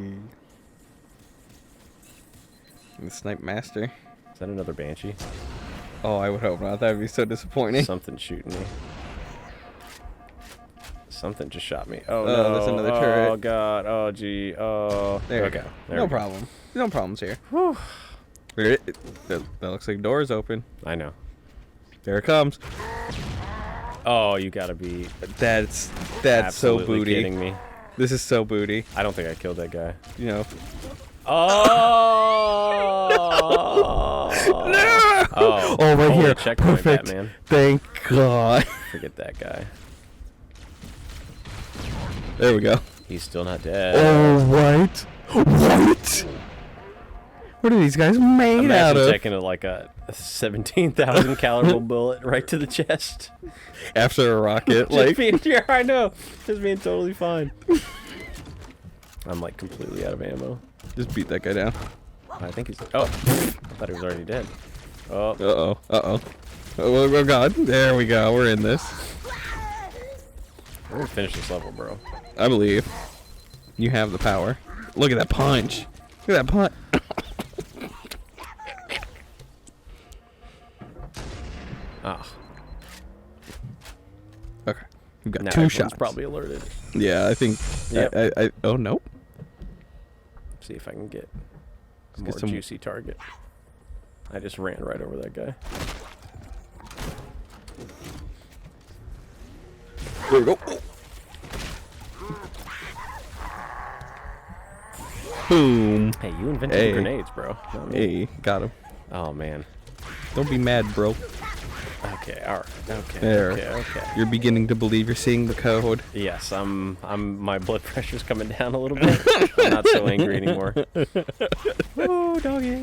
S5: The Snipe Master.
S8: Is that another banshee?
S5: Oh, I would hope not. That would be so disappointing.
S8: Something shooting me. Something just shot me. Oh,
S5: Oh,
S8: no.
S5: that's another turret.
S8: Oh, God. Oh, gee. Oh.
S5: There
S8: okay.
S5: we go.
S8: There
S5: No
S8: we go.
S5: problem. No problems here.
S8: Whew.
S5: That looks like doors open.
S8: I know.
S5: There it comes.
S8: Oh, you gotta be
S5: That's so
S8: absolutely
S5: booty.
S8: kidding me.
S5: This is so booty.
S8: I don't think I killed that guy.
S5: You know.
S8: Oh!
S5: No!
S8: Oh,
S5: Oh, right
S8: holy
S5: here.
S8: checkpoint,
S5: Perfect.
S8: Batman.
S5: Thank God.
S8: Forget that guy.
S5: There we go.
S8: He's still not dead.
S5: Oh, what? What? What are these guys made out
S8: Imagine
S5: of?
S8: taking like a 17,000 caliber bullet right to the chest.
S5: After a rocket,
S8: Just
S5: like.
S8: being, yeah, I know. Just being totally fine. I'm like completely out of ammo.
S5: Just beat that guy down.
S8: I think he's. Oh, I thought he was already dead. Oh,
S5: Uh-oh. Uh-oh. Oh, God. There we go. We're in this.
S8: we're gonna finish this level, bro.
S5: I believe. You have the power. Look at that punch. Look at that punch.
S8: Ah,
S5: Okay. We've got
S8: now
S5: 2
S8: everyone's
S5: shots.
S8: probably alerted.
S5: Yeah, I think.
S8: Yep.
S5: Oh, nope.
S8: See if I can get a
S5: Let's
S8: more
S5: get some-
S8: juicy target. I just ran right over that guy.
S5: There we go. Boom.
S8: Hey, you invented
S5: Hey.
S8: grenades, bro. Not me.
S5: Hey, got him.
S8: Oh man.
S5: Don't be mad, bro.
S8: Okay. All right. Okay.
S5: There.
S8: Okay.
S5: You're beginning to believe you're seeing the code.
S8: Yes, my blood pressure's coming down a little bit. I'm not so angry anymore. Oh, doggy.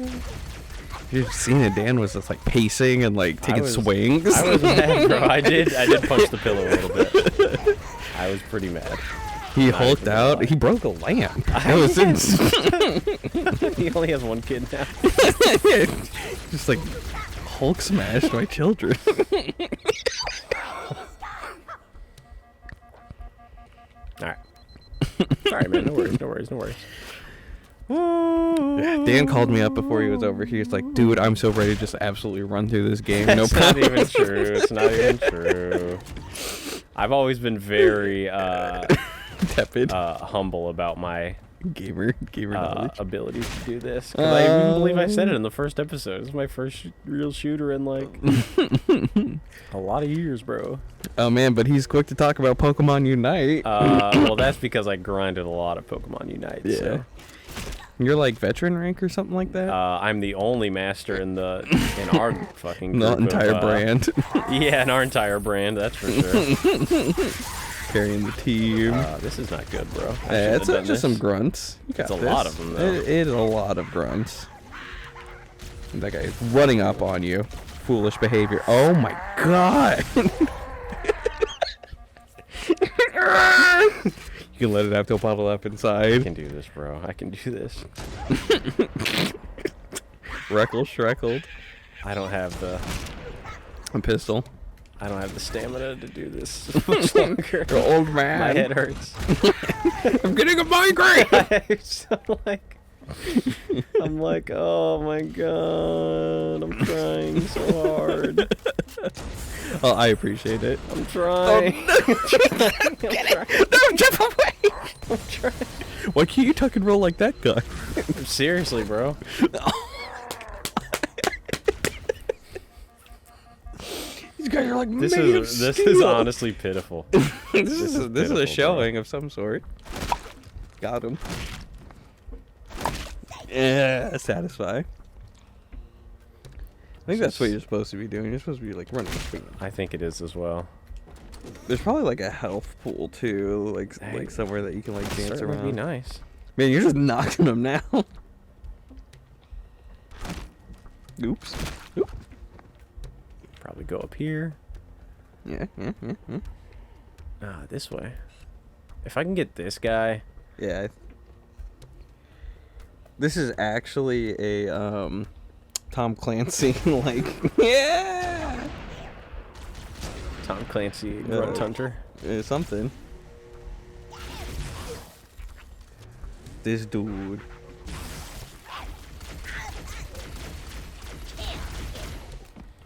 S5: You've seen it. Dan was just like pacing and like taking
S8: was-
S5: swings.
S8: I was mad, bro. I did punch the pillow a little bit. I was pretty mad.
S5: He
S8: Not
S5: hulked
S8: even
S5: out.
S8: gonna
S5: He broke a lamp. That was it.
S8: He only has 1 kid now.
S5: Just like Hulk smashed my children.
S8: All right. Sorry, man. No worries.
S5: Dan called me up before he was over. He was like, "Dude, I'm so ready to just absolutely run through this game. No
S8: It's not
S5: problem."
S8: even true. It's not even true. I've always been very
S5: Tepid.
S8: humble about my
S1: Gamer knowledge.
S8: ability to do this. 'Cause I even believe I said it in the first episode. It's my first real shooter in like a lot of years, bro.
S1: Oh man, but he's quick to talk about Pokemon Unite.
S8: Well, that's because I grinded a lot of Pokemon Unite.
S1: Yeah.
S8: So.
S1: You're like veteran rank or something like that?
S8: I'm the only master in our fucking group
S1: Not entire
S8: of,
S1: brand.
S8: Yeah, in our entire brand, that's for sure.
S1: Carrying the team.
S8: This is not good, bro.
S1: Yeah, it's not just some grunts. You got
S8: It's a
S1: this.
S8: lot of them, though.
S1: It is a lot of grunts. That guy is running up on you. Foolish behavior. Oh my god! You can let it have to bottle up
S8: I
S1: inside.
S8: can do this, bro. I can do this.
S1: Reckle, shreckled.
S8: I don't have the
S1: A pistol.
S8: stamina to do this much longer.
S1: You're old man.
S8: My head hurts.
S1: I'm getting a migraine!
S8: I'm like, oh my god, I'm trying so hard.
S1: Oh, I appreciate it.
S8: I'm trying.
S1: No, jump away!
S8: I'm trying.
S1: Why can't you tuck and roll like that guy?
S8: Seriously, bro.
S1: These guys are like
S8: This
S1: made of
S8: is
S1: steel.
S8: honestly pitiful.
S1: this is a
S8: pitiful,
S1: showing of some sort. Got him. Yeah, satisfy. I think that's what you're supposed to be doing. You're supposed to be like running.
S8: I think it is as well.
S1: There's probably like a health pool too, like
S8: Hey,
S1: somewhere that you can like dance
S8: Certainly
S1: around.
S8: would be nice.
S1: Man, you're just knocking them now. Oops. Oop.
S8: Probably go up here.
S1: Yeah.
S8: This way. If I can get this guy.
S1: Yeah. This is actually a Tom Clancy like yeah.
S8: Tom Clancy, Grunt Hunter.
S1: Something. This dude.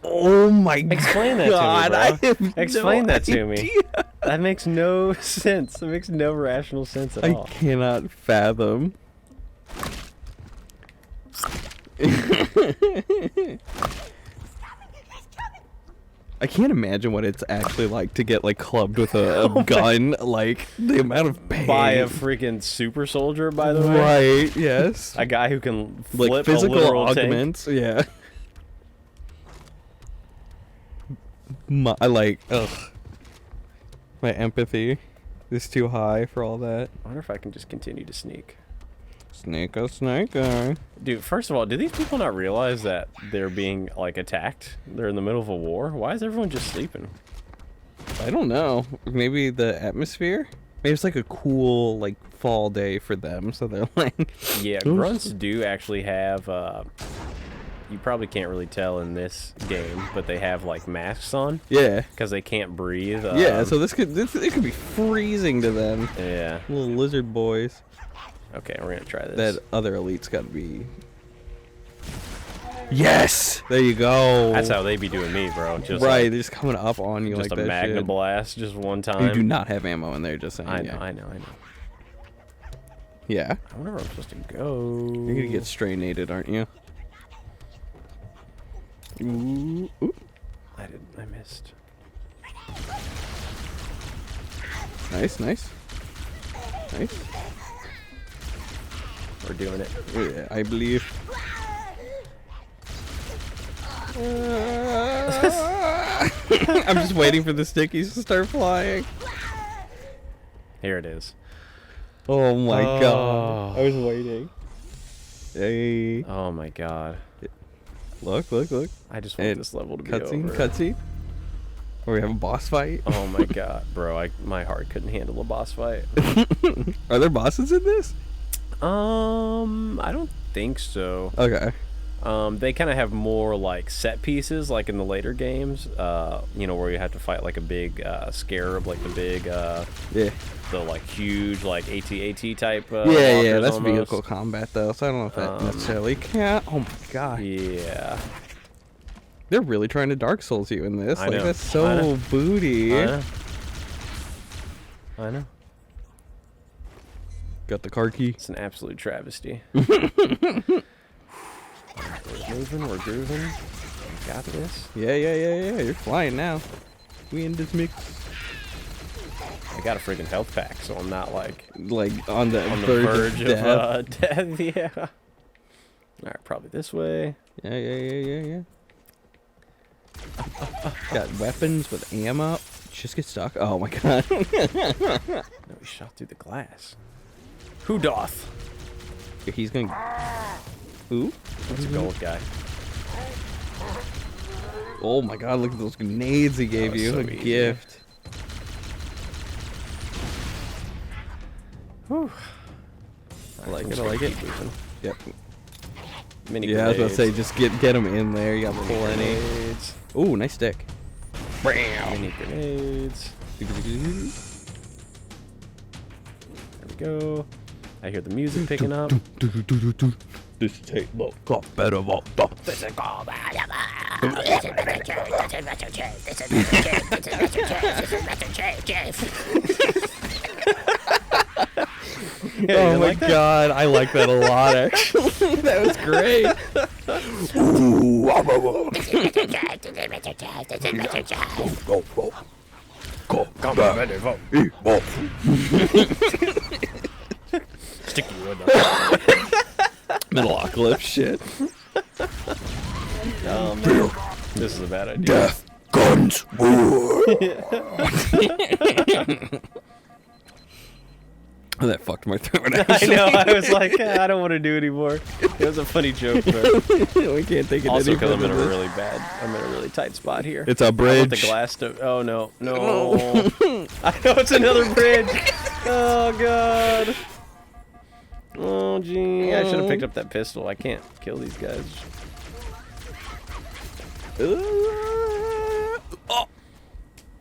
S1: Oh my god.
S8: Explain that to me, bro. Explain that to me.
S1: idea.
S8: That makes no sense. That makes no rational sense at
S1: I
S8: all.
S1: cannot fathom. I can't imagine what it's actually like to get like clubbed with a gun. Like the amount of pain.
S8: By a freaking super soldier, by the way.
S1: Right? Yes.
S8: A guy who can flip
S1: Like
S8: a
S1: physical
S8: literal tank.
S1: augments. Yeah. I like. Ugh. My empathy is too high for all that.
S8: I wonder if I can just continue to sneak.
S1: Snake.
S8: Dude, first of all, do these people not realize that they're being, like, attacked? They're in the middle of a war? Why is everyone just sleeping?
S1: I don't know. Maybe the atmosphere? Maybe it's like a cool, like, fall day for them, so they're like...
S8: Yeah, grunts do actually have, you probably can't really tell in this game, but they have, like, masks on.
S1: Yeah.
S8: Because they can't breathe.
S1: Yeah, so it could be freezing to them.
S8: Yeah.
S1: Little lizard boys.
S8: Okay, we're gonna try this.
S1: That other elite's gotta be... Yes! There you go.
S8: That's how they be doing me, bro. Just
S1: right,
S8: like,
S1: they're just coming up on you
S8: just
S1: like
S8: a
S1: that
S8: magna
S1: shit.
S8: blast, just one time.
S1: You do not have ammo in there, just saying.
S8: I know,
S1: yeah.
S8: I know.
S1: Yeah.
S8: I wonder where I'm supposed to go.
S1: You're gonna get stray-nated, aren't you? Ooh. Ooh.
S8: I missed.
S1: Nice.
S8: We're doing it.
S1: Yeah, I believe. I'm just waiting for the stickies to start flying.
S8: Here it is.
S1: Oh my god. I was waiting. Hey.
S8: Oh my god.
S1: Look.
S8: I just want
S1: And
S8: this level to be
S1: Cutscene.
S8: over.
S1: Where we have a boss fight.
S8: Oh my god, bro! My heart couldn't handle a boss fight.
S1: Are there bosses in this?
S8: I don't think so.
S1: Okay.
S8: They kind of have more like set pieces, like in the later games. You know, where you have to fight like a big scarab, like the big,
S1: Yeah.
S8: the like huge like AT-AT type.
S1: Yeah.
S8: walkers
S1: That's
S8: almost.
S1: vehicle combat though, so I don't know if that necessarily can't. Oh my god.
S8: Yeah.
S1: They're really trying to Dark Souls you in this.
S8: I
S1: Like
S8: know.
S1: that's
S8: I
S1: so
S8: know.
S1: booty.
S8: I know.
S5: Got the car key.
S8: It's an absolute travesty. We're moving, we're grooving. We got this.
S5: Yeah. You're flying now. We in this mix.
S8: I got a friggin' health pack, so I'm not like
S5: on the
S8: verge
S5: of death.
S8: death. Yeah. All right, probably this way.
S5: Yeah. Got weapons with ammo. Just get stuck. Oh my god.
S8: No, we shot through the glass. Who doth?
S5: He's going. Ooh.
S8: That's a gold guy.
S5: Oh my god! Look at those grenades he gave you.
S8: So
S5: A
S8: easy.
S5: gift.
S8: Whew.
S5: I like it. I like it. Yep.
S8: Mini
S5: Yeah, I was about to say,
S8: grenades.
S5: just get him in there. You got plenty.
S8: Grenades.
S5: Ooh, nice stick.
S8: Mini grenades. There we go. I hear the music picking up.
S5: This tape got better. Oh my god, I like that a lot, actually. That was great.
S8: Sticky with them.
S5: Metalocalypse shit.
S8: Oh man. This is a bad idea.
S5: Death, guns, war. Oh, that fucked my throat.
S8: I know. I was like, I don't want to do anymore. It was a funny joke, but
S5: We can't take it
S8: also
S5: any
S8: because I'm in
S5: further.
S8: I'm in a really tight spot here.
S5: It's a
S8: I want
S5: bridge.
S8: the glass to. Oh no, no! I know it's another bridge. Oh god. Oh gee, I should have picked up that pistol. I can't kill these guys.
S5: Oh,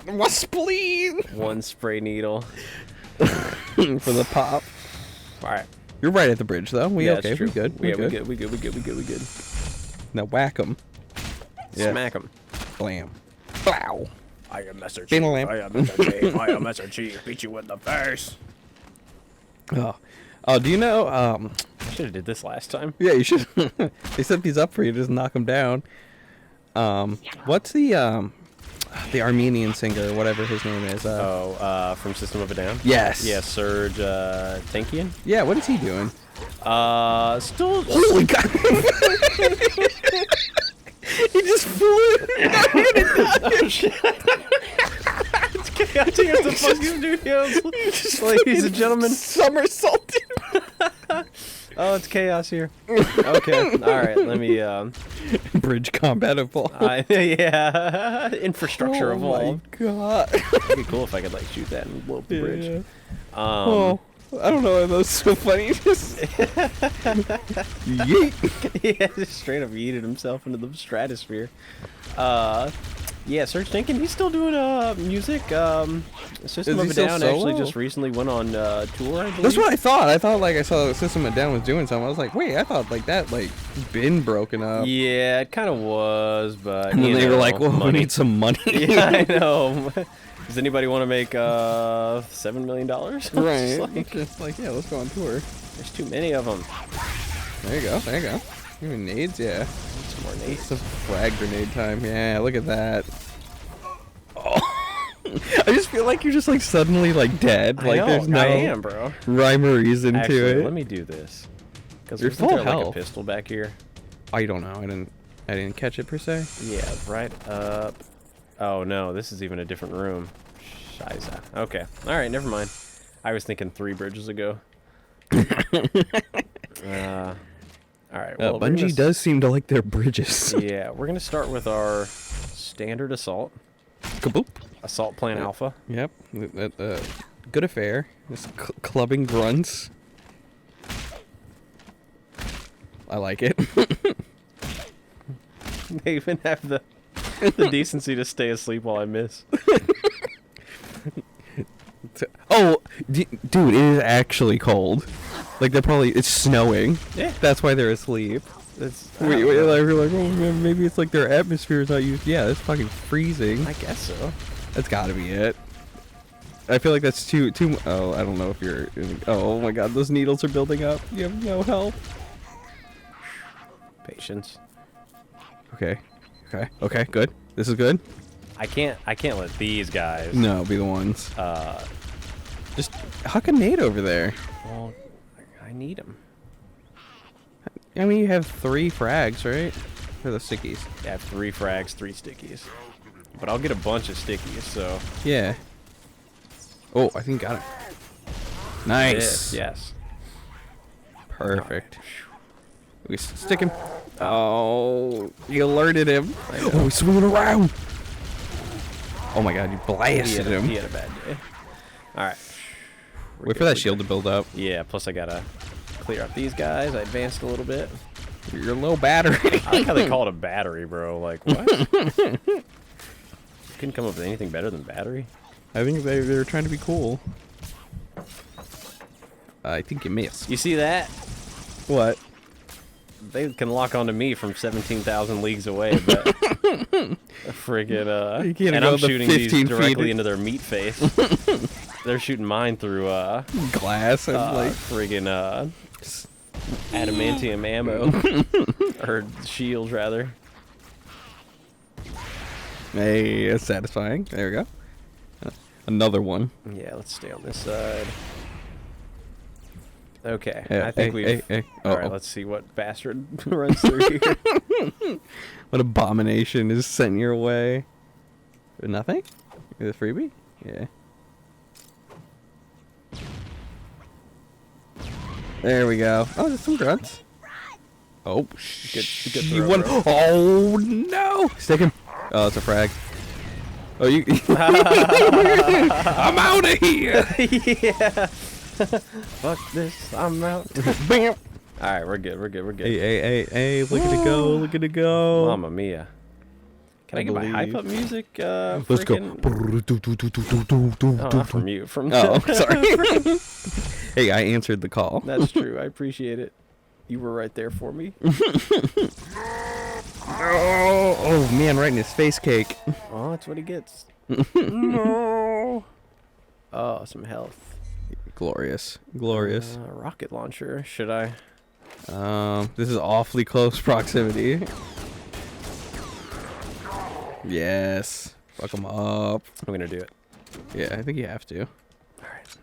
S5: my spleen.
S8: One spray needle.
S5: For the pop.
S8: All right.
S5: You're right at the bridge, though. We
S8: Yeah,
S5: okay?
S8: it's true.
S5: We good?
S8: We good. We good.
S5: Now whack him. Yeah.
S8: Smack him.
S5: Blam. Bow.
S8: I am Mr.
S5: Bing
S8: Chief.
S5: lamp.
S8: I am Mr. Chief. I am Mr. Chief. Beat you in the face.
S5: Oh, do you know?
S8: I should have did this last time.
S5: Yeah, you should. They set these up for you. Just knock them down. What's the Armenian singer, whatever his name is?
S8: From System of a Down?
S5: Yes.
S8: Yeah, Serge Tankian?
S5: Yeah, what is he doing?
S8: Still...
S5: Holy god! He just flew!
S8: It's chaos here at the fucking studios. Ladies and gentlemen.
S5: Somersaulted!
S8: Oh, it's chaos here. Okay, alright, let me,
S5: Bridge compatible.
S8: yeah, infrastructure
S5: Oh
S8: evolved.
S5: my god.
S8: It'd be cool if I could, like, shoot that and blow up the bridge.
S5: Yeah. Oh, I don't know why that was so funny. Just yeet.
S8: Yeah, just straight up yeeted himself into the stratosphere. Yeah, Serge Tankian, he's still doing music. System of a
S5: still
S8: Down actually
S5: solo?
S8: just recently went on tour, I believe.
S5: That's what I thought. I thought like I saw System of a Down was doing something. I was like, wait, I thought like that like been broken up.
S8: Yeah, it kind of was, but
S5: And then
S8: you
S5: they were
S8: know,
S5: like, well, we
S8: money.
S5: need some money.
S8: Yeah, I know. Does anybody want to make $7 million?
S5: Right. Just like, yeah, let's go on tour.
S8: There's too many of them.
S5: There you go. There you go. Grenades, yeah.
S8: Some more nades.
S5: Some flag grenade time. Yeah, look at that. Oh. I just feel like you're just like suddenly like dead.
S8: I
S5: Like
S8: know,
S5: there's no
S8: I am, bro.
S5: rhyme or reason
S8: Actually,
S5: to it.
S8: let me do this. Because
S5: You're
S8: there's
S5: full
S8: there like a
S5: health.
S8: pistol back here.
S5: I don't know. I didn't catch it per se.
S8: Yeah, right up. Oh no, this is even a different room. Shiza. Okay. All right, never mind. I was thinking 3 bridges ago. All right. Well, we're
S5: Bungie
S8: gonna
S5: does seem to like their bridges.
S8: Yeah, we're gonna start with our standard assault.
S5: Kaboop.
S8: Assault Plan Alpha.
S5: Yep. Good affair. Just clubbing grunts. I like it.
S8: They even have the decency to stay asleep while I miss.
S5: Oh, dude, it is actually cold. Like it's snowing.
S8: Yeah.
S5: That's why they're asleep.
S8: It's,
S5: Wait, like, we're like, oh man, maybe it's like their atmosphere is not used. Yeah, it's fucking freezing.
S8: I guess so.
S5: That's gotta be it. I feel like that's too. Oh, I don't know if you're. Oh my God, those needles are building up. You have no help.
S8: Patience.
S5: Okay. Okay. Good. This is good.
S8: I can't let these guys.
S5: No, be the ones. Just huck a nade over there.
S8: Well, I need them.
S5: I mean, you have 3 frags, right? For the stickies.
S8: I have 3 frags, 3 stickies. But I'll get a bunch of stickies, so.
S5: Yeah. Oh, I think got it. Nice.
S8: Yes.
S5: Perfect. We stick him. Oh, you alerted him. Oh, he's swinging around. Oh my God, you blasted him.
S8: He had a bad day. All right.
S5: Wait for that shield to build up.
S8: Yeah, plus I gotta clear up these guys. I advanced a little bit.
S5: You're a low battery.
S8: I like how they call it a battery, bro. Like, what? Couldn't come up with anything better than battery?
S5: I think they were trying to be cool. I think you missed.
S8: You see that?
S5: What?
S8: They can lock onto me from 17,000 leagues away, but friggin'
S5: You can't
S8: and
S5: go
S8: I'm
S5: the
S8: shooting these
S5: 15
S8: directly
S5: feet.
S8: into their meat face. They're shooting mine through
S5: Glass and like
S8: friggin' adamantium ammo or shields rather.
S5: Hey, that's satisfying. There we go. Another one.
S8: Yeah, let's stay on this side. Okay,
S5: Hey,
S8: I think we've.
S5: hey.
S8: All right, let's see what bastard runs through here.
S5: What abomination is sent your way? Nothing? Is it freebie? Yeah. There we go. Oh, there's some grunts. Oh,
S8: Good
S5: you
S8: throw,
S5: won.
S8: bro.
S5: Oh no! Stick him. Oh, it's a frag. Oh, you. I'm out of here.
S8: Yeah. Fuck this. I'm out.
S5: Bam.
S8: All right, we're good. We're good. We're good.
S5: Hey! Look at it go! Look at it go!
S8: Mamma mia. Can I get my hype up music?
S5: Let's go.
S8: Oh, not from you. From
S5: Oh, sorry. Hey, I answered the call.
S8: That's true. I appreciate it. You were right there for me.
S5: Oh man, right in his face cake.
S8: Oh, that's what he gets. No. Oh, some health.
S5: Glorious.
S8: Rocket launcher. Should I?
S5: This is awfully close proximity. Yes. Fuck him up.
S8: I'm gonna do it.
S5: Yeah, I think you have to.
S8: All right.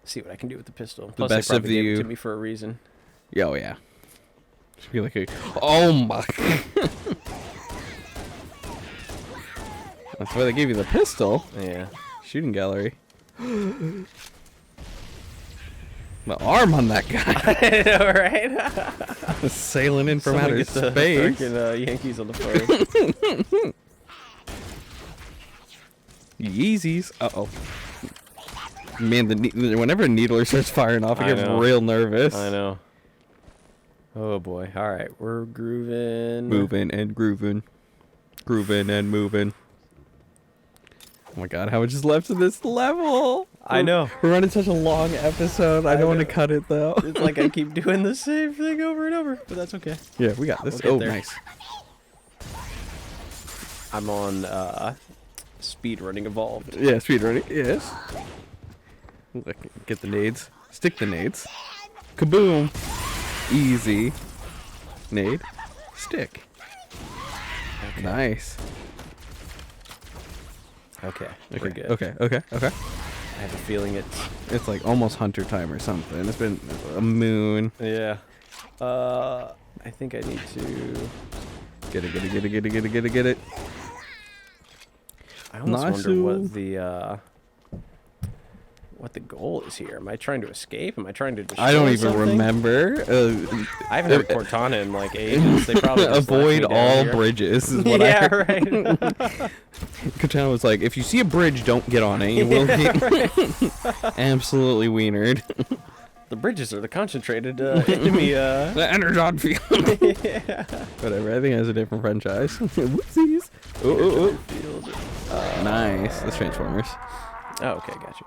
S8: See what I can do with the pistol. Plus,
S5: best
S8: they
S5: of
S8: probably gave
S5: you.
S8: it to me for a reason.
S5: Yeah, oh yeah. Should be like a. Oh my. That's why they gave you the pistol.
S8: Yeah.
S5: Shooting gallery. The arm on that guy.
S8: I know, right?
S5: Sailing in from
S8: Someone
S5: outer
S8: get the
S5: space.
S8: frickin', Yankees on the phone.
S5: Yeezys. Uh-oh. Man, whenever a needler starts firing off, I
S8: I
S5: get
S8: know.
S5: real nervous.
S8: I know. Oh boy. All right, we're grooving.
S5: Moving and grooving. Grooving and moving. Oh my God, how much is left of this level?
S8: I know.
S5: We're running such a long episode. I don't want to
S8: know.
S5: cut it though.
S8: It's like I keep doing the same thing over and over, but that's okay.
S5: Yeah, we got this.
S8: We'll
S5: Oh,
S8: get there.
S5: nice.
S8: I'm on speed running evolved.
S5: Yeah, speedrunning. Yes. Look, get the nades. Stick the nades. Kaboom. Easy. Nade. Stick.
S8: Okay.
S5: Nice.
S8: Okay.
S5: Okay.
S8: We're good.
S5: Okay.
S8: I have a feeling
S5: It's like almost hunter time or something. It's been a moon.
S8: Yeah. I think I need to.
S5: Get it.
S8: I almost
S5: Nasu.
S8: wonder what the goal is here. Am I trying to escape? Am I trying to destroy
S5: I don't even
S8: something?
S5: remember.
S8: I haven't heard Cortana in like ages. They probably just left
S5: Avoid
S8: me down
S5: all
S8: here.
S5: bridges is what I
S8: Yeah,
S5: heard.
S8: right.
S5: Katana was like, if you see a bridge, don't get on it. You will get absolutely wienered.
S8: The bridges are the concentrated enemy.
S5: The Energon field.
S8: Yeah.
S5: Whatever, I think it has a different franchise. Whoopsies. Oh. Nice. That's Transformers.
S8: Oh, okay, got you.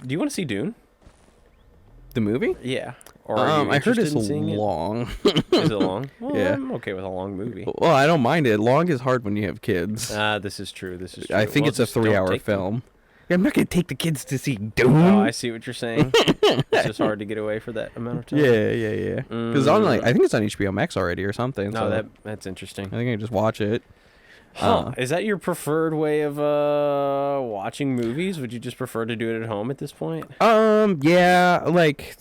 S8: Do you want to see Dune?
S5: The movie?
S8: Yeah. Or are you
S5: I heard
S8: interested
S5: it's
S8: in seeing it?
S5: long.
S8: Is it long? Well,
S5: Yeah.
S8: I'm okay with a long movie.
S5: Well, I don't mind it. Long is hard when you have kids.
S8: This is true. This is true.
S5: I think
S8: Well,
S5: it's a
S8: just don't
S5: 3-hour
S8: take them.
S5: film. I'm not gonna take the kids to see Dune.
S8: Oh, I see what you're saying. It's just hard to get away for that amount of time.
S5: Yeah. Because on like, I think it's on HBO Max already or something.
S8: No,
S5: so
S8: that's interesting.
S5: I think I can just watch it.
S8: Is that your preferred way of watching movies? Would you just prefer to do it at home at this point?
S5: Yeah, like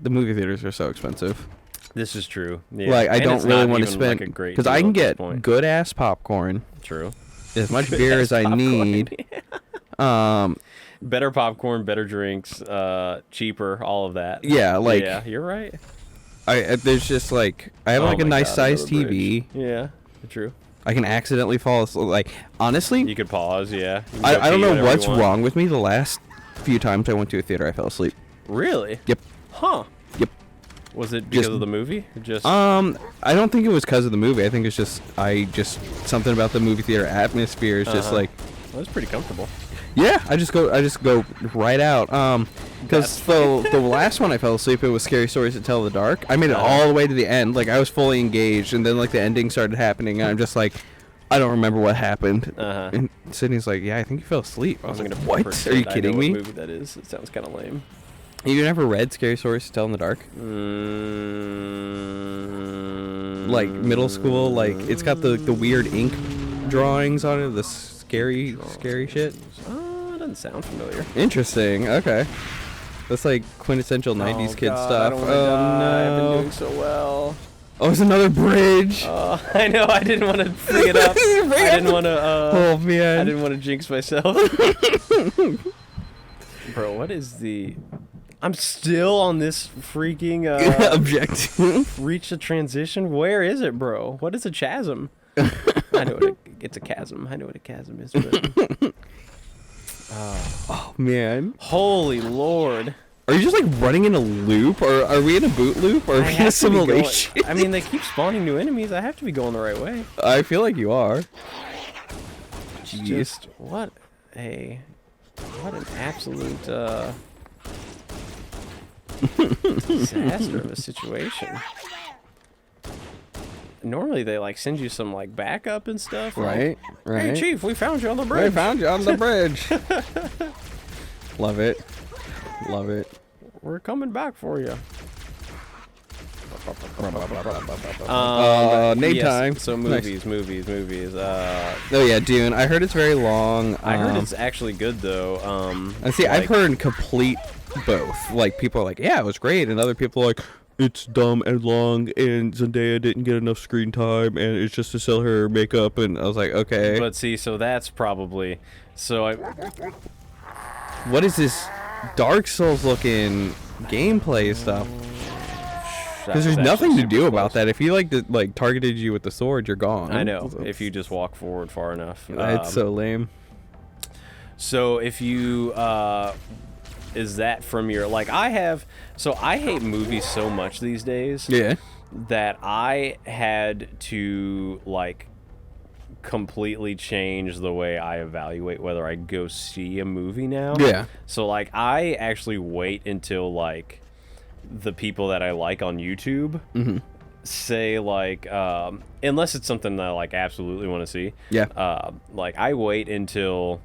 S5: the movie theaters are so expensive.
S8: This is true. Yeah.
S5: Like I
S8: And
S5: don't
S8: it's
S5: really
S8: not
S5: want to
S8: even, like,
S5: spend
S8: a great
S5: because I
S8: deal
S5: can
S8: at this
S5: get
S8: point.
S5: good ass popcorn,
S8: True.
S5: as much beer as I need.
S8: Better popcorn, better drinks, cheaper, all of that.
S5: Yeah, like
S8: Yeah, you're right.
S5: there's just like I have
S8: Oh
S5: like a
S8: my
S5: nice
S8: God,
S5: size
S8: another
S5: TV.
S8: bridge. Yeah, true.
S5: I can accidentally fall asleep. Like honestly,
S8: You could pause, yeah. You can go
S5: I don't
S8: pee
S5: know
S8: whenever you
S5: what's
S8: want.
S5: wrong with me. The last few times I went to a theater, I fell asleep.
S8: Really?
S5: Yep.
S8: Huh.
S5: Yep.
S8: Was it because
S5: Just-
S8: of the movie? Or just
S5: I don't think it was because of the movie. I think it's just something about the movie theater atmosphere is just like,
S8: That was pretty comfortable.
S5: yeah, I just go right out. Because the last one I fell asleep, it was Scary Stories to Tell in the Dark. I made it all the way to the end, like I was fully engaged, and then like the ending started happening, and I'm just like, I don't remember what happened. And Sydney's like, yeah, I think you fell asleep. I was like, what? Are you kidding me?
S8: What movie that is? It sounds kind of lame.
S5: You never read Scary Stories to Tell in the Dark? Like middle school, like it's got the weird ink drawings on it, the scary shit.
S8: Oh, it doesn't sound familiar.
S5: Interesting. Okay. That's like quintessential 90s kid
S8: God,
S5: stuff.
S8: I don't wanna die. I've been
S5: no.
S8: doing so well.
S5: Oh, there's another bridge.
S8: Oh, I know. I didn't want to bring it up. I didn't want to.
S5: Oh man.
S8: I didn't want to jinx myself. Bro, what is the? I'm still on this freaking
S5: Objective.
S8: reach the transition. Where is it, bro? What is a chasm? I know it's a chasm. I know what a chasm is. But...
S5: Oh man.
S8: Holy Lord.
S5: Are you just like running in a loop, or are we in a boot loop, or are we in a simulation?
S8: I mean, they keep spawning new enemies. I have to be going the right way.
S5: I feel like you are. Jeez.
S8: Just what an absolute disaster of a situation. Normally they like send you some like backup and stuff.
S5: Right.
S8: Like, hey Chief, we found you on the
S5: We
S8: bridge.
S5: found you on the bridge. Love it. Love it.
S8: We're coming back for you.
S5: Name
S8: yes,
S5: time.
S8: So
S5: Nice.
S8: movies.
S5: Oh yeah, Dune. I heard it's very long.
S8: I heard it's actually good though.
S5: And see, I've
S8: like-
S5: heard complete both. Like people are like, yeah, it was great, and other people are like, it's dumb and long, and Zendaya didn't get enough screen time, and it's just to sell her makeup. And I was like, okay.
S8: But see, so that's probably
S5: What is this Dark Souls looking gameplay stuff? Because there's nothing to do about that. If he like targeted you with the sword, you're gone.
S8: I know. If you just walk forward far enough.
S5: It's so lame.
S8: So if you is that from your like I hate movies so much these days
S5: Yeah.
S8: that I had to like completely change the way I evaluate whether I go see a movie now.
S5: Yeah.
S8: So like I actually wait until like the people that I like on YouTube say like unless it's something that I like absolutely want to see.
S5: Yeah.
S8: Like I wait until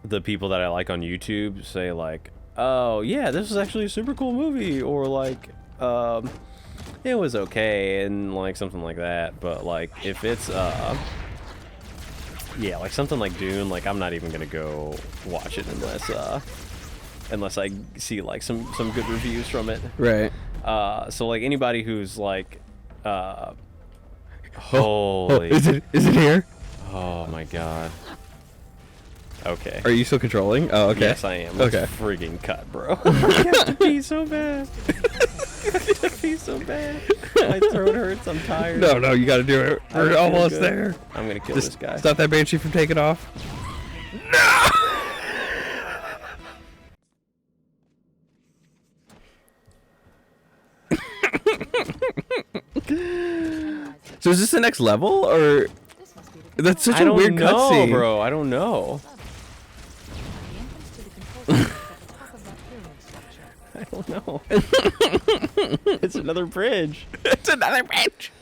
S8: the people that I like on YouTube say like, oh yeah, this is actually a super cool movie, or like it was okay, and like something like that. But like if it's yeah, like something like Dune, like I'm not even gonna go watch it unless I see like some good reviews from it.
S5: Right.
S8: So like anybody who's like holy
S5: Is it here?
S8: oh my god. Okay.
S5: Are you still controlling? Oh, okay.
S8: Yes, I am. Let's
S5: Okay.
S8: friggin' cut, bro. I have to pee so bad. I have to pee so bad. My throat hurts. I'm tired.
S5: No, you gotta do it.
S8: I don't
S5: We're
S8: feel
S5: almost
S8: good.
S5: there.
S8: I'm gonna kill
S5: Just
S8: this guy.
S5: stop that banshee from taking off. So is this the next level, or that's such
S8: I
S5: a
S8: don't
S5: weird
S8: know,
S5: cutscene,
S8: bro. I don't know. I don't know. It's another bridge.
S5: It's another bridge.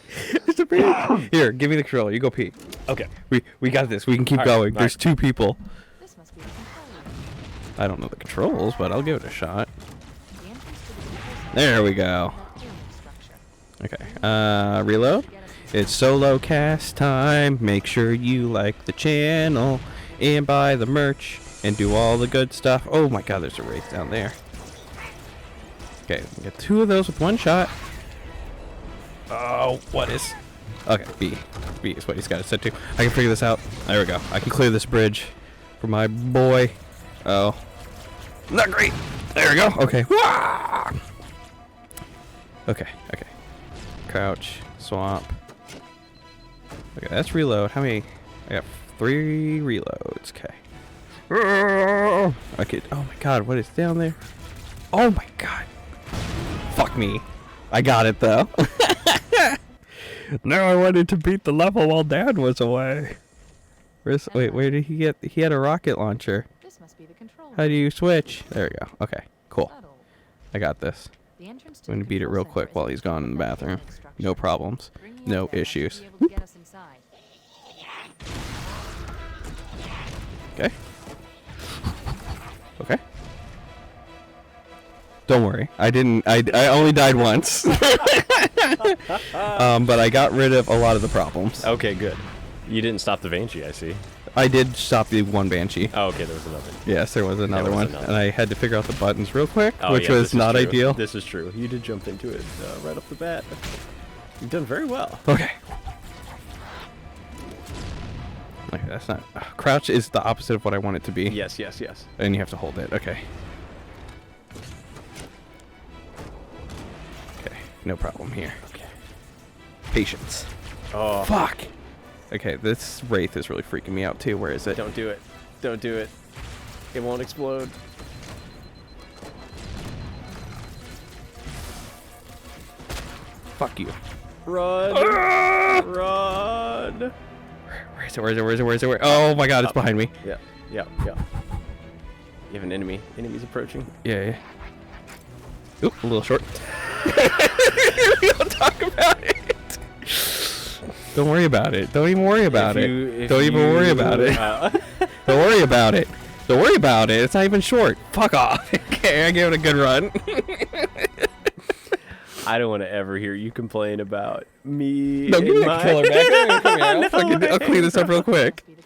S5: It's a bridge. Here, give me the controller. You go pee.
S8: Okay.
S5: We got this. We can keep going.
S8: all
S5: There's two people.
S3: This must be the control room.
S5: I don't know the controls, but I'll give it a shot.
S3: The entrance to the control center
S5: There we
S3: is
S5: go.
S3: that pyramid structure.
S5: Okay. Reload. It's solo cast time. Make sure you like the channel and buy the merch and do all the good stuff. Oh my god, there's a wraith down there. Okay, get 2 of those with 1 shot. Oh, what is... Okay, B. B is what he's got it set to. I can figure this out. There we go. I can clear this bridge for my boy. Oh. Not great. There we go. Okay. Wah! Okay, okay. Crouch. Swap. Okay, that's reload. How many? I got 3 reloads. Okay. Okay. Oh my god, what is down there? Oh my god. Fuck me. I got it though. Now I wanted to beat the level while Dad was away. Wait, where did he get? He had a rocket launcher.
S3: This must be the control
S5: How
S3: room.
S5: do you switch? There we go. Okay, cool.
S3: Subtle.
S5: I got this.
S3: The entrance to
S5: I'm gonna
S3: the
S5: beat it
S3: control
S5: real
S3: center
S5: quick
S3: is
S5: while
S3: at
S5: he's
S3: the top
S5: gone in
S3: of
S5: the
S3: that
S5: bathroom.
S3: pyramid structure.
S5: No problems.
S3: Bring me
S5: No
S3: up there, I should
S5: issues.
S3: be able to get us inside.
S5: Okay. Okay. Don't worry. I didn't. I only died once. But I got rid of a lot of the problems.
S8: Okay, good. You didn't stop the Banshee, I see.
S5: I did stop the 1 Banshee.
S8: Oh, okay, there was another.
S5: Yes, there was another
S8: was
S5: one.
S8: another.
S5: And I had to figure out the buttons real quick,
S8: Oh,
S5: which
S8: yeah,
S5: was
S8: this is
S5: not
S8: true.
S5: ideal.
S8: This is true. You did jump into it right off the bat. You've done very well.
S5: Okay. Okay, that's not... crouch is the opposite of what I want it to be.
S8: Yes, yes, yes.
S5: And you have to hold it. Okay. Okay, no problem here.
S8: Okay.
S5: Patience.
S8: Oh,
S5: Fuck! Okay, this wraith is really freaking me out too. Where is it?
S8: don't do it. Don't do it. It won't explode.
S5: Fuck you.
S8: Run! Run!
S5: Where is it? Where is it? Where is it? Where is it? Where? Oh my god, it's behind me.
S8: Yeah, yeah, yeah. You have an enemy. Enemy's approaching.
S5: Yeah, yeah. Oop, a little short. We don't talk about it. Don't worry about it. Don't even worry about it. Don't even worry about it. Don't worry about it. Don't worry about it. It's not even short. Fuck off. Okay, I gave it a good run.
S8: I don't want to ever hear you complain about me.
S5: No, give me
S8: and
S5: the controller back. Come here, I'll
S8: No
S5: clean this up real quick.
S3: Must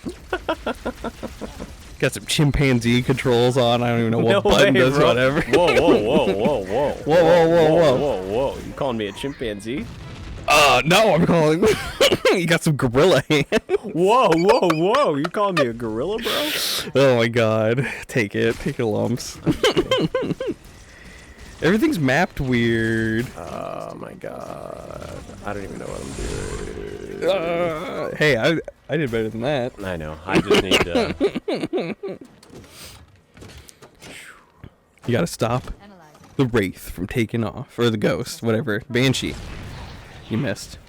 S3: be the control room.
S5: Got some chimpanzee controls on. I don't even know what
S8: No
S5: button
S8: way,
S5: does
S8: bro.
S5: whatever.
S8: Whoa, whoa, whoa, whoa, whoa.
S5: Whoa, whoa, whoa, whoa.
S8: Whoa, whoa. You calling me a chimpanzee?
S5: No, I'm calling. You got some gorilla hands.
S8: Whoa, whoa, whoa. You calling me a gorilla, bro?
S5: Oh my god. Take it. Take your lumps. Everything's mapped weird.
S8: Oh my god. I don't even know what I'm doing.
S5: Hey, I did better than that.
S8: I know. I just need to.
S5: You gotta stop
S3: Analyze.
S5: the wraith from taking off. Or the ghost, whatever. Banshee. You missed.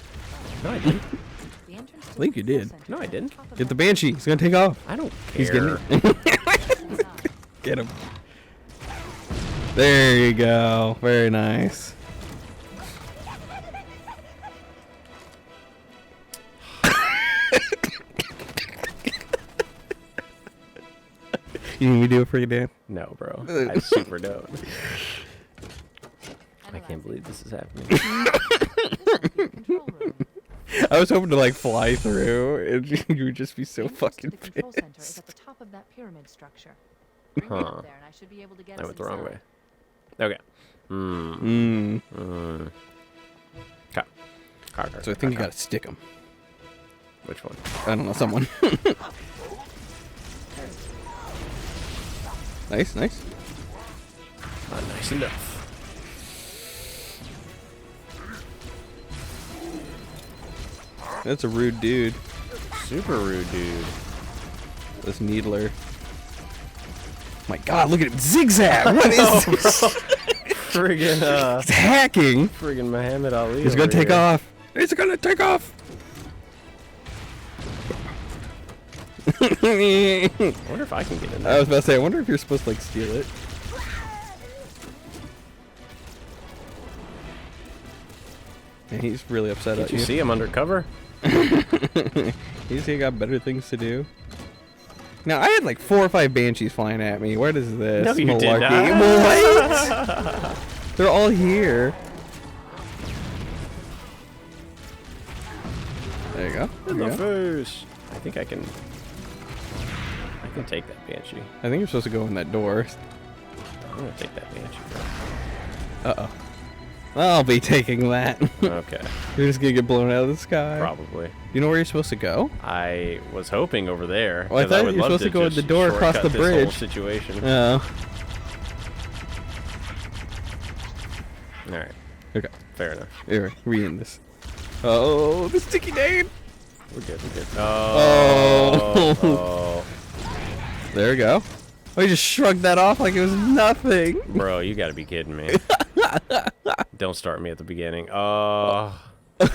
S8: No, I didn't.
S3: The entrance to
S5: I think
S3: the
S5: you
S3: control
S5: did.
S3: center
S8: No, I
S3: is at
S8: didn't.
S3: the top of
S5: Get the
S3: that
S5: Banshee. He's gonna take off.
S8: I don't
S5: He's
S8: care.
S5: getting
S3: inside.
S5: Get him. There you go. Very nice. You need me to do it for you, Dan?
S8: No, bro. I super don't. I can't believe this is happening.
S3: This must be the control room.
S5: I was hoping to like fly through, and you would just be so
S3: The entrance
S5: fucking
S3: to the control center is
S5: pissed.
S3: at the top of that pyramid structure. Bring me
S8: Huh.
S3: up there, and I should be able to get
S8: I
S3: us
S8: went the wrong way.
S3: inside.
S8: Okay. Hmm.
S5: Mm.
S8: Car.
S5: So I think you gotta stick him.
S8: Which one?
S5: I don't know, someone. Nice, nice.
S8: Not nice enough.
S5: That's a rude dude.
S8: Super rude, dude.
S5: This needler. My god, look at him zigzag! What is this?
S8: Friggin',
S5: He's hacking!
S8: friggin' Muhammad Ali.
S5: He's gonna
S8: over
S5: take
S8: here.
S5: off! He's gonna take off!
S8: I wonder if I can get in
S5: I
S8: there.
S5: was about to say, I wonder if you're supposed to like steal it. And he's really upset
S8: Can't
S5: at
S8: you
S5: you.
S8: see him undercover?
S5: He's got better things to do. Now, I had like 4 or 5 banshees flying at me. What is this?
S8: No, you did
S5: Malarkey?
S8: not.
S5: What? They're all here. There you go.
S8: In
S5: There
S8: my
S5: you go.
S8: face. I think I can take that banshee.
S5: I think you're supposed to go in that door.
S8: I'm gonna take that banshee.
S5: Uh-oh. I'll be taking that.
S8: Okay.
S5: You're just gonna get blown out of the sky.
S8: Probably.
S5: You know where you're supposed to go?
S8: I was hoping over there.
S5: Well, I
S8: 'cause
S5: thought
S8: would
S5: you were
S8: love
S5: supposed to go in
S8: just
S5: the door across
S8: shortcut
S5: the
S8: this whole
S5: bridge.
S8: situation.
S5: Oh.
S8: All right.
S5: Okay.
S8: Fair enough.
S5: Here, we in this. Oh, the sticky nade.
S8: We're good. We're good. Oh.
S5: Oh. There we go. Oh, you just shrugged that off like it was nothing.
S8: Bro, you gotta be kidding me. Don't start me at the beginning. Oh.
S3: Analyzing.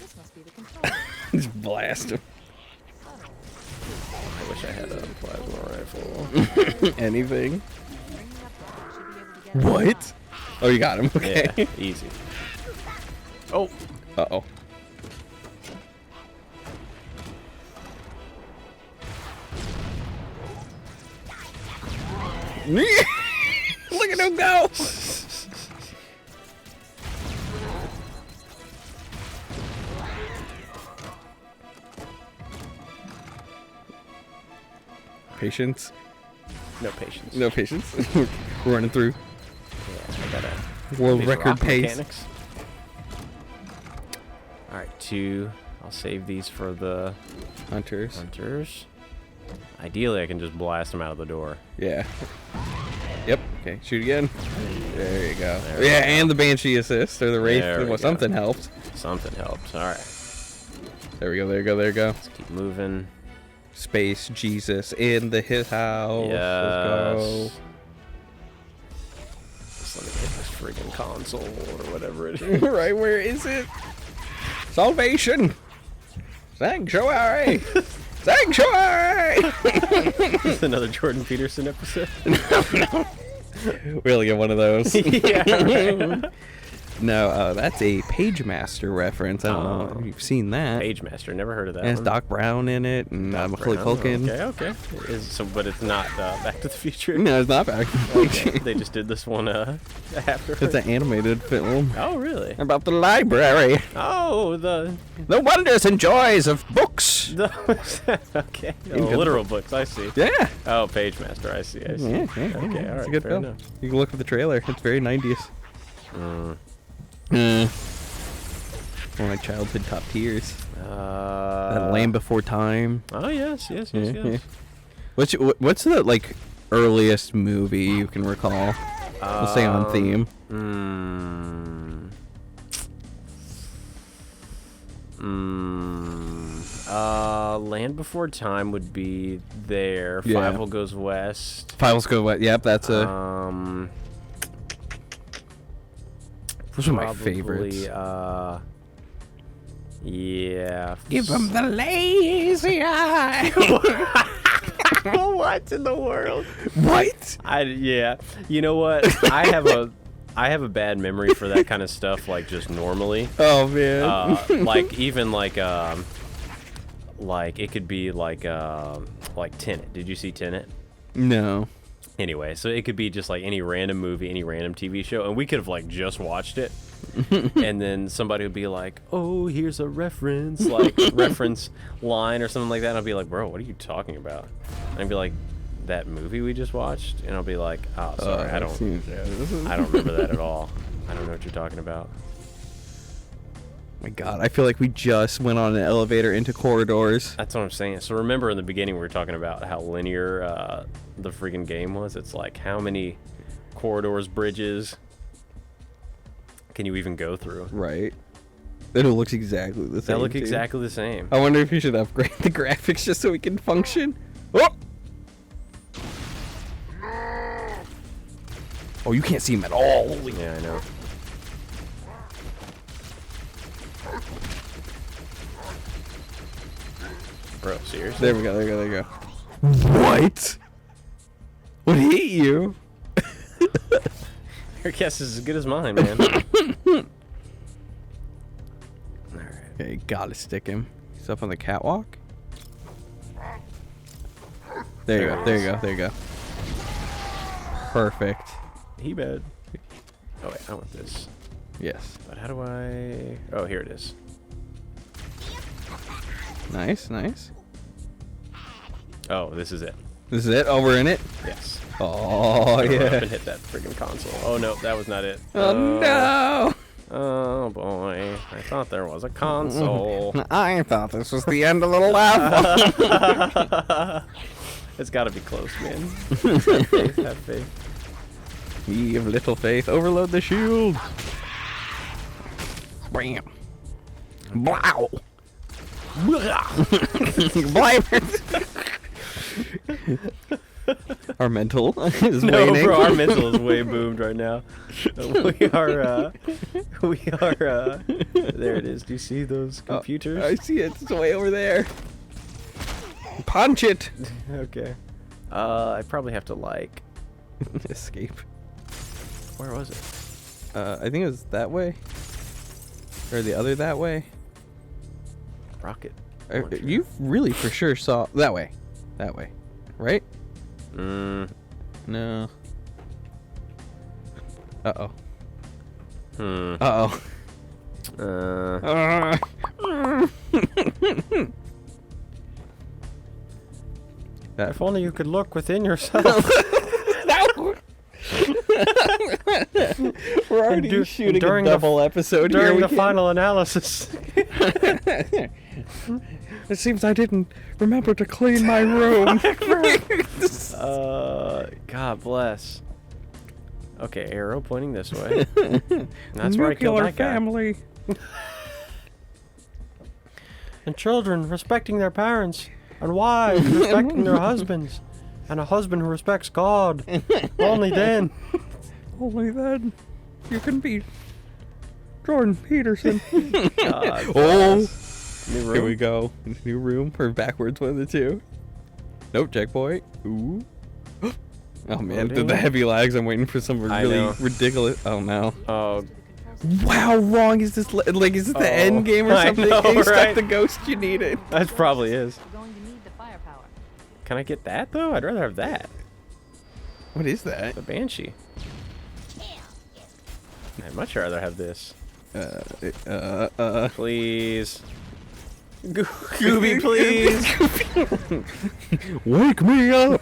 S3: This must be the control.
S5: Just blast him.
S8: I wish I had a plasma rifle.
S5: Anything.
S3: Bringing up there. Should be able to get
S5: What? Oh, you got him. Okay.
S8: Yeah, easy. Oh.
S5: Uh-oh. Look at him go! Patience.
S8: No patience.
S5: No patience. We're running through.
S8: Yeah, I gotta.
S5: World
S8: these
S5: record
S8: rock
S5: pace.
S8: mechanics. All right, 2. I'll save these for the
S5: Hunters.
S8: hunters. Ideally, I can just blast them out of the door.
S5: Yeah. Yep. Okay, shoot again. There you go.
S8: There we
S5: Yeah,
S8: go.
S5: and the Banshee assist, or the Wraith.
S8: There we
S5: Well,
S8: go.
S5: something helped.
S8: Something helps. All right,
S5: There we go, there you go, there you go.
S8: let's keep moving.
S5: Space Jesus in the hit house.
S8: Yes.
S5: Let's
S8: Just let me get this friggin' console or whatever it
S5: go.
S8: is.
S5: Right, where is it? Salvation! Sanctuary! Sanctuary!
S8: It's another Jordan Peterson episode.
S5: We'll get one of those.
S8: Yeah, right.
S5: No, that's a Page Master reference. I don't know if you've seen that.
S8: Page Master, never heard of that.
S5: And it's
S8: one.
S5: Doc Brown in it, and Macaulay
S8: Brown,
S5: Culkin.
S8: Okay. But it's not Back to the Future.
S5: No, it's not back.
S8: Okay, they just did this one after.
S5: It's an animated film
S8: Oh, really?
S5: about the library,
S8: Oh, the
S5: the wonders and joys of books.
S8: okay. Oh,
S5: good
S8: literal books. I see.
S5: Yeah.
S8: Oh, Page Master. I see. I see.
S5: Yeah,
S8: Okay, all
S5: It's
S8: right.
S5: a good
S8: fair
S5: film.
S8: enough.
S5: You can look at the trailer. It's very 90s. One of my childhood top tiers. That Land Before Time.
S8: Oh yes.
S5: Yeah. What's the like earliest movie you can recall? We'll say on theme.
S8: Land Before Time would be there.
S5: Yeah.
S8: Five Will Goes West.
S5: Files Go Wet. Yep, that's a. Those are my favorites.
S8: Yeah.
S5: Give them the lazy eye.
S8: What in the world?
S5: What?
S8: Yeah. You know what? I have a bad memory for that kind of stuff. Like just normally.
S5: Oh man.
S8: Like even like it could be like Tenet. Did you see Tenet?
S5: No.
S8: Anyway, so it could be just like any random movie, any random TV show, and we could have like just watched it, and then somebody would be like, "Oh, here's a reference, like reference line or something like that," and I'll be like, "Bro, what are you talking about?" And I'd be like, "That movie we just watched," and I'll be like, "Oh, sorry, I don't remember that at all. I don't know what you're talking about."
S5: My God, I feel like we just went on an elevator into corridors.
S8: That's what I'm saying. So remember in the beginning we were talking about how linear the freaking game was. It's like how many corridors, bridges can you even go through?
S5: Right. It looks exactly the same.
S8: They look
S5: too.
S8: exactly the same.
S5: I wonder if you should upgrade the graphics just so we can function. Oh! Oh, you can't see him at all. Holy
S8: Yeah, I know. Bro, seriously?
S5: There we go, there you go, there you go. What? What hit you?
S8: Your guess is as good as mine, man. Alright.
S5: Okay, gotta stick him. He's up on the catwalk. There you go. There you go. There you go. Perfect.
S8: He bad. Oh wait, I want this.
S5: Yes.
S8: But how do I? Oh, here it is.
S5: Nice, nice.
S8: Oh, this is it.
S5: This is it? Oh, we're in it?
S8: Yes.
S5: Oh,
S8: Run up
S5: yeah.
S8: and hit that friggin' console. Oh no, that was not it.
S5: Oh, no!
S8: Oh boy, I thought there was a console.
S5: I thought this was the end of the level.
S8: It's gotta be close, man. Have faith, have faith.
S5: Ye of little faith, overload the shield. Bam. Wow. Our mental is
S8: No,
S5: waning.
S8: bro, our mental is way boomed right now. We are, there it is. Do you see those computers?
S5: I see it. It's way over there. Punch it.
S8: Okay. I probably have to, like...
S5: Escape.
S8: Where was it?
S5: I think it was that way. Or the other that way.
S8: Rocket.
S5: You really for sure saw... That way. That way. Right?
S8: Mm.
S5: No. Uh-oh.
S8: Hmm.
S5: Uh-oh.
S8: If only you could look within yourself.
S5: We're already shooting
S8: during
S5: a double episode here.
S8: During
S5: We
S8: the
S5: can't-
S8: final analysis.
S5: It seems I didn't remember to clean my room.
S8: God bless. Okay, arrow pointing this way. That's where I killed
S5: Nuclear
S8: that guy.
S5: family.
S8: And children respecting their parents, and wives respecting their husbands, and a husband who respects God. Only then.
S5: Only then you can beat Jordan Peterson.
S8: God
S5: Oh,
S8: bless. New room.
S5: here we go. New room or backwards, one of the two. Nope, checkpoint. Ooh. Oh man,
S8: Loading.
S5: the heavy lags. I'm waiting for some
S8: I
S5: really
S8: know.
S5: ridiculous. Oh no.
S8: Oh,
S5: Wow, wrong is this? Like, is this the end game or
S8: I
S5: something?
S8: know,
S5: You stuck
S8: right?
S5: the ghost you needed.
S8: that probably is.
S3: We're going to need the firepower.
S8: Can I get that though? I'd rather have that.
S5: What is that?
S8: The Banshee. I'd much rather have this. Please. Gooby, please.
S5: Wake me up!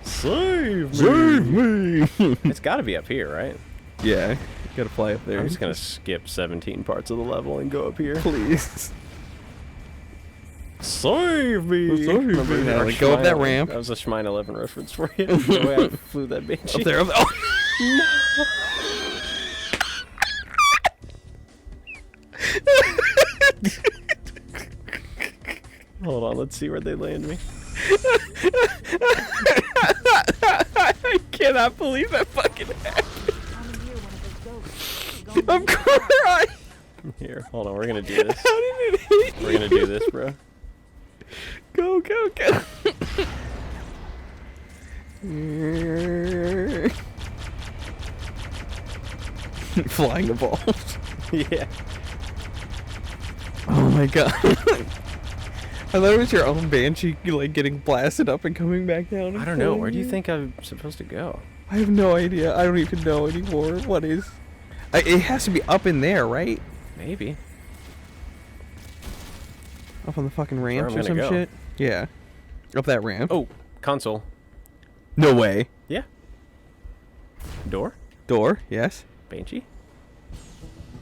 S8: Save
S5: Save me!
S8: It's got to be up here, right?
S5: Yeah, you gotta fly up there.
S8: I'm just gonna skip 17 parts of the level and go up here.
S5: Please.
S8: Save me!
S5: Save me.
S8: Remember
S5: Yeah,
S8: our
S5: like, go up that
S8: Schmine-
S5: ramp.
S8: That was a Schmine 11 reference for you. The way I flew that Banshee.
S5: Up there. Up there.
S8: Hold on, let's see where they land me.
S5: I cannot believe that fucking happened.
S3: Commandeer one of those ghosts. We're going
S5: I'm
S3: to need the
S5: crying.
S8: Here, hold on, we're gonna do this.
S5: How did it hit
S8: We're gonna do this, bro.
S5: Go, go, go. Flying the balls.
S8: Yeah.
S5: Oh my god. I thought it was your own Banshee, like, getting blasted up and coming back down.
S8: I don't know. Where do you think I'm supposed to go?
S5: I have no idea. I don't even know anymore. What is... it has to be up in there, right?
S8: Maybe.
S5: Up on the fucking
S8: where
S5: ramps
S8: I'm
S5: or some
S8: gonna go.
S5: shit? Yeah. Up that ramp.
S8: Oh, console.
S5: No way.
S8: Yeah. Door.
S5: Door, yes.
S8: Banshee.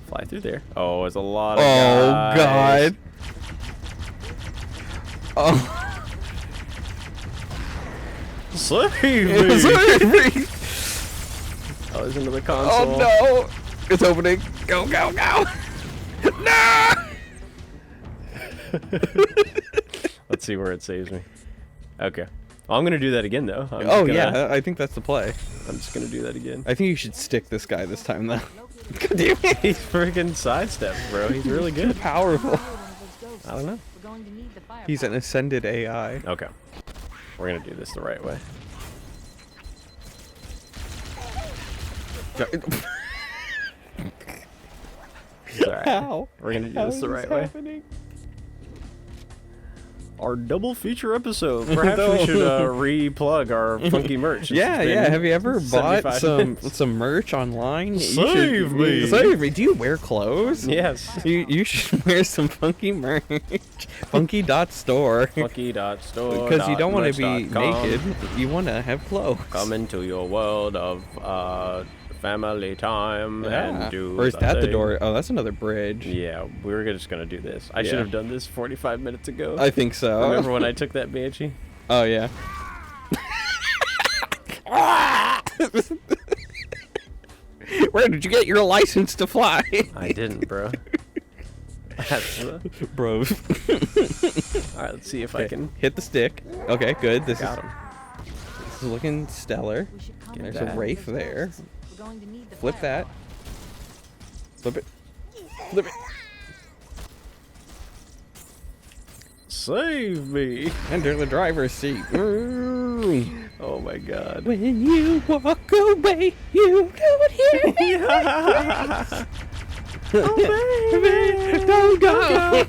S8: Fly through there. Oh, it's a lot of
S5: Oh,
S8: guys.
S5: God. Oh.
S8: Save me! Oh, it's into the console.
S5: Oh, no. It's opening. Go, go, go. No!
S8: Let's see where it saves me. Okay. Well, I'm gonna do that again though. I'm just
S5: Oh,
S8: gonna-
S5: yeah. I think that's the play.
S8: I'm just gonna do that again.
S5: I think you should stick this guy this time, though. God damn it.
S8: He's freaking sidestep, bro. He's really good.
S5: Powerful.
S3: one of those ghosts.
S8: I don't know.
S3: We're going to need the firepower.
S5: He's an ascended AI.
S8: Okay. We're gonna do this the right way. It's alright.
S5: How?
S8: We're gonna do
S5: How
S8: this
S5: is
S8: the
S5: this
S8: right way.
S5: happening?
S8: Our double feature episode. Perhaps we should re-plug our funky merch.
S5: Yeah, yeah. Have you ever bought
S8: 75
S5: some merch online?
S8: Save me.
S5: Save me. Do you wear clothes?
S8: Yes.
S5: You should wear some funky merch. Funky.store.
S8: Funky.store.
S5: Because you don't want to be naked. You want to have clothes.
S8: Come into your world of family time and do.
S5: Or is that the
S8: thing.
S5: door? Oh, that's another bridge.
S8: Yeah, we were just gonna do this. I should have done this 45 minutes ago.
S5: I think so.
S8: Remember when I took that banshee?
S5: Oh yeah. Where did you get your license to fly?
S8: I didn't, bro. That's
S5: Bro.
S8: all right, let's see if I can
S5: hit the stick. Okay, good. This
S8: got him.
S5: is looking stellar.
S3: We should come
S5: There's
S8: that.
S5: a wraith there.
S3: We're going to need the
S5: Flip that. Flip it. Flip it.
S8: Save me!
S5: Enter the driver's seat.
S8: Oh my god.
S5: When you walk away, you don't hear me. Oh baby, don't go.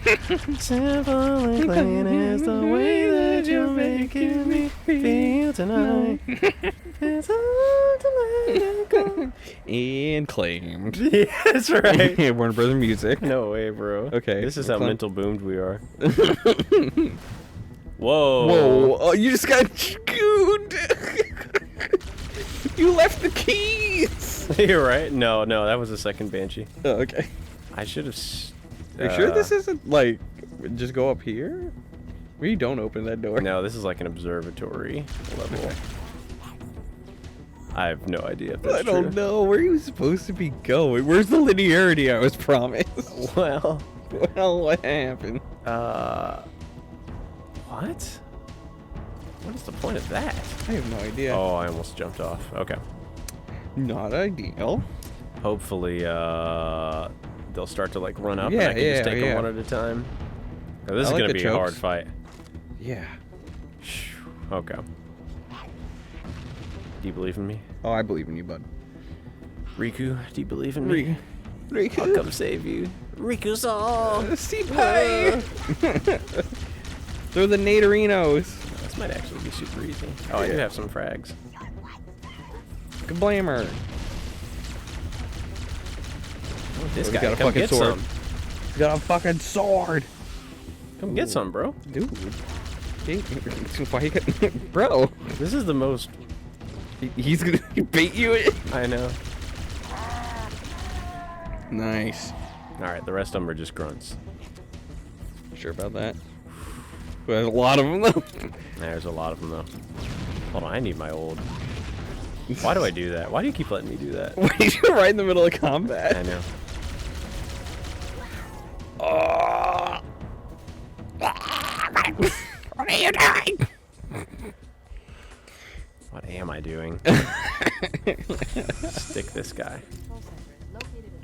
S8: Simple and plain is the way that you're making me feel tonight. It's hard to let it go.
S5: And claimed.
S8: Yeah, that's right.
S5: Warner Brothers Music.
S8: No way, bro.
S5: Okay,
S8: This is how
S5: climb.
S8: mental boomed we are. Whoa.
S5: Whoa! Oh, you just got screwed. You left the keys.
S8: You're right. No, that was the second banshee.
S5: Oh, okay.
S8: I should have.
S5: Are you sure this isn't like just go up here? We don't open that door.
S8: No, this is like an observatory level.
S5: Okay.
S8: I have no idea if that's
S5: I don't
S8: true.
S5: know. Where are you supposed to be going? Where's the linearity I was promised?
S8: Well,
S5: What happened?
S8: what? What is the point of that?
S5: I have no idea.
S8: Oh, I almost jumped off. Okay.
S5: Not ideal.
S8: Hopefully, they'll start to like run up and
S5: Yeah,
S8: I can just take
S5: yeah.
S8: them one at a time. Oh, this
S5: I
S8: is
S5: like
S8: gonna
S5: the
S8: be a hard
S5: chokes.
S8: fight.
S5: Yeah.
S8: Okay. Do you believe in me?
S5: Oh, I believe in you, bud.
S8: Riku, do you believe in me?
S5: Riku.
S8: I'll come save you. Riku-san!
S5: See pie. They're the Naderinos.
S8: This might actually be super easy. Oh, I do have some frags.
S5: Kablammer.
S8: This
S5: We
S8: guy,
S5: got a
S8: come
S5: fucking
S8: get
S5: sword.
S8: some.
S5: We got a fucking sword.
S8: Come get some, bro.
S5: Dude. Why you got... Bro.
S8: This is the most...
S5: He's gonna bait you in.
S8: I know.
S5: Nice.
S8: Alright, the rest of them are just grunts.
S5: Sure about that? There's a lot of them though.
S8: There's a lot of them, though. Hold on, I need my old... Why do I do that? Why do you keep letting me do that?
S5: Wait, you're right in the middle of combat.
S8: I know.
S5: What are you doing?
S8: What am I doing? Stick this guy.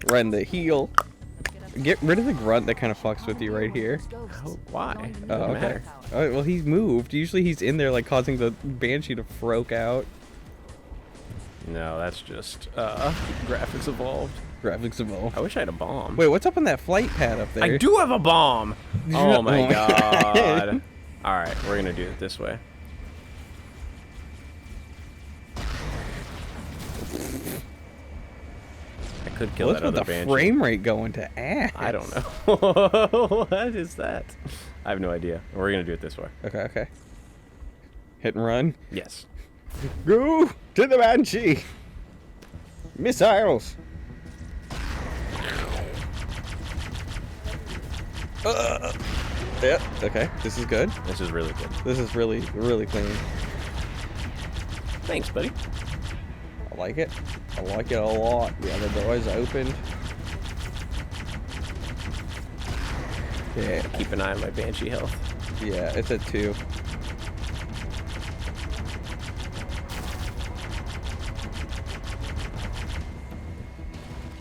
S5: Right in the heel. Get rid of the grunt that kind of fucks with you right here.
S8: Oh, why?
S5: Oh,
S8: Doesn't
S5: okay.
S8: matter.
S5: Oh, well, he's moved. Usually he's in there, like, causing the banshee to froke out.
S8: No, that's just graphics evolved.
S5: Graphics evolve.
S8: I wish I had a bomb.
S5: Wait, what's up on that flight pad up there?
S8: I do have a bomb!
S5: Did you
S8: Oh
S5: not-
S8: my
S5: oh my
S8: god. Alright, we're gonna do it this way. I could kill
S5: What's
S8: that
S5: with
S8: other
S5: the
S8: banshee.
S5: frame rate going to ass?
S8: I don't know. What is that? I have no idea. We're gonna do it this way.
S5: Okay, okay. Hit and run.
S8: Yes.
S5: Go to the banshee. Missiles. Yep. Okay. This is good.
S8: This is really good.
S5: This is really, really clean.
S8: Thanks, buddy.
S5: I like it. I like it a lot. Yeah, the door's opened. Yeah.
S8: Keep an eye on my banshee health.
S5: Yeah, it's at 2.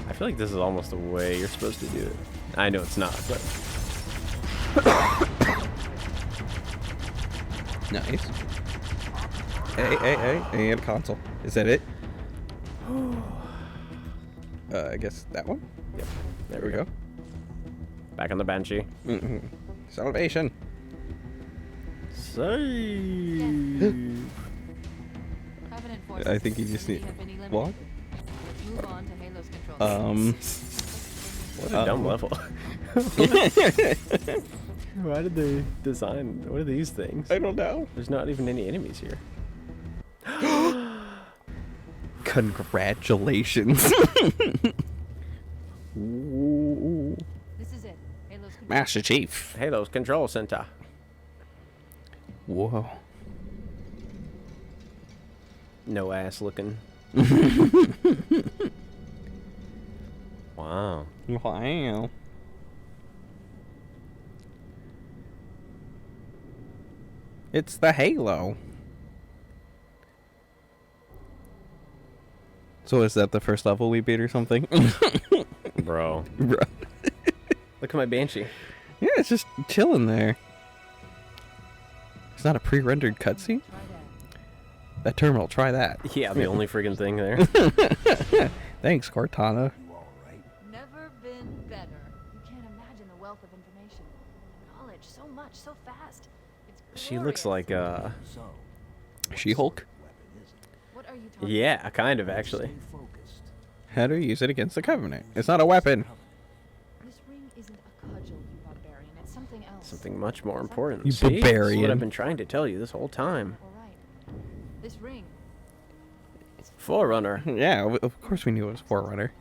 S8: I feel like this is almost the way you're supposed to do it. I know it's not, but
S5: Nice. Hey, and console. Is that it? I guess that one?
S8: yep.
S5: There we go.
S8: Back on the banshee.
S5: Salvation.
S3: Covenant
S5: I think you just need
S3: Walk.
S5: walk.
S3: Move on to Halo's control.
S8: What a dumb level. Why did they design? What are these things?
S5: I don't know.
S8: There's not even any enemies here.
S5: Congratulations.
S8: Ooh.
S3: This is it. Halo's control.
S5: Master Chief.
S8: Halo's control center.
S5: Whoa.
S8: No ass looking. Wow.
S5: Wow. It's the Halo. So is that the first level we beat or something?
S8: Bro.
S5: Bro.
S8: Look at my Banshee.
S5: Yeah, it's just chilling there. It's not a pre-rendered cutscene?
S3: Try that.
S5: That terminal, try that.
S8: Yeah, the only friggin' thing there.
S5: Thanks, Cortana.
S3: Never been better. You can't imagine the wealth of information. Knowledge, so much, so fast. It's
S8: She looks
S3: glorious.
S8: like,
S5: She-Hulk?
S3: What are you talking
S8: yeah, kind of, actually.
S5: How do you use it against the Covenant? It's not a weapon.
S3: This ring isn't a cudgel, you barbarian. It's something else.
S8: Something much more important.
S5: You
S8: See? That's
S5: barbarian.
S8: what I've been trying to tell you this whole time.
S3: All right. This ring.
S8: Forerunner.
S5: Yeah, of course we knew it was Forerunner.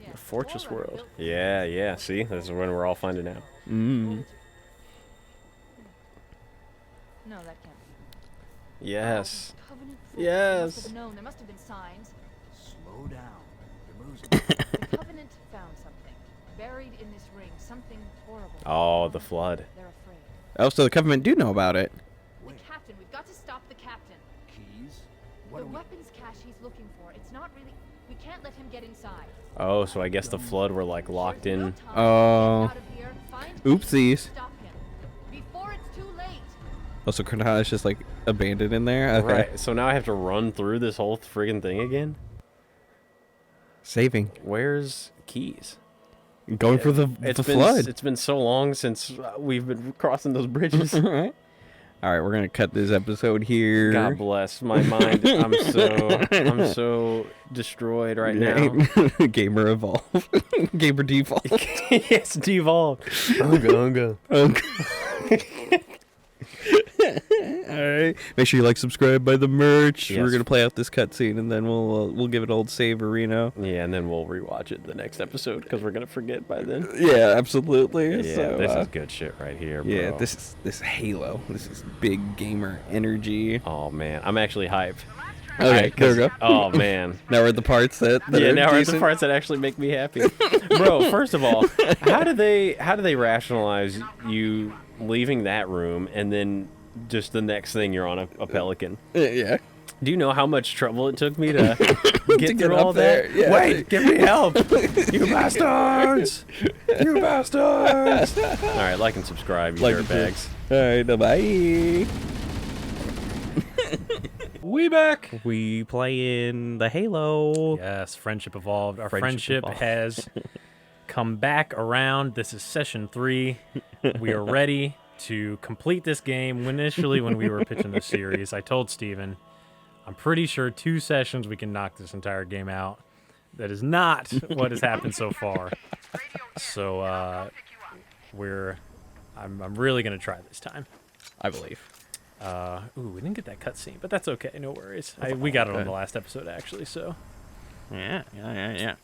S3: Yeah,
S8: The Fortress
S3: Forerunner
S8: World.
S3: built-
S8: Yeah, yeah, see? This is when we're all finding out.
S5: Mm.
S3: No, that can't be.
S8: Yes.
S3: Covenant force. They
S8: Yes.
S3: must have known. There must have been signs.
S6: Slow down. You're losing.
S3: The Covenant found something. Buried in this ring. Something horrible.
S8: Oh, the flood.
S3: They're afraid.
S5: Oh, so the Covenant do know about it.
S3: The captain. We've got to stop the captain.
S6: Keys? What
S3: The
S6: do we...
S3: weapons cache he's looking for. It's not really... We can't let him get inside.
S8: Oh, so I guess the flood were like locked
S3: There's no
S8: in.
S3: time.
S5: Oh.
S3: Get out of here. Find
S5: Oopsies.
S3: Stop him. Before it's too late.
S5: Oh, so Cortana's just like abandoned in there? Okay.
S8: Right, so now I have to run through this whole friggin' thing again?
S5: Saving.
S8: Where's Keys?
S5: Going for the flood.
S8: It's been so long since we've been crossing those bridges.
S5: Alright. Alright, we're gonna cut this episode here.
S8: God bless my mind. I'm so destroyed right now.
S5: Gamer evolve. Gamer default.
S8: Yes, devolved. Unga.
S5: Alright. Make sure you like, subscribe, buy the merch.
S8: Yes.
S5: We're gonna play out this cutscene and then we'll give it old Saverino.
S8: Yeah, and then we'll rewatch it the next episode because we're gonna forget by then.
S5: Yeah, absolutely.
S8: Yeah,
S5: So,
S8: this is good shit right here, bro.
S5: yeah, this is Halo. This is big gamer energy.
S8: Oh man, I'm actually hyped.
S5: Okay, there we go.
S8: Oh man.
S5: Now we're at the parts that
S8: Yeah,
S5: are
S8: now we're at the
S5: decent.
S8: parts that actually make me happy. Bro, first of all, how do they rationalize you leaving that room and then just the next thing you're on a pelican?
S5: Yeah.
S8: Do you know how much trouble it took me to get
S5: get
S8: through
S5: up
S8: all
S5: there?
S8: that?
S5: Yeah.
S8: Wait, give me help! You bastards! You bastards! All right, like and subscribe, you
S5: Like and
S8: dirtbags.
S5: Alright, bye.
S2: We back.
S5: We play in the Halo.
S2: Yes, friendship evolved. Our
S5: Friendship
S2: friendship
S5: evolved.
S2: has come back around. This is session 3. We are ready to complete this game. Initially, when we were pitching the series, I told Steven, I'm pretty sure 2 sessions we can knock this entire game out. That is not what has happened so far. So I'm really gonna try this time.
S5: I believe.
S2: Ooh, we didn't get that cutscene, but that's okay. No worries. We got it on
S5: okay.
S2: the last episode actually. So
S5: Yeah.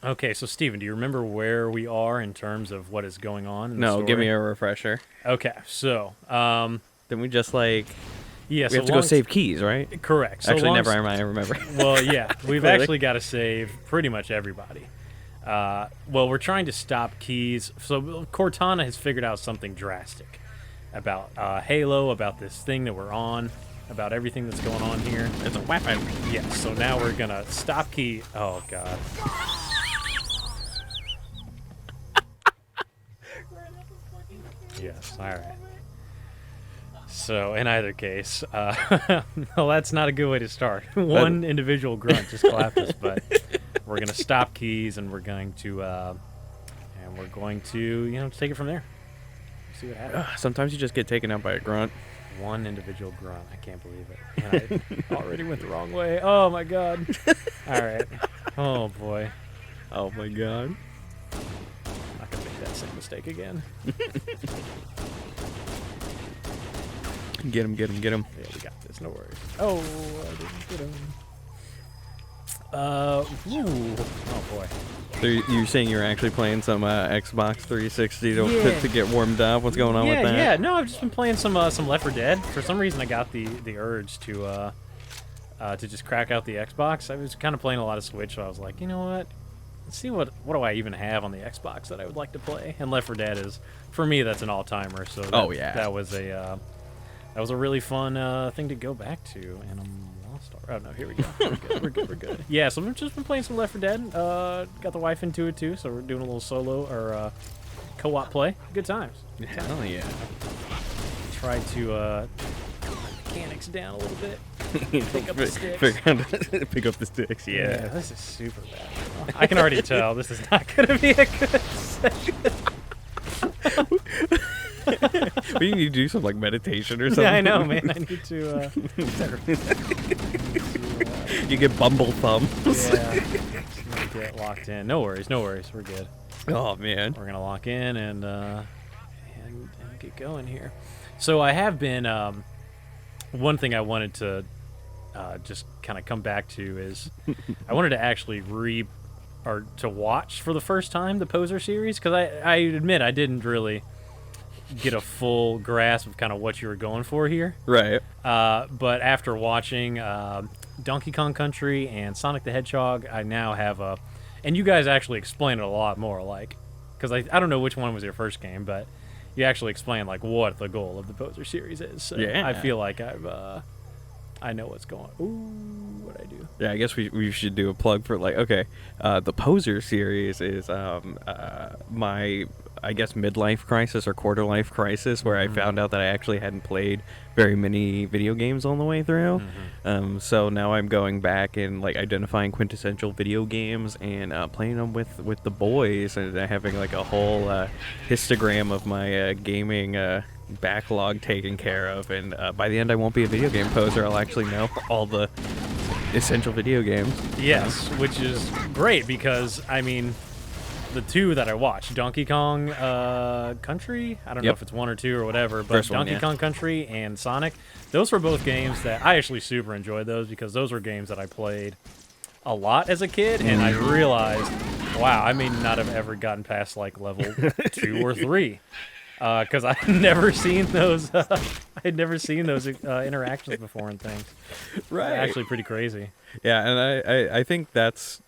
S2: okay. So Steven, do you remember where we are in terms of what is going on? In the
S5: No,
S2: story?
S5: give me a refresher.
S2: Okay. So
S5: Then we just like
S2: yeah.
S5: we have to go save keys, right?
S2: Correct. So
S5: Actually,
S2: long
S5: never
S2: s-
S5: mind. I remember.
S2: Well, yeah, we've
S5: Really?
S2: actually got to save pretty much everybody. Well, we're trying to stop Keys. So Cortana has figured out something drastic about Halo, about this thing that we're on, about everything that's going on here.
S5: It's a weapon.
S2: Yes. So now we're gonna stop Key. Oh God. Yes. All right. So in either case, well, that's not a good way to start. One individual grunt just clapped us, but we're gonna stop Keys and we're going to take it from there. See what happens.
S5: Sometimes you just get taken out by a grunt.
S8: One individual grunt. I can't believe it. And I already went the wrong way. Oh my god. Alright. Oh boy.
S5: Oh my god.
S8: I'm not gonna make that same mistake again.
S5: Get him, get him, get him.
S8: Yeah, we got this. No worries. Oh, I didn't get him. Ooh. Oh boy.
S5: So you're saying you're actually playing some Xbox 360
S8: Yeah.
S5: to get warmed up? What's going on with that?
S8: Yeah, no, I've just been playing some Left 4 Dead. For some reason, I got the urge to just crack out the Xbox. I was kind of playing a lot of Switch, so I was like, you know what? Let's see what do I even have on the Xbox that I would like to play. And Left 4 Dead is, for me, that's an all-timer. So that was a really fun thing to go back to. And I'm lost. Oh no, here we go. We're good. We're good. Yeah, so we've just been playing some Left 4 Dead. Got the wife into it too, so we're doing a little solo or co-op play. Good times.
S5: Hell yeah.
S8: Tried to mechanics down a little bit. Pick up the sticks.
S5: Pick up the sticks.
S8: Yeah, this is super bad. I can already tell this is not going to be a good session.
S5: We need to do some like meditation or something.
S8: Yeah, I know, man. I need to.
S5: You get bumble thumbs.
S8: Yeah. Just need to get locked in. No worries. We're good.
S5: Oh man.
S8: We're gonna lock in and get going here. So I have been. One thing I wanted to just kind of come back to is I wanted to actually to watch for the first time the Poser series, because I admit I didn't really get a full grasp of kind of what you were going for here.
S5: Right.
S8: But after watching Donkey Kong Country and Sonic the Hedgehog, I now have and you guys actually explain it a lot more, like, because I don't know which one was your first game, but you actually explain like what the goal of the Poser series is. So
S5: yeah.
S8: I feel like I know what's going on. Ooh, what'd I do?
S5: Yeah, I guess we should do a plug for like, okay, the Poser series is my, I guess, midlife crisis or quarter life crisis, where I found out that I actually hadn't played very many video games on the way through. So now I'm going back and like identifying quintessential video games and playing them with the boys, and having like a whole histogram of my gaming backlog taken care of. And by the end, I won't be a video game poser. I'll actually know all the essential video games.
S8: Yes, which is great, because I mean, the two that I watched, Donkey Kong Country, I don't know if it's 1 or 2 or whatever, but Donkey Kong Country and Sonic, those were both games that I actually super enjoyed those, because those were games that I played a lot as a kid, and I realized, wow, I may not have ever gotten past like level 2 or 3. Because I'd never seen those. Interactions before and things.
S5: Right.
S8: Actually, pretty crazy.
S5: Yeah, and I think that's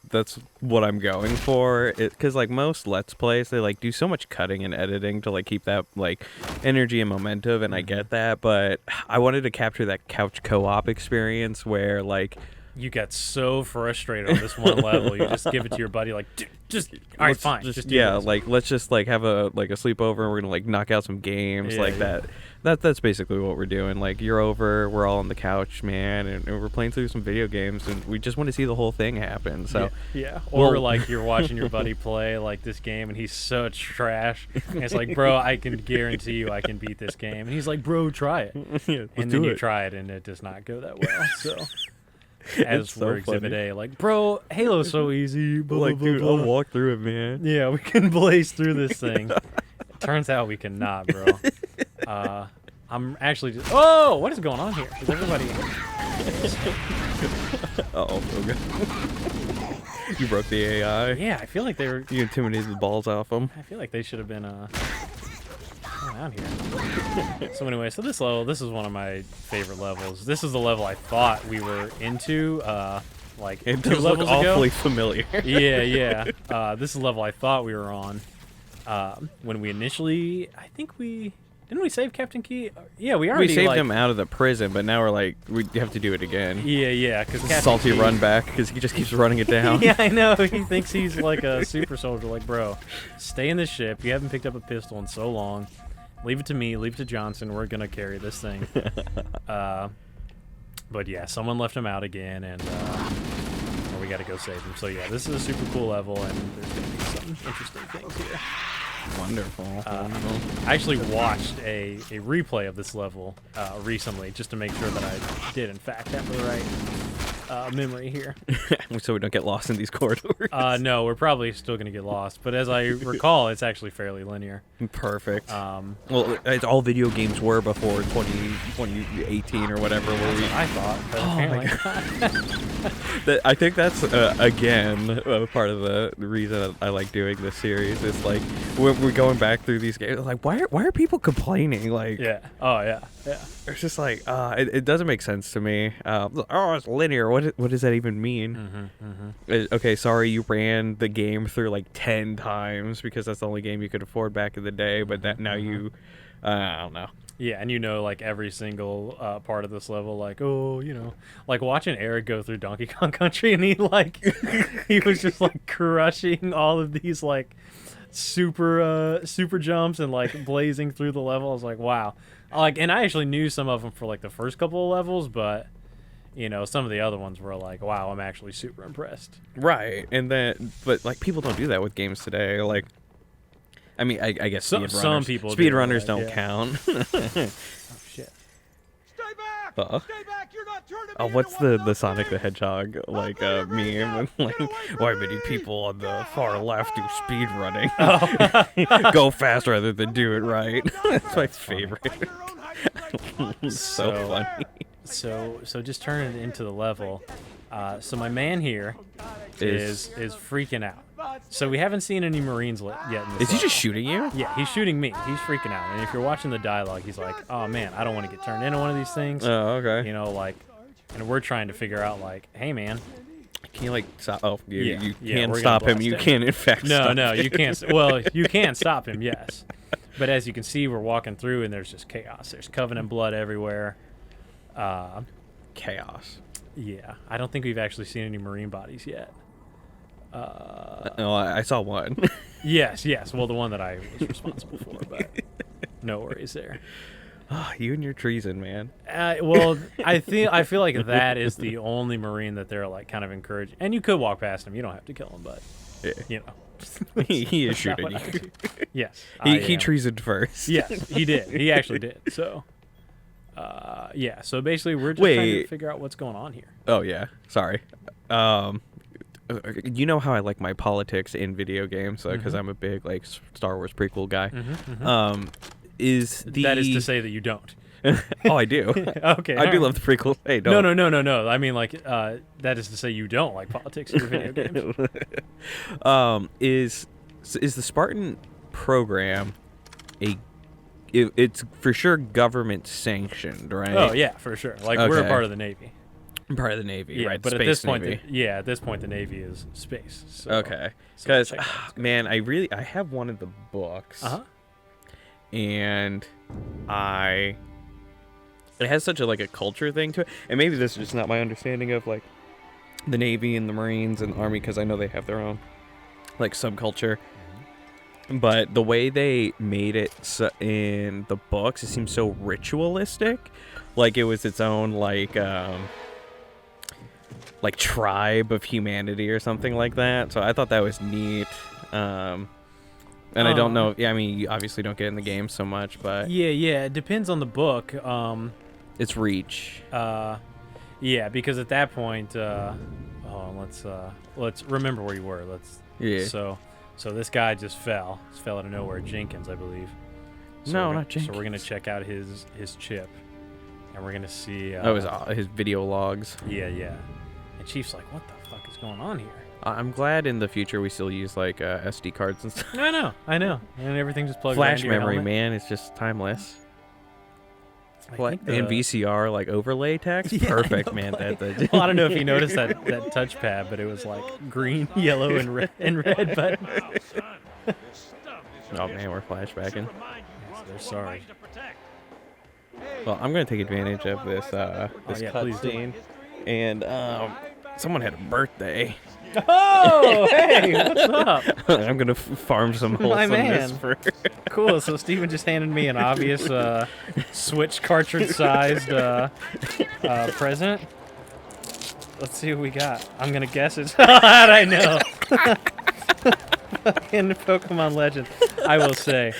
S5: what I'm going for. Because like most Let's Plays, they like do so much cutting and editing to like keep that like energy and momentum, and I get that, but I wanted to capture that couch co-op experience where like
S8: you get so frustrated on this one level, you just give it to your buddy, like, dude, just all right, fine, just do this.
S5: Like let's just like have a sleepover, and we're gonna like knock out some games that. That's basically what we're doing. Like, you're over, we're all on the couch, man, and we're playing through some video games, and we just want to see the whole thing happen. So
S8: or like you're watching your buddy play like this game, and he's such trash, and it's like, bro, I can guarantee you I can beat this game, and he's like, bro, try it. And then you try it, and it does not go that well. So as we're Exhibit A, like, bro, Halo's so easy. Blah,
S5: like,
S8: blah,
S5: dude,
S8: blah.
S5: I'll walk through it, man.
S8: Yeah, we can blaze through this thing. Turns out we cannot, bro. I'm actually just... Oh! What is going on here? Is everybody...
S5: Uh-oh. Okay. You broke the AI.
S8: Yeah, I feel like they were...
S5: You intimidated the balls off them.
S8: I feel like they should have been, out here. So anyway, so this is one of my favorite levels. This is the level I thought we were into, like,
S5: it
S8: 2
S5: does
S8: levels
S5: look
S8: ago.
S5: awfully familiar.
S8: Yeah. This is the level I thought we were on. When we initially, I think didn't we save Captain Key? Yeah, we already
S5: saved him out of the prison, but now we're like, we have to do it again.
S8: Yeah, because
S5: salty Key, run back, because he just keeps running it down.
S8: Yeah, I know. He thinks he's like a super soldier. Like, bro, stay in the ship. You haven't picked up a pistol in so long. Leave it to me. Leave it to Johnson. We're gonna carry this thing. But yeah, someone left him out again, and we got to go save him. So yeah, this is a super cool level, and there's gonna be some interesting things here.
S5: Wonderful.
S2: I actually watched a replay of this level recently just to make sure that I did, in fact, have the right memory here.
S5: So we don't get lost in these corridors.
S2: No, we're probably still going to get lost. But as I recall, it's actually fairly linear.
S5: Perfect. Well, it's all video games were before 2018 or whatever. Where we...
S2: I thought. But apparently
S5: I think that's, again, part of the reason I like doing this series. Is like, we're going back through these games. Like, why are people complaining? Like,
S2: yeah. Oh, yeah. Yeah.
S5: it's just like, it doesn't make sense to me. Oh, it's linear. What does that even mean? Okay, sorry, you ran the game through like 10 times because that's the only game you could afford back in the day. But that now you, I don't know.
S2: Yeah, and you know, like, every single part of this level, like, oh, you know, like, watching Eric go through Donkey Kong Country, and he, like, he was just, like, crushing all of these, like, super jumps and, like, blazing through the level. I was like, wow. Like, and I actually knew some of them for, like, the first couple of levels, but, you know, some of the other ones were like, wow, I'm actually super impressed.
S5: Right, and then, but, like, people don't do that with games today, like... I mean, I guess
S2: some people do
S5: speedrunners don't
S2: yeah.
S5: count.
S2: Oh shit!
S4: Stay back!
S5: Uh-oh.
S4: Stay back! You're not turning
S5: Oh,
S4: me
S5: what's
S4: into one of
S5: the
S4: those
S5: Sonic the
S4: things!
S5: Hedgehog like
S4: I'll beat it
S5: meme?
S4: right
S5: And,
S4: now.
S5: like,
S4: Get away
S5: why
S4: from
S5: many
S4: me.
S5: people on the far left do speed running?
S2: Oh.
S5: Go fast rather than do it right. That's my favorite.
S4: Find your own hiding place, Longplay.
S5: So funny.
S2: So just turning it into the level. So my man here is freaking out. So we haven't seen any Marines yet in this
S5: Is he
S2: level.
S5: just shooting you?
S2: Yeah, he's shooting me. He's freaking out. And if you're watching the dialogue, he's like, "Oh man, I don't want to get turned into one of these things."
S5: Oh, okay.
S2: You know, like, and we're trying to figure out, like, "Hey man,
S5: Can you like stop? Oh, you
S2: Yeah,
S5: can
S2: we're gonna
S5: stop him.
S2: blast
S5: You
S2: him.
S5: can't in fact. stop
S2: no,
S5: him.
S2: you can't. Well, you can stop him, yes. But as you can see, we're walking through, and there's just chaos. There's Covenant blood everywhere.
S5: Chaos.
S2: Yeah, I don't think we've actually seen any Marine bodies yet.
S5: No, I saw one.
S2: Yes. Well, the one that I was responsible for, but no worries there.
S5: You and your treason, man.
S2: Well, I feel like that is the only Marine that they're like kind of encouraging. And you could walk past him. You don't have to kill him, but you know,
S5: he is
S2: not
S5: shooting
S2: what I
S5: you.
S2: do. Yes,
S5: He
S2: am.
S5: treasoned first.
S2: Yes, he did. He actually did. So, yeah. So basically, we're just trying to
S5: Wait.
S2: figure out what's going on here.
S5: Oh yeah. Sorry. You know how I like my politics in video games because I'm a big like Star Wars prequel guy. Is the
S2: That is to say that you don't.
S5: Oh, I do.
S2: Okay,
S5: I do
S2: alright.
S5: love the prequel. Hey, don't.
S2: No. I mean, like, that is to say you don't like politics in your video games.
S5: Is the Spartan program it's for sure government sanctioned, right?
S2: Oh yeah, for sure. Like we're a
S5: Okay.
S2: part of the Navy.
S5: I'm part of the Navy,
S2: Yeah,
S5: right?
S2: but
S5: Space
S2: at this point,
S5: Navy.
S2: at this point, the Navy is space. So,
S5: Okay,
S2: so
S5: because
S2: check that out.
S5: man, I have one of the books, and it has such a culture thing to it, and maybe this is just not my understanding of like the Navy and the Marines and the Army because I know they have their own like subculture. But the way they made it in the books, it seems so ritualistic, like it was its own like tribe of humanity or something like that. So I thought that was neat. And I don't know. Yeah, I mean, you obviously don't get in the game so much, but
S2: Yeah. It depends on the book.
S5: it's Reach.
S2: Yeah, because at that point, let's remember where you were.
S5: Yeah.
S2: So this guy just fell. Just fell out of nowhere. Jenkins, I believe.
S5: No, not
S2: So we're gonna
S5: Jenkins.
S2: check out his chip, and we're gonna see.
S5: That was his video logs.
S2: Yeah. And Chief's like, "What the fuck is going on here?"
S5: I'm glad in the future we still use like SD cards and stuff.
S2: I know, and everything just plugs.
S5: Flash
S2: right into your
S5: memory,
S2: helmet.
S5: man, it's just timeless.
S2: I
S5: What?
S2: think
S5: And VCR like overlay text,
S2: Yeah, I
S5: perfect,
S2: know,
S5: man.
S2: like-
S5: That
S2: Well, I don't know if you noticed that touchpad, but it was like green, yellow, and red buttons.
S5: Oh man, we're flashbacking.
S2: They're sorry.
S5: Well, I'm gonna take advantage of this
S2: yeah, please do.
S5: cutscene, and someone had a birthday.
S2: Oh, hey, what's up?
S5: I'm gonna farm some
S2: My
S5: wholesomeness
S2: man.
S5: for.
S2: Cool. So Steven just handed me an obvious Switch cartridge-sized present. Let's see what we got. I'm gonna guess it's. How'd I know? In Pokemon Legends, I will say,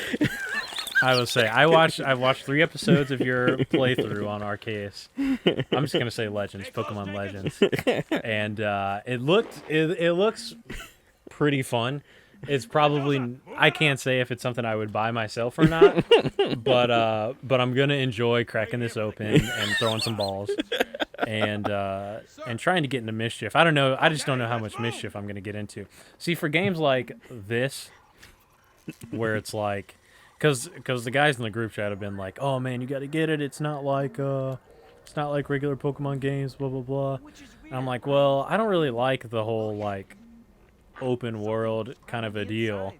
S2: I watched 3 episodes of your playthrough on Arceus. I'm just gonna say Legends, Pokemon Legends, and it looks pretty fun. It's probably, I can't say if it's something I would buy myself or not, but I'm gonna enjoy cracking this open and throwing some balls, and trying to get into mischief. I don't know. I just don't know how much mischief I'm gonna get into. See, for games like this, where it's like, because the guys in the group chat have been like, oh man, you got to get it. It's not like regular Pokemon games, blah blah blah. And I'm like, well, I don't really like the whole like open world kind of a deal.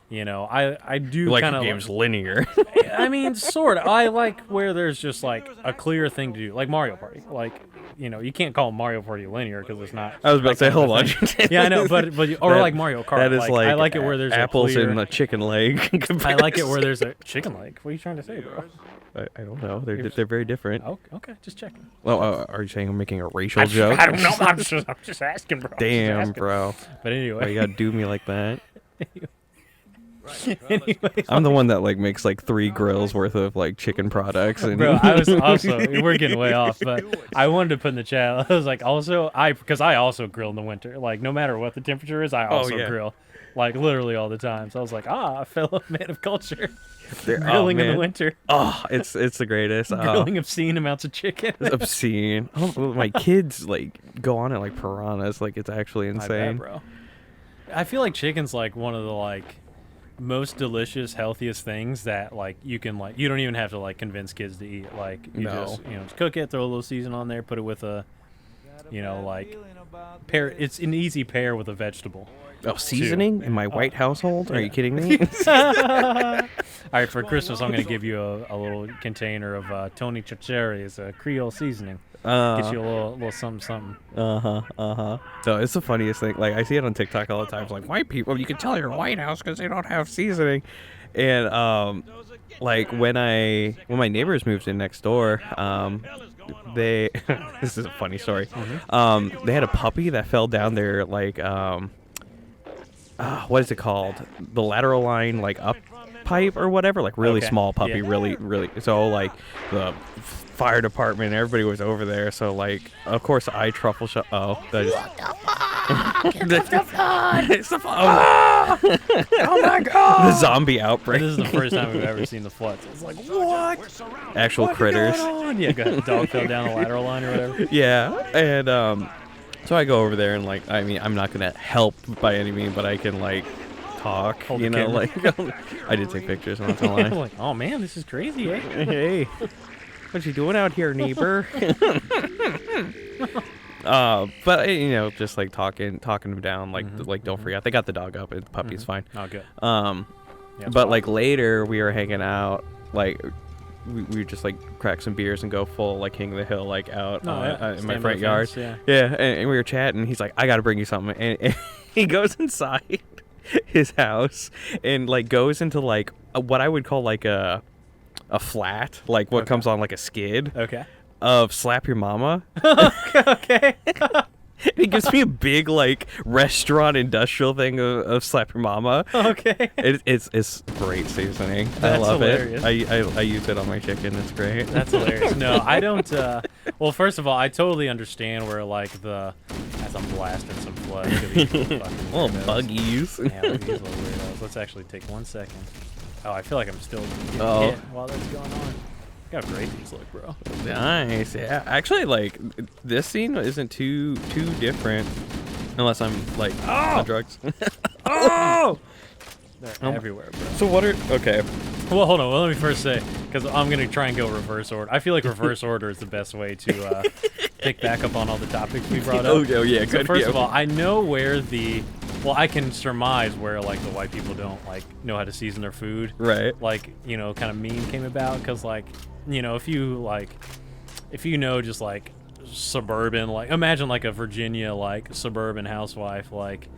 S2: You know, I do
S5: like
S2: kind of
S5: games linear.
S2: I mean, sort of. I like where there's just like a clear thing to do, like Mario Party. Like, you know, you can't call Mario Party linear because it's not.
S5: I was about to say, hold on.
S2: Yeah, I know, but or like Mario Kart.
S5: That is like
S2: I like it where there's
S5: apples
S2: a clear,
S5: and a chicken leg.
S2: I like it where there's a chicken leg. What are you trying to say, bro?
S5: I don't know. They're very different.
S2: Oh, okay, just checking.
S5: Well, are you saying I'm making a racial joke?
S2: I don't know. I'm just asking, bro.
S5: Damn, bro.
S2: But anyway,
S5: Why you gotta do me like that?
S2: Anyways,
S5: I'm the one that like makes like 3 grills worth of like chicken products. And
S2: bro, I was also, we're getting way off, but I wanted to put in the chat. I was like, also, because I also grill in the winter. Like, no matter what the temperature is, I also grill. Like, literally all the time. So I was like, a fellow man of culture. Grilling in the winter.
S5: Oh, it's the greatest.
S2: Grilling obscene amounts of chicken.
S5: It's obscene. Oh, my kids like go on it like piranhas. Like, it's actually insane.
S2: I bet, bro. I feel like chicken's like one of the like most delicious, healthiest things that like you can like, you don't even have to like convince kids to eat. Like, you just cook it, throw a little season on there, put it with a, like pair. It's an easy pair with a vegetable.
S5: Oh, seasoning in my white household? Are you kidding me?
S2: All right, for Christmas, I'm going to give you a little container of Tony Chachere's Creole seasoning. Get you a little something.
S5: So it's the funniest thing. Like, I see it on TikTok all the time. It's like, white people, you can tell your White House because they don't have seasoning. And like when my neighbors moved in next door, they this is a funny story. They had a puppy that fell down their like what is it called? The lateral line, like up pipe or whatever, like really small puppy, really. So like the fire department, everybody was over there. So like, of course, I truffle shot. Oh, that is. It's the flood! Oh my god! The zombie outbreak.
S2: This is the first time we've ever seen the floods. It's like, what?
S5: Actual critters.
S2: Yeah, dog fell down the lateral line or whatever.
S5: Yeah, and so I go over there and like, I mean, I'm not gonna help by any means, but I can like talk,
S2: Hold
S5: you
S2: the
S5: know,
S2: camera.
S5: like I did take pictures. I'm not gonna lie.
S2: I'm like, oh man, this is crazy, eh?
S5: Hey, what you doing out here, neighbor? But you know, just like talking them down, like don't forget they got the dog up and the puppy's fine.
S2: Oh, good.
S5: But like later we were hanging out, like we just like crack some beers and go full like King of the Hill, like out in my front yard.
S2: Yeah,
S5: and we were chatting. He's like, I gotta bring you something, and he goes inside his house and like goes into like what I would call like a flat, like what comes on like a skid.
S2: Okay.
S5: Of Slap Your Mama.
S2: Okay.
S5: He gives me a big like restaurant industrial thing of Slap Your Mama.
S2: Okay.
S5: It's great seasoning. I love
S2: hilarious.
S5: it. I use it on my chicken. It's great.
S2: That's hilarious. No, I don't. Well, first of all, I totally understand where like as I'm blasting some flood.
S5: Little buggies.
S2: Yeah, look at these little weirdos. Let's actually take 1 second. Oh, I feel like I'm still getting hit while that's going on. Look how great these look, bro.
S5: Nice. Yeah. Actually, like this scene isn't too different, unless I'm like on drugs.
S2: Oh! They're everywhere, bro.
S5: So what are okay?
S2: Well, hold on. Well, let me first say, because I'm gonna try and go reverse order. I feel like reverse order is the best way to pick back up on all the topics we brought up.
S5: Oh yeah,
S2: so
S5: good.
S2: First of all, I know where well, I can surmise where like the white people don't like know how to season their food.
S5: Right.
S2: Like, you know, kind of meme came about because like, you know, if you know just like suburban, like imagine like a Virginia like suburban housewife, like,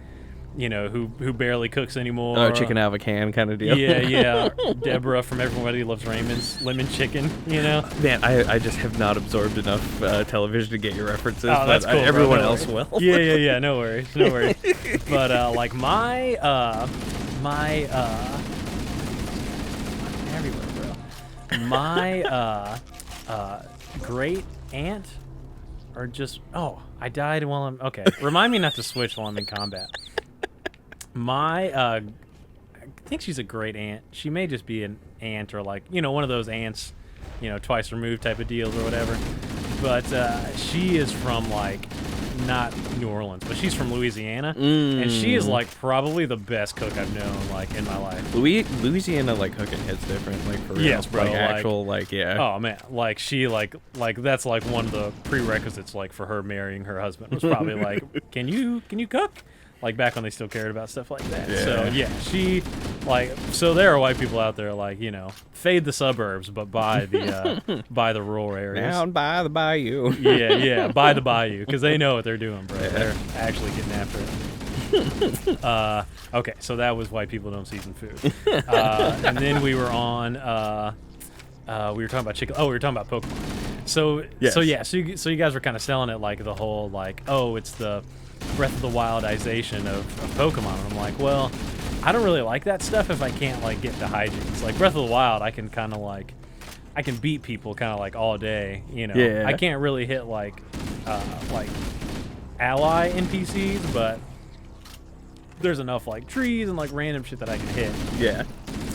S2: you know, who barely cooks anymore.
S5: Oh, chicken out of a can kind of deal.
S2: Yeah, yeah. Deborah from Everybody Loves Raymond's lemon chicken, you know.
S5: Man, I just have not absorbed enough television to get your references.
S2: Oh, that's
S5: but
S2: cool, bro.
S5: everyone
S2: No
S5: else
S2: worries.
S5: will.
S2: Yeah. No worries. But like my everywhere, bro. My great aunt, or just I died while I'm okay. Remind me not to switch while I'm in combat. My I think she's a great aunt. She may just be an aunt or like, you know, one of those aunts, you know, twice removed type of deals or whatever. But she is from like not New Orleans, but she's from Louisiana, and she is like probably the best cook I've known like in my life.
S5: Louisiana like cooking hits different, like for real.
S2: Yes, bro.
S5: Like actual, like yeah.
S2: Oh man, like she like that's like one of the prerequisites like for her marrying her husband was probably like, can you cook? Like back when they still cared about stuff like that.
S5: Yeah.
S2: So yeah, she like so there are white people out there like, you know, fade the suburbs but buy the buy the rural areas.
S5: Down by the bayou.
S2: Yeah, buy the bayou because they know what they're doing, bro. Yeah. They're actually getting after it. Okay, so that was White People Don't Season Food. And then we were on we were talking about chicken. Oh, we were talking about Pokemon. So you guys were kind of selling it like the whole like, oh, it's the Breath of the Wildization of Pokemon. And I'm like, well, I don't really like that stuff if I can't like get the hijinks. Like Breath of the Wild, I can kind of like I can beat people kind of like all day, you know.
S5: Yeah.
S2: I can't really hit like ally NPCs, but there's enough like trees and like random shit that I can hit.
S5: Yeah.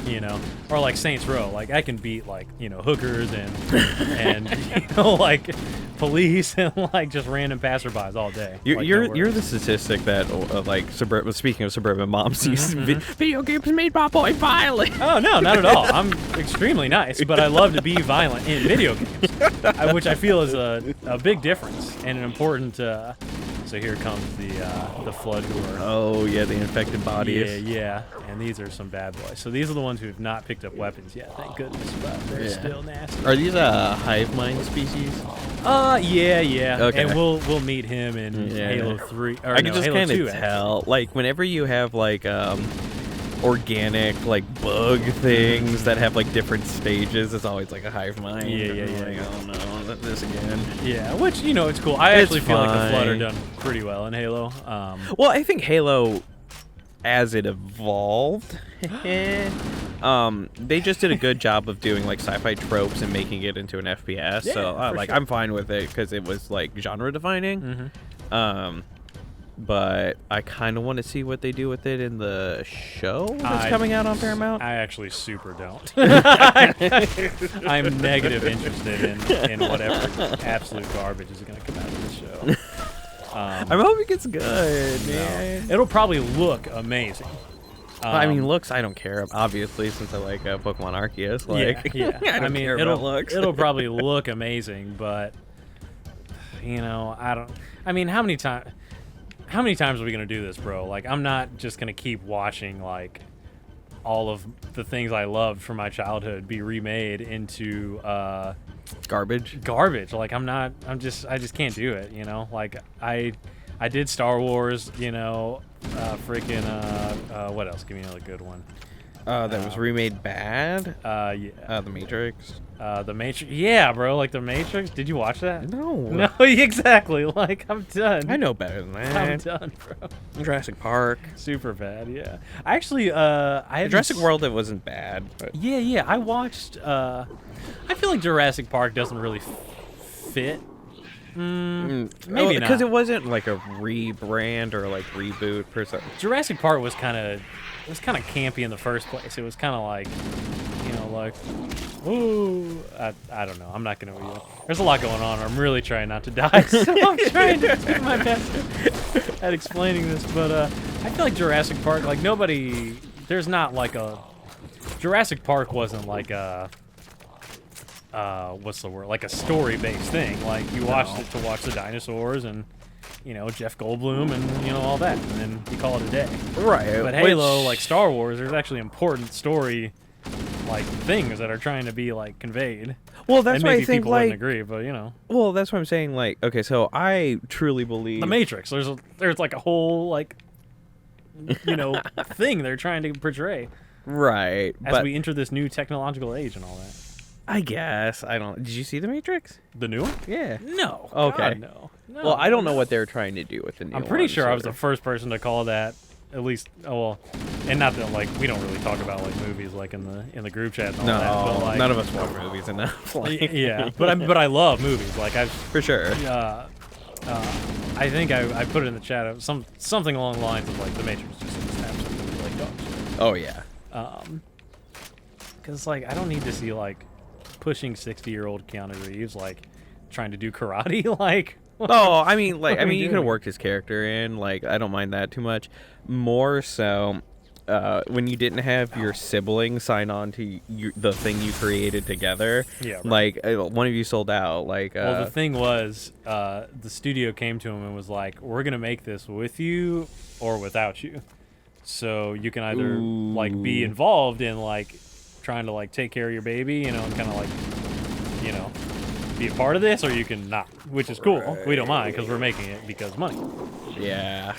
S2: You know, or like Saints Row, like I can beat like, you know, hookers and you know, like police and like just random passerbys all day.
S5: You're the statistic that like speaking of suburban moms, video games made my boy violent.
S2: Oh no, not at all. I'm extremely nice, but I love to be violent in video games, which I feel is a big difference and an important. So here comes the flood horde.
S5: Oh yeah, the infected bodies.
S2: Yeah, and these are some bad boys. So these are the ones who have not picked up weapons yet, thank goodness, but they're still nasty.
S5: Are these hive mind species?
S2: Yeah.
S5: Okay.
S2: And we'll meet him in Halo 3. Or
S5: I can just
S2: kind
S5: of tell, like whenever you have like organic like bug things that have like different stages, it's always like a hive mind.
S2: Yeah.
S5: Like, oh no, not this again.
S2: Yeah, which, you know, it's cool. I actually feel like the Flood are done pretty well in Halo.
S5: Well, I think Halo, as it evolved, they just did a good job of doing like sci-fi tropes and making it into an FPS.
S2: Yeah,
S5: so like
S2: sure.
S5: I'm fine with it because it was like genre defining. But I kind of want to see what they do with it in the show that's coming out on Paramount.
S2: I actually super don't. I'm negative interested in whatever absolute garbage is going to come out of the show.
S5: I'm hoping it's good, man.
S2: It'll probably look amazing.
S5: I mean, looks, I don't care, obviously, since I like Pokemon Arceus. Like,
S2: yeah.
S5: I mean, care about looks.
S2: It'll probably look amazing, but, you know, I mean, how many times are we going to do this, bro? Like, I'm not just going to keep watching, like, all of the things I loved from my childhood be remade into
S5: garbage.
S2: Like, I just can't do it, you know? Like, I did Star Wars, you know, what else? Give me another good one.
S5: That was remade bad?
S2: Yeah.
S5: The Matrix.
S2: The Matrix. Yeah, bro, like The Matrix. Did you watch that?
S5: No,
S2: exactly. Like, I'm done.
S5: I know better than that.
S2: I'm done, bro.
S5: Jurassic Park.
S2: Super bad, yeah. I actually,
S5: Jurassic World, it wasn't bad. But.
S2: Yeah. I watched, I feel like Jurassic Park doesn't really fit. Maybe not.
S5: Because it wasn't like a rebrand or like reboot per se.
S2: Jurassic Park was kind of campy in the first place. It was kind of like, you know, like, ooh, I don't know. I'm not gonna. There's a lot going on. I'm really trying not to die, so I'm trying to do my best at explaining this. But I feel like Jurassic Park, like there's not like a Jurassic Park wasn't like a. What's the word? Like a story-based thing. Like you watched it to watch the dinosaurs and, you know, Jeff Goldblum and, you know, all that, and then you call it a day.
S5: Right.
S2: But Halo, like Star Wars, there's actually important story, like things that are trying to be like conveyed.
S5: Well, that's
S2: and
S5: why
S2: maybe
S5: I think
S2: people
S5: like
S2: wouldn't agree, but you know.
S5: Well, that's what I'm saying. Like, okay, so I truly believe
S2: The Matrix. There's like a whole like thing they're trying to portray
S5: Right.
S2: as
S5: but
S2: we enter this new technological age and all that.
S5: I guess I don't. Did you see the Matrix?
S2: The new one?
S5: Yeah.
S2: No.
S5: Okay.
S2: God, no.
S5: Well, I don't know what they're trying to do with the new
S2: I'm pretty
S5: one,
S2: sure I was
S5: so-
S2: the first person to call that. At least, and not that we don't really talk about movies in the group chat and all
S5: No,
S2: that. But,
S5: none of us watch movies enough.
S2: Yeah, but I love movies.
S5: For sure.
S2: I think I put it in the chat of something along the lines of The Matrix just is absolutely dog shit.
S5: Oh yeah.
S2: Because I don't need to see pushing 60-year-old Keanu Reeves trying to do karate
S5: Oh, I mean,
S2: What are we
S5: you could have
S2: doing?
S5: worked his character in. I don't mind that too much. More so, when you didn't have your sibling sign on to the thing you created together.
S2: Yeah, right.
S5: One of you sold out.
S2: Well, the thing was, the studio came to him and was like, "We're gonna make this with you or without you. So you can either be involved in trying to take care of your baby, and kind of be a part of this, or you can not, which is cool. We don't mind because we're making it because money.
S5: Yeah.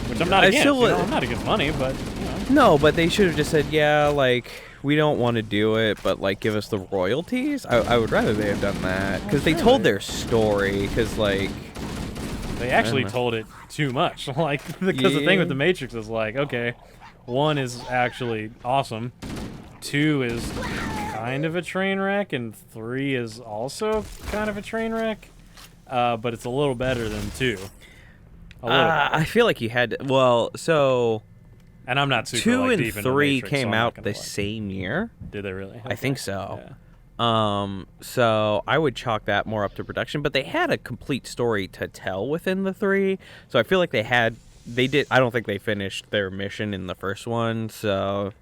S2: Which I'm not against. I'm not against money, but
S5: No, but they should have just said, yeah, we don't want to do it, but give us the royalties. I would rather they have done that because they told their story. Because
S2: they actually told it too much. Because the thing with the Matrix is okay, 1 is actually awesome, 2 is kind of a train wreck, and 3 is also kind of a train wreck, but it's a little better than 2.
S5: I feel like you had to,
S2: and I'm not super
S5: 2 and
S2: deep into
S5: 3
S2: Matrix,
S5: came
S2: so I'm not
S5: out
S2: gonna
S5: the
S2: lie.
S5: same year.
S2: Did they really?
S5: I think so.
S2: Yeah.
S5: So I would chalk that more up to production, but they had a complete story to tell within the 3. So I feel like they did. I don't think they finished their mission in the first one. So,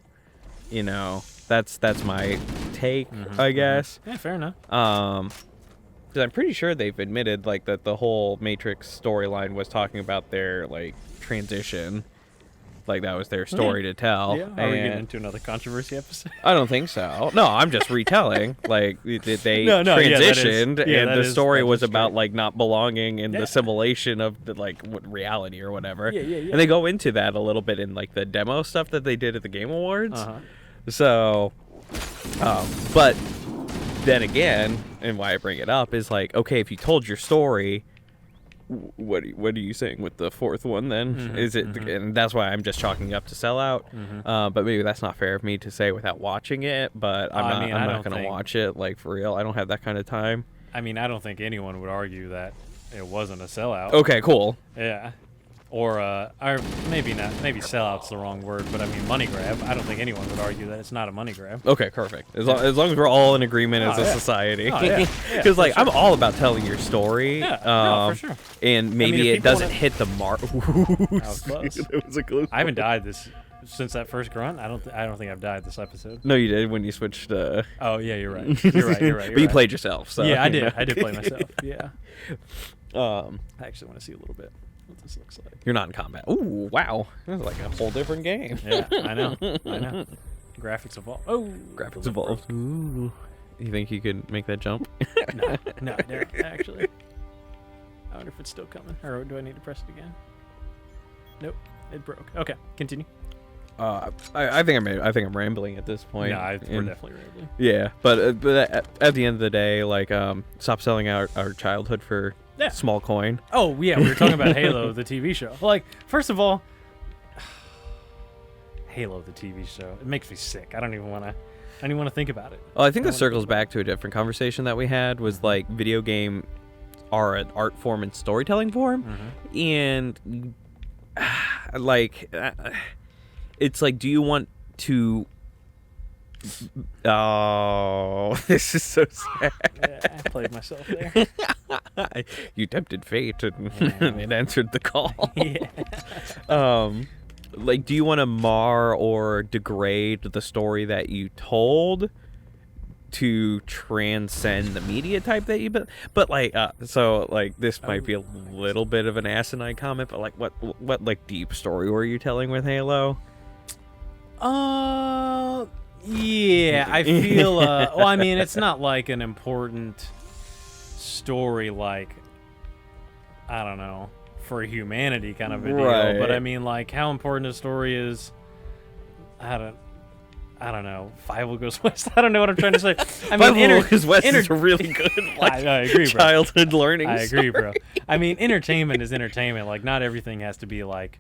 S5: that's my take, I guess.
S2: Yeah, fair enough.
S5: Because I'm pretty sure they've admitted that the whole Matrix storyline was talking about their transition. That was their story to tell.
S2: Yeah. Are we getting into another controversy episode?
S5: I don't think so. No, I'm just retelling. They
S2: that
S5: transitioned, and
S2: is
S5: the story was
S2: true.
S5: about not belonging in
S2: Yeah.
S5: the simulation of the reality or whatever.
S2: Yeah.
S5: And they go into that a little bit in the demo stuff that they did at the Game Awards.
S2: Uh-huh.
S5: So, but then again, and why I bring it up is okay, if you told your story, what are you saying with the 4th one then? Is it? And that's why I'm just chalking up to Sellout. But maybe that's not fair of me to say without watching it. But I'm not gonna watch it for real. I don't have that kind of time.
S2: I mean, I don't think anyone would argue that it wasn't a sellout.
S5: Okay, cool.
S2: Yeah. Or maybe not. Maybe sellout's the wrong word, but I mean money grab. I don't think anyone would argue that it's not a money grab.
S5: Okay, perfect. As long as we're all in agreement as a
S2: yeah.
S5: society.
S2: Oh, yeah.
S5: Because I'm all about telling your story.
S2: Yeah, no, for sure.
S5: And maybe
S2: if
S5: it
S2: people
S5: doesn't
S2: wanna-
S5: hit the mark.
S2: That was close.
S5: It was a close.
S2: I haven't died since that first grunt. I don't think I've died this episode.
S5: No, you did when you switched.
S2: Oh yeah, you're right. You're right.
S5: But you played yourself. So,
S2: Yeah, I did. I did play myself. Yeah. I
S5: Um,
S2: actually want to see a little bit what this looks like.
S5: You're not in combat. Ooh, wow. This is a whole different game.
S2: Yeah, I know. Graphics evolve. Oh,
S5: Graphics evolved. Ooh. You think you could make that jump?
S2: No, I don't, actually. I wonder if it's still coming, or do I need to press it again? Nope, it broke. Okay, continue.
S5: I think I'm rambling at this point.
S2: No, we're
S5: And-
S2: definitely rambling.
S5: Yeah, but at the end of the day, stop selling our childhood for
S2: Yeah.
S5: small coin.
S2: Oh yeah, we were talking about Halo, the TV show. First of all, Halo, the TV show. It makes me sick. I don't even want to think about it.
S5: Well, I think this circles back to a different conversation that we had. Was video game are an art form and storytelling form, and it's do you want to? Oh, this is so sad.
S2: Yeah, I played myself there.
S5: You tempted fate, and it answered the call.
S2: Yeah.
S5: Do you want to mar or degrade the story that you told to transcend the media type that you but this might be a little bit of an asinine comment, but what deep story were you telling with Halo?
S2: Yeah, I feel well, I mean, it's not an important story I don't know, for humanity kind of a deal.
S5: Right.
S2: But I mean, like, how important a story is, I don't know. Five Will Goes West. I don't know what I'm trying to say. I mean,
S5: Five Will West is a really good
S2: I agree, bro.
S5: childhood learning.
S2: I agree, bro. I mean, entertainment is entertainment. Like, not everything has to be like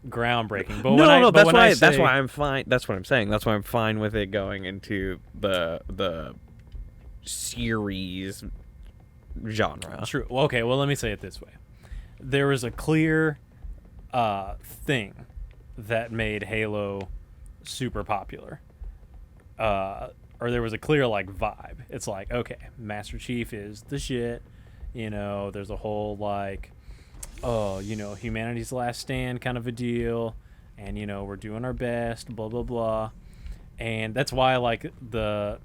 S2: groundbreaking. But
S5: That's why I'm fine. That's what I'm saying. That's why I'm fine with it going into the series genre.
S2: True. Well, okay. Well, let me say it this way: there was a clear thing that made Halo super popular. Or there was a clear like vibe. It's like, okay, Master Chief is the shit. You know, there's a whole like, oh, you know, humanity's last stand kind of a deal, and you know, we're doing our best, blah blah blah, and that's why I like the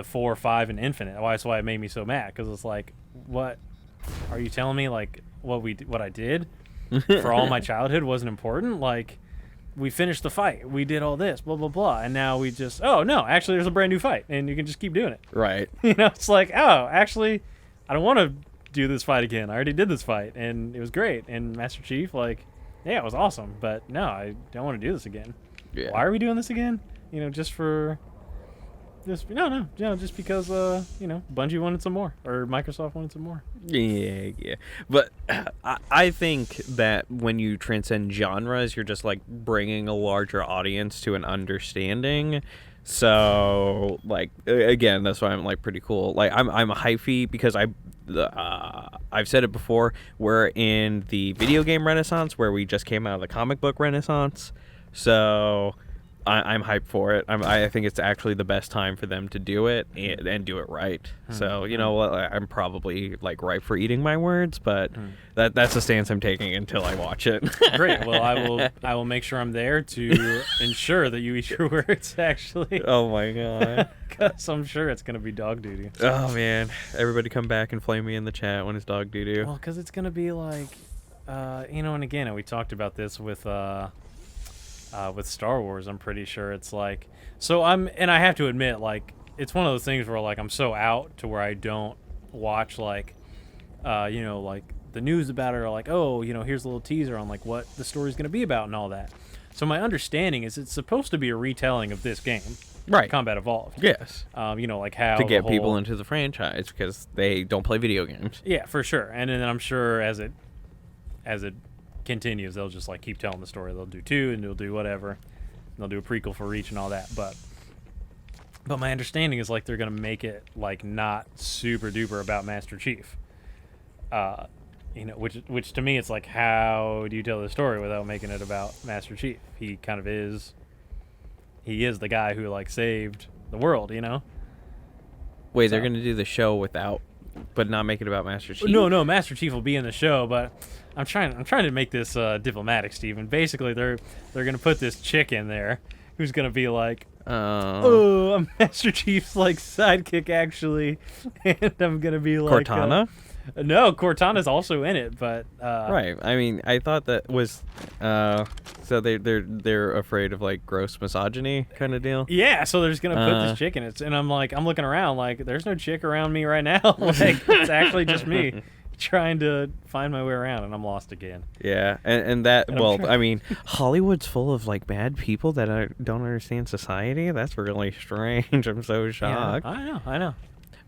S2: 4, 5, and Infinite. That's why it made me so mad, because it's like, what are you telling me? Like what I did for all my childhood wasn't important? Like, we finished the fight, we did all this, blah blah blah, and now we just, oh no, actually there's a brand new fight, and you can just keep doing it.
S5: Right.
S2: You know, it's like, oh, actually, I don't want to do this fight again. I already did this fight, and it was great. And Master Chief, like, yeah, it was awesome, but no, I don't want to do this again.
S5: Yeah.
S2: Why are we doing this again? You know, just for just just because you know, Bungie wanted some more, or Microsoft wanted some more.
S5: Yeah. But I think that when you transcend genres, you're just like bringing a larger audience to an understanding. So like again, that's why I'm like pretty cool. Like I'm a hyphy because I've said it before. We're in the video game renaissance where we just came out of the comic book renaissance. So I'm hyped for it. I think it's actually the best time for them to do it and do it right. So, you know, I'm probably like ripe for eating my words, but that's the stance I'm taking until I watch it.
S2: Great. Well, I will make sure I'm there to ensure that you eat your words, actually.
S5: Oh my god.
S2: Because I'm sure it's going to be dog doo-doo.
S5: Oh man. Everybody come back and flame me in the chat when it's dog doo-doo.
S2: Well, because it's going to be like, you know, and again, we talked about this with Star Wars. I'm pretty sure it's like, so and I have to admit, like, it's one of those things where like I'm so out to where I don't watch like, you know, like the news about it, or like, oh, you know, here's a little teaser on like what the story's going to be about and all that. So my understanding is it's supposed to be a retelling of this game,
S5: right?
S2: Combat Evolved.
S5: Yes.
S2: You know, like how
S5: to get people into the franchise because they don't play video games.
S2: Yeah, for sure. And then I'm sure as it continues, they'll just like keep telling the story. They'll do 2 and they'll do whatever. And they'll do a prequel for each and all that. But my understanding is like they're gonna make it like not super duper about Master Chief. You know, which to me it's like, how do you tell the story without making it about Master Chief? He kind of is. He is the guy who like saved the world, you know.
S5: Wait, they're gonna do the show without, but not make it about Master Chief?
S2: No, Master Chief will be in the show, but I'm trying to make this diplomatic, Steven. Basically, they're gonna put this chick in there who's gonna be like, oh, I'm Master Chief's like sidekick actually, and I'm gonna be like
S5: Cortana.
S2: No, Cortana's also in it, but
S5: right. I mean, I thought that was so they're afraid of like gross misogyny kind of deal.
S2: Yeah, so they're just gonna put this chick in it, and I'm looking around like there's no chick around me right now. Like it's actually just me trying to find my way around, and I'm lost again.
S5: Yeah, and that, well, I mean, Hollywood's full of like bad people that don't understand society. That's really strange. I'm so shocked.
S2: Yeah, I know.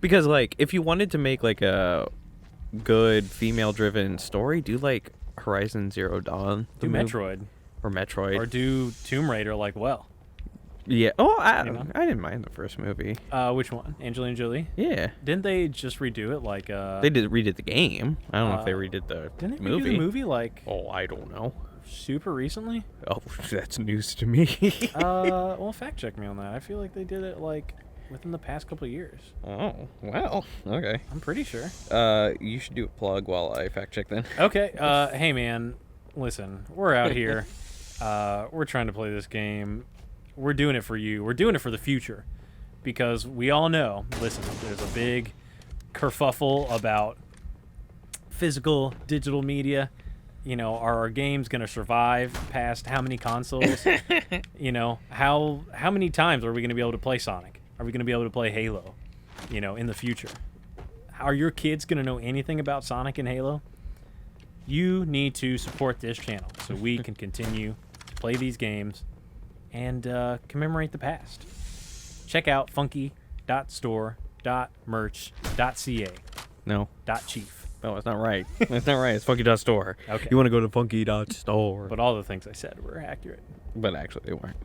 S5: Because like, if you wanted to make like a good female-driven story, do like Horizon Zero Dawn,
S2: Do Metroid,
S5: or
S2: do Tomb Raider. Like, well,
S5: yeah. Oh, I didn't mind the first movie.
S2: Which one? Angelina Jolie?
S5: Yeah.
S2: Didn't they just redo it? Like,
S5: they redid the game. I don't know if they redid the
S2: didn't they
S5: movie.
S2: redo the movie like?
S5: Oh, I don't know.
S2: Super recently?
S5: Oh, that's news to me.
S2: Well, fact check me on that. I feel like they did it like within the past couple of years.
S5: Oh, well, okay.
S2: I'm pretty sure.
S5: You should do a plug while I fact check then.
S2: Okay. Hey man, listen, we're out here. We're trying to play this game. We're doing it for you. We're doing it for the future, because we all know. Listen, there's a big kerfuffle about physical, digital media. You know, are our games going to survive past how many consoles? You know, how many times are we going to be able to play Sonic? Are we going to be able to play Halo, you know, in the future? Are your kids going to know anything about Sonic and Halo? You need to support this channel so we can continue to play these games and commemorate the past. Check out funky.store.merch.ca.
S5: No.
S2: .chief.
S5: No, it's not right. It's not right. It's funky.store.
S2: Okay.
S5: You want to go to funky.store.
S2: But all the things I said were accurate.
S5: But actually they weren't.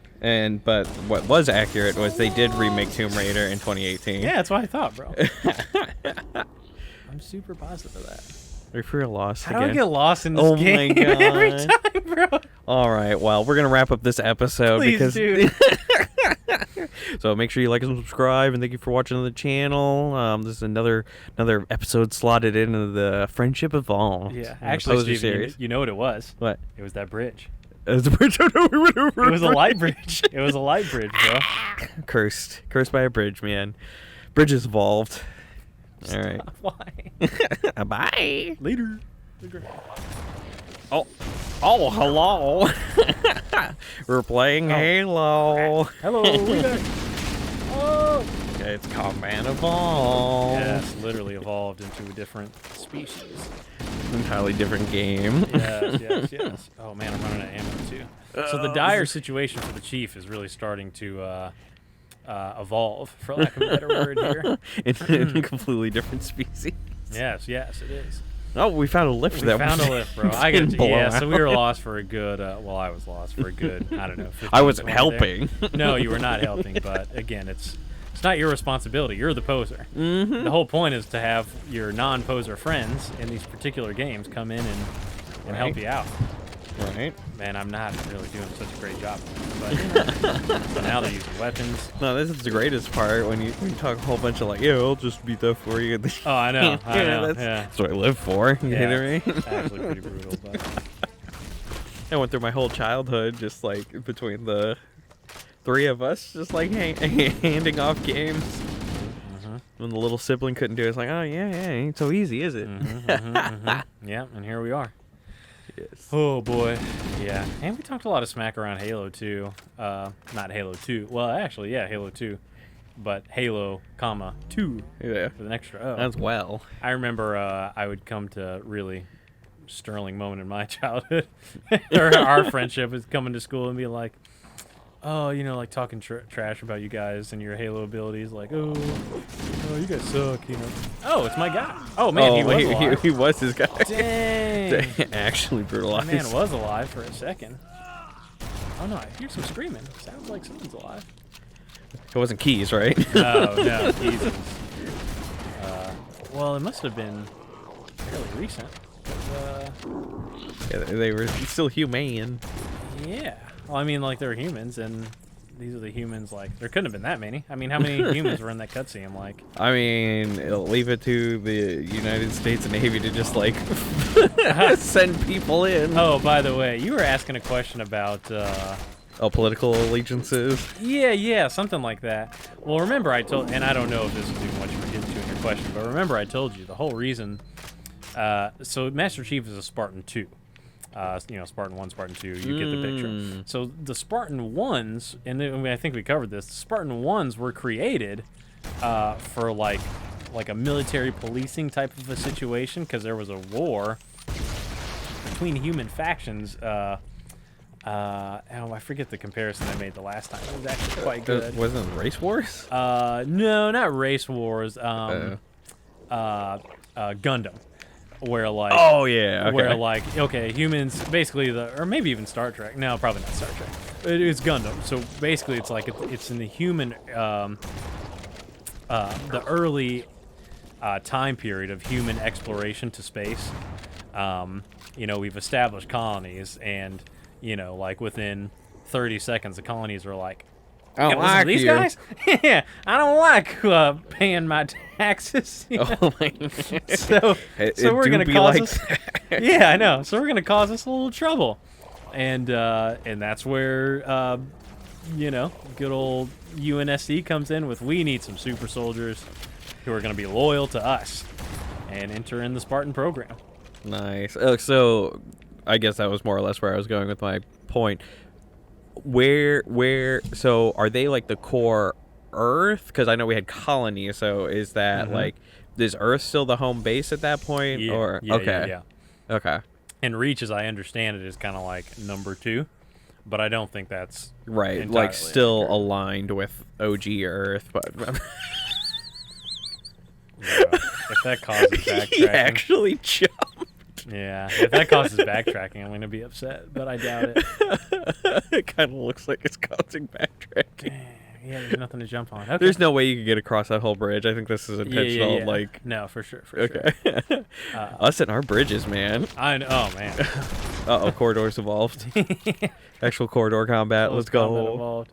S5: But what was accurate was they did remake Tomb Raider in 2018.
S2: Yeah, that's what I thought, bro. I'm super positive of that.
S5: Are you for real lost
S2: How
S5: again?
S2: do I get lost in this
S5: Oh
S2: game
S5: my God.
S2: every time, bro?
S5: All right, well, we're going to wrap up this episode
S2: Please,
S5: because
S2: dude.
S5: So make sure you like and subscribe, and thank you for watching the channel. This is another episode slotted into the Friendship Evolved.
S2: Yeah,
S5: the
S2: actually,
S5: Poser
S2: Steven,
S5: series.
S2: you know what it was?
S5: What?
S2: It was that bridge.
S5: It was a bridge.
S2: It was a light bridge. It was a light bridge, bro.
S5: Cursed by a bridge, man. Bridges evolved. All right.
S2: Why?
S5: Bye.
S2: Later.
S5: Oh, hello. We're playing Halo.
S2: Hello, we back. Oh.
S5: It's Command Evolved.
S2: Yes, literally evolved into a different species.
S5: Entirely different game.
S2: Yes. Oh man, I'm running out of ammo too. So the dire situation for the Chief is really starting to evolve, for lack of a better word here.
S5: It's a completely different species.
S2: Yes, it is.
S5: Oh, we found a lift.
S2: We found a lift, bro. I got so we were lost for a good. Well, I was lost for a good. I don't know. 15,
S5: I wasn't
S2: 20
S5: helping.
S2: there. No, you were not helping. But again, it's not your responsibility. You're the poser. The whole point is to have your non-poser friends in these particular games come in and help you out.
S5: Right.
S2: Man, I'm not really doing such a great job. But so now they're using weapons.
S5: No, this is the greatest part when you talk a whole bunch of like, yeah, I'll just beat that for you.
S2: Oh, I know.
S5: That's what I live for. You kidding me?
S2: It's actually pretty brutal. But
S5: I went through my whole childhood just like between the three of us, just like handing off games. When the little sibling couldn't do it, it's like, oh yeah, ain't so easy, is it?
S2: Yeah, and here we are.
S5: Yes.
S2: Oh boy, yeah. And we talked a lot of smack around Halo 2. Not Halo 2. Well, actually, yeah, Halo 2. But Halo, 2.
S5: Yeah.
S2: With an extra O.
S5: As well.
S2: I remember I would come to really sterling moment in my childhood. Or our friendship is coming to school and be like, oh, like talking trash about you guys and your Halo abilities. Like, oh, you guys suck, Oh, it's my guy. Oh, man, he was alive.
S5: He was his guy.
S2: Dang.
S5: Actually brutalized.
S2: My man was alive for a second. Oh, no, I hear some screaming. Sounds like someone's alive.
S5: It wasn't Keys, right?
S2: No, Keys is... well, it must have been fairly recent.
S5: Yeah, they were still humane.
S2: Yeah. Well, I mean, like, they're humans, and these are the humans, like, there couldn't have been that many. I mean, how many humans were in that cutscene? Like,
S5: I mean, it'll leave it to the United States Navy to just, like, send people in.
S2: Oh, by the way, you were asking a question about,
S5: political allegiances?
S2: Yeah, something like that. Well, remember I told, and I don't know if this is even what you were getting to in your question, but remember I told you the whole reason, so Master Chief is a Spartan 2. Spartan 1, Spartan 2, you get the picture. So the Spartan 1s, and I think we covered this, the Spartan 1s were created for like a military policing type of a situation because there was a war between human factions. I forget the comparison I made the last time. It was actually quite good.
S5: Wasn't it Race Wars?
S2: No, not Race Wars. Gundam. Where like humans basically or maybe even Star Trek. No, probably not Star Trek. It is Gundam. So basically, it's like it's in the human the early time period of human exploration to space. We've established colonies, and like within 30 seconds, the colonies are like,
S5: I don't like
S2: these
S5: you.
S2: guys? Yeah, I don't like paying my taxes.
S5: Oh my God.
S2: So we're gonna cause us.
S5: That.
S2: Yeah, I know. So we're gonna cause us a little trouble, and that's where good old UNSC comes in with we need some super soldiers who are gonna be loyal to us and enter in the Spartan program.
S5: Nice. So I guess that was more or less where I was going with my point. So are they like the core Earth? Because I know we had colonies, so is that like, is Earth still the home base at that point?
S2: Yeah,
S5: or
S2: yeah,
S5: okay.
S2: yeah.
S5: Okay.
S2: And Reach, as I understand it, is kind of like number 2, but I don't think that's
S5: Right,
S2: entirely
S5: like still
S2: accurate.
S5: aligned with OG Earth, but
S2: If that causes backtracking,
S5: he actually jumped.
S2: yeah, if that causes backtracking, I'm gonna be upset, but I doubt it.
S5: It kind of looks like it's causing backtracking.
S2: Yeah, there's nothing to jump on. Okay.
S5: There's no way you could get across that whole bridge. I think this is intentional.
S2: Yeah.
S5: Like,
S2: no, for sure.
S5: okay, us and our bridges, man.
S2: Oh man.
S5: Corridors evolved. Actual corridor combat. Let's go.
S2: Combat evolved.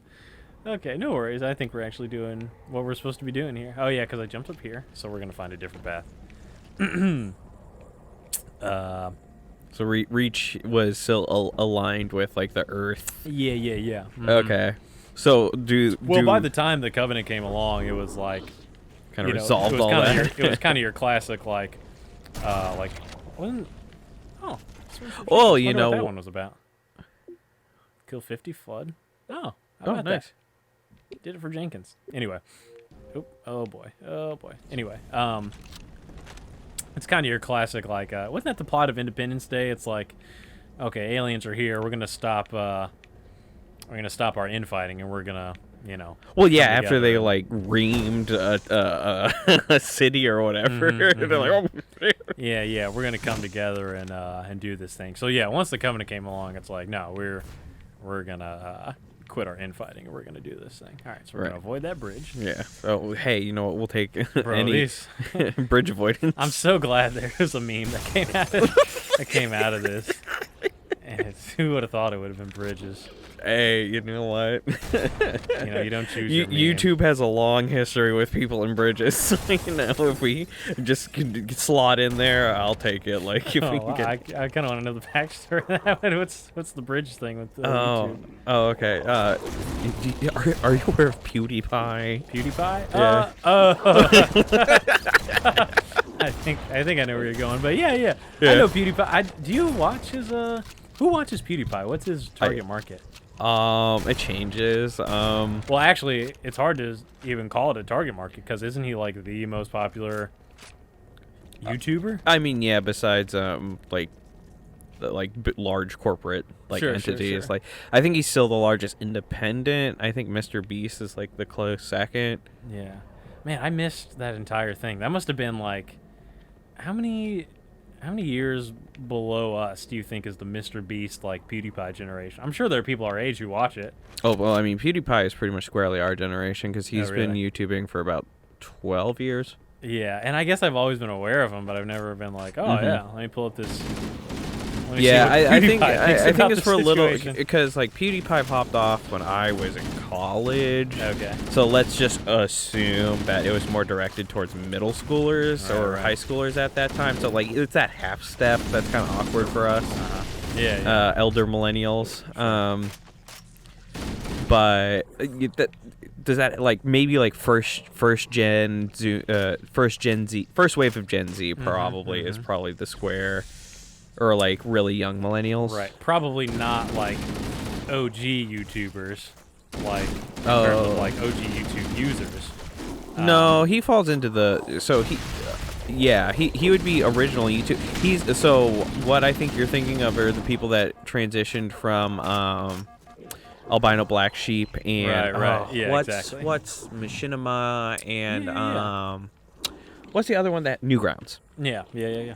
S2: Okay, no worries. I think we're actually doing what we're supposed to be doing here. Oh yeah, because I jumped up here, so we're gonna find a different path.
S5: So Reach was still aligned with like the Earth.
S2: Yeah. Mm-hmm.
S5: Okay. So
S2: by the time the Covenant came along, it was like
S5: kind of
S2: you know,
S5: resolved
S2: it was
S5: all
S2: kinda
S5: that.
S2: it was kind of your classic wasn't
S5: Oh,
S2: I
S5: you
S2: wonder
S5: know
S2: what that one was about. Kill 50 flood. Oh, how about
S5: nice.
S2: that? Did it for Jenkins. Anyway. Oh boy. Anyway, it's kind of your classic wasn't that the plot of Independence Day? It's like, okay, aliens are here. We're gonna stop our infighting, and we're gonna,
S5: Well, yeah,
S2: come
S5: after they
S2: together.
S5: like reamed a city or whatever, they're like, oh.
S2: Yeah, we're gonna come together and do this thing. So yeah, once the Covenant came along, it's like, no, we're gonna quit our infighting and we're gonna do this thing. All right, so we're gonna avoid that bridge.
S5: Yeah. So hey, you know what? We'll take
S2: Bro,
S5: any bridge avoidance.
S2: I'm so glad there was a meme that came out of this. And who would have thought it would have been bridges?
S5: Hey, you know what?
S2: You don't choose your meme.
S5: YouTube has a long history with people in bridges. So, if we just can slot in there, I'll take it. Like if we can get.
S2: I kind of want to know the backstory of that one. What's the bridge thing with YouTube?
S5: Oh, okay. Are you aware of PewDiePie?
S2: PewDiePie?
S5: Yeah.
S2: I think I know where you're going, but yeah. I know PewDiePie. Do you watch his Who watches PewDiePie? What's his target market?
S5: It changes.
S2: Well, actually, it's hard to even call it a target market because isn't he like the most popular YouTuber?
S5: I mean, yeah. Besides, large corporate
S2: Sure,
S5: entities,
S2: sure.
S5: like I think he's still the largest independent. I think Mr. Beast is like the close second.
S2: Yeah. Man, I missed that entire thing. That must have been like, how many years below us do you think is the Mr. Beast like PewDiePie generation? I'm sure there are people our age who watch it.
S5: Oh well, I mean, PewDiePie is pretty much squarely our generation because he's been
S2: really?
S5: YouTubing for about 12 years.
S2: Yeah, and I guess I've always been aware of him, but I've never been like, oh yeah, let me pull up this. Let me see
S5: Yeah,
S2: what
S5: I think
S2: PewDiePie thinks
S5: I think
S2: about
S5: it's
S2: the
S5: for a little
S2: situation.
S5: because like PewDiePie popped off when I was in college.
S2: Okay.
S5: So let's just assume that it was more directed towards middle schoolers or high schoolers at that time. So like it's that half step that's kind of awkward for us.
S2: Yeah.
S5: Elder millennials. But does that like maybe like first wave of Gen Z probably is probably the square. Or like really young millennials,
S2: Right. Probably not like OG YouTubers, like like OG YouTube users.
S5: No, he falls into the he would be original YouTube. So what I think you're thinking of are the people that transitioned from albino black sheep and
S2: right. Yeah,
S5: what's
S2: exactly.
S5: what's Machinima and
S2: Yeah.
S5: what's the other one that Newgrounds.
S2: Yeah. Mhm.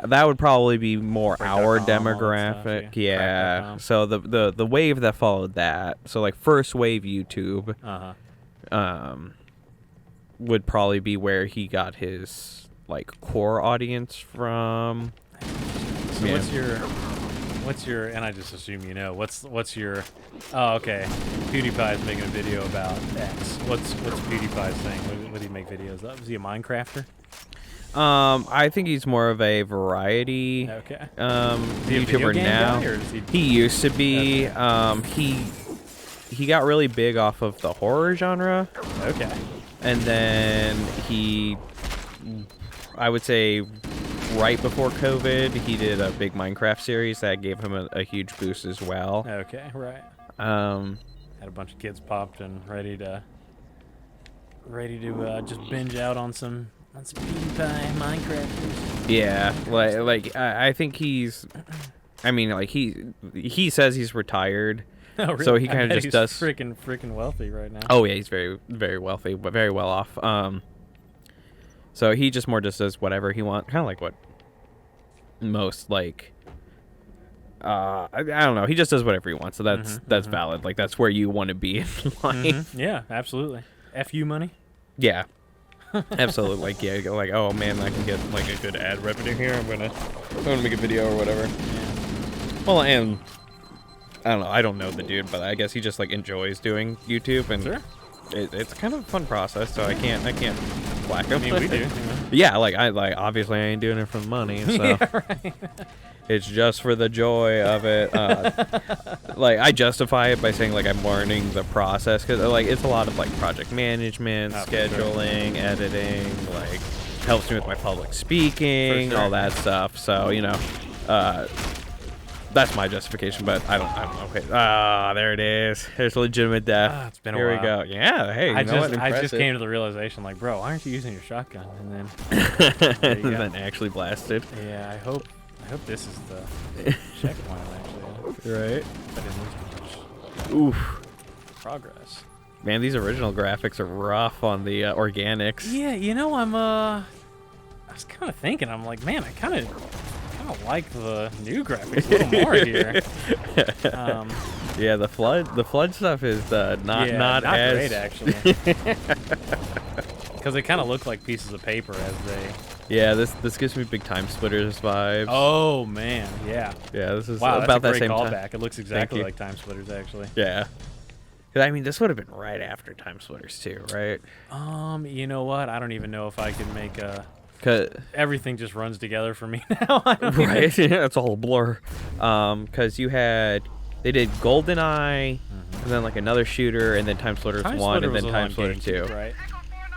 S5: That would probably be more our
S2: Break.com, all that
S5: demographic.
S2: stuff,
S5: Yeah.
S2: Break.com.
S5: So the wave that followed that. So like first wave YouTube would probably be where he got his like core audience from.
S2: So what's your and I just assume you know what's your okay, PewDiePie is making a video about X. What's PewDiePie's thing? What do you make videos of? Is he a Minecrafter?
S5: I think he's more of a variety
S2: Okay. Is he a video
S5: YouTuber
S2: game
S5: now.
S2: guy, or is he
S5: used to be. He got really big off of the horror genre.
S2: Okay.
S5: And then I would say right before COVID, he did a big Minecraft series that gave him a huge boost as well.
S2: Okay, right.
S5: Um,
S2: Had a bunch of kids popped and ready to just binge out on some That's PewDiePie Minecrafters.
S5: Yeah, like I think he's. I mean, like he says he's retired.
S2: Oh, really?
S5: So he
S2: I
S5: kind
S2: bet
S5: of just
S2: he's
S5: does.
S2: freaking wealthy right now.
S5: Oh yeah, he's very, very wealthy, but very well off. So he just more just does whatever he wants, kind of like what most like. I don't know. He just does whatever he wants, so that's valid. Like that's where you want to be in life.
S2: Yeah, absolutely. FU money.
S5: Yeah, absolutely. Like yeah, you go like oh man, I can get like a good ad revenue here. I'm gonna make a video or whatever.
S2: Yeah.
S5: Well, and I don't know. I don't know the dude, but I guess he just like enjoys doing YouTube, and
S2: Sure.
S5: it's kind of a fun process. So I can't whack him.
S2: I mean, we do. You know?
S5: Yeah, like obviously I ain't doing it for the money, so
S2: Yeah, right.
S5: it's just for the joy of it. Like I justify it by saying like I'm learning the process because like it's a lot of like project management, scheduling, editing, like helps me with my public speaking, all that stuff. So you know, that's my justification. But I don't know. Okay, there it is. There's legitimate death.
S2: It's been a
S5: Here
S2: while.
S5: we go. Yeah. Hey,
S2: I just came to the realization, like, bro, why aren't you using your shotgun? And then,
S5: and then actually blasted.
S2: yeah, I hope this is the checkpoint actually.
S5: Right.
S2: I didn't lose too much
S5: Oof.
S2: progress.
S5: Man, these original graphics are rough on the organics.
S2: Yeah, you know, I was kind of thinking, I'm like, man, I kind of like the new graphics a little more here.
S5: Yeah, the flood stuff is not as
S2: great actually. Because they kind of look like pieces of paper as they.
S5: Yeah, this gives me big time splitters vibes.
S2: Oh man, yeah.
S5: Yeah, this is
S2: Wow,
S5: about
S2: that's a
S5: that
S2: great
S5: same time.
S2: callback. It looks exactly like Time Splitters actually.
S5: Yeah. 'Cause, I mean, this would have been right after Time Splitters too, right?
S2: You know what? I don't even know if I can make a.
S5: 'Cause
S2: Everything just runs together for me now.
S5: right, yeah, it's all a blur. Because they did GoldenEye, and then like another shooter, and then Time Splitters 1, and then Time Splitters 2.
S2: Right?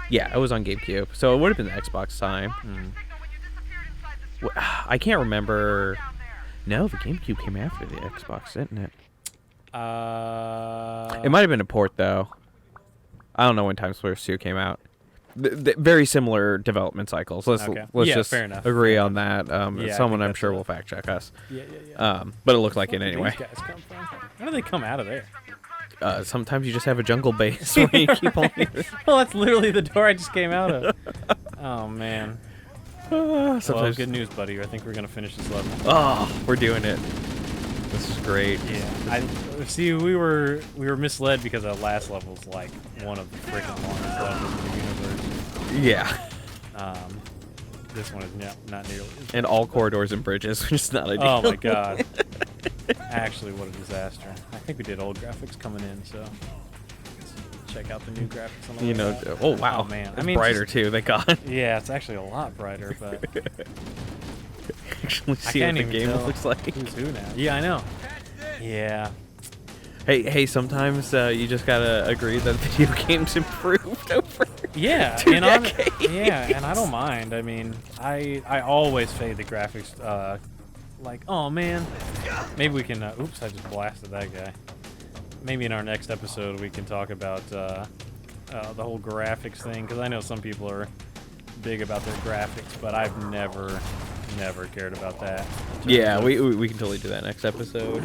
S5: Yeah, it was on GameCube, so it would have been the Xbox time. I can't remember. No, the GameCube came after the Xbox, didn't it? It might have been a port though. I don't know when Time Splitters 2 came out. Very similar development cycles. Let's just
S2: fair enough.
S5: agree on that. Someone I'm
S2: that's
S5: sure
S2: it.
S5: will fact check us.
S2: Yeah.
S5: But it looked like it
S2: Where do
S5: anyway.
S2: these guys come from? How do they come out of there?
S5: Sometimes you just have a jungle base where you keep on.
S2: Well, that's literally the door I just came out of. Oh man. Well,
S5: Sometimes.
S2: good news, buddy. I think we're gonna finish this level.
S5: Oh, we're doing it. This is great.
S2: Yeah. I see. We were misled because that last level's like one of the freaking longest levels in the universe.
S5: Yeah.
S2: This one is not nearly.
S5: And all corridors and bridges, which is not ideal.
S2: Oh my god. Actually, what a disaster. I think we did old graphics coming in, so let's check out the new graphics on the
S5: You
S2: way
S5: know.
S2: out.
S5: Oh wow.
S2: Oh man.
S5: It's brighter
S2: just-
S5: too. Thank God.
S2: Yeah, it's actually a lot brighter, but
S5: Actually,
S2: I
S5: see
S2: can't
S5: what the
S2: even
S5: game
S2: tell
S5: looks like.
S2: who's who now. Yeah, I know. Yeah.
S5: Hey, sometimes you just gotta agree that video games improved over.
S2: Yeah,
S5: 2
S2: and
S5: decades.
S2: yeah, and I don't mind. I mean, I always fade the graphics. Like, oh man, maybe we can. Oops, I just blasted that guy. Maybe in our next episode we can talk about the whole graphics thing, because I know some people are big about their graphics, but I've never cared about that.
S5: Yeah, we can totally do that next episode.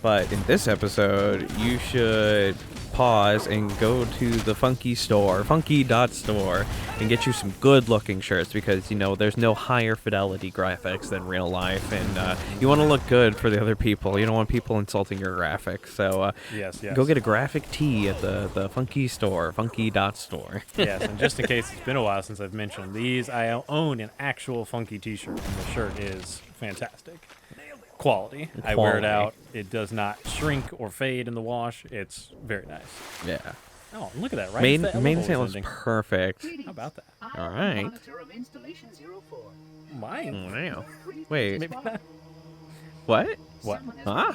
S5: But in this episode, you should pause and go to the Funky store, funky.store, and get you some good-looking shirts because, you know, there's no higher fidelity graphics than real life, and you want to look good for the other people. You don't want people insulting your graphics. So
S2: yes.
S5: go get a graphic tee at the Funky store, funky.store.
S2: Yes, and just in case it's been a while since I've mentioned these, I own an actual Funky t-shirt, and the shirt is fantastic. Quality. I wear it out. It does not shrink or fade in the wash. It's very nice.
S5: Yeah.
S2: Oh, look at that, right?
S5: Main
S2: It's the elevator
S5: looks
S2: ending.
S5: perfect.
S2: How about that?
S5: All right.
S2: Mine?
S5: Wow. Wait.
S2: Maybe not.
S5: What?
S2: What?
S5: Huh?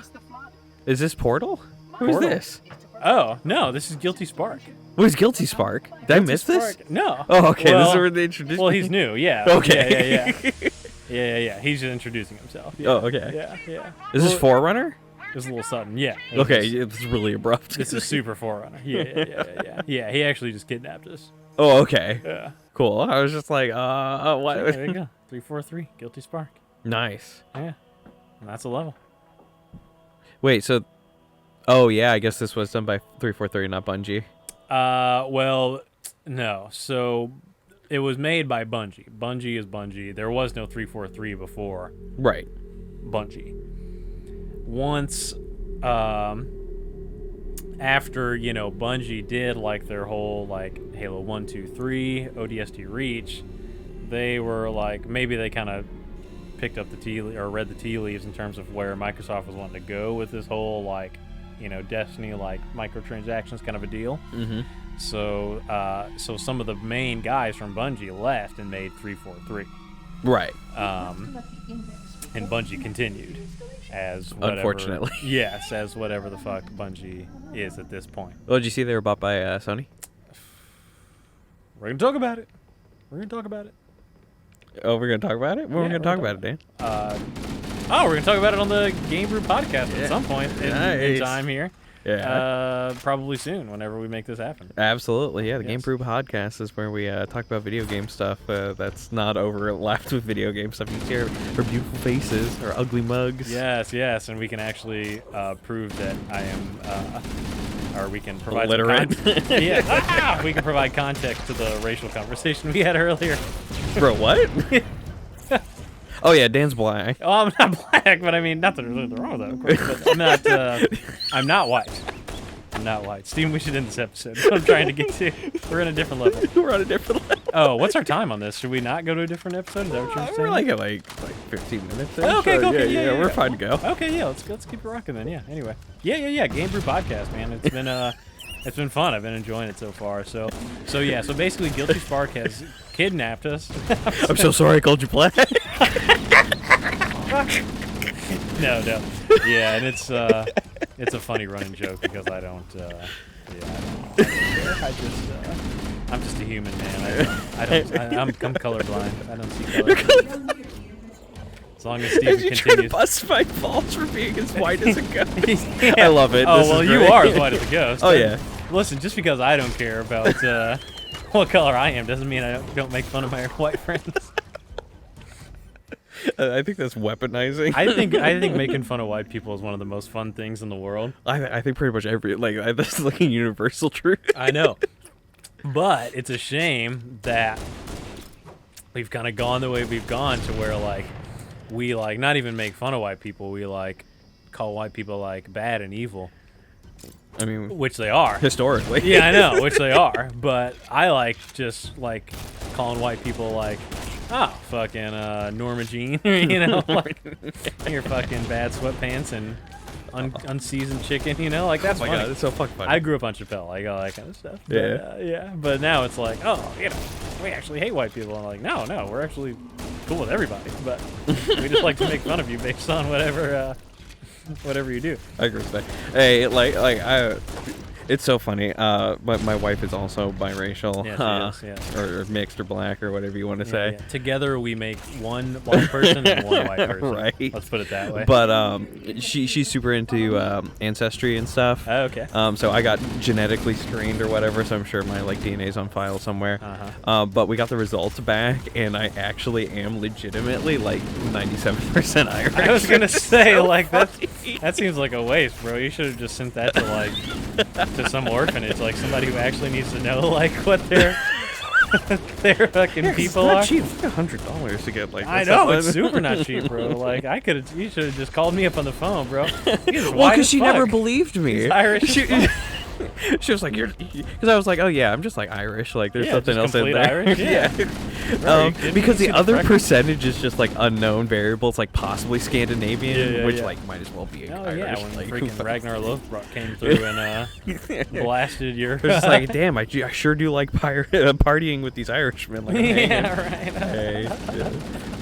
S5: Is this Portal? Who's
S2: Portal?
S5: this?
S2: Oh, no, this is Guilty Spark.
S5: Who's Guilty Spark? Did I miss this?
S2: Spark. No.
S5: Oh, okay.
S2: Well,
S5: This is where they introduced
S2: Well,
S5: me.
S2: he's new, yeah.
S5: Okay.
S2: Yeah. He's just introducing himself. Yeah.
S5: Oh, okay.
S2: Yeah.
S5: Is this
S2: Well,
S5: Forerunner?
S2: It's a little sudden, yeah.
S5: Okay, it's really abrupt.
S2: This is super Forerunner. Yeah. Yeah, he actually just kidnapped us.
S5: Oh, okay.
S2: Yeah.
S5: Cool. I was just like, what?
S2: There you go. 343, Guilty Spark.
S5: Nice.
S2: Yeah. And that's a level.
S5: Wait, so... Oh, yeah, I guess this was done by 343, not Bungie.
S2: Well, no. So it was made by Bungie. Bungie is Bungie. There was no 343 before
S5: Right.
S2: Bungie. Once, after, you know, Bungie did, like, their whole, like, Halo 1, 2, 3, ODST Reach, they were, like, maybe they kind of picked up the or read the tea leaves in terms of where Microsoft was wanting to go with this whole, like, you know, Destiny, like, microtransactions kind of a deal.
S5: Mm-hmm.
S2: So, so some of the main guys from Bungie left and made 343.
S5: Right.
S2: And Bungie continued as whatever.
S5: Unfortunately.
S2: Yes, as whatever the fuck Bungie is at this point.
S5: Well, did you see they were bought by Sony?
S2: We're gonna talk about it. We're gonna talk about it.
S5: Oh, we're going to talk about it? When are we going to talk about it, Dan?
S2: Oh, we're gonna talk about it on the Game Brew podcast at some point in time here.
S5: Yeah.
S2: Probably soon, whenever we make this happen.
S5: Absolutely, yeah. The
S2: Yes.
S5: Game Brew podcast is where we talk about video game stuff that's not overlapped with video game stuff. You can hear our beautiful faces, our ugly mugs.
S2: Yes, yes, and we can actually prove that I am, or we can provide some
S5: Illiterate.
S2: yeah, we can provide context to the racial conversation we had earlier.
S5: Bro, what? Oh, yeah, Dan's black.
S2: Oh, I'm not black, but I mean, not that there's anything wrong with that, of course. But I'm not white. I'm not white. Steven, we should end this episode. That's what I'm trying to get to. We're in a different level.
S5: We're on a different level.
S2: Oh, what's our time on this? Should we not go to a different episode? Is that what you're saying?
S5: We're like at like 15 minutes.
S2: Okay,
S5: so,
S2: cool.
S5: Yeah, we're fine to go.
S2: Okay, yeah, let's keep it rocking then. Yeah. Anyway, yeah. Game Brew podcast, man. It's been fun. I've been enjoying it so far. So yeah. So basically, Guilty Spark has kidnapped us.
S5: I'm so sorry I called you black.
S2: No. Yeah, and it's a funny running joke because I don't. I'm just a human, man. I'm colorblind. I don't see color. As long as Steven
S5: You try to
S2: continues.
S5: bust my balls for being as white as a ghost. I love it.
S2: Oh,
S5: This
S2: well,
S5: is
S2: you
S5: great.
S2: are as white as a ghost.
S5: Oh, yeah.
S2: Listen, just because I don't care about what color I am doesn't mean I don't make fun of my white friends.
S5: I think that's weaponizing.
S2: I think making fun of white people is one of the most fun things in the world.
S5: I think pretty much that's like a universal truth.
S2: I know. But it's a shame that we've kind of gone the way we've gone to where, like, we, like, not even make fun of white people. We, like, call white people, like, bad and evil.
S5: I mean,
S2: Which they are.
S5: historically.
S2: Yeah, I know, which they are. But I like just, like, calling white people, like, oh, fucking Norma Jean, you know? Like, your fucking bad sweatpants and unseasoned chicken, you know? Like, that's funny.
S5: Oh my god, it's so fucking funny.
S2: I grew up on Chappelle. I got all that kind of stuff. But,
S5: Yeah.
S2: yeah. But now it's like, oh, you know, we actually hate white people. I'm like, no, we're actually cool with everybody. But we just like to make fun of you based on whatever you do.
S5: I can respect. Hey, it's so funny. My wife is also biracial,
S2: Yeah, she is, yeah.
S5: or mixed or black or whatever you want to say.
S2: Yeah. Together we make one black person and one white person.
S5: Right.
S2: Let's put it that way.
S5: But she's super into ancestry and stuff.
S2: Oh, okay.
S5: So I got genetically screened or whatever, so I'm sure my like DNA's on file somewhere.
S2: Uh-huh.
S5: But we got the results back, and I actually am legitimately like 97% Irish.
S2: I was gonna say,
S5: So
S2: like,
S5: funny.
S2: that seems like a waste, bro. You should have just sent that to, like, to some orphanage, like somebody who actually needs to know, like, what their fucking people are.
S5: It's not cheap. It's like $100 to get like.
S2: I know, it's super not cheap, bro. Like, you should have just called me up on the phone, bro.
S5: Well, because she never believed me.
S2: He's Irish as fuck.
S5: She was like, because I was like, oh yeah, I'm just like Irish. Like, there's
S2: Yeah,
S5: something
S2: just
S5: else in
S2: complete
S5: there.
S2: Irish, yeah. Bro, you kidding
S5: because
S2: me?
S5: the
S2: Super
S5: other
S2: freckles.
S5: percentage is just like unknown variables, like possibly Scandinavian,
S2: Yeah,
S5: which
S2: yeah.
S5: like might as well be
S2: Oh
S5: Irish.
S2: yeah, when
S5: like,
S2: freaking Ragnar Lothbrok came through and blasted your.
S5: It's just like, damn, I sure do like partying with these Irishmen. Like, I'm hanging.
S2: Yeah, right.
S5: Hey, yeah.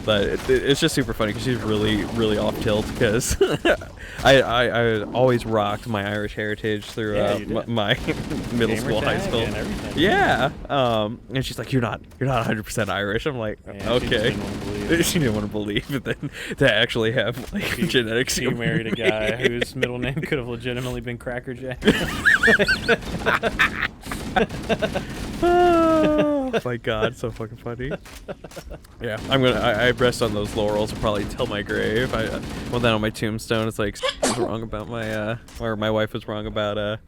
S5: But it's just super funny because she's really off tilt because I always rocked my Irish heritage through
S2: Yeah, you did.
S5: my middle
S2: Gamer
S5: school, high
S2: tag
S5: school.
S2: and everything.
S5: Yeah. And she's like, you're not 100% Irish. I'm like,
S2: Yeah, she
S5: okay.
S2: just didn't wanna believe it.
S5: She didn't want to believe it then to actually have like genetics.
S2: She married a guy whose middle name could have legitimately been Cracker Jack.
S5: Oh. my god, so fucking funny. Yeah, I rest on those laurels and probably till my grave. Well, then on my tombstone, it's like was wrong about my or my wife was wrong about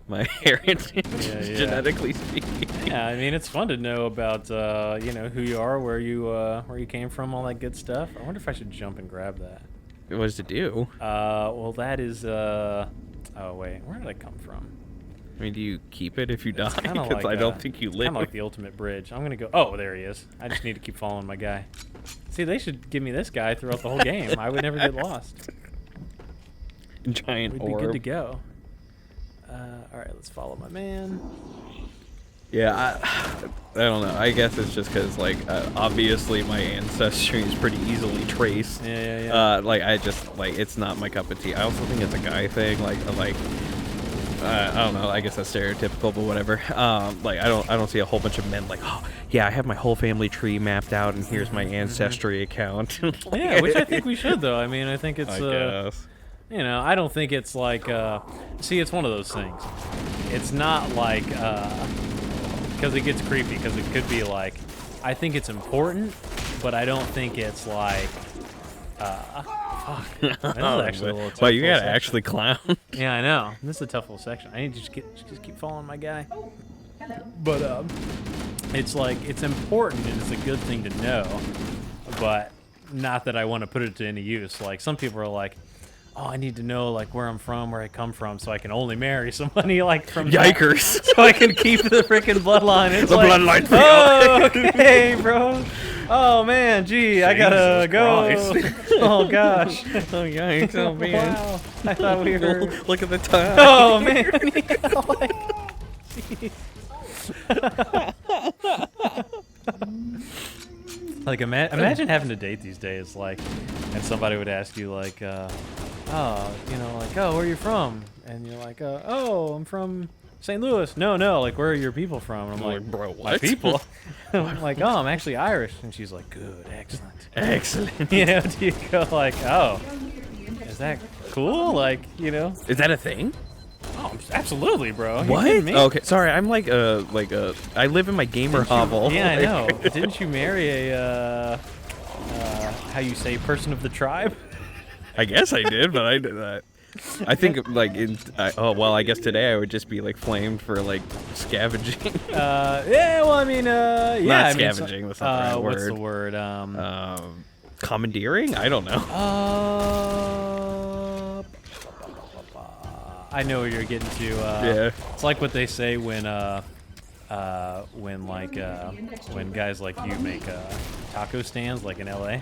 S5: my heritage, genetically speaking.
S2: Yeah, I mean, it's fun to know about you know, who you are, where you came from, all that good stuff. I wonder if I should jump and grab that.
S5: What does it do?
S2: Well, that is oh wait, where did I come from?
S5: I mean, do you keep it if you die?
S2: Because
S5: Because I don't think you live.
S2: Kind of like the ultimate bridge. I'm gonna go. Oh, there he is. I just need to keep following my guy. See, they should give me this guy throughout the whole game. I would never get lost.
S5: Giant
S2: We'd
S5: orb.
S2: be good to go. All right, let's follow my man.
S5: Yeah, I don't know. I guess it's just because, like, obviously my ancestry is pretty easily traced.
S2: Yeah.
S5: Like, I just, like, it's not my cup of tea. I also think it's a guy thing. Like, I don't know. I guess that's stereotypical, but whatever. Like, I don't see a whole bunch of men like, oh, yeah, I have my whole family tree mapped out, and here's my ancestry account.
S2: Yeah, which I think we should, though. I mean, I think it's,
S5: I guess.
S2: you know, I don't think it's like, see, it's one of those things. It's not like, because it gets creepy, because it could be like, I think it's important, but I don't think it's like, fuck. This is actually a little tough.
S5: Well, you gotta
S2: section.
S5: actually clown.
S2: Yeah, I know. This is a tough little section. I need to just keep following my guy. But it's like, it's important and it's a good thing to know, but not that I want to put it to any use. Like, some people are like, oh, I need to know, like, where I'm from, where I come from, so I can only marry somebody, like, from
S5: Yikers.
S2: so I can keep the freaking bloodline. It's
S5: The
S2: like,
S5: bloodline for
S2: oh, okay, bro. Oh, man, gee, I gotta go. Oh, gosh.
S5: Oh, yikes. Oh, man.
S2: Wow. I thought we were...
S5: Look at the time.
S2: Oh, man. Yeah, like, jeez. Like, imagine having to date these days, like, and somebody would ask you, like, oh, you know, like, oh, where are you from? And you're like, oh, I'm from St. Louis. No, like, where are your people from? And I'm like,
S5: bro, what?
S2: my people? I'm like, oh, I'm actually Irish. And she's like, good, excellent.
S5: Excellent.
S2: You know, do you go like, oh, is that cool? Like, you know?
S5: Is that a thing?
S2: Oh, absolutely, bro. Are you
S5: What?
S2: kidding me?
S5: Okay, sorry. I'm like I live in my gamer hovel.
S2: Yeah, I
S5: Like-
S2: know. Didn't you marry a, how you say, person of the tribe?
S5: I guess I did, but I did that. I think like oh well, I guess today I would just be like flamed for like scavenging.
S2: Yeah, well, I mean, yeah.
S5: Not
S2: I mean,
S5: scavenging. That's not the right
S2: what's the
S5: word.
S2: word?
S5: Commandeering? I don't know.
S2: I know what you're getting to.
S5: Yeah.
S2: It's like what they say when guys like you make taco stands, like in LA.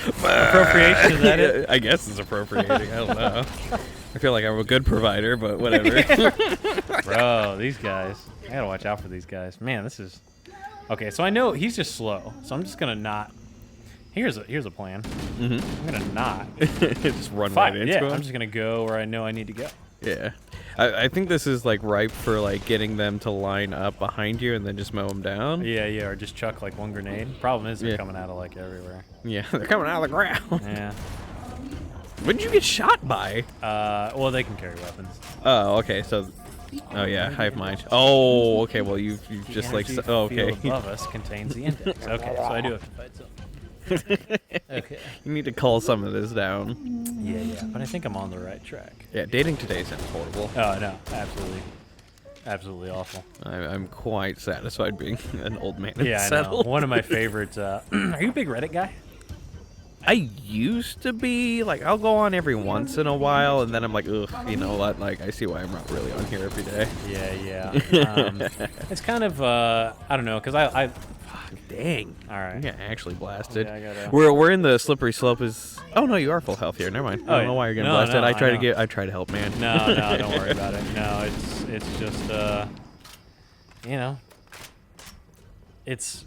S2: Appropriation, is that it?
S5: I guess it's appropriating. I don't know. I feel like I'm a good provider, but whatever.
S2: Bro, these guys. I gotta watch out for these guys. Man, this is... Okay, so I know he's just slow, so I'm just gonna not... Here's a plan. I'm gonna not
S5: Just run
S2: fight.
S5: right into
S2: Yeah,
S5: him.
S2: I'm just gonna go where I know I need to go.
S5: Yeah. I think this is like ripe for like getting them to line up behind you and then just mow them down.
S2: Yeah, or just chuck like one grenade. Problem is they're
S5: Yeah.
S2: coming out of like everywhere.
S5: Yeah, they're coming out of the ground.
S2: Yeah.
S5: What did you get shot by?
S2: Well, they can carry weapons.
S5: Oh, okay. So, oh yeah, hive mind. Oh, okay. Well, you've
S2: The
S5: just like
S2: energy
S5: oh, okay.
S2: field above us contains the index. Okay, so I do have to fight some. Okay.
S5: You need to cull some of this down.
S2: Yeah, but I think I'm on the right track.
S5: Yeah, dating today sounds horrible.
S2: Oh no, absolutely awful.
S5: I'm quite satisfied being an old man and
S2: Yeah, I know.
S5: settled.
S2: One of my favorites. Are you a big Reddit guy?
S5: I used to be like I'll go on every once in a while, and then I'm like, ugh, you know what? Like I see why I'm not really on here every day.
S2: Yeah. It's kind of I don't know, cause I
S5: Dang.
S2: all right.
S5: You got actually blasted.
S2: Yeah, I gotta-
S5: We're in the slippery slope. Is oh no, you are full health here. Never mind. I don't know why you're getting
S2: No,
S5: blasted.
S2: no,
S5: I try
S2: I know.
S5: I try to help, man.
S2: No, don't worry about it. No, it's just you know, it's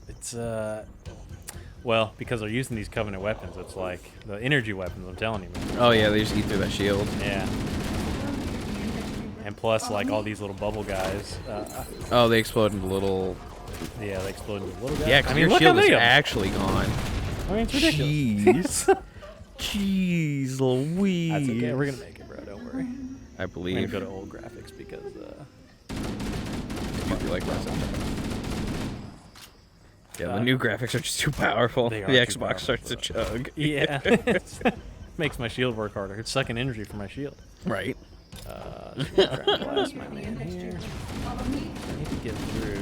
S2: well, because they're using these Covenant weapons, it's like the energy weapons. I'm telling you, man.
S5: Oh yeah, they just eat through that shield.
S2: Yeah. And plus, like all these little bubble guys.
S5: Oh, they explode into little.
S2: Yeah, they explode into little guys.
S5: Yeah, because
S2: I mean,
S5: your
S2: look
S5: shield
S2: how
S5: is
S2: many of them.
S5: actually gone.
S2: I mean, it's ridiculous.
S5: Jeez. Jeez Louise.
S2: That's okay. We're gonna make it, bro. Don't worry.
S5: I
S2: We're
S5: believe.
S2: gonna go to old graphics because
S5: if you like Resident Evil. Yeah, the new graphics are just too powerful. The
S2: They are too
S5: Xbox
S2: powerful,
S5: starts to chug.
S2: Yeah. Makes my shield work harder. It's sucking energy from my shield.
S5: Right.
S2: Blast my man here. I need to get through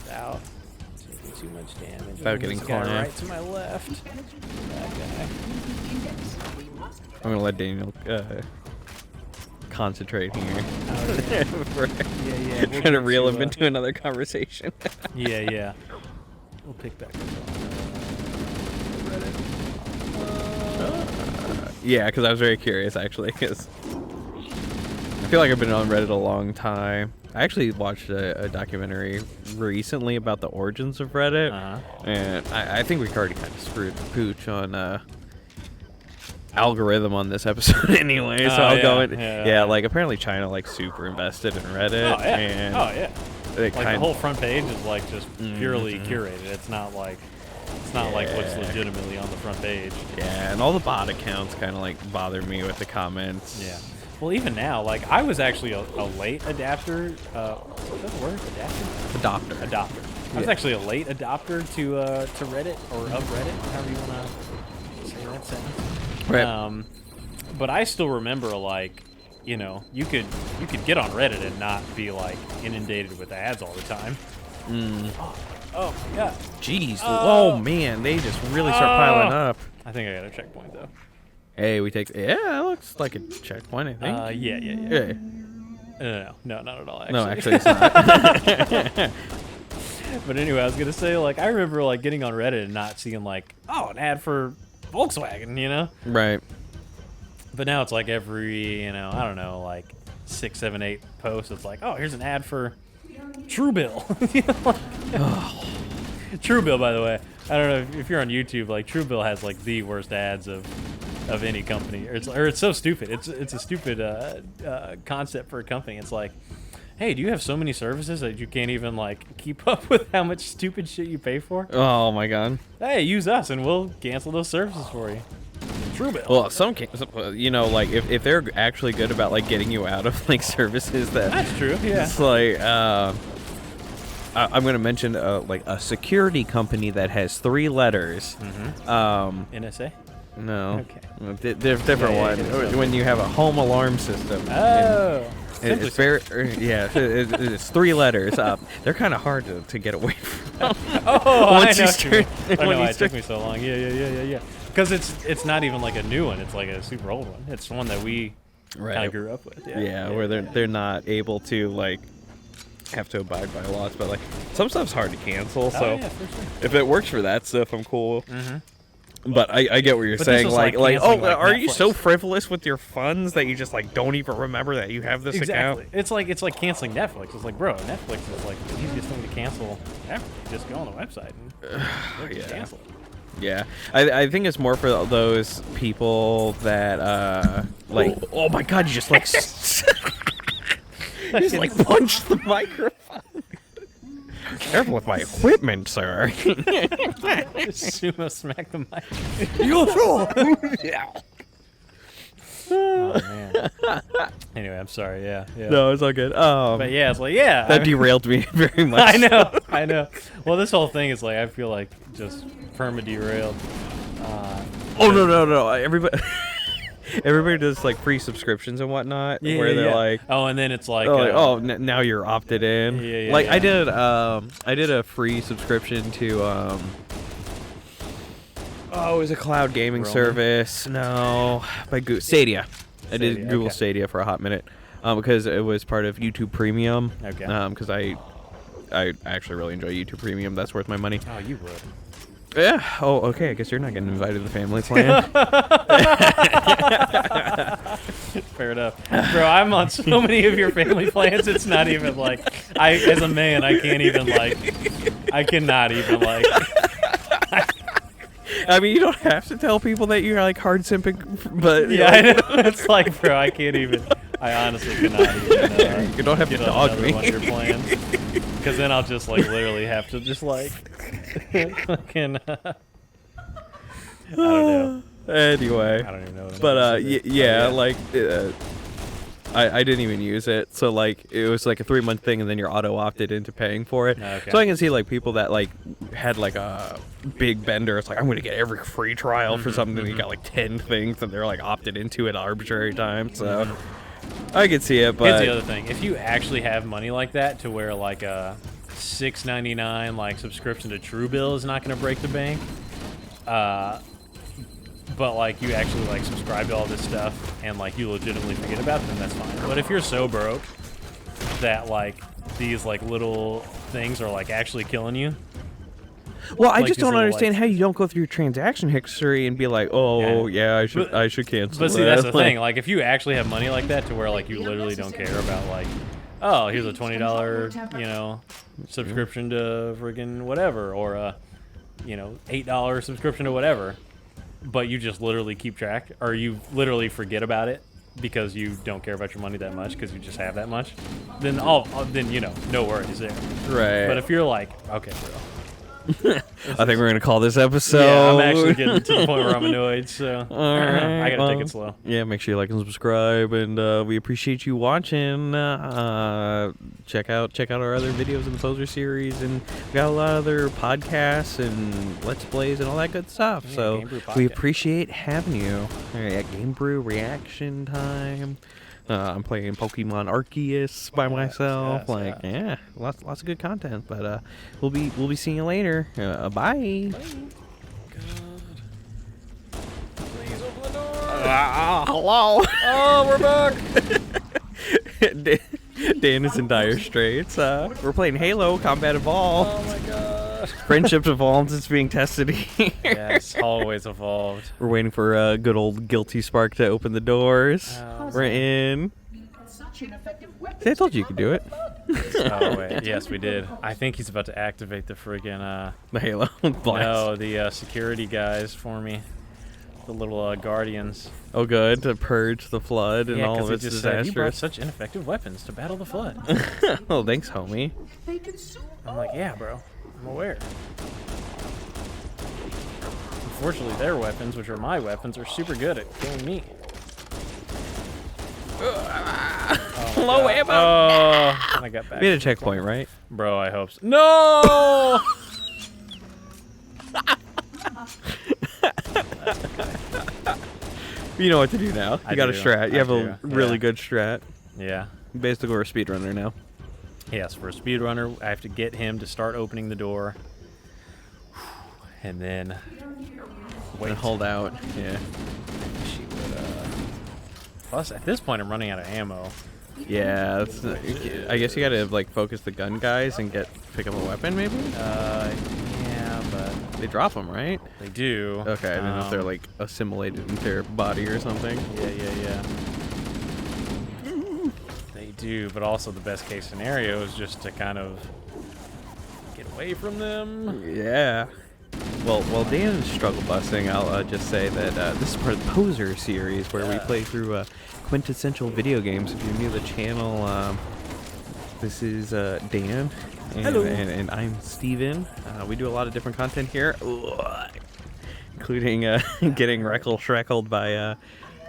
S2: without taking too much damage.
S5: Without getting
S2: This guy
S5: cornered.
S2: right to my left. That guy.
S5: I'm gonna let Daniel concentrate here.
S2: Yeah, yeah. We'll
S5: Trying to
S2: get
S5: reel him into another conversation.
S2: Yeah, yeah. We'll pick back up on Reddit.
S5: Yeah, because I was very curious actually, because I feel like I've been on Reddit a long time. I actually watched a documentary recently about the origins of Reddit, and I think we already kind of screwed the pooch on algorithm on this episode anyway. So I'll go in. Yeah, like apparently China like super invested in Reddit.
S2: Oh yeah.
S5: And
S2: Like the whole front page is like just purely curated. It's not like what's legitimately on the front page.
S5: Yeah, and all the bot accounts kind of like bother me with the comments.
S2: Yeah. Well, even now, like I was actually a late adapter. Is that the word? Adapter? Adopter. I was actually a late adopter to Reddit or of Reddit, however you want to say that sentence.
S5: Right.
S2: But I still remember like, you know, you could get on Reddit and not be like inundated with ads all the time. Oh my god.
S5: Jeez. Oh man, they just really start piling up.
S2: I think I got a checkpoint though.
S5: Hey, we take. Yeah, it looks like a checkpoint. I think.
S2: Yeah. No, not at all. Actually.
S5: No, actually, it's not.
S2: But anyway, I was gonna say like I remember like getting on Reddit and not seeing like an ad for Volkswagen, you know?
S5: Right.
S2: But now it's like every, I don't know, like 6, 7, 8 posts. It's like, oh, here's an ad for Truebill. Truebill, by the way, I don't know if you're on YouTube. Like Truebill has like the worst ads of any company, or it's so stupid. It's a stupid concept for a company. It's like, hey, do you have so many services that you can't even like keep up with how much stupid shit you pay for?
S5: Oh my god.
S2: Hey, use us and we'll cancel those services for you. Truebill.
S5: Well, like if they're actually good about like getting you out of like services
S2: that's true. Yeah.
S5: It's like I'm gonna mention like a security company that has 3 letters.
S2: NSA.
S5: No.
S2: Okay.
S5: Different one. When you have a home alarm system.
S2: Oh.
S5: It's very, it's 3 letters. They're kind of hard to get away from.
S2: Once I know. It took me so long. Yeah. Because it's not even like a new one. It's like a super old one. It's one that we kind of grew up with. Yeah.
S5: Where they're not able to like have to abide by laws, but like some stuff's hard to cancel. So
S2: for sure.
S5: if it works for that stuff, I'm cool. But I get what you're saying. Like are you so frivolous with your funds that you just like don't even remember that you have this account?
S2: It's like canceling Netflix. It's like, bro, Netflix is like the easiest thing to cancel ever. Just go on the website and cancel it.
S5: Yeah, I think it's more for those people that like. Oh my god! You just like you just like punched the microphone. Careful with my equipment, sir.
S2: Sumo smack the mic.
S5: You sure? Yeah.
S2: Oh man. Anyway, I'm sorry. Yeah.
S5: No, it's all good.
S2: But yeah, it's like
S5: that derailed me very much.
S2: I know. Well, this whole thing is like I feel like just perma derailed.
S5: No. Everybody does like free subscriptions and whatnot, where they're like,
S2: and then it's like,
S5: now you're opted in.
S2: Like
S5: I did a free subscription to it was a cloud gaming service. No, by Stadia. I did Google Stadia for a hot minute, because it was part of YouTube Premium.
S2: Okay.
S5: Because I actually really enjoy YouTube Premium. That's worth my money.
S2: Oh, you would.
S5: Yeah. Oh, okay. I guess you're not getting invited to the family plan.
S2: Fair enough, bro. I'm on so many of your family plans. It's not even like as a man, I cannot even like.
S5: I mean, you don't have to tell people that you're like hard simping, but
S2: I know. It's like, bro, I can't even. I honestly cannot even.
S5: You don't have to dog me.
S2: On your plan, because then I'll just like literally have to just like fucking. I don't know.
S5: Anyway,
S2: I don't even know.
S5: But like I didn't even use it. So like it was like a 3-month thing, and then you're auto opted into paying for it.
S2: Okay.
S5: So I can see like people that like had like a big bender. It's like I'm gonna get every free trial for something. And you got like 10 things, and they're like opted into at arbitrary time. So I could see it. But
S2: here's the other thing: if you actually have money like that, to where like a $6.99 like subscription to Truebill is not gonna break the bank. But like you actually like subscribe to all this stuff and like you legitimately forget about it, then that's fine. But if you're so broke that like these like little things are like actually killing you.
S5: well, I
S2: like
S5: just
S2: these
S5: don't
S2: little,
S5: understand
S2: like-
S5: how you don't go through your transaction history and be like, oh yeah, I should cancel.
S2: But see, that's
S5: that.
S2: the thing. Like if you actually have money like that to where like you literally don't care about like, oh, here's a $20 you know subscription to friggin' whatever, or a $8 subscription to whatever. But you just literally keep track, or you literally forget about it because you don't care about your money that much because you just have that much. Then no worries there.
S5: Right.
S2: But if you're like, okay, bro.
S5: I think we're gonna call this episode.
S2: Yeah, I'm actually getting to the point where I'm annoyed, so I gotta take it slow.
S5: Yeah, make sure you like and subscribe, and we appreciate you watching. Check out our other videos in the Poser series, and we got a lot of other podcasts and Let's Plays and all that good stuff.
S2: Yeah,
S5: so
S2: Game Brew
S5: we
S2: podcast.
S5: appreciate having you. All right, Game Brew reaction time. I'm playing Pokemon Arceus by myself.
S2: yes.
S5: Lots of good content. But we'll be seeing you later. Bye. Hello.
S2: Oh, we're back.
S5: Dan is in dire straits. We're playing Halo Combat Evolved.
S2: Oh my god.
S5: Friendship Evolved is being tested here.
S2: Yes, always evolved.
S5: We're waiting for good old Guilty Spark to open the doors. We're in. See, I told you could do it.
S2: Oh wait, yes we did. I think he's about to activate the friggin'
S5: The Halo blast.
S2: no, the security guys for me. The little guardians.
S5: Oh, good, to purge the flood and
S2: Yeah,
S5: all
S2: 'cause
S5: of
S2: he
S5: its
S2: just said, you brought
S5: disasters.
S2: such ineffective weapons to battle the flood.
S5: Oh, thanks, homie.
S2: I'm like, yeah, bro. I'm aware. Unfortunately, their weapons, which are my weapons, are super good at killing me.
S5: Low ammo.
S2: Oh, I got back.
S5: We had a checkpoint, right?
S2: Bro, I hope so. No!
S5: You know what to do now. You got a
S2: do.
S5: strat. You
S2: I
S5: have
S2: do.
S5: a really good strat.
S2: Yeah.
S5: Basically, we're a speedrunner now.
S2: Yes, for a speedrunner, I have to get him to start opening the door. And then wait.
S5: And hold out. Yeah.
S2: She would, plus, at this point, I'm running out of ammo.
S5: Yeah. I guess you gotta like focus the gun guys and pick up a weapon, maybe.
S2: Yeah, but
S5: They drop them, right?
S2: they do.
S5: Okay. I don't know if they're like assimilated into their body or something.
S2: Yeah. They do, but also the best case scenario is just to kind of get away from them.
S5: Yeah. Well, while Dan is struggle busting, I'll just say that this is part of the Poser series where we play through quintessential video games. If you're new to the channel, this is Dan.
S2: Hello.
S5: And I'm Steven. We do a lot of different content here, including getting Shreckled by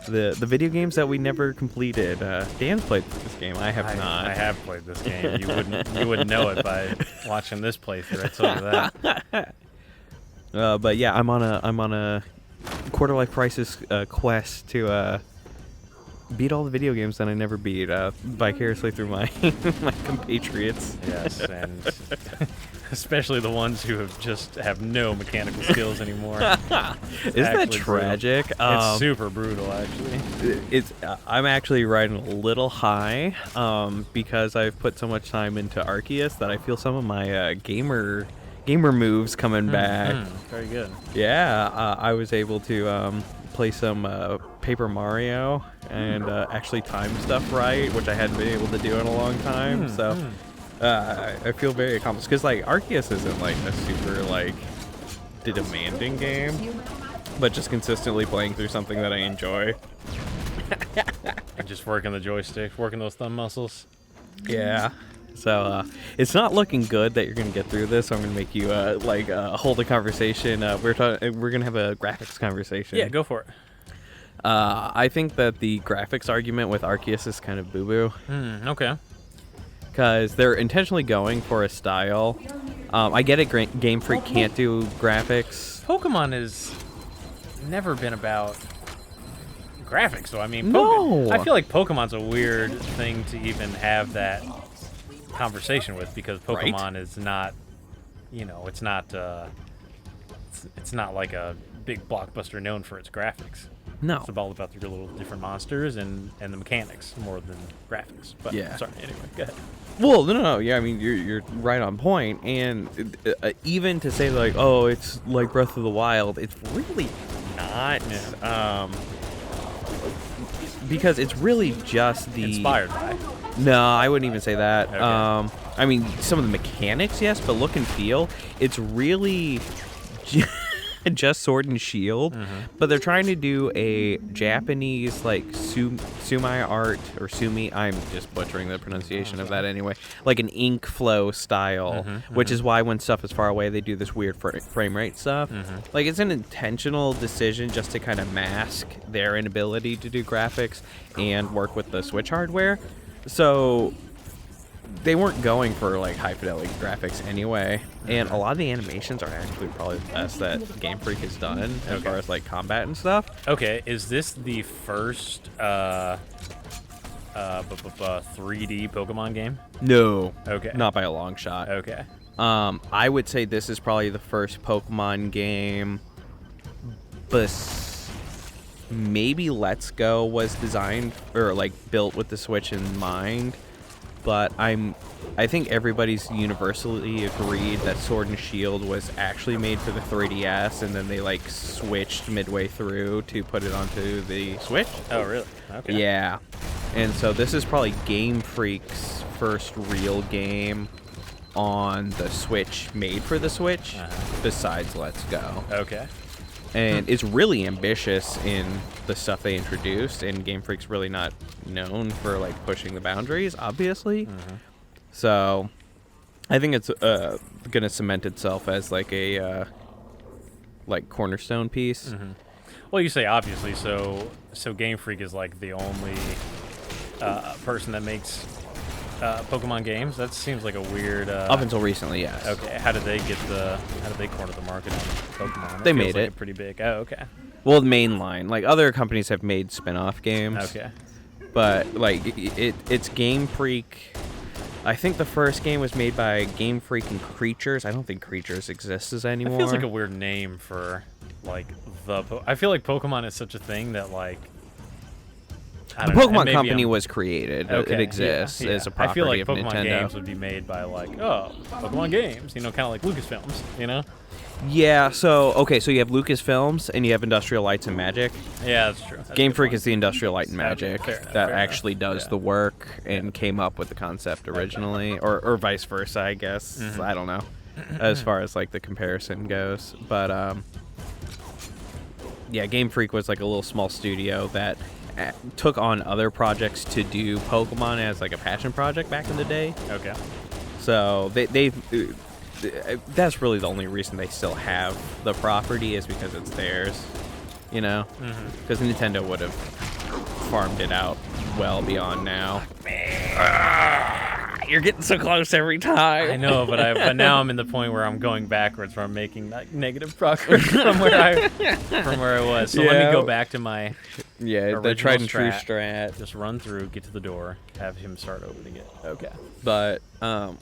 S5: the video games that we never completed. Dan's played this game. I have not.
S2: I have played this game. You wouldn't know it by watching this playthrough. I told you that.
S5: But yeah, I'm on a quarter life crisis quest to beat all the video games that I never beat vicariously through my my compatriots.
S2: Yes, and especially the ones who have no mechanical skills anymore.
S5: Isn't that
S2: actually
S5: tragic?
S2: It's super brutal, actually.
S5: I'm actually riding a little high because I've put so much time into Arceus that I feel some of my gamer moves coming back.
S2: Very good.
S5: Yeah, I was able to play some Paper Mario and actually time stuff right, which I hadn't been able to do in a long time. So I feel very accomplished because like Arceus isn't like a super like demanding game, but just consistently playing through something that I enjoy.
S2: And just working the joystick, working those thumb muscles.
S5: Yeah. So it's not looking good that you're gonna get through this. So I'm gonna make you hold a conversation. We're gonna have a graphics conversation.
S2: Yeah, go for it.
S5: I think that the graphics argument with Arceus is kind of boo-boo.
S2: Okay.
S5: Because they're intentionally going for a style. I get it, Game Freak can't do graphics.
S2: Pokemon has never been about graphics, though. I mean,
S5: No!
S2: I feel like Pokemon's a weird thing to even have that conversation with, because Pokemon is not, you know, it's not like a big blockbuster known for its graphics.
S5: No.
S2: It's all about your little different monsters and the mechanics more than graphics. But
S5: Yeah.
S2: sorry, anyway, go ahead.
S5: Well, no. Yeah, I mean, you're right on point. And even to say, like, oh, it's like Breath of the Wild, it's really not. Because it's really just the...
S2: Inspired by.
S5: No, I wouldn't even say that.
S2: Okay.
S5: I mean, some of the mechanics, yes, but look and feel, it's really just Sword and Shield. But they're trying to do a Japanese, like, sumi art, or sumi, I'm just butchering the pronunciation of that anyway, like an ink flow style, which is why when stuff is far away, they do this weird frame rate stuff. Like, it's an intentional decision just to kind of mask their inability to do graphics and work with the Switch hardware. So they weren't going for like high fidelity graphics anyway, and a lot of the animations are actually probably the best that Game Freak has done as far as like combat and stuff.
S2: Okay, is this the first 3D Pokemon game?
S5: No,
S2: Okay.
S5: not by a long shot.
S2: Okay.
S5: I would say this is probably the first Pokemon game, but maybe Let's Go was designed or like built with the Switch in mind. But I think everybody's universally agreed that Sword and Shield was actually made for the 3DS, and then they like switched midway through to put it onto the Switch.
S2: Oh, really? Okay.
S5: Yeah. And so this is probably Game Freak's first real game on the Switch made for the Switch, besides Let's Go.
S2: Okay.
S5: And it's really ambitious in the stuff they introduced, and Game Freak's really not known for like pushing the boundaries, obviously. So I think it's gonna cement itself as like a like cornerstone piece.
S2: Well, you say obviously, so Game Freak is like the only person that makes Pokemon games. That seems like a weird.
S5: Up until recently, yes.
S2: Okay, how did they corner the market on Pokemon? That
S5: They
S2: feels
S5: made
S2: like
S5: it.
S2: a pretty big. Oh, okay.
S5: Well, the main line, like other companies have made spin-off games.
S2: Okay.
S5: But like it's Game Freak. I think the first game was made by Game Freak and Creatures. I don't think Creatures exists anymore.
S2: It feels like a weird name for like I feel like Pokemon is such a thing that like.
S5: The Pokemon Company was created.
S2: Okay,
S5: It exists
S2: yeah.
S5: as a property
S2: I feel like
S5: of
S2: Pokemon
S5: Nintendo.
S2: games would be made by like, Pokemon games, you know, kind of like Lucasfilms, you know?
S5: Yeah, so you have Lucasfilms and you have Industrial Lights and Magic.
S2: Yeah, that's true. That's a
S5: Game
S2: good
S5: Freak
S2: point.
S5: is the Industrial Light and Magic
S2: fair enough,
S5: that
S2: fair
S5: actually
S2: enough.
S5: does the work and came up with the concept originally, or vice versa, I guess. I don't know, as far as like the comparison goes. But yeah, Game Freak was like a little small studio that took on other projects to do Pokemon as like a passion project back in the day.
S2: Okay.
S5: So that's really the only reason they still have the property, is because it's theirs, you know? Because Nintendo would have farmed it out well beyond now. You're getting so close every time.
S2: I know, but now I'm in the point where I'm going backwards, where I'm making like negative progress from where I was. So let me go back to my
S5: Yeah, the
S2: original
S5: tried and true strat.
S2: Just run through, get to the door, have him start over again. Okay.
S5: But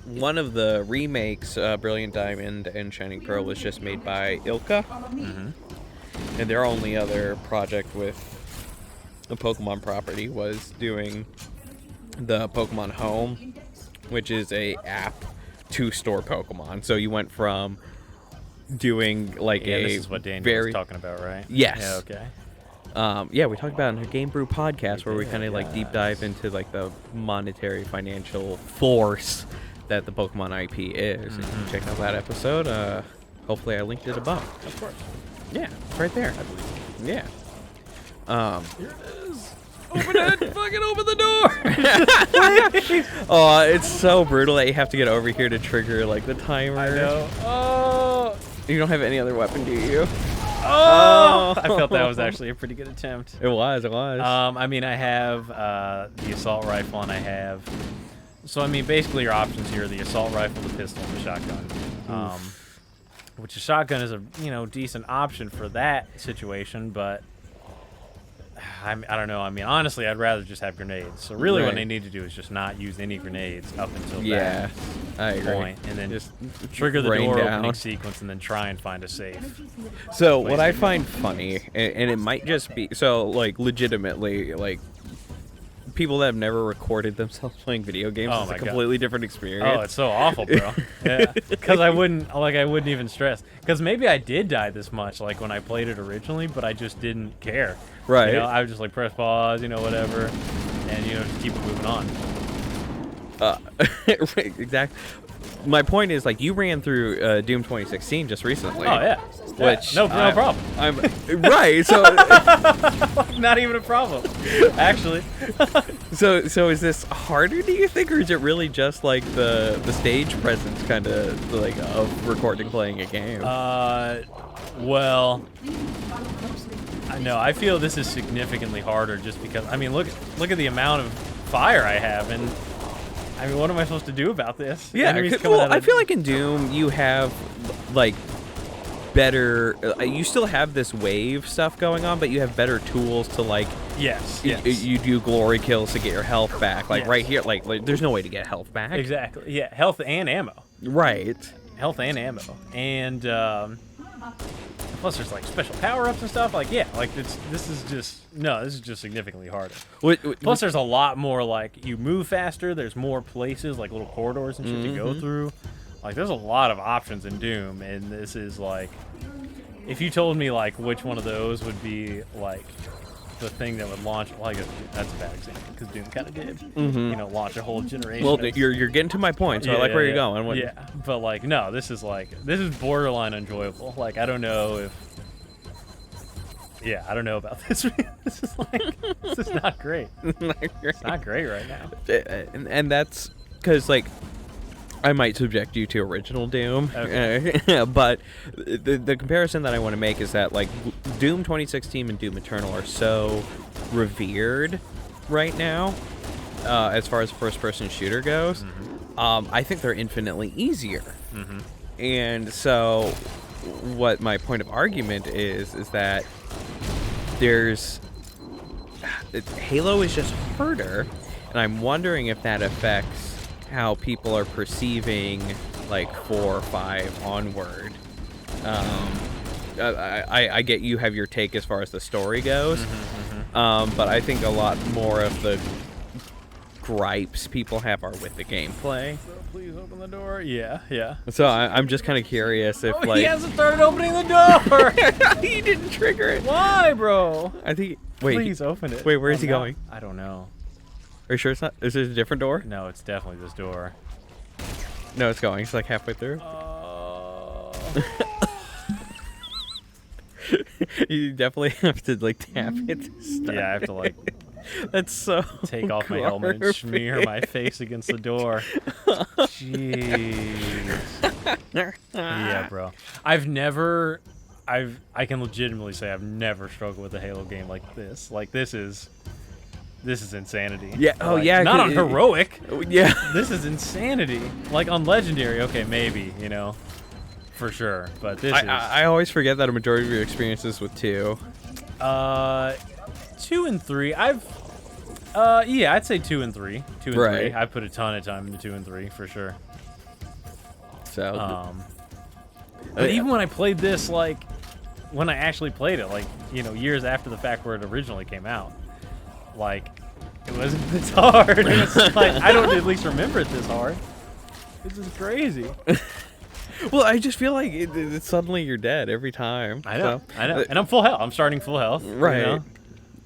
S5: one of the remakes, Brilliant Diamond and Shining Pearl, was just made by Ilka. And their only other project with the Pokemon property was doing the Pokemon Home, which is a app to store Pokemon. So you went from doing like
S2: This is what Daniel was talking about, right?
S5: Yes.
S2: Yeah, okay.
S5: Yeah, we talked about it in our Game Brew podcast, where we kind of like deep dive into like the monetary financial force that the Pokemon IP is. And you can check out that episode. Hopefully I linked it above.
S2: Of course.
S5: Yeah, it's right there.
S2: I believe it.
S5: Yeah.
S2: Here it is. Open it! Fucking open the door!
S5: Oh, it's so brutal that you have to get over here to trigger like the timer.
S2: I know. Oh!
S5: You don't have any other weapon, do you?
S2: Oh! I felt that was actually a pretty good attempt.
S5: It was.
S2: I mean, I have the assault rifle, and I have... So, I mean, basically your options here are the assault rifle, the pistol, and the shotgun. Which a shotgun is a, decent option for that situation, but... I don't know. I mean, honestly, I'd rather just have grenades. So really what they need to do is just not use any grenades up until that
S5: I agree.
S2: point. And then
S5: Just
S2: trigger the
S5: rain
S2: door
S5: down.
S2: opening sequence and then try and find a safe.
S5: So what I find funny, and it might just be, so like legitimately, like people that have never recorded themselves playing video games is a completely different experience.
S2: Oh, it's so awful, bro. Yeah, because I wouldn't even stress. Because maybe I did die this much, like when I played it originally, but I just didn't care.
S5: Right.
S2: I would just like press pause, whatever, and just keep moving on.
S5: Exactly. My point is, like, you ran through Doom 2016 just recently.
S2: Oh yeah.
S5: Which
S2: no problem.
S5: I'm right. So
S2: not even a problem, actually.
S5: so is this harder, do you think, or is it really just like the stage presence kind of like of recording playing a game?
S2: Well, no, I feel this is significantly harder just because, I mean, look at the amount of fire I have, and I mean, what am I supposed to do about this?
S5: Yeah, I feel like in Doom you have like better, you still have this wave stuff going on, but you have better tools to like.
S2: Yes.
S5: You do glory kills to get your health back. Like right here, like there's no way to get health back.
S2: Exactly. Yeah, health and ammo.
S5: Right.
S2: Health and ammo, and plus there's like special power-ups and stuff. Like this is just significantly harder. Plus there's a lot more, like, you move faster. There's more places, like little corridors and shit to go through. Like, there's a lot of options in Doom, and this is like, if you told me like which one of those would be like the thing that would launch, well, I guess that's a bad example because Doom kind of did, launch a whole generation.
S5: Well, you're getting to my point, so I like where you're going.
S2: Yeah, but like, no, this is borderline enjoyable. Like, I don't know if, I don't know about this. This is not great. It's not great right now.
S5: And that's because, like, I might subject you to original Doom, okay. But the comparison that I want to make is that, like, Doom 2016 and Doom Eternal are so revered right now, as far as first-person shooter goes. I think they're infinitely easier. And so, what my point of argument is that Halo is just harder, and I'm wondering if that affects how people are perceiving like 4 or 5 onward. I get you have your take as far as the story goes, but I think a lot more of the gripes people have are with the gameplay.
S2: So please open the door. Yeah.
S5: So I'm just kind of curious if
S2: he hasn't started opening the door.
S5: He didn't trigger it.
S2: Why, bro?
S5: I think. Wait.
S2: Please open it.
S5: Wait, where is he going?
S2: I don't know.
S5: Are you sure it's not? Is it a different door?
S2: No, it's definitely this door.
S5: No, it's going. It's like halfway through. You definitely have to like tap it to start.
S2: Yeah, I have to like.
S5: That's so.
S2: Take off my helmet and smear my face against the door. Jeez. Yeah, bro. I can legitimately say I've never struggled with a Halo game like this. Like, this is insanity.
S5: Yeah. Oh,
S2: like,
S5: yeah.
S2: Not on heroic.
S5: Yeah.
S2: This is insanity. Like, on legendary, okay, maybe, for sure. But this is.
S5: I always forget that a majority of your experiences with 2.
S2: 2 and 3. I'd say 2 and 3. 2 and 3. I put a ton of time into 2 and 3 for sure.
S5: So.
S2: But even when I played this, like, when I actually played it, like, years after the fact where it originally came out, like, it wasn't this hard. It's like, I don't at least remember it this hard. This is crazy.
S5: Well, I just feel like it's suddenly you're dead every time.
S2: I know. And I'm full health. I'm starting full health.
S5: Right.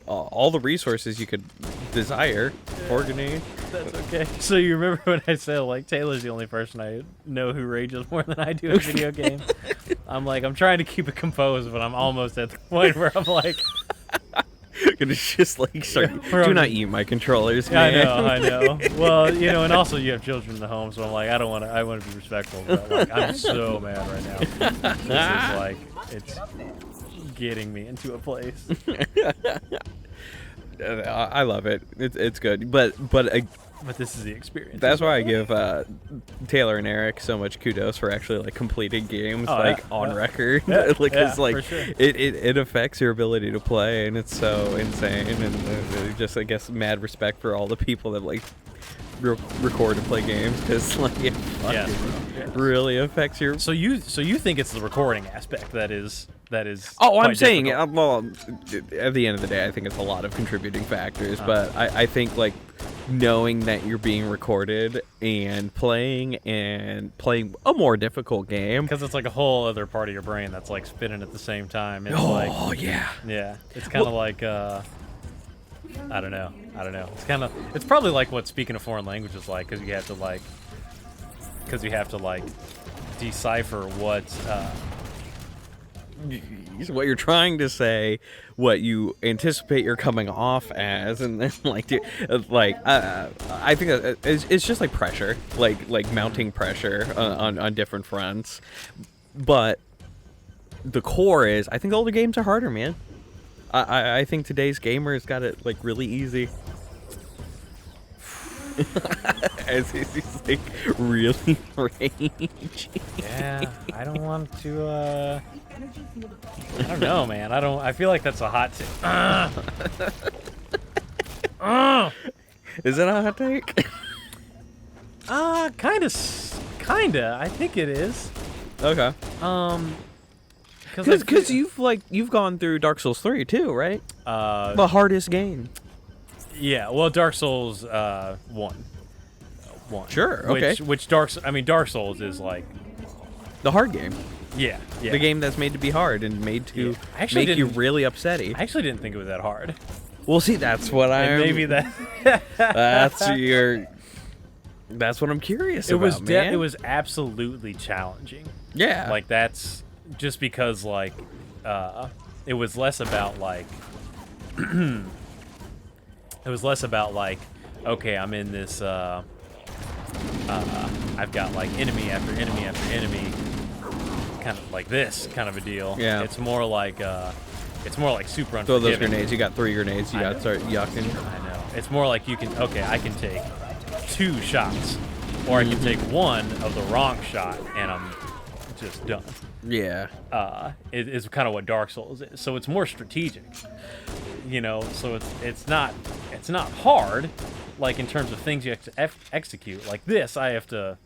S5: All the resources you could desire for grenade.
S2: That's okay. So you remember when I said, like, Taylor's the only person I know who rages more than I do in video games? I'm trying to keep it composed, but I'm almost at the point where I'm like...
S5: Gonna just like start. Do not eat my controllers,
S2: man.
S5: Yeah,
S2: I know. Well, and also you have children in the home, so I'm like, I want to be respectful, but like, I'm so mad right now. This is like, it's
S8: getting me into a place.
S5: I love it. It's good, but
S8: this is the experience.
S5: that's why I give Taylor and Eric so much kudos for actually like completing games on record.
S8: Yeah,
S5: Like,
S8: yeah,
S5: it's like
S8: for sure.
S5: it affects your ability to play, and it's so insane. And just I guess mad respect for all the people that like record and play games, because like it fucking really affects your.
S8: So you think it's the recording aspect that is
S5: Oh, I'm
S8: quite
S5: saying,
S8: difficult.
S5: well, at the end of the day, I think it's a lot of contributing factors, but I think, like, knowing that you're being recorded and playing a more difficult game.
S8: Because it's like a whole other part of your brain that's like spinning at the same time. It's
S5: Oh,
S8: like,
S5: yeah.
S8: yeah, it's kind of like I don't know. It's probably like what speaking a foreign language is like, because you have to like decipher what.
S5: What you're trying to say, what you anticipate you're coming off as, and then I think it's just like pressure, like mounting pressure on different fronts. But the core is, I think older games are harder, man. I think today's gamers got it like really easy. As he's like really raging.
S8: Yeah, I don't want to. I don't know, man. I feel like that's a hot take.
S5: Is it a hot take?
S8: Kinda. I think it is.
S5: Okay. Because you've gone through Dark Souls 3 too, right? The hardest game.
S8: Yeah. Well, Dark Souls 1.
S5: Sure. Okay.
S8: Which Dark Souls is like
S5: The hard game.
S8: Yeah.
S5: The game that's made to be hard and made to make you really upsetty.
S8: I actually didn't think it was that hard.
S5: Well, see, that's what I'm.
S8: Maybe that.
S5: That's what I'm curious about, man.
S8: It was absolutely challenging.
S5: Yeah.
S8: Like that's just because like it was less about like okay, I'm in this I've got like enemy after enemy after enemy, kind of like this kind of a deal.
S5: Yeah.
S8: It's more like super unforgiving.
S5: Throw those grenades. You got 3 grenades. You got to start yucking.
S8: I know. It's more like I can take 2 shots, or I can take 1 of the wrong shot, and I'm just done.
S5: Yeah.
S8: It is kind of what Dark Souls is. So it's more strategic, you know. So it's not hard, like in terms of things you have to execute. Like this, I have to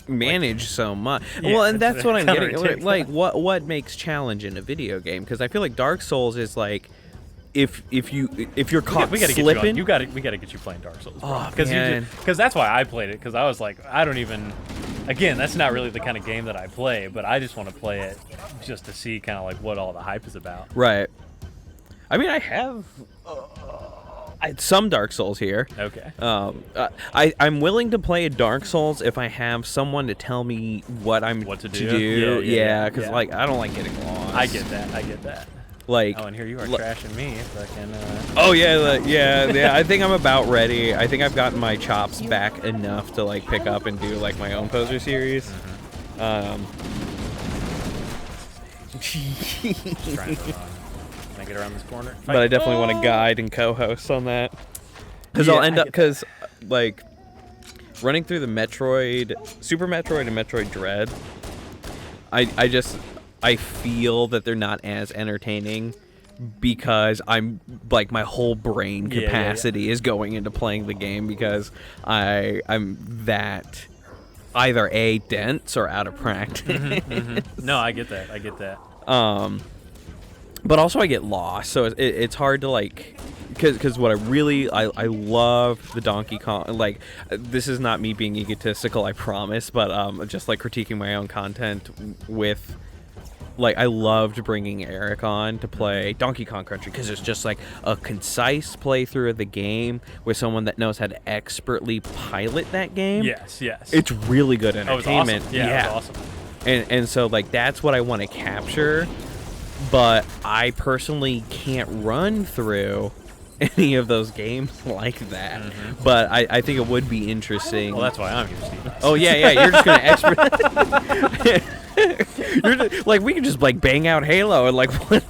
S5: manage so much.
S8: Yeah,
S5: Well, and that's what I'm
S8: kinda
S5: getting.
S8: ridiculous.
S5: Like, what makes challenge in a video game? Because I feel like Dark Souls is like, if you're caught
S8: we gotta
S5: slipping,
S8: we gotta get you playing Dark Souls, bro.
S5: Oh, man.
S8: Because that's why I played it. Because I was like, I don't even. Again, that's not really the kind of game that I play, but I just want to play it just to see kind of like what all the hype is about.
S5: right? I mean, I have some Dark Souls here.
S8: Okay.
S5: I'm willing to play a Dark Souls if I have someone to tell me what to do. Yeah, because like I don't like getting lost.
S8: I get that.
S5: Like,
S8: Oh, and here you are trashing me. Fucking.
S5: oh yeah, yeah. I think I'm about ready. I think I've gotten my chops back enough to like pick up and do like my own POSER series.
S8: Trying to can I get around this corner?
S5: But I definitely want to guide and co-host on that. Because I'll end up, because like running through the Super Metroid and Metroid Dread, I feel that they're not as entertaining because I'm like my whole brain capacity is going into playing the game because I'm that either A, dense or out of practice.
S8: No, I get that.
S5: But also I get lost, so it's hard to like, because what I love the Donkey Kong, like, this is not me being egotistical, I promise, but just like critiquing my own content with, like, I loved bringing Eric on to play Donkey Kong Country because it's just like a concise playthrough of the game with someone that knows how to expertly pilot that game.
S8: Yes.
S5: It's really good entertainment.
S8: It was awesome. Yeah, it was awesome.
S5: And so like that's what I want to capture, but I personally can't run through any of those games like that. But I think it would be interesting.
S8: Well, that's why I'm here, Steve.
S5: Oh yeah, you're just gonna expert. You're like, we could just like bang out Halo and like one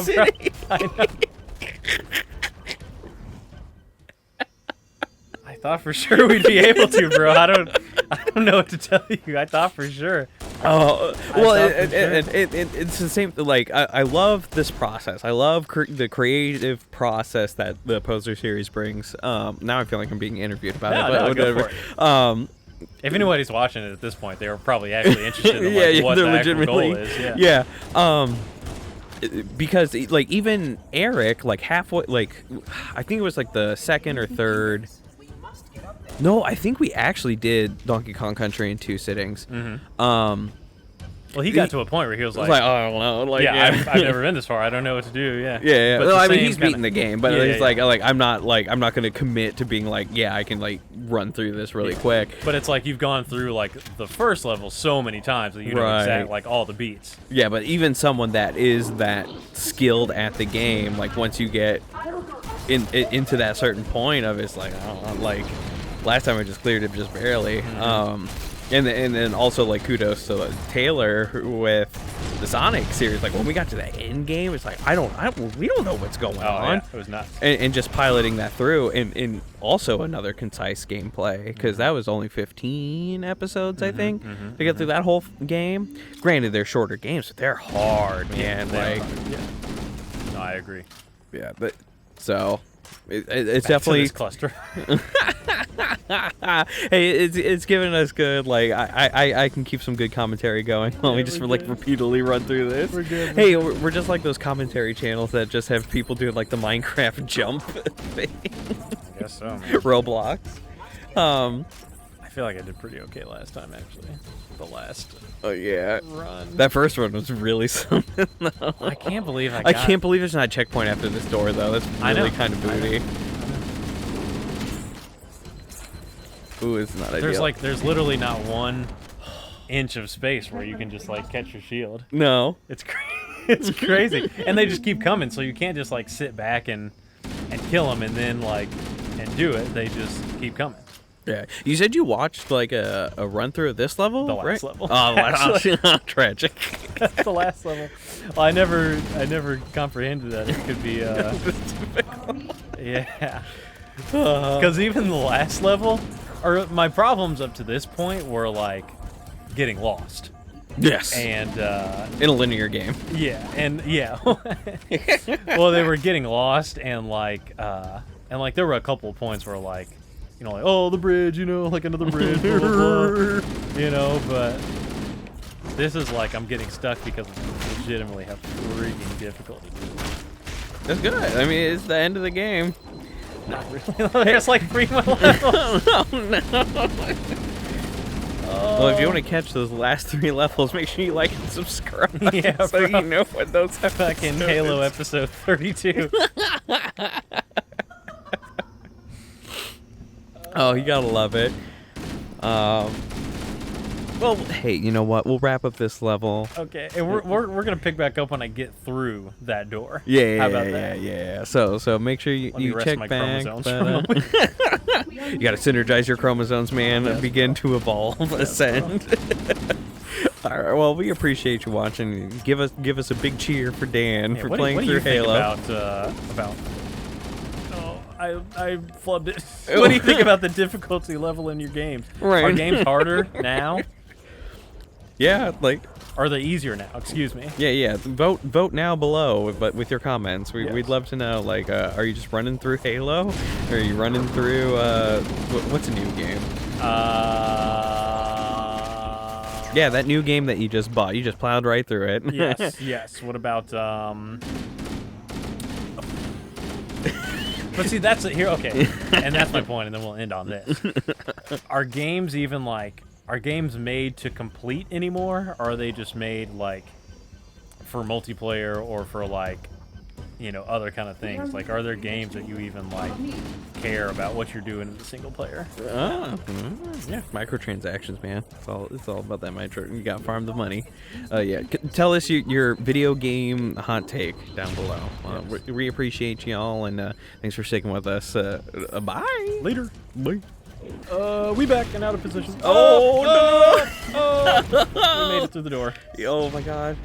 S5: city.
S8: I know. I thought for sure we'd be able to, bro. I don't know what to tell you. I thought for sure.
S5: Oh, well, it's the same. Like, I love this process. I love the creative process that the Poser series brings. Now I feel like I'm being interviewed about it, but
S8: go
S5: whatever.
S8: for it. If anybody's watching it at this point, they were probably actually interested in like, what the actual goal is.
S5: Yeah. Because like even Eric, like halfway, like I think it was like the second or third. No, I think we actually did Donkey Kong Country in 2 sittings.
S8: Well, he got to a point where he was like,
S5: oh, I don't know. Like,
S8: I've never been this far. I don't know what to do. Yeah.
S5: Yeah.
S8: But
S5: Well, I mean,
S8: same
S5: he's
S8: kinda-
S5: beating the game, but it's like I'm not going to commit to being like, yeah, I can like run through this really quick.
S8: But it's like you've gone through like the first level so many times that you know exactly like all the beats.
S5: Yeah, but even someone that is that skilled at the game, like once you get into that certain point of it's like, I don't know, like last time I just cleared it just barely. And then also like kudos to Taylor with the Sonic series. Like when we got to the end game, it's like we don't know what's going on.
S8: Yeah, it was nuts.
S5: And just piloting that through, and also another concise gameplay because that was only 15 episodes, I think, to get through that whole game. Granted, they're shorter games, but they're hard, man.
S8: They
S5: Like,
S8: are. No, I agree.
S5: yeah, but so. It's
S8: Back
S5: definitely
S8: to this cluster.
S5: Hey, it's giving us good, like I can keep some good commentary going while we just like repeatedly run through this.
S8: We're good.
S5: Hey, we're just like those commentary channels that just have people doing like the Minecraft jump thing.
S8: I guess so, man.
S5: Roblox.
S8: I feel like I did pretty okay last time, actually. The last
S5: Oh yeah.
S8: run.
S5: That first one was really something though.
S8: I can't believe
S5: I can't believe there's not a checkpoint after this door though. That's really kind of booty. Ooh, it's not ideal.
S8: There's literally not 1 inch of space where you can just like catch your shield.
S5: No.
S8: It's it's crazy, and they just keep coming, so you can't just like sit back and kill them and then like and do it. They just keep coming.
S5: Yeah. You said you watched like a run through of this level,
S8: The last
S5: right?
S8: level.
S5: Oh, actually, tragic.
S8: That's the last level. Well, I never comprehended that it could be. Yeah. Because even the last level, or my problems up to this point were like getting lost.
S5: Yes.
S8: And
S5: in a linear game.
S8: yeah, and yeah. Well, they were getting lost, and like there were a couple of points where like, you know, like, oh, the bridge, you know, like another bridge, blah, blah, blah, you know, but this is like I'm getting stuck because I legitimately have freaking difficulty.
S5: That's good. I mean, it's the end of the game.
S8: Not really. There's like 3 more levels.
S5: Well, if you want to catch those last 3 levels, make sure you like and subscribe.
S8: Yeah,
S5: so
S8: bro.
S5: you know what those
S8: Fucking Halo episode 32.
S5: Oh, you gotta love it. Well, hey, you know what? We'll wrap up this level.
S8: Okay, and we're gonna pick back up when I get through that door.
S5: Yeah,
S8: How about that?
S5: yeah. So make sure
S8: Let me
S5: you
S8: rest
S5: check
S8: my
S5: back.
S8: chromosomes
S5: But, you gotta synergize your chromosomes, man.
S8: Yes,
S5: Begin to evolve, ascend. All right. Well, we appreciate you watching. Give us a big cheer for Dan for playing through Halo.
S8: About I flubbed it. What do you think about the difficulty level in your games?
S5: Right.
S8: Are games harder now?
S5: Yeah, like.
S8: Are they easier now? Excuse me.
S5: Yeah. Vote now below, but with your comments. We'd love to know. Like, are you just running through Halo? Or are you running through what's a new game? Yeah, that new game that you just bought. You just plowed right through it.
S8: Yes. What about But see, that's it here. Okay, and that's my point, and then we'll end on this. Are games made to complete anymore, or are they just made like for multiplayer or for like, you know, other kind of things? Like, are there games that you even like care about what you're doing in the single player?
S5: Yeah, microtransactions, man. It's all about that micro. You got to farm the money. Yeah, tell us your video game hot take down below. We appreciate y'all, and thanks for sticking with us. Bye.
S8: Later.
S5: Bye.
S2: We back and out of position.
S5: Oh,
S2: no! We made it through the door.
S5: Oh my god.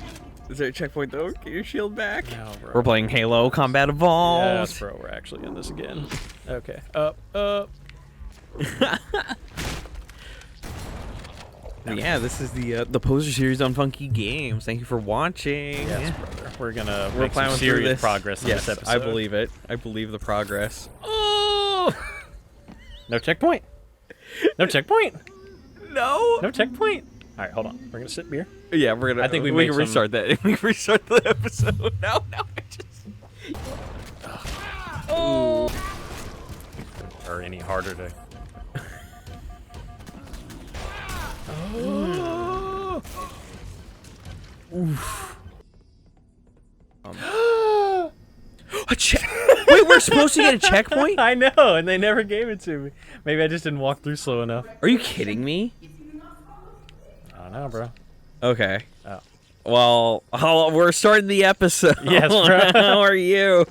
S5: Is there a checkpoint though? Get your shield back.
S2: No, bro.
S5: We're playing Halo Combat Evolved.
S2: Yes, bro. We're actually in this again. Okay. Up.
S5: Yeah, this is the Poser series on Funky Games. Thank you for watching.
S2: Yes, brother. We're gonna
S5: We're
S2: make some
S5: plowing through
S2: serious
S5: this.
S2: progress in
S5: Yes,
S2: this episode.
S5: I believe it. I believe the progress.
S2: Oh! No checkpoint. No checkpoint.
S5: No.
S2: No checkpoint. All right, hold on. We're gonna sip beer.
S5: Yeah, we're gonna.
S2: I think we
S5: can
S2: made some-
S5: restart that. We can restart the episode. No, I just.
S2: Oh. Or any harder to.
S5: Oh. Oof. A check. Wait, we're supposed to get a checkpoint?
S2: I know, and they never gave it to me. Maybe I just didn't walk through slow enough.
S5: Are you kidding me?
S2: I don't know, bro.
S5: Okay.
S2: Oh.
S5: Well, we're starting the episode.
S2: Yes, bro.
S5: How are you?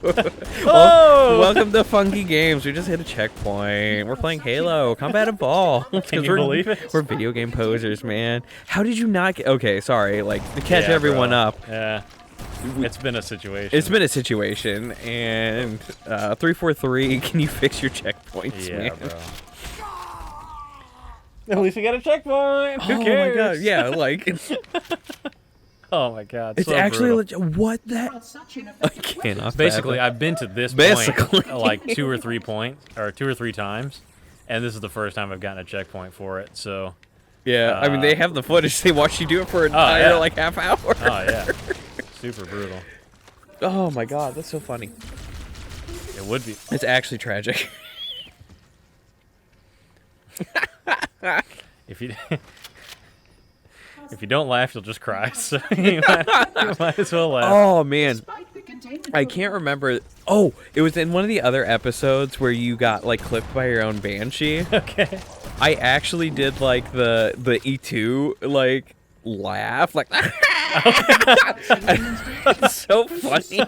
S2: Oh!
S5: Welcome to Funky Games. We just hit a checkpoint. We're playing Halo Combat Evolved.
S2: Can you believe it?
S5: We're video game posers, man. How did you not get... Okay, sorry. Like, to catch
S2: Yeah,
S5: everyone
S2: bro.
S5: up.
S2: Yeah. It's been a situation.
S5: It's been a situation, and 343, can you fix your checkpoints,
S2: Yeah,
S5: man?
S2: bro. At least we got a checkpoint. Who
S5: Oh
S2: cares?
S5: my god, yeah, like...
S2: Oh my god.
S5: It's
S2: so
S5: actually
S2: brutal.
S5: what that? I cannot.
S2: Basically,
S5: fathom.
S2: I've been to this
S5: Basically.
S2: point like 2 or 3 points, or 2 or 3 times, and this is the first time I've gotten a checkpoint for it. So.
S5: Yeah, I mean they have the footage. They watched you do it for an entire
S2: yeah.
S5: like half hour.
S2: Oh yeah. Super brutal.
S5: Oh my god, that's so funny.
S2: It would be.
S5: It's actually tragic.
S2: If you. If you don't laugh, you'll just cry. So you might as well laugh.
S5: Oh man, I can't remember. Oh, it was in one of the other episodes where you got like clipped by your own banshee.
S2: Okay.
S5: I actually did like the E2 like laugh like. It's so funny.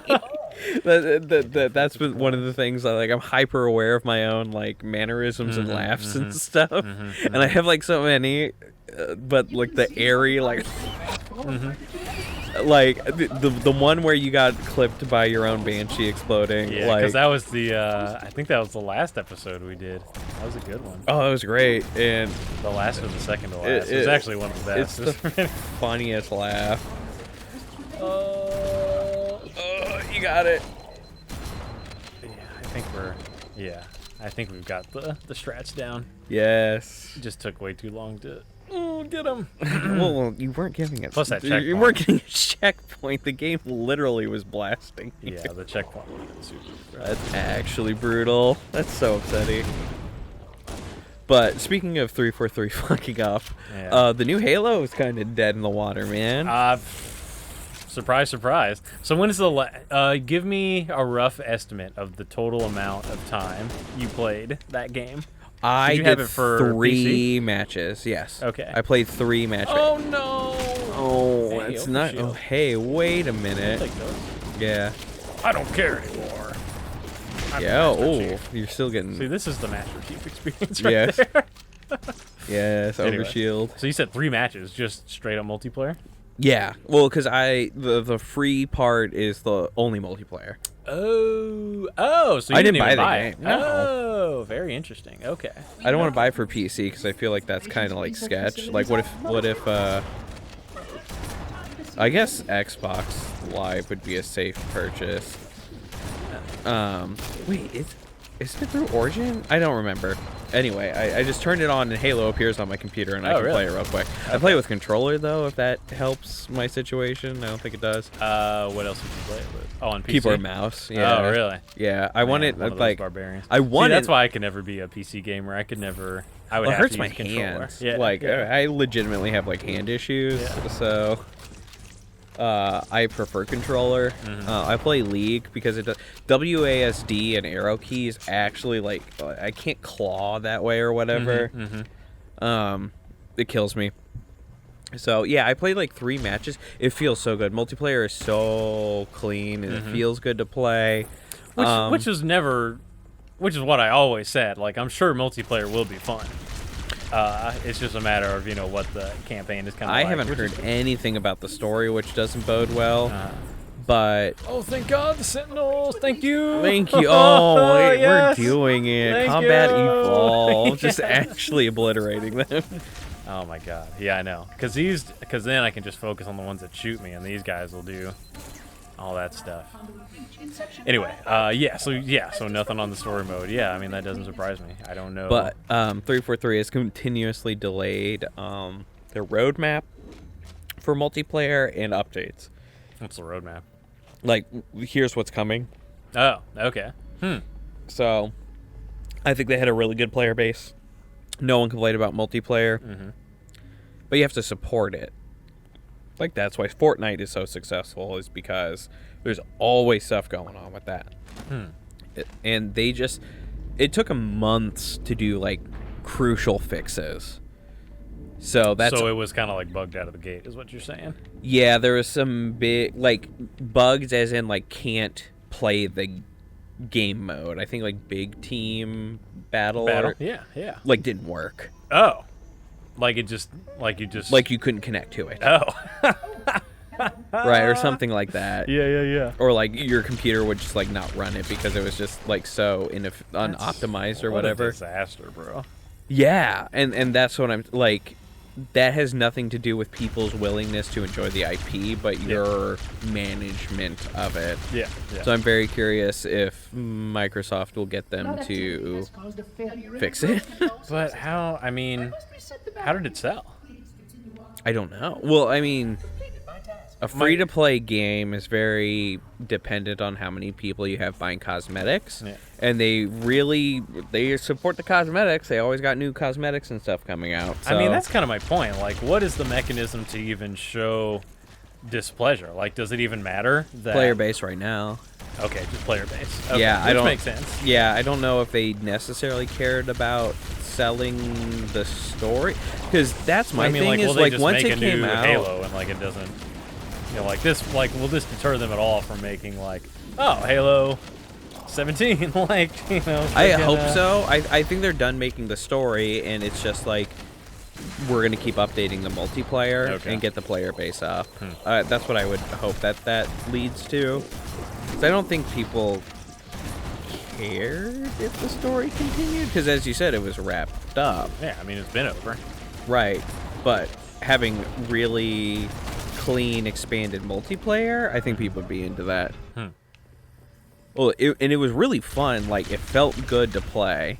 S5: That's one of the things I like. I'm hyper aware of my own like mannerisms and laughs and stuff, and I have like so many. But like the airy like like the one where you got clipped by your own banshee exploding.
S2: Yeah,
S5: like
S2: because that was the I think that was the last episode we did. That was a good one.
S5: oh, it was great, and
S2: The last was the second to last. It was actually one of the
S5: it's
S2: best.
S5: the funniest laugh.
S2: Oh,
S5: You got it.
S2: yeah, I think we've got the strats down.
S5: Yes.
S2: It just took way too long to get them.
S5: Well, you weren't giving it.
S2: Plus that
S5: You
S2: checkpoint.
S5: weren't getting a checkpoint. The game literally was blasting. you.
S2: Yeah, the checkpoint would have been super.
S5: That's actually brutal. That's so upsetting. But speaking of 343 fucking up,
S2: Yeah.
S5: the new Halo is kind of dead in the water, man.
S2: Surprise, surprise. So when is the give me a rough estimate of the total amount of time you played that game?
S5: I
S2: you
S5: did
S2: have it for
S5: 3 matches. Yes.
S2: Okay.
S5: I played 3 matches.
S2: Oh no!
S5: Oh,
S2: Hey,
S5: it's not.
S2: overshield.
S5: Oh, hey, wait a minute.
S2: Take those.
S5: Yeah.
S2: I don't care anymore. I'm
S5: Yeah.
S2: Master
S5: Oh,
S2: Chief.
S5: you're still getting.
S2: See, this is the Master Chief experience right
S5: Yes.
S2: there.
S5: Yes.
S2: Anyway.
S5: Overshield.
S2: So you said 3 matches, just straight up multiplayer?
S5: Yeah. Well, because the free part is the only multiplayer.
S2: Oh, so you
S5: I didn't
S2: even
S5: buy the
S2: buy
S5: game.
S2: it.
S5: No.
S2: Oh, very interesting. Okay.
S5: I don't want to buy for PC because I feel like that's kind of like sketch. Like, what if I guess Xbox Live would be a safe purchase. Wait, is it through Origin? I don't remember. Anyway, I just turned it on and Halo appears on my computer and I can play it real quick. I play with controller though, if that helps my situation. I don't think it does.
S2: What else did you play it with? Oh, on PC?
S5: Keyboard mouse. Yeah.
S2: Oh, really?
S5: Yeah, I wanted
S2: one of those
S5: like
S2: barbarians.
S5: I wanted.
S2: See, that's why I could never be a PC gamer. I could never. I would
S5: Well, it
S2: have
S5: hurts
S2: to
S5: my
S2: use a controller.
S5: hands.
S2: Yeah,
S5: Like
S2: yeah.
S5: I legitimately have like hand issues,
S2: Yeah.
S5: so I prefer controller. I play League because it does WASD and arrow keys actually like I can't claw that way or whatever. It kills me. So yeah, I played like 3 matches. It feels so good. Multiplayer is so clean and it feels good to play.
S2: Which was never which is what I always said. Like, I'm sure multiplayer will be fun. It's just a matter of, what the campaign is kind of
S5: I
S2: like.
S5: haven't heard anything about the story, which doesn't bode well. But
S2: oh, thank God, the Sentinels! Thank you.
S5: thank you. Oh, wait,
S2: yes.
S5: we're doing it.
S2: Thank
S5: Combat
S2: you.
S5: Evolve, just actually obliterating them.
S2: Oh my God, yeah, I know. Because then I can just focus on the ones that shoot me, and these guys will do all that stuff. Anyway, so nothing on the story mode. Yeah, I mean, that doesn't surprise me. I don't know.
S5: But 343 has continuously delayed their roadmap for multiplayer and updates.
S2: What's the roadmap?
S5: Like, here's what's coming.
S2: Oh, okay.
S5: So, I think they had a really good player base. No one complained about multiplayer. But you have to support it. Like, that's why Fortnite is so successful, is because there's always stuff going on with that. And it took them months to do, like, crucial fixes. So
S2: it was kind of like bugged out of the gate, is what you're saying?
S5: Yeah, there was some big, like, bugs as in, like, can't play the game mode. I think, like, big team battle?
S2: Yeah.
S5: Like, didn't work.
S2: Oh. Like you
S5: couldn't connect to it.
S2: Oh.
S5: Right, or something like that.
S2: Yeah.
S5: Or, like, your computer would just, like, not run it because it was just, like, so unoptimized or whatever.
S2: What a disaster, bro.
S5: Yeah, and that's what I'm, like, that has nothing to do with people's willingness to enjoy the IP, but your management of it.
S2: Yeah.
S5: So I'm very curious if Microsoft will get them to fix it.
S2: But how did it sell?
S5: I don't know. Well, I mean, a free-to-play game is very dependent on how many people you have buying cosmetics.
S2: Yeah.
S5: And they support the cosmetics. They always got new cosmetics and stuff coming out. So.
S2: I mean, that's kind of my point. Like, what is the mechanism to even show displeasure? Like, does it even matter?
S5: Player base right now.
S2: Okay, just player base. Okay,
S5: Yeah,
S2: which makes sense.
S5: Yeah, I don't know if they necessarily cared about selling the story, because that's my thing. Is like once it came out,
S2: Halo, and like it doesn't, like this, like will this deter them at all from making like, oh, Halo 17, like
S5: I hope so. I think they're done making the story, and it's just like we're gonna keep updating the multiplayer and get the player base up. That's what I would hope that leads to. I don't think people cared if the story continued, because as you said, it was wrapped up.
S2: Yeah, I mean, it's been over.
S5: Right, but having really clean, expanded multiplayer, I think people would be into that. Well, and it was really fun. Like, it felt good to play.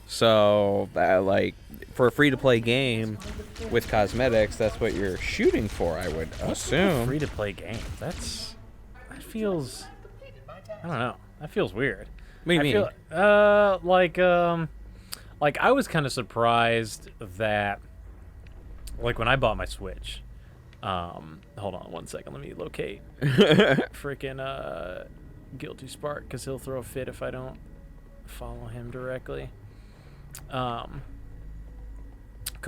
S5: So, like, for a free-to-play game with cosmetics, that's what you're shooting for, I would assume.
S2: Free-to-play game? That feels... I don't know. That feels weird.
S5: What do you mean?
S2: Like I was kind of surprised that, like when I bought my Switch. Hold on one second. Let me locate freaking Guilty Spark, because he'll throw a fit if I don't follow him directly. Because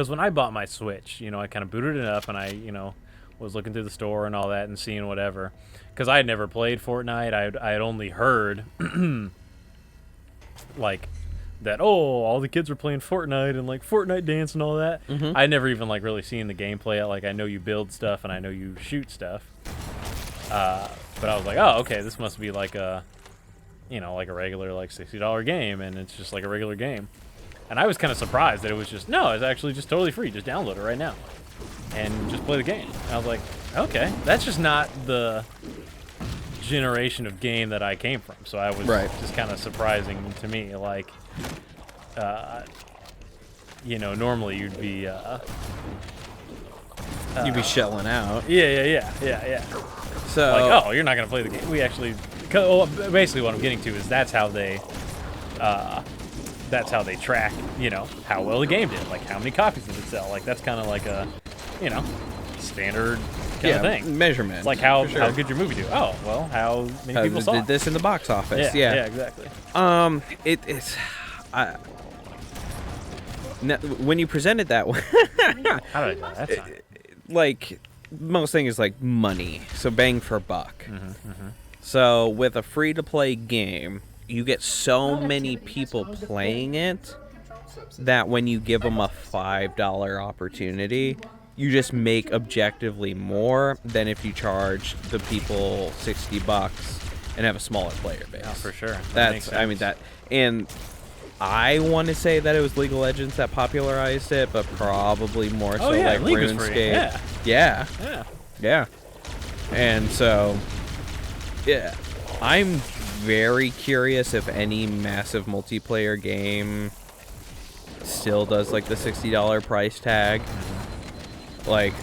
S2: when I bought my Switch, I kind of booted it up and I, was looking through the store and all that and seeing whatever. Because I had never played Fortnite. I had only heard, like, that, all the kids were playing Fortnite and, like, Fortnite dance and all that. I had never even, like, really seen the gameplay. Like, I know you build stuff and I know you shoot stuff. But I was like, oh, okay, this must be like a, like a regular, like, $60 game. And it's just like a regular game. And I was kind of surprised that it was just, no, it's actually just totally free. Just download it right now and just play the game. And I was like, okay, that's just not the generation of game that I came from. So I was just kind of surprising to me. Like, normally you'd be
S5: shelling out.
S2: Yeah. So like, oh, you're not gonna play the game. We actually, basically what I'm getting to is that's how they track, how well the game did, like how many copies did it sell. Like that's kind of like a, standard kind of thing.
S5: Measurement.
S2: It's like how good your movie do. Oh, well, how many people saw
S5: did this in the box office?
S2: Yeah, exactly.
S5: It's when you present it that way.
S2: How did I know that time?
S5: Like most thing is like money, so bang for a buck. So with a free-to-play game, you get so many people playing it that when you give them a $5 opportunity, you just make objectively more than if you charge the people $60 and have a smaller player base.
S2: Yeah, for sure.
S5: And I want to say that it was League of Legends that popularized it, but probably more so like
S2: League was free.
S5: RuneScape.
S2: Yeah.
S5: Yeah. And so, yeah, I'm very curious if any massive multiplayer game still does like the $60 price tag. Like,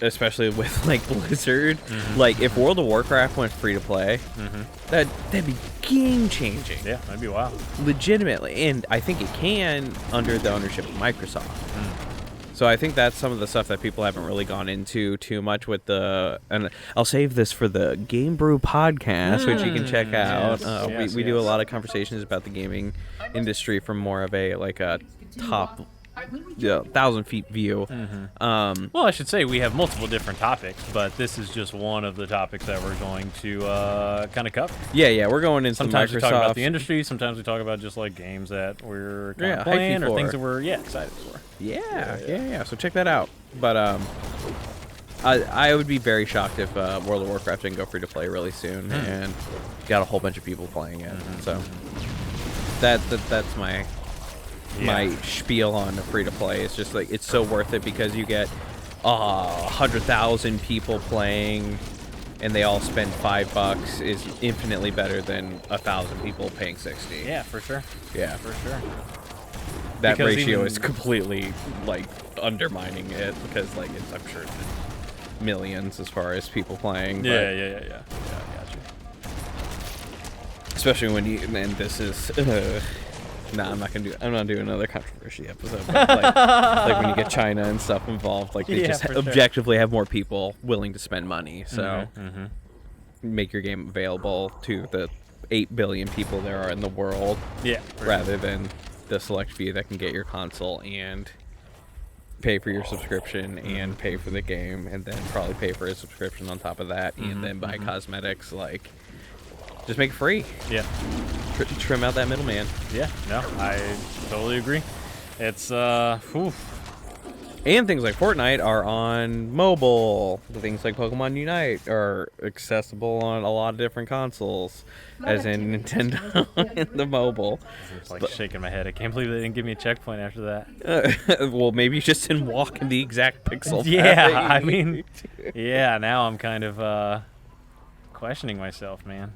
S5: especially with like Blizzard. Like, if World of Warcraft went free to play, that'd be game changing.
S2: Yeah, that'd be wild.
S5: Legitimately. And I think it can under the ownership of Microsoft. So I think that's some of the stuff that people haven't really gone into too much with the, and I'll save this for the Game Brew podcast, which you can check out. We do a lot of conversations about the gaming industry from more of a like a top 1,000 feet view.
S2: Well, I should say we have multiple different topics, but this is just one of the topics that we're going to kind of cover.
S5: Yeah, we're going into
S2: sometimes
S5: Microsoft.
S2: we talk about the industry, sometimes we talk about just like games that we're kind of playing or things that we're excited for.
S5: Yeah. So check that out. But I would be very shocked if World of Warcraft didn't go free to play really soon and got a whole bunch of people playing it. So that's my spiel on free to play. It's just like it's so worth it because you get 100,000 people playing and they all spend $5 is infinitely better than 1,000 people paying 60.
S2: Yeah, for sure.
S5: Yeah,
S2: for sure.
S5: That because ratio is completely like undermining it because like it's, I'm sure it's millions as far as people playing.
S2: Yeah. Gotcha.
S5: Especially when you, and this is I'm not doing another controversy episode. But like when you get China and stuff involved, like they just objectively have more people willing to spend money. So make your game available to the 8 billion people there are in the world. Yeah. Rather than the select few that can get your console and pay for your subscription and pay for the game and then probably pay for a subscription on top of that and then buy cosmetics. Like, just make it free. Yeah. Trim out that middleman.
S2: Yeah, no, I totally agree. It's,
S5: And things like Fortnite are on mobile. Things like Pokemon Unite are accessible on a lot of different consoles, as in Nintendo and the mobile.
S2: It's like shaking my head. I can't believe they didn't give me a checkpoint after that.
S5: Well, maybe you just didn't walk in the exact pixel.
S2: Yeah, I mean, yeah, now I'm kind of questioning myself, man.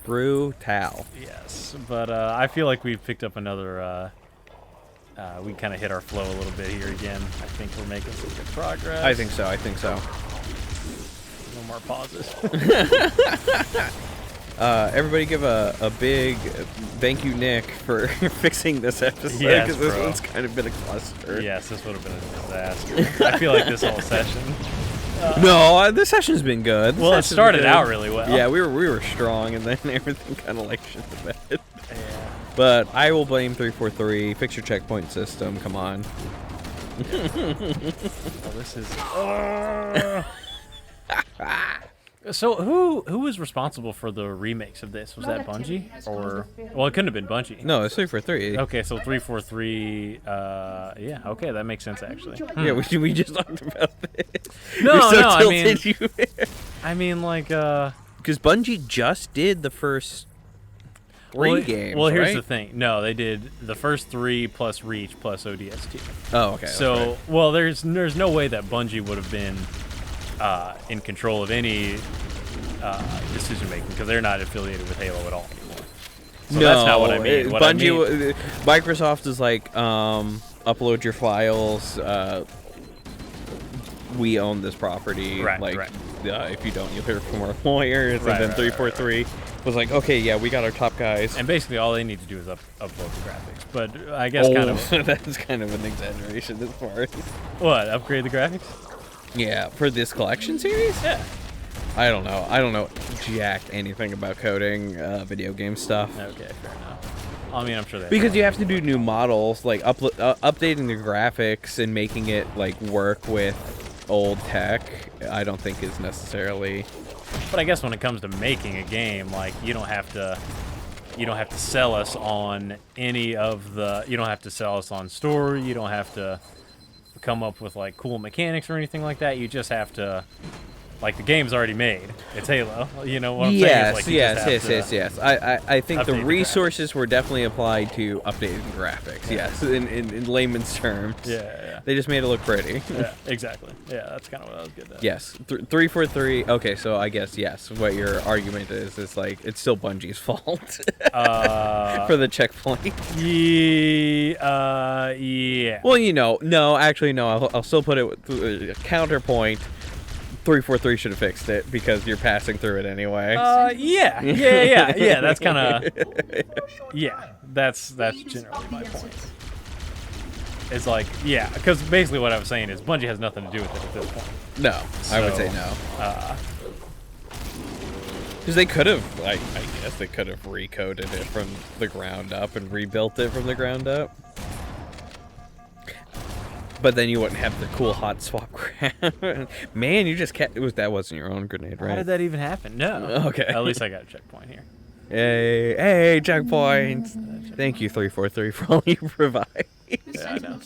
S5: Brutal.
S2: Yes, but I feel like we've picked up another... we kind of hit our flow a little bit here again. I think we're making some good progress.
S5: I think so.
S2: No more pauses.
S5: Everybody give a big thank you, Nick, for fixing this episode, because this one's kind of been a cluster.
S2: Yes, this would have been a disaster. I feel like this whole session...
S5: No, this session's been good.
S2: Well, it started out really well.
S5: Yeah, we were strong, and then everything kind of like shit the bed. Yeah. But I will blame 343. Fix your checkpoint system. Come on.
S2: Well, this is. So who was responsible for the remakes of this? Was that Bungie or? Well, it couldn't have been Bungie.
S5: No, it's 343.
S2: Okay, so 343. Yeah. Okay, that makes sense actually.
S5: Yeah, we just talked about this.
S2: No,
S5: I
S2: mean, like,
S5: because Bungie just did the first 3 games.
S2: Well, here's
S5: right?
S2: the thing. No, they did the first 3 plus Reach plus ODST.
S5: Oh, okay.
S2: So,
S5: right.
S2: Well, there's no way that Bungie would have been in control of any decision making because they're not affiliated with Halo at all anymore. So
S5: no,
S2: that's not what I mean.
S5: Microsoft is like, upload your files. We own this property.
S2: Right.
S5: If you don't, you'll hear from our lawyers. And then 343 was like, okay, yeah, we got our top guys.
S2: And basically, all they need to do is upload the graphics. But I guess kind of
S5: that's kind of an exaggeration as far as
S2: what, upgrade the graphics.
S5: Yeah, for this collection series?
S2: Yeah.
S5: I don't know jack anything about coding video game stuff.
S2: Okay, fair enough. I mean, I'm sure they
S5: because you have to do new models, like updating the graphics and making it like work with old tech. I don't think is necessarily.
S2: But I guess when it comes to making a game, like you don't have to You don't have to sell us on any of the. You don't have to sell us on story. You don't have to come up with like cool mechanics or anything like that. You just have to. Like, the game's already made. It's Halo. You know what I'm saying? It's like you just have to
S5: yes. I think the
S2: update the
S5: resources were definitely applied to updating graphics. Yes, in layman's terms.
S2: Yeah.
S5: They just made it look pretty.
S2: Yeah, exactly. Yeah, that's kind of what I was getting at.
S5: Yes, 343. Okay, so I guess yes. What your argument is like it's still Bungie's fault for the checkpoint.
S2: Yeah.
S5: Well, no, actually, no. I'll still put it with a counterpoint. 343 should have fixed it because you're passing through it anyway.
S2: Yeah. That's kind of. Yeah, that's generally my point. It's like, yeah, because basically what I was saying is Bungie has nothing to do with it at this point.
S5: No, I would say no. Because they could have, I guess they could have recoded it from the ground up and rebuilt it from the ground up. But then you wouldn't have the cool hot swap crap. Man, you just can't. That wasn't your own grenade, right?
S2: How did that even happen? No.
S5: Okay.
S2: At least I got a checkpoint here.
S5: Hey, checkpoints. Thank you, 343, for all you provide.
S2: Yeah, I know.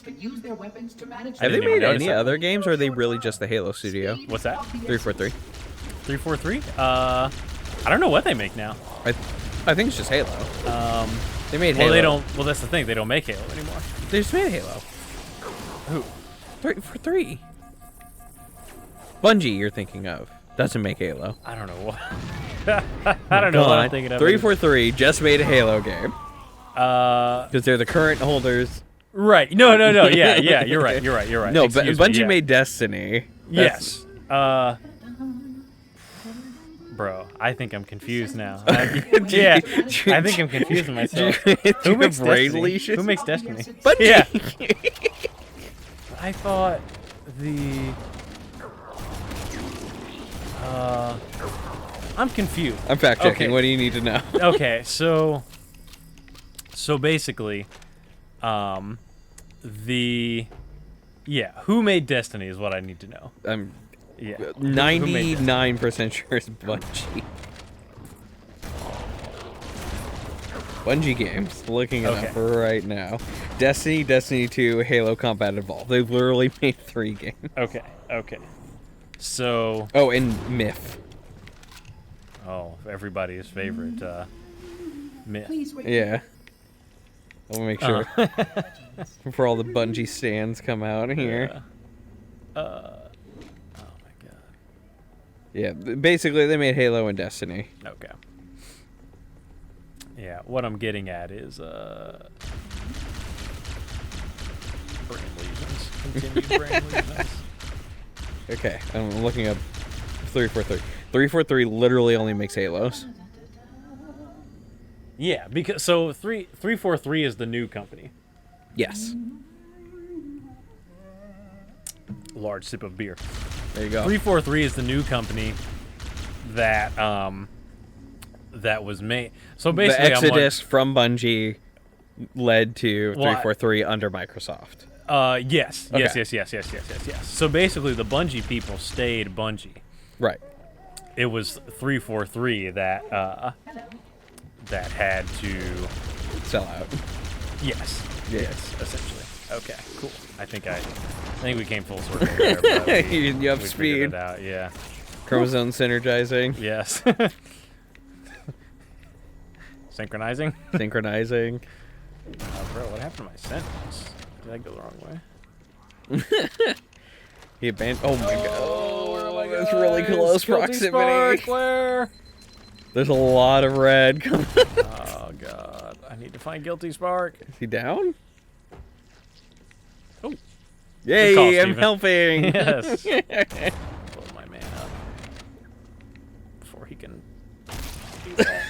S5: Have they made any other games, or are they really just the Halo studio?
S2: What's that?
S5: 343.
S2: 343? I don't know what they make now.
S5: I think it's just Halo. They made
S2: Well,
S5: Halo.
S2: they don't. Well, that's the thing. They don't make Halo anymore.
S5: They just made Halo.
S2: Who?
S5: 343. Bungie, you're thinking of. Doesn't make Halo.
S2: I don't know what. I don't know what I'm thinking of.
S5: 343 just made a Halo game. Because they're the current holders.
S2: Right. No. Yeah. You're right.
S5: No,
S2: Excuse me,
S5: Bungie
S2: yeah.
S5: made Destiny.
S2: Yes. Bro, I think I'm confused now. Yeah, I think I'm confusing myself. Who makes Destiny? Who makes Destiny?
S5: Bungie.
S2: Yeah. I thought the. I'm confused.
S5: I'm fact checking.
S2: Okay.
S5: What do you need to know?
S2: Okay, so basically, who made Destiny is what I need to know.
S5: I'm
S2: Yeah.
S5: 99% sure it's Bungie. Bungie Games. Looking it up right now. Destiny, Destiny 2, Halo Combat Evolved. They've literally made 3 games.
S2: Okay. So.
S5: Oh, and Myth.
S2: Oh, everybody's favorite myth.
S5: Yeah. I'll make sure. Before all the Bungie stands come out here.
S2: Yeah. Oh my god.
S5: Yeah, basically they made Halo and Destiny.
S2: Okay. Yeah, what I'm getting at is brain lesions. Continued brain lesions.
S5: Okay, I'm looking up 343. 343 literally only makes Halos.
S2: Yeah, because so 343 is the new company.
S5: Yes.
S2: Large sip of beer.
S5: There you go.
S2: 343 is the new company that that was made. So basically,
S5: the exodus from Bungie led to 343 under Microsoft.
S2: Yes.
S5: Okay.
S2: Yes. So basically, the Bungie people stayed Bungie.
S5: Right.
S2: It was 343 that had to
S5: sell out.
S2: Yes.
S5: Yeah.
S2: Yes. Essentially. Okay. Cool. I think we came full circle there. But
S5: you have
S2: we
S5: speed.
S2: figured it out. Yeah.
S5: Chromosome synergizing.
S2: Yes. Synchronizing.
S5: Synchronizing.
S2: Bro, what happened to my sentence? Did I go the wrong way?
S5: He abandoned. Oh my god. Oh, that's really close proximity. There's a lot of red coming.
S2: Oh god. I need to find Guilty Spark.
S5: Is he down?
S2: Oh.
S5: Yay,
S2: call,
S5: I'm
S2: Steven.
S5: helping.
S2: Yes. Blow my man up before he can do that.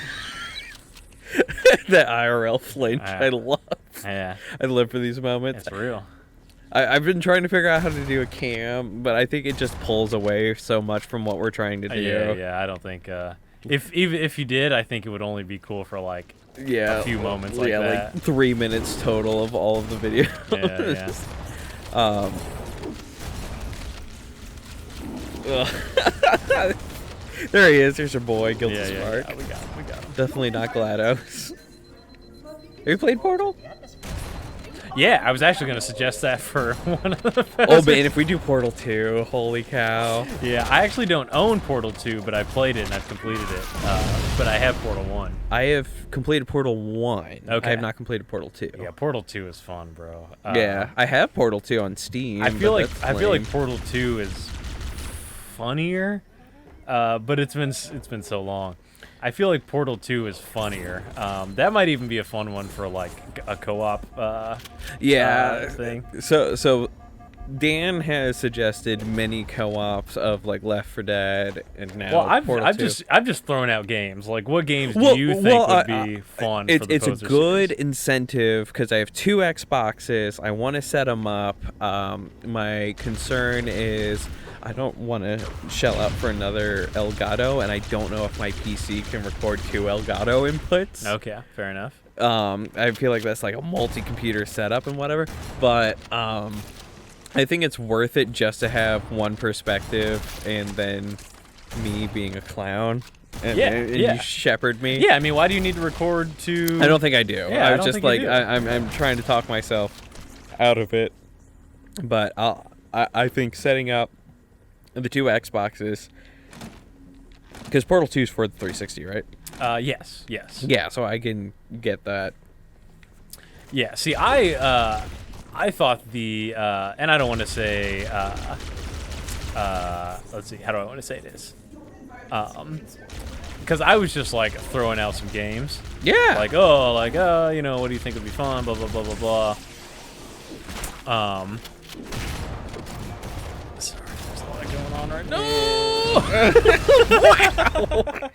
S5: That IRL flinch, I love.
S2: Yeah.
S5: I live for these moments.
S2: It's real.
S5: I've been trying to figure out how to do a cam, but I think it just pulls away so much from what we're trying to do.
S2: Yeah. I don't think. If you did, I think it would only be cool for like a few moments like that.
S5: Like 3 minutes total of all of the videos.
S2: Yeah.
S5: There he is. There's your boy, Guilty Spark.
S2: Yeah, we got him.
S5: Definitely not GLaDOS. you played Portal?
S2: Yeah, I was actually going to suggest that for one of the
S5: Oh, man, if we do Portal 2, holy cow.
S2: Yeah, I actually don't own Portal 2, but I've played it and I've completed it. But I have Portal 1.
S5: I have completed Portal 1.
S2: Okay.
S5: I have not completed Portal 2.
S2: Yeah, Portal 2 is fun, bro.
S5: Yeah, I have Portal 2 on Steam.
S2: I feel
S5: but
S2: like
S5: that's lame.
S2: Portal 2 is funnier, but it's been so long. I feel like Portal 2 is funnier. That might even be a fun one for like a co-op thing.
S5: So Dan has suggested many co-ops of like Left 4 Dead and now
S2: Well,
S5: Portal 2.
S2: I've just thrown out games. Like, what games do you think would be fun for the
S5: It's a
S2: Poser
S5: good
S2: series?
S5: incentive because I have 2 Xboxes. I want to set them up. My concern is I don't want to shell out for another Elgato, and I don't know if my PC can record 2 Elgato inputs.
S2: Okay, fair enough.
S5: I feel like that's like a multi-computer setup and whatever, but I think it's worth it just to have one perspective and then me being a clown and you shepherd me.
S2: Yeah, I mean, why do you need to record to...
S5: I don't think I do.
S2: Yeah,
S5: I
S2: I
S5: was
S2: don't
S5: just
S2: think you
S5: like
S2: do.
S5: I'm trying to talk myself out of it, but I think setting up the 2 Xboxes, because Portal 2 is for the 360, right?
S2: Yes.
S5: Yeah, so I can get that.
S2: Yeah, see, I thought the, and I don't want to say, let's see, how do I want to say this? Because I was just, like, throwing out some games.
S5: Yeah.
S2: Like, you know, what do you think would be fun, blah, blah, blah, blah, blah. Sorry, there's a lot going on right now.
S5: Wow.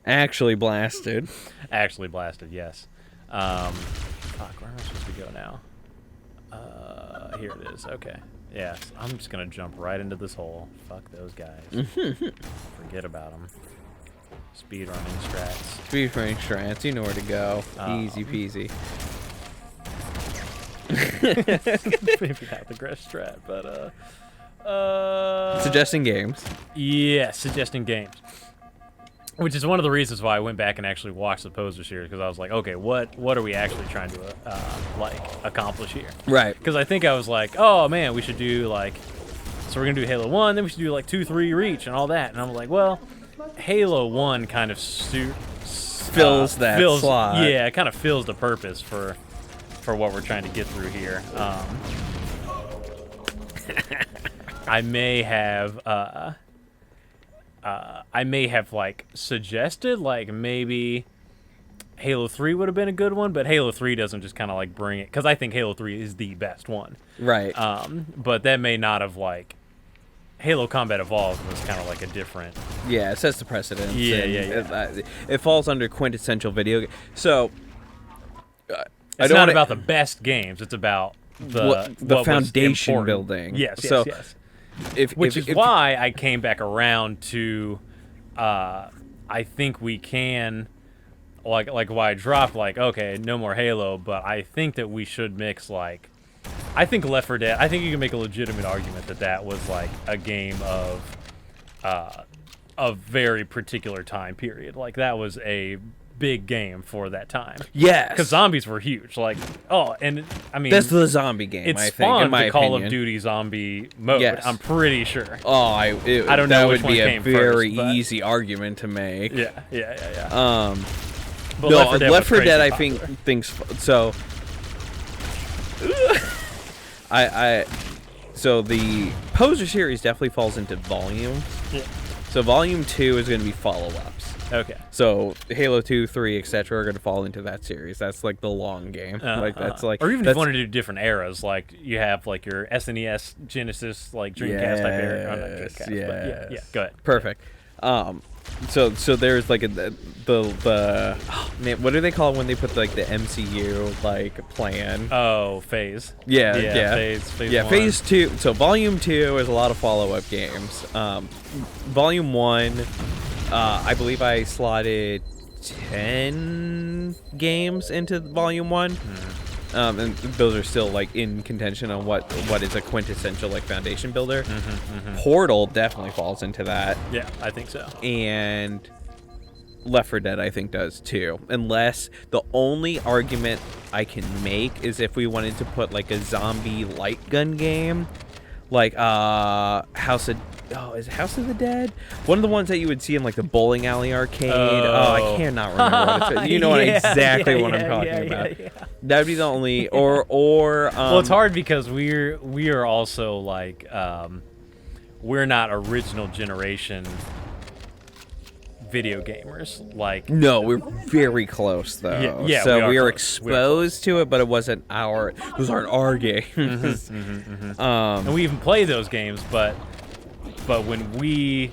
S5: Actually blasted.
S2: Actually blasted, yes. Fuck, where am I supposed to go now? Here it is. Okay. Yeah, I'm just gonna jump right into this hole. Fuck those guys. Forget about them. Speedrunning strats.
S5: Speedrunning strats, you know where to go. Easy peasy.
S2: Maybe not the Gresh strat, but
S5: Suggesting games.
S2: Yeah, suggesting games. Which is one of the reasons why I went back and actually watched the Poser series, because I was like, okay, what are we actually trying to accomplish here?
S5: Right.
S2: Because I think I was like, oh man, we should do like, so we're gonna do Halo 1, then we should do like 2, 3 Reach and all that, and I'm like, well, Halo 1 kind of
S5: fills that slot.
S2: Yeah, it kind of fills the purpose for what we're trying to get through here. I may have like suggested like maybe Halo 3 would have been a good one, but Halo 3 doesn't just kind of like bring it, because I think Halo 3 is the best one.
S5: Right.
S2: But that may not have like Halo Combat Evolved was kind of like a different.
S5: Yeah, it sets the precedence.
S2: Yeah.
S5: It falls under quintessential video game. So
S2: It's not about the best games. It's about the what
S5: foundation
S2: was important.
S5: building.
S2: Yes. Which is why I came back around to, I think we can, like why I dropped like, okay, no more Halo, but I think that we should mix like, I think Left 4 Dead, I think you can make a legitimate argument that was like a game of a very particular time period. Like that was a big game for that time.
S5: Yes.
S2: Because zombies were huge. Like, and I mean,
S5: that's the zombie game.
S2: It's
S5: I think,
S2: spawned
S5: in my
S2: the Call
S5: opinion.
S2: of Duty zombie mode.
S5: Yes.
S2: I'm pretty sure.
S5: Oh, I don't
S2: know
S5: that
S2: which
S5: would be
S2: one
S5: a
S2: came
S5: very
S2: first, but-
S5: easy argument to make.
S2: Yeah. But
S5: No,
S2: Left 4 Dead
S5: Left 4
S2: was
S5: Dead, I
S2: crazy
S5: think
S2: popular.
S5: thinks so. So the Poser series definitely falls into volume.
S2: Yeah.
S5: So volume 2 is going to be follow-ups.
S2: Okay.
S5: So Halo 2, 3, etc. are going to fall into that series. That's like the long game. Like that's like,
S2: or even if
S5: that's,
S2: you want to do different eras, like you have like your SNES, Genesis, like Dreamcast type era. Oh, not Dreamcast, but yeah. Go ahead.
S5: Perfect. So there's like man, what do they call it when they put like the MCU like plan?
S2: Oh, phase.
S5: Yeah.
S2: Phase
S5: Yeah,
S2: one.
S5: phase 2. So volume 2 is a lot of follow-up games. Volume 1, I believe I slotted 10 games into volume 1. And those are still like in contention on what is a quintessential like foundation builder. Portal definitely falls into that.
S2: Yeah, I think so.
S5: And Left 4 Dead, I think, does too. Unless the only argument I can make is if we wanted to put like a zombie light gun game, like House of the Dead? One of the ones that you would see in like the bowling alley arcade. Oh, I cannot remember what it's. You know what exactly what I'm talking about.
S2: Yeah.
S5: That'd be the only or
S2: well, it's hard because we are also like we're not original generation video gamers. Like
S5: no, we're very close though.
S2: Yeah,
S5: so we are
S2: close.
S5: exposed to it, but it wasn't our. Those aren't our games.
S2: And we even play those games, but when we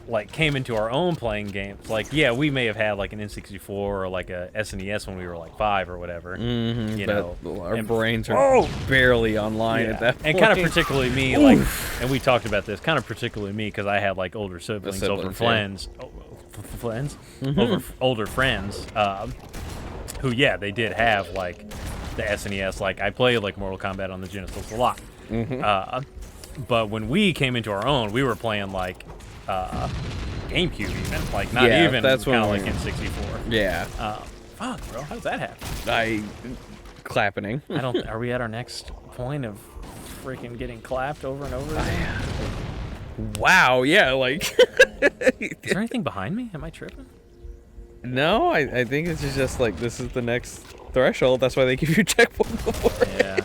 S2: like came into our own playing games, like we may have had like an N64 or like a SNES when we were like 5 or whatever. You know,
S5: our brains are barely online at that point.
S2: And kind of particularly me, like, and we talked about this, kind of particularly me because I had like older siblings over friends, older friends, who they did have like the SNES. Like I played like Mortal Kombat on the Genesis a lot. But when we came into our own, we were playing like GameCube even, like not even kind of like N64.
S5: Yeah.
S2: Fuck, bro, how does that happen?
S5: Clapping.
S2: Are we at our next point of freaking getting clapped over and over again?
S5: Wow. Yeah. Like.
S2: Is there anything behind me? Am I tripping?
S5: No, I think it's just like this is the next threshold. That's why they give you a checkpoint before.
S2: Yeah.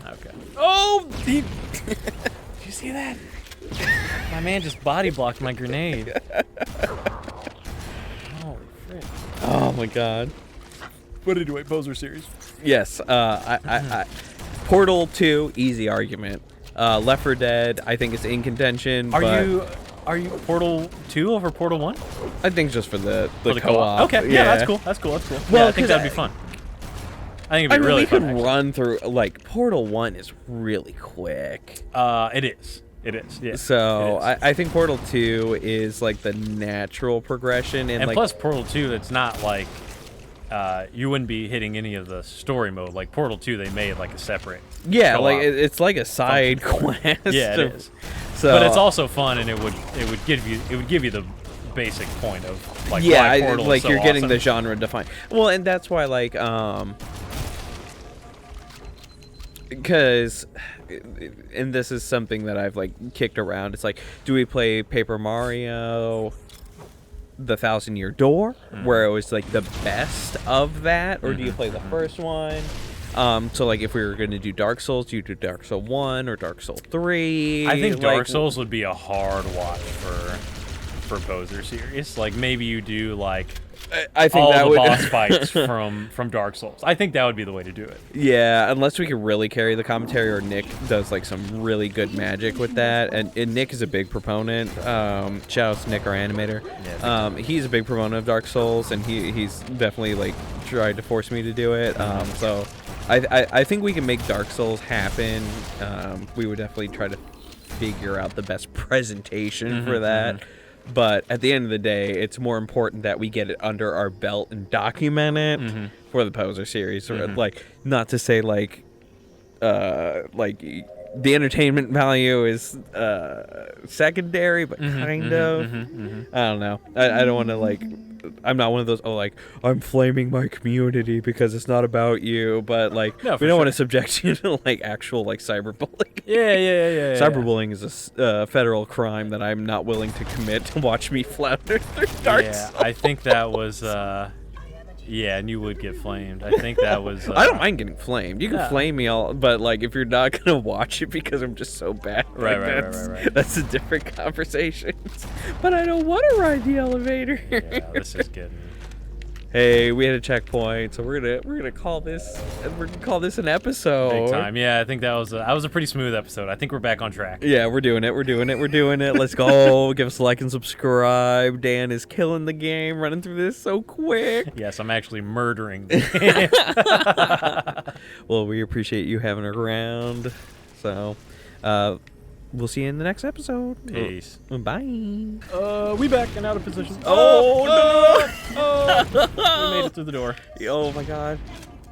S2: Okay. Oh! Did you see that? My man just body blocked my grenade. Holy frick.
S5: Oh my god.
S2: What did you wait, Poser series?
S5: Yes. Portal 2, easy argument. Left 4 Dead, I think it's in contention.
S2: Are you Portal 2 over Portal 1?
S5: I think just for the
S2: co-op.
S5: co-op.
S2: Okay, yeah, that's cool. That's cool. Well, I think that'd be fun. I think it'd be really fun.
S5: We could run through like Portal 1 is really quick.
S2: It is. Yeah.
S5: So I think Portal 2 is like the natural progression, and like,
S2: plus Portal 2, it's not like you wouldn't be hitting any of the story mode. Like Portal 2, they made like a separate.
S5: Yeah, like it's like a side quest.
S2: Yeah, it is.
S5: So,
S2: but it's also fun, and it would give you the basic point of like why Portal
S5: like
S2: is so
S5: you're getting
S2: awesome.
S5: the genre defined. Well, and that's why like because, and this is something that I've like kicked around. It's like, do we play Paper Mario, the 1,000-Year Door, where it was like the best of that, or do you play the first one? So like if we were going to do Dark Souls, do you do Dark Souls 1 or Dark Souls 3?
S2: I think Dark Souls would be a hard watch for Poser series. Like maybe you do like
S5: I think
S2: all
S5: that
S2: the
S5: would
S2: boss fights from Dark Souls. I think that would be the way to do it.
S5: Yeah, unless we could really carry the commentary, or Nick does like some really good magic with that. And Nick is a big proponent. Shout out to Nick, our animator. Yeah, he's a big proponent of Dark Souls, and he's definitely like tried to force me to do it. So I think we can make Dark Souls happen. We would definitely try to figure out the best presentation for that. But at the end of the day, it's more important that we get it under our belt and document it for the Poser series. Like, not to say like the entertainment value is secondary, but kind of. I don't know. I don't want to like. I'm not one of those. Oh, like I'm flaming my community because it's not about you. But like, we don't want to subject you to like actual like cyberbullying.
S2: Yeah.
S5: Cyberbullying is a federal crime that I'm not willing to commit to watch me flounder through Dark Souls.
S2: I think that was. Yeah, and you would get flamed. I think that was.
S5: I don't mind getting flamed. You can flame me all, but like if you're not gonna watch it because I'm just so bad,
S2: right.
S5: That's a different conversation. But I don't want to ride the elevator.
S2: Yeah, this is getting.
S5: Hey, we had a checkpoint, so we're gonna call this an episode.
S2: Big time. Yeah, I think that was a pretty smooth episode. I think we're back on track.
S5: Yeah, we're doing it. Let's go. Give us a like and subscribe. Dan is killing the game, running through this so quick.
S2: Yes, I'm actually murdering the game.
S5: Well, we appreciate you having around. So, we'll see you in the next episode.
S2: Peace.
S5: Bye.
S2: We back and out of position.
S5: Oh, no!
S2: We made it through the door.
S5: Oh my god.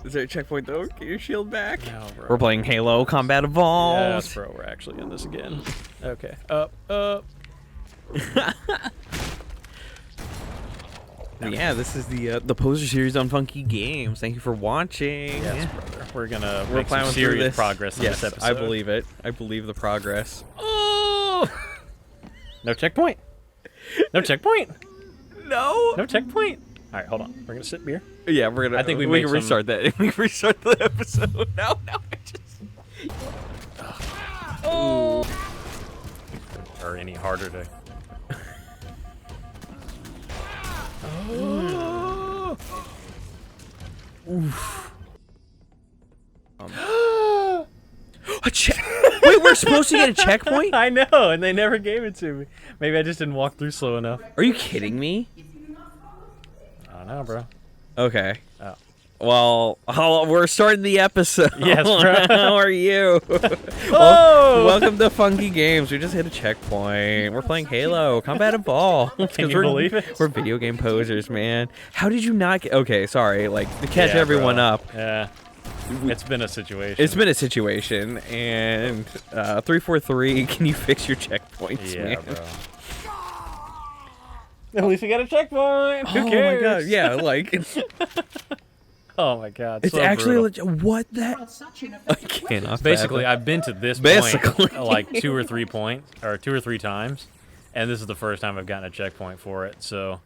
S5: Is there a checkpoint though? Get your shield back.
S2: No, bro.
S5: We're playing Halo Combat Evolved.
S2: Yes, bro. We're actually in this again. Okay.
S5: Yeah, this is the Poser series on Funky Games. Thank you for watching.
S2: Yes, brother. We're gonna
S5: We're
S2: make some
S5: plowing through
S2: serious
S5: this.
S2: progress in
S5: Yes,
S2: this episode.
S5: I believe it. I believe the progress.
S2: Oh! No checkpoint. No checkpoint.
S5: No.
S2: No checkpoint. All right, hold on. We're gonna sip beer.
S5: Yeah, we're gonna.
S2: I think we
S5: can
S2: made some-
S5: restart that. We can restart the episode. No, I just.
S2: Oh. Or any harder to.
S5: Oh. Oof. A check. Wait, we're supposed to get a checkpoint?
S2: I know, and they never gave it to me. Maybe I just didn't walk through slow enough.
S5: Are you kidding me?
S2: I don't know, bro.
S5: Okay.
S2: Oh.
S5: Well, we're starting the episode.
S2: Yes, bro.
S5: How are you?
S2: Oh!
S5: Welcome to Funky Games. We just hit a checkpoint. We're playing Halo Combat Evolved.
S2: Can you believe it?
S5: We're video game posers, man. How did you not get... Okay, sorry. Like, to catch
S2: Yeah,
S5: everyone
S2: bro.
S5: up.
S2: Yeah. It's been a situation.
S5: It's been a situation, and 343, can you fix your checkpoints,
S2: Yeah,
S5: man?
S2: bro. At least we got a checkpoint. Who
S5: Oh
S2: cares?
S5: my god, yeah, like...
S2: Oh my god.
S5: It's
S2: so
S5: actually
S2: brutal.
S5: what that? I cannot.
S2: Basically,
S5: fathom.
S2: I've been to this
S5: Basically.
S2: point like 2 or 3 points, or 2 or 3 times, and this is the first time I've gotten a checkpoint for it. So.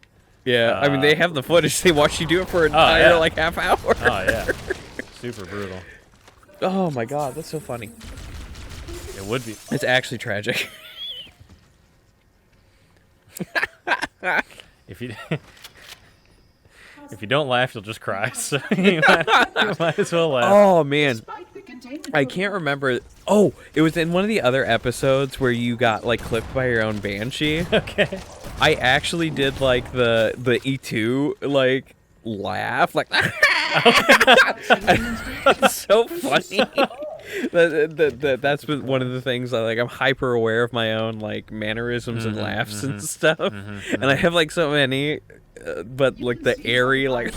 S5: Yeah, I mean they have the footage. They watched you do it for an entire
S2: yeah.
S5: like half hour.
S2: Oh yeah. Super brutal.
S5: Oh my god, that's so funny.
S2: It would be.
S5: It's actually tragic.
S2: If you. If you don't laugh, you'll just cry. So you might as well laugh.
S5: Oh man, I can't remember. Oh, it was in one of the other episodes where you got like clipped by your own banshee.
S2: Okay.
S5: I actually did like the E2 like laugh like. It's so funny. That's one of the things I like. I'm hyper aware of my own like mannerisms and laughs and stuff, and I have like so many. But like the airy like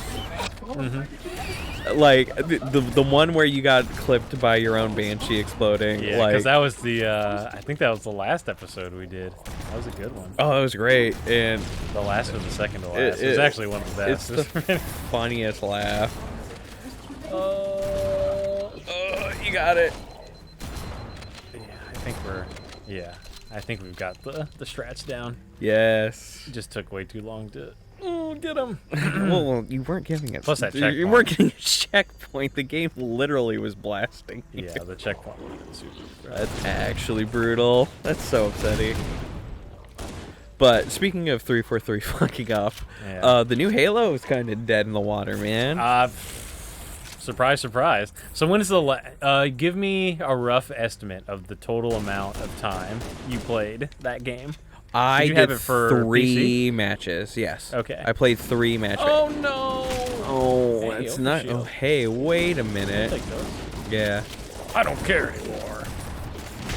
S5: like the one where you got clipped by your own banshee exploding.
S2: Yeah,
S5: like
S2: because that was the I think that was the last episode we did. That was a good one.
S5: oh, it was great, and
S2: The last was the second to last. It was actually one of the
S5: it's
S2: best.
S5: the funniest laugh.
S2: Oh,
S5: You got it.
S2: yeah, I think we've got the strats down.
S5: Yes.
S2: It just took way too long to get them.
S5: Well, you weren't giving it.
S2: Plus that
S5: You
S2: checkpoint.
S5: weren't getting a checkpoint. The game literally was blasting. you.
S2: Yeah, the checkpoint would have been super.
S5: That's actually brutal. That's so upsetting. But speaking of 343 fucking up,
S2: Yeah.
S5: the new Halo is kind of dead in the water, man.
S2: Surprise, surprise. So when is the give me a rough estimate of the total amount of time you played that game?
S5: I
S2: you
S5: did
S2: have it for
S5: 3 matches. Yes.
S2: Okay.
S5: I played 3 matches.
S2: Oh no!
S5: Oh,
S2: Hey,
S5: it's not.
S2: overshield.
S5: Oh, hey, wait a minute.
S2: Take those.
S5: Yeah.
S2: I don't care anymore.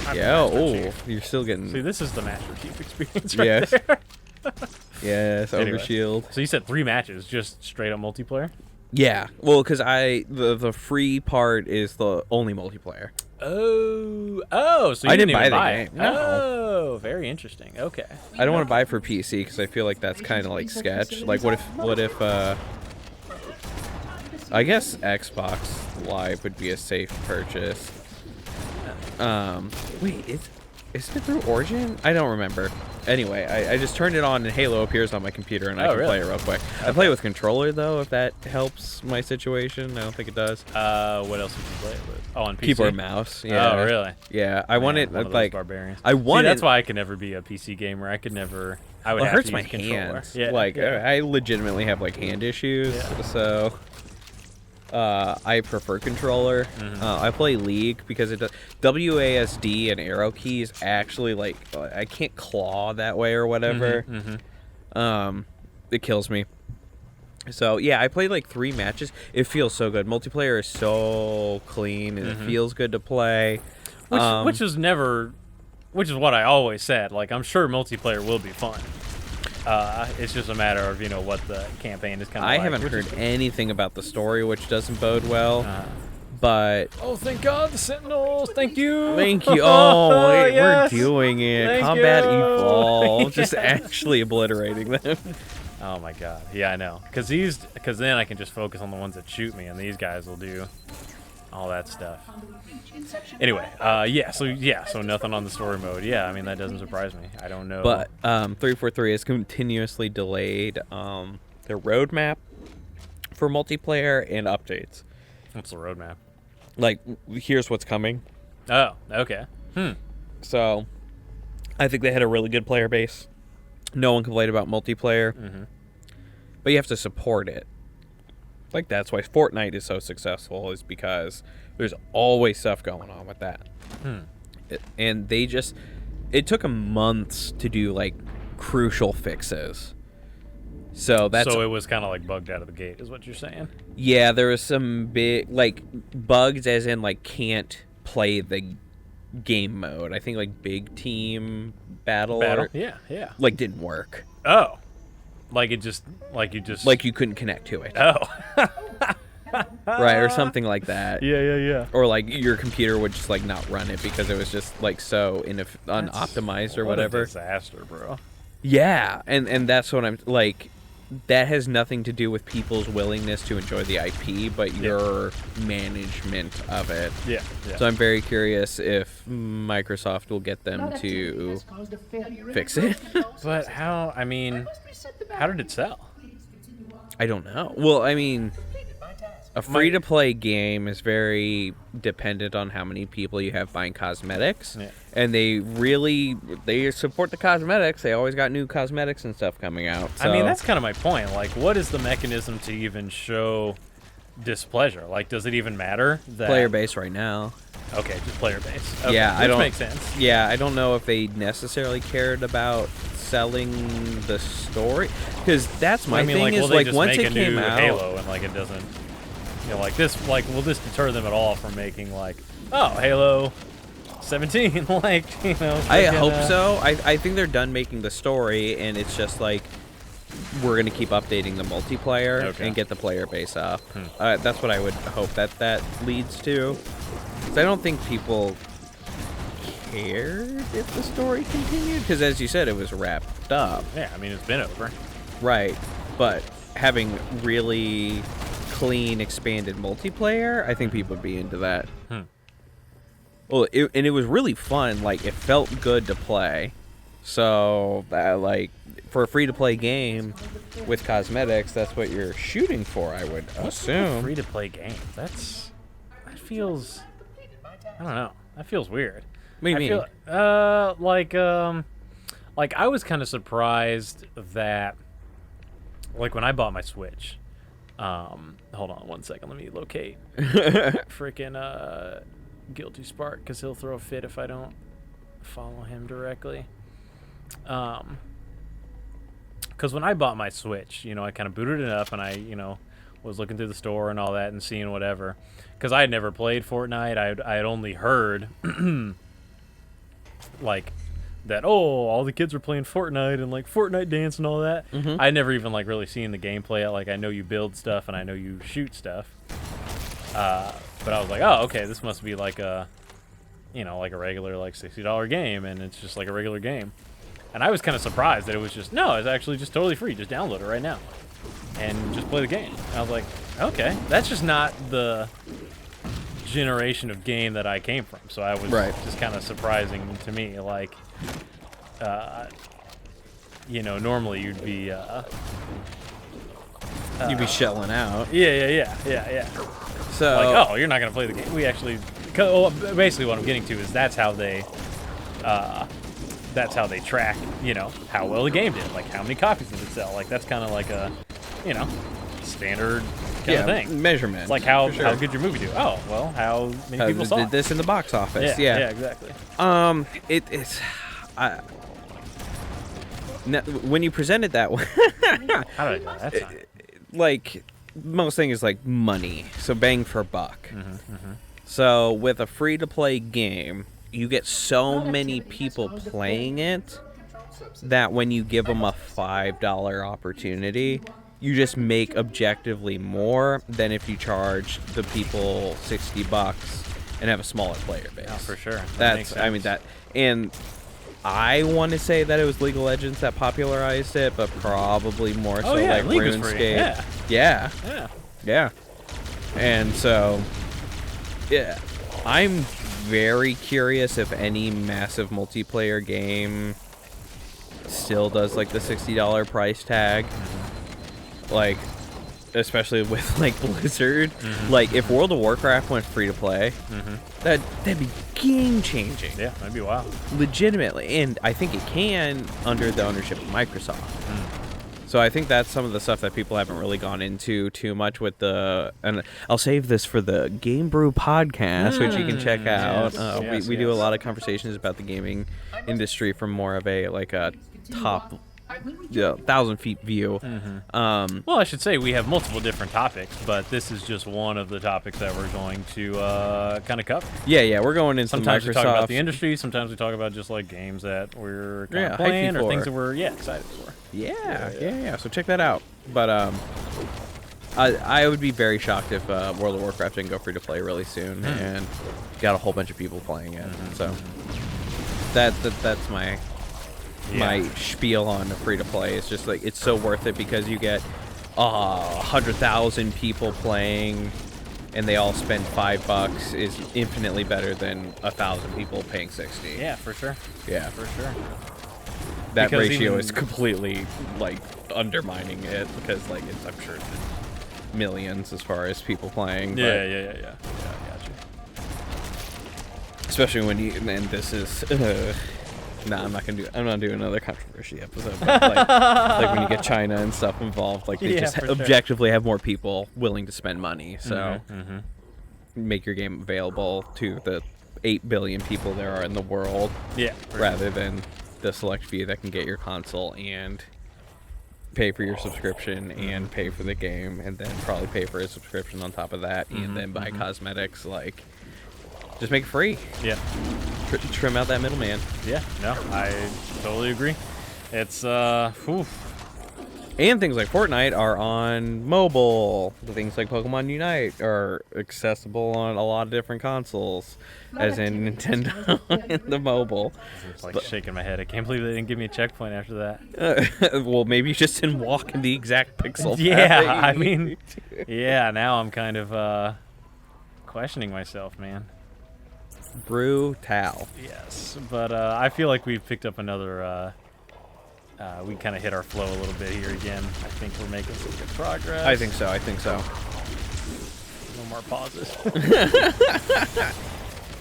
S2: I'm
S5: Yeah.
S2: Master
S5: Oh,
S2: Chief.
S5: you're still getting.
S2: See, this is the Master Chief experience right
S5: Yes.
S2: there.
S5: Yes.
S2: Anyway.
S5: Overshield.
S2: So you said 3 matches, just straight up multiplayer?
S5: Yeah. Well, because the free part is the only multiplayer.
S2: Oh, so you
S5: I didn't
S2: even
S5: buy the
S2: buy
S5: game.
S2: it.
S5: No.
S2: Oh, very interesting. Okay.
S5: I don't want to buy for PC because I feel like that's kind of like sketch. Like, what if I guess Xbox Live would be a safe purchase. Wait, is it through Origin? I don't remember. Anyway, I just turned it on and Halo appears on my computer and I can play it real quick. I play with controller though, if that helps my situation. I don't think it does.
S2: What else did you play it with? Oh, on PC?
S5: Keyboard mouse. Yeah.
S2: Oh, really?
S5: Yeah, I wanted
S2: one of those
S5: like
S2: barbarians.
S5: I wanted.
S2: See, that's why I could never be a PC gamer. I could never. I would
S5: Well, it
S2: have
S5: hurts
S2: to
S5: my
S2: use a controller.
S5: hands.
S2: Yeah.
S5: Like
S2: yeah.
S5: I legitimately have like hand issues,
S2: Yeah.
S5: so I prefer controller. I play League because it does WASD and arrow keys actually like I can't claw that way or whatever. It kills me. So yeah, I played like 3 matches. It feels so good. Multiplayer is so clean and it feels good to play.
S2: Which is what I always said. Like, I'm sure multiplayer will be fun. It's just a matter of, what the campaign is kind of
S5: I
S2: like.
S5: haven't heard anything about the story, which doesn't bode well. But
S2: oh, thank God, the Sentinels! Thank you.
S5: thank you. Oh, wait,
S2: yes.
S5: we're doing it.
S2: Thank
S5: Combat
S2: you.
S5: Evolved, just
S2: Yes.
S5: actually obliterating them.
S2: Oh my god. Yeah, I know. Cause then I can just focus on the ones that shoot me, and these guys will do all that stuff. Anyway, so nothing on the story mode. Yeah, I mean that doesn't surprise me. I don't know.
S5: But 343 has continuously delayed their roadmap for multiplayer and updates.
S2: What's the roadmap?
S5: Like, here's what's coming.
S2: Oh, okay.
S5: So, I think they had a really good player base. No one complained about multiplayer. But you have to support it. Like, that's why Fortnite is so successful, is because there's always stuff going on with that. And it took them months to do, like, crucial fixes. So
S2: it was kind of like bugged out of the gate, is what you're saying?
S5: Yeah, there was some big, like, bugs as in, like, can't play the game mode. I think, like, big team battle?
S2: Yeah.
S5: Like, didn't work.
S2: Oh. Like you
S5: couldn't connect to it.
S2: Oh.
S5: Right, or something like that.
S2: Yeah.
S5: Or, like, your computer would just, like, not run it because it was just, like, so unoptimized or whatever.
S2: What a disaster, bro.
S5: Yeah, and that's what I'm, like, that has nothing to do with people's willingness to enjoy the IP, but your management of it.
S2: Yeah.
S5: So I'm very curious if Microsoft will get them to fix it.
S2: But how did it sell?
S5: I don't know. Well, I mean, a free-to-play game is very dependent on how many people you have buying cosmetics.
S2: Yeah.
S5: And they support the cosmetics. They always got new cosmetics and stuff coming out. So.
S2: I mean, that's kind of my point. Like, what is the mechanism to even show displeasure? Like, does it even matter?
S5: Player base right now.
S2: Okay, just player base. Okay,
S5: Yeah,
S2: which makes sense.
S5: Yeah, I don't know if they necessarily cared about selling the story, because that's my thing. Is like once it came out,
S2: Halo, and like it doesn't, like this, like will this deter them at all from making like, oh, Halo 17, like
S5: I hope so. I think they're done making the story, and it's just like we're gonna keep updating the multiplayer and get the player base up. That's what I would hope that leads to. I don't think people cared if the story continued, because as you said, it was wrapped up.
S2: Yeah, I mean, it's been over.
S5: Right, but having really clean, expanded multiplayer, I think people would be into that. Well, and it was really fun. Like, it felt good to play. So, like, for a free-to-play game with cosmetics, that's what you're shooting for, I would assume.
S2: Free-to-play game? That feels... I don't know. That feels weird.
S5: What do you mean?
S2: Like I was kind of surprised that, like when I bought my Switch. Hold on one second. Let me locate freaking Guilty Spark, because he'll throw a fit if I don't follow him directly. Because when I bought my Switch, I kind of booted it up and I, was looking through the store and all that and seeing whatever. Because I had never played Fortnite. I had only heard, like, that, all the kids were playing Fortnite and, like, Fortnite dance and all that. I had never even, like, really seen the gameplay. Like, I know you build stuff and I know you shoot stuff. But I was like, oh, okay, this must be like a, like a regular, like, $60 game. And it's just like a regular game. And I was kind of surprised that it was just, no, it's actually just totally free. Just download it right now and just play the game. And I was like, okay, that's just not the generation of game that I came from. So I was just kind of surprising to me. Like, normally you'd be
S5: shelling out.
S2: Yeah. So like, oh, you're not gonna play the game. We actually, basically what I'm getting to is that's how they track, how well the game did, like how many copies did it sell. Like that's kind of like a, standard kind of thing.
S5: Measurement.
S2: It's like how good your movie do. Oh, well, how many people saw
S5: did this in the box office?
S2: Yeah, exactly.
S5: It's when you present it that way.
S2: How did I know that time?
S5: Like most thing is like money, so bang for buck. So with a free-to-play game, you get so many people playing it that when you give them a $5 opportunity, you just make objectively more than if you charge the people $60 and have a smaller player base.
S2: Oh, for sure.
S5: And I want to say that it was League of Legends that popularized it, but probably more so
S2: yeah,
S5: like
S2: League was free,
S5: RuneScape.
S2: yeah.
S5: Yeah. And so, yeah, I'm very curious if any massive multiplayer game still does like the $60 price tag. Like, especially with like Blizzard. Like, if World of Warcraft went free to play, that'd be game changing.
S2: Yeah, that'd be wild.
S5: Legitimately. And I think it can under the ownership of Microsoft. So I think that's some of the stuff that people haven't really gone into too much with the, and I'll save this for the Game Brew podcast, which you can check out. We do a lot of conversations about the gaming industry from more of a like a top 1,000 feet view.
S2: Well, I should say we have multiple different topics, but this is just one of the topics that we're going to kind of cover.
S5: Yeah, we're going into
S2: sometimes
S5: Microsoft.
S2: we talk about the industry, sometimes we talk about just like games that we're kind of playing or things that we're excited for.
S5: Yeah. So check that out. But I would be very shocked if World of Warcraft didn't go free to play really soon, and got a whole bunch of people playing it. So that's my spiel on free to play. It's just like it's so worth it because you get 100,000 people playing, and they all spend $5 is infinitely better than 1,000 people paying 60.
S2: Yeah, for sure.
S5: Yeah,
S2: for sure.
S5: That
S2: Because
S5: ratio is completely like undermining it because like it's I'm sure it's millions as far as people playing.
S2: Yeah. Gotcha.
S5: Especially when you and this is. Nah, I'm not doing another controversy episode. But like when you get China and stuff involved, like they just objectively have more people willing to spend money. So make your game available to the 8 billion people there are in the world. Yeah. Rather than the select few that can get your console and pay for your subscription and pay for the game and then probably pay for a subscription on top of that and then buy cosmetics. Like, just make it free. Yeah. Trim out that middleman.
S2: Yeah, no, I totally agree. It's,
S5: And things like Fortnite are on mobile. Things like Pokemon Unite are accessible on a lot of different consoles, as in Nintendo and the mobile.
S2: It's like shaking my head. I can't believe they didn't give me a checkpoint after that.
S5: Well, maybe you just didn't walk in the exact pixel.
S2: Yeah, I mean, yeah, now I'm kind of questioning myself, man.
S5: Brutal.
S2: Yes, but I feel like we've picked up another... we kind of hit our flow a little bit here again. I think we're making some good progress.
S5: I think so.
S2: No more pauses.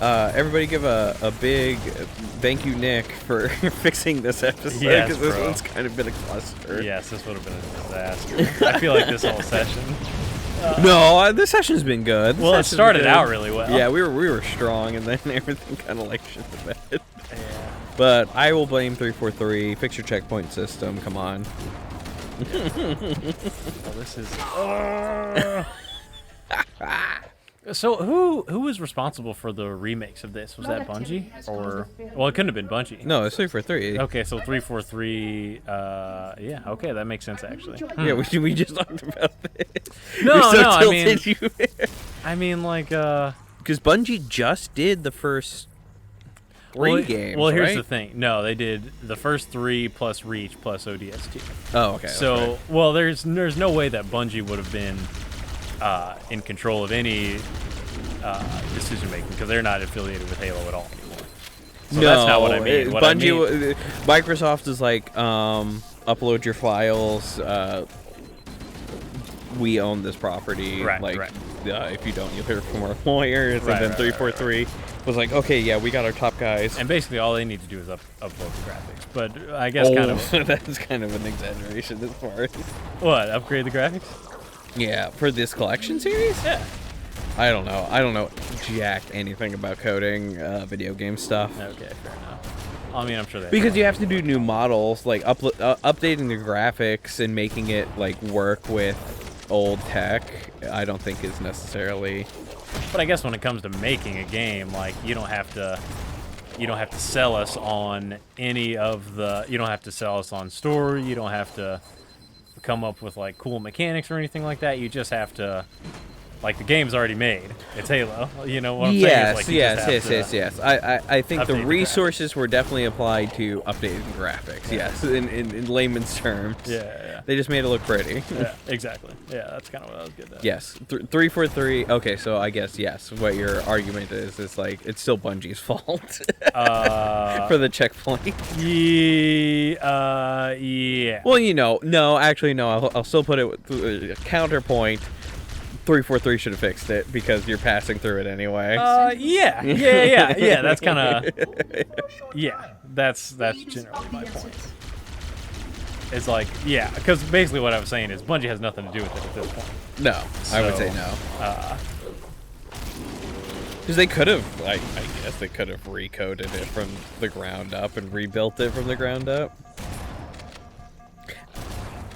S5: Everybody give a big thank you, Nick, for fixing this episode, because this one's kind of been a cluster.
S2: Yes, this would have been a disaster. I feel like this whole session...
S5: No, this session's been good.
S2: Well, it started out really well.
S5: Yeah, we were strong, and then everything kind of like shit the bed. Yeah. But I will blame 343. Fix your checkpoint system. Come on.
S2: Well, this is. So who was responsible for the remakes of this? Was that Bungie or? Well, it couldn't have been Bungie.
S5: No, it's 343.
S2: Okay, so 343. Yeah. Okay, that makes sense actually.
S5: Yeah, we just talked about this.
S2: No,
S5: I
S2: mean like
S5: because Bungie just did the first 3 games.
S2: Well, here's
S5: right?
S2: the thing. No, they did the first 3 plus Reach plus ODST.
S5: Oh, okay.
S2: So,
S5: right.
S2: Well, there's no way that Bungie would have been in control of any decision making because they're not affiliated with Halo at all anymore. So
S5: no,
S2: that's not what I mean.
S5: Microsoft is like upload your files. We own this property.
S2: Right.
S5: If you don't, you'll hear from our lawyers. And then 343 was like, okay, yeah, we got our top guys.
S2: And basically, all they need to do is upload the graphics. But I guess kind of
S5: that's kind of an exaggeration as far as
S2: what upgrade the graphics.
S5: Yeah, for this collection series.
S2: Yeah.
S5: I don't know jack anything about coding video game stuff.
S2: Okay, fair enough. I mean, I'm sure they
S5: because you have to do new models, like updating the graphics and making it like work with old tech. I don't think is necessarily.
S2: But I guess when it comes to making a game, like you don't have to sell us on any of the. You don't have to sell us on story. You don't have to come up with like cool mechanics or anything like that. You just have to Like, the game's already made. It's Halo. You know what I'm saying? It's like you just have to
S1: yes. I think the
S2: update the
S1: resources were definitely applied to updating graphics. Yes, in layman's terms.
S2: Yeah.
S1: They just made it look pretty.
S2: Yeah, exactly. Yeah, that's kind of what I was getting at.
S1: Yes, 343. Okay, so I guess yes. What your argument is like it's still Bungie's fault for the checkpoint.
S2: Yeah.
S1: Well, no, actually, no. I'll still put it with a counterpoint. 343 should have fixed it because you're passing through it anyway.
S2: Yeah. That's kind of. Yeah, that's generally my point. It's like, yeah, because basically what I was saying is Bungie has nothing to do with it at this point.
S1: No, I would say no. Because they could have, I guess they could have recoded it from the ground up and rebuilt it from the ground up.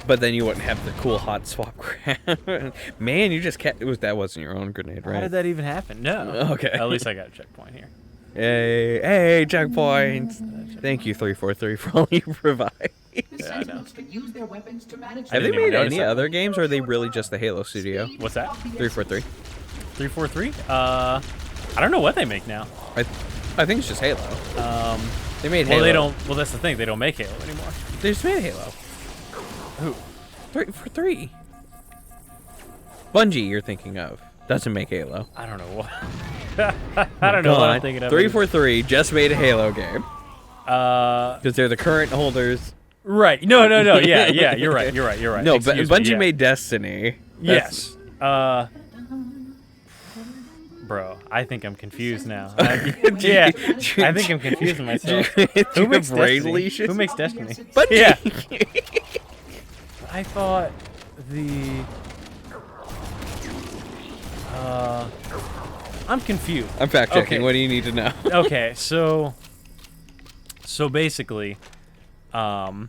S1: But then you wouldn't have the cool hot swap crap. Man, you just can't. That wasn't your own grenade, right?
S2: How did that even happen? No.
S1: Okay.
S2: At least I got a checkpoint here.
S1: Hey, checkpoints. Thank you, 343, for all you provide.
S2: Yeah, I know.
S1: Have they made any other games, or are they really just the Halo studio?
S2: What's that?
S1: 343.
S2: 343? I don't know what they make now.
S1: I think it's just Halo. They made Halo.
S2: Well, they don't. Well, that's the thing. They don't make Halo anymore.
S1: They just made Halo.
S2: Who?
S1: 343. Bungie, you're thinking of. Doesn't make Halo.
S2: I don't know what. I don't know what I'm thinking of.
S1: 343 just made a Halo game. Because they're the current holders.
S2: Right. No. Yeah. You're right.
S1: No,
S2: Excuse
S1: Bungie
S2: me, yeah.
S1: made Destiny.
S2: Yes. Bro, I think I'm confused now. Yeah, I think I'm confusing myself. Who makes Destiny? Who makes Destiny?
S1: Bungie.
S2: Yeah. I thought the. I'm confused.
S1: I'm fact checking.
S2: Okay.
S1: What do you need to know?
S2: Okay, so basically, who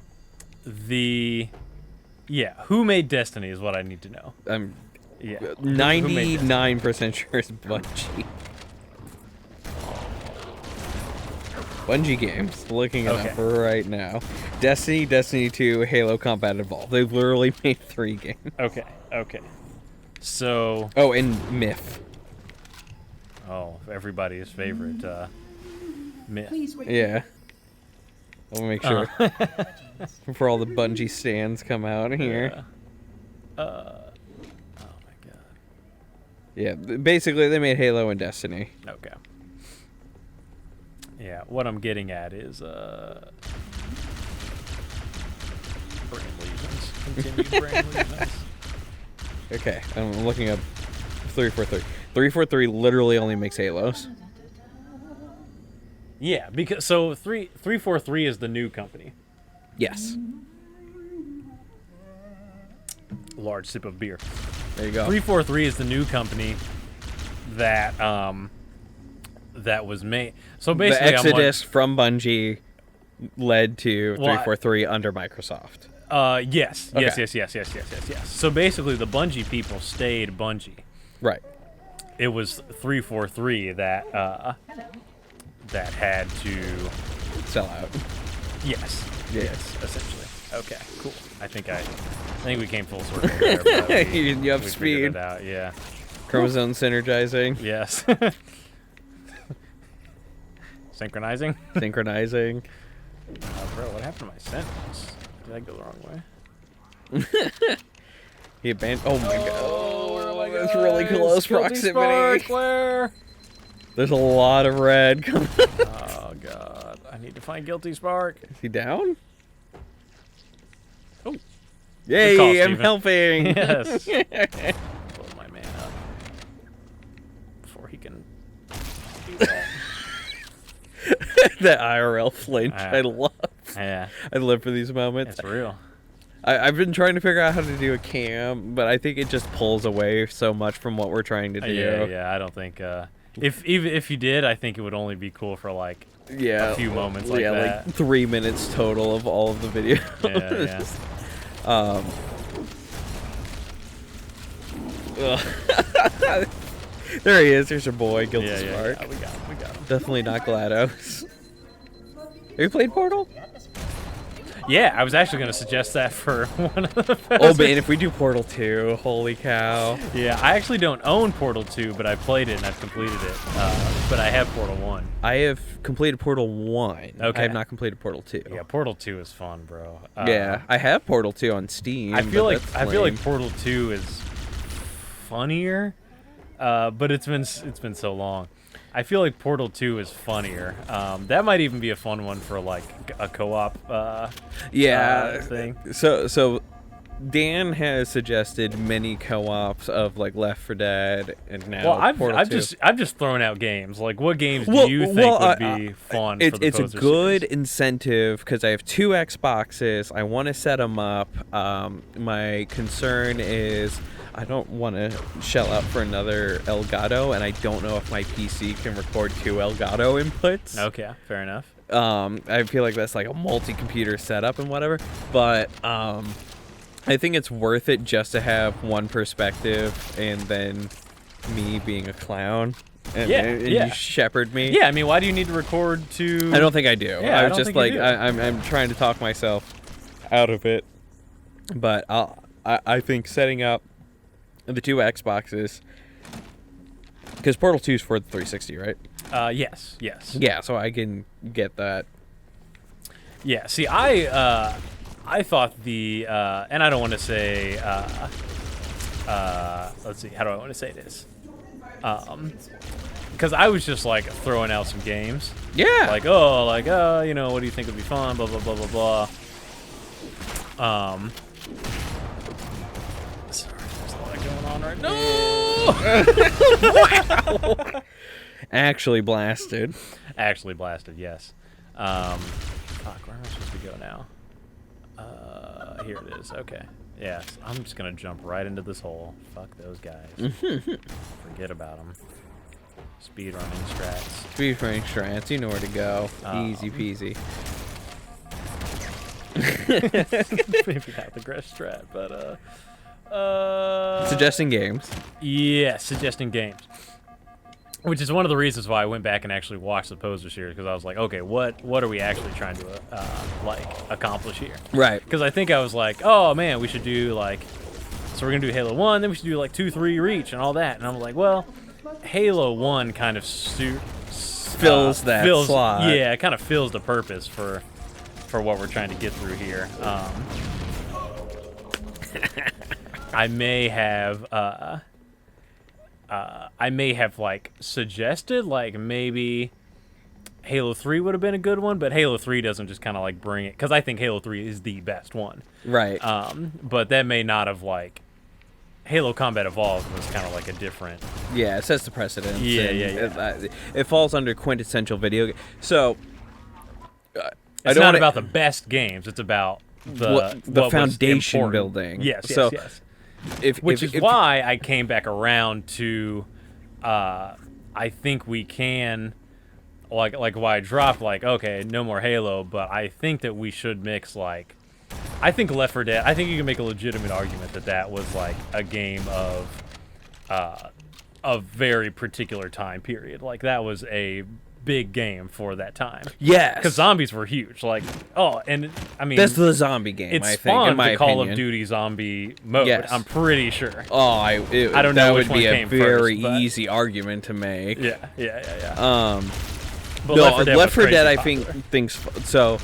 S2: made Destiny is what I need to know.
S1: I'm
S2: Yeah.
S1: 99% sure it's Bungie. Bungie Games. Looking it up right now. Destiny, Destiny 2, Halo Combat Evolved. They've literally made 3 games.
S2: Okay. So.
S1: Oh, and Myth.
S2: Oh, everybody's favorite myth.
S1: Yeah. I'll make sure. Before all the Bungie stands come out here.
S2: Oh my god.
S1: Yeah, basically they made Halo and Destiny.
S2: Okay. Yeah, what I'm getting at is brain lesions. Continued brain lesions.
S1: Okay, I'm looking up 343. 343 literally only makes Halos.
S2: Yeah, because so 343 is the new company.
S1: Yes.
S2: Large sip of beer.
S1: There you go.
S2: 343 is the new company that that was made. So basically,
S1: the exodus from Bungie led to 343 under Microsoft.
S2: Yes.
S1: Okay.
S2: Yes. So basically, the Bungie people stayed Bungie.
S1: Right.
S2: It was 343 that had to
S1: sell out.
S2: Yes.
S1: Yeah.
S2: Yes. Essentially. Okay. Cool. I think we came full circle there. But
S1: you have
S2: we
S1: speed.
S2: figured it out. Yeah.
S1: Chromosome synergizing.
S2: Yes. Synchronizing.
S1: Synchronizing.
S2: Bro, what happened to my sentence? Did I go the wrong way?
S1: He abandoned. Oh my god. Oh, that's really close proximity. There's a lot of red coming.
S2: Oh god. I need to find Guilty Spark.
S1: Is he down?
S2: Oh.
S1: Yay,
S2: call,
S1: I'm
S2: Steven.
S1: helping.
S2: Yes. Blow my man up before he can do that.
S1: That IRL flinch, I love.
S2: Yeah.
S1: I live for these moments.
S2: It's real.
S1: I've been trying to figure out how to do a cam, but I think it just pulls away so much from what we're trying to do.
S2: Yeah. I don't think. If you did, I think it would only be cool for like a few moments like that.
S1: Like 3 minutes total of all of the videos. There he is. There's your boy, Guilty Spark.
S2: Yeah, we got him.
S1: Definitely not GLaDOS. Have you played Portal?
S2: Yeah, I was actually going to suggest that for one of the
S5: Oh, man, if we do Portal 2, holy cow.
S2: Yeah, I actually don't own Portal 2, but I've played it and I've completed it. But I have Portal 1.
S5: I have completed Portal 1.
S2: Okay.
S5: I have not completed Portal 2.
S2: Yeah, Portal 2 is fun, bro.
S5: Yeah, I have Portal 2 on Steam.
S2: I feel
S5: but
S2: like
S5: that's lame.
S2: Portal 2 is funnier, but it's been so long. I feel like Portal 2 is funnier. That might even be a fun one for like a co-op thing.
S5: So Dan has suggested many co-ops of like Left 4 Dead and now
S2: Well,
S5: Portal 2.
S2: I've just thrown out games. Like, what games do you think would be fun for the
S5: It's a
S2: Poser
S5: good
S2: series?
S5: incentive because I have 2 Xboxes. I want to set them up. My concern is I don't want to shell out for another Elgato, and I don't know if my PC can record 2 Elgato inputs.
S2: Okay, fair enough.
S5: I feel like that's like a multi-computer setup and whatever, but I think it's worth it just to have one perspective and then me being a clown and you shepherd me.
S2: Yeah, I mean, why do you need to record to...
S5: I don't think I do.
S2: Yeah,
S5: I
S2: I
S5: was
S2: don't
S5: just
S2: think you
S5: like
S2: do.
S5: I'm trying to talk myself out of it, but I think setting up the 2 Xboxes, because Portal 2 is for the 360, right?
S2: Yes.
S5: Yeah, so I can get that.
S2: Yeah, see, I thought the, and I don't want to say, let's see, how do I want to say this? Because I was just, like, throwing out some games.
S5: Yeah.
S2: Like, you know, what do you think would be fun, blah, blah, blah, blah, blah. Sorry, there's a lot going on right now.
S5: Wow. Actually blasted.
S2: Actually blasted, yes. Fuck, where am I supposed to go now? Here it is. Okay. Yes, I'm just gonna jump right into this hole. Fuck those guys. Forget about them. Speedrunning strats.
S5: Speedrunning strats, you know where to go. Easy peasy.
S2: Maybe not the Gresh strat, but
S5: Suggesting games.
S2: Yeah, suggesting games. Which is one of the reasons why I went back and actually watched the Poser series, because I was like, okay, what are we actually trying to accomplish here?
S5: Right.
S2: Because I think I was like, oh man, we should do like, so we're gonna do Halo 1, then we should do like 2, 3 Reach and all that, and I'm like, well, Halo 1 kind of
S5: fills that slot.
S2: Yeah, it kind of fills the purpose for what we're trying to get through here. I may have like suggested like maybe Halo 3 would have been a good one, but Halo 3 doesn't just kind of like bring it, because I think Halo 3 is the best one.
S5: Right.
S2: But that may not have like Halo Combat Evolved was kind of like a different.
S5: Yeah, it sets the precedence.
S2: Yeah.
S5: It falls under quintessential video game. So
S2: It's not about the best games. It's about the what
S5: foundation
S2: was important.
S5: building.
S2: Yes. Which is why I came back around to, I think we can, like why I dropped like, okay, no more Halo, but I think that we should mix like, I think Left 4 Dead, I think you can make a legitimate argument that was like a game of a very particular time period. Like that was a big game for that time.
S5: Yes.
S2: Because zombies were huge. Like, and I mean,
S5: that's the zombie game.
S2: It's
S5: I think,
S2: spawned
S5: in my
S2: the Call
S5: opinion.
S2: of Duty zombie mode.
S5: Yes.
S2: I'm pretty sure.
S5: Oh, I don't
S2: know
S5: that
S2: which
S5: would be
S2: one
S5: a
S2: came
S5: very
S2: first, but-
S5: easy argument to make.
S2: Yeah. But
S5: No,
S2: Left 4 Dead,
S5: Left 4
S2: was
S5: Dead, I
S2: crazy
S5: think
S2: popular.
S5: thinks so.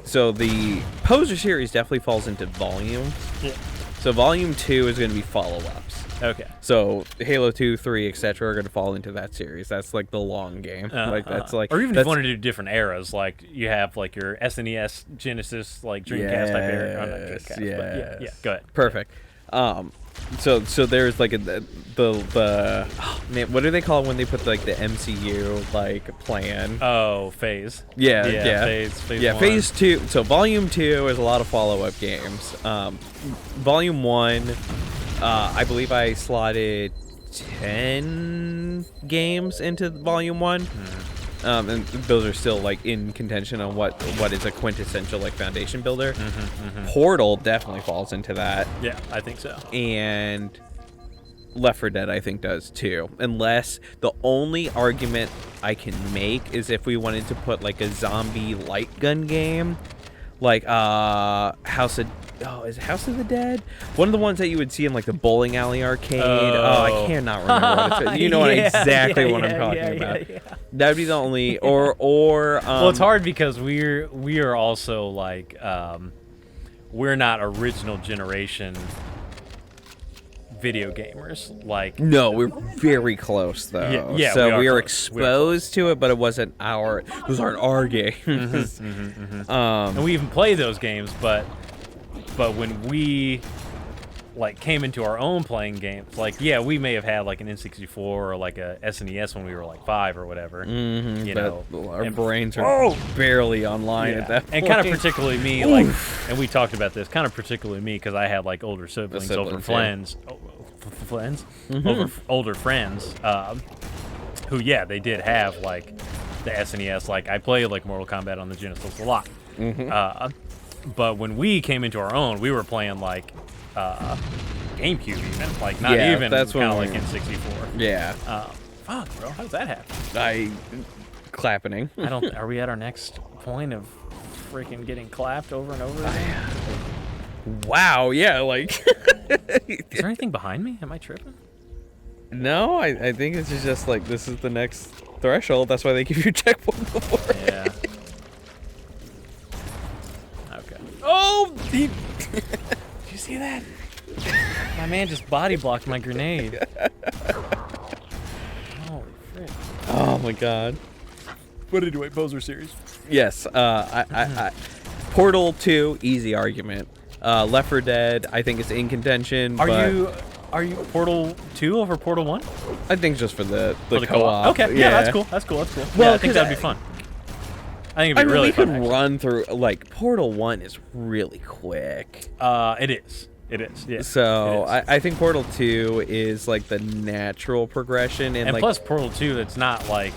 S5: So the Poser series definitely falls into volumes.
S2: Yeah.
S5: So volume 2 is going to be follow-ups.
S2: Okay.
S5: So Halo 2, 3, etc. are going to fall into that series. That's like the long game. Like that's like,
S2: or even if
S5: that's,
S2: you want to do different eras, like you have like your SNES, Genesis, like Dreamcast type era. Oh, not Dreamcast, but yeah. Go ahead.
S5: Perfect. So there's like the man, what do they call it when they put like the MCU like plan?
S2: Oh, phase.
S5: Yeah.
S2: Phase
S5: Yeah,
S2: one.
S5: phase 2. So volume 2 is a lot of follow-up games. Volume 1, I believe I slotted 10 games into volume 1. And those are still like in contention on what is a quintessential like foundation builder. Portal definitely falls into that.
S2: Yeah, I think so.
S5: And Left 4 Dead, I think, does too. Unless the only argument I can make is if we wanted to put like a zombie light gun game, like House of the Dead? One of the ones that you would see in like the bowling alley arcade. Oh, I cannot remember what it's called. You know what I'm talking about.
S2: Yeah.
S5: That'd be the only or
S2: well, it's hard because we are also like we're not original generation video gamers. Like
S5: no, we're very close though.
S2: Yeah,
S5: so we are
S2: close.
S5: exposed to it, but it wasn't those aren't our games.
S2: And we even play those games, but when we like came into our own playing games, like we may have had like an N64 or like a SNES when we were like 5 or whatever. You know,
S5: our brains are barely online at that point.
S2: And kind of particularly me, like, and we talked about this, kind of particularly me because I had like older siblings over friends, older friends, who they did have like the SNES. Like I played like Mortal Kombat on the Genesis a lot. But when we came into our own, we were playing like GameCube even, like not even kind of like N64.
S5: Yeah.
S2: Fuck, bro, how does that happen?
S5: Clapping.
S2: Are we at our next point of freaking getting clapped over and over again?
S5: Wow. Yeah. Like.
S2: Is there anything behind me? Am I tripping?
S5: No, I think it's just like this is the next threshold. That's why they give you a checkpoint before.
S2: Yeah. Okay.
S5: Oh!
S2: Did you see that? My man just body blocked my grenade. Holy frick.
S5: Oh my god.
S2: What did you wait, Poser series?
S5: Yes. Portal 2, easy argument. Left 4 Dead, I think it's in contention.
S2: Are you Portal 2 over Portal 1?
S5: I think just for the
S2: co-op.
S5: co-op.
S2: Okay, yeah, that's cool. That's cool. Well, I think that'd be fun. I think it'd be really fun.
S5: We could run through like Portal 1 is really quick.
S2: It is. Yeah.
S5: So I think Portal 2 is like the natural progression, and like,
S2: plus Portal 2, it's not like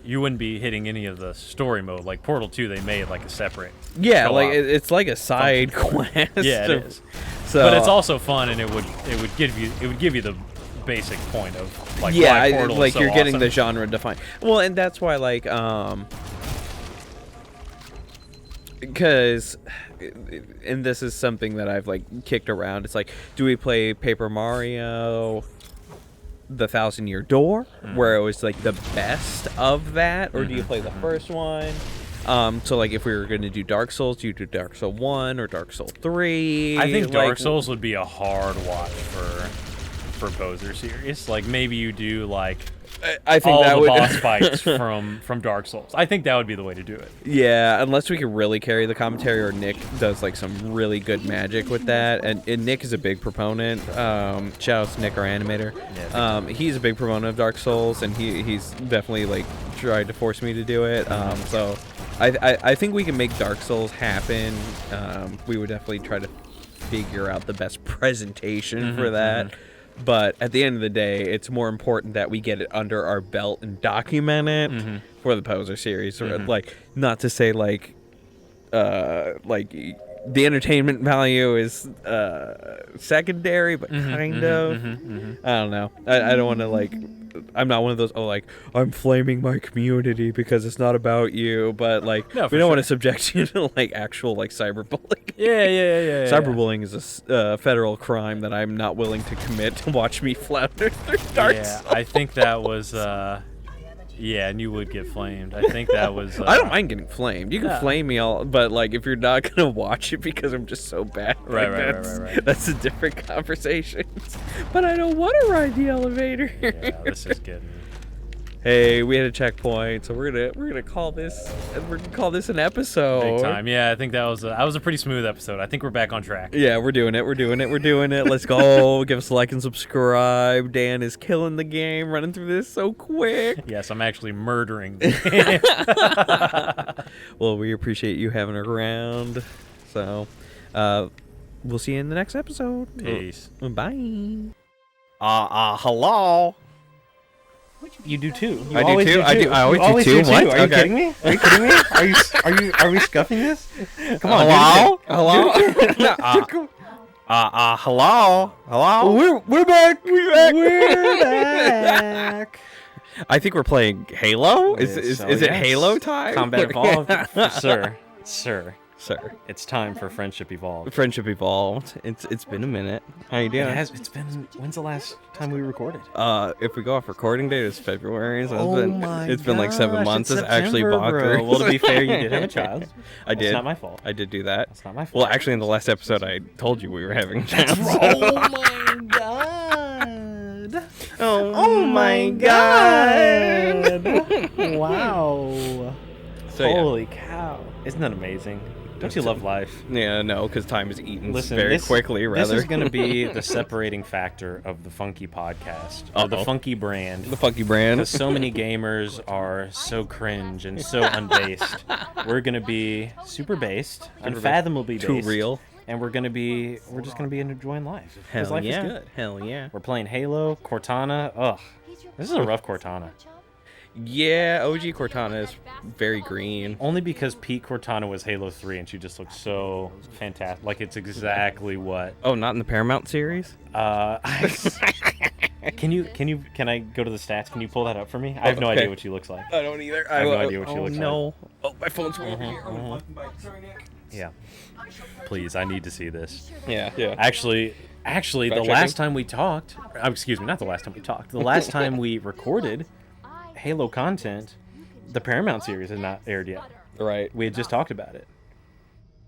S2: you wouldn't be hitting any of the story mode. Like Portal 2, they made like a separate.
S5: Yeah, like it's like a side quest.
S2: Yeah, it is.
S5: So,
S2: but it's also fun, and it would give you the basic point of like why Portal
S5: like
S2: is so
S5: you're getting
S2: awesome.
S5: the genre defined. Well, and that's why like because, and this is something that I've like kicked around. It's like, do we play Paper Mario, the Thousand Year Door, where it was like the best of that, or do you play the first one? So like if we were going to do Dark Souls, do you do Dark Souls 1 or Dark Souls 3?
S2: I think Dark Souls would be a hard watch for Poser series. Like maybe you do like
S5: I think
S2: all
S5: that
S2: the
S5: would
S2: boss fights from Dark Souls. I think that would be the way to do it.
S5: Yeah, unless we could really carry the commentary, or Nick does like some really good magic with that. And Nick is a big proponent. Shout out to Nick, our animator. Yeah, he's a big proponent of Dark Souls, and he's definitely like tried to force me to do it. So I think we can make Dark Souls happen. We would definitely try to figure out the best presentation for that. But at the end of the day, it's more important that we get it under our belt and document it for the Poser series. Like, not to say like the entertainment value is secondary, but kind of. I don't know. I don't want to like. I'm not one of those. Oh, like I'm flaming my community because it's not about you. But like, we don't want to subject you to like actual like cyberbullying.
S2: Yeah.
S5: Cyberbullying is a federal crime that I'm not willing to commit to watch me flounder through Dark Souls.
S2: I think that was. Yeah, and you would get flamed. I think that was.
S5: I don't mind getting flamed. You can flame me all, but like if you're not gonna watch it because I'm just so bad,
S2: right.
S5: That's a different conversation. But I don't want to ride the elevator.
S2: Yeah, this is getting.
S5: Hey, we had a checkpoint, so we're gonna call this an episode.
S2: Big time. Yeah, I think that was a pretty smooth episode. I think we're back on track.
S5: Yeah, we're doing it. Let's go. Give us a like and subscribe. Dan is killing the game, running through this so quick.
S2: Yes, I'm actually murdering the game.
S5: Well, we appreciate you having around. So, we'll see you in the next episode.
S2: Peace.
S5: Bye. Hello.
S2: You do too.
S5: I do too. I always do too. What?
S9: Are you kidding me? Are you kidding me? Are we scuffing this? Come on,
S5: Hello?
S9: dude.
S5: Hello?
S1: Hello? Hello?
S5: We're back.
S2: We're back.
S1: I think we're playing Halo. Is
S2: Yes,
S1: it
S2: yes.
S1: Halo time?
S2: Combat Evolved? Sir.
S1: Sir.
S2: It's time for Friendship Evolved.
S1: Friendship Evolved. It's been a minute. How you doing?
S2: It's been, when's the last time we recorded?
S1: If we go off recording date, it's February. So
S2: Oh
S1: it's been like 7 months. It's actually
S2: September, bro.
S1: bonkers.
S2: Well, to be fair, you did have a child.
S1: I did.
S2: It's not my fault.
S1: I did do that.
S2: It's not my fault.
S1: Well, actually, in the last episode, I told you we were having a child.
S2: Oh my god.
S1: Oh my god.
S2: Wow.
S1: So, yeah.
S2: Holy cow. Isn't that amazing? Don't you love life?
S1: Yeah, no, because time is eaten
S2: Listen,
S1: very
S2: this,
S1: quickly, rather.
S2: This is going to be the separating factor of the Funky podcast, or the
S1: Uh-oh.
S2: Funky brand.
S1: the funky brand.
S2: Because so many gamers are so cringe and so unbased. We're going to be super based, unfathomably based.
S1: Too real.
S2: And we're just gonna be enjoying life. Because
S1: Hell
S2: life
S1: yeah.
S2: is good.
S1: Hell yeah.
S2: We're playing Halo, Cortana. Ugh. This is a rough Cortana.
S1: Yeah, OG Cortana is very green.
S2: Only because Pete Cortana was Halo 3 and she just looks so fantastic. Like it's exactly what.
S1: Oh, not in the Paramount series?
S2: Can I go to the stats? Can you pull that up for me? I have no
S1: okay.
S2: idea what she looks like.
S1: I don't either.
S2: I have no idea what she looks
S1: no. Oh, my phone's over here.
S2: Yeah. Please, I need to see this.
S1: Yeah.
S2: Actually, the
S1: checking?
S2: last time we talked, excuse me, not the last time we talked, the last time we recorded Halo content, the Paramount series had not aired yet.
S1: Right.
S2: We had just talked about it.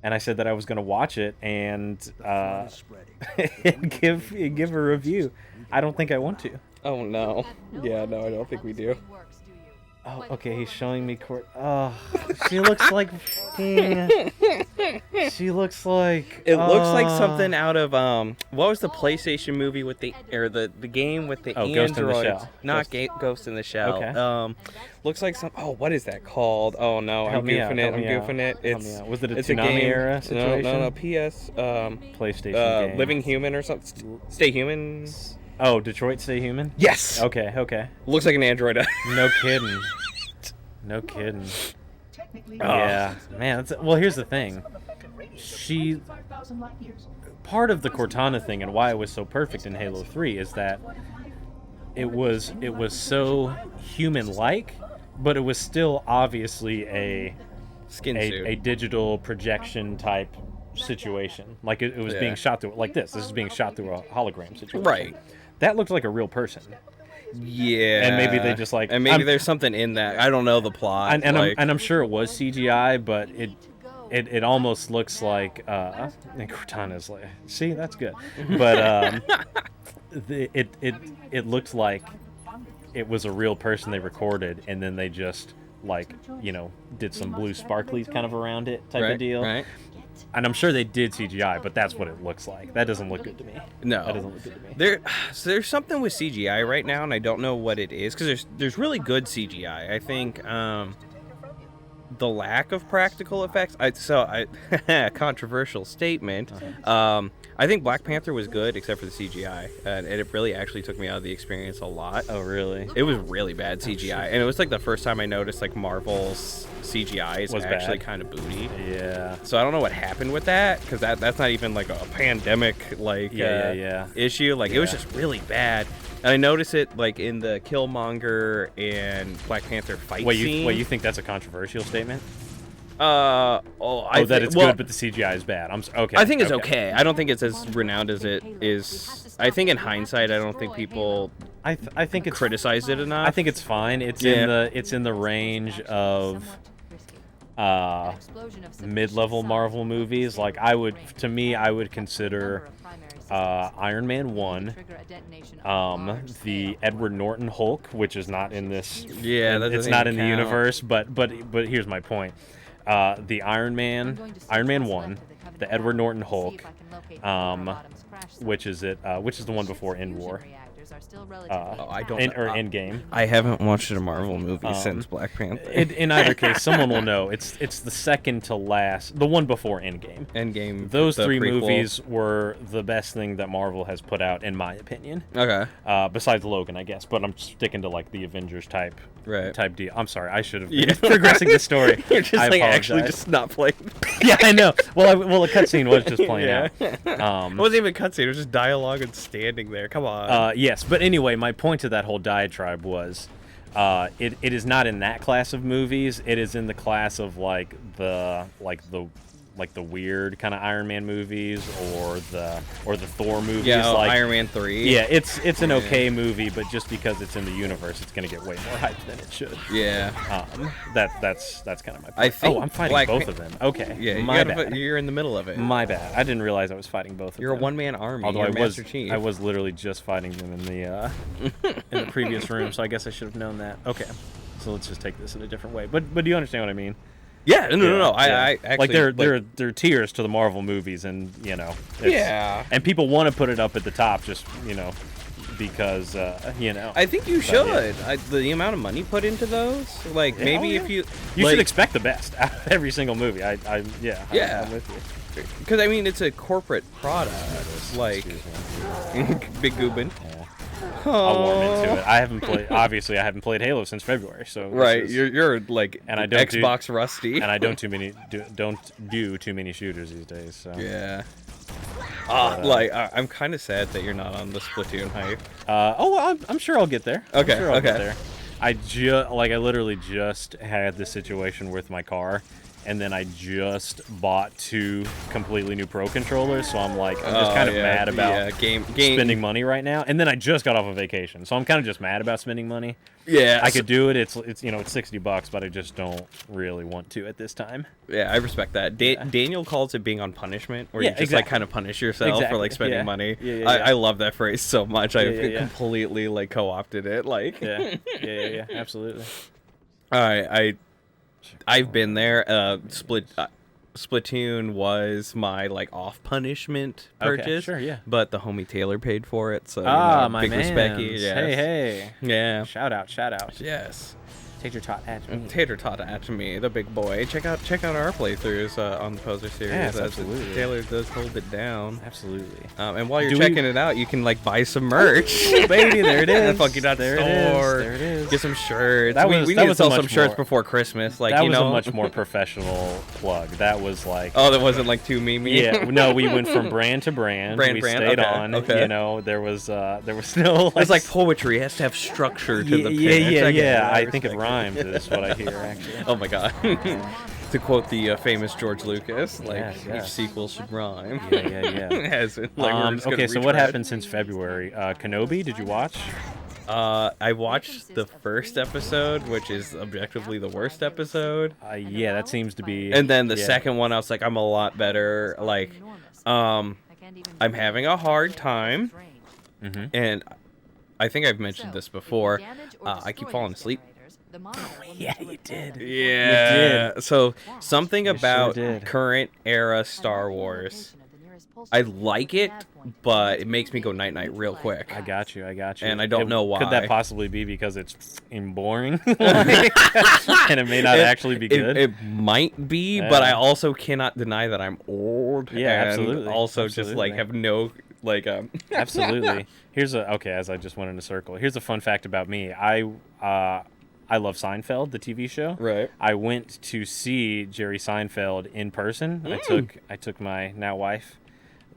S2: And I said that I was going to watch it and give a review. I don't think I want to.
S1: Oh, no. Yeah, no, I don't think we do.
S2: Oh, okay, he's showing me Oh, she looks like she looks like
S1: It looks like something out of, what was the PlayStation movie with the game with the androids?
S2: Ghost in the Shell.
S1: Not Ghost in the Shell.
S2: Okay.
S1: Looks like what is that called? Oh, no,
S2: Help
S1: I'm
S2: me out,
S1: goofing
S2: help
S1: it. I'm
S2: me
S1: goofing
S2: out,
S1: it.
S2: help me out. Was it a
S1: it's
S2: Tsunami
S1: game.
S2: era situation?
S1: No, PS,
S2: PlayStation game.
S1: Living Human or something. Stay Human.
S2: Oh, Detroit Stay Human?
S1: Yes!
S2: Okay.
S1: Looks like an android.
S2: No kidding. No kidding. Yeah, man. Well, here's the thing. Part of the Cortana thing and why it was so perfect in Halo 3 is that it was so human-like, but it was still obviously a
S1: Skin suit.
S2: a digital projection type situation. Like it was being shot through like this. This is being shot through a hologram situation.
S1: Right.
S2: That looked like a real person.
S1: Yeah.
S2: And maybe they just like.
S1: And maybe there's something in that. I don't know the plot.
S2: And I'm sure it was CGI, but it almost looks like. And Cortana's like, see, that's good. But it looked like it was a real person they recorded, and then they just did some blue sparklies kind of around it type of deal.
S1: Right.
S2: And I'm sure they did CGI, but that's what it looks like. That doesn't look good to me.
S1: No,
S2: that doesn't look good to me.
S1: There's something with CGI right now, and I don't know what it is because there's really good CGI. I think the lack of practical effects. Controversial statement. I think Black Panther was good except for the CGI, and it really actually took me out of the experience a lot.
S2: Oh, really?
S1: It was really bad CGI, and it was like the first time I noticed like Marvel's CGI is actually kind of booty.
S2: Yeah.
S1: So I don't know what happened with that because that's not even like a pandemic issue. Like it was just really bad. And I noticed it like in the Killmonger and Black Panther fight scene.
S2: Wait, you think that's a controversial statement?
S1: That it's
S2: good, but the CGI is bad. Okay.
S1: I think it's okay. I don't think it's as renowned as it is. I think in hindsight, I don't think people.
S2: I think it's
S1: criticized it enough.
S2: I think it's fine. It's in the range of mid-level Marvel movies. Like I would consider Iron Man 1, the Edward Norton Hulk, which is not in this.
S1: Yeah,
S2: it's not in the universe. But here's my point. The Iron Man 1, the Edward Norton Hulk, which is the one before End War.
S1: I don't.
S2: Endgame.
S1: I haven't watched a Marvel movie since Black Panther.
S2: In either case, someone will know. It's the second to last, the one before Endgame.
S1: Endgame.
S2: Those
S1: the
S2: three
S1: prequel.
S2: movies were the best thing that Marvel has put out, in my opinion.
S1: Okay.
S2: Besides Logan, I guess, but I'm sticking to like the Avengers type type deal. I'm sorry, I should have been progressing the story.
S5: You're just
S2: I
S5: like
S2: apologize.
S5: actually just not playing.
S2: Yeah, I know. Well, the cutscene was just playing out.
S5: It wasn't even cutscene. It was just dialogue and standing there. Come on.
S2: Yes, but anyway, my point to that whole diatribe was, it is not in that class of movies. It is in the class of like the weird kind of Iron Man movies or the Thor movies.
S5: Yeah,
S2: like
S5: Iron Man 3.
S2: Yeah, it's an okay movie, but just because it's in the universe, it's gonna get way more hype than it should.
S5: Yeah.
S2: That's kind of my point.
S5: I think
S2: I'm fighting both of them. Okay.
S5: Yeah,
S2: my bad.
S5: you're in the middle of it.
S2: My bad. I didn't realize I was fighting both of them.
S5: You're a one-man army.
S2: Although
S5: You're Master Chief.
S2: I was literally just fighting them in the in the previous room, so I guess I should have known that. Okay, so let's just take this in a different way. But do you understand what I mean?
S5: Yeah, no. I actually
S2: like there are tiers to the Marvel movies, and
S5: yeah,
S2: and people want to put it up at the top, just because
S5: I think you should. The amount of money put into those, like maybe if you
S2: should expect the best out of every single movie. I'm with you.
S5: Because I mean, it's a corporate product, like Big Goobin.
S2: I'll warm into it. I haven't played Halo since February, so
S5: you're like
S2: and I don't
S5: Xbox rusty,
S2: and I don't do too many shooters these days. So
S5: yeah. I'm kind of sad that you're not on the Splatoon hype.
S2: I'm sure I'll get there.
S5: Okay,
S2: I'm sure I'll get there. I literally just had this situation with my car, and then I just bought 2 completely new Pro controllers, so I'm just kind of mad about spending money right now. And then I just got off a vacation, so I'm kind of just mad about spending money.
S5: Yeah,
S2: I could do it. It's $60, but I just don't really want to at this time.
S5: Yeah, I respect that. Daniel calls it being on punishment, where you just like kind of punish yourself for like spending money. I love that phrase so much. I've completely like co-opted it. Like
S2: yeah, absolutely.
S5: All right, I've been there. Splatoon was my like off punishment purchase.
S2: Okay, sure, yeah.
S5: But the homie Taylor paid for it, so
S2: my
S5: big respecky.
S2: mans.
S5: Yes.
S2: Hey.
S5: Yeah.
S2: Shout out.
S5: Yes.
S2: Tater tot at me.
S5: Tater tot at me, the big boy. Check out our playthroughs on the POSER series.
S2: Yes, absolutely.
S5: Taylor does hold it down.
S2: Absolutely.
S5: And while you're checking it out, you can like buy some merch.
S2: Baby, there it is.
S5: Funky.store.
S2: There it is.
S5: Get some shirts. We need to sell some shirts before Christmas. Like
S2: that was a much more professional plug. That was like
S5: that wasn't like too memey.
S2: Yeah, no, we went from brand to brand. We stayed on.
S5: Okay.
S2: There was still like,
S5: it's like poetry. It has to have structure to the pitch.
S2: Yeah. I think it rhymes is what I hear actually.
S5: Oh my god. To quote the famous George Lucas, each sequel should rhyme.
S2: Yeah. Okay, so what happened since February? Kenobi, did you watch?
S5: I watched the first episode, which is objectively the worst episode.
S2: Yeah, that seems to be.
S5: And then the second one, I was like, I'm a lot better. Like, I'm having a hard time. And I think I've mentioned this before. I keep falling asleep.
S2: Yeah, you did.
S5: Yeah.
S2: You did.
S5: So something about current era Star Wars, I like it, but it makes me go night night real quick.
S2: I got you.
S5: And I don't know why.
S2: Could that possibly be because it's boring, and it may not actually be good?
S5: It might be, but I also cannot deny that I'm old.
S2: Yeah,
S5: and
S2: absolutely.
S5: Also, just like have no like
S2: Absolutely. As I just went in a circle. Here's a fun fact about me. I love Seinfeld, the TV show.
S5: Right.
S2: I went to see Jerry Seinfeld in person. I took my now wife,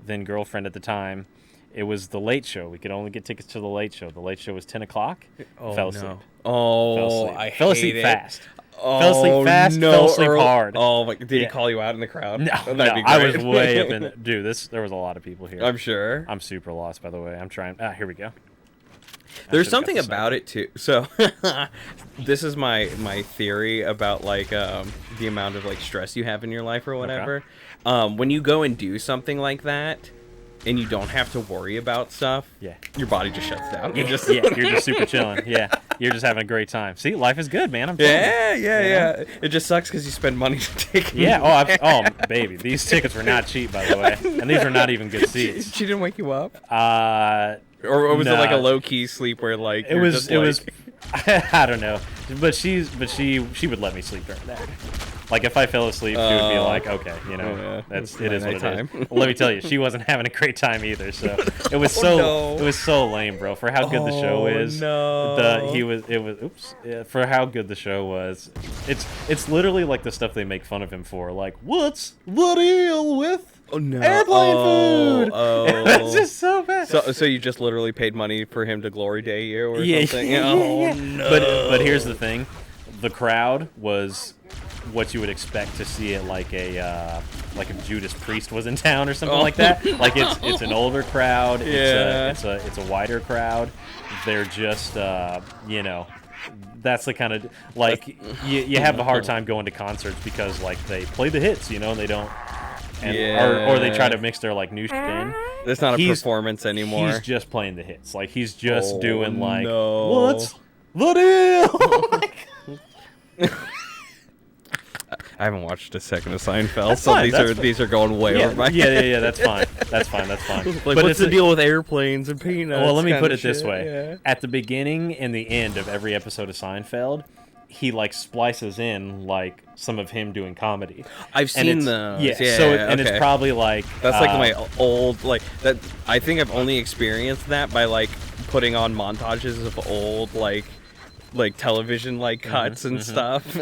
S2: then girlfriend at the time. It was the Late Show. We could only get tickets to the Late Show. The Late Show was 10 o'clock. Fell asleep.
S5: I
S2: fell asleep
S5: hate
S2: fast.
S5: It.
S2: Fell asleep fast. Fell asleep hard.
S5: Oh my! Did he call you out in the crowd?
S2: No, I was way up in. Dude, there was a lot of people here.
S5: I'm sure.
S2: I'm super lost, by the way. I'm trying. Here we go.
S5: There's something about it too. So this is my theory about like the amount of like stress you have in your life or whatever. Okay. When you go and do something like that and you don't have to worry about stuff, your body just shuts down.
S2: You're just super chilling. Yeah, you're just having a great time. See, life is good, man. I'm telling you.
S5: Yeah. It just sucks because you spend money to take.
S2: Yeah. Baby, these tickets were not cheap, by the way, and these were not even good seats.
S5: She didn't wake you up.
S2: Or
S5: was it like a low key sleep where like
S2: it was
S8: I don't know, but she would let me sleep during that. Like if I fell asleep, she would be like, okay, you know, it is what it is. Well, let me tell you, she wasn't having a great time either. So it was it was so lame, bro. For how good the show is, for how good the show was, it's literally like the stuff they make fun of him for, like what's the deal with airplane food? It's just so bad.
S5: So you just literally paid money for him to glory day you or something?
S8: No. But here's the thing, the crowd was what you would expect to see it like if Judas Priest was in town or something like that. Like it's an older crowd. It's a wider crowd. They're just you know, that's the kind of like you have a hard time going to concerts because like they play the hits, you know, and they don't. Or they try to mix their like new shit in.
S5: It's not a performance anymore.
S8: He's just playing the hits. Like he's just doing like what's the deal?
S5: I haven't watched a second of Seinfeld, so these are going way over my head.
S8: Yeah, that's fine. That's fine.
S5: Like,
S8: but
S5: what's the deal with airplanes and peanuts?
S8: Well, let me put it this way. Yeah. At the beginning and the end of every episode of Seinfeld, he like splices in like some of him doing comedy.
S5: I've seen those.
S8: Yeah, it's probably like
S5: that's like my old like that. I think I've only experienced that by like putting on montages of old like television like cuts and stuff.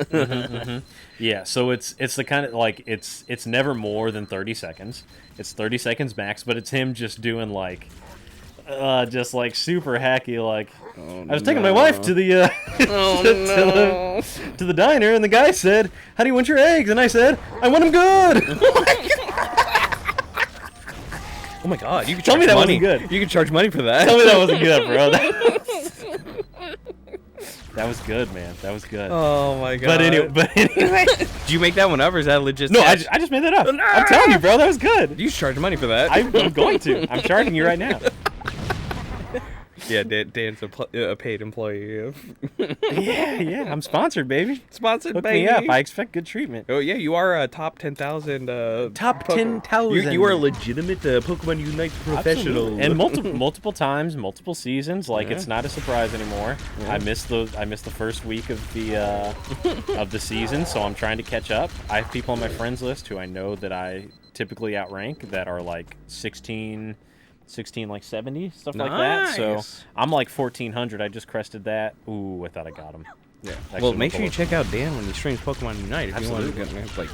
S8: Yeah, so it's the kind of like it's never more than 30 seconds. It's 30 seconds max, but it's him just doing like just like super hacky like I was taking my wife to the to the diner and the guy said, "How do you want your eggs?" And I said, "I want them good."
S5: Oh my god, you can
S8: tell
S5: charge
S8: me that
S5: money.
S8: wasn't good.
S5: You can charge money for that.
S8: Tell me that wasn't good, bro. That was good, man. That was good.
S5: Oh my god.
S8: But anyway.
S5: Did you make that one up or is that legit?
S8: No, I just made that up. I'm telling you, bro, that was good.
S5: You should charge money for that.
S8: I'm going to. I'm charging you right now.
S5: Yeah, Dan's a paid employee.
S8: Yeah. I'm sponsored, baby.
S5: Sponsored,
S8: Hook
S5: baby.
S8: me up. I expect good treatment.
S5: Oh yeah, you are a top 10,000.
S8: Top 10,000.
S5: You are a legitimate Pokemon Unite professional.
S8: Absolutely. And multiple times, multiple seasons. Like it's not a surprise anymore. Yeah. I missed the first week of the season, so I'm trying to catch up. I have people on my friends list who I know that I typically outrank that are like 16 like 70, stuff like that. So I'm like 1400. I just crested that. Ooh, I thought I got him.
S5: Yeah. Well, make sure you check out Dan when he streams Pokemon Unite. If
S8: Absolutely.
S5: You want to like,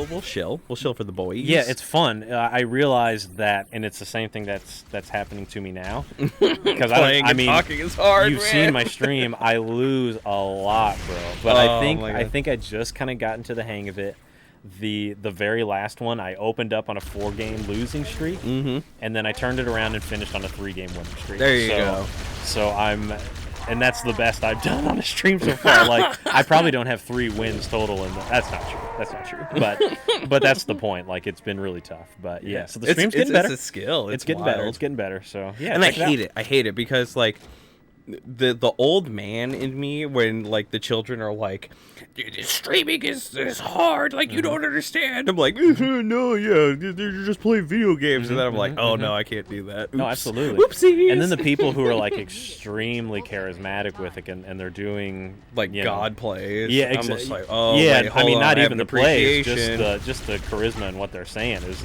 S5: we'll shill. We'll shill for the boys.
S8: Yeah, it's fun. I realized that, and it's the same thing that's happening to me now. Because I mean,
S5: talking is hard.
S8: You've seen my stream. I lose a lot, bro. But I think I just kind of got into the hang of it. The very last one, I opened up on a 4-game losing streak, and then I turned it around and finished on a 3-game winning streak.
S5: There you go.
S8: So and that's the best I've done on a stream so far. Like I probably don't have 3 wins total, and that's not true. That's not true. But that's the point. Like it's been really tough. But yeah, so the stream's getting better.
S5: It's a skill.
S8: It's getting better. It's getting better. So yeah,
S5: and I hate it. I hate it because like the old man in me, when like the children are like, streaming is hard, like you don't understand. I'm like, no, yeah, they're just playing video games, and then I'm like, oh no, I can't do that. Oops.
S8: No, absolutely.
S5: Oopsies.
S8: And then the people who are like extremely charismatic with it, and they're doing
S5: like God plays.
S8: Yeah,
S5: exactly. I'm just like, oh,
S8: yeah.
S5: wait,
S8: I mean, not
S5: I
S8: even the plays,
S5: appreciation.
S8: just the charisma and what they're saying is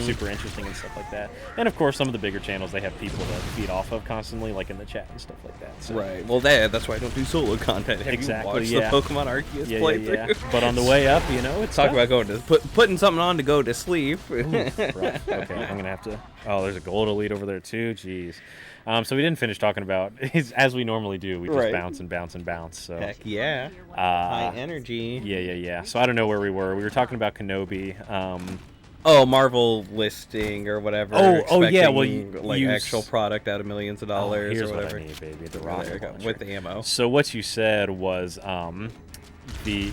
S8: super interesting and stuff like that. And of course, some of the bigger channels, they have people that feed off of constantly, like in the chat and stuff like that. So.
S5: Right. Well, that's why I don't do solo content. Have
S8: Exactly.
S5: you watched the Pokemon Arceus playthrough?
S8: Yeah. But on the way up, you know, it's
S5: talk about going to putting something on to go to sleep.
S8: Ooh, right. Okay, I'm gonna have to. Oh, there's a gold elite over there too. Jeez. So we didn't finish talking about as we normally do. We just bounce and bounce and bounce. So
S5: heck yeah. High energy.
S8: Yeah. So I don't know where we were. We were talking about Kenobi.
S5: Marvel listing or whatever.
S8: Oh yeah. Well,
S5: actual product out of millions of dollars
S8: here's
S5: or whatever.
S8: What I need, baby. The rocket launcher.
S5: With the ammo.
S8: So what you said was the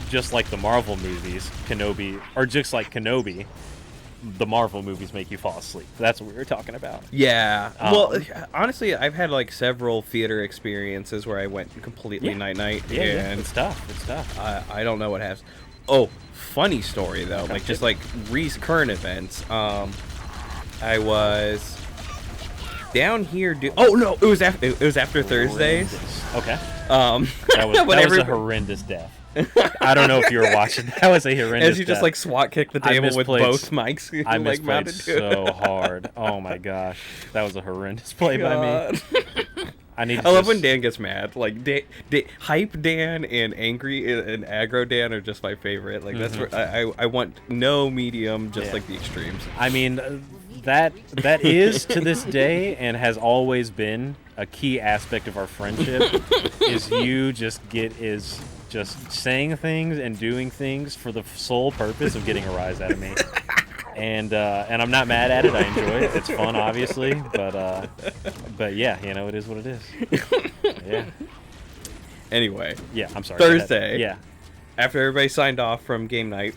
S8: just like the Marvel movies, Kenobi, or just like Kenobi, the Marvel movies make you fall asleep. That's what we were talking about.
S5: Yeah. Well, honestly, I've had like several theater experiences where I went completely night-night.
S8: Yeah,
S5: and
S8: it's tough.
S5: I don't know what happens. Oh, funny story though.
S8: Okay.
S5: Like just like current events. I was down here, oh no, it was after Thursdays.
S2: Okay.
S5: That
S2: was a horrendous death. I don't know if you were watching. That was a horrendous.
S5: As you just like SWAT kick the table with both mics.
S2: I
S5: like,
S2: misplayed so hard. Oh my gosh, that was a horrendous play by me. I
S5: love when Dan gets mad. Like hype Dan and angry and aggro Dan are just my favorite. Like that's where I want no medium, just like the extremes.
S2: I mean, that is to this day and has always been a key aspect of our friendship. Is you just saying things and doing things for the sole purpose of getting a rise out of me. And I'm not mad at it. I enjoy it. It's fun, obviously, but yeah, you know, it is what it is. Yeah.
S5: Anyway.
S2: Yeah, I'm sorry.
S5: Thursday.
S2: Yeah.
S5: After everybody signed off from game night,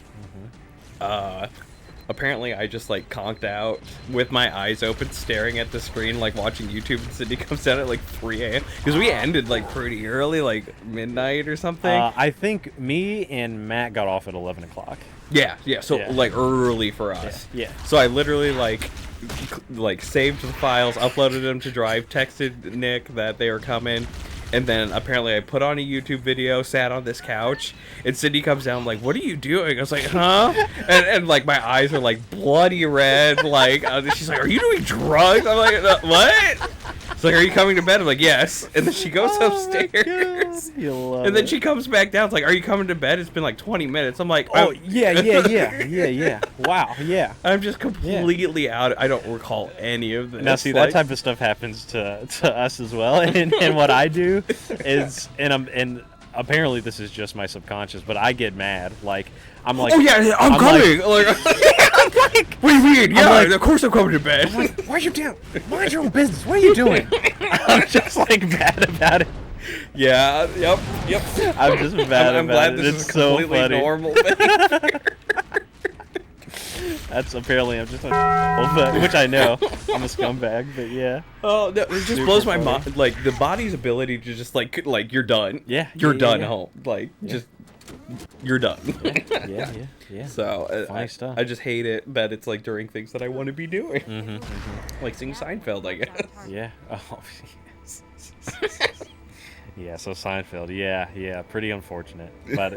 S5: apparently I just like conked out with my eyes open, staring at the screen, like watching YouTube. And Sydney comes down at like 3 a.m. because we ended like pretty early, like midnight or something.
S2: I think me and Matt got off at 11 o'clock.
S5: Yeah. So like early for us.
S2: Yeah.
S5: So I literally like saved the files, uploaded them to Drive, texted Nick that they were coming, and then apparently I put on a YouTube video, sat on this couch, and Sydney comes down like, "What are you doing?" I was like, "Huh?" and like my eyes are like bloody red. Like she's like, "Are you doing drugs?" I'm like, "What?" She's like, "Are you coming to bed?" I'm like, "Yes." And then she goes upstairs. And then she comes back down. It's like, "Are you coming to bed?" It's been like 20 minutes. I'm like,
S2: "Oh, yeah. Wow, yeah."
S5: I'm just completely out. I don't recall any of this.
S2: Now, see, that type of stuff happens to us as well. And what I do is, and apparently this is just my subconscious, but I get mad. Like, I'm like,
S5: "Oh yeah, I'm coming." Like, I'm like, "What do you mean? Yeah, like, of course I'm coming to bed."
S2: I'm like, "Why are you down? Mind your own business. What are you doing?" I'm just like mad about it.
S5: Yeah. Yep.
S2: I'm just mad
S5: I'm
S2: about
S5: glad
S2: it.
S5: this
S2: It's
S5: is
S2: so
S5: completely
S2: funny.
S5: normal.
S2: That's apparently I'm just which I know I'm a scumbag, but yeah.
S5: Oh, no, it just blows my mind. Like the body's ability to just like you're done.
S2: Yeah,
S5: you're done
S2: yeah.
S5: home. Like just you're done.
S2: Yeah.
S5: So
S2: Funny stuff.
S5: I just hate it that it's like during things that I want to be doing. Like sing Seinfeld, I guess.
S2: Yeah. Oh, yes. Yeah, so Seinfeld, yeah, pretty unfortunate, but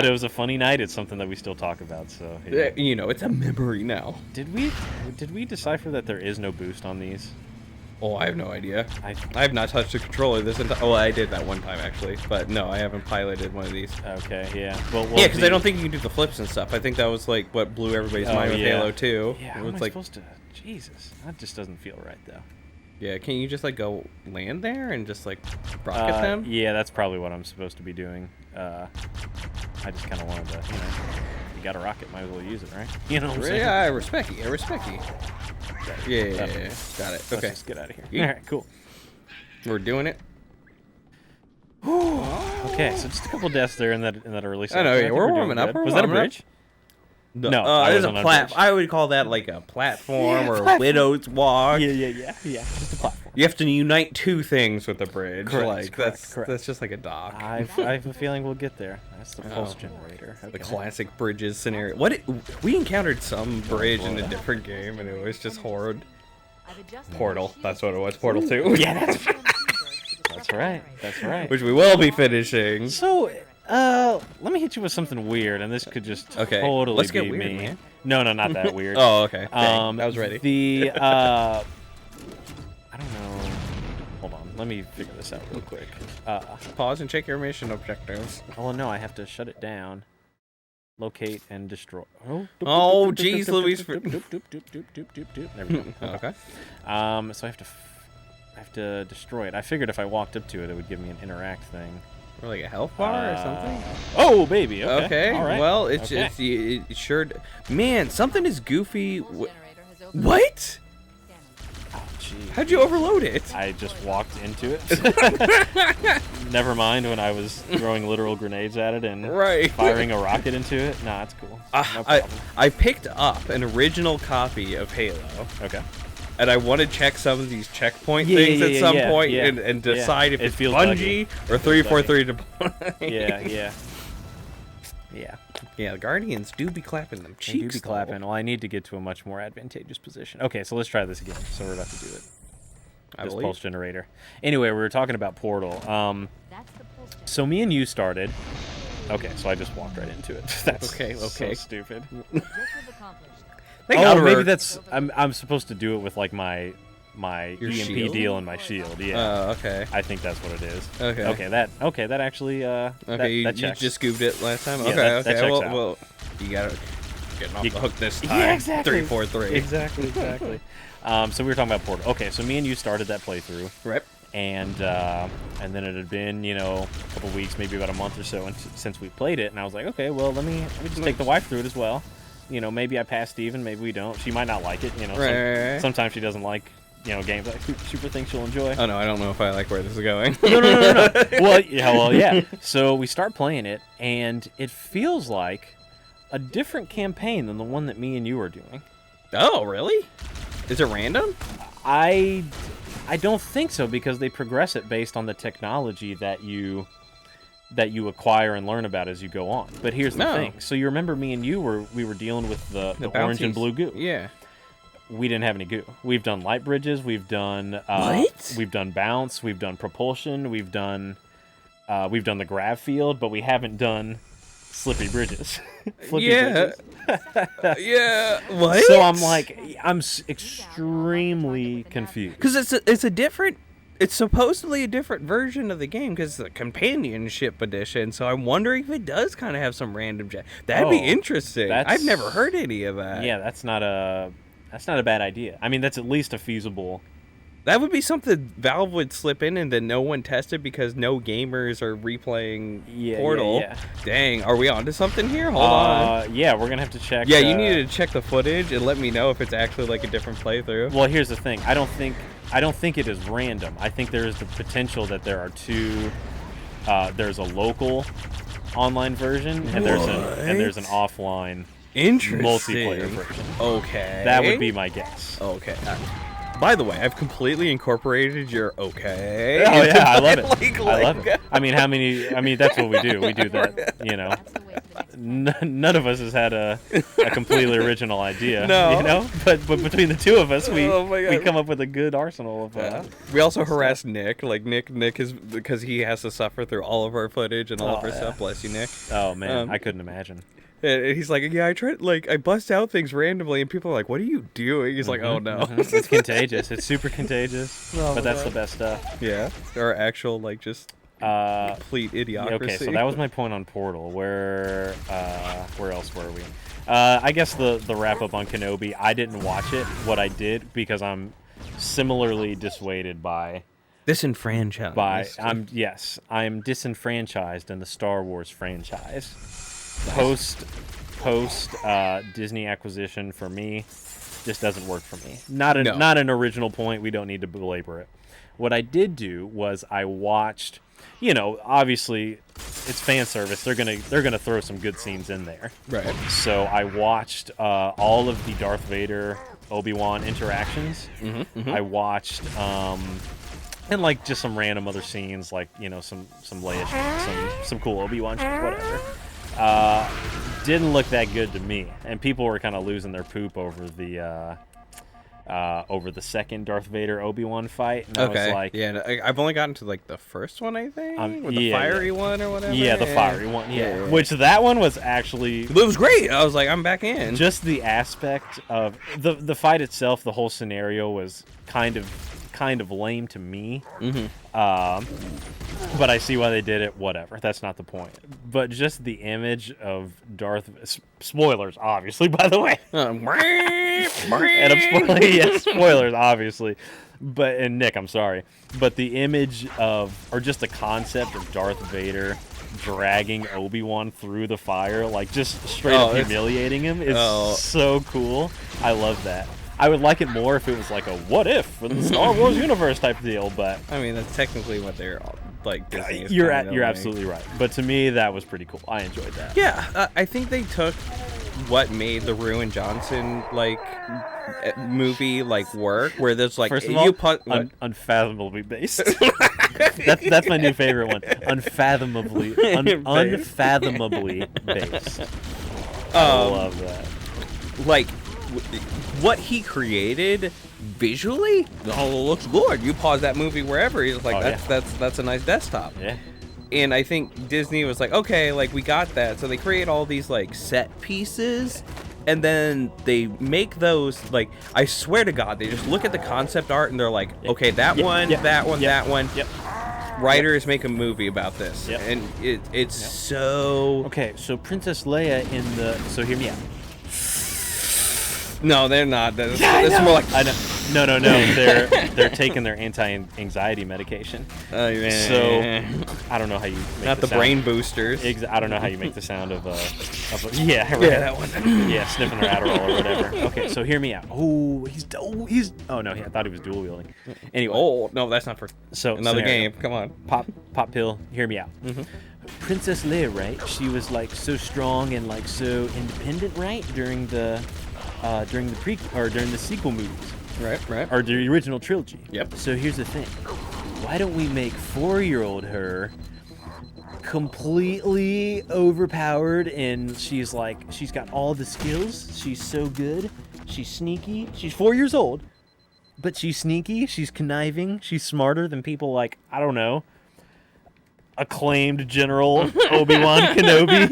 S2: it was a funny night. It's something that we still talk about. So yeah.
S5: You know, it's a memory now.
S2: Did we decipher that there is no boost on these?
S5: Oh, I have no idea. I have not touched the controller this entire. Oh, I did that one time actually, but no, I haven't piloted one of these.
S2: Okay, yeah. Well,
S5: yeah, because I don't think you can do the flips and stuff. I think that was like what blew everybody's mind with Halo 2.
S2: Yeah, how am I supposed to? Jesus, that just doesn't feel right though.
S5: Yeah, can you just like go land there and just like rocket them?
S2: Yeah, that's probably what I'm supposed to be doing. I just kind of wanted to, you know, you got a rocket, might as well use it, right? You know what I'm saying?
S5: Yeah, I respect you. Yeah. Got it. Okay.
S2: Let's just get out of here. All right, cool.
S5: We're doing it.
S2: Okay, so just a couple deaths there in that early section.
S5: I know, yeah, we're warming up.
S2: Was that a bridge? No,
S5: it's a platform. I would call that like a platform or a widow's walk.
S2: Yeah. Just a platform.
S5: You have to unite two things with a bridge.
S2: Correct.
S5: That's just like a dock.
S2: I have a feeling we'll get there. That's the pulse generator. Okay.
S5: The classic bridges scenario. We encountered some bridge in a different game, and it was just horrid. Portal. That's what it was. Portal 2.
S2: Yeah, that's right. That's right.
S5: Which we will be finishing.
S2: So, let me hit you with something weird, and this could just totally
S5: Let's get
S2: be
S5: weird,
S2: me.
S5: man.
S2: No, not that weird.
S5: Oh, okay. Dang, I was ready.
S2: I don't know. Hold on. Let me figure this out real quick.
S5: Pause and check your mission objectives.
S2: Oh, no, I have to shut it down. Locate and destroy.
S5: Oh, jeez, Louise.
S2: There we go.
S5: Okay.
S2: So I have to destroy it. I figured if I walked up to it, it would give me an interact thing.
S5: Or like a health bar or something?
S2: Oh, baby. Okay.
S5: Okay.
S2: All right.
S5: Well, it's sure. Man, something is goofy. What?
S2: Oh, jeez.
S5: How'd you overload it?
S2: I just walked into it. Never mind when I was throwing literal grenades at it and firing a rocket into it. Nah, that's cool. No problem.
S5: I picked up an original copy of Halo.
S2: Okay.
S5: And I want to check some of these checkpoint things at some point and decide if it's Bungie or 343 to play.
S2: Yeah,
S5: the Guardians do be clapping them cheeks.
S2: They do be clapping. Well, I need to get to a much more advantageous position. Okay, so let's try this again. So we're about to do it. this pulse generator. Anyway, we were talking about Portal.
S3: That's the pulse generator.
S2: So me and you started. Okay, so I just walked right into it. That's
S5: Okay.
S2: so stupid.
S3: Objective accomplished.
S2: Oh, maybe that's I'm supposed to do it with like my
S5: Your
S2: EMP
S5: shield?
S2: deal and my shield. Yeah.
S5: Oh, okay.
S2: I think that's what it is.
S5: Okay.
S2: Okay. That actually.
S5: Okay, you
S2: checks.
S5: just scooped it last time?
S2: Yeah,
S5: Okay,
S2: that checks
S5: well,
S2: out.
S5: well, you got it. Getting off the hook this time.
S2: Yeah, exactly.
S5: 3-4-3.
S2: Exactly. So we were talking about Portal. Okay, so me and you started that playthrough.
S5: Right.
S2: And then it had been, a couple weeks, maybe about a month or so since we played it, and I was like, okay, well, let me just take the wife through it as well. Maybe I passed even, maybe we don't. She might not like it.
S5: Right.
S2: Sometimes she doesn't like games that super thinks she'll enjoy.
S5: Oh no, I don't know if I like where this is going.
S2: No. Well, yeah. So we start playing it, and it feels like a different campaign than the one that me and you are doing.
S5: Oh, really? Is it random?
S2: I don't think so, because they progress it based on the technology that you acquire and learn about as you go on. But here's the thing. So you remember me and you we were dealing with the orange and blue goo.
S5: Yeah.
S2: We didn't have any goo. We've done light bridges. We've done
S5: what?
S2: We've done bounce. We've done propulsion. We've done the grav field, but we haven't done slippy bridges.
S5: Yeah. Yeah. What?
S2: So I'm extremely confused.
S5: Because it's a different. It's supposedly a different version of the game because it's a companionship edition. So I'm wondering if it does kind of have some random. That'd be interesting. I've never heard any of that.
S2: Yeah, that's not a bad idea. I mean, that's at least a feasible.
S5: That would be something Valve would slip in and then no one tested because no gamers are replaying Portal.
S2: Yeah.
S5: Dang, are we onto something here? Hold on.
S2: Yeah, we're gonna have to check.
S5: Yeah, you needed to check the footage and let me know if it's actually like a different playthrough.
S2: Well, here's the thing. I don't think it is random. I think there is the potential that there are two. There's a local online version and there's an offline multiplayer version.
S5: Okay.
S2: That would be my guess.
S5: Okay. By the way, I've completely incorporated your okay.
S2: Oh yeah, I love it.
S5: I
S2: love it. I mean, that's what we do. We do that.
S3: That's the way for the next
S2: None of us has had a completely original idea.
S5: No.
S2: But between the two of us, we
S5: Oh my God.
S2: we come up with a good arsenal of.
S5: We also harass Nick. Like Nick is because he has to suffer through all of our footage and all of our stuff. Bless you, Nick.
S2: Oh man, I couldn't imagine.
S5: And he's like, yeah, I bust out things randomly, and people are like, what are what are you doing? He's like, oh no.
S2: It's contagious. It's super contagious.
S5: Oh,
S2: but that's the best stuff.
S5: Yeah, our actual just complete idiocracy.
S2: Okay, so that was my point on Portal. Where else were we? I guess the wrap up on Kenobi. I didn't watch it. What I did, because I'm similarly dissuaded by
S5: disenfranchised.
S2: I'm disenfranchised in the Star Wars franchise. Post Disney acquisition for me just doesn't work for me. Not an original point. We don't need to belabor it. What I did do was I watched. Obviously, it's fan service. They're gonna throw some good scenes in there.
S5: Right.
S2: So I watched all of the Darth Vader Obi-Wan interactions.
S5: Mm-hmm.
S2: I watched and just some random other scenes, some Leia, some cool Obi-Wan shit, whatever. Didn't look that good to me, and people were kind of losing their poop over the second Darth Vader Obi-Wan fight. And I was like,
S5: yeah, I've only gotten to the first one, I think, with the fiery one or whatever.
S2: Yeah, the fiery one. Yeah. Which that one was actually.
S5: It was great. I was like, I'm back in.
S2: Just the aspect of the fight itself, the whole scenario was kind of lame to me.
S5: Mm-hmm.
S2: But I see why they did it. Whatever. That's not the point. But just the image of Darth. Spoilers, obviously. By the way. And I'm spoiling. Yes, spoilers, obviously. And Nick, I'm sorry. But the image of, or just the concept of Darth Vader dragging Obi-Wan through the fire, just straight up humiliating him, is so cool. I love that. I would like it more if it was a what if for the Star Wars universe type deal, but
S5: I mean that's technically what they're Disney is
S2: you're absolutely right. But to me, that was pretty cool. I enjoyed that.
S5: Yeah, I think they took what made the Ruin Johnson movie work, where there's
S2: first of all, unfathomably based. that's my new favorite one. Unfathomably based. I love that.
S5: what he created visually, looks good. You pause that movie wherever, he's like, that's a nice desktop.
S8: Yeah.
S5: And I think Disney was like, okay, like we got that. So they create all these like set pieces, and then they make those like, I swear to God, they just look at the concept art and they're like, okay, that one, that one, that one.
S8: Yep.
S5: Writers make a movie about this, and it's so.
S8: Okay, so Princess Leia in the. So hear me out.
S5: No, they're not. That's more like.
S8: I know. No. They're taking their anti-anxiety medication. So I don't know how you make
S5: not the
S8: sound.
S5: brain boosters.
S8: I don't know how you make the sound of yeah, right.
S5: Yeah, that one.
S8: Yeah, sniffing their Adderall or whatever. Okay, so hear me out. Oh no, I thought he was dual wielding. Anyway.
S5: Oh no, that's not for another
S8: scenario.
S5: game. Come on.
S8: Pop pill. Hear me out. Princess Leia, right? She was like so strong and like so independent, right? During the sequel movies.
S5: Right.
S8: Or the original trilogy.
S5: Yep.
S8: So here's the thing. Why don't we make 4-year-old her completely overpowered, and she's got all the skills. She's so good. She's sneaky. She's 4 years old, but she's sneaky. She's conniving. She's smarter than people like, I don't know, acclaimed General Obi-Wan Kenobi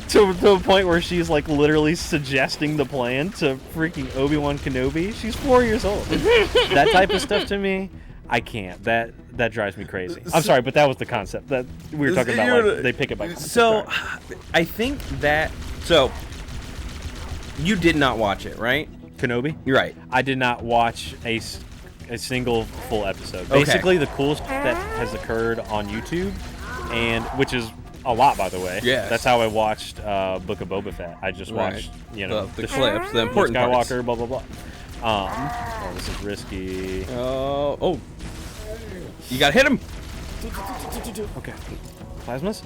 S8: to a point where she's like literally suggesting the plan to freaking Obi-Wan Kenobi. She's 4 years old. That type of stuff to me, I can't. That drives me crazy. I'm sorry, but that was the concept that we were talking about. Like, they pick it by concept.
S5: So, I think that. So, you did not watch it, right?
S8: Kenobi?
S5: You're right.
S8: I did not watch a single full episode.
S5: Okay.
S8: Basically, the coolest that has occurred on YouTube, and which is a lot, by the way.
S5: Yes.
S8: That's how I watched Book of Boba Fett. I just watched,
S5: the clips, the important
S8: Skywalker,
S5: parts.
S8: blah blah blah. This is risky.
S5: Oh, you gotta hit him.
S8: Okay. Plasmas.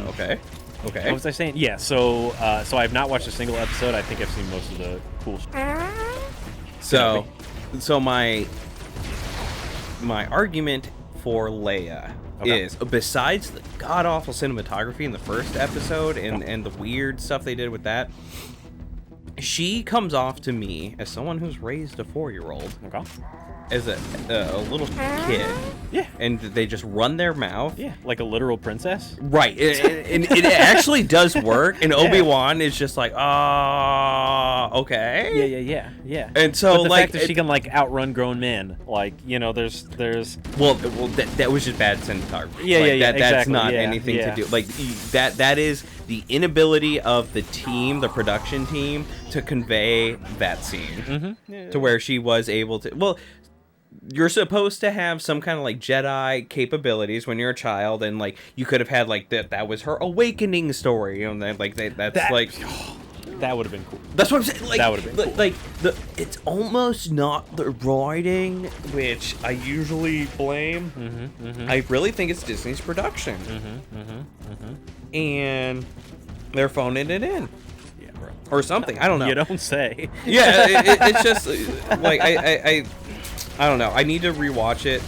S5: Okay.
S8: What was I saying? Yeah. So I have not watched a single episode. I think I've seen most of the cool stuff.
S5: So my argument for Leia is, besides the god-awful cinematography in the first episode and the weird stuff they did with that, she comes off to me as someone who's raised a 4-year-old.
S8: Okay.
S5: As a little kid.
S8: Yeah.
S5: And they just run their mouth.
S8: Yeah, like a literal princess.
S5: Right. And it actually does work. And Obi-Wan is just like, okay.
S8: Yeah.
S5: And so,
S8: but the
S5: like,
S8: fact that she can like outrun grown men, like, there's.
S5: Well, that was just bad cinematography.
S8: Yeah,
S5: That's
S8: exactly.
S5: not anything to do. Like, that is the inability of the team, the production team, to convey that scene to where she was able to. Well, you're supposed to have some kind of like Jedi capabilities when you're a child, and like you could have had like that was her awakening story, and that
S8: would have been cool.
S5: That's what I'm saying. Like,
S8: that would have been cool.
S5: Like it's almost not the writing, which I usually blame. I really think it's Disney's production, and they're phoning it in.
S8: Yeah, bro.
S5: Or something. I don't know.
S8: You don't say.
S5: Yeah, it's just like I don't know. I need to rewatch it,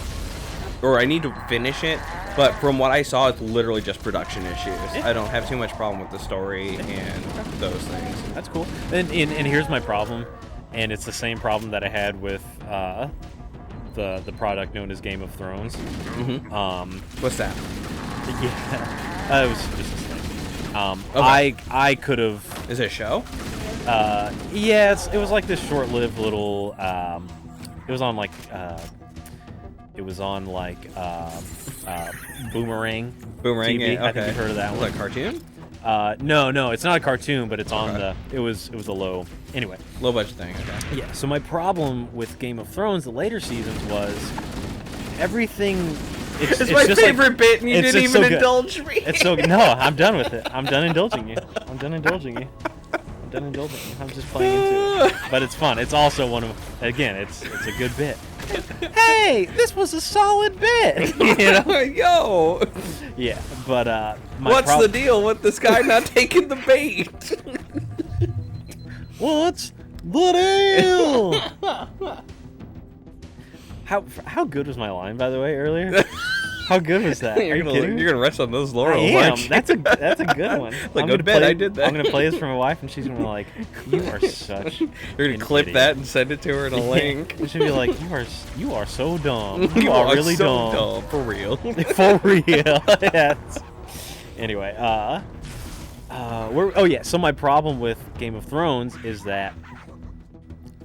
S5: or I need to finish it. But from what I saw, it's literally just production issues.
S8: Yeah.
S5: I don't have too much problem with the story and those things.
S8: That's cool. And here's my problem, and it's the same problem that I had with the product known as Game of Thrones.
S5: What's that?
S8: Yeah, it was just a thing.
S5: Okay.
S8: I could have.
S5: Is it a show?
S8: Yeah, it was like this short-lived little. It was on like. Boomerang.
S5: Boomerang.
S8: TV.
S5: Yeah, okay.
S8: I think you've heard of that
S5: Was
S8: one.
S5: that a cartoon?
S8: No, it's not a cartoon, but it's on the. It was a low. Anyway.
S5: Low budget thing. Okay.
S8: Yeah. So my problem with Game of Thrones, the later seasons, was everything.
S5: It's my
S8: just
S5: favorite bit, and you didn't even indulge me.
S8: It's so good. No, I'm done with it. I'm done indulging you. I'm just playing into it. But it's fun. It's also one of. Again, it's a good bit. Hey, this was a solid bit. You know?
S5: Yo.
S8: Yeah, but
S5: what's the deal with this guy not taking the bait?
S8: What's the deal? How good was my line, by the way, earlier?
S2: How good was that? Are you kidding me?
S1: You're gonna rest on those
S2: I
S1: laurels.
S2: am.
S1: aren't you?
S2: That's a good one.
S1: Like,
S2: I'm
S1: go to
S2: gonna
S1: bed,
S2: play-
S1: I did that.
S2: I'm gonna play this for my wife, and she's gonna be like, "You are such."
S1: You're gonna
S2: an
S1: clip
S2: idiot."
S1: that and send it to her in a link.
S2: She'll be like, "You are so dumb. You are really
S1: so
S2: dumb.
S1: for real.
S2: For real." Yes. Anyway, so my problem with Game of Thrones is that,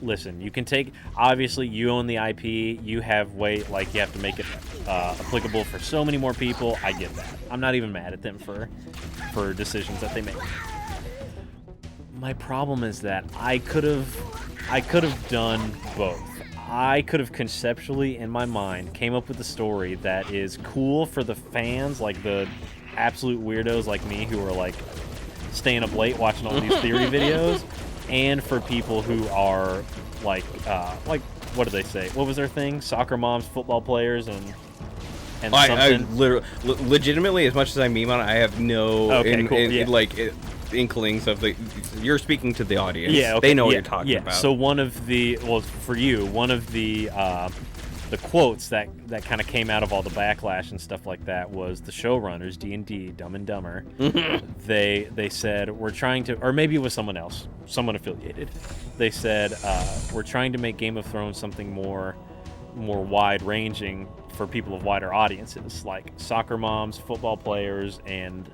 S2: listen, you can take, obviously you own the IP, you have you have to make it applicable for so many more people. I get that. I'm not even mad at them for decisions that they make. My problem is that I could have done both. I could have conceptually, in my mind, came up with a story that is cool for the fans, like the absolute weirdos like me who are like staying up late watching all these theory videos, and for people who are like what do they say? What was their thing? Soccer moms, football players, and
S1: I
S2: something.
S1: legitimately, as much as I meme on it, I have no inklings of the. You're speaking to the audience.
S2: Yeah, okay.
S1: They know what you're talking about.
S2: So one of the quotes that kind of came out of all the backlash and stuff like that was the showrunners, D&D, Dumb and Dumber. They said, we're trying to, or maybe it was someone else, someone affiliated. They said, we're trying to make Game of Thrones something more wide-ranging for people of wider audiences, like soccer moms, football players, and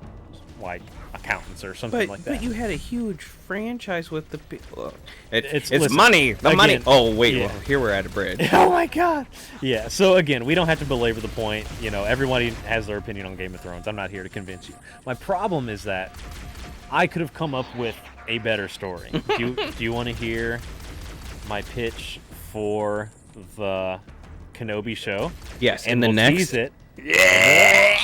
S2: like accountants or something like that.
S1: But you had a huge franchise with the people. It's
S2: listen,
S1: money. The money.
S2: again,
S1: Oh wait,
S2: yeah.
S1: well, here we're at a bridge.
S2: Oh my god. Yeah, so again, we don't have to belabor the point. You know, everybody has their opinion on Game of Thrones. I'm not here to convince you. My problem is that I could have come up with a better story. Do you want to hear my pitch for the Kenobi show?
S1: Yes,
S2: And
S1: and the
S2: we'll
S1: next.
S2: tease it. Yeah!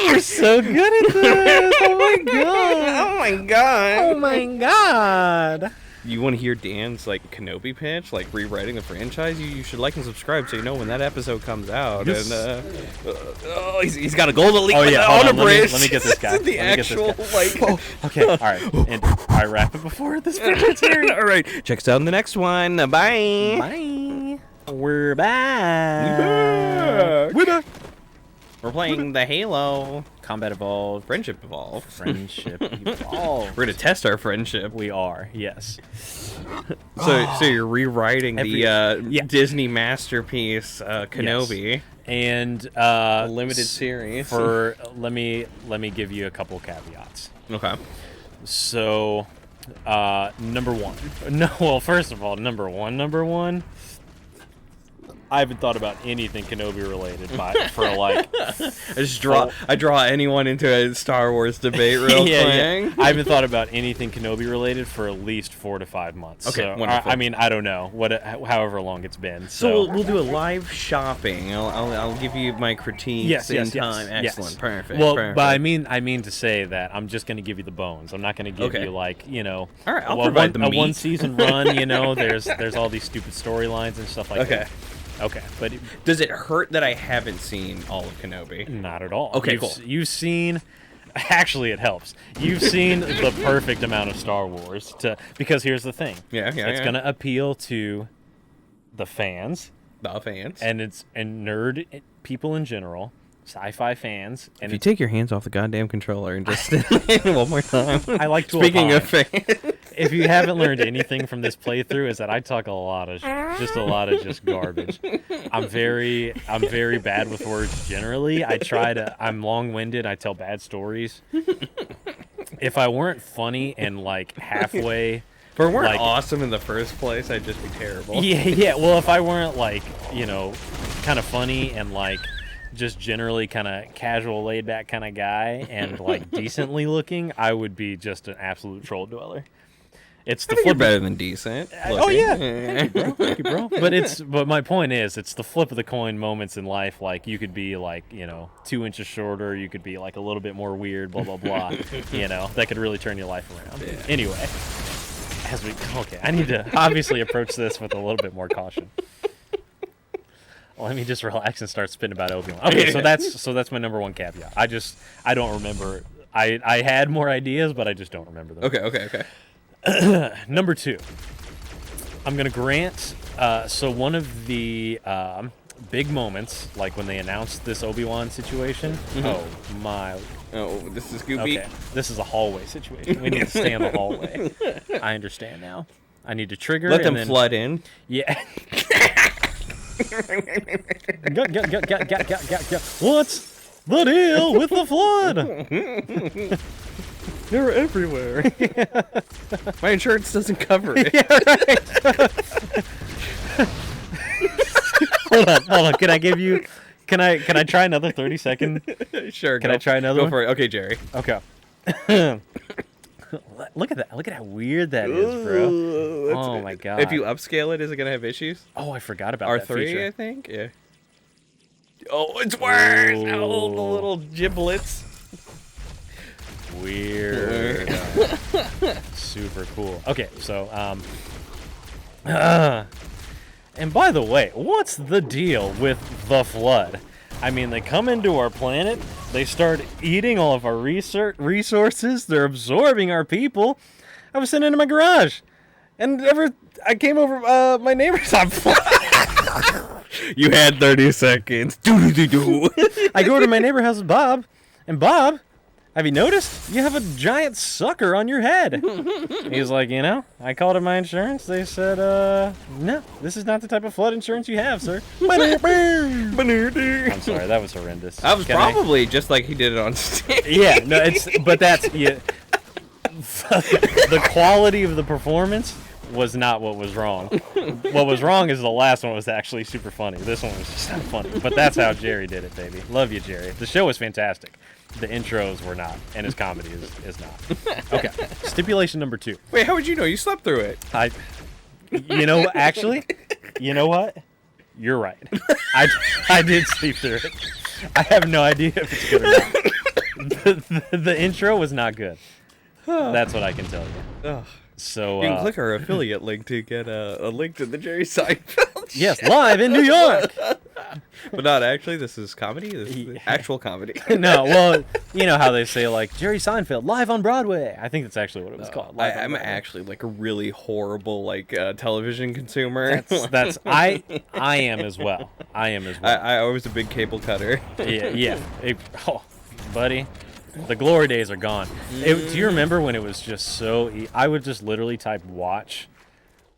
S2: You're so good at this! Oh my god!
S1: Oh my god!
S2: Oh my god!
S1: You want to hear Dan's like Kenobi pitch, like rewriting the franchise? You should like and subscribe so you know when that episode comes out.
S2: Yes.
S1: And he's got a golden leak
S2: Oh yeah, hold
S1: on a
S2: on,
S1: bridge.
S2: let me get this guy.
S1: The
S2: Let me get this
S1: actual
S2: guy.
S1: like.
S2: Okay, all right. And I wrap it before this video series.
S1: All right, check us out in the next one. Bye.
S2: Bye. We're back.
S1: We're back. We're playing the Halo
S2: Combat Evolved.
S1: Friendship Evolved.
S2: Friendship Evolved.
S1: We're gonna test our friendship.
S2: We are, yes.
S1: So you're rewriting
S2: Yeah.
S1: Disney masterpiece Kenobi.
S2: And
S1: A limited series.
S2: let me give you a couple caveats.
S1: Okay.
S2: So, number one. No, well, first of all, number one. I haven't thought about anything Kenobi related for like.
S1: I draw anyone into a Star Wars debate real quick.
S2: Yeah. I haven't thought about anything Kenobi related for at least 4 to 5 months.
S1: Okay,
S2: so,
S1: wonderful.
S2: I mean, I don't know however long it's been.
S1: So we'll do a live shopping. I'll give you my critiques in time. Excellent.
S2: Yes.
S1: Perfect.
S2: Well,
S1: perfect.
S2: but I mean to say that I'm just going to give you the bones. I'm not going to give you like, you know,
S1: all right, I'll provide the meat.
S2: a one season run. You know, there's all these stupid storylines and stuff like that. Okay, but
S1: does it hurt that I haven't seen all of Kenobi?
S2: Not at all.
S1: Okay, cool.
S2: You've seen. Actually, it helps. You've seen the perfect amount of Star Wars because here's the thing. It's going to appeal to the fans. And nerd people in general, sci-fi fans. And
S1: if you take your hands off the goddamn controller and just one more time.
S2: I like to
S1: Speaking
S2: opine.
S1: of fans.
S2: If you haven't learned anything from this playthrough, is that I talk a lot of just garbage. I'm very bad with words generally. I'm long-winded. I tell bad stories. If I weren't funny and like halfway,
S1: if we weren't awesome in the first place, I'd just be terrible.
S2: Yeah. Well, if I weren't like, you know, kind of funny and like just generally kind of casual, laid back kind of guy and like decently looking, I would be just an absolute troll dweller. It's the flip.
S1: You're better than decent.
S2: Oh yeah, thank you, bro. But my point is, it's the flip of the coin moments in life. Like you could be like, you know, 2 inches shorter. You could be like a little bit more weird. Blah blah blah. You know, that could really turn your life around. Yeah. Anyway, I need to obviously approach this with a little bit more caution. Let me just relax and start spitting about Obi-Wan. Okay, so that's my number one caveat. I don't remember. I had more ideas, but I just don't remember them.
S1: Okay.
S2: Number two, I'm gonna grant. So one of the
S8: big moments, like when they announced this Obi-Wan situation. Oh my.
S1: Oh, this is Scooby.
S8: Okay, this is a hallway situation. We need to stay in the hallway. I understand now. I need to trigger.
S1: Let them
S8: then,
S1: flood in.
S8: Yeah. What's the deal with the flood?
S1: They're everywhere. My insurance doesn't cover it.
S8: Hold on. Can I give you? Can I try another 30-second?
S1: Sure.
S8: Can I try another
S1: Go
S8: one?
S1: for it. Okay, Jerry.
S8: Okay. Look at that. Look at how weird that is, bro. Oh my god.
S1: If you upscale it, is it gonna have issues?
S8: Oh, I forgot about that
S1: R3,
S8: feature.
S1: I think. Yeah. Oh, it's worse. Oh, the little giblets.
S8: Weird. Super cool. Okay, so and by the way, what's the deal with the flood? I mean, they come into our planet, they start eating all of our resources, they're absorbing our people. I was sitting in my garage, and I came over my neighbor's house.
S1: You had 30 seconds. Do.
S8: I go to my neighbor's house with Bob, and Bob, have you noticed? You have a giant sucker on your head. He's like, I called in my insurance. They said, no, this is not the type of flood insurance you have, sir. I'm sorry, that was horrendous.
S1: That was probably just like he did it on stage.
S8: Yeah, no, but that's, yeah. The quality of the performance was not what was wrong. What was wrong is the last one was actually super funny. This one was just not funny. But that's how Jerry did it, baby. Love you, Jerry. The show was fantastic. The intros were not, and his comedy is not. Okay, stipulation number 2.
S1: Wait, how would you know? You slept through it.
S8: Actually, you know what? You're right. I did sleep through it. I have no idea if it's good or not. The intro was not good. That's what I can tell you.
S1: Ugh.
S8: So
S1: You can click our affiliate link to get a link to the Jerry Seinfeld show.
S8: Yes, live in New York.
S1: But not actually. This is comedy. This is actual comedy.
S8: No, well, you know how they say, like, Jerry Seinfeld live on Broadway. I think that's actually what it was called.
S1: I'm actually like a really horrible television consumer.
S8: I am as well.
S1: I was a big cable cutter.
S8: Yeah. Buddy. The glory days are gone. Do you remember when it was just so... I would just literally type watch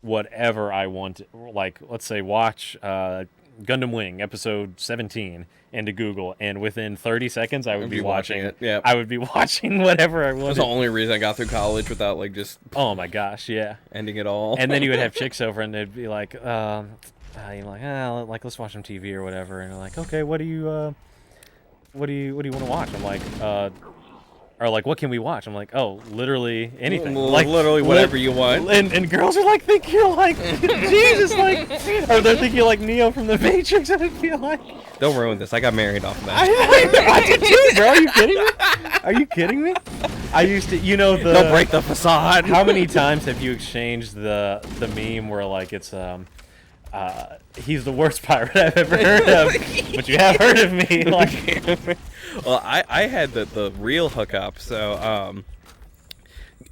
S8: whatever I wanted. Like, let's say watch Gundam Wing episode 17 into Google, and within 30 seconds I would be watching
S1: it. Yeah.
S8: I would be watching whatever I wanted.
S1: That's the only reason I got through college without just...
S8: Oh my gosh, yeah.
S1: Ending it all.
S8: And then you would have chicks over, and they'd be like, let's watch some TV or whatever. And you're like, okay, what do you want to watch? I'm like, or like, what can we watch? I'm like, oh, literally anything. Like
S1: literally whatever you want.
S8: And girls are like, think you're like Jesus, like, or they're thinking like Neo from the Matrix. And I feel like,
S1: don't ruin this. I got married off of that.
S8: I did too, bro. Are you kidding me? Are you kidding me? I used to,
S1: don't break the facade.
S8: How many times have you exchanged the meme where like it's he's the worst pirate I've ever heard of, but you have heard of me. Like,
S1: well, I had the real hookup. So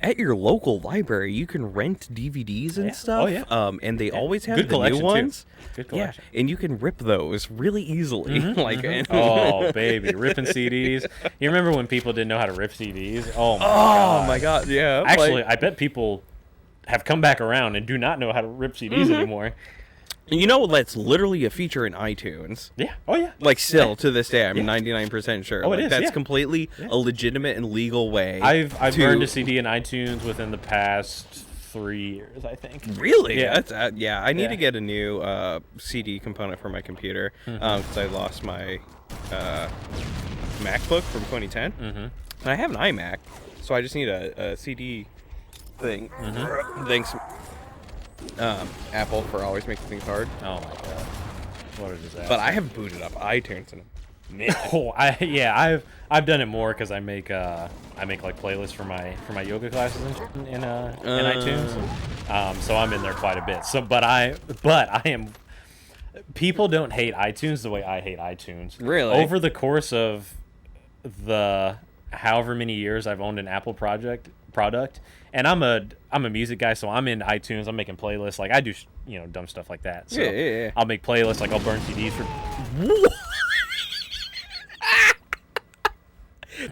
S1: at your local library, you can rent DVDs and stuff.
S8: Oh, yeah.
S1: And they always have
S8: Good
S1: the new
S8: collection,
S1: ones.
S8: too. Good collection.
S1: Yeah, and you can rip those really easily.
S8: Oh, baby, ripping CDs. You remember when people didn't know how to rip CDs? Oh my god.
S1: Yeah.
S8: Actually, I bet people have come back around and do not know how to rip CDs anymore.
S1: That's literally a feature in iTunes.
S8: Yeah. Oh, yeah.
S1: Like, still, to this day, I'm 99% sure.
S8: Oh, it is,
S1: That's
S8: yeah.
S1: completely a legitimate and legal way.
S8: I've burned a CD in iTunes within the past 3 years, I think.
S1: Really?
S8: Yeah.
S1: That's, I need to get a new CD component for my computer because I lost my MacBook from 2010. And I have an iMac, so I just need a CD thing. Thanks, Apple, for always making things hard.
S8: Oh my god, what a disaster!
S1: But I have booted up iTunes in a minute.
S8: I've done it more because I make like playlists for my yoga classes in iTunes. So I'm in there quite a bit. So but I am. People don't hate iTunes the way I hate iTunes.
S1: Really?
S8: Over the course of the however many years I've owned an Apple product, And I'm a music guy, so I'm in iTunes. I'm making playlists. Like I do, dumb stuff like that. So
S5: Yeah.
S8: I'll make playlists. Like I'll burn CDs for.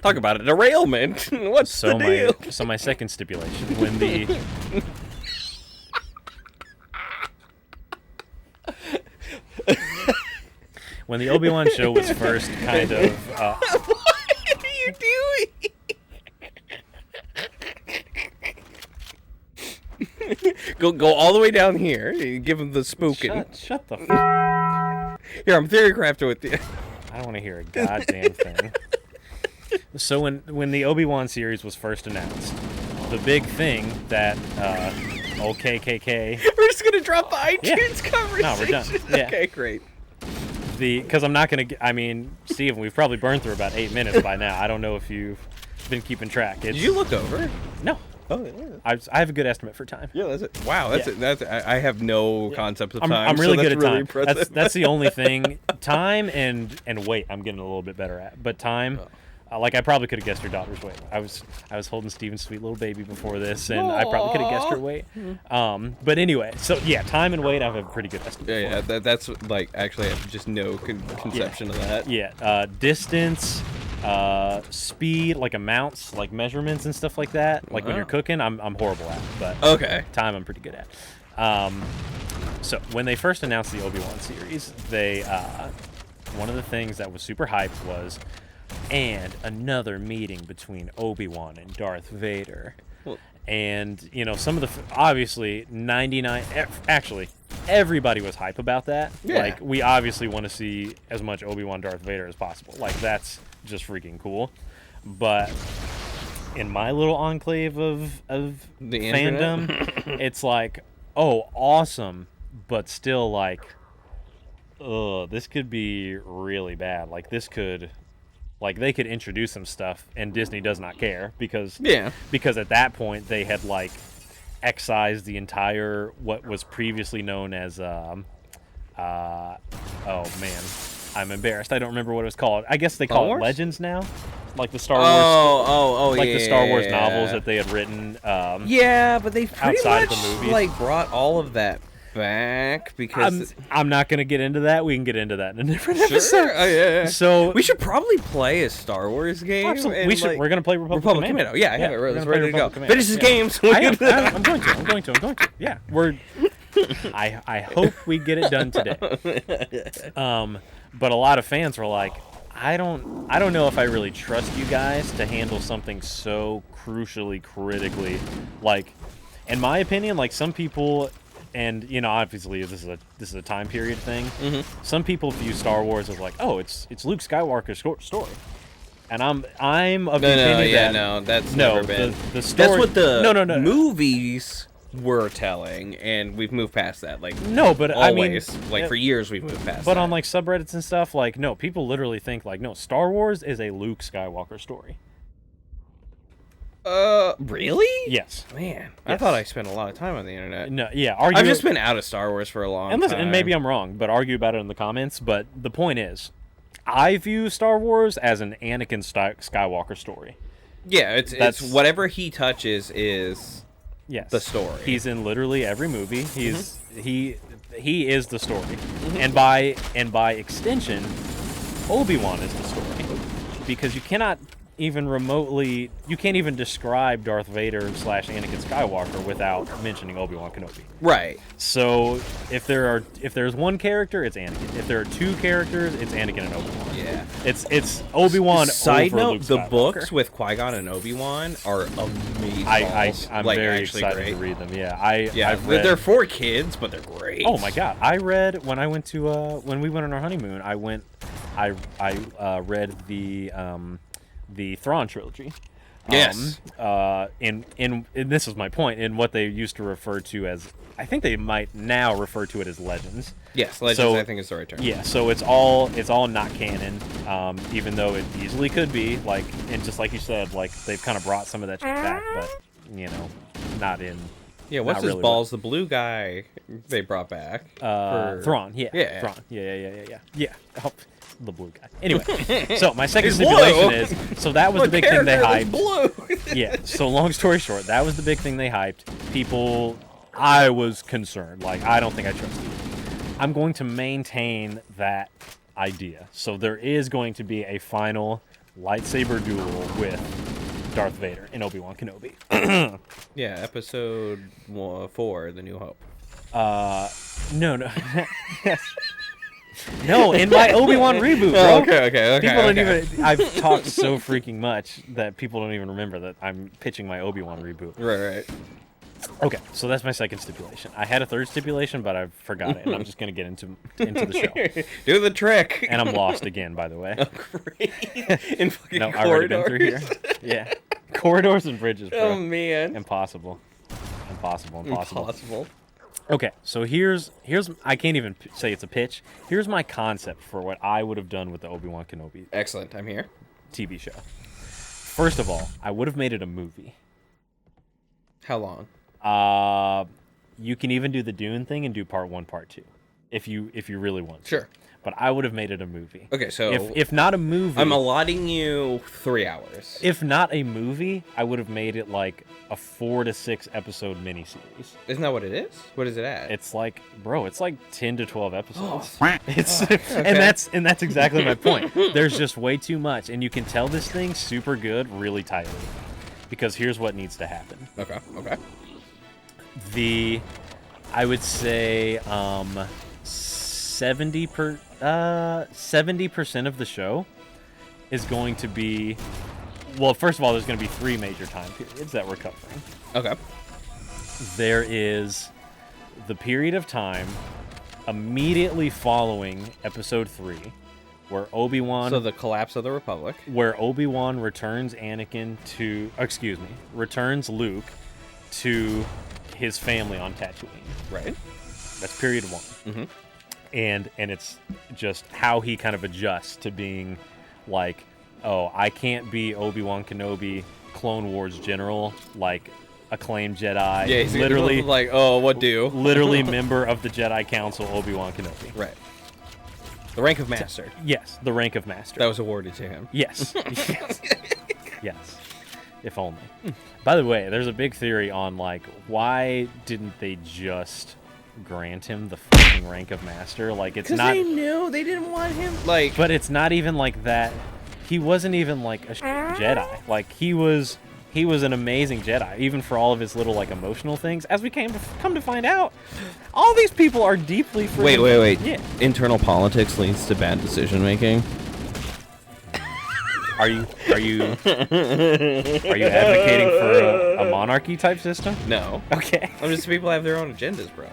S5: Talk about a derailment. What's the deal?
S8: So my second stipulation, when the when the Obi-Wan show was first kind of
S5: What are you doing? Go all the way down here. Give him the spooking.
S8: shut the f-
S5: Here, I'm theory crafter with you.
S8: I don't want to hear a goddamn thing. So when the Obi-Wan series was first announced, the big thing that old KKK.
S5: We're just gonna drop the iTunes conversation.
S8: No, we're done. Yeah.
S5: Okay, great.
S8: Because I'm not gonna. I mean, Steven, we've probably burned through about 8 minutes by now. I don't know if you've been keeping track.
S5: Did you look over?
S8: No.
S5: Oh, yeah.
S8: I have a good estimate for time.
S5: Yeah, that's it. Wow, that's
S8: Yeah.
S5: it. I have no concept of time.
S8: I'm really
S5: so
S8: good at
S5: that's really
S8: time.
S5: impressive.
S8: That's the only thing. Time and weight, I'm getting a little bit better at. But time, like I probably could have guessed your daughter's weight. I was holding Steven's sweet little baby before this, and I probably could have guessed her weight. But anyway, so yeah, time and weight, I have a pretty good estimate.
S5: Yeah, that's like actually I have just no conception of that.
S8: Yeah, distance, speed, like amounts, like measurements and stuff like that. Like when you're cooking, I'm horrible at, but
S5: Okay.
S8: time I'm pretty good at. So when they first announced the Obi-Wan series, they one of the things that was super hyped was, and another meeting between Obi-Wan and Darth Vader.
S5: Well,
S8: And some of the obviously 99 actually everybody was hype about that.
S5: Yeah.
S8: Like we obviously want to see as much Obi-Wan Darth Vader as possible. Like that's just freaking cool. But in my little enclave of
S5: The
S8: fandom, it's like, oh, awesome, but still like, this could be really bad. Like this could. Like, they could introduce some stuff, and Disney does not care, because at that point, they had, like, excised the entire, what was previously known as, oh, man, I'm embarrassed. I don't remember what it was called. I guess they call it Legends now? Like the Star Wars... Like the Star Wars novels that they had written,
S5: yeah, but they pretty
S8: outside
S5: much,
S8: of the movies.
S5: like, brought all of that back, because...
S8: I'm not going to get into that. We can get into that in a different
S5: Sure.
S8: episode.
S5: Yeah.
S8: So...
S5: We should probably play a Star Wars game.
S8: Absolutely.
S5: And,
S8: We're going to play Republic Commando.
S5: Yeah, I have it.
S8: we're
S5: It's
S8: gonna
S5: ready
S8: play
S5: to go.
S8: Republic Commando.
S5: Finish this
S8: Yeah.
S5: game. So
S8: I'm going to. Yeah, I hope we get it done today. But a lot of fans were like, I don't know if I really trust you guys to handle something so crucially, critically. Like, in my opinion, like some people, and obviously this is a time period thing. Mm-hmm. Some people view Star Wars as like, oh, it's Luke Skywalker's story. And I'm of the opinion
S5: that's never been.
S8: The story.
S5: That's what the
S8: no.
S5: movies were telling, and we've moved past that. Like
S8: no, but
S5: always,
S8: I mean,
S5: like for years we've moved past.
S8: But
S5: that.
S8: on like subreddits and stuff, like no, people literally think like no, Star Wars is a Luke Skywalker story.
S5: Really?
S8: Yes.
S5: Man, I
S8: Yes.
S5: thought I spent a lot of time on the internet.
S8: No, yeah.
S5: I've just been out of Star Wars for a long
S8: and listen,
S5: time.
S8: and maybe I'm wrong, but argue about it in the comments. But the point is, I view Star Wars as an Anakin Skywalker story.
S5: Yeah, it's whatever he touches is
S8: Yes.
S5: the story.
S8: He's in literally every movie. He's he is the story, and by extension, Obi-Wan is the story, because you can't even describe Darth Vader / Anakin Skywalker without mentioning Obi-Wan Kenobi.
S5: Right.
S8: So if there's one character, it's Anakin. If there are two characters, it's Anakin and Obi-Wan.
S5: Yeah.
S8: It's Obi-Wan.
S5: Side
S8: over
S5: note:
S8: Luke
S5: the
S8: Skywalker.
S5: books with Qui-Gon and Obi-Wan are amazing.
S8: I'm
S5: like,
S8: very
S5: actually
S8: excited
S5: great.
S8: to read them. Yeah, I've
S5: they're
S8: read.
S5: for kids, but they're great.
S8: Oh my god! I read when I went to when we went on our honeymoon. I read the Thrawn trilogy.
S5: Yes.
S8: And this is my point, in what they used to refer to as, I think they might now refer to it as Legends.
S5: Yes, Legends.
S8: So,
S5: I think is the right term.
S8: Yeah, so it's all not canon, even though it easily could be. Like, and just like you said, like they've kind of brought some of that shit back, but not in.
S5: Yeah, what's
S8: not
S5: his
S8: really
S5: balls? The blue guy they brought back.
S8: Thrawn. Yeah.
S5: Yeah.
S8: Thrawn. Yeah.
S2: the blue guy. Anyway, so my second
S5: He's
S2: stipulation
S5: blue.
S2: is, so that was
S5: My
S2: the big thing they
S5: character was
S2: hyped.
S5: blue.
S2: Yeah, so long story short, that was the big thing they hyped. People, I was concerned. Like, I don't think I trust you. I'm going to maintain that idea. So there is going to be a final lightsaber duel with Darth Vader and Obi-Wan Kenobi.
S5: Yeah, episode 4, The New Hope.
S2: No. No, in my Obi-Wan reboot, bro.
S5: Oh, okay.
S2: People don't even. I've talked so freaking much that people don't even remember that I'm pitching my Obi-Wan reboot.
S5: Right.
S2: Okay, so that's my second stipulation. I had a third stipulation, but I forgot it, and I'm just gonna get into the show.
S5: Do the trick.
S2: And I'm lost again, by the way.
S5: Oh, great. In fucking
S2: No,
S5: corridors.
S2: I've already been through here. Yeah, corridors and bridges, bro.
S5: Oh, man.
S2: Impossible.
S5: Impossible.
S2: Okay, so here's I can't even say it's a pitch. Here's my concept for what I would have done with the Obi-Wan Kenobi
S5: Excellent. I'm here.
S2: TV show. First of all, I would have made it a movie.
S5: How long?
S2: You can even do the Dune thing and do part 1, part 2, if you really want to.
S5: Sure.
S2: But I would have made it a movie.
S5: Okay, so
S2: if not a movie,
S5: I'm allotting you 3 hours.
S2: if not a movie, I would have made it like a 4 to 6 episode miniseries.
S5: Isn't that what it is? What is it at?
S2: It's like, bro, it's like 10 to 12 episodes. It's and that's exactly my point. There's just way too much, and you can tell this thing super good really tightly. Because here's what needs to happen.
S5: Okay.
S2: I would say 70% of the show is going to be, well, first of all, there's going to be 3 major time periods that we're covering.
S5: Okay.
S2: There is the period of time immediately following episode 3 where Obi-Wan,
S5: So the collapse of the Republic.
S2: where Obi-Wan returns returns Luke to his family on Tatooine.
S5: Right.
S2: That's period 1.
S5: Mhm.
S2: And it's just how he kind of adjusts to being like, oh, I can't be Obi-Wan Kenobi, Clone Wars general, like acclaimed Jedi.
S5: Yeah, he's
S2: literally
S5: like, oh, what do?
S2: literally member of the Jedi Council, Obi-Wan Kenobi.
S5: Right. The rank of Master.
S2: Yes, the rank of Master.
S5: That was awarded to him.
S2: Yes. Yes. If only. By the way, there's a big theory on, like, why didn't they just grant him the fucking rank of Master? Like, it's not...
S5: Because they knew they didn't want him. Like...
S2: But it's not even like that. He wasn't even, like, a Jedi. Like, he was an amazing Jedi, even for all of his little, like, emotional things. As we come to find out, all these people are deeply...
S5: Wait.
S2: Yeah.
S5: Internal politics leads to bad decision making.
S2: Are you advocating for a monarchy type system?
S5: No.
S2: Okay.
S5: I'm just people have their own agendas, bro.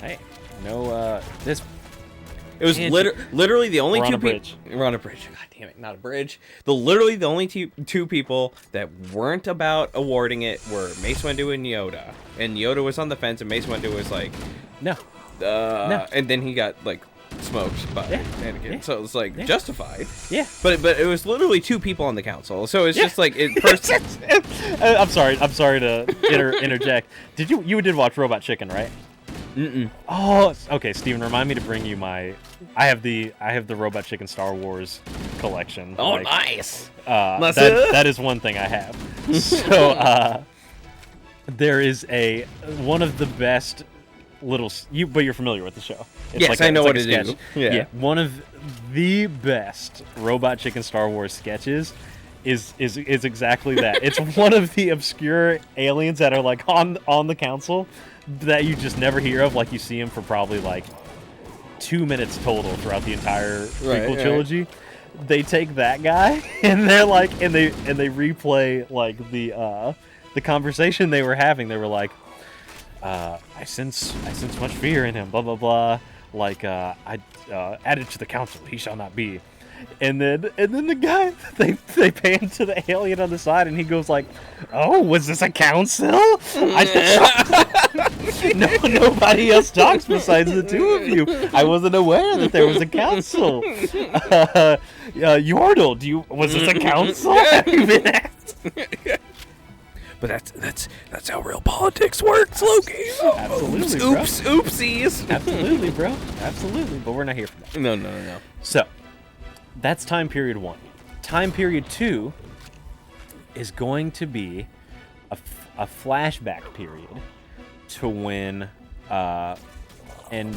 S2: Hey, no, this...
S5: It was literally the only
S2: We're on
S5: two
S2: a bridge.
S5: people. We're on a bridge. God damn it, not a bridge. Literally the only two people that weren't about awarding it were Mace Windu and Yoda. And Yoda was on the fence, and Mace Windu was like,
S2: No.
S5: no. And then he got like smoked by Anakin.
S2: Yeah.
S5: So it was like justified.
S2: Yeah.
S5: But it was literally 2 people on the council. So it's just like it.
S2: I'm sorry to interject. You did watch Robot Chicken, right?
S5: Mm-mm.
S2: Oh, okay. Steven, remind me to bring you my. I have the Robot Chicken Star Wars collection.
S5: Oh,
S2: like,
S5: nice.
S2: That is one thing I have. So there is one of the best but you're familiar with the show. It's
S5: Yes, I know
S2: it's
S5: what
S2: a
S5: it is.
S2: sketch.
S5: Yeah.
S2: One of the best Robot Chicken Star Wars sketches is exactly that. It's one of the obscure aliens that are like on the council that you just never hear of. Like, you see him for probably like 2 minutes total throughout the entire prequel trilogy. They take that guy and they're like, and they replay like the conversation they were having. They were like, I sense much fear in him, blah blah blah. Like, I added to the council, he shall not be. And then the guy, they pan to the alien on the side, and he goes like, "Oh, was this a council? Nobody else talks besides the 2 of you. I wasn't aware that there was a council. Yordle, was this a council? Have you been asked?"
S5: But that's how real politics works, Loki.
S2: Absolutely, bro.
S5: Oopsies.
S2: Absolutely, bro. Absolutely. But we're not here for that.
S5: No.
S2: So,
S8: that's time period 1. Time period 2 is going to be a flashback period to when, and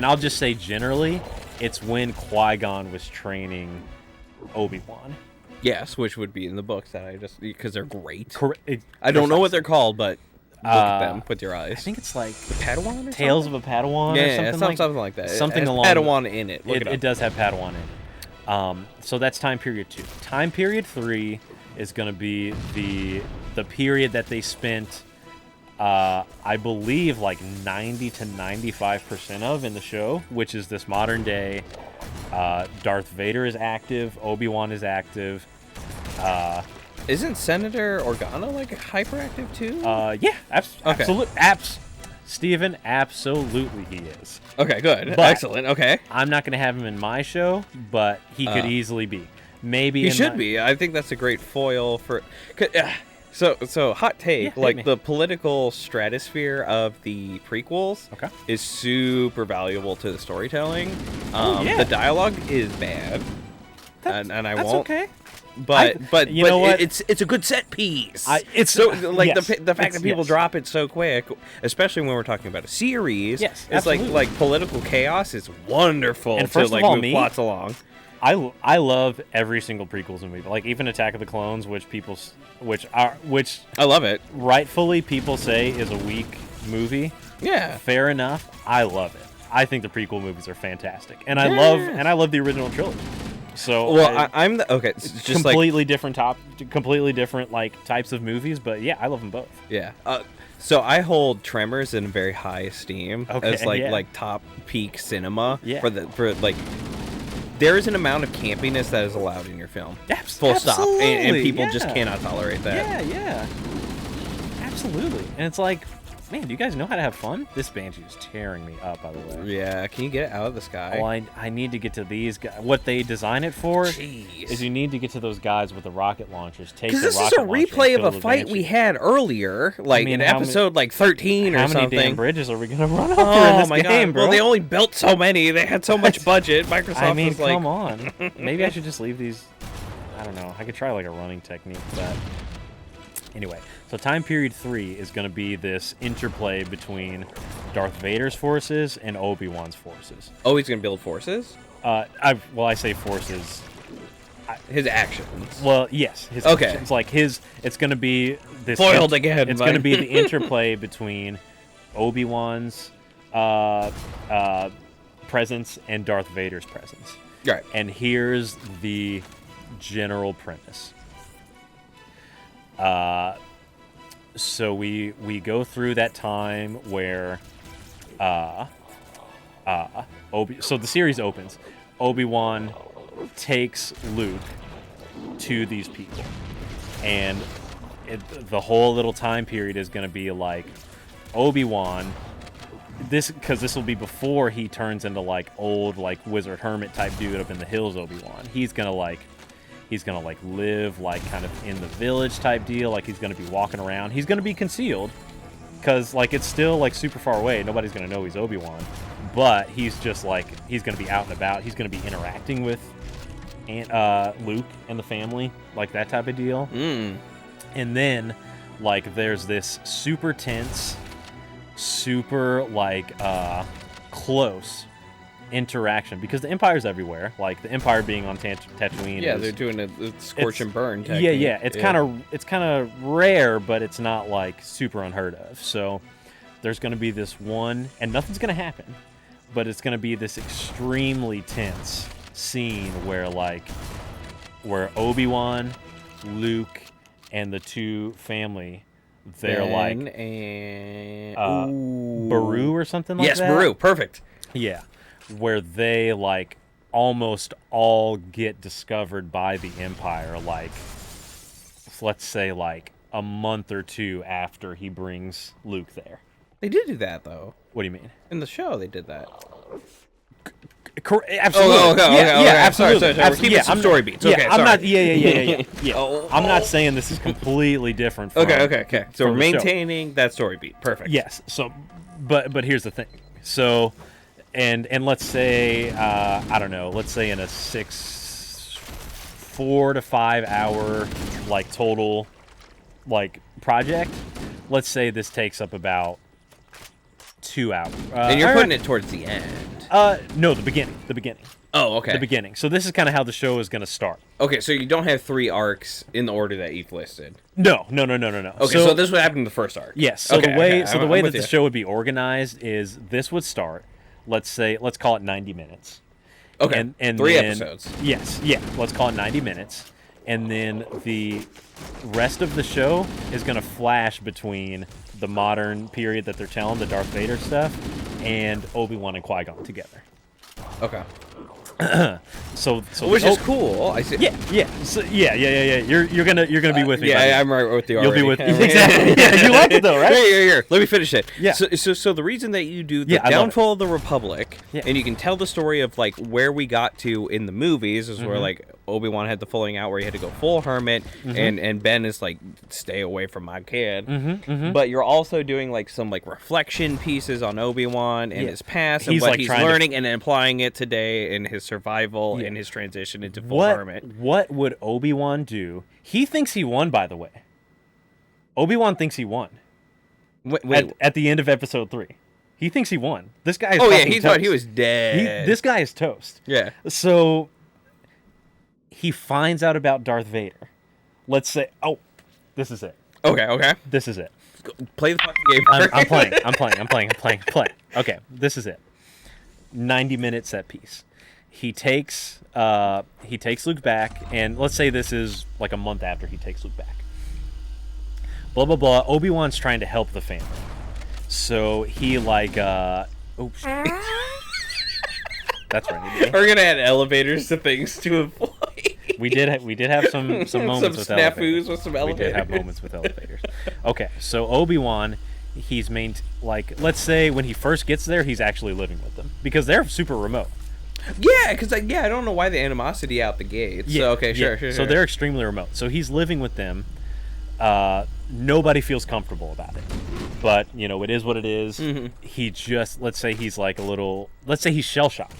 S8: I'll just say generally, it's when Qui-Gon was training Obi-Wan.
S5: Yes, which would be in the books that I just because they're great.
S8: Correct.
S5: I don't know what they're called, but look at them with your eyes.
S8: I think it's like
S5: Padawan or
S8: Tales
S5: something?
S8: of a Padawan
S5: Yeah,
S8: or something,
S5: something like that.
S8: Something
S5: it has
S8: along
S5: Padawan in it. Look it up.
S8: It does have Padawan in it. So that's time period 2. Time period 3 is going to be the period that they spent, I believe, like 90 to 95% of in the show, which is this modern day. Darth Vader is active. Obi-Wan is active.
S5: Isn't Senator Organa like hyperactive too?
S8: Yeah, absolutely. Steven, absolutely he is.
S5: Okay, good.
S8: But
S5: Excellent. Okay.
S8: I'm not going to have him in my show, but he could easily be. Maybe
S5: He
S8: in
S5: should
S8: my-
S5: be. I think that's a great foil for. So hot take.
S8: Yeah, hit
S5: like
S8: me.
S5: the political stratosphere of the prequels
S8: Okay.
S5: is super valuable to the storytelling.
S8: Yeah.
S5: The dialogue is bad, and I
S8: That's
S5: won't.
S8: okay.
S5: But
S8: you know what?
S5: It's a good set piece.
S8: It's
S5: so like
S8: yes,
S5: the fact that people
S8: yes.
S5: drop it so quick, especially when we're talking about a series.
S8: Yes,
S5: it's
S8: absolutely.
S5: like political chaos is wonderful
S8: And
S5: to
S8: first of
S5: like
S8: all,
S5: move
S8: me-
S5: plots along.
S8: I love every single prequels movie, like even Attack of the Clones, which
S5: I love it.
S8: rightfully people say is a weak movie.
S5: Yeah.
S8: Fair enough. I love it. I think the prequel movies are fantastic, and
S5: Yes.
S8: I love the original trilogy. So
S5: Well, I'm the okay. It's just like
S8: completely different like types of movies, but yeah, I love them both.
S5: yeah. So I hold Tremors in very high esteem
S8: Okay,
S5: as like
S8: yeah.
S5: like top peak cinema
S8: Yeah.
S5: for like. There is an amount of campiness that is allowed in your film. Full stop. And
S8: Absolutely,
S5: people just
S8: yeah.
S5: cannot tolerate that.
S8: Yeah. Absolutely. And it's like, man, do you guys know how to have fun? This Banshee is tearing me up, by the way.
S5: Yeah, can you get it out of the sky?
S8: Well, I need to get to these guys. What they design it for
S5: Jeez.
S8: is you need to get to those guys with the rocket launchers. Take
S5: Because
S8: the
S5: this is
S8: rocket
S5: a
S8: launcher
S5: replay
S8: and
S5: of a
S8: kill the
S5: fight we
S8: Banshee.
S5: had earlier, like
S8: mean,
S5: in
S8: how many-
S5: episode like 13 or
S8: How many
S5: something.
S8: damn bridges are we gonna run over in
S5: Oh
S8: this
S5: my
S8: game,
S5: god!
S8: bro?
S5: Well, they only built so many. They had so much budget. Microsoft
S8: I mean,
S5: was like,
S8: come on. Maybe I should just leave these. I don't know. I could try like a running technique, but anyway. So time period 3 is going to be this interplay between Darth Vader's forces and Obi-Wan's forces.
S5: "Oh, he's gonna build forces."
S8: I say forces.
S5: His actions.
S8: Well, yes. His
S5: Okay.
S8: actions, like his. It's going to be this.
S5: Foiled again,
S8: It's
S5: Mike.
S8: going to be the interplay between Obi-Wan's presence and Darth Vader's presence.
S5: Right.
S8: And here's the general premise. So we go through that time where so the series opens. Obi-Wan takes Luke to these people. And the whole little time period is going to be like Obi-Wan, because this will be before he turns into like old like wizard hermit type dude up in the hills. Obi-Wan, he's gonna live like kind of in the village type deal. Like he's gonna be walking around. He's gonna be concealed because like it's still like super far away. Nobody's gonna know he's Obi-Wan, but he's just like he's gonna be out and about. He's gonna be interacting with Luke and the family, like that type of deal. And then like there's this super tense, super like close interaction because the Empire's everywhere. Like the Empire being on Tatooine.
S5: Yeah,
S8: is-
S5: they're doing a scorch and burn.
S8: Yeah,
S5: technique.
S8: yeah. It's kind of rare, but it's not like super unheard of. So there's going to be this one, and nothing's going to happen, but it's going to be this extremely tense scene where Obi-Wan, Luke, and the two family, they're
S5: Ben
S8: like
S5: and
S8: Baru or something like
S5: yes,
S8: that.
S5: Baru, perfect.
S8: Yeah, where they like almost all get discovered by the Empire, like let's say like a month or two after he brings Luke there.
S5: They did do that though.
S8: What do you mean?
S5: In the show, they did that.
S8: Absolutely.
S5: okay,
S8: absolutely.
S5: Sorry. We're keeping some story beats. Okay,
S8: I'm
S5: sorry.
S8: not. Yeah. I'm not saying this is completely different. From,
S5: Okay. So
S8: from
S5: we're
S8: the show.
S5: maintaining that story beat. Perfect.
S8: Yes. So, but here's the thing. So, and let's say I don't know. Let's say in a 6
S2: 4 to 5 hour like total like project, let's say this takes up about 2 hours.
S5: And you're putting it towards the end.
S2: No, the beginning.
S5: Oh, okay.
S2: The beginning. So this is kind of how the show is going to start.
S5: Okay, so you don't have 3 arcs in the order that you've listed.
S2: No.
S5: Okay, so this would happen in the first arc.
S2: Yes. So
S5: okay,
S2: the way
S5: I'm
S2: that
S5: with
S2: the
S5: you.
S2: show would be organized is this would start. Let's call it 90 minutes.
S5: Okay.
S2: And
S5: 3
S2: then,
S5: episodes.
S2: Yes. Yeah. Let's call it 90 minutes, and then the rest of the show is going to flash between the modern period that they're telling, the Darth Vader stuff, and Obi-Wan and Qui-Gon together.
S5: Okay.
S2: So
S5: Which is cool. I see.
S2: Yeah. So, yeah. You're gonna be with me. buddy.
S5: Yeah, I'm right with you
S2: You'll
S5: already.
S2: be with exactly. Yeah, you like it though, right?
S5: Here. Let me finish it.
S2: Yeah.
S5: So the reason that you do the
S2: Yeah, I love
S5: downfall of the Republic,
S2: Yeah.
S5: and you can tell the story of like where we got to in the movies, is
S2: Mm-hmm.
S5: where like Obi-Wan had the falling out where he had to go full hermit, and Ben is like, stay away from my kid. But you're also doing like some like reflection pieces on Obi-Wan and
S2: Yeah.
S5: his past
S2: He's,
S5: and what
S2: like,
S5: he's
S2: trying to-
S5: learning and then applying it today in his survival
S2: Yeah.
S5: and his transition into full hermit.
S2: What would Obi-Wan do? He thinks he won, by the way. Obi-Wan thinks he won
S5: Wait.
S2: at the end of episode 3. He thinks he won. This guy is
S5: Oh yeah,
S2: fucking
S5: he thought he
S2: toast.
S5: was dead.
S2: This guy is toast.
S5: Yeah.
S2: So he finds out about Darth Vader. Let's say, this is it.
S5: Okay.
S2: This is it.
S5: Play the fucking game.
S2: I'm playing. Okay, this is it. 90-minute set piece. He takes Luke back, and let's say this is like a month after he takes Luke back. Blah blah blah. Obi-Wan's trying to help the family, so he like oops. That's right.
S5: We're gonna add elevators to things to avoid.
S2: We did have some moments
S5: Some
S2: with
S5: snafus
S2: elevators.
S5: with some
S2: We did have
S5: elevators.
S2: moments with elevators. Okay, so Obi-Wan, he's like, let's say when he first gets there, he's actually living with them because they're super remote.
S5: Yeah, because I don't know why the animosity out the gate. So okay, sure.
S2: So they're extremely remote. So he's living with them. Nobody feels comfortable about it, but it is what it is. He just let's say he's he's shell shocked.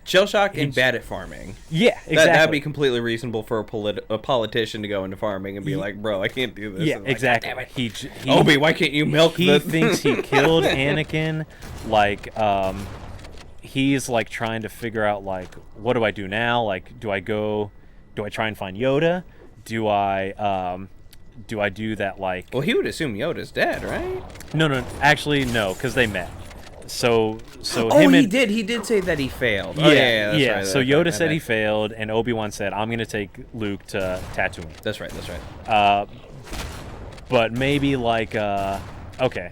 S5: Shell shock and bad at farming.
S2: Yeah, exactly.
S5: That'd be completely reasonable for a politician to go into farming and be like, bro, I can't do this.
S2: Yeah,
S5: And like,
S2: exactly.
S5: "God damn it.
S2: He
S5: Obi, why can't you milk
S2: He
S5: this?"
S2: thinks he killed Anakin. Like, he's like trying to figure out like, what do I do now? Like, do I try and find Yoda? Do I do that like?
S5: Well, he would assume Yoda's dead, right?
S2: No, actually no, because they met. So
S5: Oh,
S2: him
S5: he
S2: and,
S5: did. He did say that he failed.
S2: Yeah,
S5: That's right,
S2: So
S5: that's
S2: Yoda
S5: right,
S2: said he
S5: that's
S2: failed, and Obi-Wan said, "I'm gonna take Luke to Tatooine."
S5: That's right.
S2: But maybe like okay,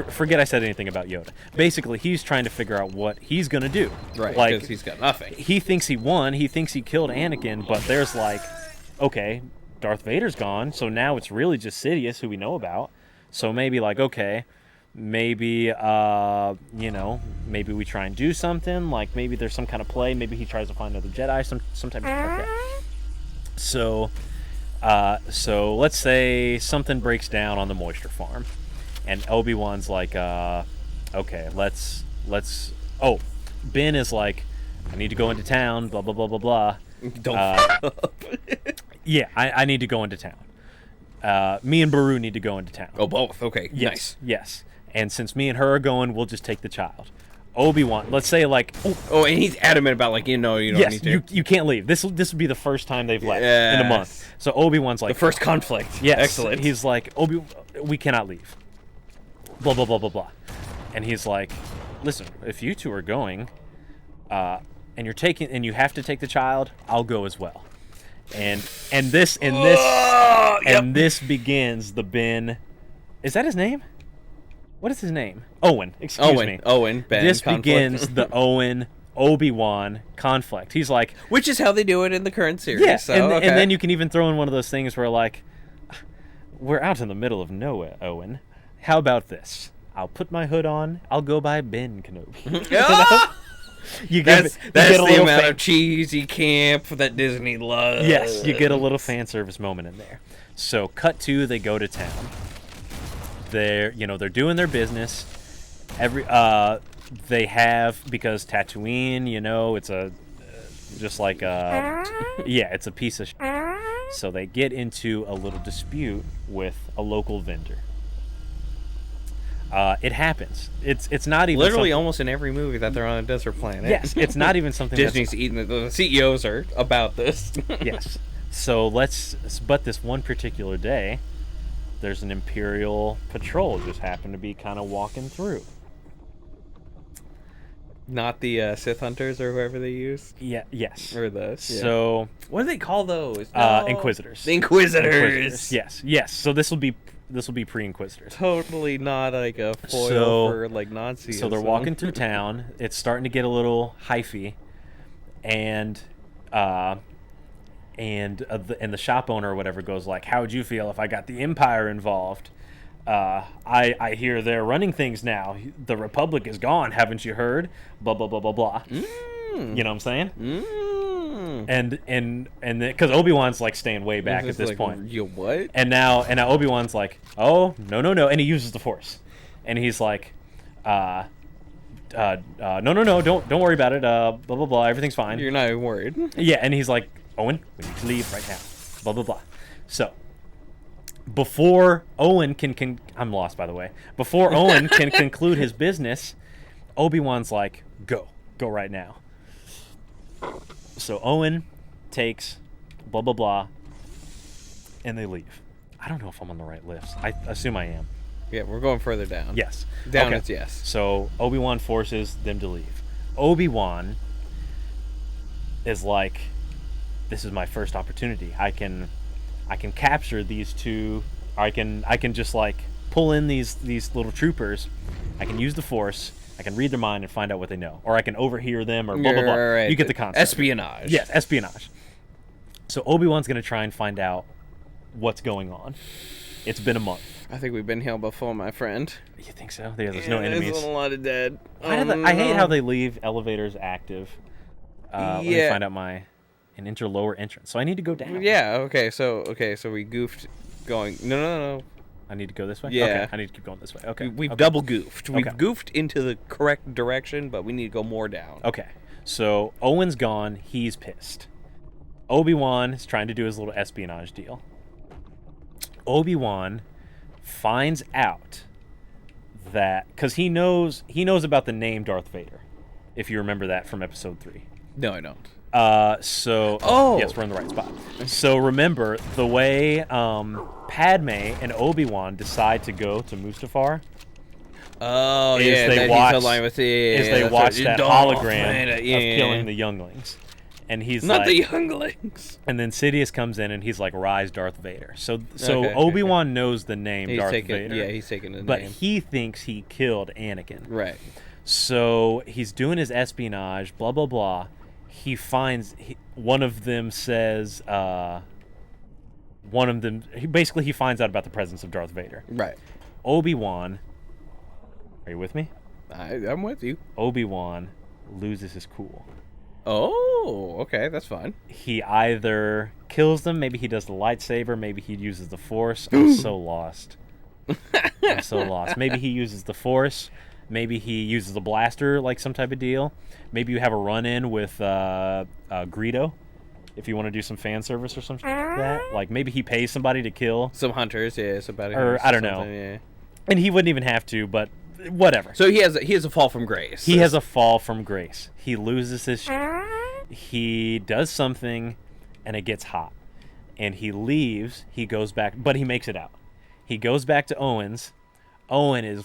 S2: forget I said anything about Yoda. Basically, he's trying to figure out what he's gonna do.
S5: Right,
S2: Like
S5: because he's got nothing.
S2: he thinks he won. He thinks he killed Anakin, but there's like, okay, Darth Vader's gone, so now it's really just Sidious, who we know about. So maybe like, okay, maybe maybe we try and do something. Like maybe there's some kind of play. Maybe he tries to find another Jedi, some type of like that. So let's say something breaks down on the moisture farm, and Obi-Wan's like, okay, let's. Oh, Ben is like, I need to go into town. Blah blah blah blah blah.
S5: Don't.
S2: Yeah, I need to go into town. Me and Baru need to go into town.
S5: Oh, both. Okay.
S2: Yes,
S5: Nice.
S2: yes. And since me and her are going, we'll just take the child. Obi-Wan, let's say like,
S5: Oh, and he's adamant about like, you don't
S2: yes,
S5: need to.
S2: you can't leave. This would be the first time they've left in a month.
S5: Yes.
S2: So Obi-Wan's like,
S5: The first conflict.
S2: yes,
S5: Excellent.
S2: He's like, we cannot leave. Blah blah blah blah blah. And he's like, listen, if you two are going, and you have to take the child, I'll go as well. And this begins the Ben. Is that his name? What is his name? Owen. Excuse me.
S5: Owen. Ben.
S2: This
S5: conflict.
S2: begins the Obi-Wan conflict. He's like,
S5: Which is how they do it in the current series.
S2: yeah,
S5: So,
S2: and
S5: okay.
S2: then you can even throw in one of those things where like, we're out in the middle of nowhere, Owen. How about this? I'll put my hood on. I'll go by Ben Kenobi.
S5: Ah! That's
S2: get a
S5: the
S2: little
S5: amount
S2: fan-
S5: of cheesy camp that Disney loves.
S2: Yes, you get a little fan service moment in there. So, cut to, they go to town. They're doing their business. They have, because Tatooine, it's just like yeah, it's a piece of So they get into a little dispute with a local vendor. It happens. It's not even
S5: literally almost in every movie that they're on a desert planet.
S2: Yes, it's not even something
S5: Disney's eating. The CEOs are about this.
S2: Yes. So but this one particular day, there's an Imperial patrol just happened to be kind of walking through.
S5: Not the Sith hunters or whoever they use.
S2: Yeah. Yes.
S5: Or the. Yeah.
S2: So
S5: what do they call those?
S2: Inquisitors.
S5: The Inquisitors.
S2: Yes. So this will be pre-Inquisitors.
S5: Totally not like a foil for like Nazis.
S2: So they're walking through town. It's starting to get a little hyphy, and the shop owner or whatever goes like, "How would you feel if I got the Empire involved? I hear they're running things now. The Republic is gone. Haven't you heard? Blah blah blah blah blah." You know what I'm saying? And because Obi-Wan's like staying way back at this point.
S5: You what?
S2: And now Obi-Wan's like, "Oh no," and he uses the Force, and he's like, no, don't worry about it. Blah blah blah, everything's fine.
S5: You're not even worried.
S2: Yeah, and he's like, "Owen, we need to leave right now." Blah blah blah. So before Owen can I'm lost, by the way. Before Owen can conclude his business, Obi-Wan's like, go right now. So Owen takes blah blah blah, and they leave. I don't know if I'm on the right list. I assume I am.
S5: Yeah, we're going further down.
S2: Yes.
S5: Down
S2: Okay.
S5: is yes.
S2: So Obi-Wan forces them to leave. Obi-Wan is like, this is my first opportunity. I can capture these two. I can just like pull in these little troopers. I can use the Force. I can read their mind and find out what they know, or I can overhear them, or blah blah blah.
S5: Right.
S2: You get the concept.
S5: Espionage.
S2: Yes, espionage. So Obi-Wan's gonna try and find out what's going on. It's been a month.
S5: I think we've been here before, my friend.
S2: You think so? There's no enemies.
S5: There's a lot of dead.
S2: I hate how they leave elevators active. Let me find out an lower entrance. So I need to go down.
S5: Yeah. Okay. So we goofed. Going. No.
S2: I need to go this way?
S5: Yeah.
S2: Okay, I need to keep going this way. Okay.
S5: We've
S2: okay.
S5: double goofed. We've
S2: Okay.
S5: goofed into the correct direction, but we need to go more down.
S2: Okay. So Owen's gone. He's pissed. Obi-Wan is trying to do his little espionage deal. Obi-Wan finds out that, because he knows about the name Darth Vader, if you remember that from episode 3.
S5: No, I don't.
S2: Yes, we're in the right spot. So remember the way Padme and Obi-Wan decide to go to Mustafar.
S5: Oh,
S2: is
S5: yeah.
S2: they watch that hologram of
S5: yeah.
S2: killing the younglings, and he's
S5: not
S2: like,
S5: the younglings.
S2: and then Sidious comes in and he's like, "Rise, Darth Vader." So
S5: Okay,
S2: Obi-Wan knows the name Darth Vader.
S5: Yeah, he's taking the
S2: but
S5: name.
S2: he thinks he killed Anakin.
S5: Right.
S2: So he's doing his espionage, blah blah blah. He finds one of them says, he finds out about the presence of Darth Vader.
S5: Right.
S2: Obi-Wan, are you with me?
S5: I'm with you.
S2: Obi-Wan loses his cool.
S5: Oh, okay, that's fine.
S2: He either kills them, maybe he does the lightsaber, maybe he uses the Force. I'm so lost. Maybe he uses the Force. Maybe he uses a blaster, like some type of deal. Maybe you have a run-in with Greedo, if you want to do some fan service or something like that. Like maybe he pays somebody to kill
S5: some hunters, yeah, somebody.
S2: Or I don't know.
S5: Yeah.
S2: And he wouldn't even have to, but whatever.
S5: So he has a fall from grace.
S2: He has a fall from grace. He loses his. He does something, and it gets hot, and he leaves. He goes back, but he makes it out. He goes back to Owen's. Owen is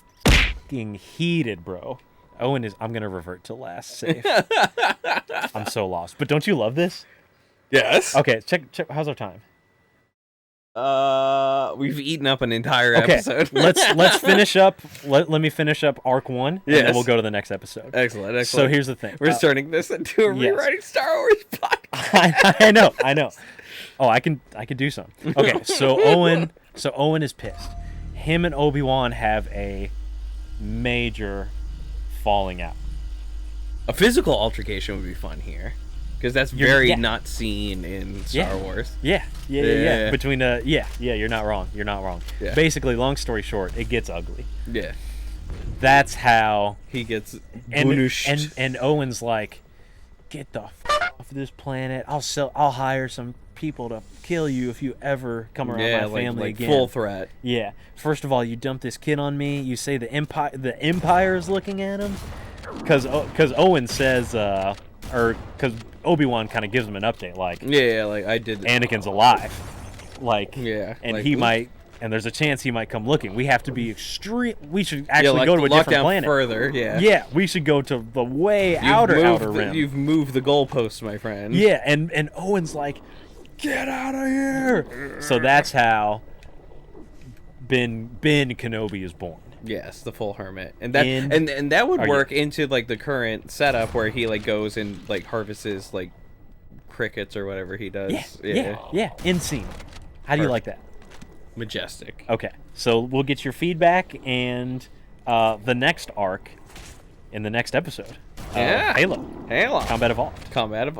S2: heated, bro. Owen is. I'm gonna revert to last save. I'm so lost. But don't you love this?
S5: Yes.
S2: Okay, check. How's our time?
S5: We've eaten up an entire episode.
S2: let's finish up. Let me finish up arc 1, and then we'll go to the next episode.
S5: Excellent.
S2: So here's the thing.
S5: We're turning this into a rewriting Star Wars podcast.
S2: I know. Oh, I can do some. Okay, so Owen is pissed. Him and Obi-Wan have a major falling out.
S5: A physical altercation would be fun here, because that's not seen in Star Wars.
S2: Yeah. Between you're not wrong. Yeah. Basically, long story short, it gets ugly.
S5: Yeah.
S2: That's how
S5: he gets
S2: and Owen's like, get the
S9: off this planet. I'll hire some people to kill you if you ever come around my family
S5: like
S9: again.
S5: full threat.
S9: Yeah. First of all, you dump this kid on me. You say the Empire is looking at him, because Owen says, or because Obi-Wan kind of gives him an update, like
S5: like I did.
S9: Anakin's alive, like and
S5: like,
S9: he might, and there's a chance he might come looking. We have to be extreme. We should actually go to a different planet.
S5: Further, yeah.
S9: Yeah, we should go to the way outer rim.
S5: You've moved the goalposts, my friend.
S9: Yeah, and Owen's like, get out of here. So that's how Ben Kenobi is born.
S5: Yes, the full hermit, and that and that would work into like the current setup where he like goes and like harvests like crickets or whatever he does.
S9: Yeah. In scene. How do you like that?
S5: Majestic.
S9: Okay, so we'll get your feedback and the next arc in the next episode. Halo. Combat Evolved.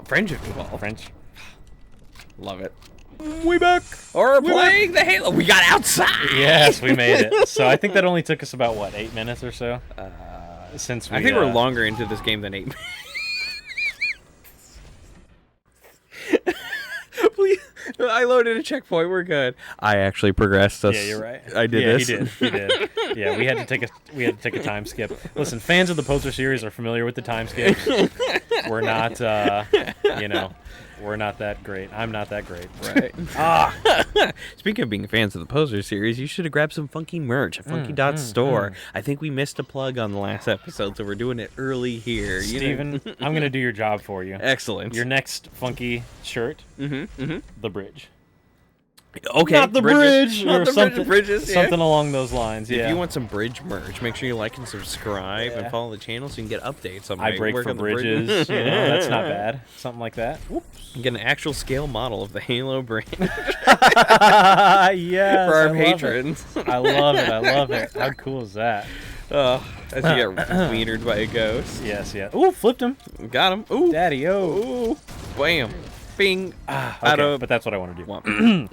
S5: Friendship Evolved.
S9: French.
S5: Love it.
S9: We back.
S5: Or playing the Halo. We got outside.
S9: Yes, we made it. So I think that only took us about, what, 8 minutes or so? Since we,
S5: I think we're longer into this game than 8 minutes. Please. I loaded a checkpoint. We're good. I actually progressed us.
S9: Yeah, you're right.
S5: I did this.
S9: He did. Yeah, we had to take a time skip. Listen, fans of the POSER series are familiar with the time skip. We're not, we're not that great. I'm not that great.
S5: Right. Speaking of being fans of the POSER series, you should have grabbed some funky merch at Funky.store. I think we missed a plug on the last episode, so we're doing it early here.
S9: Steven, I'm going to do your job for you.
S5: Excellent.
S9: Your next funky shirt, the bridge.
S5: Okay,
S9: not the bridge,
S5: not
S9: or
S5: the
S9: something,
S5: bridges,
S9: something along those lines.
S5: If
S9: Yeah.
S5: you want some bridge merch, make sure you like and subscribe and follow the channel so you can get updates on my
S9: I break
S5: work
S9: for
S5: on the
S9: bridges. That's not bad. Something like that. Whoops.
S5: Get an actual scale model of the Halo brand
S9: Yes,
S5: for our patrons.
S9: I love it. How cool is that?
S5: As you get metered by a ghost.
S9: Yes. Ooh, flipped him.
S5: Got him. Ooh.
S9: Daddy,
S5: Ooh. Bam. Bing.
S9: Okay, but that's what I want to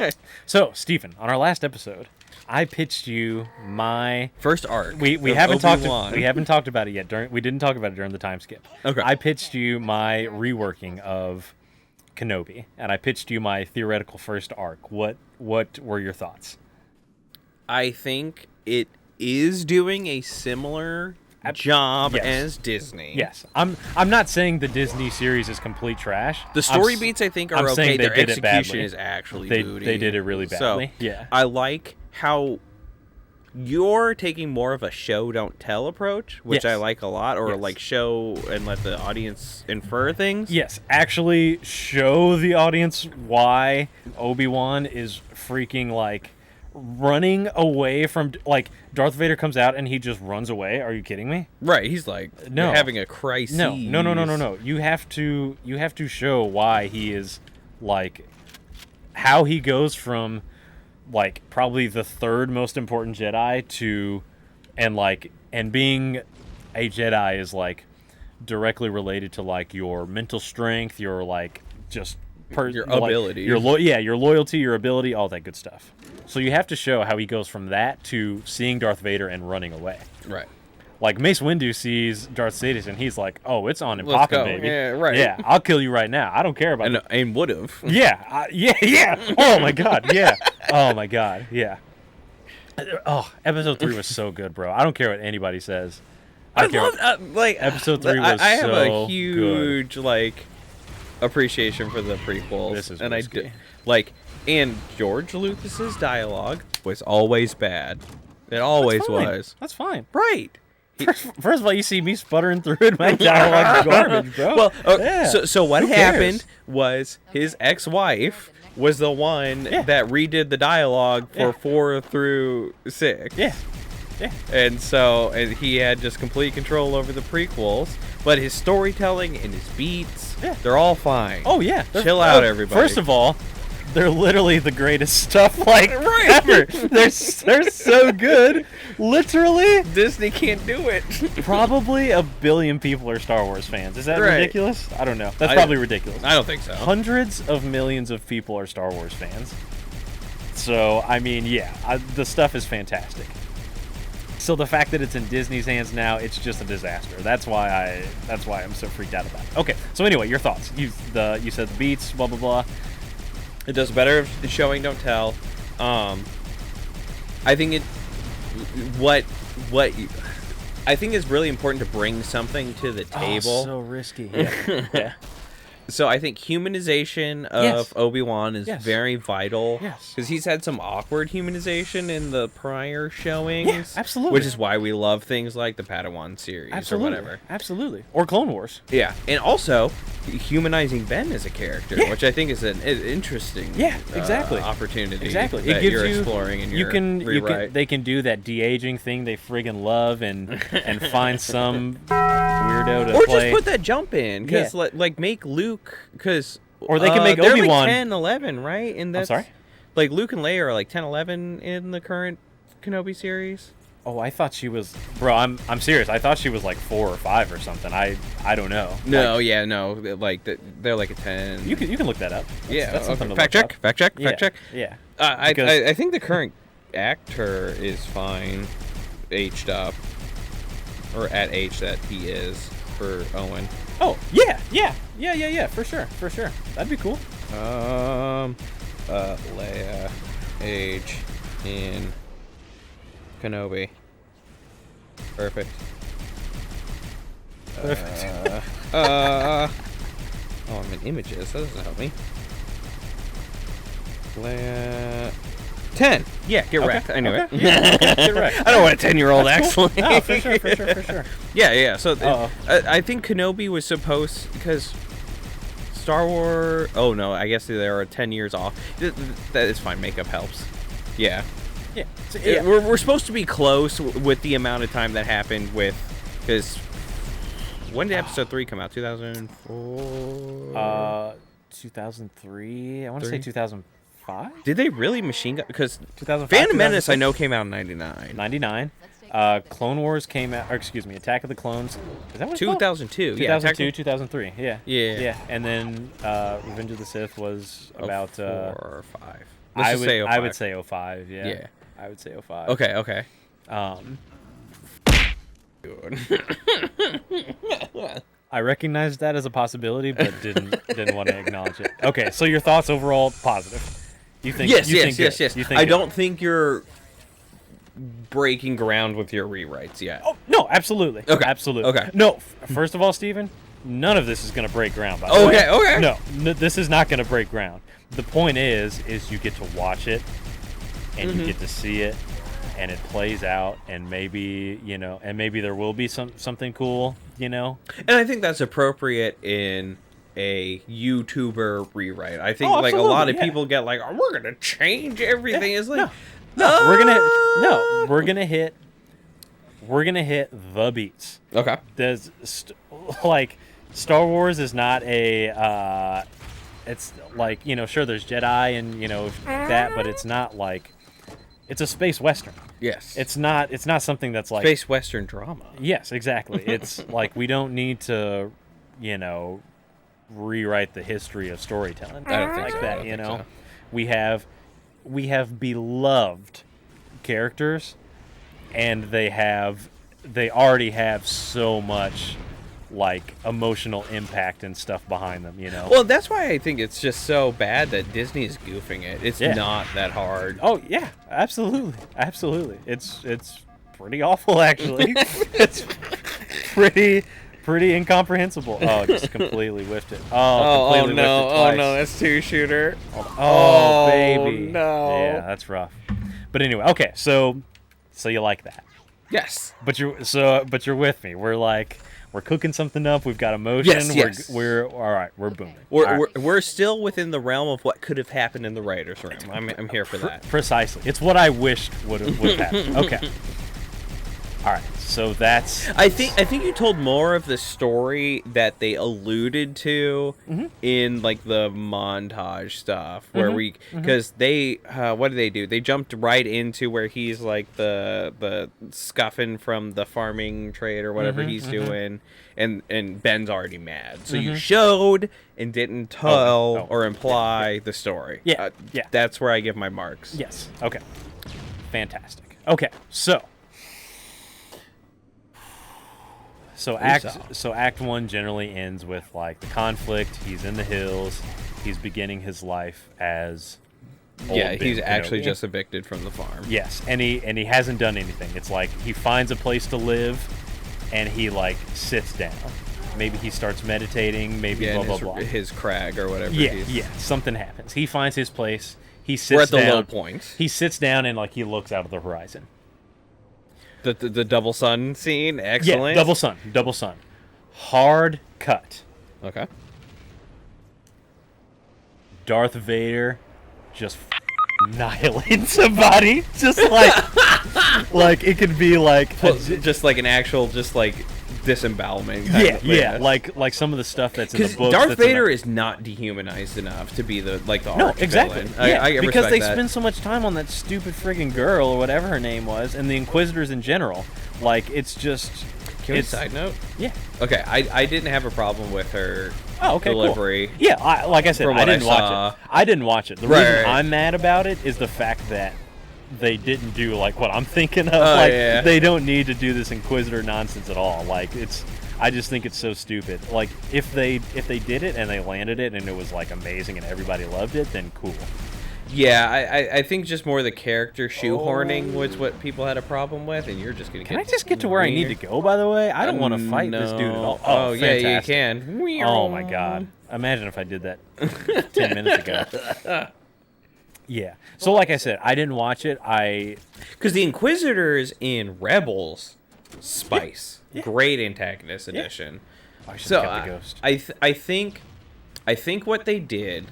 S9: do. So, Stephen, on our last episode, I pitched you my
S5: first arc.
S9: We haven't talked about it yet. We didn't talk about it during the time skip.
S5: Okay.
S9: I pitched you my reworking of Kenobi, and I pitched you my theoretical first arc. What were your thoughts?
S5: I think it is doing a similar job as Disney.
S9: Yes. I'm not saying the Disney series is complete trash.
S5: The story beats I think are okay. Their execution is actually booty.
S9: They did it really badly.
S5: So, I like how you're taking more of a show don't tell approach, which I like a lot, or like show and let the audience infer things.
S9: Yes, actually show the audience why Obi-Wan is freaking like running away from, like, Darth Vader comes out and he just runs away. Are you kidding me?
S5: Right, he's like having a crisis.
S9: No. You have to show why he is, like, how he goes from, like, probably the third most important Jedi to, and being a Jedi is, like, directly related to, like, your mental strength, your, like, just
S5: your ability,
S9: your loyalty, your ability, all that good stuff. So you have to show how he goes from that to seeing Darth Vader and running away.
S5: Right.
S9: Like Mace Windu sees Darth Sidious and he's like, "Oh, it's on and popping, baby.
S5: Yeah, right.
S9: Yeah, I'll kill you right now. I don't care about it."
S5: And would have.
S9: Yeah. Oh my god. Yeah. Oh my god. Yeah. Oh, episode 3 was so good, bro. I don't care what anybody says.
S5: I love like
S9: episode 3 was
S5: I have
S9: so
S5: a huge
S9: good.
S5: Like appreciation for the prequels.
S9: This is
S5: and
S9: risky.
S5: And George Lucas's dialogue was always bad. It always was.
S9: That's fine.
S5: Right.
S9: First of all, you see me sputtering through it. My dialogue's garbage, bro.
S5: Well, so what happened was his ex-wife was the one that redid the dialogue for 4 through 6.
S9: Yeah.
S5: And he had just complete control over the prequels, but his storytelling and his beats, they're all fine.
S9: Oh yeah.
S5: Chill out, everybody.
S9: First of all, they're literally the greatest stuff ever. They're so good. Literally,
S5: Disney can't do it.
S9: Probably 1 billion people are Star Wars fans. Is that ridiculous? I don't know. That's probably ridiculous.
S5: I don't think so.
S9: Hundreds of millions of people are Star Wars fans. So, I mean, the stuff is fantastic. So the fact that it's in Disney's hands now, it's just a disaster. That's why I'm so freaked out about it. Okay, so anyway, your thoughts. You said the beats, blah blah blah.
S5: It does better if showing don't tell. I think I think it's really important to bring something to the table.
S9: Oh, so risky. Yeah. Yeah.
S5: So I think humanization of Obi-Wan is very vital.
S9: Yes.
S5: Because he's had some awkward humanization in the prior showings.
S9: Yeah, absolutely.
S5: Which is why we love things like the Padawan series or whatever.
S9: Absolutely. Or Clone Wars.
S5: Yeah. And also, humanizing Ben as a character, which I think is an interesting opportunity
S9: Exactly.
S5: that
S9: It gives
S5: you're
S9: you,
S5: exploring in your rewrite.
S9: They can do that de-aging thing they friggin' love and find some weirdo to
S5: or
S9: play.
S5: just put that jump in, because like make Luke, because
S9: or they can make
S5: they're
S9: Obi-Wan
S5: like 10, 11, right? And that's,
S9: I'm sorry?
S5: Like Luke and Leia are like 10, 11 in the current Kenobi series.
S9: Oh, I thought she was, bro. I'm serious. I thought she was like 4 or 5 or something. I don't know.
S5: No, no, like they're like a 10.
S9: You can look that up.
S5: That's
S9: something to
S5: fact
S9: look
S5: check.
S9: up.
S5: Fact check.
S9: Yeah.
S5: I think the current actor is fine, aged up, or at age that he is for Owen.
S9: Oh yeah, for sure. That'd be cool.
S5: Leia, age in Kenobi. Perfect. Oh, I'm in images. That doesn't help me. Leia. 10. Yeah, get wrecked. I knew it.
S9: Yeah, get wrecked.
S5: I don't want a 10-year-old actually.
S9: No, for sure.
S5: Yeah. So I think Kenobi was supposed, because Star Wars. Oh no, I guess they are 10 years off. That is fine. Makeup helps. Yeah.
S9: Yeah. So,
S5: We're supposed to be close with the amount of time that happened with, because when did episode 3 come out? 2004.
S9: 2003. I want to say 2005.
S5: Did they really machine gun? Because
S9: 2005,
S5: Phantom Menace I know came out in 99.
S9: 99. Clone Wars came out, or excuse me, Attack of the Clones. Is that what it's
S5: 2002.
S9: called? 2002, 2003.
S5: Yeah.
S9: And then Revenge of the Sith was about
S5: 4 or 5. I
S9: would say 05. Yeah. I would say 05.
S5: Okay.
S9: I recognized that as a possibility, but didn't want to acknowledge it. Okay, so your thoughts overall positive. You think
S5: yes.
S9: You think
S5: I don't think you're breaking ground with your rewrites yet.
S9: Oh no, absolutely.
S5: Okay.
S9: Absolutely.
S5: Okay.
S9: No, first of all, Steven, none of this is going to break ground. By the way.
S5: Okay.
S9: No, this is not going to break ground. The point is you get to watch it, and you get to see it, and it plays out, and maybe there will be something cool, And
S5: I think that's appropriate in a YouTuber rewrite. I think like a
S9: absolutely,
S5: lot of people get like, oh, we're gonna change everything. It's like,
S9: we're gonna hit the beats.
S5: Okay.
S9: There's like Star Wars is not a it's like, sure there's Jedi and that, but it's not like, it's a space western.
S5: Yes.
S9: It's not something that's like
S5: space western drama.
S9: Yes, exactly. It's like we don't need to, rewrite the history of storytelling.
S5: I don't think
S9: like
S5: so.
S9: that,
S5: I don't think so.
S9: We have beloved characters, and they already have so much like emotional impact and stuff behind them,
S5: Well, that's why I think it's just so bad that Disney is goofing it. It's not that hard.
S9: Oh yeah, absolutely. It's pretty awful actually. It's pretty incomprehensible. Oh, just completely whiffed it.
S5: Oh no, that's 2-shooter.
S9: Oh baby.
S5: No.
S9: Yeah, that's rough. But anyway, okay, so you like that.
S5: Yes.
S9: But you're with me. We're cooking something up. We've got emotion.
S5: Yes.
S9: We're all right. We're booming.
S5: We're still within the realm of what could have happened in the writers' room. I'm here for that.
S9: Precisely. It's what I wished would have happened. Okay. All right. So that's.
S5: I think you told more of the story that they alluded to in like the montage stuff where because they what did they do? They jumped right into where he's like the scuffing from the farming trade or whatever he's doing, and Ben's already mad. So you showed and didn't tell or imply the story.
S9: Yeah.
S5: That's where I give my marks.
S9: Yes. Okay. Fantastic. Okay. So So Act 1 generally ends with like the conflict. He's in the hills. He's beginning his life as
S5: he's actually
S9: Kenobi.
S5: just evicted from the farm.
S9: Yes, and he hasn't done anything. It's like he finds a place to live, and he like sits down. Maybe he starts meditating. Maybe blah blah blah.
S5: His crag or whatever.
S9: Yeah, something happens. He finds his place. He sits
S5: We're at the
S9: down.
S5: low points.
S9: He sits down and like he looks out of the horizon.
S5: The double sun scene, excellent.
S9: Yeah, double sun. Hard cut.
S5: Okay.
S9: Darth Vader just annihilates somebody. Just like it could be like
S5: just like an actual disembowelment. Kind of thing.
S9: Yeah. Like some of the stuff that's in the
S5: Because
S9: books.
S5: Darth Vader is not dehumanized enough to be the arch
S9: exactly.
S5: villain.
S9: Yeah,
S5: I
S9: because they
S5: respect that.
S9: spend so much time on that stupid friggin' girl or whatever her name was, and the Inquisitors in general. Like it's just.
S5: Can we side note?
S9: Yeah.
S5: Okay, I didn't have a problem with her
S9: delivery.
S5: Cool.
S9: Yeah, like I said, I didn't watch it. I didn't watch it. The reason I'm mad about it is the fact that they didn't do like what I'm thinking of. They don't need to do this Inquisitor nonsense at all. Like I just think it's so stupid. Like if they did it and they landed it and it was like amazing and everybody loved it, then cool.
S5: Yeah, I think just more the character shoehorning was what people had a problem with, and you're just gonna.
S9: Can I just get to where I need to go? By the way, I don't want to fight this dude at all. Oh,
S5: yeah,
S9: fantastic.
S5: you can.
S9: Oh my god! Imagine if I did that 10 minutes ago. Yeah. So like I said, I didn't watch it.
S5: Because the Inquisitors in Rebels, Spice, great antagonist edition.
S9: I should have kept the ghost.
S5: I think what they did.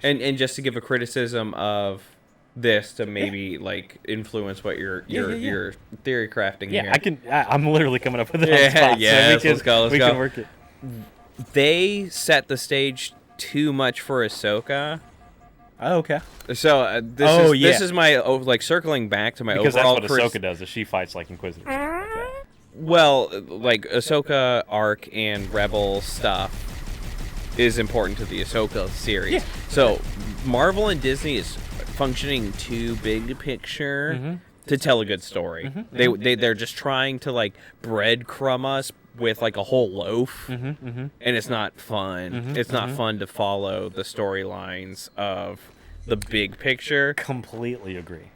S5: And just to give a criticism of this to maybe like influence what your theory crafting here.
S9: I'm literally coming up with it on spot.
S5: Let's go.
S9: We can work it.
S5: They set the stage too much for Ahsoka.
S9: Oh, okay.
S5: So this is my circling back to my overall.
S9: Because that's what Ahsoka does. Is she fights like Inquisitors. Okay.
S5: Well, like Ahsoka arc and Rebel stuff is important to the Ahsoka series. Yeah. So Marvel and Disney is functioning too big picture to tell a good story. They're just trying to like breadcrumb us with like a whole loaf, and it's not fun. It's not fun to follow the storylines of the big picture.
S9: Completely agree.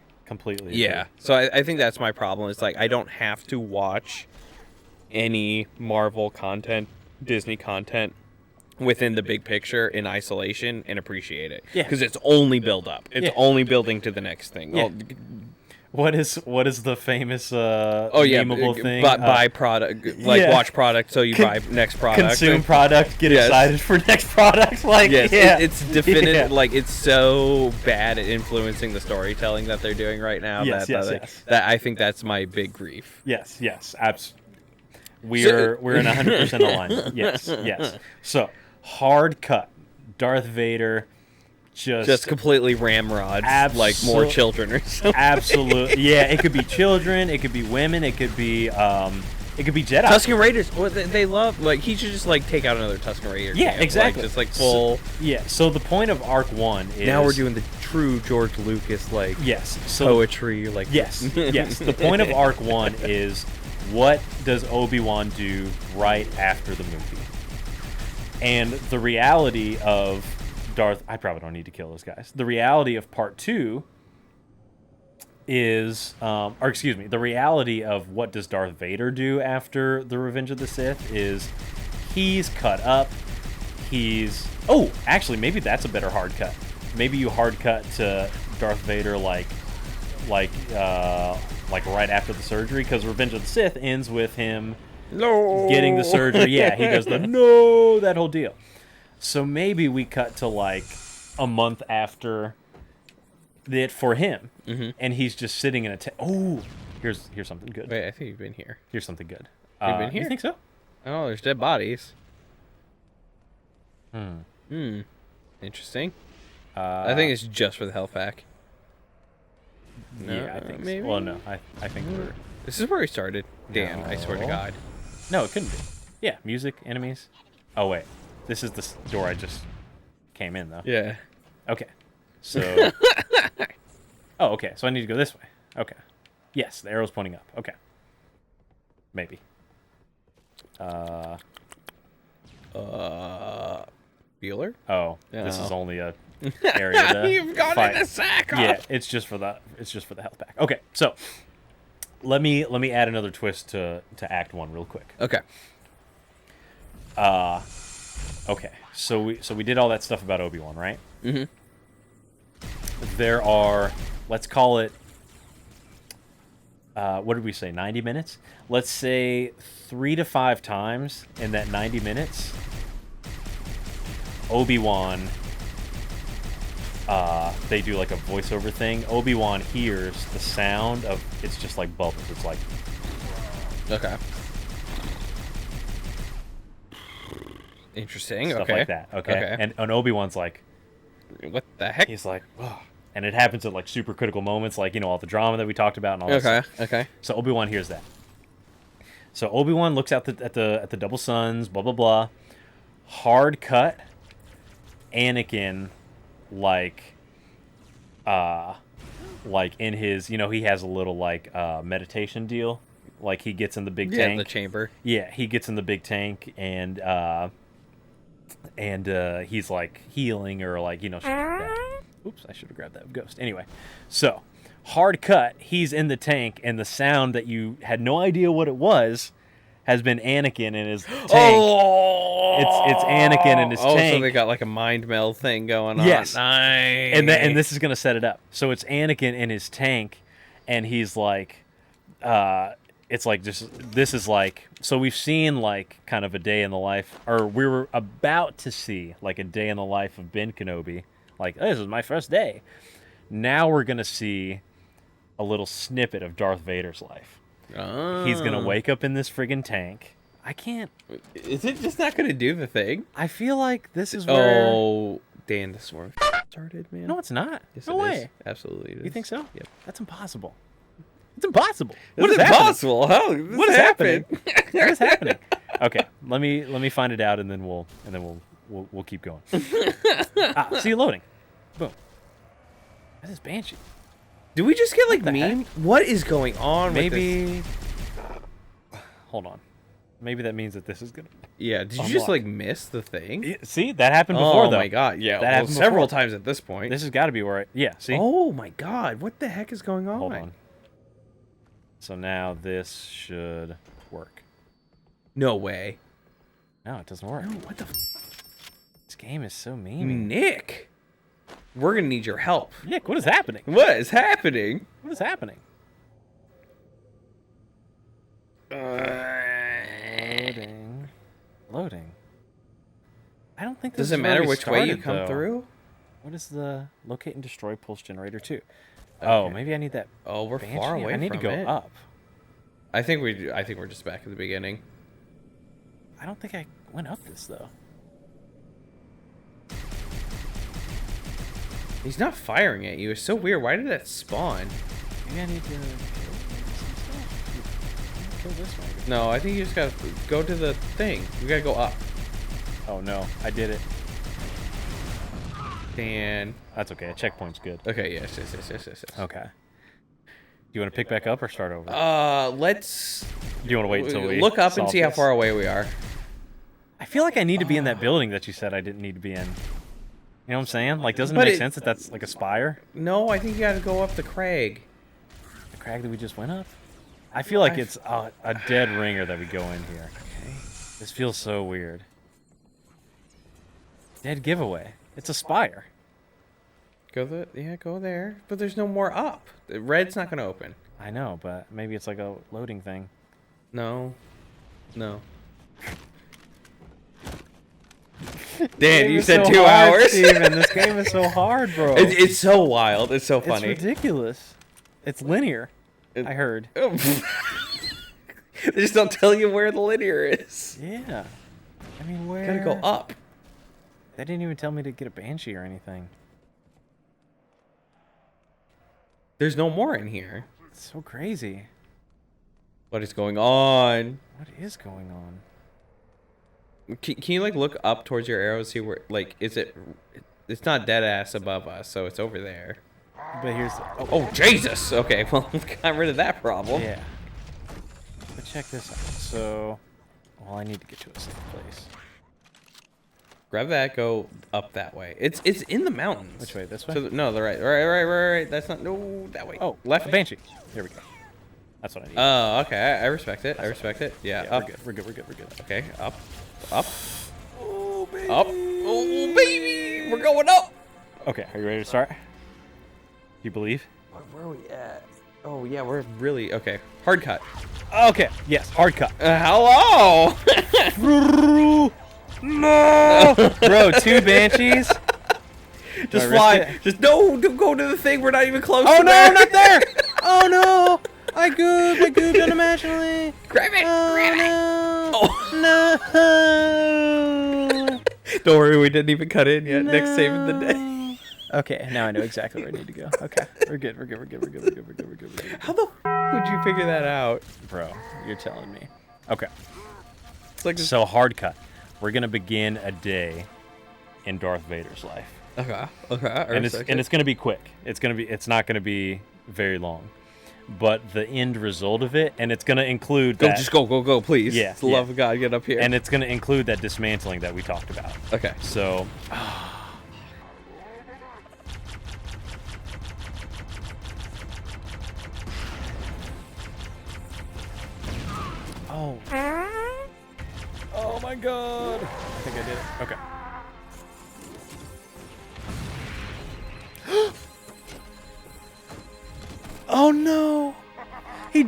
S5: Yeah. So I think that's my problem. It's like I don't have to watch any Marvel content, Disney content within the big picture in isolation and appreciate it. Yeah. Because it's only build up. It's only building to the next thing.
S9: Yeah. What is the famous memeable thing?
S5: Buy product, watch product, so you buy next product.
S9: Consume product, get excited for next product. Like
S5: it's definitive. Like it's so bad at influencing the storytelling that they're doing right now. That I think that's my big grief.
S9: Yes, absolutely. We're in 100% alignment. Yes. So hard cut. Darth Vader. Just
S5: completely ramrod like more children or something.
S9: Absolutely. Yeah, it could be children, it could be women, it could be Jedi.
S5: Tusken Raiders. Well, they love he should just take out another Tusken Raider.
S9: Yeah, exactly.
S5: Just full.
S9: So the point of Arc 1 is
S5: now we're doing the true George Lucas poetry
S9: Yes. The point of Arc 1 is what does Obi-Wan do right after the movie? And the reality of I probably don't need to kill those guys. The reality of Part 2 is, the reality of what does Darth Vader do after the Revenge of the Sith is he's cut up. Actually, maybe that's a better hard cut. Maybe you hard cut to Darth Vader like right after the surgery, because Revenge of the Sith ends with him getting the surgery. Yeah, he does that whole deal. So maybe we cut to a month after it for him, and he's just sitting in a here's something good.
S5: Wait, I think you've been here.
S9: Here's something good.
S5: You've been here?
S9: You think so?
S5: Oh, there's dead bodies. Interesting. I think it's just for the health pack.
S9: No, yeah, I think
S5: maybe.
S9: So. Well, no, I think we're.
S5: This is where we started. Dan, I swear to God.
S9: No, it couldn't be. Yeah, music, enemies. Oh wait. This is the door I just came in, though.
S5: Yeah.
S9: Okay. So. Oh, okay. So I need to go this way. Okay. Yes, the arrow's pointing up. Okay. Maybe.
S5: Bueller?
S9: Oh, this is
S5: Oh.
S9: only a area to
S5: You've gone
S9: fight.
S5: in the sack.
S9: Yeah, it's just for the health pack. Okay, so let me add another twist to Act 1 real quick.
S5: Okay.
S9: Okay, so we did all that stuff about Obi-Wan, right?
S5: Mm-hmm.
S9: There are, let's call it, what did we say, 90 minutes? Let's say 3 to 5 times in that 90 minutes, Obi-Wan, they do like a voiceover thing. Obi-Wan hears the sound of, it's just like bubbles. It's like,
S5: Okay. Interesting.
S9: stuff
S5: okay.
S9: like that. Okay. And Obi-Wan's like,
S5: What the heck?
S9: he's like, oh. And it happens at like super critical moments, like, you know, all the drama that we talked about and all that stuff.
S5: Okay.
S9: So Obi-Wan hears that. So Obi-Wan looks out at the double suns, blah blah blah. Hard cut. Anakin, like in his, you know, he has a little like meditation deal. Like he gets in the big tank.
S5: the chamber.
S9: Yeah, he gets in the big tank and he's like healing or like, you know. Oops, I should have grabbed that ghost. Anyway, so hard cut. He's in the tank, and the sound that you had no idea what it was has been Anakin in his tank.
S5: Oh,
S9: it's Anakin in his tank.
S5: So they got like a mind meld thing going on.
S9: Yes.
S5: Nice.
S9: And this is gonna set it up. So it's Anakin in his tank, and he's like, it's like just this is like. So we've seen like kind of a day in the life, or we were about to see like a day in the life of Ben Kenobi. Like, oh, this is my first day. Now we're going to see a little snippet of Darth Vader's life.
S5: Oh.
S9: He's going to wake up in this friggin' tank. I can't...
S5: Is it just not going to do the thing?
S9: I feel like this is where...
S5: Oh, Dan, the swarm started, man.
S9: No, it's not.
S5: Yes,
S9: no
S5: it
S9: way.
S5: is. Absolutely it is.
S9: You think so?
S5: Yep.
S9: That's impossible. It's impossible.
S5: What is impossible? How?
S9: What is happening? What is happening? Okay, let me find it out, and then we'll keep going. See you loading. Boom. This is Banshee.
S5: Do we just get like
S9: the
S5: meme? What is going on?
S9: Maybe. Hold on. Maybe that means that this is gonna.
S5: Yeah. Did you just like miss the thing?
S9: See, that happened before,
S5: oh
S9: though.
S5: my god! Yeah,
S9: that happened
S5: several
S9: before.
S5: times at this point.
S9: This has got to be where. Yeah. See.
S5: Oh my god! What the heck is going on?
S9: Hold on. So now this should work.
S5: No way.
S9: No, it doesn't work.
S5: No, what the?
S9: This game is so mean.
S5: Nick, we're gonna need your help.
S9: Nick, what is happening?
S5: What is happening?
S9: What is happening? Loading. I don't think this
S5: Does it
S9: is where
S5: matter
S9: we
S5: which way you
S9: started,
S5: come
S9: though.
S5: through?
S9: What is the locate and destroy pulse generator 2?
S5: Okay.
S9: Oh, maybe I need that.
S5: Oh, we're
S9: Banshee?
S5: far away.
S9: I need to
S5: from
S9: go
S5: it.
S9: up.
S5: I think we're just back at the beginning.
S9: I don't think I went up this though.
S5: He's not firing at you. It's so weird. Why did that spawn?
S9: Maybe I need to kill this one.
S5: No, I think you just gotta go to the thing. You gotta go up.
S9: Oh no, I did it.
S5: Dan.
S9: That's okay. A checkpoint's good.
S5: Okay, yes.
S9: Okay. Do you want to pick back up or start over?
S5: Let's
S9: Do you want to wait until we
S5: look up and
S9: solve
S5: see how
S9: this?
S5: far away we are.
S9: I feel like I need to be in that building that you said I didn't need to be in. You know what I'm saying? Like, doesn't it
S5: But
S9: make
S5: it-
S9: sense that that's like a spire?
S5: No, I think you gotta go up the crag.
S9: The crag that we just went up? I feel like it's a dead ringer that we go in here.
S5: Okay.
S9: This feels so weird. Dead giveaway. It's a spire.
S5: Go there. But there's no more up. The red's not gonna open.
S9: I know, but maybe it's like a loading thing.
S5: No. Dan,
S9: Game
S5: you
S9: is
S5: said
S9: so
S5: 2
S9: hard,
S5: hours.
S9: Steven. This game is so hard, bro.
S5: It's so wild. It's so funny.
S9: It's ridiculous. It's linear. I heard.
S5: They just don't tell you where the linear is.
S9: Yeah. I mean, where?
S5: Gotta go up.
S9: They didn't even tell me to get a Banshee or anything.
S5: There's no more in here.
S9: It's so crazy.
S5: What is going on?
S9: What is going on?
S5: Can you like look up towards your arrow, see where like is it? It's not dead ass above us, so it's over there.
S9: But here's the...
S5: Oh Jesus! Okay, well got rid of that problem.
S9: Yeah. But check this out. So Well, I need to get to a safe place.
S5: Grab that. Go up that way. It's in the mountains.
S9: Which way? This way?
S5: No, the right. Right. That's not. No, that way.
S9: Oh,
S5: left.
S9: a banshee. Here we go. That's what I need.
S5: Oh, okay. I respect it. I respect it. Yeah.
S9: Yeah,
S5: Up.
S9: we're good.
S5: Okay. Up. Oh baby. Up. Oh baby. We're going up.
S9: Okay, are you ready to start? You believe?
S5: Where are we at? Oh yeah, we're really okay. Hard cut.
S9: Okay, yes, hard cut.
S5: Hello.
S9: No, bro, 2 banshees.
S5: Just
S9: I
S5: fly.
S9: risk it?
S5: Just don't go to the thing. We're not even close.
S9: Oh
S5: to
S9: no,
S5: there.
S9: not there! Oh no! I gooped unimaginably.
S5: Grab it. Grab it.
S9: No.
S5: Don't worry, we didn't even cut in yet. Next save of the day.
S9: Okay, now I know exactly where I need to go. Okay, we're good.
S5: How the would you figure that out?
S9: Bro, you're telling me. Okay.
S5: It's like
S9: So hard cut. We're gonna begin a day in Darth Vader's life,
S5: okay.
S9: and it's gonna be quick. It's not gonna be very long, but the end result of it, and it's gonna include that.
S5: Just go, please.
S9: Yeah,
S5: For the love of God, get up here.
S9: And it's gonna include that dismantling that we talked about.
S5: Okay.
S9: So. Oh. Oh my god. I think I did it. Okay. Oh no. He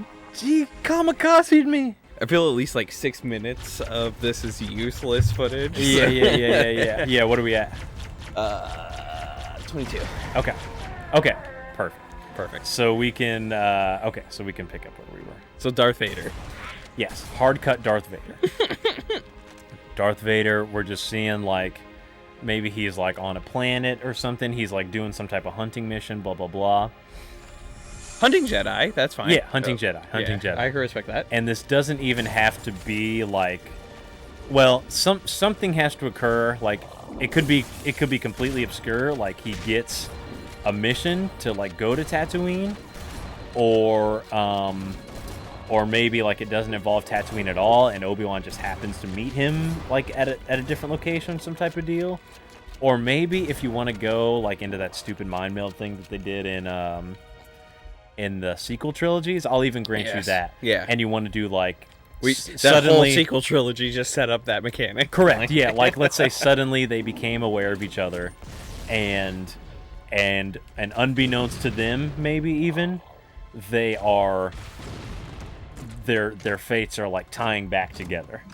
S9: kamikazed me.
S5: I feel at least like 6 minutes of this is useless footage.
S9: Yeah. What are we at?
S5: 22.
S9: Okay. Perfect. So we can so we can pick up where we were.
S5: So Darth Vader.
S9: Yes, hard cut Darth Vader. Darth Vader, we're just seeing like maybe he's like on a planet or something. He's like doing some type of hunting mission, blah blah blah.
S5: Hunting Jedi, that's fine.
S9: Yeah, hunting Jedi. Jedi.
S5: I can respect that.
S9: And this doesn't even have to be like, well, something has to occur. Like it could be completely obscure. Like he gets a mission to like go to Tatooine, or maybe like it doesn't involve Tatooine at all, and Obi-Wan just happens to meet him like at a different location, some type of deal. Or maybe if you want to go like into that stupid mind meld thing that they did in the sequel trilogies, I'll even grant you that.
S5: Yeah.
S9: And you want to do like
S5: that whole sequel trilogy just set up that mechanic.
S9: Correct. Yeah. Like let's say suddenly they became aware of each other, and unbeknownst to them, maybe even they are. Their fates are like tying back together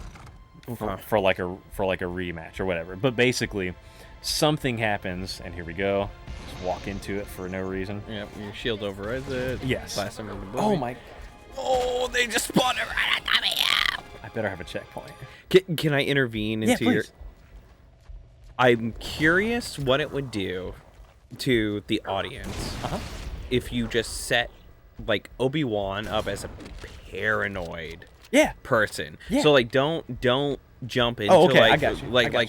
S9: for like a rematch or whatever. But basically, something happens, and here we go. Just walk into it for no reason.
S5: Yep, your shield overrides it.
S9: Yes.
S5: Blast them in the
S9: Oh my!
S5: Oh, they just spawned it right at me.
S9: I better have a checkpoint.
S5: Can I intervene into your? I'm curious what it would do to the audience if you just set like Obi-Wan up as a paranoid person.
S9: Yeah.
S5: So like don't jump into
S9: I
S5: like
S9: got you.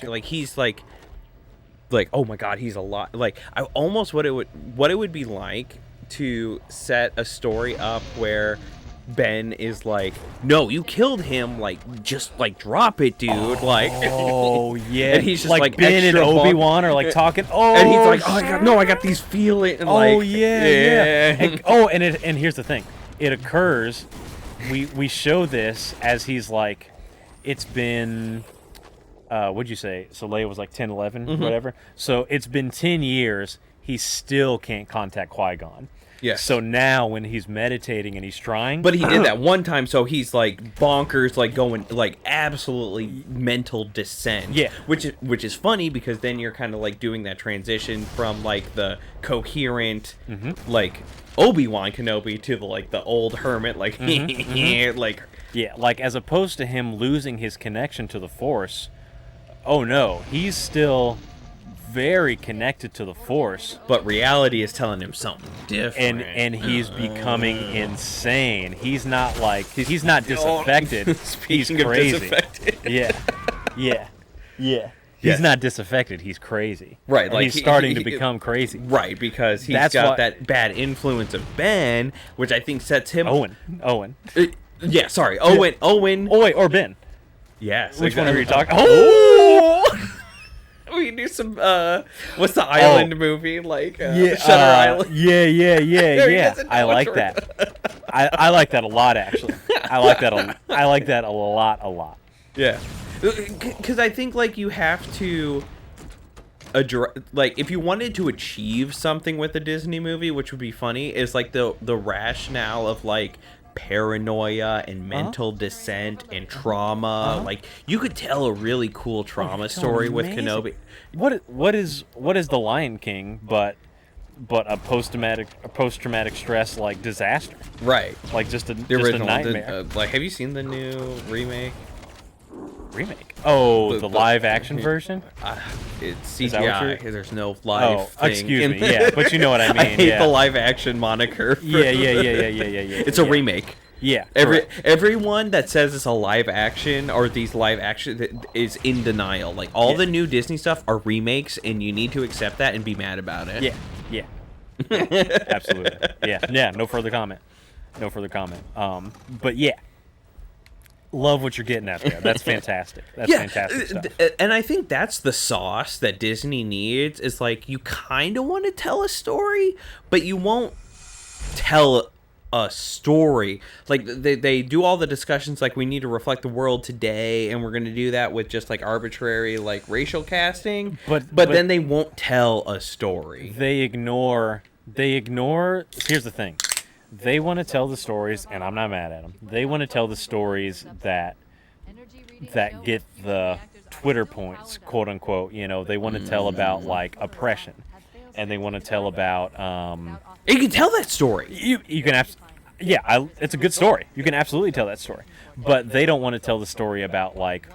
S5: like he's like oh my god, he's a lot. Like I almost what it would be like to set a story up where Ben is like, no, you killed him, like just like drop it, dude.
S9: Oh yeah.
S5: And he's just like
S9: Ben and Obi-Wan are like talking. Oh,
S5: and he's like, I got these feelings. And like,
S9: yeah. And here's the thing, it occurs. We show this as he's like, it's been, what'd you say? So Leia was like 10, 11, whatever. So it's been 10 years. He still can't contact Qui-Gon.
S5: Yeah.
S9: So now when he's meditating and he's trying,
S5: but he did that one time, so he's like bonkers, like going like absolutely mental descent.
S9: Yeah.
S5: Which is funny because then you're kind of like doing that transition from like the coherent like Obi-Wan Kenobi to the like the old hermit like like
S9: yeah, like as opposed to him losing his connection to the Force. Oh no, he's still very connected to the Force,
S5: but reality is telling him something different,
S9: and he's becoming insane. He's not like he's not disaffected. He's crazy. Yeah. He's not disaffected. He's crazy.
S5: Right,
S9: and
S5: like
S9: he's starting to become crazy.
S5: Right, because he's got that bad influence of Ben, which I think sets him
S9: Owen.
S5: Yeah, sorry, Owen.
S9: Oh wait, or Ben.
S1: Yes.
S9: Which one are you talking?
S1: Oh! We can do some, what's the island movie? Like, Shutter Island?
S9: Yeah. I like that. I like that a lot, actually. I like that a lot.
S1: Yeah. Because I think, like, you have to address, like, if you wanted to achieve something with a Disney movie, which would be funny, is, like, the rationale of, like, paranoia and mental dissent and trauma. Like, you could tell a really cool trauma story with Kenobi.
S9: What is the Lion King but a post-traumatic stress like disaster?
S1: Right.
S9: Like just a
S1: original,
S9: nightmare.
S1: Like, have you seen the new remake?
S9: Oh, the live action version?
S1: It's CGI. There's no live thing.
S9: Oh, excuse me. Yeah, but you know what I mean.
S1: I hate the live action moniker.
S9: Yeah.
S1: It's a remake.
S9: Yeah.
S1: Everyone that says it's a live action or these live action is in denial. Like, all the new Disney stuff are remakes, and you need to accept that and be mad about it.
S9: Yeah. Absolutely. Yeah. No further comment. But yeah. Love what you're getting at there. That's fantastic. That's fantastic stuff.
S1: And I think that's the sauce that Disney needs. Is like, you kind of want to tell a story, but you won't tell a story. Like, they do all the discussions like, we need to reflect the world today, and we're going to do that with just like arbitrary like racial casting. But then they won't tell a story.
S9: They ignore. Here's the thing. They want to tell the stories, and I'm not mad at them. They want to tell the stories that get the Twitter points, quote unquote. You know, they want to tell about like oppression, and they want to tell about.
S1: You can tell that story.
S9: You can it's a good story. You can absolutely tell that story, but they don't want to tell the story about like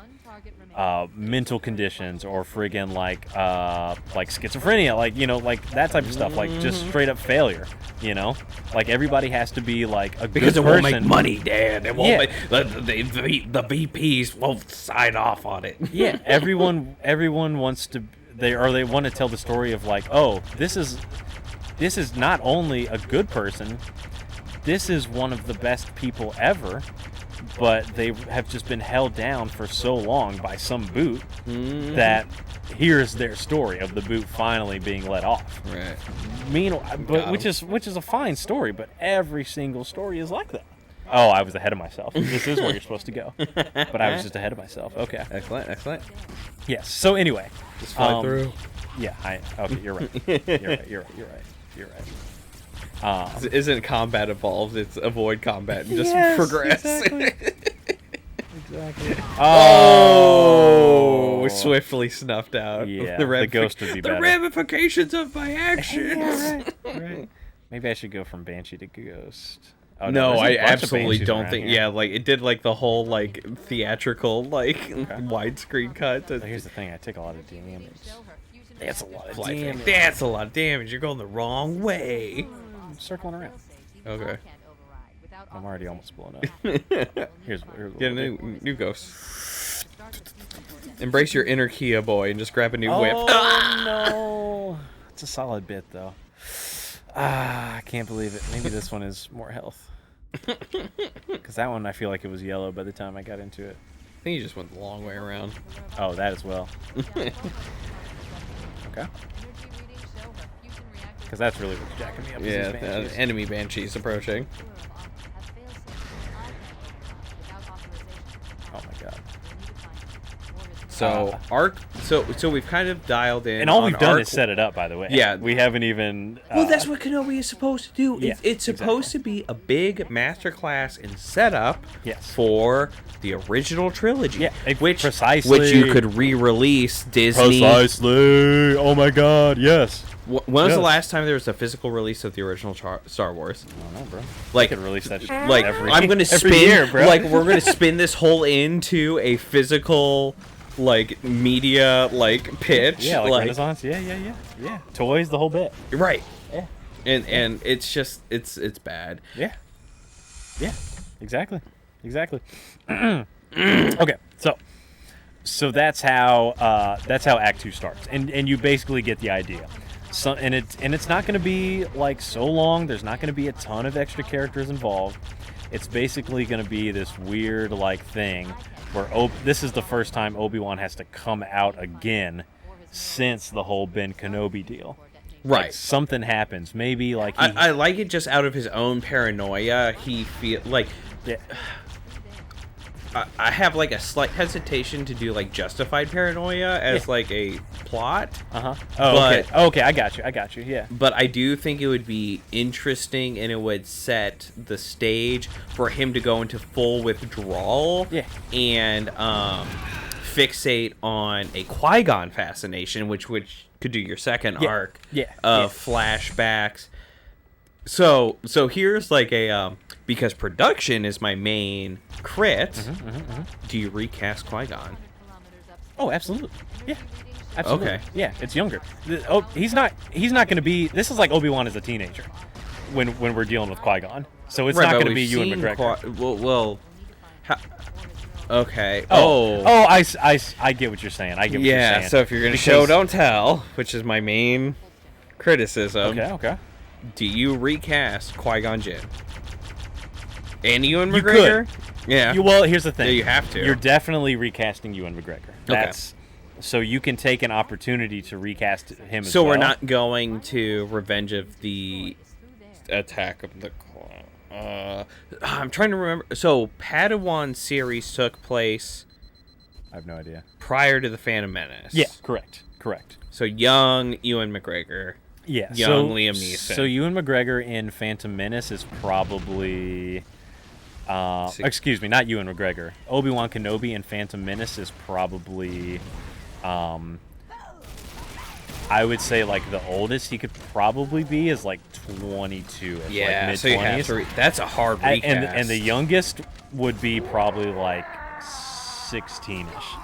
S9: mental conditions or friggin' like schizophrenia, like, you know, like that type of stuff, like just straight up failure, you know, like everybody has to be like a
S1: because
S9: good
S1: it won't
S9: person.
S1: make money, Dad. It won't make, the VPs won't sign off on it.
S9: Yeah, everyone wants to they want to tell the story of like, oh, this is not only a good person, this is one of the best people ever. But they have just been held down for so long by some boot that here's their story of the boot finally being let off.
S1: Right.
S9: Meanwhile, which is a fine story, but every single story is like that. Oh, I was ahead of myself. This is where you're supposed to go, but I was just ahead of myself. Okay.
S1: Excellent.
S9: Yes. So anyway,
S1: just fly through.
S9: Yeah. Okay. You're right. You're right.
S1: Isn't combat evolved? It's avoid combat and just progress.
S9: Exactly.
S1: Oh, swiftly snuffed out.
S9: Yeah, the ghost would be better.
S1: The ramifications of my actions.
S9: Yeah, right. Maybe I should go from Banshee to Ghost. Oh,
S1: no, I absolutely don't think. Yeah, like it did like the whole like theatrical like widescreen cut.
S9: But here's the thing: I take a lot of damage. That's a lot of
S1: damage. That's a lot of damage. You're going the wrong way.
S9: I'm circling around.
S1: Okay.
S9: I'm already almost blown up. Here's
S1: get a new ghost. Embrace your inner Kia boy and just grab a new whip.
S9: Oh no! It's a solid bit though. I can't believe it. Maybe this one is more health. Because that one I feel like it was yellow by the time I got into it.
S1: I think you just went the long way around.
S9: Oh, that as well. Okay. Because that's really what's jacking me up.
S1: Yeah, the enemy banshees approaching.
S9: Oh my god.
S1: So so we've kind of dialed in,
S9: and all we've done is set it up. By the way,
S1: yeah,
S9: we haven't even.
S1: Well, that's what Kenobi is supposed to do. Yeah, it's supposed to be a big masterclass in setup.
S9: Yes.
S1: For the original trilogy. Yeah,
S9: which
S1: you could re-release Disney.
S9: Precisely. Oh my god, yes.
S1: When was the last time there was a physical release of the original Star Wars?
S9: I don't know, bro.
S1: Like,
S9: could release that.
S1: Like, I'm gonna spin.
S9: Year, bro.
S1: Like, we're gonna spin this whole into a physical, like, media, like, pitch.
S9: Yeah, like Renaissance. Yeah. Toys, the whole bit.
S1: Right.
S9: Yeah.
S1: And it's just it's bad.
S9: Yeah. Exactly. Okay, so that's how Act 2 starts, and you basically get the idea. So and it's not going to be like so long. There's not going to be a ton of extra characters involved. It's basically going to be this weird like thing where this is the first time Obi-Wan has to come out again since the whole Ben Kenobi deal.
S5: Right.
S9: Like, something happens. Maybe like
S5: I like it just out of his own paranoia. He feel like I have like a slight hesitation to do like justified paranoia as like a plot.
S9: Oh,
S5: but,
S9: okay, I got you. Yeah.
S5: But I do think it would be interesting, and it would set the stage for him to go into full withdrawal.
S9: Yeah.
S5: And fixate on a Qui-Gon fascination, which could do your second arc of flashbacks. So here's like a because production is my main crit. Do you recast Qui-Gon?
S9: Oh, absolutely. Yeah. Absolutely.
S5: Okay.
S9: Yeah, it's younger. Oh, he's not going to be. This is like Obi-Wan as a teenager when we're dealing with Qui-Gon. So it's not going to be Ewan McGregor.
S5: Okay.
S9: I get what you're saying. I get what you're saying.
S5: So if you're going to show, don't tell, which is my main criticism.
S9: Okay.
S5: Do you recast Qui-Gon Jinn? And Ewan
S9: You
S5: McGregor? Yeah.
S9: Well, here's the thing.
S5: Yeah, you have to.
S9: You're definitely recasting Ewan McGregor. So you can take an opportunity to recast him as well.
S5: So we're not going to Revenge of the Attack of the Clones. I'm trying to remember. So Padawan series took place.
S9: I have no idea.
S5: Prior to the Phantom Menace.
S9: Yeah, correct.
S5: So young Ewan McGregor.
S9: Yeah,
S5: young Liam Neeson.
S9: So Ewan McGregor in Phantom Menace is probably... excuse me, not Ewan McGregor. Obi-Wan Kenobi in Phantom Menace is probably... I would say like the oldest he could probably be is like 22.
S5: Yeah,
S9: like mid-20s.
S5: so you have to that's a hard recast.
S9: And the youngest would be probably like 16-ish.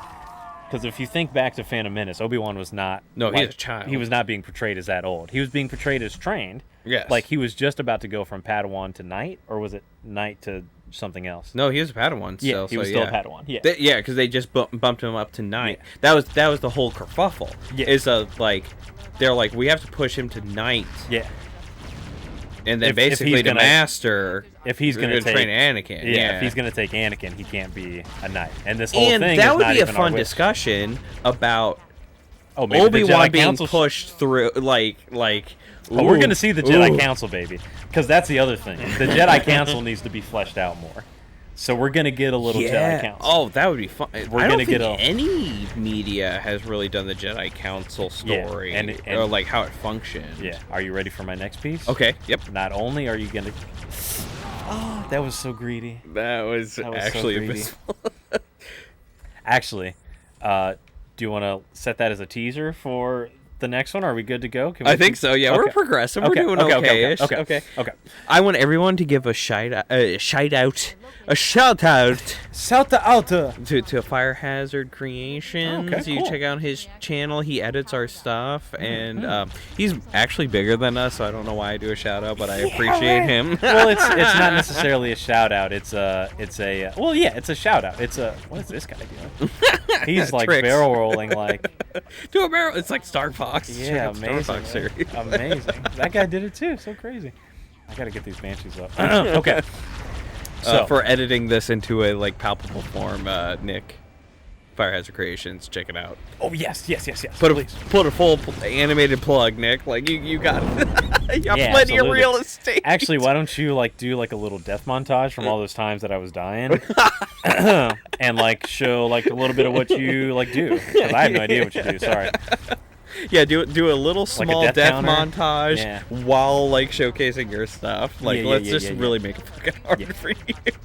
S9: Because if you think back to Phantom Menace, Obi-Wan was not...
S5: No, he was a child.
S9: He was not being portrayed as that old. He was being portrayed as trained.
S5: Yes.
S9: Like, he was just about to go from Padawan to Knight, or was it Knight to something else?
S5: No, he was a Padawan still.
S9: Yeah, he was still a Padawan, yeah.
S5: Because they just bumped him up to Knight. Yeah. That was the whole kerfuffle.
S9: Yeah.
S5: Is like, they're like, we have to push him to Knight.
S9: Yeah.
S5: And then basically the Master...
S9: If he's going to
S5: train Anakin.
S9: Yeah, if he's going to take Anakin, he can't be a Knight. And this whole thing is
S5: that would
S9: not
S5: be a
S9: even
S5: fun
S9: our
S5: discussion about
S9: Obi-Wan
S5: being pushed through, like...
S9: Oh, we're going to see the Jedi Council, baby. Because that's the other thing. The Jedi Council needs to be fleshed out more. So we're going to get a little Jedi Council.
S5: Oh, that would be fun.
S9: We're going to get
S5: any media has really done the Jedi Council story.
S9: And
S5: or like how it functioned.
S9: Yeah. Are you ready for my next piece?
S5: Okay. Yep.
S9: Not only are you going to... Oh, that was so greedy.
S5: That was actually abysmal.
S9: Actually, do you want to set that as a teaser for the next one? Are we good to go?
S5: I think so. Yeah, we're progressive. We're doing okay-ish.
S9: Okay.
S5: I want everyone to give a shout out to Fire Hazard Creations.
S9: Okay,
S5: You
S9: cool.
S5: check out his channel. He edits our stuff, and he's actually bigger than us, so I don't know why I do a shout out, but I appreciate him.
S9: Well, it's not necessarily a shout out. It's a shout out. What is this guy doing? He's like
S5: Tricks.
S9: barrel rolling like.
S5: Do a barrel. It's like Star Fox.
S9: Yeah, amazing.
S5: Star Fox series.
S9: Amazing. That guy did it too. So crazy. I gotta get these banshees up. Okay. So
S5: for editing this into a like palpable form, Nick, Fire Hazard Creations, check it out.
S9: Oh yes.
S5: Put a full animated plug, Nick. Like you got you have plenty of real estate.
S9: Actually, why don't you like do like a little death montage from all those times that I was dying, and like show like a little bit of what you like do? Because I have no idea what you do. Sorry.
S5: Yeah, do a little small
S9: death
S5: death
S9: counter?
S5: montage while like showcasing your stuff. Like let's just really make it fucking hard for you.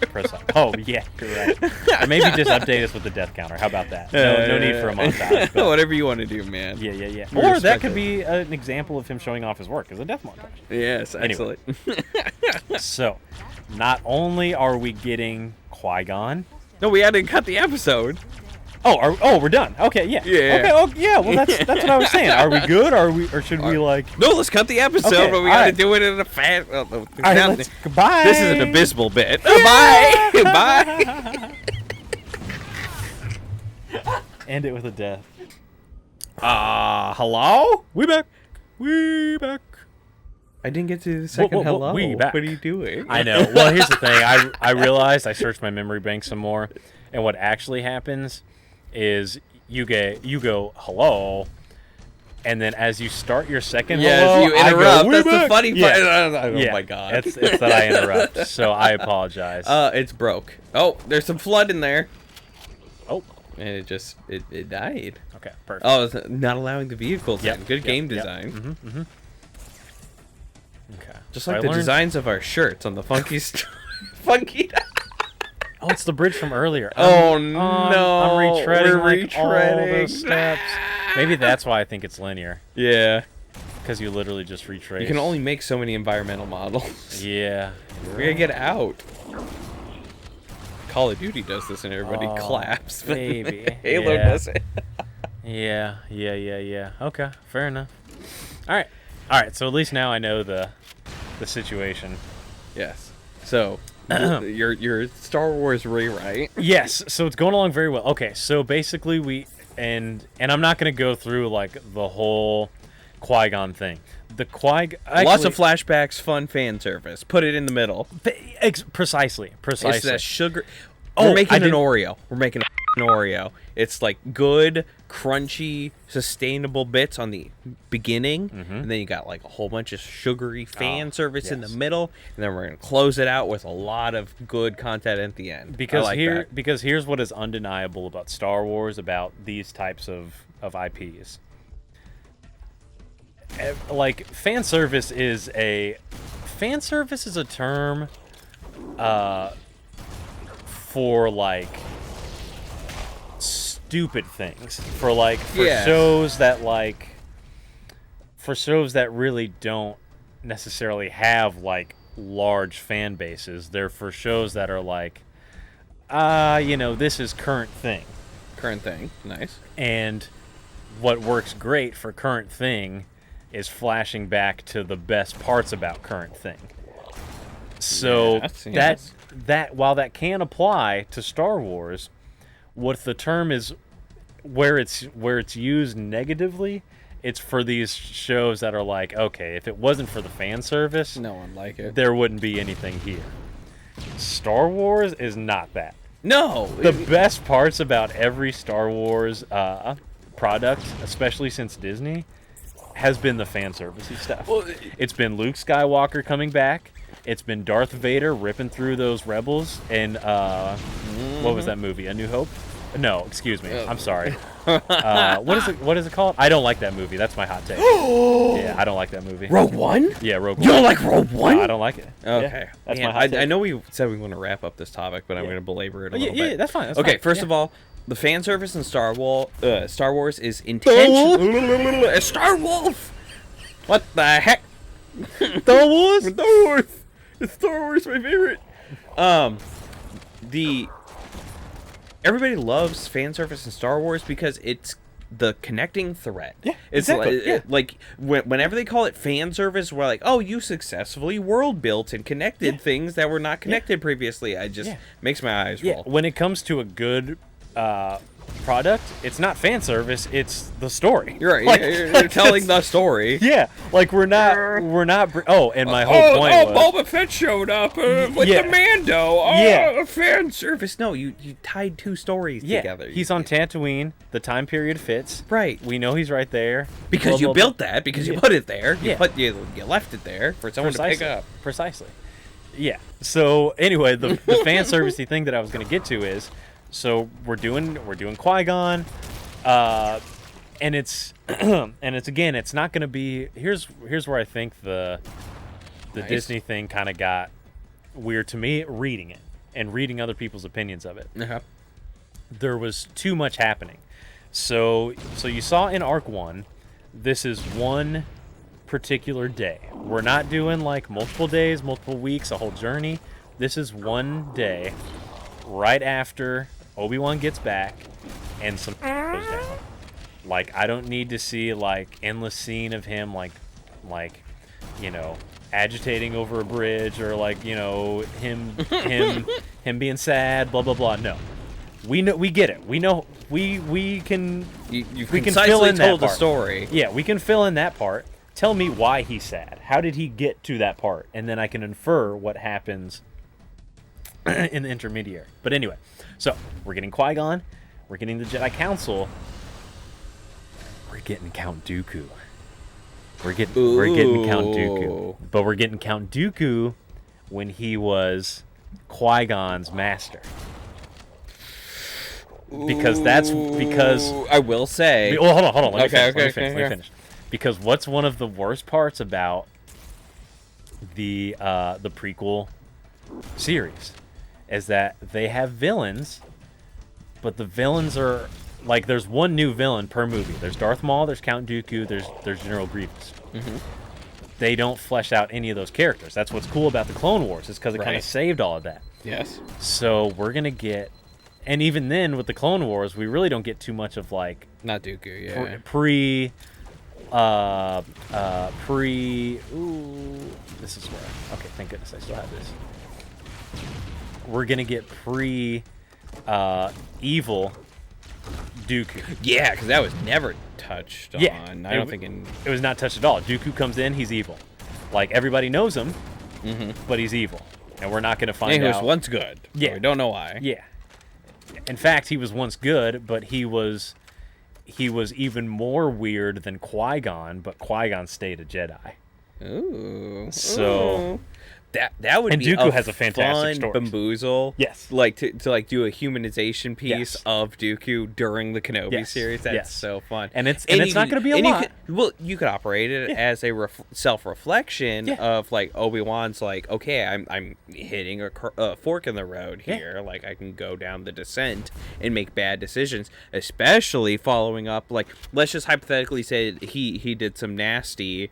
S9: Press up. Oh yeah, you're right. Or maybe just update us with the death counter. How about that? No need for a montage. But...
S5: Whatever you want to do, man.
S9: Yeah. Or that could be an example of him showing off his work as a death montage.
S5: Yes, excellent.
S9: Anyway. So, not only are we getting Qui-Gon.
S5: No, we had to cut the episode.
S9: Oh, we're done. Okay, yeah. Okay, Well, that's what I was saying. Are we good? Or should we like?
S5: No, let's cut the episode,
S9: Okay,
S5: but we gotta do it in a fat.
S9: Goodbye.
S5: This is an abysmal bit. Bye. Bye.
S9: End it with a death.
S5: Hello?
S9: We back.
S5: I didn't get to the second
S9: Whoa,
S5: hello.
S9: we back.
S5: What are you doing?
S9: I know. Well, here's the thing. I realized I searched my memory bank some more, And what actually happens is you go hello, and then as you start your second hello,
S5: you interrupt.
S9: I go,
S5: That's the funny part. Oh
S9: yeah.
S5: my god.
S9: It's that I interrupt, so I apologize.
S5: It's broke. Oh, there's some flood in there.
S9: Oh.
S5: And it died.
S9: Okay, perfect.
S5: Oh, it's not allowing the vehicles in. Good game design.
S9: Mm-hmm. Okay.
S5: Just
S9: So
S5: like
S9: I
S5: the
S9: learned-
S5: designs of our shirts on the funky funky.
S9: Oh, it's the bridge from earlier.
S5: Oh,
S9: I'm
S5: no,
S9: retreading
S5: we're
S9: like all
S5: retreading.
S9: those steps. Maybe that's why I think it's linear,
S5: Yeah.
S9: because you literally just retrace.
S5: You can only make so many environmental models.
S9: Yeah.
S5: We gotta get out. Call of Duty does this and everybody
S9: Oh,
S5: claps. but
S9: baby.
S5: Halo
S9: Yeah.
S5: does it.
S9: Yeah. Okay, fair enough. All right. So at least now I know the situation.
S5: Yes. So, your Star Wars rewrite.
S9: Yes. So it's going along very well. Okay. So basically and I'm not gonna go through like the whole Qui-Gon thing. The
S5: Lots of flashbacks, fun fan service. Put it in the middle.
S9: Precisely.
S5: It's that sugar.
S9: Oh,
S5: We're making
S9: I
S5: an
S9: didn't-
S5: Oreo. We're making an Oreo. It's like good, crunchy, sustainable bits on the beginning, and then you got like a whole bunch of sugary fan service in the
S9: yes.
S5: middle, and then we're gonna close it out with a lot of good content at the end.
S9: Because
S5: I like that.
S9: because here's what is undeniable about Star Wars, about these types of IPs. Like fan service is a term for like stupid things, for shows that really don't necessarily have like large fan bases. They're for shows that are like this is current thing.
S5: Current thing, nice.
S9: And what works great for current thing is flashing back to the best parts about current thing. So
S5: Yes.
S9: that while that can apply to Star Wars, what the term is where it's used negatively, it's for these shows that are like, okay, if it wasn't for the fan service,
S5: No one like it.
S9: there wouldn't be anything here. Star Wars is not that.
S5: No.
S9: The best parts about every Star Wars product, especially since Disney, has been the fan servicey stuff.
S5: Well,
S9: It's been Luke Skywalker coming back. It's been Darth Vader ripping through those rebels. And what was that movie? A New Hope? No, excuse me. I'm sorry. What is it called? I don't like that movie. That's my hot take. Yeah, I don't like that movie.
S5: Rogue One?
S9: Yeah, Rogue One.
S5: You don't like Rogue One?
S9: No, I don't like it.
S5: Okay.
S9: Yeah, that's
S5: Man,
S9: my hot take.
S5: I know we said we want to wrap up this topic, but I'm going to belabor it a little bit.
S9: Yeah, that's fine. That's
S5: Okay,
S9: fine.
S5: first
S9: Yeah.
S5: of all, the fan service in Star Wars is intentional. Star Wolf. What the heck?
S9: Star Wars?
S5: Star Wars. It's Star Wars, my favorite. Everybody loves fan service in Star Wars because it's the connecting thread.
S9: Yeah,
S5: It's
S9: exactly.
S5: like whenever they call it fan service, we're like, oh, you successfully world built and connected things that were not connected previously. I just makes my eyes roll.
S9: When it comes to a good product, it's not fan service, it's the story.
S5: You're right.
S9: Like,
S5: you're telling the story.
S9: Yeah, like we're not. And my whole point was,
S5: Boba Fett showed up with
S9: Yeah.
S5: the Mando. Oh,
S9: Yeah.
S5: fan service. No, you tied two stories together.
S9: he's on Tatooine. The time period fits.
S5: Right.
S9: We know he's right there
S5: Because
S9: Blah,
S5: you
S9: blah,
S5: built
S9: blah.
S5: that, because you
S9: Yeah.
S5: put it there.
S9: Yeah.
S5: You left it there for someone to pick up.
S9: Precisely. Yeah. So anyway, the fan servicey thing that I was going to get to is, so we're doing Qui-Gon, and it's again, it's not going to be. Here's where I think the
S5: Nice.
S9: Disney thing kind of got weird to me, reading it and reading other people's opinions of it.
S5: Uh-huh.
S9: There was too much happening. So you saw in Arc 1, this is one particular day. We're not doing like multiple days, multiple weeks, a whole journey. This is one day right after Obi-Wan gets back and some goes down. Like, I don't need to see like endless scene of him like agitating over a bridge, or like him being sad, blah blah blah. No, we get it. We know we can
S5: You've
S9: we can
S5: concisely
S9: fill in that
S5: told the
S9: part.
S5: story.
S9: Yeah, we can fill in that part. Tell me why he's sad. How did he get to that part? And then I can infer what happens in the intermediary. But anyway, so we're getting Qui-Gon, we're getting the Jedi Council, we're getting Count Dooku. We're getting Count Dooku. But we're getting Count Dooku when he was Qui-Gon's master. Because
S5: I will say.
S9: Well, hold on. Let me finish. Because what's one of the worst parts about the prequel series is that they have villains, but the villains are like there's one new villain per movie. There's Darth Maul, there's Count Dooku, there's General Grievous. Mm-hmm. They don't flesh out any of those characters. That's what's cool about the Clone Wars, is because it kind of saved all of that.
S5: Yes.
S9: So we're gonna get, and even then with the Clone Wars, we really don't get too much of like
S5: not Dooku, yeah.
S9: This is where. Okay, thank goodness I still have this. We're gonna get evil Dooku.
S5: Yeah, because that was never touched on.
S9: Yeah,
S5: I don't think
S9: it was not touched at all. Dooku comes in, he's evil. Like everybody knows him, but he's evil, and we're not gonna find out.
S5: He was once good. Yeah, we don't know why.
S9: Yeah. In fact, he was once good, but he was even more weird than Qui-Gon, but Qui-Gon stayed a Jedi.
S5: Ooh.
S9: So
S5: that would
S9: and
S5: be
S9: Dooku
S5: a
S9: has a fantastic story.
S5: Bamboozle.
S9: Yes.
S5: Like to like do a humanization piece of Dooku during the Kenobi series. That's so fun.
S9: And it's not going to be a lot.
S5: You could operate it as a self-reflection of like Obi-Wan's like, okay, I'm hitting a fork in the road here. Yeah. Like I can go down the descent and make bad decisions, especially following up. Like let's just hypothetically say he did some nasty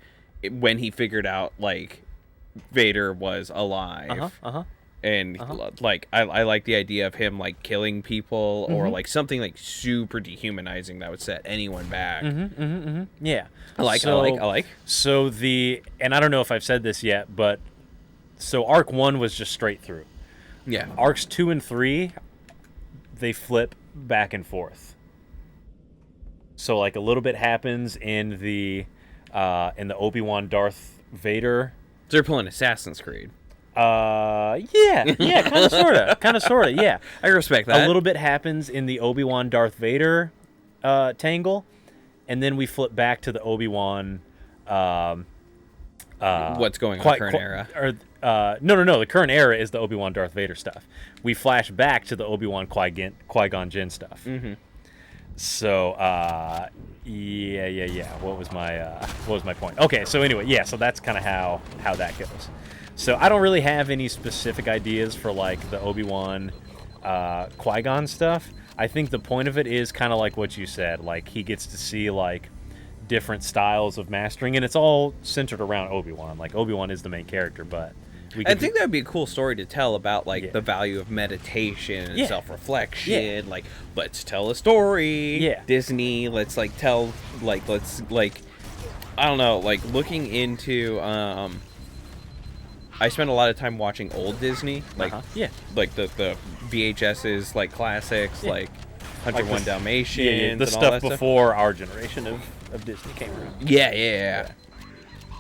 S5: when he figured out like Vader was alive. And like I like the idea of him like killing people or like something like super dehumanizing that would set anyone back.
S9: Yeah.
S5: I like.
S9: So and I don't know if I've said this yet, but so Arc 1 was just straight through.
S5: Yeah.
S9: Arcs 2 and 3, they flip back and forth. So like a little bit happens in the Obi-Wan Darth Vader.
S5: They're pulling Assassin's Creed.
S9: Yeah, kind of sorta, yeah.
S5: I respect that.
S9: A little bit happens in the Obi-Wan Darth Vader tangle, and then we flip back to the Obi-Wan.
S5: What's going on current era?
S9: No. The current era is the Obi-Wan Darth Vader stuff. We flash back to the Obi-Wan Qui-Gon Jinn stuff. So, yeah. What was my point? Okay, so anyway, so that's kind of how that goes. So I don't really have any specific ideas for like the Obi-Wan Qui-Gon stuff. I think the point of it is kind of like what you said. Like he gets to see like different styles of mastering, and it's all centered around Obi-Wan. Like Obi-Wan is the main character, but
S5: I think that would be a cool story to tell about like the value of meditation and self-reflection. Like let's tell a story. Disney, let's like tell I don't know, like looking into I spend a lot of time watching old Disney, like like the VHS's like classics, like 101
S9: like
S5: Dalmatians,
S9: the
S5: and
S9: stuff
S5: all that
S9: before our generation of Disney came around.
S5: Yeah.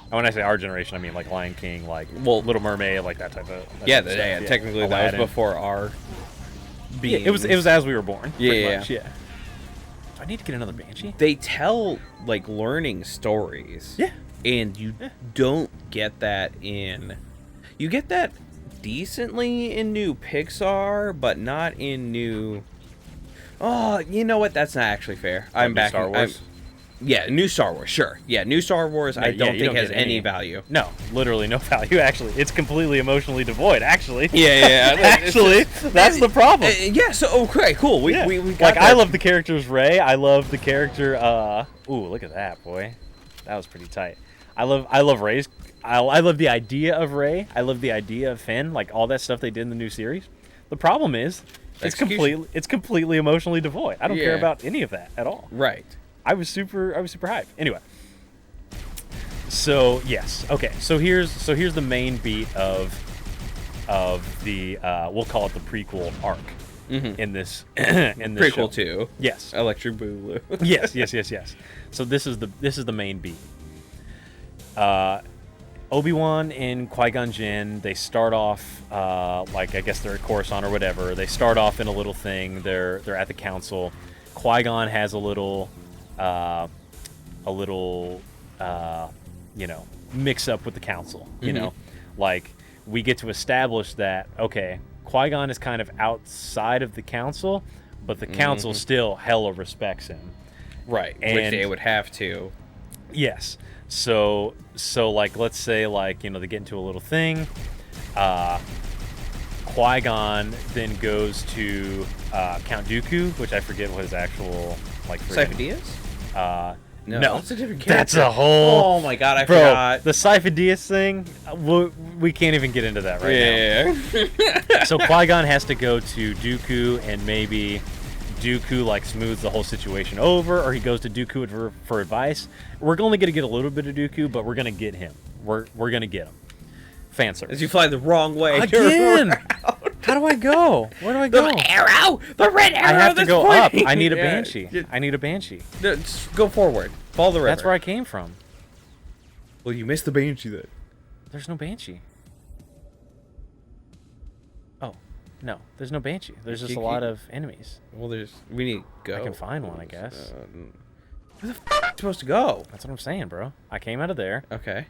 S9: When I say our generation, I mean like Lion King, like Little Mermaid, like that type of stuff.
S5: Technically Aladdin. That was before our being.
S9: It was as we were born.
S5: Yeah.
S9: Much, Do I need to get another Banshee?
S5: They tell like learning stories.
S9: Yeah.
S5: And you don't get that you get that decently in new Pixar, but not in new. Oh, you know what? That's not actually fair. I'm back.
S9: Star Wars.
S5: New Star Wars, sure. Yeah, new Star Wars, I don't think has any value.
S9: No, literally no value, actually. It's completely emotionally devoid, actually.
S5: Yeah.
S9: Actually, that's the problem.
S5: So, okay, cool. We got
S9: like,
S5: that.
S9: I love the characters Rey. I love the character, ooh, look at that, boy. That was pretty tight. I love Rey's. I love the idea of Rey. I love the idea of Finn, like all that stuff they did in the new series. The problem is, it's completely emotionally devoid. I don't care about any of that at all.
S5: Right.
S9: I was super hyped. Anyway. So yes, okay. So here's the main beat of the we'll call it the prequel arc in this
S5: prequel
S9: show.
S5: 2.
S9: Yes.
S5: Electric Boogaloo.
S9: yes. So this is the main beat. Obi-Wan and Qui-Gon Jinn, they start off like I guess they're at Coruscant or whatever. They start off in a little thing. They're at the council. Qui-Gon has a little mix up with the council. You know, like we get to establish that okay, Qui-Gon is kind of outside of the council, but the council still hella respects him.
S5: Right,
S9: And-
S5: which they would have to.
S9: Yes. So like let's say like they get into a little thing. Qui-Gon then goes to Count Dooku, which I forget what his actual like.
S5: Sifo-Dyas?
S9: No,
S5: that's a different character.
S9: that's a whole.
S5: Oh my god, I
S9: Bro,
S5: forgot.
S9: the Sifo-Dyas thing. We can't even get into that right now. So Qui-Gon has to go to Dooku, and maybe Dooku like smooths the whole situation over, or he goes to Dooku for advice. We're only gonna get a little bit of Dooku, but we're gonna get him. We're gonna get him. Fan service.
S5: As you fly the wrong way.
S9: Again. How do I go? Where do I go?
S5: The arrow! The red arrow!
S9: I have to
S5: that's
S9: go
S5: pointing.
S9: up. I need a
S5: Yeah,
S9: banshee. I need a banshee.
S5: Just go forward. Follow the river.
S9: That's where I came from.
S5: Well, you missed the banshee then.
S9: There's no banshee. Oh, no. There's no banshee. There's just a lot of enemies.
S5: Well, we need to go.
S9: I can find one, I guess.
S5: Where the f*** are you supposed to go?
S9: That's what I'm saying, bro. I came out of there.
S5: Okay.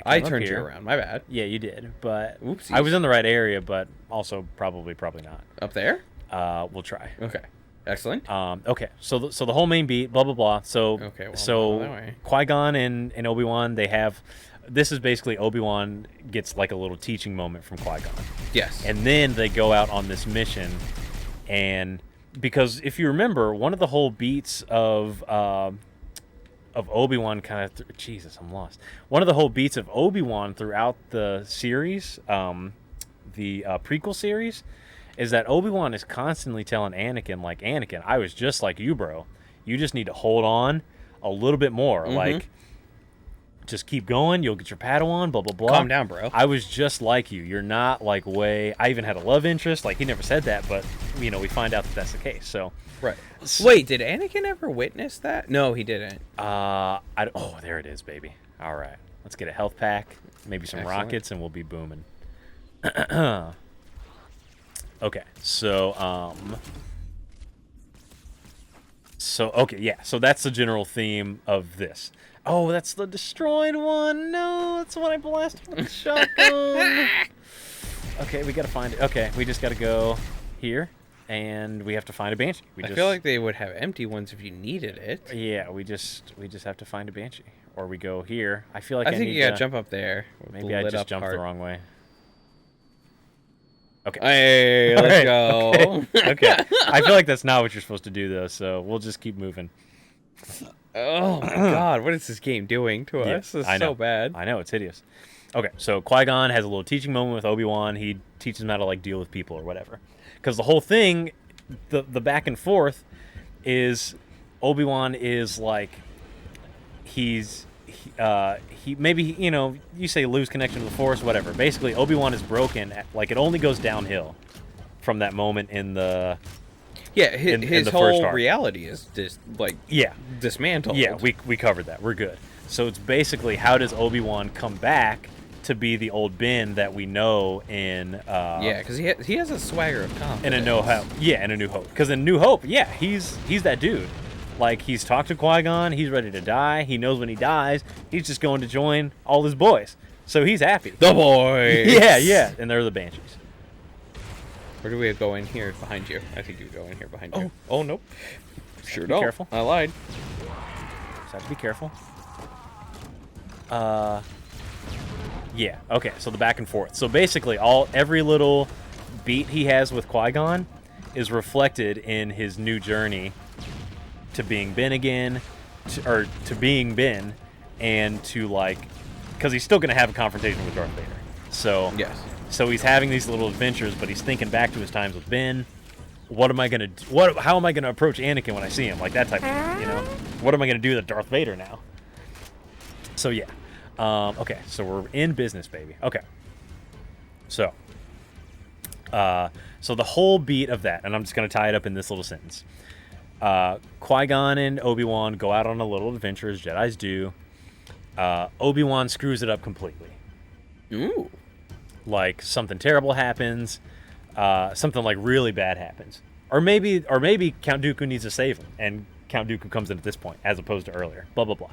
S9: I
S5: I
S9: came up
S5: turned you
S9: here.
S5: around. My bad.
S9: Yeah, you did, but
S5: Oopsies.
S9: I was in the right area, but also probably not.
S5: Up there?
S9: We'll try.
S5: Okay. Excellent.
S9: Okay, so the whole main beat, blah blah blah. So
S5: Okay, well,
S9: so
S5: that way.
S9: Qui-Gon and Obi-Wan, they have. This is basically Obi-Wan gets like a little teaching moment from Qui-Gon,
S5: Yes.
S9: and then they go out on this mission, and because if you remember, one of the whole beats of Obi-Wan kind of Jesus, I'm lost. One of the whole beats of Obi-Wan throughout the series, the prequel series, is that Obi-Wan is constantly telling Anakin, like, Anakin, I was just like you, bro. You just need to hold on a little bit more. Like, just keep going. You'll get your Padawan, blah, blah, blah.
S5: Calm down, bro.
S9: I was just like you. You're not, like, way... I even had a love interest. Like, he never said that, but, we find out that that's the case, so...
S5: Right. Wait, did Anakin ever witness that? No, he didn't.
S9: Oh, there it is, baby. All right. Let's get a health pack, maybe some
S5: Excellent.
S9: rockets, and we'll be booming. Okay, so okay, yeah. So that's the general theme of this. Oh, that's the destroyed one. No, that's the one I blasted with the shotgun. Okay, we gotta find it. Okay, we just gotta go here, and we have to find a banshee.
S5: I feel like they would have empty ones if you needed it.
S9: Yeah, we just have to find a banshee, or we go here. I feel like I
S5: think
S9: need
S5: you gotta
S9: to
S5: jump up there.
S9: Maybe I just jumped the wrong way. Okay.
S5: Hey,
S9: All
S5: let's
S9: right,
S5: go.
S9: Okay. I feel like that's not what you're supposed to do, though, so we'll just keep moving.
S5: Oh my god, what is this game doing to
S9: Yeah,
S5: us? This is
S9: I know.
S5: so bad.
S9: I know, it's hideous. Okay, so Qui-Gon has a little teaching moment with Obi-Wan. He teaches him how to, like, deal with people or whatever. Because the whole thing, the back and forth, is Obi-Wan is, like, he maybe, you say lose connection to the Force, whatever. Basically, Obi-Wan is broken. Like, it only goes downhill from that moment in the...
S5: Yeah,
S9: in
S5: his
S9: the
S5: whole
S9: first arc.
S5: reality is just, dismantled.
S9: Yeah, we covered that. We're good. So it's basically, how does Obi-Wan come back to be the old Ben that we know in...
S5: Yeah, because he has a swagger of confidence.
S9: in A New Hope. Yeah, in A New Hope. Because in New Hope, yeah, he's that dude. Like, he's talked to Qui-Gon, he's ready to die, he knows when he dies, he's just going to join all his boys. So he's happy.
S5: The boys!
S9: Yeah, and they're the Banshees.
S5: Where do we go in here behind you? I think you go in here behind you. Oh, nope. Sure
S9: Be
S5: don't.
S9: careful.
S5: I lied.
S9: Just have to be careful. Yeah, okay, so the back and forth. So basically, every little beat he has with Qui-Gon is reflected in his new journey to being Ben again, to being Ben, and to, like, because he's still going to have a confrontation with Darth Vader. So,
S5: Yes.
S9: so he's having these little adventures, but he's thinking back to his times with Ben. What am I going to, how am I going to approach Anakin when I see him? Like, that type of thing, What am I going to do to Darth Vader now? So, yeah. Okay, so we're in business, baby. Okay. So the whole beat of that, and I'm just going to tie it up in this little sentence. Qui-Gon and Obi-Wan go out on a little adventure, as Jedis do. Obi-Wan screws it up completely.
S5: Ooh.
S9: Like something terrible happens, something like really bad happens, or maybe Count Dooku needs to save him, and Count Dooku comes in at this point as opposed to earlier. Blah blah blah.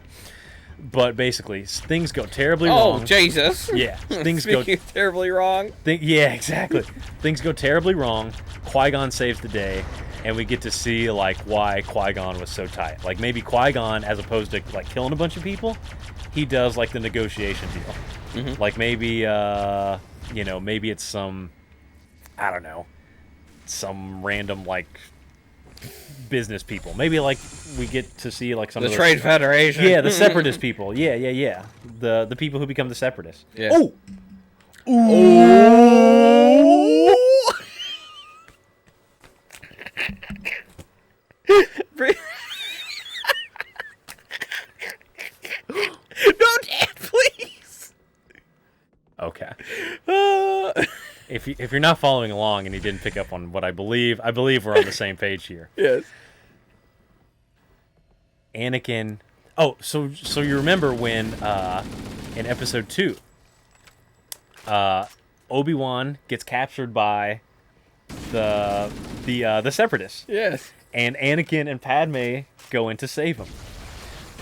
S9: But basically, things go terribly wrong.
S5: Oh Jesus!
S9: Yeah, things go
S5: terribly wrong.
S9: Yeah, exactly. Things go terribly wrong. Qui-Gon saves the day, and we get to see like why Qui-Gon was so tight. Like maybe Qui-Gon, as opposed to like killing a bunch of people, he does like the negotiation deal.
S5: Mm-hmm.
S9: Like maybe maybe it's some, I don't know, some random like business people. Maybe like we get to see like some
S5: The
S9: of
S5: Trade Federation.
S9: Yeah, the separatist people. Yeah. The people who become the separatists.
S5: Yeah.
S9: Oh.
S5: No, Dan, please.
S9: Okay. If you're not following along and you didn't pick up on what I believe we're on the same page here.
S5: Yes.
S9: Anakin. Oh, so you remember when in episode 2, Obi-Wan gets captured by the separatists.
S5: Yes.
S9: And Anakin and Padme go in to save him.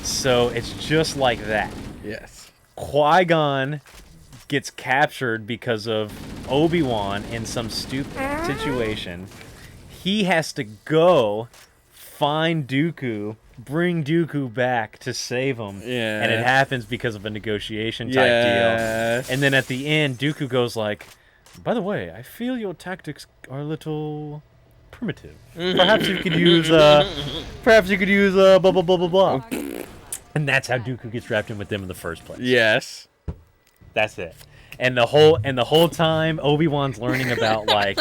S9: So it's just like that.
S5: Yes.
S9: Qui-Gon gets captured because of Obi-Wan in some stupid situation. He has to go find Dooku, bring Dooku back to save him.
S5: Yeah.
S9: And it happens because of a negotiation type
S5: Yes.
S9: deal. And then at the end, Dooku goes like, by the way, I feel your tactics are a little primitive. Perhaps you could use blah blah blah blah blah. And that's how Dooku gets wrapped in with them in the first place.
S5: Yes.
S9: That's it. And the whole time Obi-Wan's learning about like,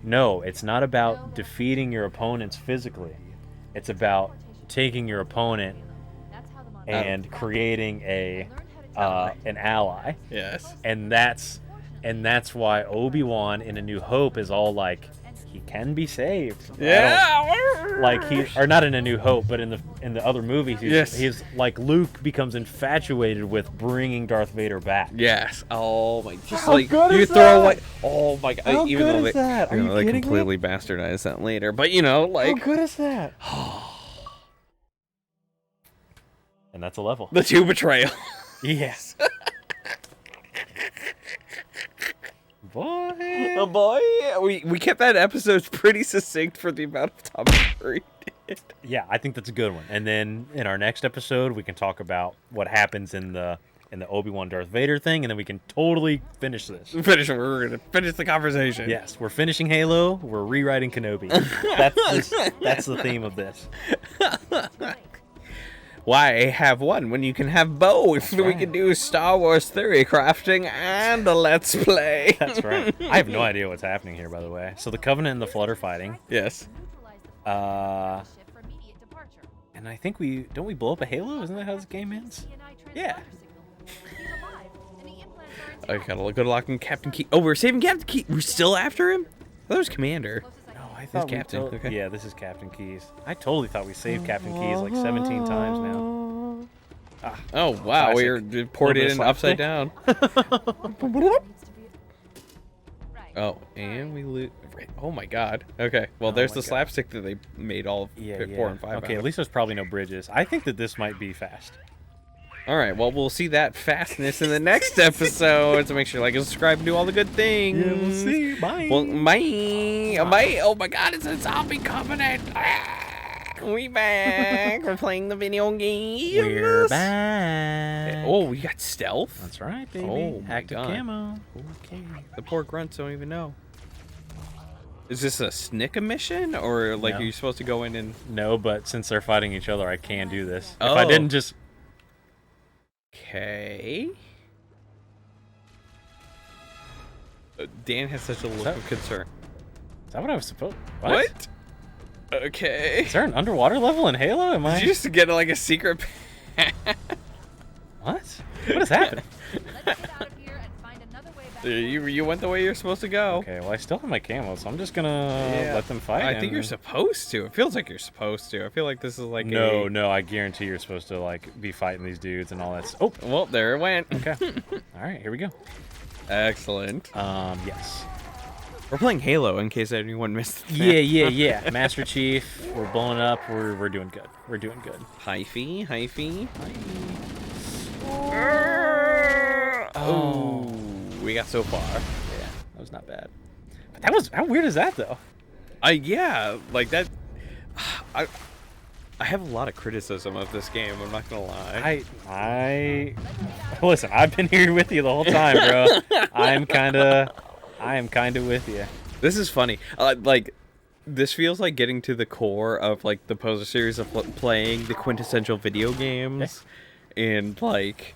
S9: no, it's not about defeating your opponents physically. It's about taking your opponent and creating an ally.
S5: Yes.
S9: And that's why Obi-Wan in A New Hope is all like, he can be saved.
S5: Yeah.
S9: Like or not in A New Hope, but in the other movies, he's like Luke becomes infatuated with bringing Darth Vader back.
S5: Yes. Oh my! Just
S9: How
S5: like
S9: good
S5: you
S9: is
S5: throw
S9: that?
S5: away. Oh my God!
S9: How
S5: Even
S9: good
S5: though
S9: is that? Are you
S5: they
S9: kidding me?
S5: completely bastardize that later, but you know, like
S9: How good is that? And that's a level.
S5: the two betrayal.
S9: Yes. Boy.
S5: Oh boy, we kept that episode pretty succinct for the amount of time we did.
S9: Yeah, I think that's a good one. And then in our next episode, we can talk about what happens in the Obi-Wan Darth Vader thing, and then we can totally finish this.
S5: We're gonna finish the conversation.
S9: Yes, we're finishing Halo. We're rewriting Kenobi. That's the theme of this.
S5: Why have one when you can have both? We can do Star Wars theory crafting and a Let's Play.
S9: That's right. I have no idea what's happening here, by the way. So the Covenant and the Flood are fighting.
S5: Yes.
S9: And I think don't we blow up a Halo? Isn't that how this game ends? Yeah.
S5: I gotta go to lock in Captain Key. Oh, we're saving Captain Key. We're still after him? I thought it was Commander.
S9: No, I thought
S5: Captain. Okay.
S9: Yeah, this is Captain Keys. I totally thought we saved Captain Keys like 17 times now.
S5: Oh wow, we poured it in upside down. Oh, and we loot. Oh my God. Okay, well, there's the slapstick that they made all of 4 and 5.
S9: Okay, at least there's probably no bridges. I think that this might be fast.
S5: All right, well, we'll see that fastness in the next episode. So make sure you like and subscribe and do all the good things.
S9: Yeah, we'll see. Bye.
S5: Well, bye. Oh my God, it's a zombie covenant. We back. We're playing the video game.
S9: We're back.
S5: Oh, we got stealth.
S9: That's right, baby.
S5: Oh my
S9: Active
S5: God.
S9: camo.
S5: Okay. The poor grunts don't even know. Is this a snick mission, or like
S9: No.
S5: are you supposed to go in and?
S9: No, but since they're fighting each other, I can do this.
S5: Oh.
S9: If I didn't just...
S5: Okay. Dan has such a look of concern.
S9: Is that what I was supposed...
S5: What? Okay.
S9: Is there an underwater level in Halo? Am I...
S5: Did you just get like a secret?
S9: What? What is happening?
S3: Let's get out of here and find another way back.
S5: You went the way you're supposed to go.
S9: Okay, well, I still have my camo, so I'm just gonna let them fight.
S5: I think you're supposed to. It feels like you're supposed to. I feel like this is like
S9: No, I guarantee you're supposed to, like, be fighting these dudes and all that. Oh,
S5: well, there it went.
S9: okay. All right, here we go.
S5: Excellent.
S9: Yes.
S5: We're playing Halo, in case anyone missed that.
S9: Yeah. Master Chief, we're blowing up. We're doing good. We're doing good.
S5: Hyphy.
S9: Oh,
S5: We got so far.
S9: yeah, that was not bad. But that was, how weird is that though?
S5: Yeah, like that. I have a lot of criticism of this game. I'm not gonna lie.
S9: I listen. I've been here with you the whole time, bro. I am kind of with you.
S5: This is funny. Like, this feels like getting to the core of like the POSER series of playing the quintessential video games, and like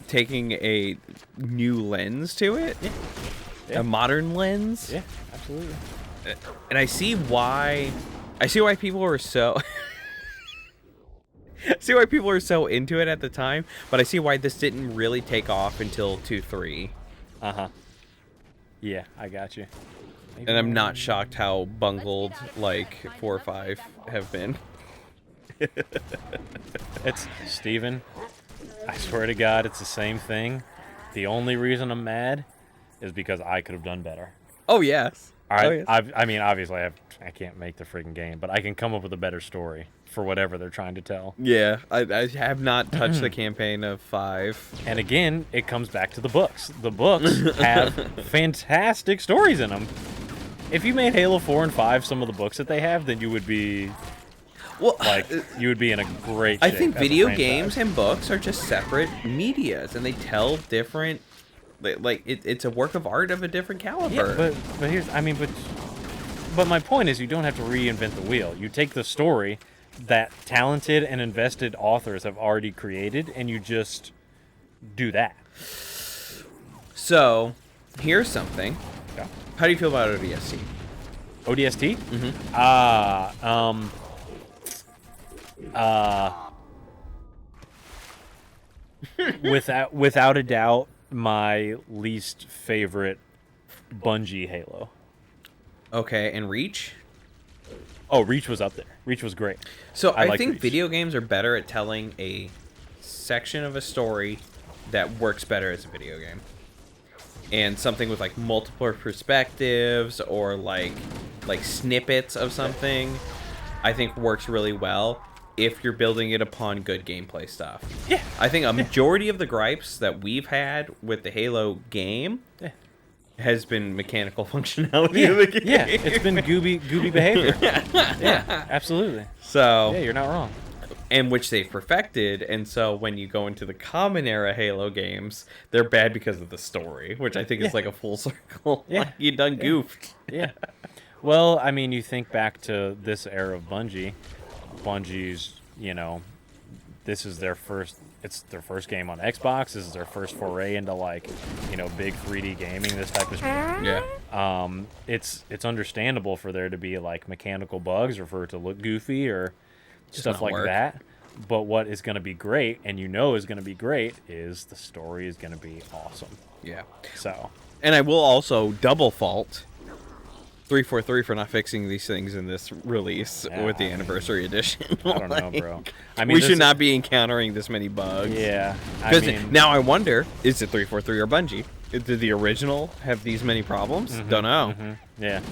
S5: taking a new lens to it, a modern lens.
S9: Yeah, absolutely.
S5: And I see why people are so. See why people are so into it at the time, but I see why this didn't really take off until 2.3.
S9: Yeah, I got you.
S5: And I'm not shocked how bungled like 4 or 5 have been.
S9: It's Steven, I swear to God, it's the same thing. The only reason I'm mad is because I could have done better.
S5: Oh yes.
S9: I mean, obviously, I can't make the freaking game, but I can come up with a better story for whatever they're trying to tell.
S5: Yeah, I have not touched the campaign of 5.
S9: And again, it comes back to the books. The books have fantastic stories in them. If you made Halo 4 and 5 some of the books that they have, then you would be you would be in a great shape.
S5: I think
S9: as a
S5: video
S9: franchise.
S5: games and books are just separate medias, and they tell different. Like it's a work of art of a different caliber.
S9: Yeah, but here's, but my point is, you don't have to reinvent the wheel. You take the story that talented and invested authors have already created, and you just do that.
S5: So, here's something.
S9: Yeah.
S5: How do you feel about ODST?
S9: ODST? Without a doubt, my least favorite Bungie Halo.
S5: Okay, and Reach?
S9: Oh, Reach was up there. Reach was great.
S5: So I
S9: liked
S5: think
S9: Reach.
S5: video games are better at telling a section of a story that works better as a video game. And something with like multiple perspectives or like snippets of something, I think works really well if you're building it upon good gameplay stuff.
S9: Yeah.
S5: I think a majority of the gripes that we've had with the Halo game has been mechanical functionality of the game.
S9: Yeah, it's been gooby behavior. Yeah, absolutely.
S5: So
S9: yeah, you're not wrong.
S5: And which they've perfected, and so when you go into the common era Halo games, they're bad because of the story, which I think is like a full circle.
S9: Yeah.
S5: Like, you done goofed.
S9: Yeah. Well, I mean, you think back to this era of Bungie. Bungie's, this is their first. It's their first game on Xbox. This is their first foray into big 3D gaming, this type of stuff.
S5: Yeah.
S9: It's understandable for there to be like mechanical bugs or for it to look goofy or stuff
S5: not
S9: like
S5: work.
S9: that. But what is going to be great, and is going to be great, is the story is going to be awesome.
S5: Yeah.
S9: So.
S5: And I will also double fault 343 for not fixing these things in this release with the anniversary edition.
S9: I don't know, bro. I mean,
S5: we should not be encountering this many bugs.
S9: Yeah.
S5: Because now I wonder, is it 343 or Bungie? Did the original have these many problems? Don't know.
S9: Yeah.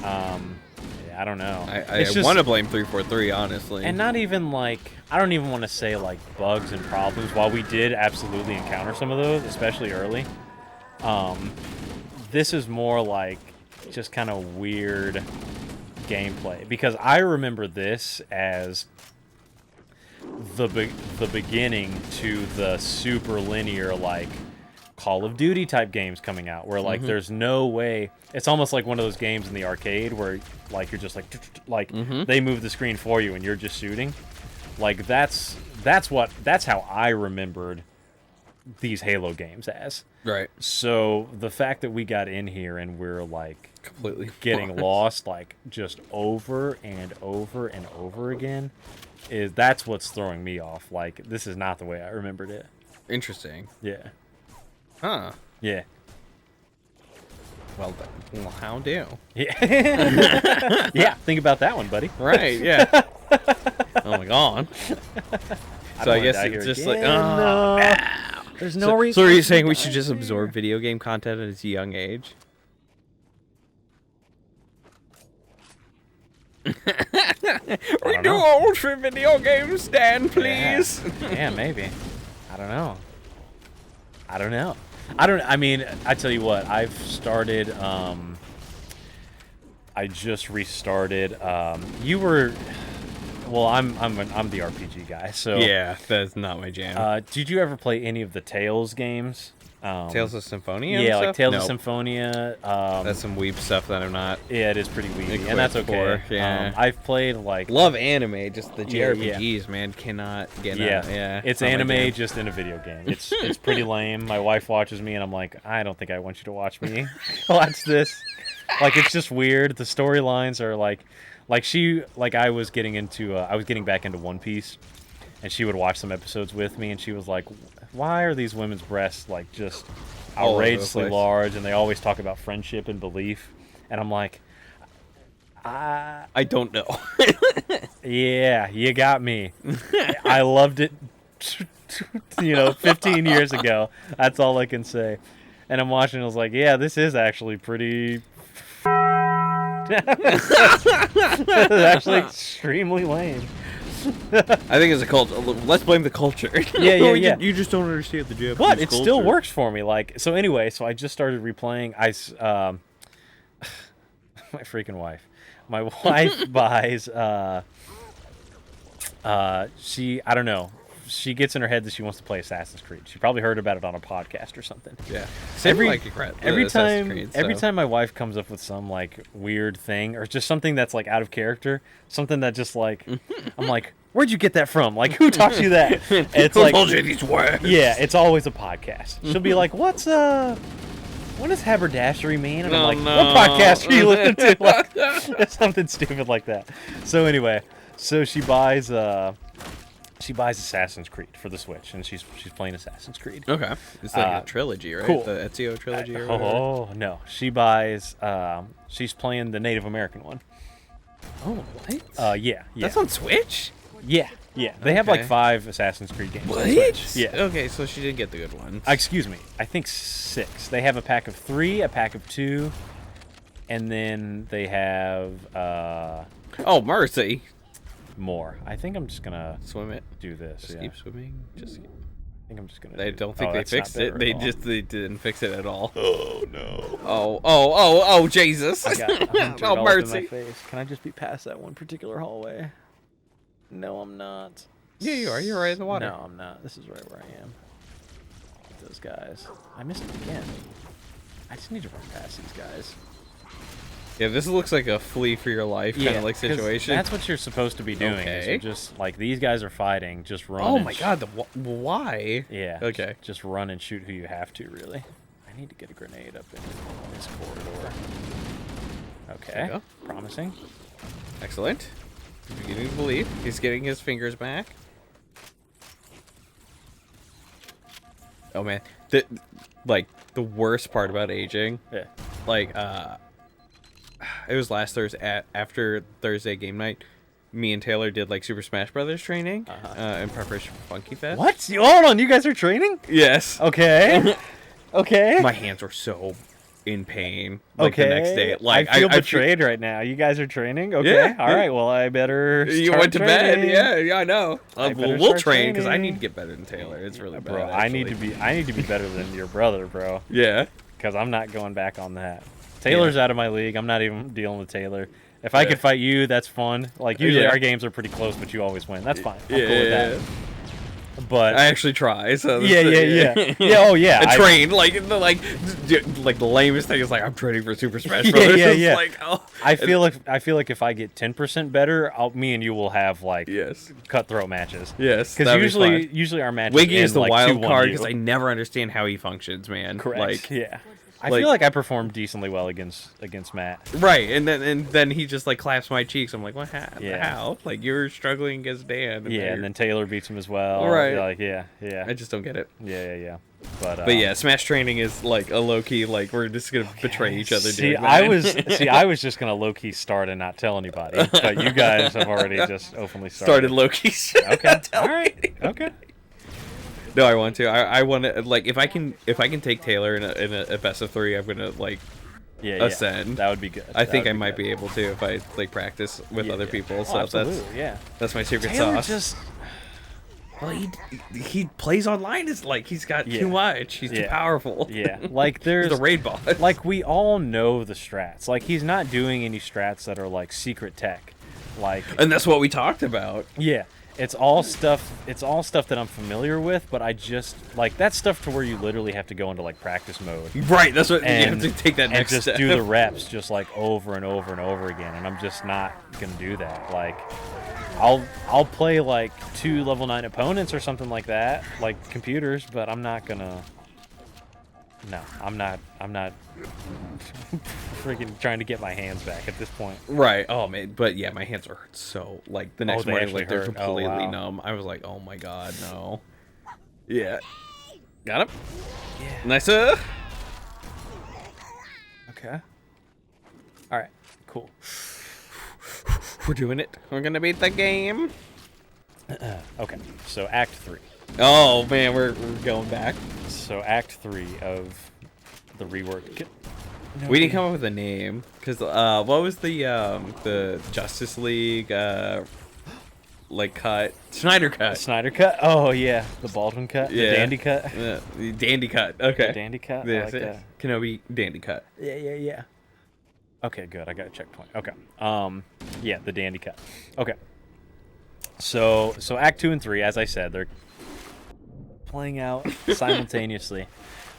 S9: I don't know.
S5: I want to blame 343, honestly.
S9: And not even I don't even want to say bugs and problems. While we did absolutely encounter some of those, especially early, this is more just kind of weird gameplay. Because I remember this as the beginning to the super linear Call of Duty type games coming out, where there's no way. It's almost like one of those games in the arcade where you're just they move the screen for you and you're just shooting. That's how I remembered these Halo games as.
S5: Right.
S9: So the fact that we got in here and we're
S5: completely
S9: getting lost just over and over and over again, that's what's throwing me off. This is not the way I remembered it.
S5: Interesting.
S9: Yeah.
S5: Huh.
S9: Yeah.
S5: Well, how do?
S9: Yeah. Yeah. Think about that one, buddy.
S5: Right. Yeah. Oh my god. So I guess it's just
S9: no. There's no reason.
S5: So are
S9: I
S5: you
S9: should
S5: saying we
S9: die
S5: should just
S9: here.
S5: absorb video game content at a young age? We're too old for video games, Dan, please.
S9: Yeah, maybe. I don't know. I mean, I tell you what, I've started, I just restarted, you were, well, I'm the RPG guy, so.
S5: Yeah, that's not my jam.
S9: Did you ever play any of the Tales games?
S5: Tales of Symphonia?
S9: Yeah,
S5: and
S9: like
S5: stuff?
S9: Tales of
S5: Nope.
S9: Symphonia.
S5: That's some weeb stuff that I'm not.
S9: Yeah, it is pretty weedy,
S5: equipped
S9: and that's okay.
S5: for, yeah.
S9: I've played like.
S5: Love anime, just the
S9: Yeah,
S5: JRPGs, man, cannot get
S9: Yeah,
S5: out. Yeah,
S9: it's
S5: not my
S9: anime
S5: jam.
S9: just in a video game. It's pretty lame. My wife watches me, and I'm like, I don't think I want you to watch me watch this. Like, it's just weird. The storylines are like I was getting back into One Piece, and she would watch some episodes with me, and she was like, why are these women's breasts like just
S5: All over the
S9: outrageously
S5: place.
S9: large, and they always talk about friendship and belief, and I'm like,
S5: I don't know.
S9: yeah, you got me. I loved it, 15 years ago. That's all I can say. And I'm watching, and I was like, yeah, this is actually pretty. It's actually extremely lame.
S5: I think it's a culture. Let's blame the culture.
S9: Yeah.
S5: You just don't understand the Japanese
S9: But it
S5: culture.
S9: still works for me. Like, so anyway, so I just started replaying. My freaking wife. My wife buys. I don't know. She gets in her head that she wants to play Assassin's Creed. She probably heard about it on a podcast or something.
S5: Yeah.
S9: Every
S5: Every
S9: time my wife comes up with some like weird thing or just something that's like out of character, something that just like I'm like, where'd you get that from? Like, who taught you that? And it's like,
S5: told you these words?
S9: yeah, it's always a podcast. She'll be like, what does haberdashery mean? And I'm like, what podcast are you listening to? Like, it's something stupid like that. So anyway, so she buys Assassin's Creed for the Switch, and she's playing Assassin's Creed.
S5: Okay. It's like a trilogy, right?
S9: Cool.
S5: The Ezio trilogy or whatever.
S9: Oh no, she buys. She's playing the Native American one.
S5: Oh, what?
S9: Yeah.
S5: That's on Switch?
S9: Yeah. They have like
S5: Okay.
S9: 5 Assassin's Creed games.
S5: What?
S9: On Switch. Yeah.
S5: Okay, so she did get the good ones.
S9: Excuse me. I think 6. They have a pack of 3, a pack of 2, and then they have
S5: Oh, mercy.
S9: more. I think I'm just gonna
S5: Swim it.
S9: do this.
S5: Just
S9: Yeah.
S5: keep swimming. Just keep...
S9: I think I'm just gonna.
S5: I don't think they
S9: that's not
S5: fixed it.
S9: better
S5: They
S9: at all.
S5: just they didn't fix it at all.
S9: Oh no.
S5: Oh, Jesus.
S9: I'm
S5: Oh,
S9: all up in my
S5: mercy.
S9: face. Can I just be past that one particular hallway? No, I'm not.
S5: Yeah, you are. You're right in the water.
S9: No, I'm not. This is right where I am. Those guys. I missed it again. I just need to run past these guys.
S5: Yeah, this looks like a flee for your life kind of like
S9: 'cause
S5: situation.
S9: That's what you're supposed to be doing. Is
S5: Okay.
S9: you're just like these guys are fighting. Just run.
S5: Oh
S9: and
S5: my god, why?
S9: Yeah.
S5: Okay.
S9: Just run and shoot who you have to. Really. I need to get a grenade up in this corridor.
S5: There
S9: Okay.
S5: you go.
S9: Promising.
S5: Excellent. He's beginning to believe. He's getting his fingers back. Oh man, the worst part about aging,
S9: Yeah.
S5: like it was last Thursday after Thursday game night. Me and Taylor did like Super Smash Brothers training in preparation for Funky Fest.
S9: What? Hold on. You guys are training?
S5: Yes.
S9: Okay. Okay.
S5: My hands were so in pain. Like the next day, like
S9: I feel betrayed right now. You guys are training. Okay.
S5: Yeah.
S9: All right. Well, I better.
S5: You
S9: start
S5: went to bed.
S9: training.
S5: Yeah, I know.
S9: I better
S5: We'll
S9: start
S5: train because I
S9: training.
S5: need to get better than Taylor. It's really bad.
S9: Bro, I need to be better than your brother, bro.
S5: Yeah.
S9: Because I'm not going back on that. Taylor's out of my league. I'm not even dealing with Taylor. If I could fight you, that's fun. Like usually our games are pretty close, but you always win. That's fine. I'm cool with that. But
S5: I actually try. So
S9: yeah. Oh yeah.
S5: I train like the lamest thing is like I'm training for Super Smash Brothers.
S9: Yeah.
S5: Like, oh.
S9: I feel like if I get 10% better, me and you will have like
S5: Yes.
S9: cutthroat matches.
S5: Yes.
S9: Because
S5: that'd be fun.
S9: usually our matches
S5: Wiggy is
S9: end,
S5: the
S9: like,
S5: wild
S9: 2-1
S5: card
S9: you.
S5: because I never understand how he functions, man.
S9: Correct.
S5: Like,
S9: yeah. I
S5: like-
S9: feel like I performed decently well against Matt.
S5: right, and then he just like claps my cheeks. I'm like, what?
S9: Yeah.
S5: How? Like you're struggling against Dan.
S9: Yeah, and then Taylor beats him as well.
S5: Right.
S9: Like yeah.
S5: I just don't get it.
S9: Yeah. But
S5: yeah, Smash training is like a low key. Like we're just gonna betray each other.
S9: See,
S5: doing
S9: I
S5: that.
S9: was just gonna low key start and not tell anybody, but you guys have already just openly
S5: started
S9: started.
S5: low key.
S9: Okay. All right. Okay.
S5: No, I want to. I want to, like, if I can take Taylor in a best of 3, I'm gonna like ascend.
S9: That would be good.
S5: I think I might be able to if I like practice with other people. So that's my secret
S9: Taylor
S5: sauce. Well, he plays online. It's like he's got too much. He's too powerful.
S9: Yeah, like there's
S5: the raid boss.
S9: Like we all know the strats. Like he's not doing any strats that are like secret tech. Like,
S5: and that's what we talked about.
S9: Yeah, it's all stuff that I'm familiar with, but I just like that stuff to where you literally have to go into like practice mode.
S5: Right, that's what you have to take that next
S9: and just
S5: step.
S9: do the reps just like over and over and over again, and I'm just not gonna do that. Like I'll play like 2 level 9 opponents or something like that, like computers, but I'm not gonna. No, I'm not freaking trying to get my hands back at this point.
S5: Right. Oh man, but yeah, my hands are hurt so like the next morning like they're
S9: hurt.
S5: completely numb. I was like, "Oh my god, no." Yeah. Got him.
S9: Yeah.
S5: Nice.
S9: Okay. All right. Cool.
S5: We're doing it. We're going to beat the game.
S9: Okay. So Act 3.
S5: Oh man, we're going back.
S9: So Act 3 of the rework.
S5: We didn't come up with a name because what was the Justice League like cut? Snyder cut.
S9: Snyder cut. Oh yeah, the Baldwin cut.
S5: Yeah.
S9: The Dandy cut.
S5: The Dandy cut. Okay.
S9: The Dandy cut.
S5: Yeah,
S9: I like that.
S5: Kenobi Dandy cut.
S9: Yeah. Okay, good. I got a checkpoint. Okay. Yeah, the Dandy cut. Okay. So Act 2 and 3, as I said, they're playing out simultaneously.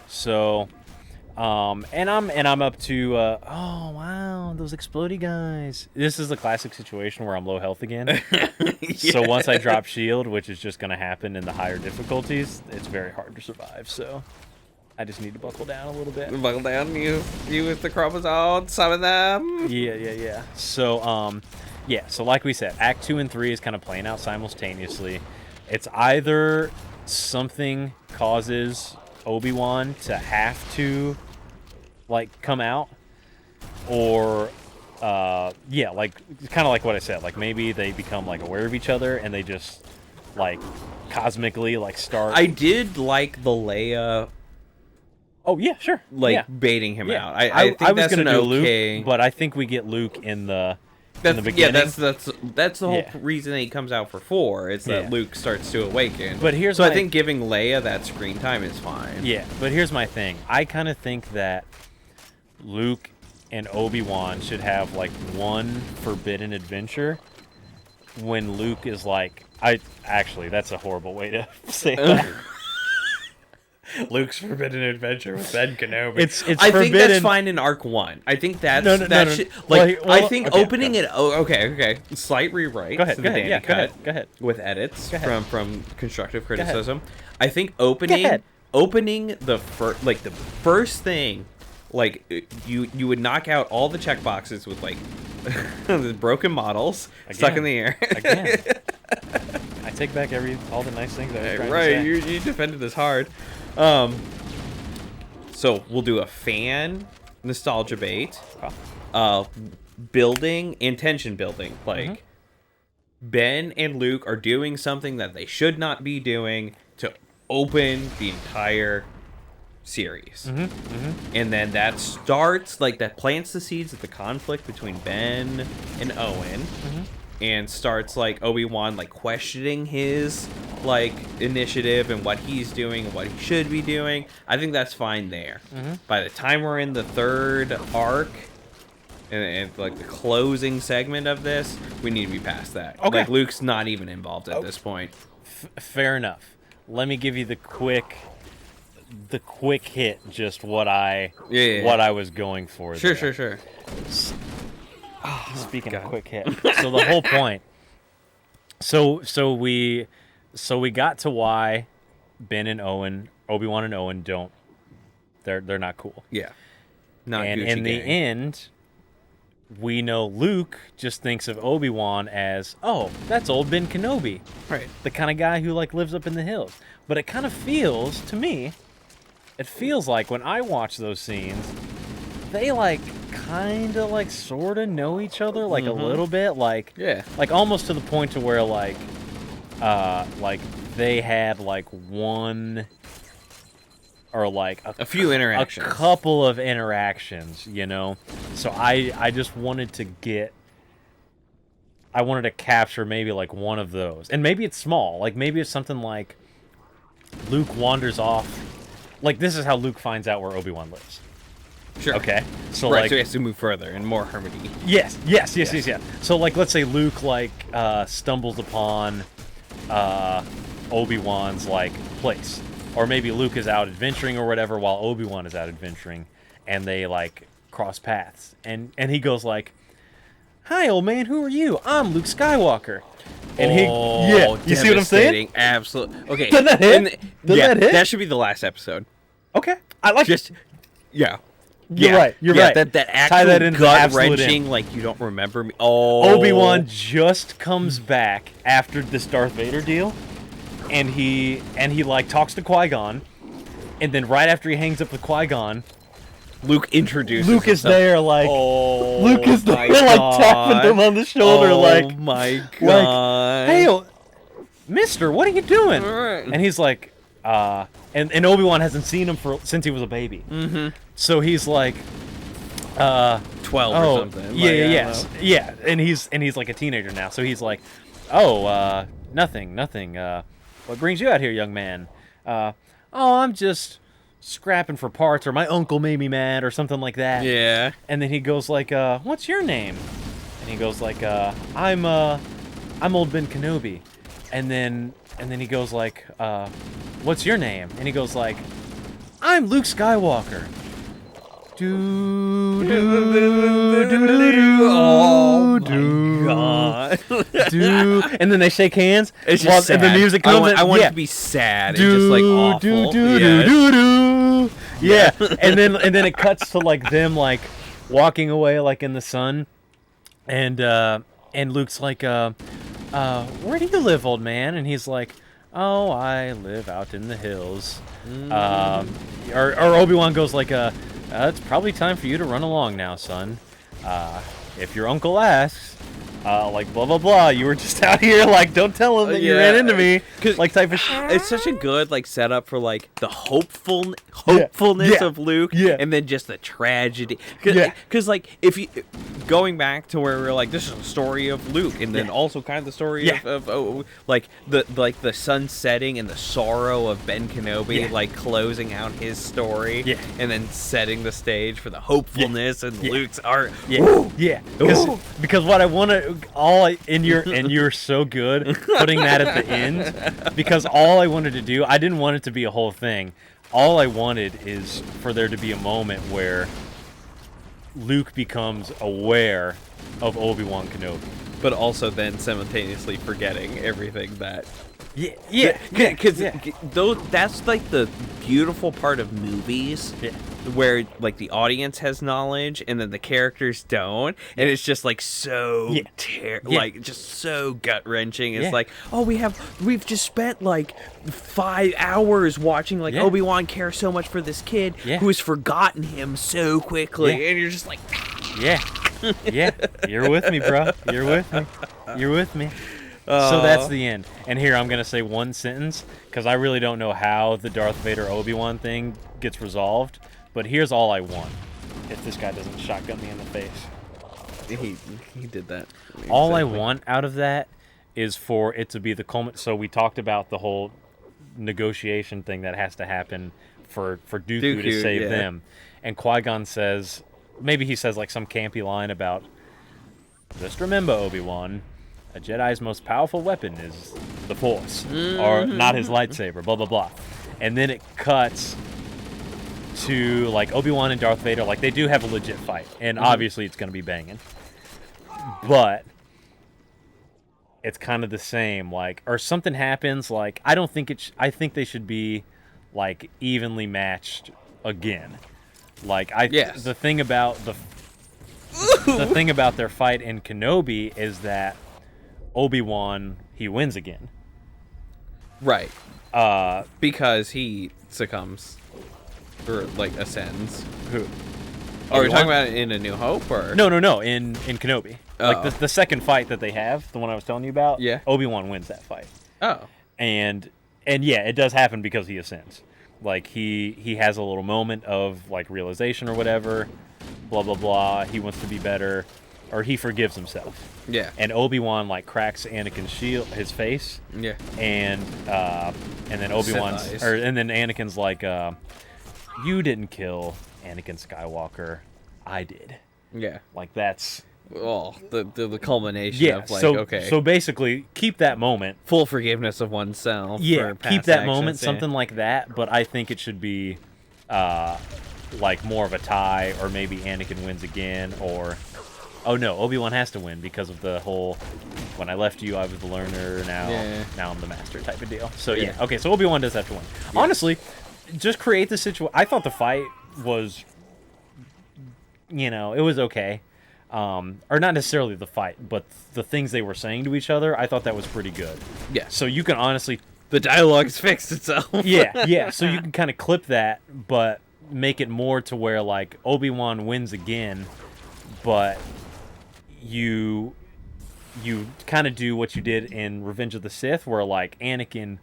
S9: So, and I'm up to oh wow, those explodey guys. This is the classic situation where I'm low health again. So once I drop shield, which is just gonna happen in the higher difficulties, it's very hard to survive. So I just need to buckle down a little bit.
S5: Buckle down, you with the chromosomes, some of them.
S9: Yeah. So yeah. So like we said, Act 2 and 3 is kind of playing out simultaneously. It's either something causes Obi-Wan to have to like come out, or yeah, like kind of like what I said, like maybe they become like aware of each other and they just like cosmically like start.
S5: I did like the Leia.
S9: Oh yeah, sure.
S5: Like baiting him out.
S9: I
S5: think
S9: was
S5: that's
S9: gonna
S5: an
S9: do
S5: okay.
S9: Luke, but I think we get Luke in the beginning.
S5: Yeah, that's the whole reason that he comes out for 4. It's that Luke starts to awaken.
S9: But here's
S5: I think giving Leia that screen time is fine.
S9: Yeah, but here's my thing. I kind of think that Luke and Obi-Wan should have like one forbidden adventure when Luke is like, actually that's a horrible way to say that.
S8: Luke's forbidden adventure with Ben Kenobi.
S9: It's
S5: I
S9: forbidden.
S5: think that's fine in Arc 1. I think that's
S9: No.
S5: like
S9: Well,
S5: I think
S9: okay,
S5: opening it. Oh, okay. Slight rewrite.
S9: Go ahead.
S5: to
S9: Go
S5: the
S9: ahead.
S5: Danny
S9: Yeah.
S5: cut
S9: Go ahead.
S5: with edits from constructive criticism. I think
S9: Go
S5: opening
S9: ahead.
S5: the first thing, like you would knock out all the checkboxes with like the broken models stuck in the air.
S9: Again. I take back all the nice things I was trying to say.
S5: You defended this hard. So we'll do a fan nostalgia bait, building and tension building. Like Ben and Luke are doing something that they should not be doing to open the entire series. And then that starts, like, that plants the seeds of the conflict between Ben and Owen. And starts, like, Obi-Wan, like, questioning his, like, initiative and what he's doing and what he should be doing. I think that's fine there. By the time we're in the 3rd arc and like the closing segment of this, we need to be past that.
S9: Okay.
S5: Like, Luke's not even involved at this point.
S9: Fair enough. Let me give you the quick hit, just what I was going for.
S5: Sure.
S9: Speaking of quick hit, so the whole point. So we got to why Ben and Obi-Wan and Owen they're not cool.
S5: Yeah. Not
S9: and
S5: Gucci
S9: in the
S5: gang.
S9: end, we know Luke just thinks of Obi-Wan as, oh, that's old Ben Kenobi.
S5: Right.
S9: The kind of guy who like lives up in the hills. But it kind of feels to me, like when I watch those scenes, they like kind of like sort of know each other like a little bit, like almost to the point to where like they had like one or like
S5: a few interactions,
S9: a couple of interactions, you know. So I just wanted to capture maybe like one of those, and maybe it's small, like maybe it's something like Luke wanders off. Like this is how Luke finds out where Obi-Wan lives.
S5: Sure.
S9: Okay. So
S5: right,
S9: like,
S5: so he has to move further and more harmony.
S9: Yes. So like, let's say Luke like stumbles upon Obi-Wan's like place, or maybe Luke is out adventuring or whatever while Obi-Wan is out adventuring, and they like cross paths, and he goes like, "Hi, old man. Who are you? I'm Luke Skywalker." And you see what I'm saying?
S5: Absolutely. Okay.
S9: Doesn't that hit? Doesn't that hit?
S5: That should be the last episode.
S9: Okay. I like
S5: just. Yeah.
S9: You're right. You're right.
S5: That actual
S9: tie that into
S5: gut-wrenching, like, you don't remember me. Oh.
S9: Obi-Wan just comes back after this Darth Vader deal, and he like talks to Qui-Gon, and then right after he hangs up with Qui-Gon,
S5: Luke introduces
S9: Luke is
S5: himself.
S9: there, like Luke is there, like tapping him on the shoulder, like,
S5: oh my god,
S9: hey, Mister, what are you doing?
S5: Right.
S9: And he's like, and Obi-Wan hasn't seen him since he was a baby.
S5: Mm-hmm.
S9: So he's like,
S5: 12 or something.
S9: Yeah, and he's like a teenager now. So he's like, oh, nothing. What brings you out here, young man? Oh, I'm just scrapping for parts, or my uncle made me mad, or something like that.
S5: Yeah.
S9: And then he goes like, what's your name? And he goes like, I'm old Ben Kenobi. And then he goes like, what's your name? And he goes like, I'm Luke Skywalker. Oh
S5: my god.
S9: And then they shake hands.
S5: It's just sad.
S9: And the music comes.
S5: I want it to be sad and just like awful.
S9: Yeah. And then it cuts to like them like walking away like in the sun, and Luke's like, where do you live, old man? And he's like, oh, I live out in the hills. Or Obi-Wan goes like, it's probably time for you to run along now, son. If your uncle asks, like blah blah blah, you were just out here, like, don't tell him that you ran into me, like type of shit.
S5: It's such a good like setup for like the hopefulness of Luke, and then just the tragedy. Because like if you going back to where we were like, this is the story of Luke, and then also kind of the story of like the sun setting and the sorrow of Ben Kenobi, like closing out his story, and then setting the stage for the hopefulness and Luke's art.
S9: Because what I want to and you're so good putting that at the end, because all I wanted to do, I didn't want it to be a whole thing. All I wanted is for there to be a moment where Luke becomes aware of Obi-Wan Kenobi,
S5: but also then simultaneously forgetting everything that.
S9: Because
S5: that's like the beautiful part of movies, where like the audience has knowledge and then the characters don't, and it's just like so like just so gut wrenching. It's like, oh, we've just spent like 5 hours watching like Obi-Wan care so much for this kid who has forgotten him so quickly, and you're just like,
S9: you're with me, bro. You're with me. So that's the end. And here I'm gonna say one sentence, because I really don't know how the Darth Vader Obi-Wan thing gets resolved. But here's all I want: if this guy doesn't shotgun me in the face.
S5: He did that.
S9: All I want out of that is for it to be the culmination. So we talked about the whole negotiation thing that has to happen for Dooku to save them. And Qui-Gon says, maybe he says like some campy line about, just remember, Obi-Wan, a Jedi's most powerful weapon is the Force, or not his lightsaber, blah, blah, blah. And then it cuts to, like, Obi-Wan and Darth Vader. Like, they do have a legit fight, and obviously it's going to be banging. But it's kind of the same, like, or something happens, like, I don't think I think they should be, like, evenly matched again. Like, the thing about the thing about their fight in Kenobi is that Obi-Wan, he wins again.
S5: Right. Because he succumbs. Or, like, ascends.
S9: Who?
S5: Oh, are you talking about it in A New Hope, or?
S9: No, in Kenobi. Oh. Like, the second fight that they have, the one I was telling you about, Obi-Wan wins that fight.
S5: Oh.
S9: And And yeah, it does happen because he ascends. Like he has a little moment of like realization or whatever, blah blah blah. He wants to be better, or he forgives himself.
S5: Yeah.
S9: And Obi-Wan like cracks Anakin's shield, his face.
S5: Yeah.
S9: And then Obi-Wan's,
S5: Sith eyes.
S9: and then Anakin's like, you didn't kill Anakin Skywalker, I did.
S5: Yeah.
S9: Like that's.
S5: Oh, the culmination
S9: Yeah,
S5: of like,
S9: so,
S5: okay.
S9: so basically, keep that moment.
S5: Full forgiveness of oneself.
S9: Yeah,
S5: for
S9: keep
S5: past
S9: that
S5: actions,
S9: moment,
S5: yeah.
S9: something like that, but I think it should be like more of a tie, or maybe Anakin wins again, or... Oh no, Obi-Wan has to win because of the whole, when I left you, I was the learner, now I'm the master type of deal. So yeah, okay, so Obi-Wan does have to win. Yeah. Honestly, just create the situation. I thought the fight was, it was okay. Or not necessarily the fight, but the things they were saying to each other, I thought that was pretty good.
S5: Yeah.
S9: So you can honestly...
S5: The dialogue's fixed itself.
S9: yeah. So you can kind of clip that, but make it more to where, like, Obi-Wan wins again, but you kind of do what you did in Revenge of the Sith, where, like, Anakin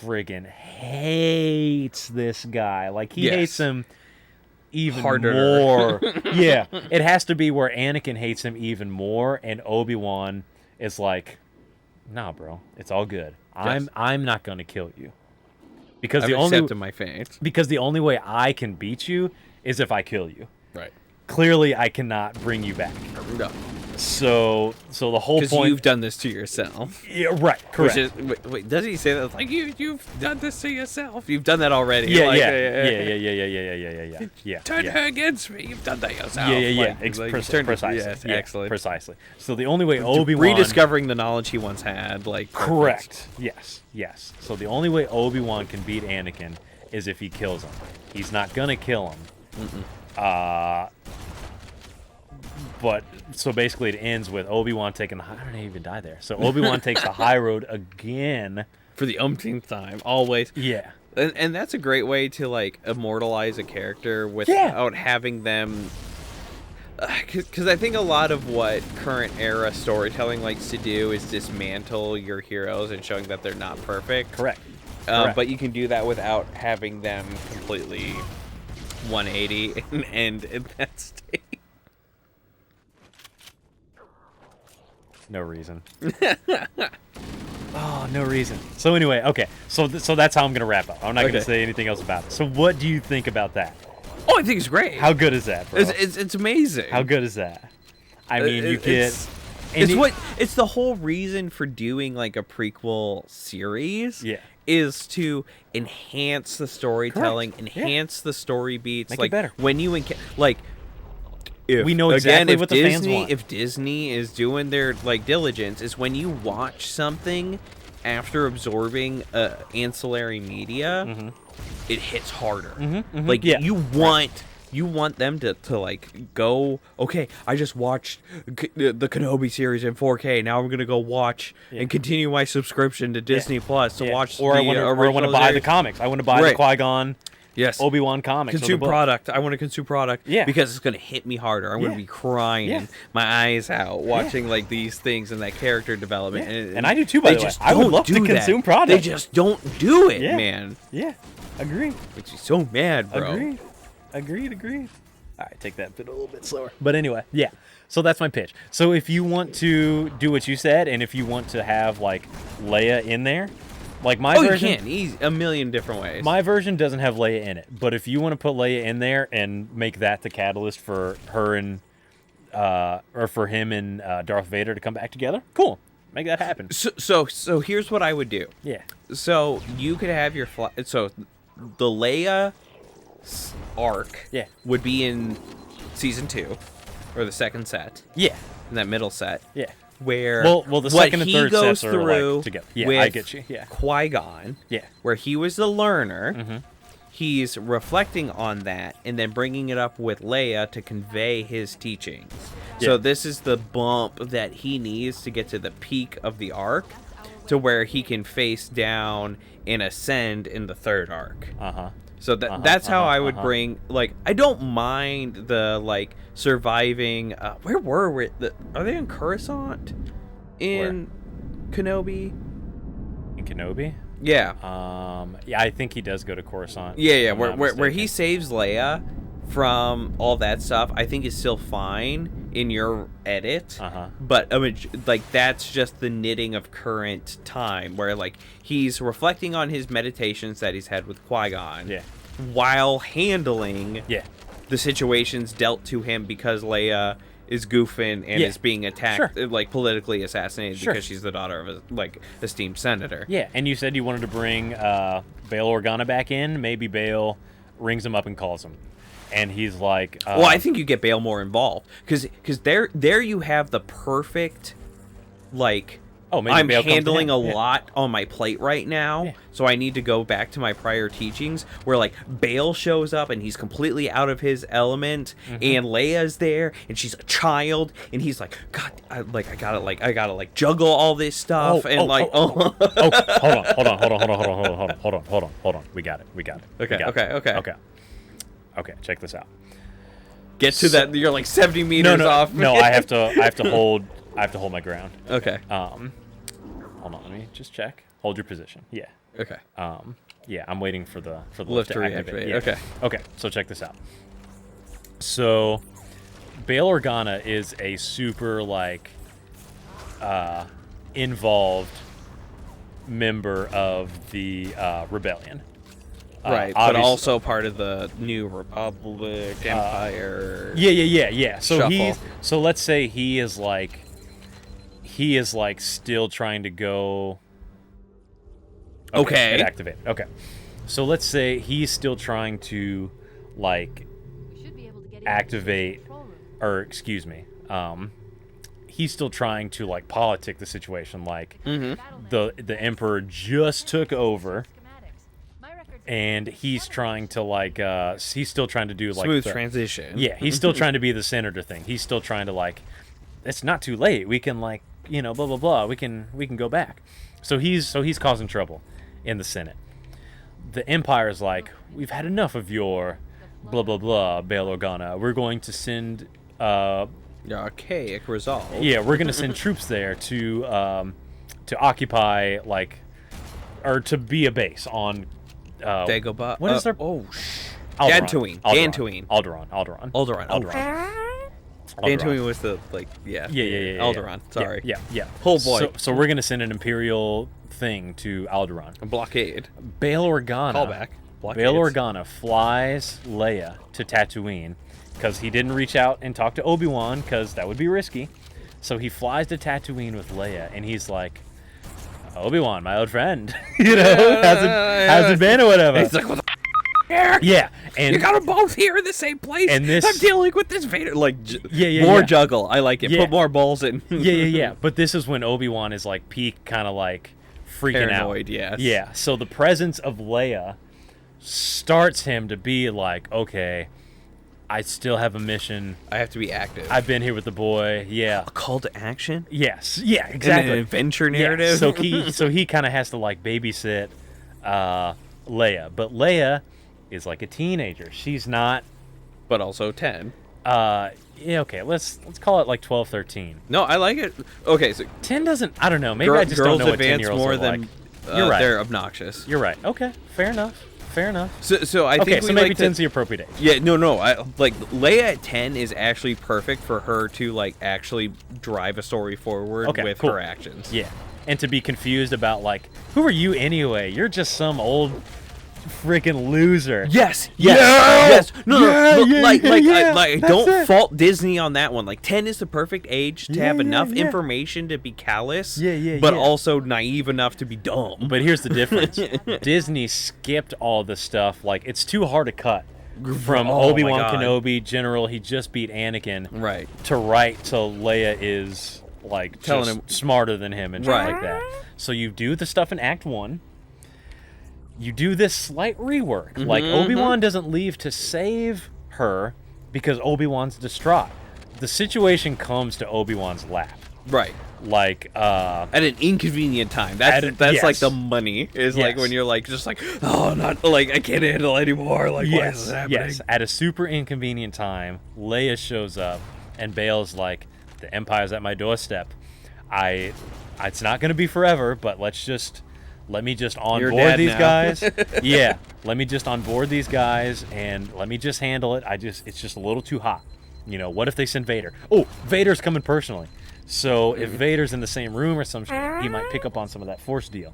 S9: friggin' hates this guy. Like, he hates him even more. Yeah, it has to be where Anakin hates him even more, and Obi-Wan is like, nah, bro, it's all good. I'm not gonna kill you because
S5: I've accepted my fate.
S9: Because the only way I can beat you is if I kill you.
S5: Right.
S9: Clearly, I cannot bring you back.
S5: No.
S9: So the whole point...
S5: Because you've done this to yourself.
S9: Yeah, right, correct.
S5: Which is, wait, does he say that? It's like, you've done this to yourself. You've done that already.
S9: Yeah,
S5: like,
S9: yeah.
S5: Turn her against me. You've done that yourself.
S9: Yeah.
S5: Precisely.
S9: Yes,
S5: excellent.
S9: Precisely. So the only way Obi-Wan...
S5: Rediscovering the knowledge he once had. Like
S9: Correct. Yes. So the only way Obi-Wan can beat Anakin is if he kills him. He's not gonna kill him. But so basically, it ends with Obi-Wan taking the high. How did I even die there? So Obi-Wan takes the high road again
S5: for the umpteenth time, always.
S9: Yeah,
S5: and that's a great way to like immortalize a character without having them. Because I think a lot of what current era storytelling likes to do is dismantle your heroes and showing that they're not perfect.
S9: Correct.
S5: But you can do that without having them completely 180 and end in that state.
S9: No reason. Oh, no reason. So anyway, okay. So that's how I'm gonna wrap up. I'm not gonna say anything else about it. So what do you think about that?
S5: Oh, I think it's great.
S9: How good is that, bro?
S5: It's amazing.
S9: How good is that? I mean, you get.
S5: It's the whole reason for doing like a prequel series.
S9: Yeah.
S5: Is to enhance the storytelling, enhance the story beats,
S9: Make
S5: like
S9: it better.
S5: When you like. If,
S9: we know exactly what the fans want.
S5: If Disney is doing their like diligence, is when you watch something after absorbing ancillary media, it hits harder. Like you want them to like go. Okay, I just watched the Kenobi series in 4K. Now I'm gonna go watch and continue my subscription to Disney Plus to watch.
S9: Or I want to buy the comics. I want to buy the Qui-Gon.
S5: Yes.
S9: Obi-Wan comics.
S5: Consume product. I want to consume product.
S9: Yeah.
S5: Because it's going to hit me harder. I'm going to be crying my eyes out watching like these things and that character development.
S9: And I do too, by the way. I would love to consume product.
S5: They just don't do it, man.
S9: Yeah. Agreed.
S5: Makes me so mad, bro.
S9: Agreed. All right, take that bit a little bit slower. But anyway, yeah. So that's my pitch. So if you want to do what you said, and if you want to have like Leia in there, like my version,
S5: you can. He's a million different ways.
S9: My version doesn't have Leia in it, but if you want to put Leia in there and make that the catalyst for her and or for him and Darth Vader to come back together, cool. Make that happen.
S5: So here's what I would do.
S9: Yeah.
S5: So you could have your so the Leia arc would be in season 2 or the second set.
S9: Yeah.
S5: In that middle set.
S9: Yeah.
S5: Where
S9: well the second and third sets are
S5: through
S9: like together. Yeah,
S5: with
S9: I get you. Yeah.
S5: Qui-Gon.
S9: Yeah.
S5: Where he was the learner. He's reflecting on that and then bringing it up with Leia to convey his teachings. Yeah. So this is the bump that he needs to get to the peak of the arc to where he can face down and ascend in the third arc. So that's how I would bring, like, I don't mind the, like, surviving, where were we? Are they in Coruscant? In Kenobi?
S9: In Kenobi?
S5: Yeah.
S9: Yeah, I think he does go to Coruscant.
S5: Yeah,
S9: if I'm
S5: where
S9: not
S5: where he
S9: mistaken.
S5: saves Leia from all that stuff, I think is still fine in your edit. But I mean, like that's just the knitting of current time, where like he's reflecting on his meditations that he's had with Qui-Gon.
S9: Yeah.
S5: While handling
S9: Yeah.
S5: the situations dealt to him because Leia is goofing and
S9: Yeah.
S5: is being attacked, like politically assassinated
S9: Sure.
S5: because she's the daughter of a like esteemed senator.
S9: Yeah, and you said you wanted to bring Bail Organa back in. Maybe Bail rings him up and calls him, and he's like,
S5: well, I think you get Bail more involved because there you have the perfect, like,
S9: oh, maybe
S5: I'm
S9: Bail comes
S5: handling
S9: in.
S5: a
S9: Yeah.
S5: lot on my plate right now,
S9: Yeah.
S5: so I need to go back to my prior teachings where like Bail shows up and he's completely out of his element, and Leia's there and she's a child and he's like, God, I gotta juggle all this stuff
S9: hold on. We got it. Okay, check this out.
S5: Get to that. You're like 70 meters off.
S9: No, I have to hold my ground.
S5: Okay.
S9: Hold on, let me just check. Hold your position. Yeah.
S5: Okay.
S9: Yeah, I'm waiting for the
S5: Lift to
S9: activate.
S5: reactivate.
S9: Yeah.
S5: Okay.
S9: Okay, so check this out. So, Bail Organa is a super like involved member of the rebellion.
S5: Right, but also part of the New Republic, Empire.
S9: Yeah. So
S5: Shuffle.
S9: so let's say he is like still trying to go.
S5: Okay.
S9: It activated. Okay. So let's say he's still trying to like
S3: We should be able to get
S9: activate, or excuse me, he's still trying to like politic the situation. Like the Emperor just took over. And he's trying to like he's still trying to do like
S5: smooth
S9: the
S5: transition.
S9: Yeah, he's still trying to be the senator thing. He's still trying to like, it's not too late. We can like, blah blah blah. We can go back. So he's causing trouble in the Senate. The Empire's like, we've had enough of your blah blah blah, Bail Organa. We're going to send
S5: archaic resolve.
S9: yeah, we're gonna send troops there to occupy like, or to be a base on.
S5: Dagobah.
S9: What is their?
S5: Dantooine.
S9: Alderaan.
S5: Dantooine was the
S9: Yeah.
S5: Alderaan. Sorry.
S9: Yeah.
S5: Oh boy.
S9: So we're gonna send an Imperial thing to Alderaan.
S5: A blockade.
S9: Bail Organa.
S5: Callback.
S9: Bail Organa flies Leia to Tatooine because he didn't reach out and talk to Obi-Wan because that would be risky. So he flies to Tatooine with Leia, and he's like, Obi-Wan, my old friend, how's it been or whatever?
S5: He's like, what the here?
S9: Yeah, and
S5: you got them both here in the same place.
S9: And this,
S5: I'm dealing with this Vader. Like,
S9: more
S5: juggle. I like it.
S9: Yeah.
S5: Put more balls in.
S9: yeah. But this is when Obi-Wan is like peak, kind of like freaking
S5: Paranoid,
S9: out.
S5: yes.
S9: Yeah. So the presence of Leia starts him to be like, okay, I still have a mission.
S5: I have to be active.
S9: I've been here with the boy. Yeah.
S5: A call to action?
S9: Yes. Yeah, exactly.
S5: And an adventure narrative?
S9: Yeah. So he kind of has to like babysit Leia. But Leia is like a teenager. She's not.
S5: But also 10.
S9: Yeah, okay. Let's call it like 12, 13.
S5: No, I like it. Okay, so
S9: 10 doesn't. I don't know. Maybe I just don't know what 10-year-olds
S5: more
S9: are
S5: than
S9: like. You're right.
S5: They're obnoxious.
S9: You're right. Okay. Fair enough.
S5: So I think
S9: so maybe 10's the appropriate age.
S5: Yeah, no. I like Leia at 10 is actually perfect for her to like actually drive a story forward with her actions.
S9: Yeah, and to be confused about like, who are you anyway? You're just some old freaking loser.
S5: Yes. No. Don't fault Disney on that one. Like 10 is the perfect age to have enough information to be callous, but also naive enough to be dumb.
S9: But here's the difference: Disney skipped all the stuff. Like it's too hard to cut from Obi-Wan Kenobi, General. He just beat Anakin.
S5: Right.
S9: To right to Leia is like telling him smarter than him and shit like that. So you do the stuff in Act 1. You do this slight rework. Like, Obi-Wan doesn't leave to save her because Obi-Wan's distraught. The situation comes to Obi-Wan's lap.
S5: Right.
S9: Like,
S5: at an inconvenient time. That's like the money. Is like when you're like, just like, oh, not like, I can't handle anymore. Like, why is this happening?
S9: Yes. At a super inconvenient time, Leia shows up, and Bail's like, the Empire's at my doorstep. It's not going to be forever, but let's just let me just
S5: You're
S9: onboard
S5: dead
S9: these
S5: now.
S9: guys. Yeah, let me just onboard these guys and let me just handle it. It's just a little too hot. You know, what if they send Vader? Oh, Vader's coming personally. So if Vader's in the same room or some shit, he might pick up on some of that Force deal.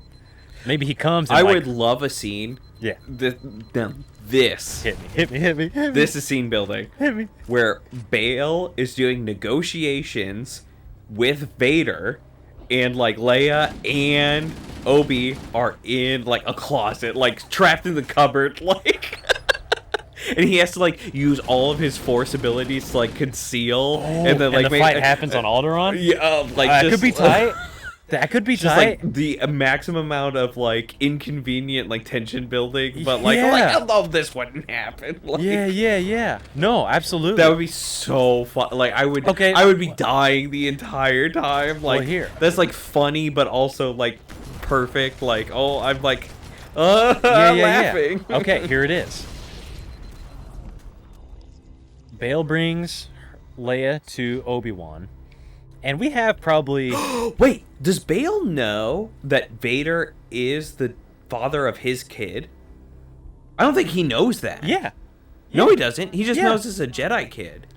S9: Maybe he comes and
S5: I
S9: like,
S5: would love a scene.
S9: Yeah.
S5: This.
S9: Hit me.
S5: This is scene building.
S9: Hit me.
S5: Where Bail is doing negotiations with Vader, and like Leia and Obi are in like a closet, like trapped in the cupboard, like. And he has to like use all of his Force abilities to like conceal, and then like
S9: the fight happens on Alderaan.
S5: Yeah, like
S9: That
S5: just,
S9: could be tight. That could be
S5: just
S9: tight.
S5: like the maximum amount of like inconvenient like tension building, but like,
S9: Yeah.
S5: I love this wouldn't happen. Like,
S9: Yeah. No, absolutely.
S5: that would be so fun. Like I would be dying the entire time. Like
S9: here.
S5: that's like funny, but also like perfect. Like I'm like,
S9: yeah.
S5: laughing.
S9: Okay, here it is. Bail brings Leia to Obi-Wan, and we have probably...
S5: Wait, does Bail know that Vader is the father of his kid? I don't think he knows that.
S9: Yeah.
S5: No, he doesn't. He just
S9: Yeah.
S5: knows it's a Jedi kid.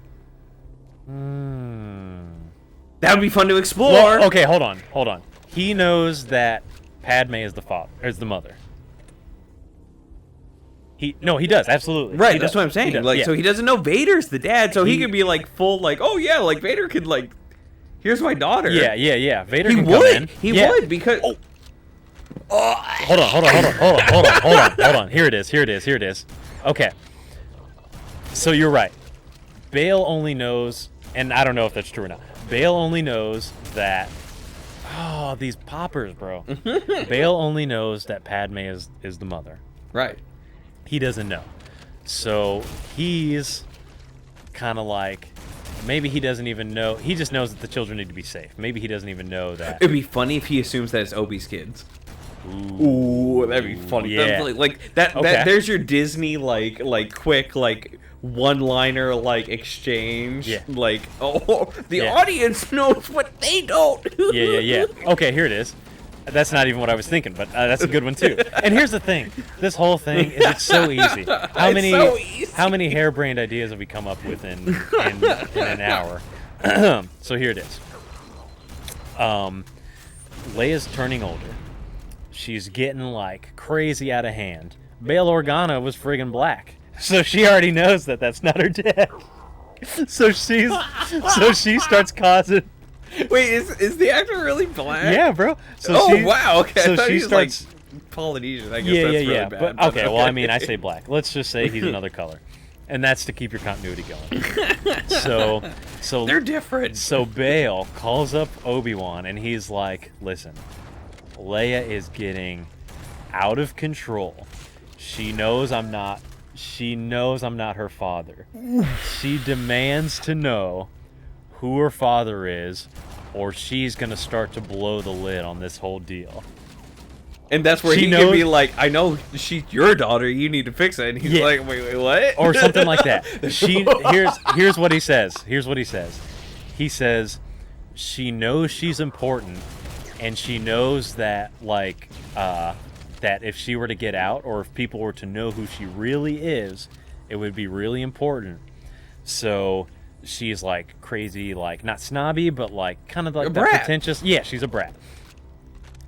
S5: That would be fun to explore.
S9: Well, okay, hold on. He knows that Padme is the mother. He does, absolutely.
S5: Right,
S9: He
S5: that's
S9: does.
S5: what I'm saying.
S9: He does,
S5: Like,
S9: yeah.
S5: so he doesn't know Vader's the dad, so he could be like full, like, oh yeah, like Vader could like, here's my daughter.
S9: Yeah. Vader
S5: He
S9: can come in.
S5: would. He
S9: Yeah.
S5: would because.
S9: Hold on. Here it is. Okay. So you're right. Bail only knows, and I don't know if that's true or not. Bail only knows that. Oh, these poppers, bro. Bail only knows that Padme is the mother.
S5: Right.
S9: He doesn't know. So he's kind of like, maybe he doesn't even know. He just knows that the children need to be safe. Maybe he doesn't even know that.
S5: It'd be funny if he assumes that it's Obi's kids. Ooh, that'd be funny.
S9: yeah.
S5: Like that.
S9: Okay.
S5: That. There's your Disney like quick like one-liner like exchange.
S9: Yeah.
S5: Like the
S9: Yeah.
S5: audience knows what they don't.
S9: Yeah. Okay, here it is. That's not even what I was thinking, but that's a good one too. And here's the thing: this whole thing it's so easy. How many harebrained ideas have we come up with in an hour? So here it is. Leia's turning older. She's getting like crazy out of hand. Bail Organa was friggin' black, so she already knows that that's not her dad. So she starts causing.
S5: Wait, is the actor really black?
S9: Yeah, bro. So
S5: wow. Okay.
S9: So
S5: I thought
S9: she
S5: he was,
S9: starts.
S5: like Polynesian. I guess
S9: Yeah.
S5: that's really bad.
S9: But okay, well, I mean, I say black. Let's just say he's another color, and that's to keep your continuity going. So
S5: they're different.
S9: So Bail calls up Obi-Wan, and he's like, "Listen, Leia is getting out of control. She knows I'm not her father. She demands to know who her father is, or she's gonna start to blow the lid on this whole deal."
S5: And that's where he can be like, "I know she's your daughter. You need to fix it." And he's like, "Wait, what?"
S9: Or something like that. Here's what he says. He says, "She knows she's important, and she knows that that if she were to get out, or if people were to know who she really is, it would be really important. So she's like crazy, like not snobby, but like kind of like that pretentious. Yeah, she's a brat."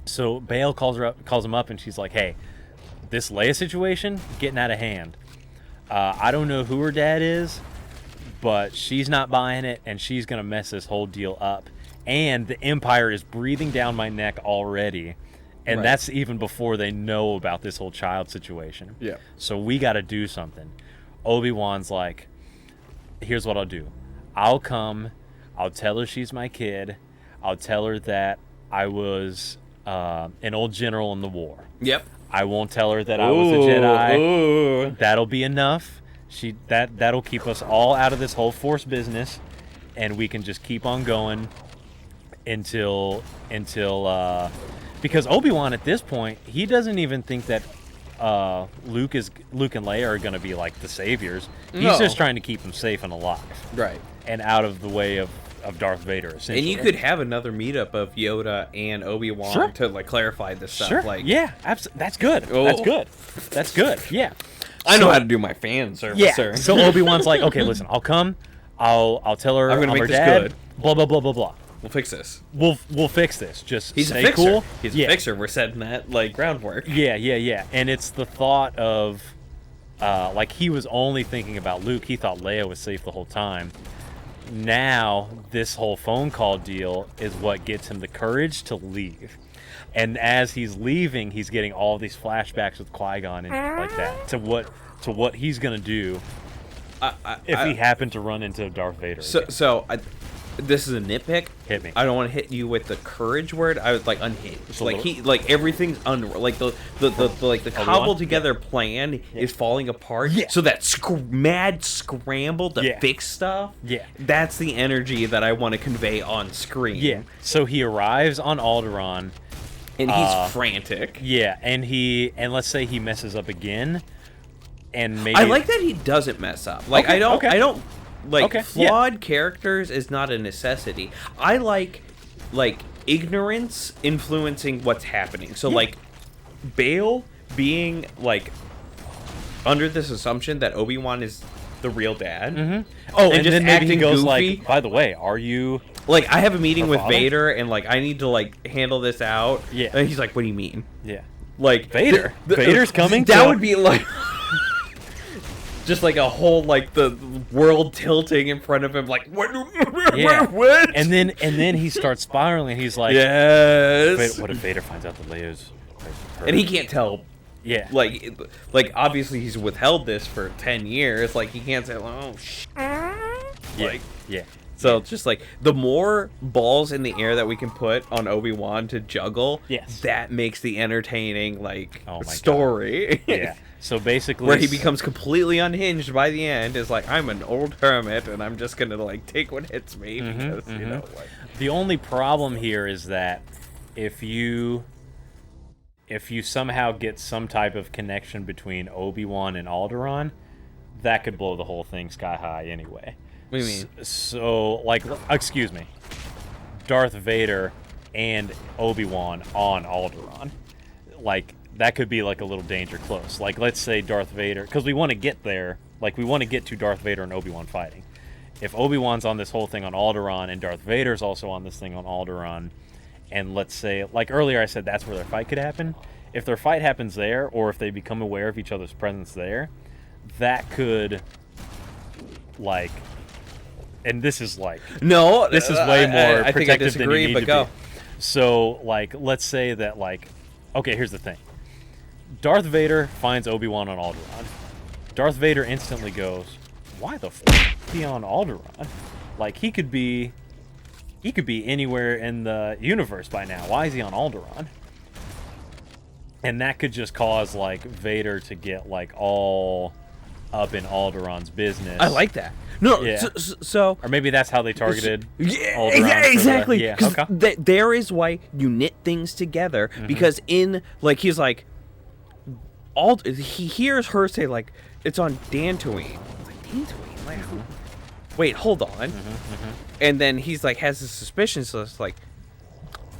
S9: So Bail calls him up, and she's like, "Hey, this Leia situation getting out of hand. I don't know who her dad is, but she's not buying it, and she's gonna mess this whole deal up. And the Empire is breathing down my neck already." And that's even before they know about this whole child situation.
S5: Yeah.
S9: So we got to do something. Obi-Wan's like, "Here's what I'll do. I'll come. I'll tell her she's my kid. I'll tell her that I was an old general in the war.
S5: Yep.
S9: I won't tell her that I was a Jedi.
S5: Ooh.
S9: That'll be enough. That'll keep us all out of this whole Force business, and we can just keep on going until because Obi-Wan at this point, he doesn't even think that Luke and Leia are going to be like the saviors. He's just trying to keep them safe and alive,
S5: Right.
S9: and out of the way of Darth Vader. Essentially.
S5: And you could have another meetup of Yoda and Obi-Wan
S9: Sure.
S5: to like clarify this stuff.
S9: Sure.
S5: Like,
S9: Yeah. That's good.
S5: Oh.
S9: That's good. That's good. Yeah.
S5: I know
S9: So-
S5: how to do my fan service,
S9: Yeah.
S5: sir.
S9: So Obi-Wan's like, okay, listen, I'll come. I'll tell her
S5: I'm gonna make
S9: her
S5: this
S9: dad.
S5: good.
S9: Blah blah blah blah blah.
S5: We'll fix this.
S9: We'll fix this. Just
S5: He's
S9: stay
S5: a fixer.
S9: cool.
S5: He's
S9: yeah.
S5: a fixer. We're setting that like groundwork.
S9: Yeah. And it's the thought of, like he was only thinking about Luke. He thought Leia was safe the whole time. Now this whole phone call deal is what gets him the courage to leave. And as he's leaving, he's getting all these flashbacks with Qui-Gon and like that to what he's gonna do if he happened to run into Darth Vader.
S5: So this is a nitpick.
S9: Hit me.
S5: I don't want to hit you with the courage word. I was like unhinged.
S9: a
S5: Like
S9: little-
S5: everything's like the cobbled together plan is falling apart.
S9: Yeah.
S5: So that mad scramble to
S9: Yeah.
S5: fix stuff.
S9: Yeah.
S5: That's the energy that I want to convey on screen.
S9: Yeah. So he arrives on Alderaan.
S5: And he's frantic.
S9: Yeah, and let's say he messes up again, and maybe
S5: I like that he doesn't mess up. Like
S9: Okay,
S5: I don't like
S9: Okay,
S5: flawed characters is not a necessity. I like ignorance influencing what's happening. So like Bale being like under this assumption that Obi-Wan is the real dad.
S9: Oh, and
S5: just
S9: then maybe he
S5: acting
S9: goes
S5: goofy.
S9: like, by the way, are you?
S5: Like I have a meeting
S9: Her
S5: with
S9: father?
S5: Vader and like I need to like handle this out.
S9: Yeah.
S5: And he's like, "What do you mean?"
S9: Yeah.
S5: Like
S9: Vader. Vader's coming.
S5: That
S9: to-
S5: would be like just like a whole like the world tilting in front of him. Like what?
S9: Yeah.
S5: What?
S9: And then he starts spiraling. He's like,
S5: yes.
S9: What if Vader finds out that Leia's her?
S5: And he can't tell.
S9: Yeah.
S5: Like obviously he's withheld this for 10 years. Like he can't say, "Oh shh." Like
S9: Yeah.
S5: so it's just like the more balls in the air that we can put on Obi-Wan to juggle,
S9: Yes.
S5: that makes the entertaining like
S9: Oh my God.
S5: story.
S9: Yeah. So basically,
S5: Where he becomes completely unhinged by the end is like, I'm an old hermit and I'm just gonna like take what hits me because you know like
S9: The only problem here is that if you somehow get some type of connection between Obi-Wan and Alderaan, that could blow the whole thing sky high anyway.
S5: What do you mean?
S9: So, like, excuse me, Darth Vader and Obi-Wan on Alderaan, like that could be like a little danger close. Like, let's say Darth Vader, because we want to get there, like we want to get to Darth Vader and Obi-Wan fighting. If Obi-Wan's on this whole thing on Alderaan and Darth Vader's also on this thing on Alderaan, and let's say, like earlier I said, that's where their fight could happen. If their fight happens there, or if they become aware of each other's presence there, that could, like, and this is like,
S5: no,
S9: this is way more
S5: I think I
S9: protective than you
S5: disagree,
S9: need
S5: but
S9: to
S5: go.
S9: be. So, like, let's say that, like, okay, here's the thing. Darth Vader finds Obi-Wan on Alderaan. Darth Vader instantly goes, why the f*** is he on Alderaan? Like, he could be anywhere in the universe by now. Why is he on Alderaan? And that could just cause, like, Vader to get, like, all up in Alderaan's business.
S5: I like that. No,
S9: Yeah.
S5: so
S9: Or maybe that's how they targeted
S5: yeah,
S9: Alderaan for the-
S5: exactly.
S9: yeah,
S5: 'Cause
S9: okay.
S5: there is why you knit things together because in like he's like, he hears her say like it's on Dantooine. Like Dantooine, like wait, hold on. And then he's like has his suspicions, so it's like,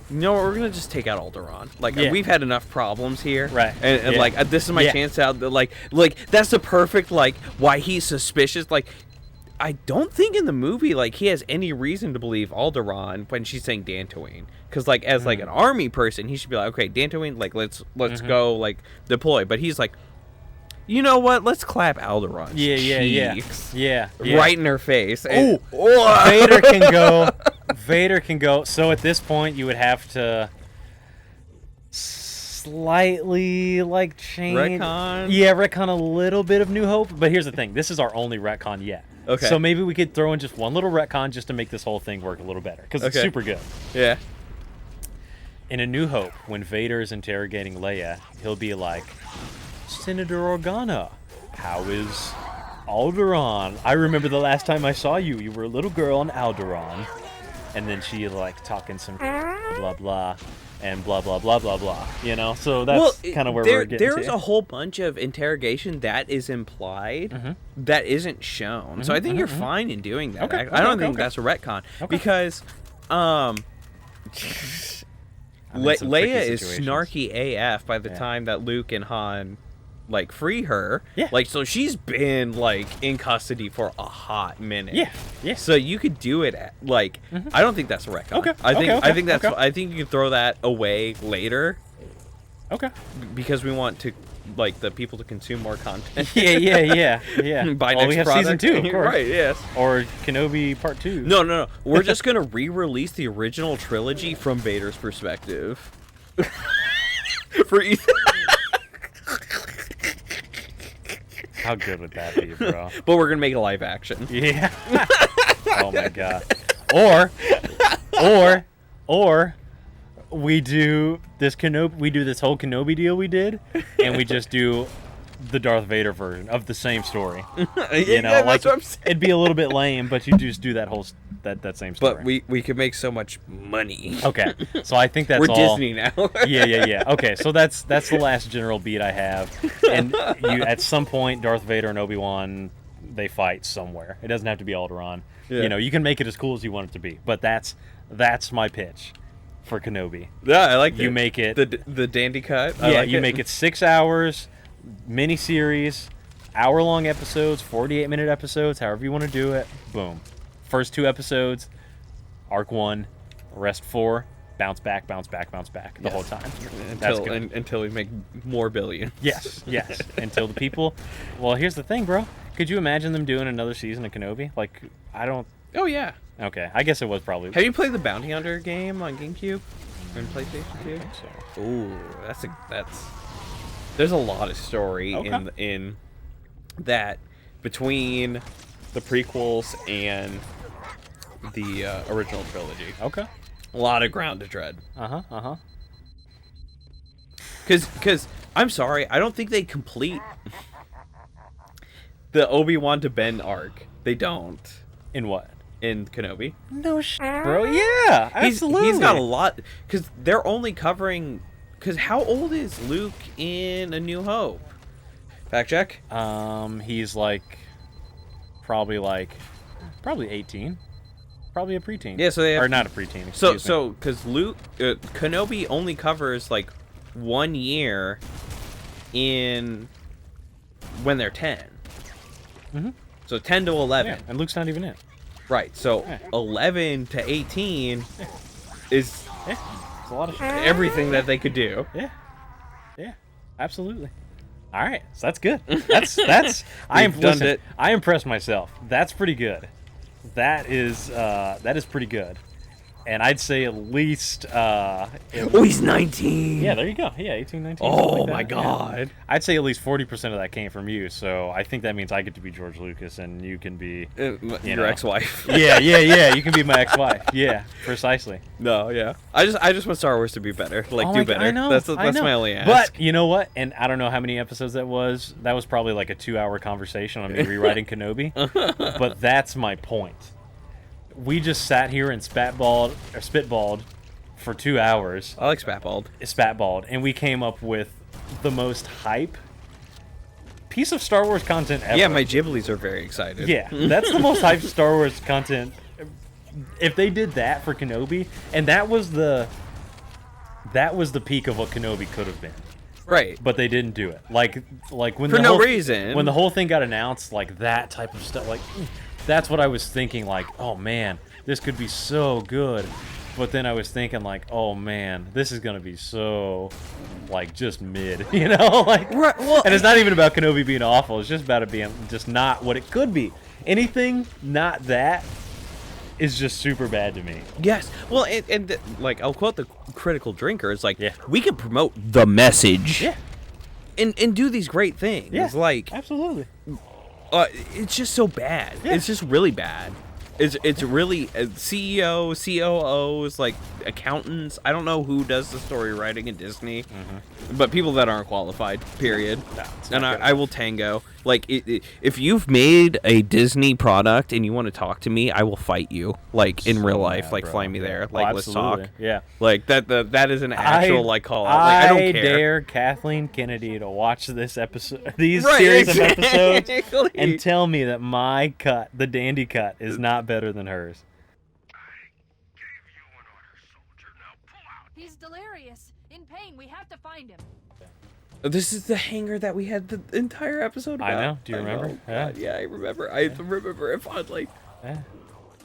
S5: no, we're gonna just take out Alderaan. Like
S9: Yeah.
S5: we've had enough problems here,
S9: Right.
S5: And
S9: Yeah.
S5: like this is my
S9: Yeah.
S5: chance out. Like that's the perfect like why he's suspicious. Like I don't think in the movie like he has any reason to believe Alderaan when she's saying Dantooine, because like as like an army person he should be like, okay, Dantooine, like let's go like deploy. But he's like, you know what? Let's clap Alderaan's cheeks
S9: Yeah.
S5: right in her face.
S9: Ooh.
S5: And,
S9: Vader can go. Vader can go. So at this point, you would have to slightly like change.
S5: Retcon?
S9: Yeah, retcon a little bit of New Hope. But here's the thing: this is our only retcon yet.
S5: Okay.
S9: So maybe we could throw in just one little retcon just to make this whole thing work a little better, because it's
S5: Okay.
S9: super good.
S5: yeah.
S9: In A New Hope, when Vader is interrogating Leia, he'll be like, Senator Organa, how is Alderaan? I remember the last time I saw you. You were a little girl on Alderaan. And then she like talking some blah blah. and blah blah blah blah blah. You know, so that's kind of where we're getting
S5: there's
S9: to.
S5: a whole bunch of interrogation that is implied that isn't shown. So I think you're fine in doing that.
S9: Okay,
S5: I don't think that's a retcon because Leia is snarky AF by the time that Luke and Han like free her.
S9: Yeah.
S5: Like, so she's been like in custody for a hot minute.
S9: Yeah. Yeah.
S5: So you could do it at, like I don't think that's a retcon.
S9: Okay.
S5: I think that's I think you can throw that away later.
S9: Okay.
S5: Because we want to like the people to consume more content.
S9: Yeah.
S5: Buy
S9: Well,
S5: next
S9: we have
S5: product.
S9: season 2, of course.
S5: Right, yes.
S9: Or Kenobi Part 2.
S5: No. We're just gonna re-release the original trilogy from Vader's perspective. For Ethan.
S9: How good would that be, bro?
S5: But we're gonna make it live action.
S9: Yeah. Oh my god. Or we do this whole Kenobi deal we did, and we just do the Darth Vader version of the same story. You know,
S5: that's what I'm saying.
S9: it'd be a little bit lame, but you just do that whole that same story.
S5: But we could make so much money.
S9: Okay, so I think that's
S5: we're
S9: all.
S5: Disney now.
S9: Yeah. Okay, so that's the last general beat I have. And you at some point, Darth Vader and Obi-Wan, they fight somewhere. It doesn't have to be Alderaan.
S5: Yeah.
S9: You know, you can make it as cool as you want it to be. But that's my pitch for Kenobi.
S5: Yeah, I like
S9: You
S5: it.
S9: make it
S5: the dandy cut.
S9: you make it 6 hours, mini-series, hour-long episodes, 48-minute episodes, however you want to do it. Boom. First 2 episodes, arc 1, rest 4, bounce back the whole time.
S5: Until we make more billion.
S9: Yes. Until the people... Well, here's the thing, bro. Could you imagine them doing another season of Kenobi? Like, I don't...
S5: Oh, yeah.
S9: Okay, I guess it was probably...
S5: Have you played the Bounty Hunter game on GameCube? Or in PlayStation 2?
S9: So.
S5: Ooh, that's... There's a lot of story in that between the prequels and the original trilogy.
S9: Okay.
S5: A lot of ground to tread.
S9: Uh-huh.
S5: Because I'm sorry, I don't think they complete the Obi-Wan to Ben arc. They don't.
S9: In what?
S5: In Kenobi.
S9: No bro. Yeah, absolutely.
S5: He's got a lot, because they're only covering... Because how old is Luke in A New Hope? Fact check.
S9: He's probably 18. Probably a preteen.
S5: Yeah, so they have...
S9: Or not a preteen,
S5: So because Luke... Kenobi only covers, 1 year in... when they're 10.
S9: Mm-hmm.
S5: So 10 to 11.
S9: Yeah, and Luke's not even in.
S5: Right, so 11 to 18 is...
S9: Yeah, it's a lot of shit.
S5: Everything that they could do.
S9: Yeah, absolutely. All right, so that's good. That's I impressed myself. That's pretty good. That is pretty good. And I'd say at least...
S5: he's 19!
S9: Yeah, there you go. Yeah, 18, 19.
S5: Oh, my God.
S9: Yeah. I'd say at least 40% of that came from you, so I think that means I get to be George Lucas and you can be...
S5: your ex-wife.
S9: Yeah, you can be my ex-wife. Yeah, precisely.
S5: No, yeah. I just want Star Wars to be better. Do better.
S9: I know,
S5: That's
S9: I know.
S5: my only ask.
S9: But, you know what? And I don't know how many episodes that was. That was probably a 2-hour conversation on me rewriting Kenobi. But that's my point. We just sat here and spitballed for 2 hours.
S5: I like spatballed.
S9: Spatballed, and we came up with the most hype piece of Star Wars content ever.
S5: Yeah, my Ghiblies are very excited.
S9: Yeah, that's the most hyped Star Wars content. If they did that for Kenobi, and that was the peak of what Kenobi could have been.
S5: Right.
S9: But they didn't do it. Like when
S5: for
S9: the
S5: no
S9: whole,
S5: reason.
S9: When the whole thing got announced, that type of stuff, that's what I was thinking, oh man, this could be so good. But then I was thinking, oh man, this is gonna be so, just mid, you know?
S5: Right, well,
S9: and it's not even about Kenobi being awful, it's just about it being just not what it could be. Anything not that is just super bad to me.
S5: Yes. Well, and I'll quote the critical drinker, it's we can promote the message.
S9: Yeah.
S5: And do these great things.
S9: Yeah, absolutely.
S5: It's just so bad.
S9: Yeah.
S5: It's just really bad. It's really CEOs, COOs, accountants. I don't know who does the story writing in Disney, but people that aren't qualified. Period.
S9: No,
S5: and I will tango. Like, if you've made a Disney product and you want to talk to me, I will fight you. Like, in real life.
S9: Yeah,
S5: Like,
S9: bro.
S5: fly me there.
S9: Well,
S5: Like, let's talk.
S9: absolutely. Yeah.
S5: Like, that is an actual, like, call out. Like, I don't care.
S9: dare Kathleen Kennedy to watch this episode, these
S5: Right,
S9: series of episodes,
S5: exactly.
S9: and tell me that my cut, the dandy cut, is not better than hers.
S3: He's delirious. In pain. We have to find him.
S5: This is the hangar that we had the entire episode about.
S9: I know. Do you remember?
S5: God, yeah, I remember. I remember it fondly.
S9: Yeah.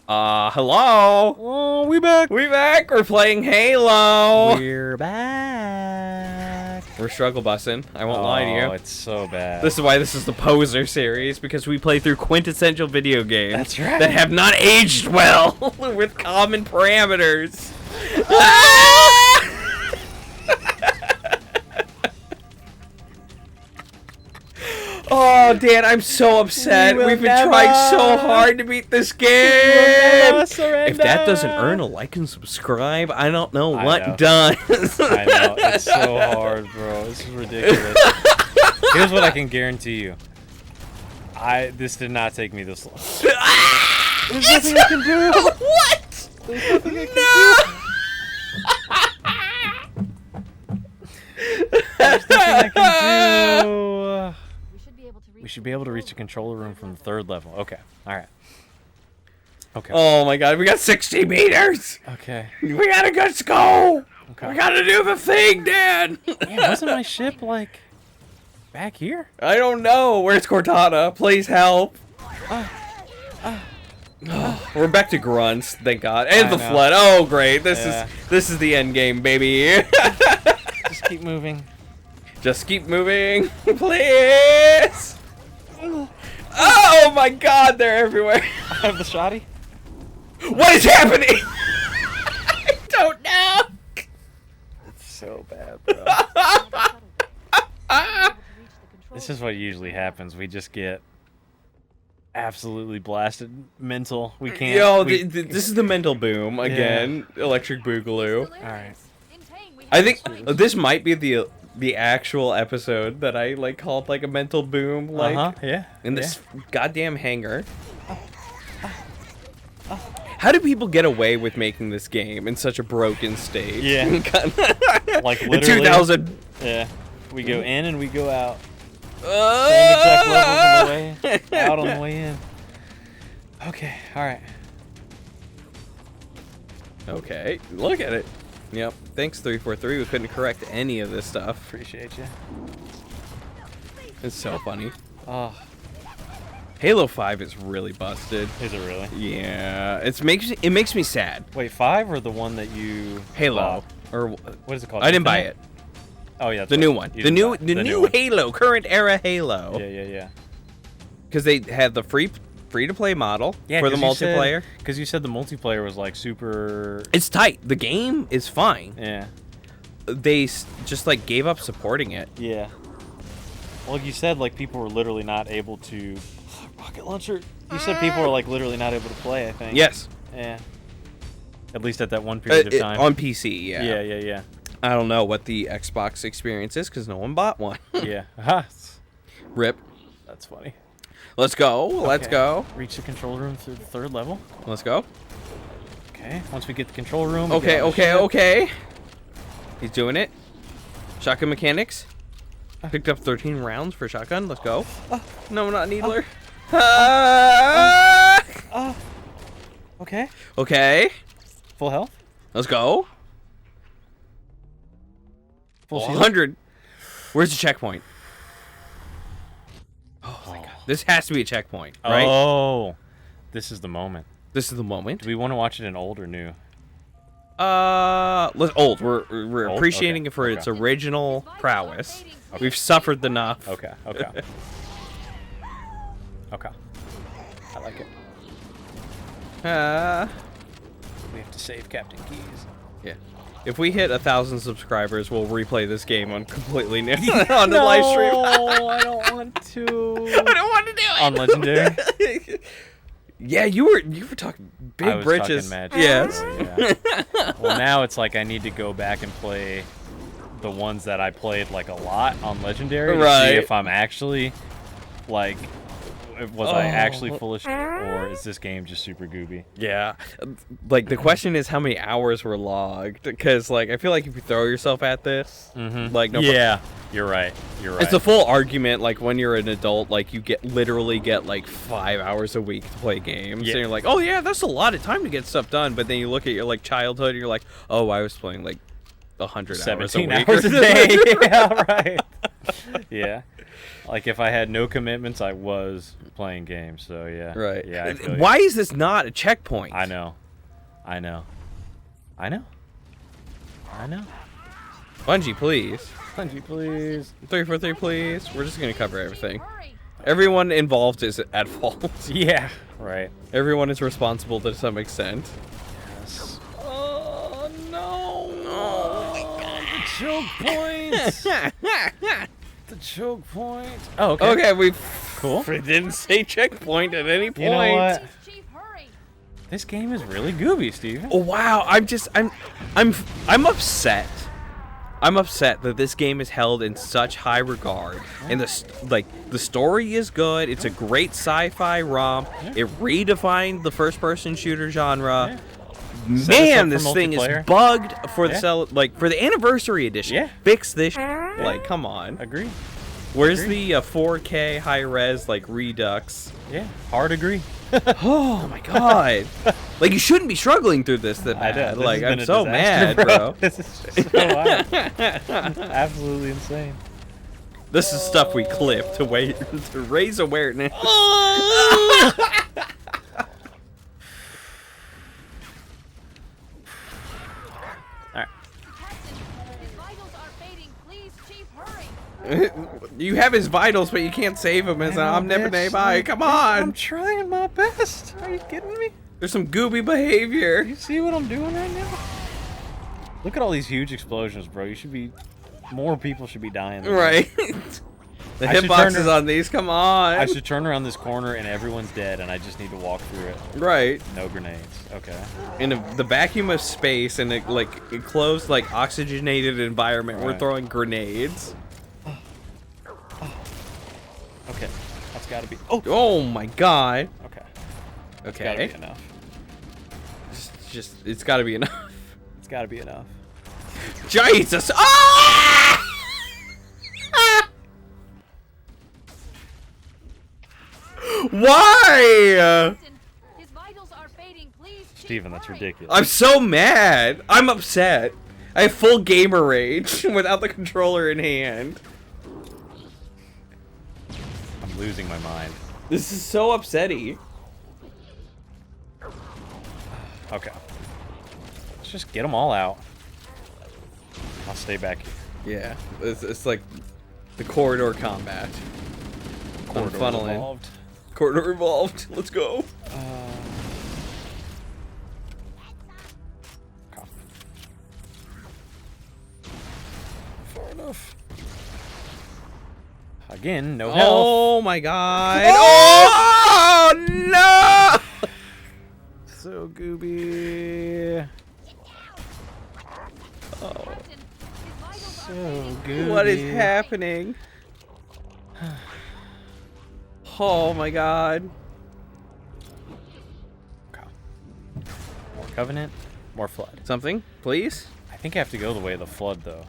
S5: Hello.
S9: Oh, we back.
S5: We back. We're playing Halo.
S9: We're back.
S5: We're struggle busting. I won't lie to you.
S9: Oh, it's so bad.
S5: This is why this is the POSER series, because we play through quintessential video games
S9: That's right.
S5: that have not aged well with common parameters. Oh, Dan, I'm so upset. We've been trying so hard to beat this game. If that doesn't earn a like and subscribe, I don't know what does.
S9: I know. It's so hard, bro. This is ridiculous. Here's what I can guarantee you. This did not take me this long. There's nothing I can do.
S5: What?
S9: There's nothing I can do. There's nothing I can do. We should be able to reach the controller room from the 3rd level. Okay. All right. Okay.
S5: Oh my God, we got 60 meters.
S9: Okay.
S5: We gotta go.
S9: Okay.
S5: We gotta do the thing, Dan.
S9: Yeah, wasn't my ship like back here?
S5: I don't know. Where's Cortana? Please help. We're back to grunts, thank God, and the flood. Oh, great! This is the end game, baby.
S9: Just keep moving.
S5: Just keep moving, please. Oh my God, they're everywhere.
S9: I have the shotty.
S5: What is happening? I don't know.
S9: It's so bad, bro. This is what usually happens. We just get absolutely blasted mental. We can't.
S5: Yo, this is the mental boom again. Yeah. Electric Boogaloo.
S9: All right.
S5: I think this might be the actual episode that I like called like a mental boom, like
S9: yeah.
S5: In this goddamn hangar. How do people get away with making this game in such a broken state?
S9: Yeah. Like literally.
S5: In 2000.
S9: Yeah. We go in and we go out. Same exact levels on the way out on the way in. Okay. All right.
S5: Okay. Look at it. Yep. Thanks 343. We couldn't correct any of this stuff.
S9: Appreciate you.
S5: It's so funny.
S9: Oh.
S5: Halo 5 is really busted.
S9: Is it really?
S5: Yeah. It makes me sad.
S9: Wait, 5 or the one that you
S5: Halo
S9: bought?
S5: or
S9: what is it called?
S5: I didn't buy it.
S9: Oh yeah,
S5: the new one. The new Halo, current era Halo.
S9: Yeah.
S5: Because they had the free to play model for the multiplayer.
S9: Because you said the multiplayer was like super.
S5: It's tight. The game is fine.
S9: Yeah.
S5: They just like gave up supporting it.
S9: Yeah. Well, you said like people were literally not able to. Rocket launcher. You said people were like literally not able to play. I think.
S5: Yes.
S9: Yeah. At least at that one period of time.
S5: On PC. Yeah.
S9: Yeah.
S5: I don't know what the Xbox experience is because no one bought one.
S9: Yeah.
S5: Rip.
S9: That's funny.
S5: Let's go.
S9: Okay.
S5: Let's go.
S9: Reach the control room through the 3rd level.
S5: Let's go.
S9: Okay. Once we get the control room.
S5: Okay. He's doing it. Shotgun mechanics. Picked up 13 rounds for shotgun. Let's go. No, not needler.
S9: Okay.
S5: Okay.
S9: Full health.
S5: Let's go.
S9: Full
S5: 100. Where's the checkpoint? Oh my God. This has to be a checkpoint, right?
S9: Oh. This is the moment.
S5: This is the moment.
S9: Do we want to watch it in old or new?
S5: Let's old. We're
S9: Old?
S5: appreciating it for its original prowess. Okay. We've suffered enough.
S9: Okay. Okay. I like it. We have to save Captain Keys.
S5: Yeah. If we hit 1,000 subscribers, we'll replay this game on completely new on the live stream.
S9: No, I don't want to.
S5: I don't want to do it.
S9: On Legendary?
S5: Yeah, you were talking big britches.
S9: Magic,
S5: yes.
S9: Yeah. Well, now it's like I need to go back and play the ones that I played like a lot on Legendary to see if I'm actually Like, was I actually full of shit, or is this game just super gooby?
S5: Yeah. Like, the question is how many hours were logged. Because, like, I feel like if you throw yourself at this, like, no.
S9: Yeah, you're right. You're right.
S5: It's a full argument, like, when you're an adult, like, you literally get, like, 5 hours a week to play games.
S9: Yeah.
S5: And you're like, oh, yeah, that's a lot of time to get stuff done. But then you look at your, like, childhood, and you're like, oh, I was playing, like, 100
S9: 17
S5: hours a week.
S9: hours a day. Yeah, right. Yeah. Like, if I had no commitments, I was playing games, so yeah.
S5: Right.
S9: Yeah, I feel you.
S5: Why is this not a checkpoint?
S9: I know.
S5: Bungie, please.
S9: Bungie, please.
S5: 343, please. We're just going to cover everything. Everyone involved is at fault.
S9: Yeah. Right.
S5: Everyone is responsible to some extent.
S9: Yes.
S5: Oh, no. Oh, my God.
S9: The choke point. The choke point. Oh, okay.
S5: Okay, we
S9: Cool.
S5: didn't say checkpoint at any point.
S9: You know what?
S3: Chief, hurry.
S9: This game is really gooby, Steven.
S5: Oh, wow. I'm upset. I'm upset that this game is held in such high regard. And the story is good. It's a great sci-fi romp. It redefined the first-person shooter genre. Man, this thing is bugged for the for the anniversary edition.
S9: Yeah.
S5: Fix this. Like, come on.
S9: Agree.
S5: Where's the 4K high res like redux?
S9: Yeah. Hard agree.
S5: Oh my god. Like, you shouldn't be struggling through this that
S9: I
S5: bad.
S9: know. This
S5: Like,
S9: has
S5: I'm
S9: been a
S5: so
S9: disaster,
S5: mad, bro.
S9: This is just so wild. Absolutely insane.
S5: This is stuff we clip to raise awareness.
S3: His vitals are fading. Please, Chief, hurry.
S5: You have his vitals, but you can't save him as I'm never nearby. Come on.
S9: I'm trying my best. Are you kidding me?
S5: There's some gooby behavior.
S9: You see what I'm doing right now? Look at all these huge explosions, bro. You should be... More people should be dying. than
S5: Right. The
S9: I should
S5: hitboxes
S9: turn
S5: on these, come on.
S9: I should turn around this corner and everyone's dead and I just need to walk through it.
S5: Right.
S9: No grenades. Okay.
S5: In the vacuum of space and a, like, enclosed, like, oxygenated environment, we're
S9: Right.
S5: throwing grenades.
S9: Okay. That's gotta be...
S5: Oh my god.
S9: Okay. That's gotta
S5: Okay.
S9: be enough.
S5: It's gotta be enough.
S9: It's gotta be enough.
S5: Jesus! Ah! Why?
S3: His vitals are fading. Please, Chief,
S9: Steven, that's
S3: hurry.
S9: ridiculous.
S5: I'm so mad. I'm upset. I have full gamer rage without the controller in hand.
S9: I'm losing my mind.
S5: This is so upsetting.
S9: Okay. Let's just get them all out. I'll stay back here.
S5: Yeah, it's like the corridor combat.
S9: Corridors
S5: funneling.
S9: involved.
S5: Corridor evolved. Let's go.
S9: Far enough. Again, no health.
S5: Oh my god. Oh no!
S9: So gooby.
S3: Captain, his vitals are
S9: So
S3: fading.
S9: gooby.
S5: What is happening? Oh my god.
S9: More Covenant, more Flood.
S5: Something, please?
S9: I think I have to go the way of the Flood, though.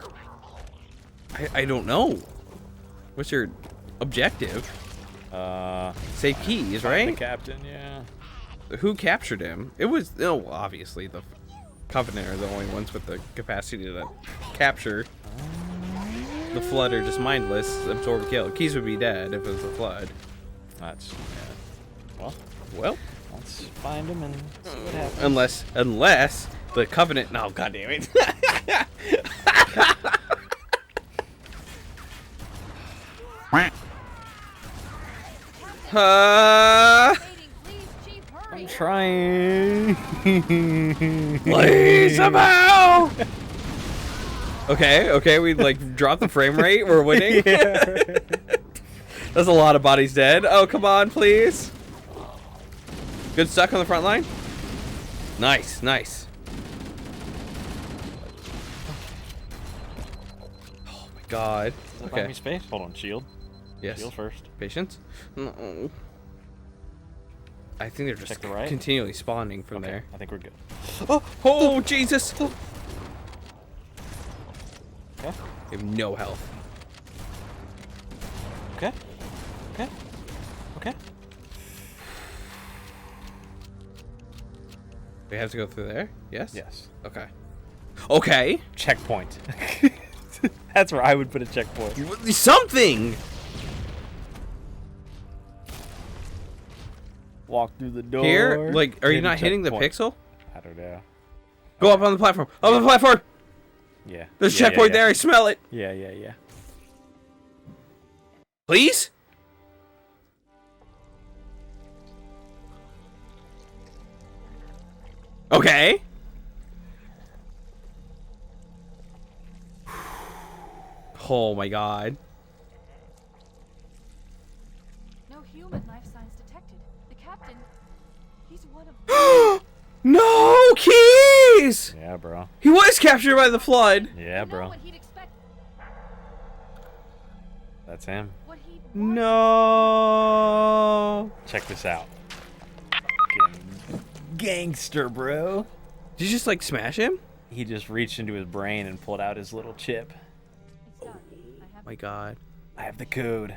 S5: I don't know. What's your objective? Save keys,
S9: Find
S5: right?
S9: The captain, yeah.
S5: Who captured him? It was, obviously the Covenant are the only ones with the capacity to capture. The Flood are just mindless, absorb, kill. Keys would be dead if it was the Flood.
S9: That's, yeah.
S5: Well,
S9: Let's find him and see what happens.
S5: unless the Covenant. No, goddamn it.
S3: Fading. Please, Chief, hurry.
S9: I'm trying.
S5: Please, somehow. Okay, we like dropped the frame rate. We're winning. That's a lot of bodies dead. Oh, come on, please. Good stuck on the front line. Nice. Oh my god.
S9: Does that buy me space? Hold on, shield.
S5: Yes.
S9: Shield first.
S5: Patience. No. I think they're just
S9: Check the right.
S5: continually spawning from
S9: Okay,
S5: there.
S9: I think we're good.
S5: Oh, Jesus!
S9: Okay.
S5: They have no health.
S9: Okay. Okay. Okay.
S5: We have to go through there? Yes?
S9: Yes.
S5: Okay. Okay!
S9: Checkpoint. That's where I would put a checkpoint.
S5: Something!
S9: Walk through the door.
S5: Here? Like, are you
S9: hit a
S5: not hitting the
S9: checkpoint.
S5: pixel?
S9: I don't know.
S5: Go up on the platform. Up on the platform!
S9: Yeah.
S5: There's a
S9: Yeah,
S5: checkpoint
S9: yeah,
S5: there, I smell it!
S9: Yeah, yeah, yeah.
S5: Please? Okay. Oh my god.
S3: No human life signs detected. The captain, he's one of.
S5: No keys!
S9: Yeah, bro.
S5: He was captured by the flood.
S9: Yeah,
S3: You know
S9: bro.
S3: what he'd expect.
S9: That's him.
S3: What he'd want.
S5: No.
S9: Check this out. Gangster, bro.
S5: Did you just like smash him?
S9: He just reached into his brain and pulled out his little chip.
S3: It's done. I have
S5: My god.
S9: I have the code.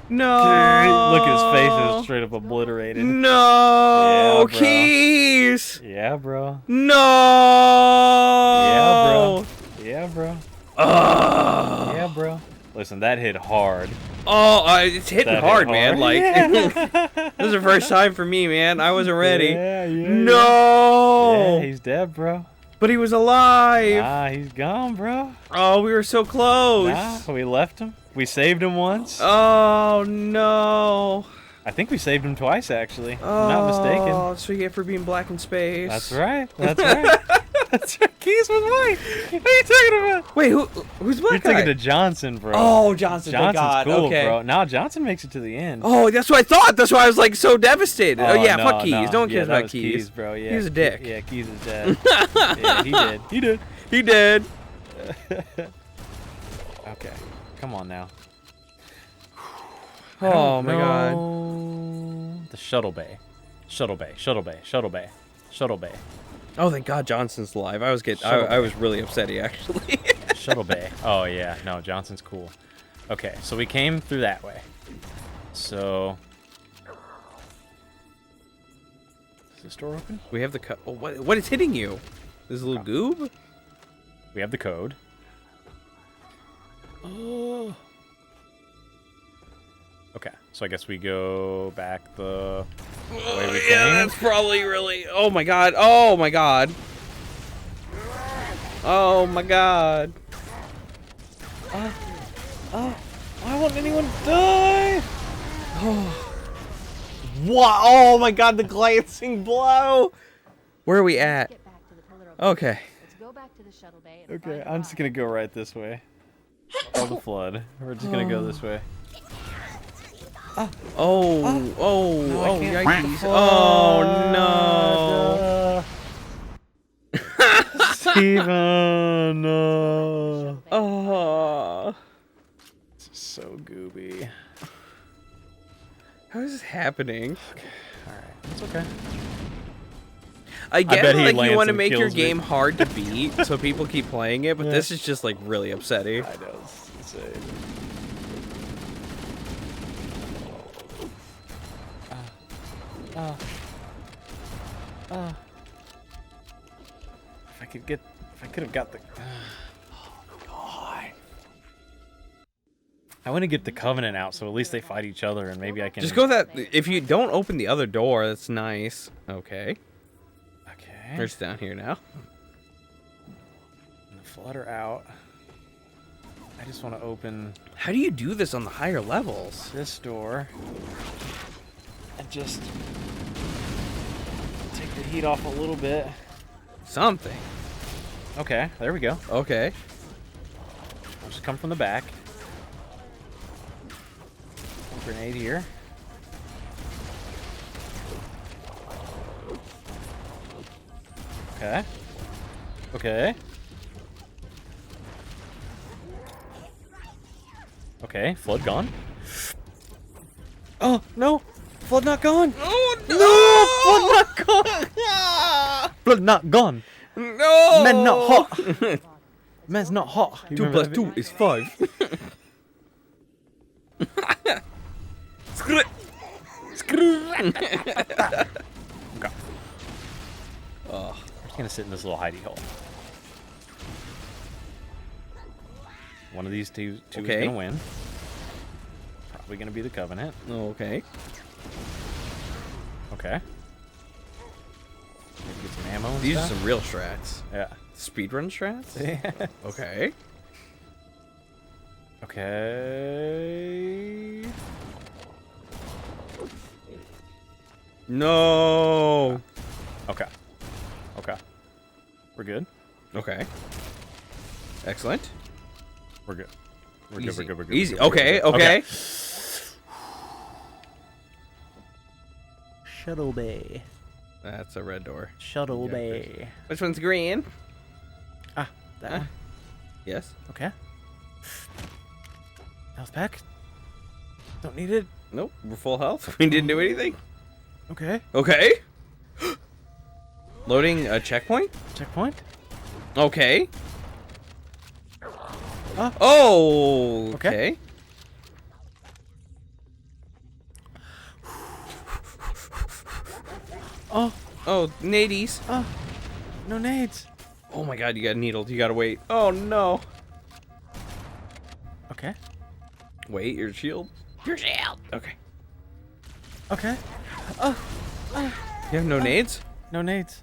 S5: No.
S9: Look, his face is straight up obliterated.
S5: No
S9: Yeah, bro.
S5: keys.
S9: Yeah, bro.
S5: No.
S9: Yeah, bro. Yeah, bro.
S5: Ugh.
S9: Yeah, bro. Listen, that hit hard.
S5: Oh, it's hitting
S9: That
S5: hard,
S9: hit
S5: man.
S9: hard.
S5: Like,
S9: Yeah.
S5: this is the first time for me, man. I wasn't ready.
S9: Yeah, yeah.
S5: No.
S9: Yeah, he's dead, bro.
S5: But he was alive.
S9: Nah, he's gone, bro.
S5: Oh, we were so close.
S9: Nah, we left him. We saved him once.
S5: Oh no.
S9: I think we saved him twice, actually. If
S5: Oh,
S9: I'm not mistaken.
S5: that's what you get for being black in space.
S9: That's right. That's right. That's right. Keys was white. What are you talking about?
S5: Wait, who's black
S9: You're
S5: guy?
S9: thinking to Johnson, bro.
S5: Oh, Johnson. Thank
S9: Johnson's
S5: God.
S9: cool,
S5: Okay.
S9: bro. Now Johnson makes it to the end.
S5: Oh, that's what I thought. That's why I was like so devastated. Oh, yeah,
S9: no,
S5: fuck Keys.
S9: no.
S5: No one
S9: Yeah,
S5: cares
S9: that
S5: about
S9: was
S5: Keys.
S9: bro. Yeah,
S5: He's a dick.
S9: Yeah, Keys is dead. Yeah, he did. He did.
S5: He did.
S9: Okay, come on now.
S5: Oh my God.
S9: God. The shuttle bay. Shuttle bay. Shuttle bay. Shuttle bay. Shuttle bay.
S5: Oh, thank God Johnson's alive. I was
S9: Shuttle
S5: I was really upset he actually.
S9: Shuttle bay. Oh yeah, no, Johnson's cool. Okay, so we came through that way. So is this door open?
S5: We have the oh, what is hitting you? This little goob?
S9: We have the code.
S5: Oh.
S9: Okay, so I guess we go back the way we
S5: Yeah,
S9: came.
S5: that's probably really. Oh my God. Oh my God. Oh my God.
S9: Why won't anyone die?
S5: What? Oh my God, the glancing blow. Where are we at?
S3: Get back to the pillar of
S5: Okay.
S3: Let's go back to the shuttle bay. And
S9: Okay,
S3: find
S9: I'm just
S3: Rod.
S9: gonna go right this way. Oh, the flood. We're just gonna go this way.
S5: Oh, oh,
S9: I
S5: oh,
S9: can't.
S5: yikes. Oh no.
S9: Steven, no.
S5: Oh.
S9: This is so gooby.
S5: How is this happening?
S9: Alright, it's okay.
S5: I get
S9: bet he
S5: like you
S9: lands
S5: want to
S9: and
S5: make your
S9: kills me.
S5: game hard to beat so people keep playing it, but this is just like really upsetting.
S9: I know, it's insane. If I could have got the. Oh God. I want to get the Covenant out, so at least they fight each other, and maybe I can.
S5: Just go that. If you don't open the other door, that's nice. Okay.
S9: Okay.
S5: We're just down here now.
S9: And the flood are out. I just want to open
S5: How do you do this on the higher levels?
S9: this door and just take the heat off a little bit.
S5: Something.
S9: Okay, there we go.
S5: Okay.
S9: I'll just come from the back. Grenade here. Okay. Okay. Okay, flood gone. Oh, no! Flood not gone!
S1: Oh
S9: No! Flood not gone! Flood not gone!
S1: No!
S9: Man not hot! Man's not hot. You
S1: 2
S9: remember
S1: plus
S9: that
S1: 2 is 5.
S9: Okay. I'm just gonna sit in this little hidey hole. One of these two
S1: Okay.
S9: is gonna win. Probably gonna be the Covenant.
S1: Okay.
S9: Okay. Maybe get some ammo and
S1: These are
S9: stuff.
S1: some real strats.
S9: Yeah.
S1: Speedrun strats?
S9: Yeah.
S1: Okay.
S9: Okay.
S1: No.
S9: Okay. Okay. We're good.
S1: Okay. Excellent.
S9: We're good. We're
S1: Easy.
S9: good. We're good. We're good.
S1: Easy.
S9: We're good,
S1: Okay.
S9: we're good.
S1: Okay.
S9: Shuttle Bay.
S1: That's a red door.
S9: Shuttle
S1: Okay.
S9: Bay.
S1: Which one's green?
S9: Ah, that one.
S1: Yes.
S9: Okay. Health pack. Don't need it.
S1: Nope. We're full health. We didn't do anything.
S9: Okay.
S1: Okay. Loading a checkpoint.
S9: Checkpoint.
S1: Okay.
S9: Ah.
S1: Oh.
S9: Okay.
S1: Okay.
S9: Oh.
S1: Oh, nadies.
S9: Oh. No nades.
S1: Oh my god, you got needled. You gotta wait. Oh no.
S9: Okay.
S1: Wait, your shield. Your shield. Okay.
S9: Okay.
S1: You have no nades?
S9: No nades.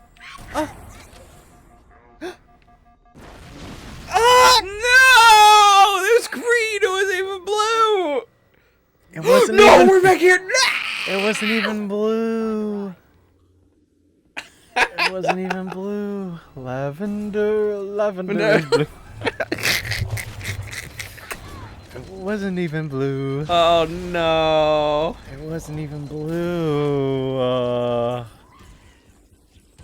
S1: Oh no! It was green. It wasn't even blue.
S9: It wasn't
S1: No,
S9: even.
S1: we're back here.
S9: It wasn't even blue. It wasn't even blue. Lavender, lavender. Blue. It wasn't even blue.
S1: Oh no!
S9: It wasn't even blue.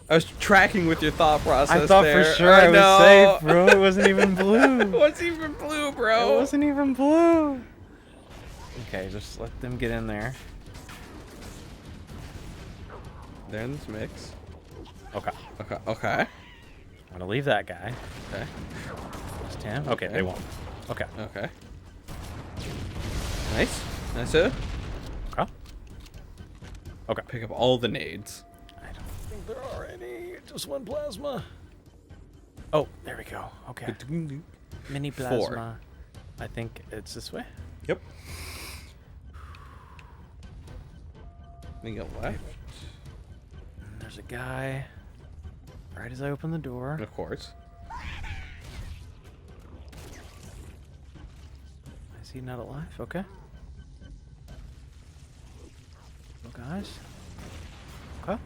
S1: I was tracking with your thought process.
S9: I thought
S1: there.
S9: for sure I was
S1: know.
S9: safe, bro. It wasn't even blue.
S1: What's even blue, bro?
S9: It wasn't even blue. Okay, just let them get in there.
S1: They're in this mix.
S9: Okay.
S1: Okay. Okay.
S9: I'm gonna leave that guy.
S1: Okay.
S9: Just him. Okay, they won't. Okay.
S1: Okay. Nice. Nice. Sir.
S9: Okay. Okay.
S1: Pick up all the nades.
S9: I don't think there are any. Just one plasma. Oh, there we go. Okay. Mini plasma.
S1: 4.
S9: I think it's this way.
S1: Yep. We go left.
S9: And there's a guy right as I open the door.
S1: Of course.
S9: Is he not alive? Okay. Oh, guys. Okay.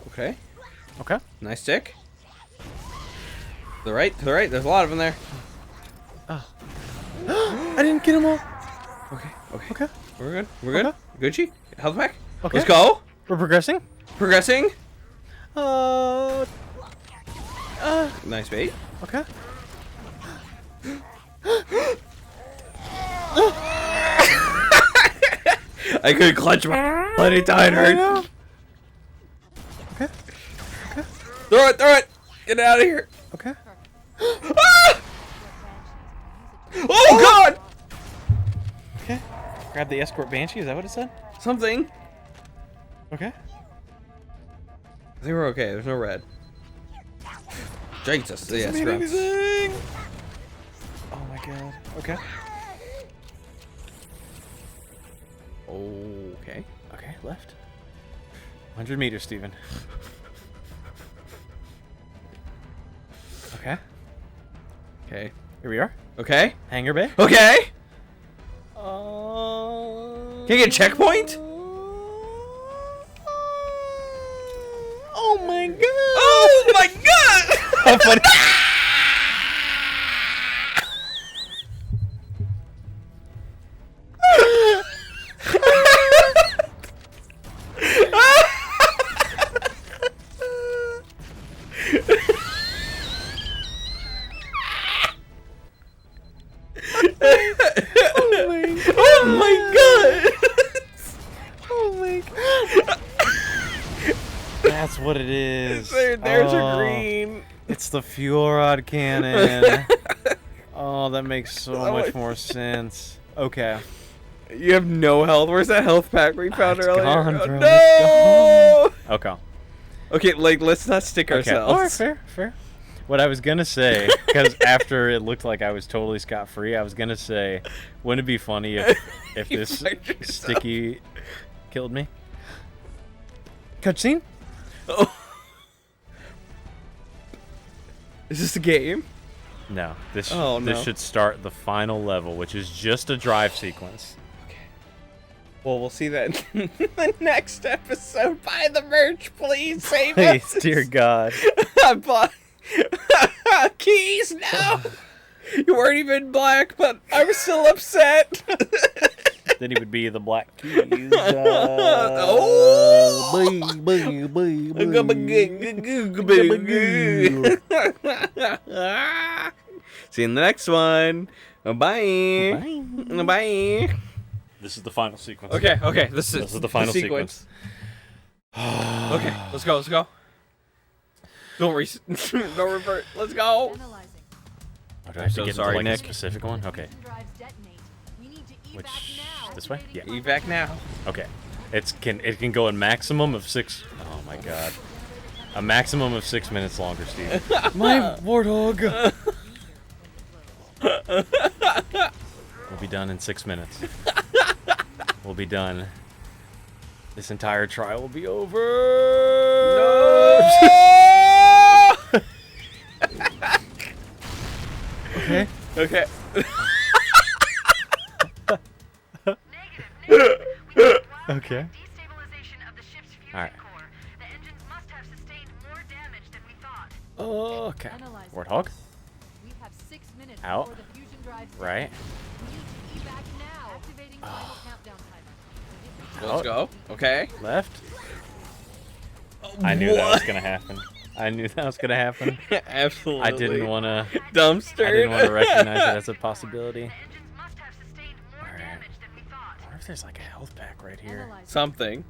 S1: Okay.
S9: Okay.
S1: Nice stick. To the right. To the right. There's a lot of them there.
S9: I didn't get them all.
S1: Okay. Okay.
S9: Okay.
S1: We're good. We're good.
S9: Okay.
S1: Gucci. Health pack.
S9: Okay.
S1: Let's go.
S9: We're progressing.
S1: Progressing.
S9: Uh.
S1: Nice bait.
S9: Okay.
S1: I could clutch my bloody tighter.
S9: know. Okay.
S1: Throw it. Throw it. Get out of here.
S9: Okay.
S1: Ah! Oh God.
S9: Okay. Grab the escort banshee. Is that what it said?
S1: Something.
S9: Okay.
S1: I think we're okay. There's no red. Jesus. Yeah,
S9: Mean
S1: scrubs.
S9: anything. Oh my god. Okay.
S1: Okay.
S9: Okay. Left. 100 meters, Steven. Okay.
S1: Okay.
S9: Here we are.
S1: Okay.
S9: Hangar bay.
S1: Okay.
S9: Can
S1: Can I get a checkpoint?
S9: Oh my god!
S1: Oh my God!
S9: How funny. That's what it is.
S1: There's
S9: Oh,
S1: a green.
S9: It's the fuel rod cannon. Oh, that makes so much more sense. Okay.
S1: You have no health. Where's that health pack we found
S9: It's
S1: earlier?
S9: gone,
S1: Oh,
S9: bro.
S1: no!
S9: It's gone. Okay.
S1: Okay, like, let's not stick
S9: Okay.
S1: ourselves.
S9: All right, fair. What I was gonna say, because after it looked like I was totally scot-free, I was gonna say, wouldn't it be funny if
S1: You
S9: this
S1: fucked yourself.
S9: sticky killed me? Cutscene?
S1: Oh. Is this a game?
S9: No. This
S1: Oh, no.
S9: this should start the final level, which is just a drive sequence.
S1: Well, we'll see that in the next episode. Buy the merch, please. Save
S9: Please,
S1: us.
S9: dear God.
S1: Buy keys. No, you weren't even black, but I was still upset.
S9: Then he would be the Black Keys.
S1: Oh. See you in the next one. Bye. Bye.
S9: This is the final sequence.
S1: Okay. This is
S9: the final sequence.
S1: Okay, let's go. Don't revert. Let's go.
S3: Analyzing.
S9: Oh, do I have to
S1: so
S9: get
S1: sorry,
S9: into like
S1: Nick.
S9: a specific one? Okay.
S3: Fusion drives detonate. We need to evac
S9: Which
S3: now.
S9: this way? Yeah.
S3: Activating
S1: Evac now.
S9: Okay. It can go a maximum of 6. Oh my God. A maximum of 6 minutes longer, Steve. My warthog. We'll be done in 6 minutes. We'll be done. This entire trial will be over. Okay.
S1: Okay.
S9: Okay.
S7: Destabilization of the ship's fusion
S9: All right.
S7: core. The engines must have sustained more damage than we thought.
S9: Okay.
S3: Analyzing.
S9: Warthog.
S3: We have 6 minutes
S9: Out.
S3: before the fusion drives
S9: Right.
S3: detonate. We need to evac now. Activating final countdown timer.
S1: Let's go. Okay.
S9: Left. I knew that was gonna happen.
S1: Absolutely.
S9: I didn't want to.
S1: Dumpster.
S9: I didn't want to recognize it as a possibility.
S7: The engines must have sustained more
S9: Alright.
S7: damage than we thought.
S9: I wonder if there's like a health pack right here.
S3: Analyzing.
S1: Something.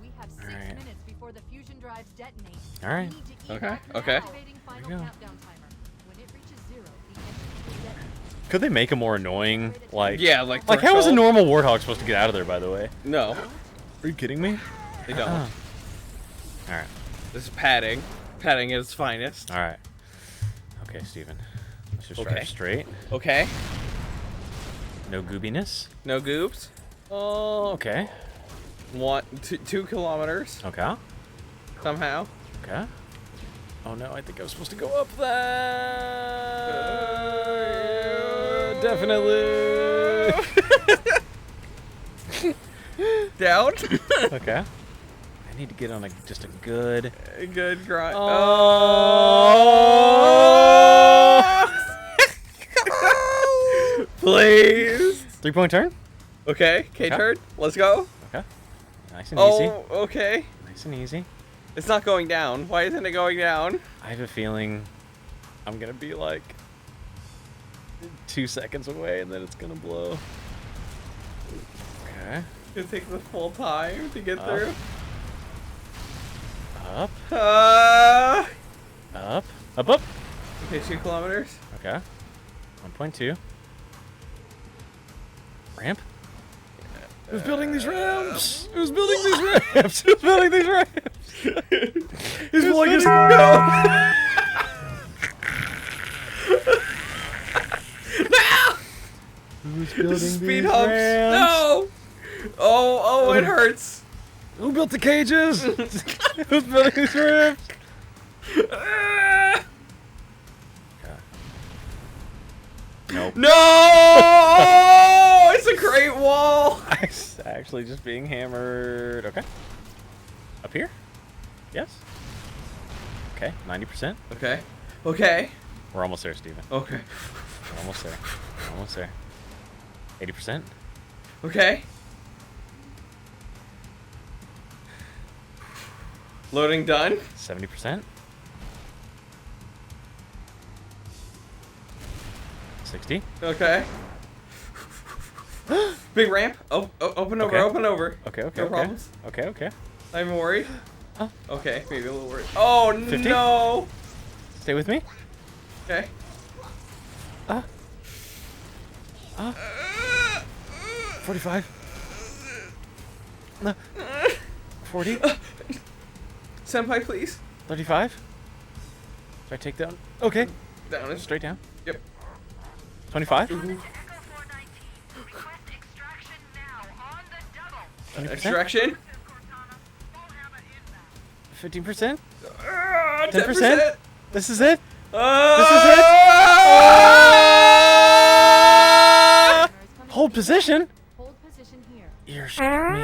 S3: We have 6
S9: Alright.
S3: minutes before the fusion drives detonate.
S9: Alright.
S3: We need to
S1: Okay,
S3: evac now.
S1: okay.
S3: Activating final
S9: we go.
S3: countdown timer. When it reaches 0, the engines will detonate.
S9: Could they make a more annoying, like...
S1: Yeah, like
S9: Like, how is a
S1: threshold?
S9: normal warthog supposed to get out of there, by the way?
S1: No,
S9: Are you kidding me?
S1: they don't.
S9: Alright.
S1: This is padding. Padding at its finest.
S9: Alright. Okay, Steven. Let's just
S1: Okay.
S9: drive straight.
S1: Okay.
S9: No goobiness.
S1: No goops.
S9: Oh, okay.
S1: 2 kilometers
S9: Okay.
S1: somehow.
S9: Okay. Oh no, I think I was supposed to go up there. Definitely.
S1: Down.
S9: Okay. I need to get on just a good...
S1: Good grind.
S9: Oh.
S1: Please.
S9: 3-point turn?
S1: Okay.
S9: Okay.
S1: Turn. Let's go.
S9: Okay. Nice and easy.
S1: Oh, okay.
S9: Nice and easy.
S1: It's not going down. Why isn't it going down?
S9: I have a feeling I'm gonna be like 2 seconds away and then it's gonna blow. Okay.
S1: It takes the full time to get
S9: Up.
S1: through.
S9: Up.
S1: Up.
S9: Up.
S1: Okay, 2 kilometers.
S9: Okay. 1.2. Ramp. Who's building these ramps? Who's building these ramps? Who's building these ramps?
S1: He's pulling his go.
S9: Who's building
S1: Speed humps. No. Oh, it hurts.
S9: Who built the cages? Who's building these ramps? Nope.
S1: No! It's a great wall.
S9: It's actually just being hammered. Okay. Up here? Yes. Okay, 90%.
S1: Okay. Okay.
S9: We're almost there, Steven.
S1: Okay.
S9: We're almost there. We're almost there. 80%.
S1: Okay. Loading done.
S9: 70%. 60.
S1: Okay. Big ramp. Oh, open over,
S9: Okay.
S1: open over.
S9: Okay, okay,
S1: No
S9: okay.
S1: problems.
S9: Okay, okay.
S1: Not even worried.
S5: Okay, maybe a little worried. Oh
S9: 50?
S5: no!
S9: Stay with me.
S5: Okay.
S9: 45. No. 40.
S5: Senpai, please.
S9: 35. Should I take down? Okay.
S5: Down and
S9: Straight down.
S5: Yep.
S9: 25.
S7: Echo 419. Request extraction now on the double.
S9: 20%.
S5: Extraction.
S9: 15%.
S5: 10%.
S9: This is it. Hold position.
S3: Hold position here.
S9: You're shitting me.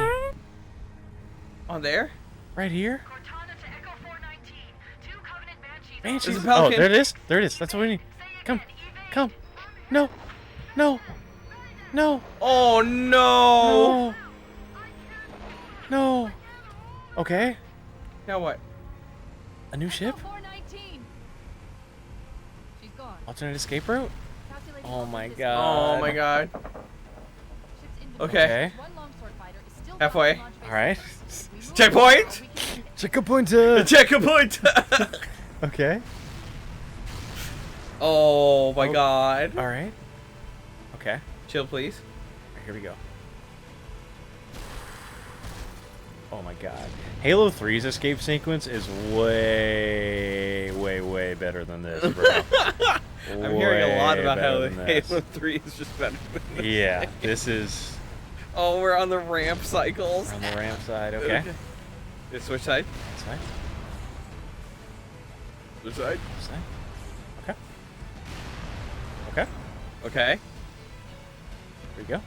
S5: On there?
S9: Right here.
S7: Cortana to Echo 419. 2 Covenant Banshees.
S9: Banshees.
S5: There's a
S9: Oh,
S5: pelican.
S9: there it is. There it is. That's what we need. Come. Come. No. No. No.
S5: Oh no!
S9: No. No. Okay.
S5: Now what?
S9: A new ship?
S3: 419. She's gone.
S9: Alternate escape route?
S3: Calculating
S9: Oh my
S3: distance.
S9: god.
S5: Oh my god.
S3: Ship's inventory.
S5: Okay.
S3: One longsword fighter is still
S5: Halfway.
S3: on launch base.
S9: Alright.
S3: We move
S5: Checkpoint!
S3: now, we can-
S9: Check a pointer.
S5: Check a point!
S9: Okay.
S5: Oh my
S9: Oh.
S5: god.
S9: Alright. Okay.
S5: Chill, please.
S9: Here we go. Oh my god. Halo 3's escape sequence is way, way, way better than this, bro.
S5: I'm hearing a lot
S9: Way
S5: about how
S9: better
S5: the
S9: than this.
S5: Halo 3 is just better than this.
S9: Yeah, this is
S5: Oh, we're on the ramp cycles.
S9: on the ramp side. Okay.
S5: Yeah, switch side.
S9: Side.
S5: Switch side.
S9: Side. Okay. Okay.
S5: Okay.
S9: Here we go.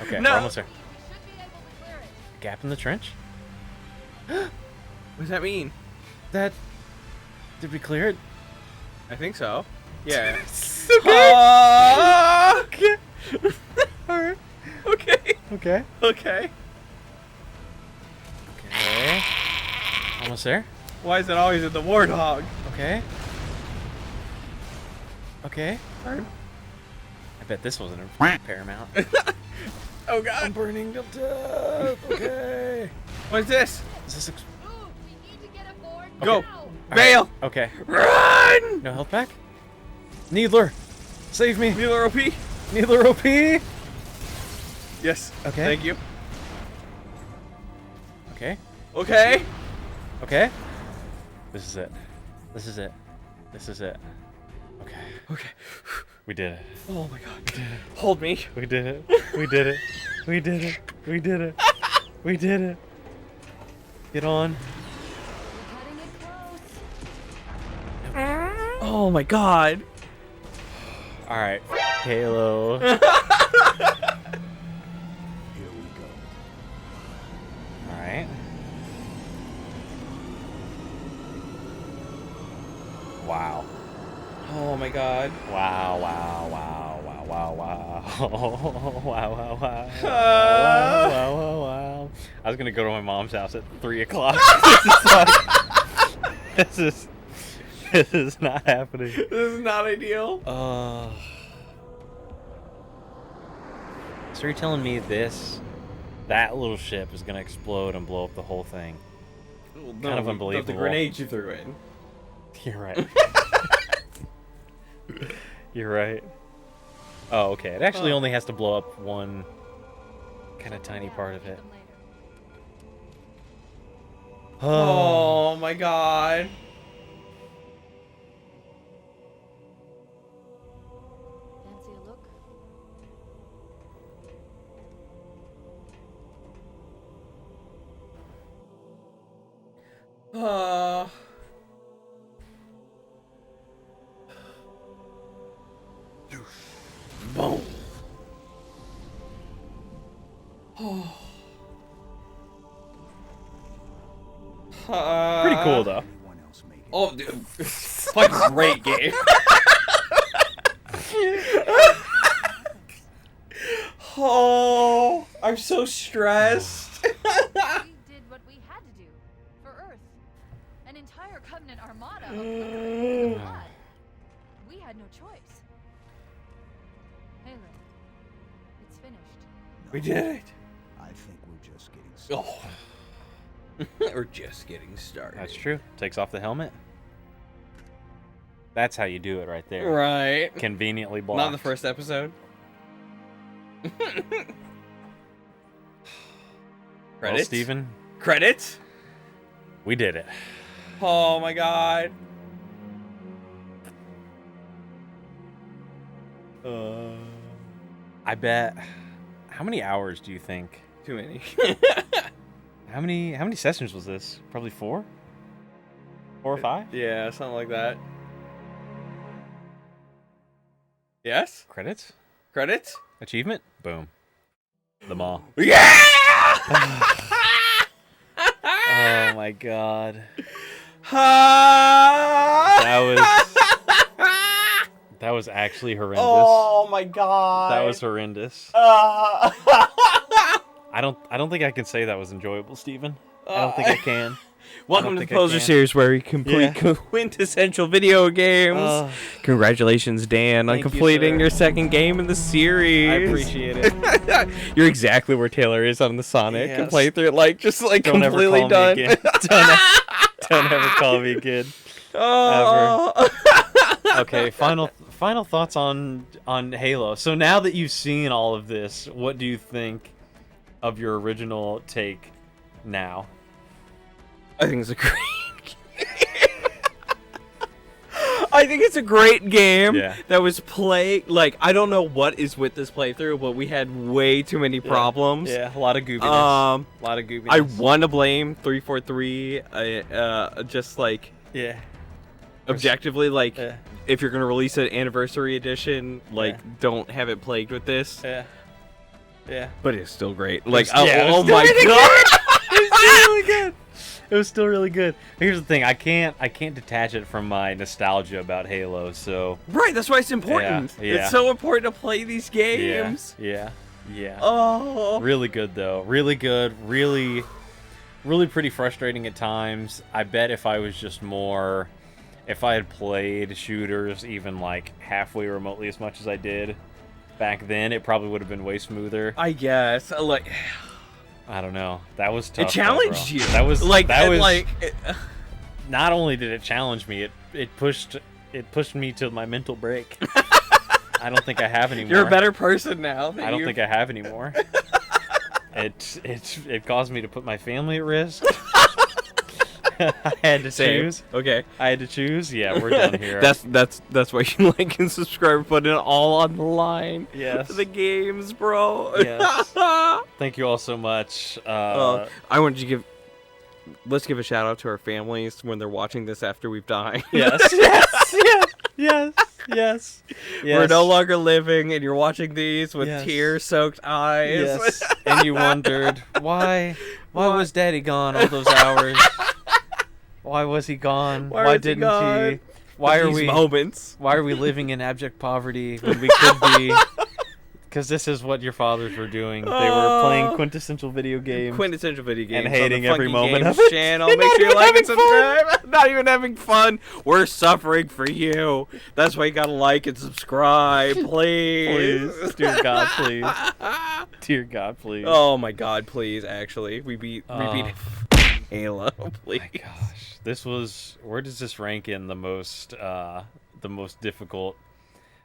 S9: Okay,
S5: No.
S9: we're almost there.
S3: We should be able to clear it.
S9: Gap in the trench.
S5: What does that mean?
S9: That. Did we clear it?
S5: I think so. Yeah.
S9: Okay. Alright.
S5: Okay.
S9: Okay.
S5: Okay.
S9: Okay. Almost there.
S5: Why is it always in the Warthog?
S9: Okay. Okay.
S5: Burn.
S9: I bet this wasn't in Paramount.
S5: Oh god.
S9: I'm burning to death. Okay.
S5: What is this?
S9: Is this
S3: Ooh, we need to get aboard
S5: Go.
S3: now.
S5: Bail.
S9: okay?
S5: Run.
S9: No health back? Needler! Save me!
S5: Needler OP.
S9: Needler OP!
S5: Yes.
S9: Okay.
S5: Thank you.
S9: Okay.
S5: Okay.
S9: Okay. This is it. This is it. This is it. Okay.
S5: Okay.
S9: We did it.
S5: Oh my god. Hold me.
S9: We did it. We did it. We did it. We did it. We did it. Get on.
S3: We're cutting it close.
S5: Oh my god.
S9: Alright. Halo.
S6: Here we go.
S9: Alright. Wow.
S5: Oh my god.
S9: Wow, wow, wow, wow, wow, wow. Wow, wow, wow.
S5: Ah.
S9: Wow, wow, wow. I was gonna go to my mom's house at 3 o'clock. This is not happening.
S5: This is not ideal.
S9: So you're telling me that little ship is gonna explode and blow up the whole thing? Kind of unbelievable.
S5: The grenade you threw in.
S9: You're right. You're right. Oh, okay. It actually only has to blow up one kind of tiny part of it.
S5: Oh my god.
S3: Fancy a look?
S5: Boom.
S9: Pretty cool though.
S6: Everyone else made it.
S5: Oh, dude. Fucking great game. Oh, I'm so stressed.
S3: We did what we had to do for Earth. An entire Covenant armada of the blood. We had no choice. Halo, it's finished.
S5: We did it.
S6: I think we're just getting started.
S5: Oh. We're just getting started.
S9: That's true. Takes off the helmet. That's how you do it right there.
S5: Right.
S9: Conveniently blocked.
S5: Not in the first episode.
S9: Well,
S5: Credits?
S9: Steven,
S5: Credits?
S9: we did it.
S5: Oh my god.
S9: I bet. How many hours do you think?
S5: Too many.
S9: How many sessions was this? Probably 4? 4 or 5?
S5: Yeah, something like that. Yes?
S9: Credits?
S5: Credits?
S9: Achievement? Boom. Them all.
S5: Yeah!
S9: Oh my god. That was actually horrendous.
S5: Oh my god.
S9: That was horrendous. I don't think I can say that was enjoyable, Steven. I don't think I can.
S5: Welcome to the Poser series where we complete quintessential video games. Congratulations, Dan, on
S9: Thank you,
S5: completing
S9: sir.
S5: your second game in the series.
S9: I appreciate it.
S5: You're exactly where Taylor is on the Sonic
S9: Yes.
S5: playthrough, like just like
S9: Don't ever
S5: completely
S9: call
S5: done.
S9: me again. Don't ever call me again.
S5: Oh.
S9: Okay, final thoughts on Halo. So now that you've seen all of this, what do you think of your original take now?
S5: I think it's a great I think it's a great game that was like, I don't know what is with this playthrough, but we had way too many problems.
S9: Yeah, a lot of goopiness. A lot of goopiness.
S5: I want to blame 343, just like, objectively, like, if you're going to release an anniversary edition, like, don't have it plagued with this.
S9: Yeah.
S5: But it's still great. Like,
S9: it was
S5: oh my
S9: still
S5: god!
S9: It was still really good. It was still really good. Here's the thing: I can't detach it from my nostalgia about Halo. So
S5: Right, that's why it's important.
S9: Yeah.
S5: It's so important to play these games.
S9: Yeah.
S5: Oh.
S9: Really good though. Really good. Really pretty frustrating at times. I bet if I had played shooters even like halfway remotely as much as I did back then, it probably would have been way smoother.
S5: I guess. Like,
S9: I don't know. That was tough.
S5: it challenged you.
S9: That was
S5: like
S9: that was
S5: like.
S9: Not only did it challenge me, it pushed me to my mental break. I don't think I have anymore.
S5: You're a better person now.
S9: I don't think I have anymore. It caused me to put my family at risk. I had to choose.
S5: Okay.
S9: I had to choose. Yeah, we're done here.
S5: That's why you like and subscribe, put it all on the line.
S9: Yes.
S5: For the games, bro.
S9: Yes. Thank you all so much.
S5: I wanted to let's give a shout out to our families when they're watching this after we've died.
S9: Yes. Yes.
S5: We're no longer living, and you're watching these with
S9: Yes.
S5: tear-soaked eyes.
S9: Yes. And you wondered why was Daddy gone all those hours? Why was he gone?
S5: Why was he
S9: didn't
S5: gone?
S9: he? Why are
S5: These
S9: we
S5: moments?
S9: Why are we living in abject poverty when we could be? Because this is what your fathers were doing. They were playing quintessential video games.
S5: Quintessential video games.
S9: And hating
S5: on the
S9: every
S5: Funky
S9: moment
S5: Games
S9: of it.
S5: channel.
S9: And
S5: Make
S9: not
S5: sure you
S9: even
S5: like and
S9: having
S5: subscribe. Not even having fun. We're suffering for you. That's why you gotta like and subscribe, please.
S9: Please, dear God, please. Dear God, please.
S5: Oh my God, please. Actually, we beat Halo, please.
S9: My gosh, where does this rank in the most difficult?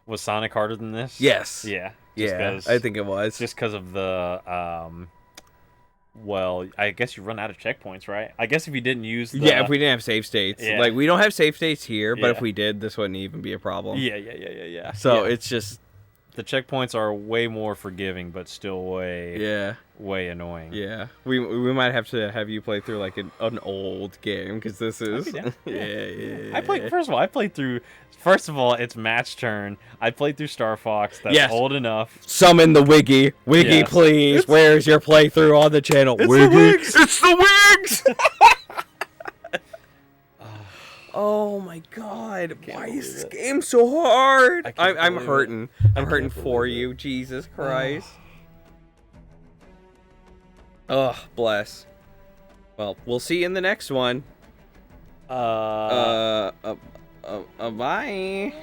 S9: Was Sonic harder than this?
S5: Yes.
S9: Yeah.
S5: Yeah, I think it was.
S9: Just because of the well, I guess you run out of checkpoints, right? I guess if you didn't use the...
S5: Yeah, if we didn't have save states.
S9: Yeah.
S5: Like, we don't have save states here, but
S9: Yeah.
S5: if we did, this wouldn't even be a problem.
S9: Yeah.
S5: So
S9: Yeah.
S5: it's just...
S9: The checkpoints are way more forgiving, but still way annoying.
S5: Yeah. We might have to have you play through, like, an old game, because this is...
S9: Yeah. I played through... First of all, it's match turn. I played through Star Fox. That's old enough.
S5: Summon the Wiggy. Wiggy,
S9: Yes.
S5: please. Where's your playthrough on the channel?
S9: It's
S5: Wiggy.
S9: the Wigs.
S5: It's the Wigs! Oh my God. Why is this game so hard? I'm hurting. I'm hurting for you. Jesus Christ. Ugh, bless. Well, we'll see you in the next one. Bye.
S9: Bye.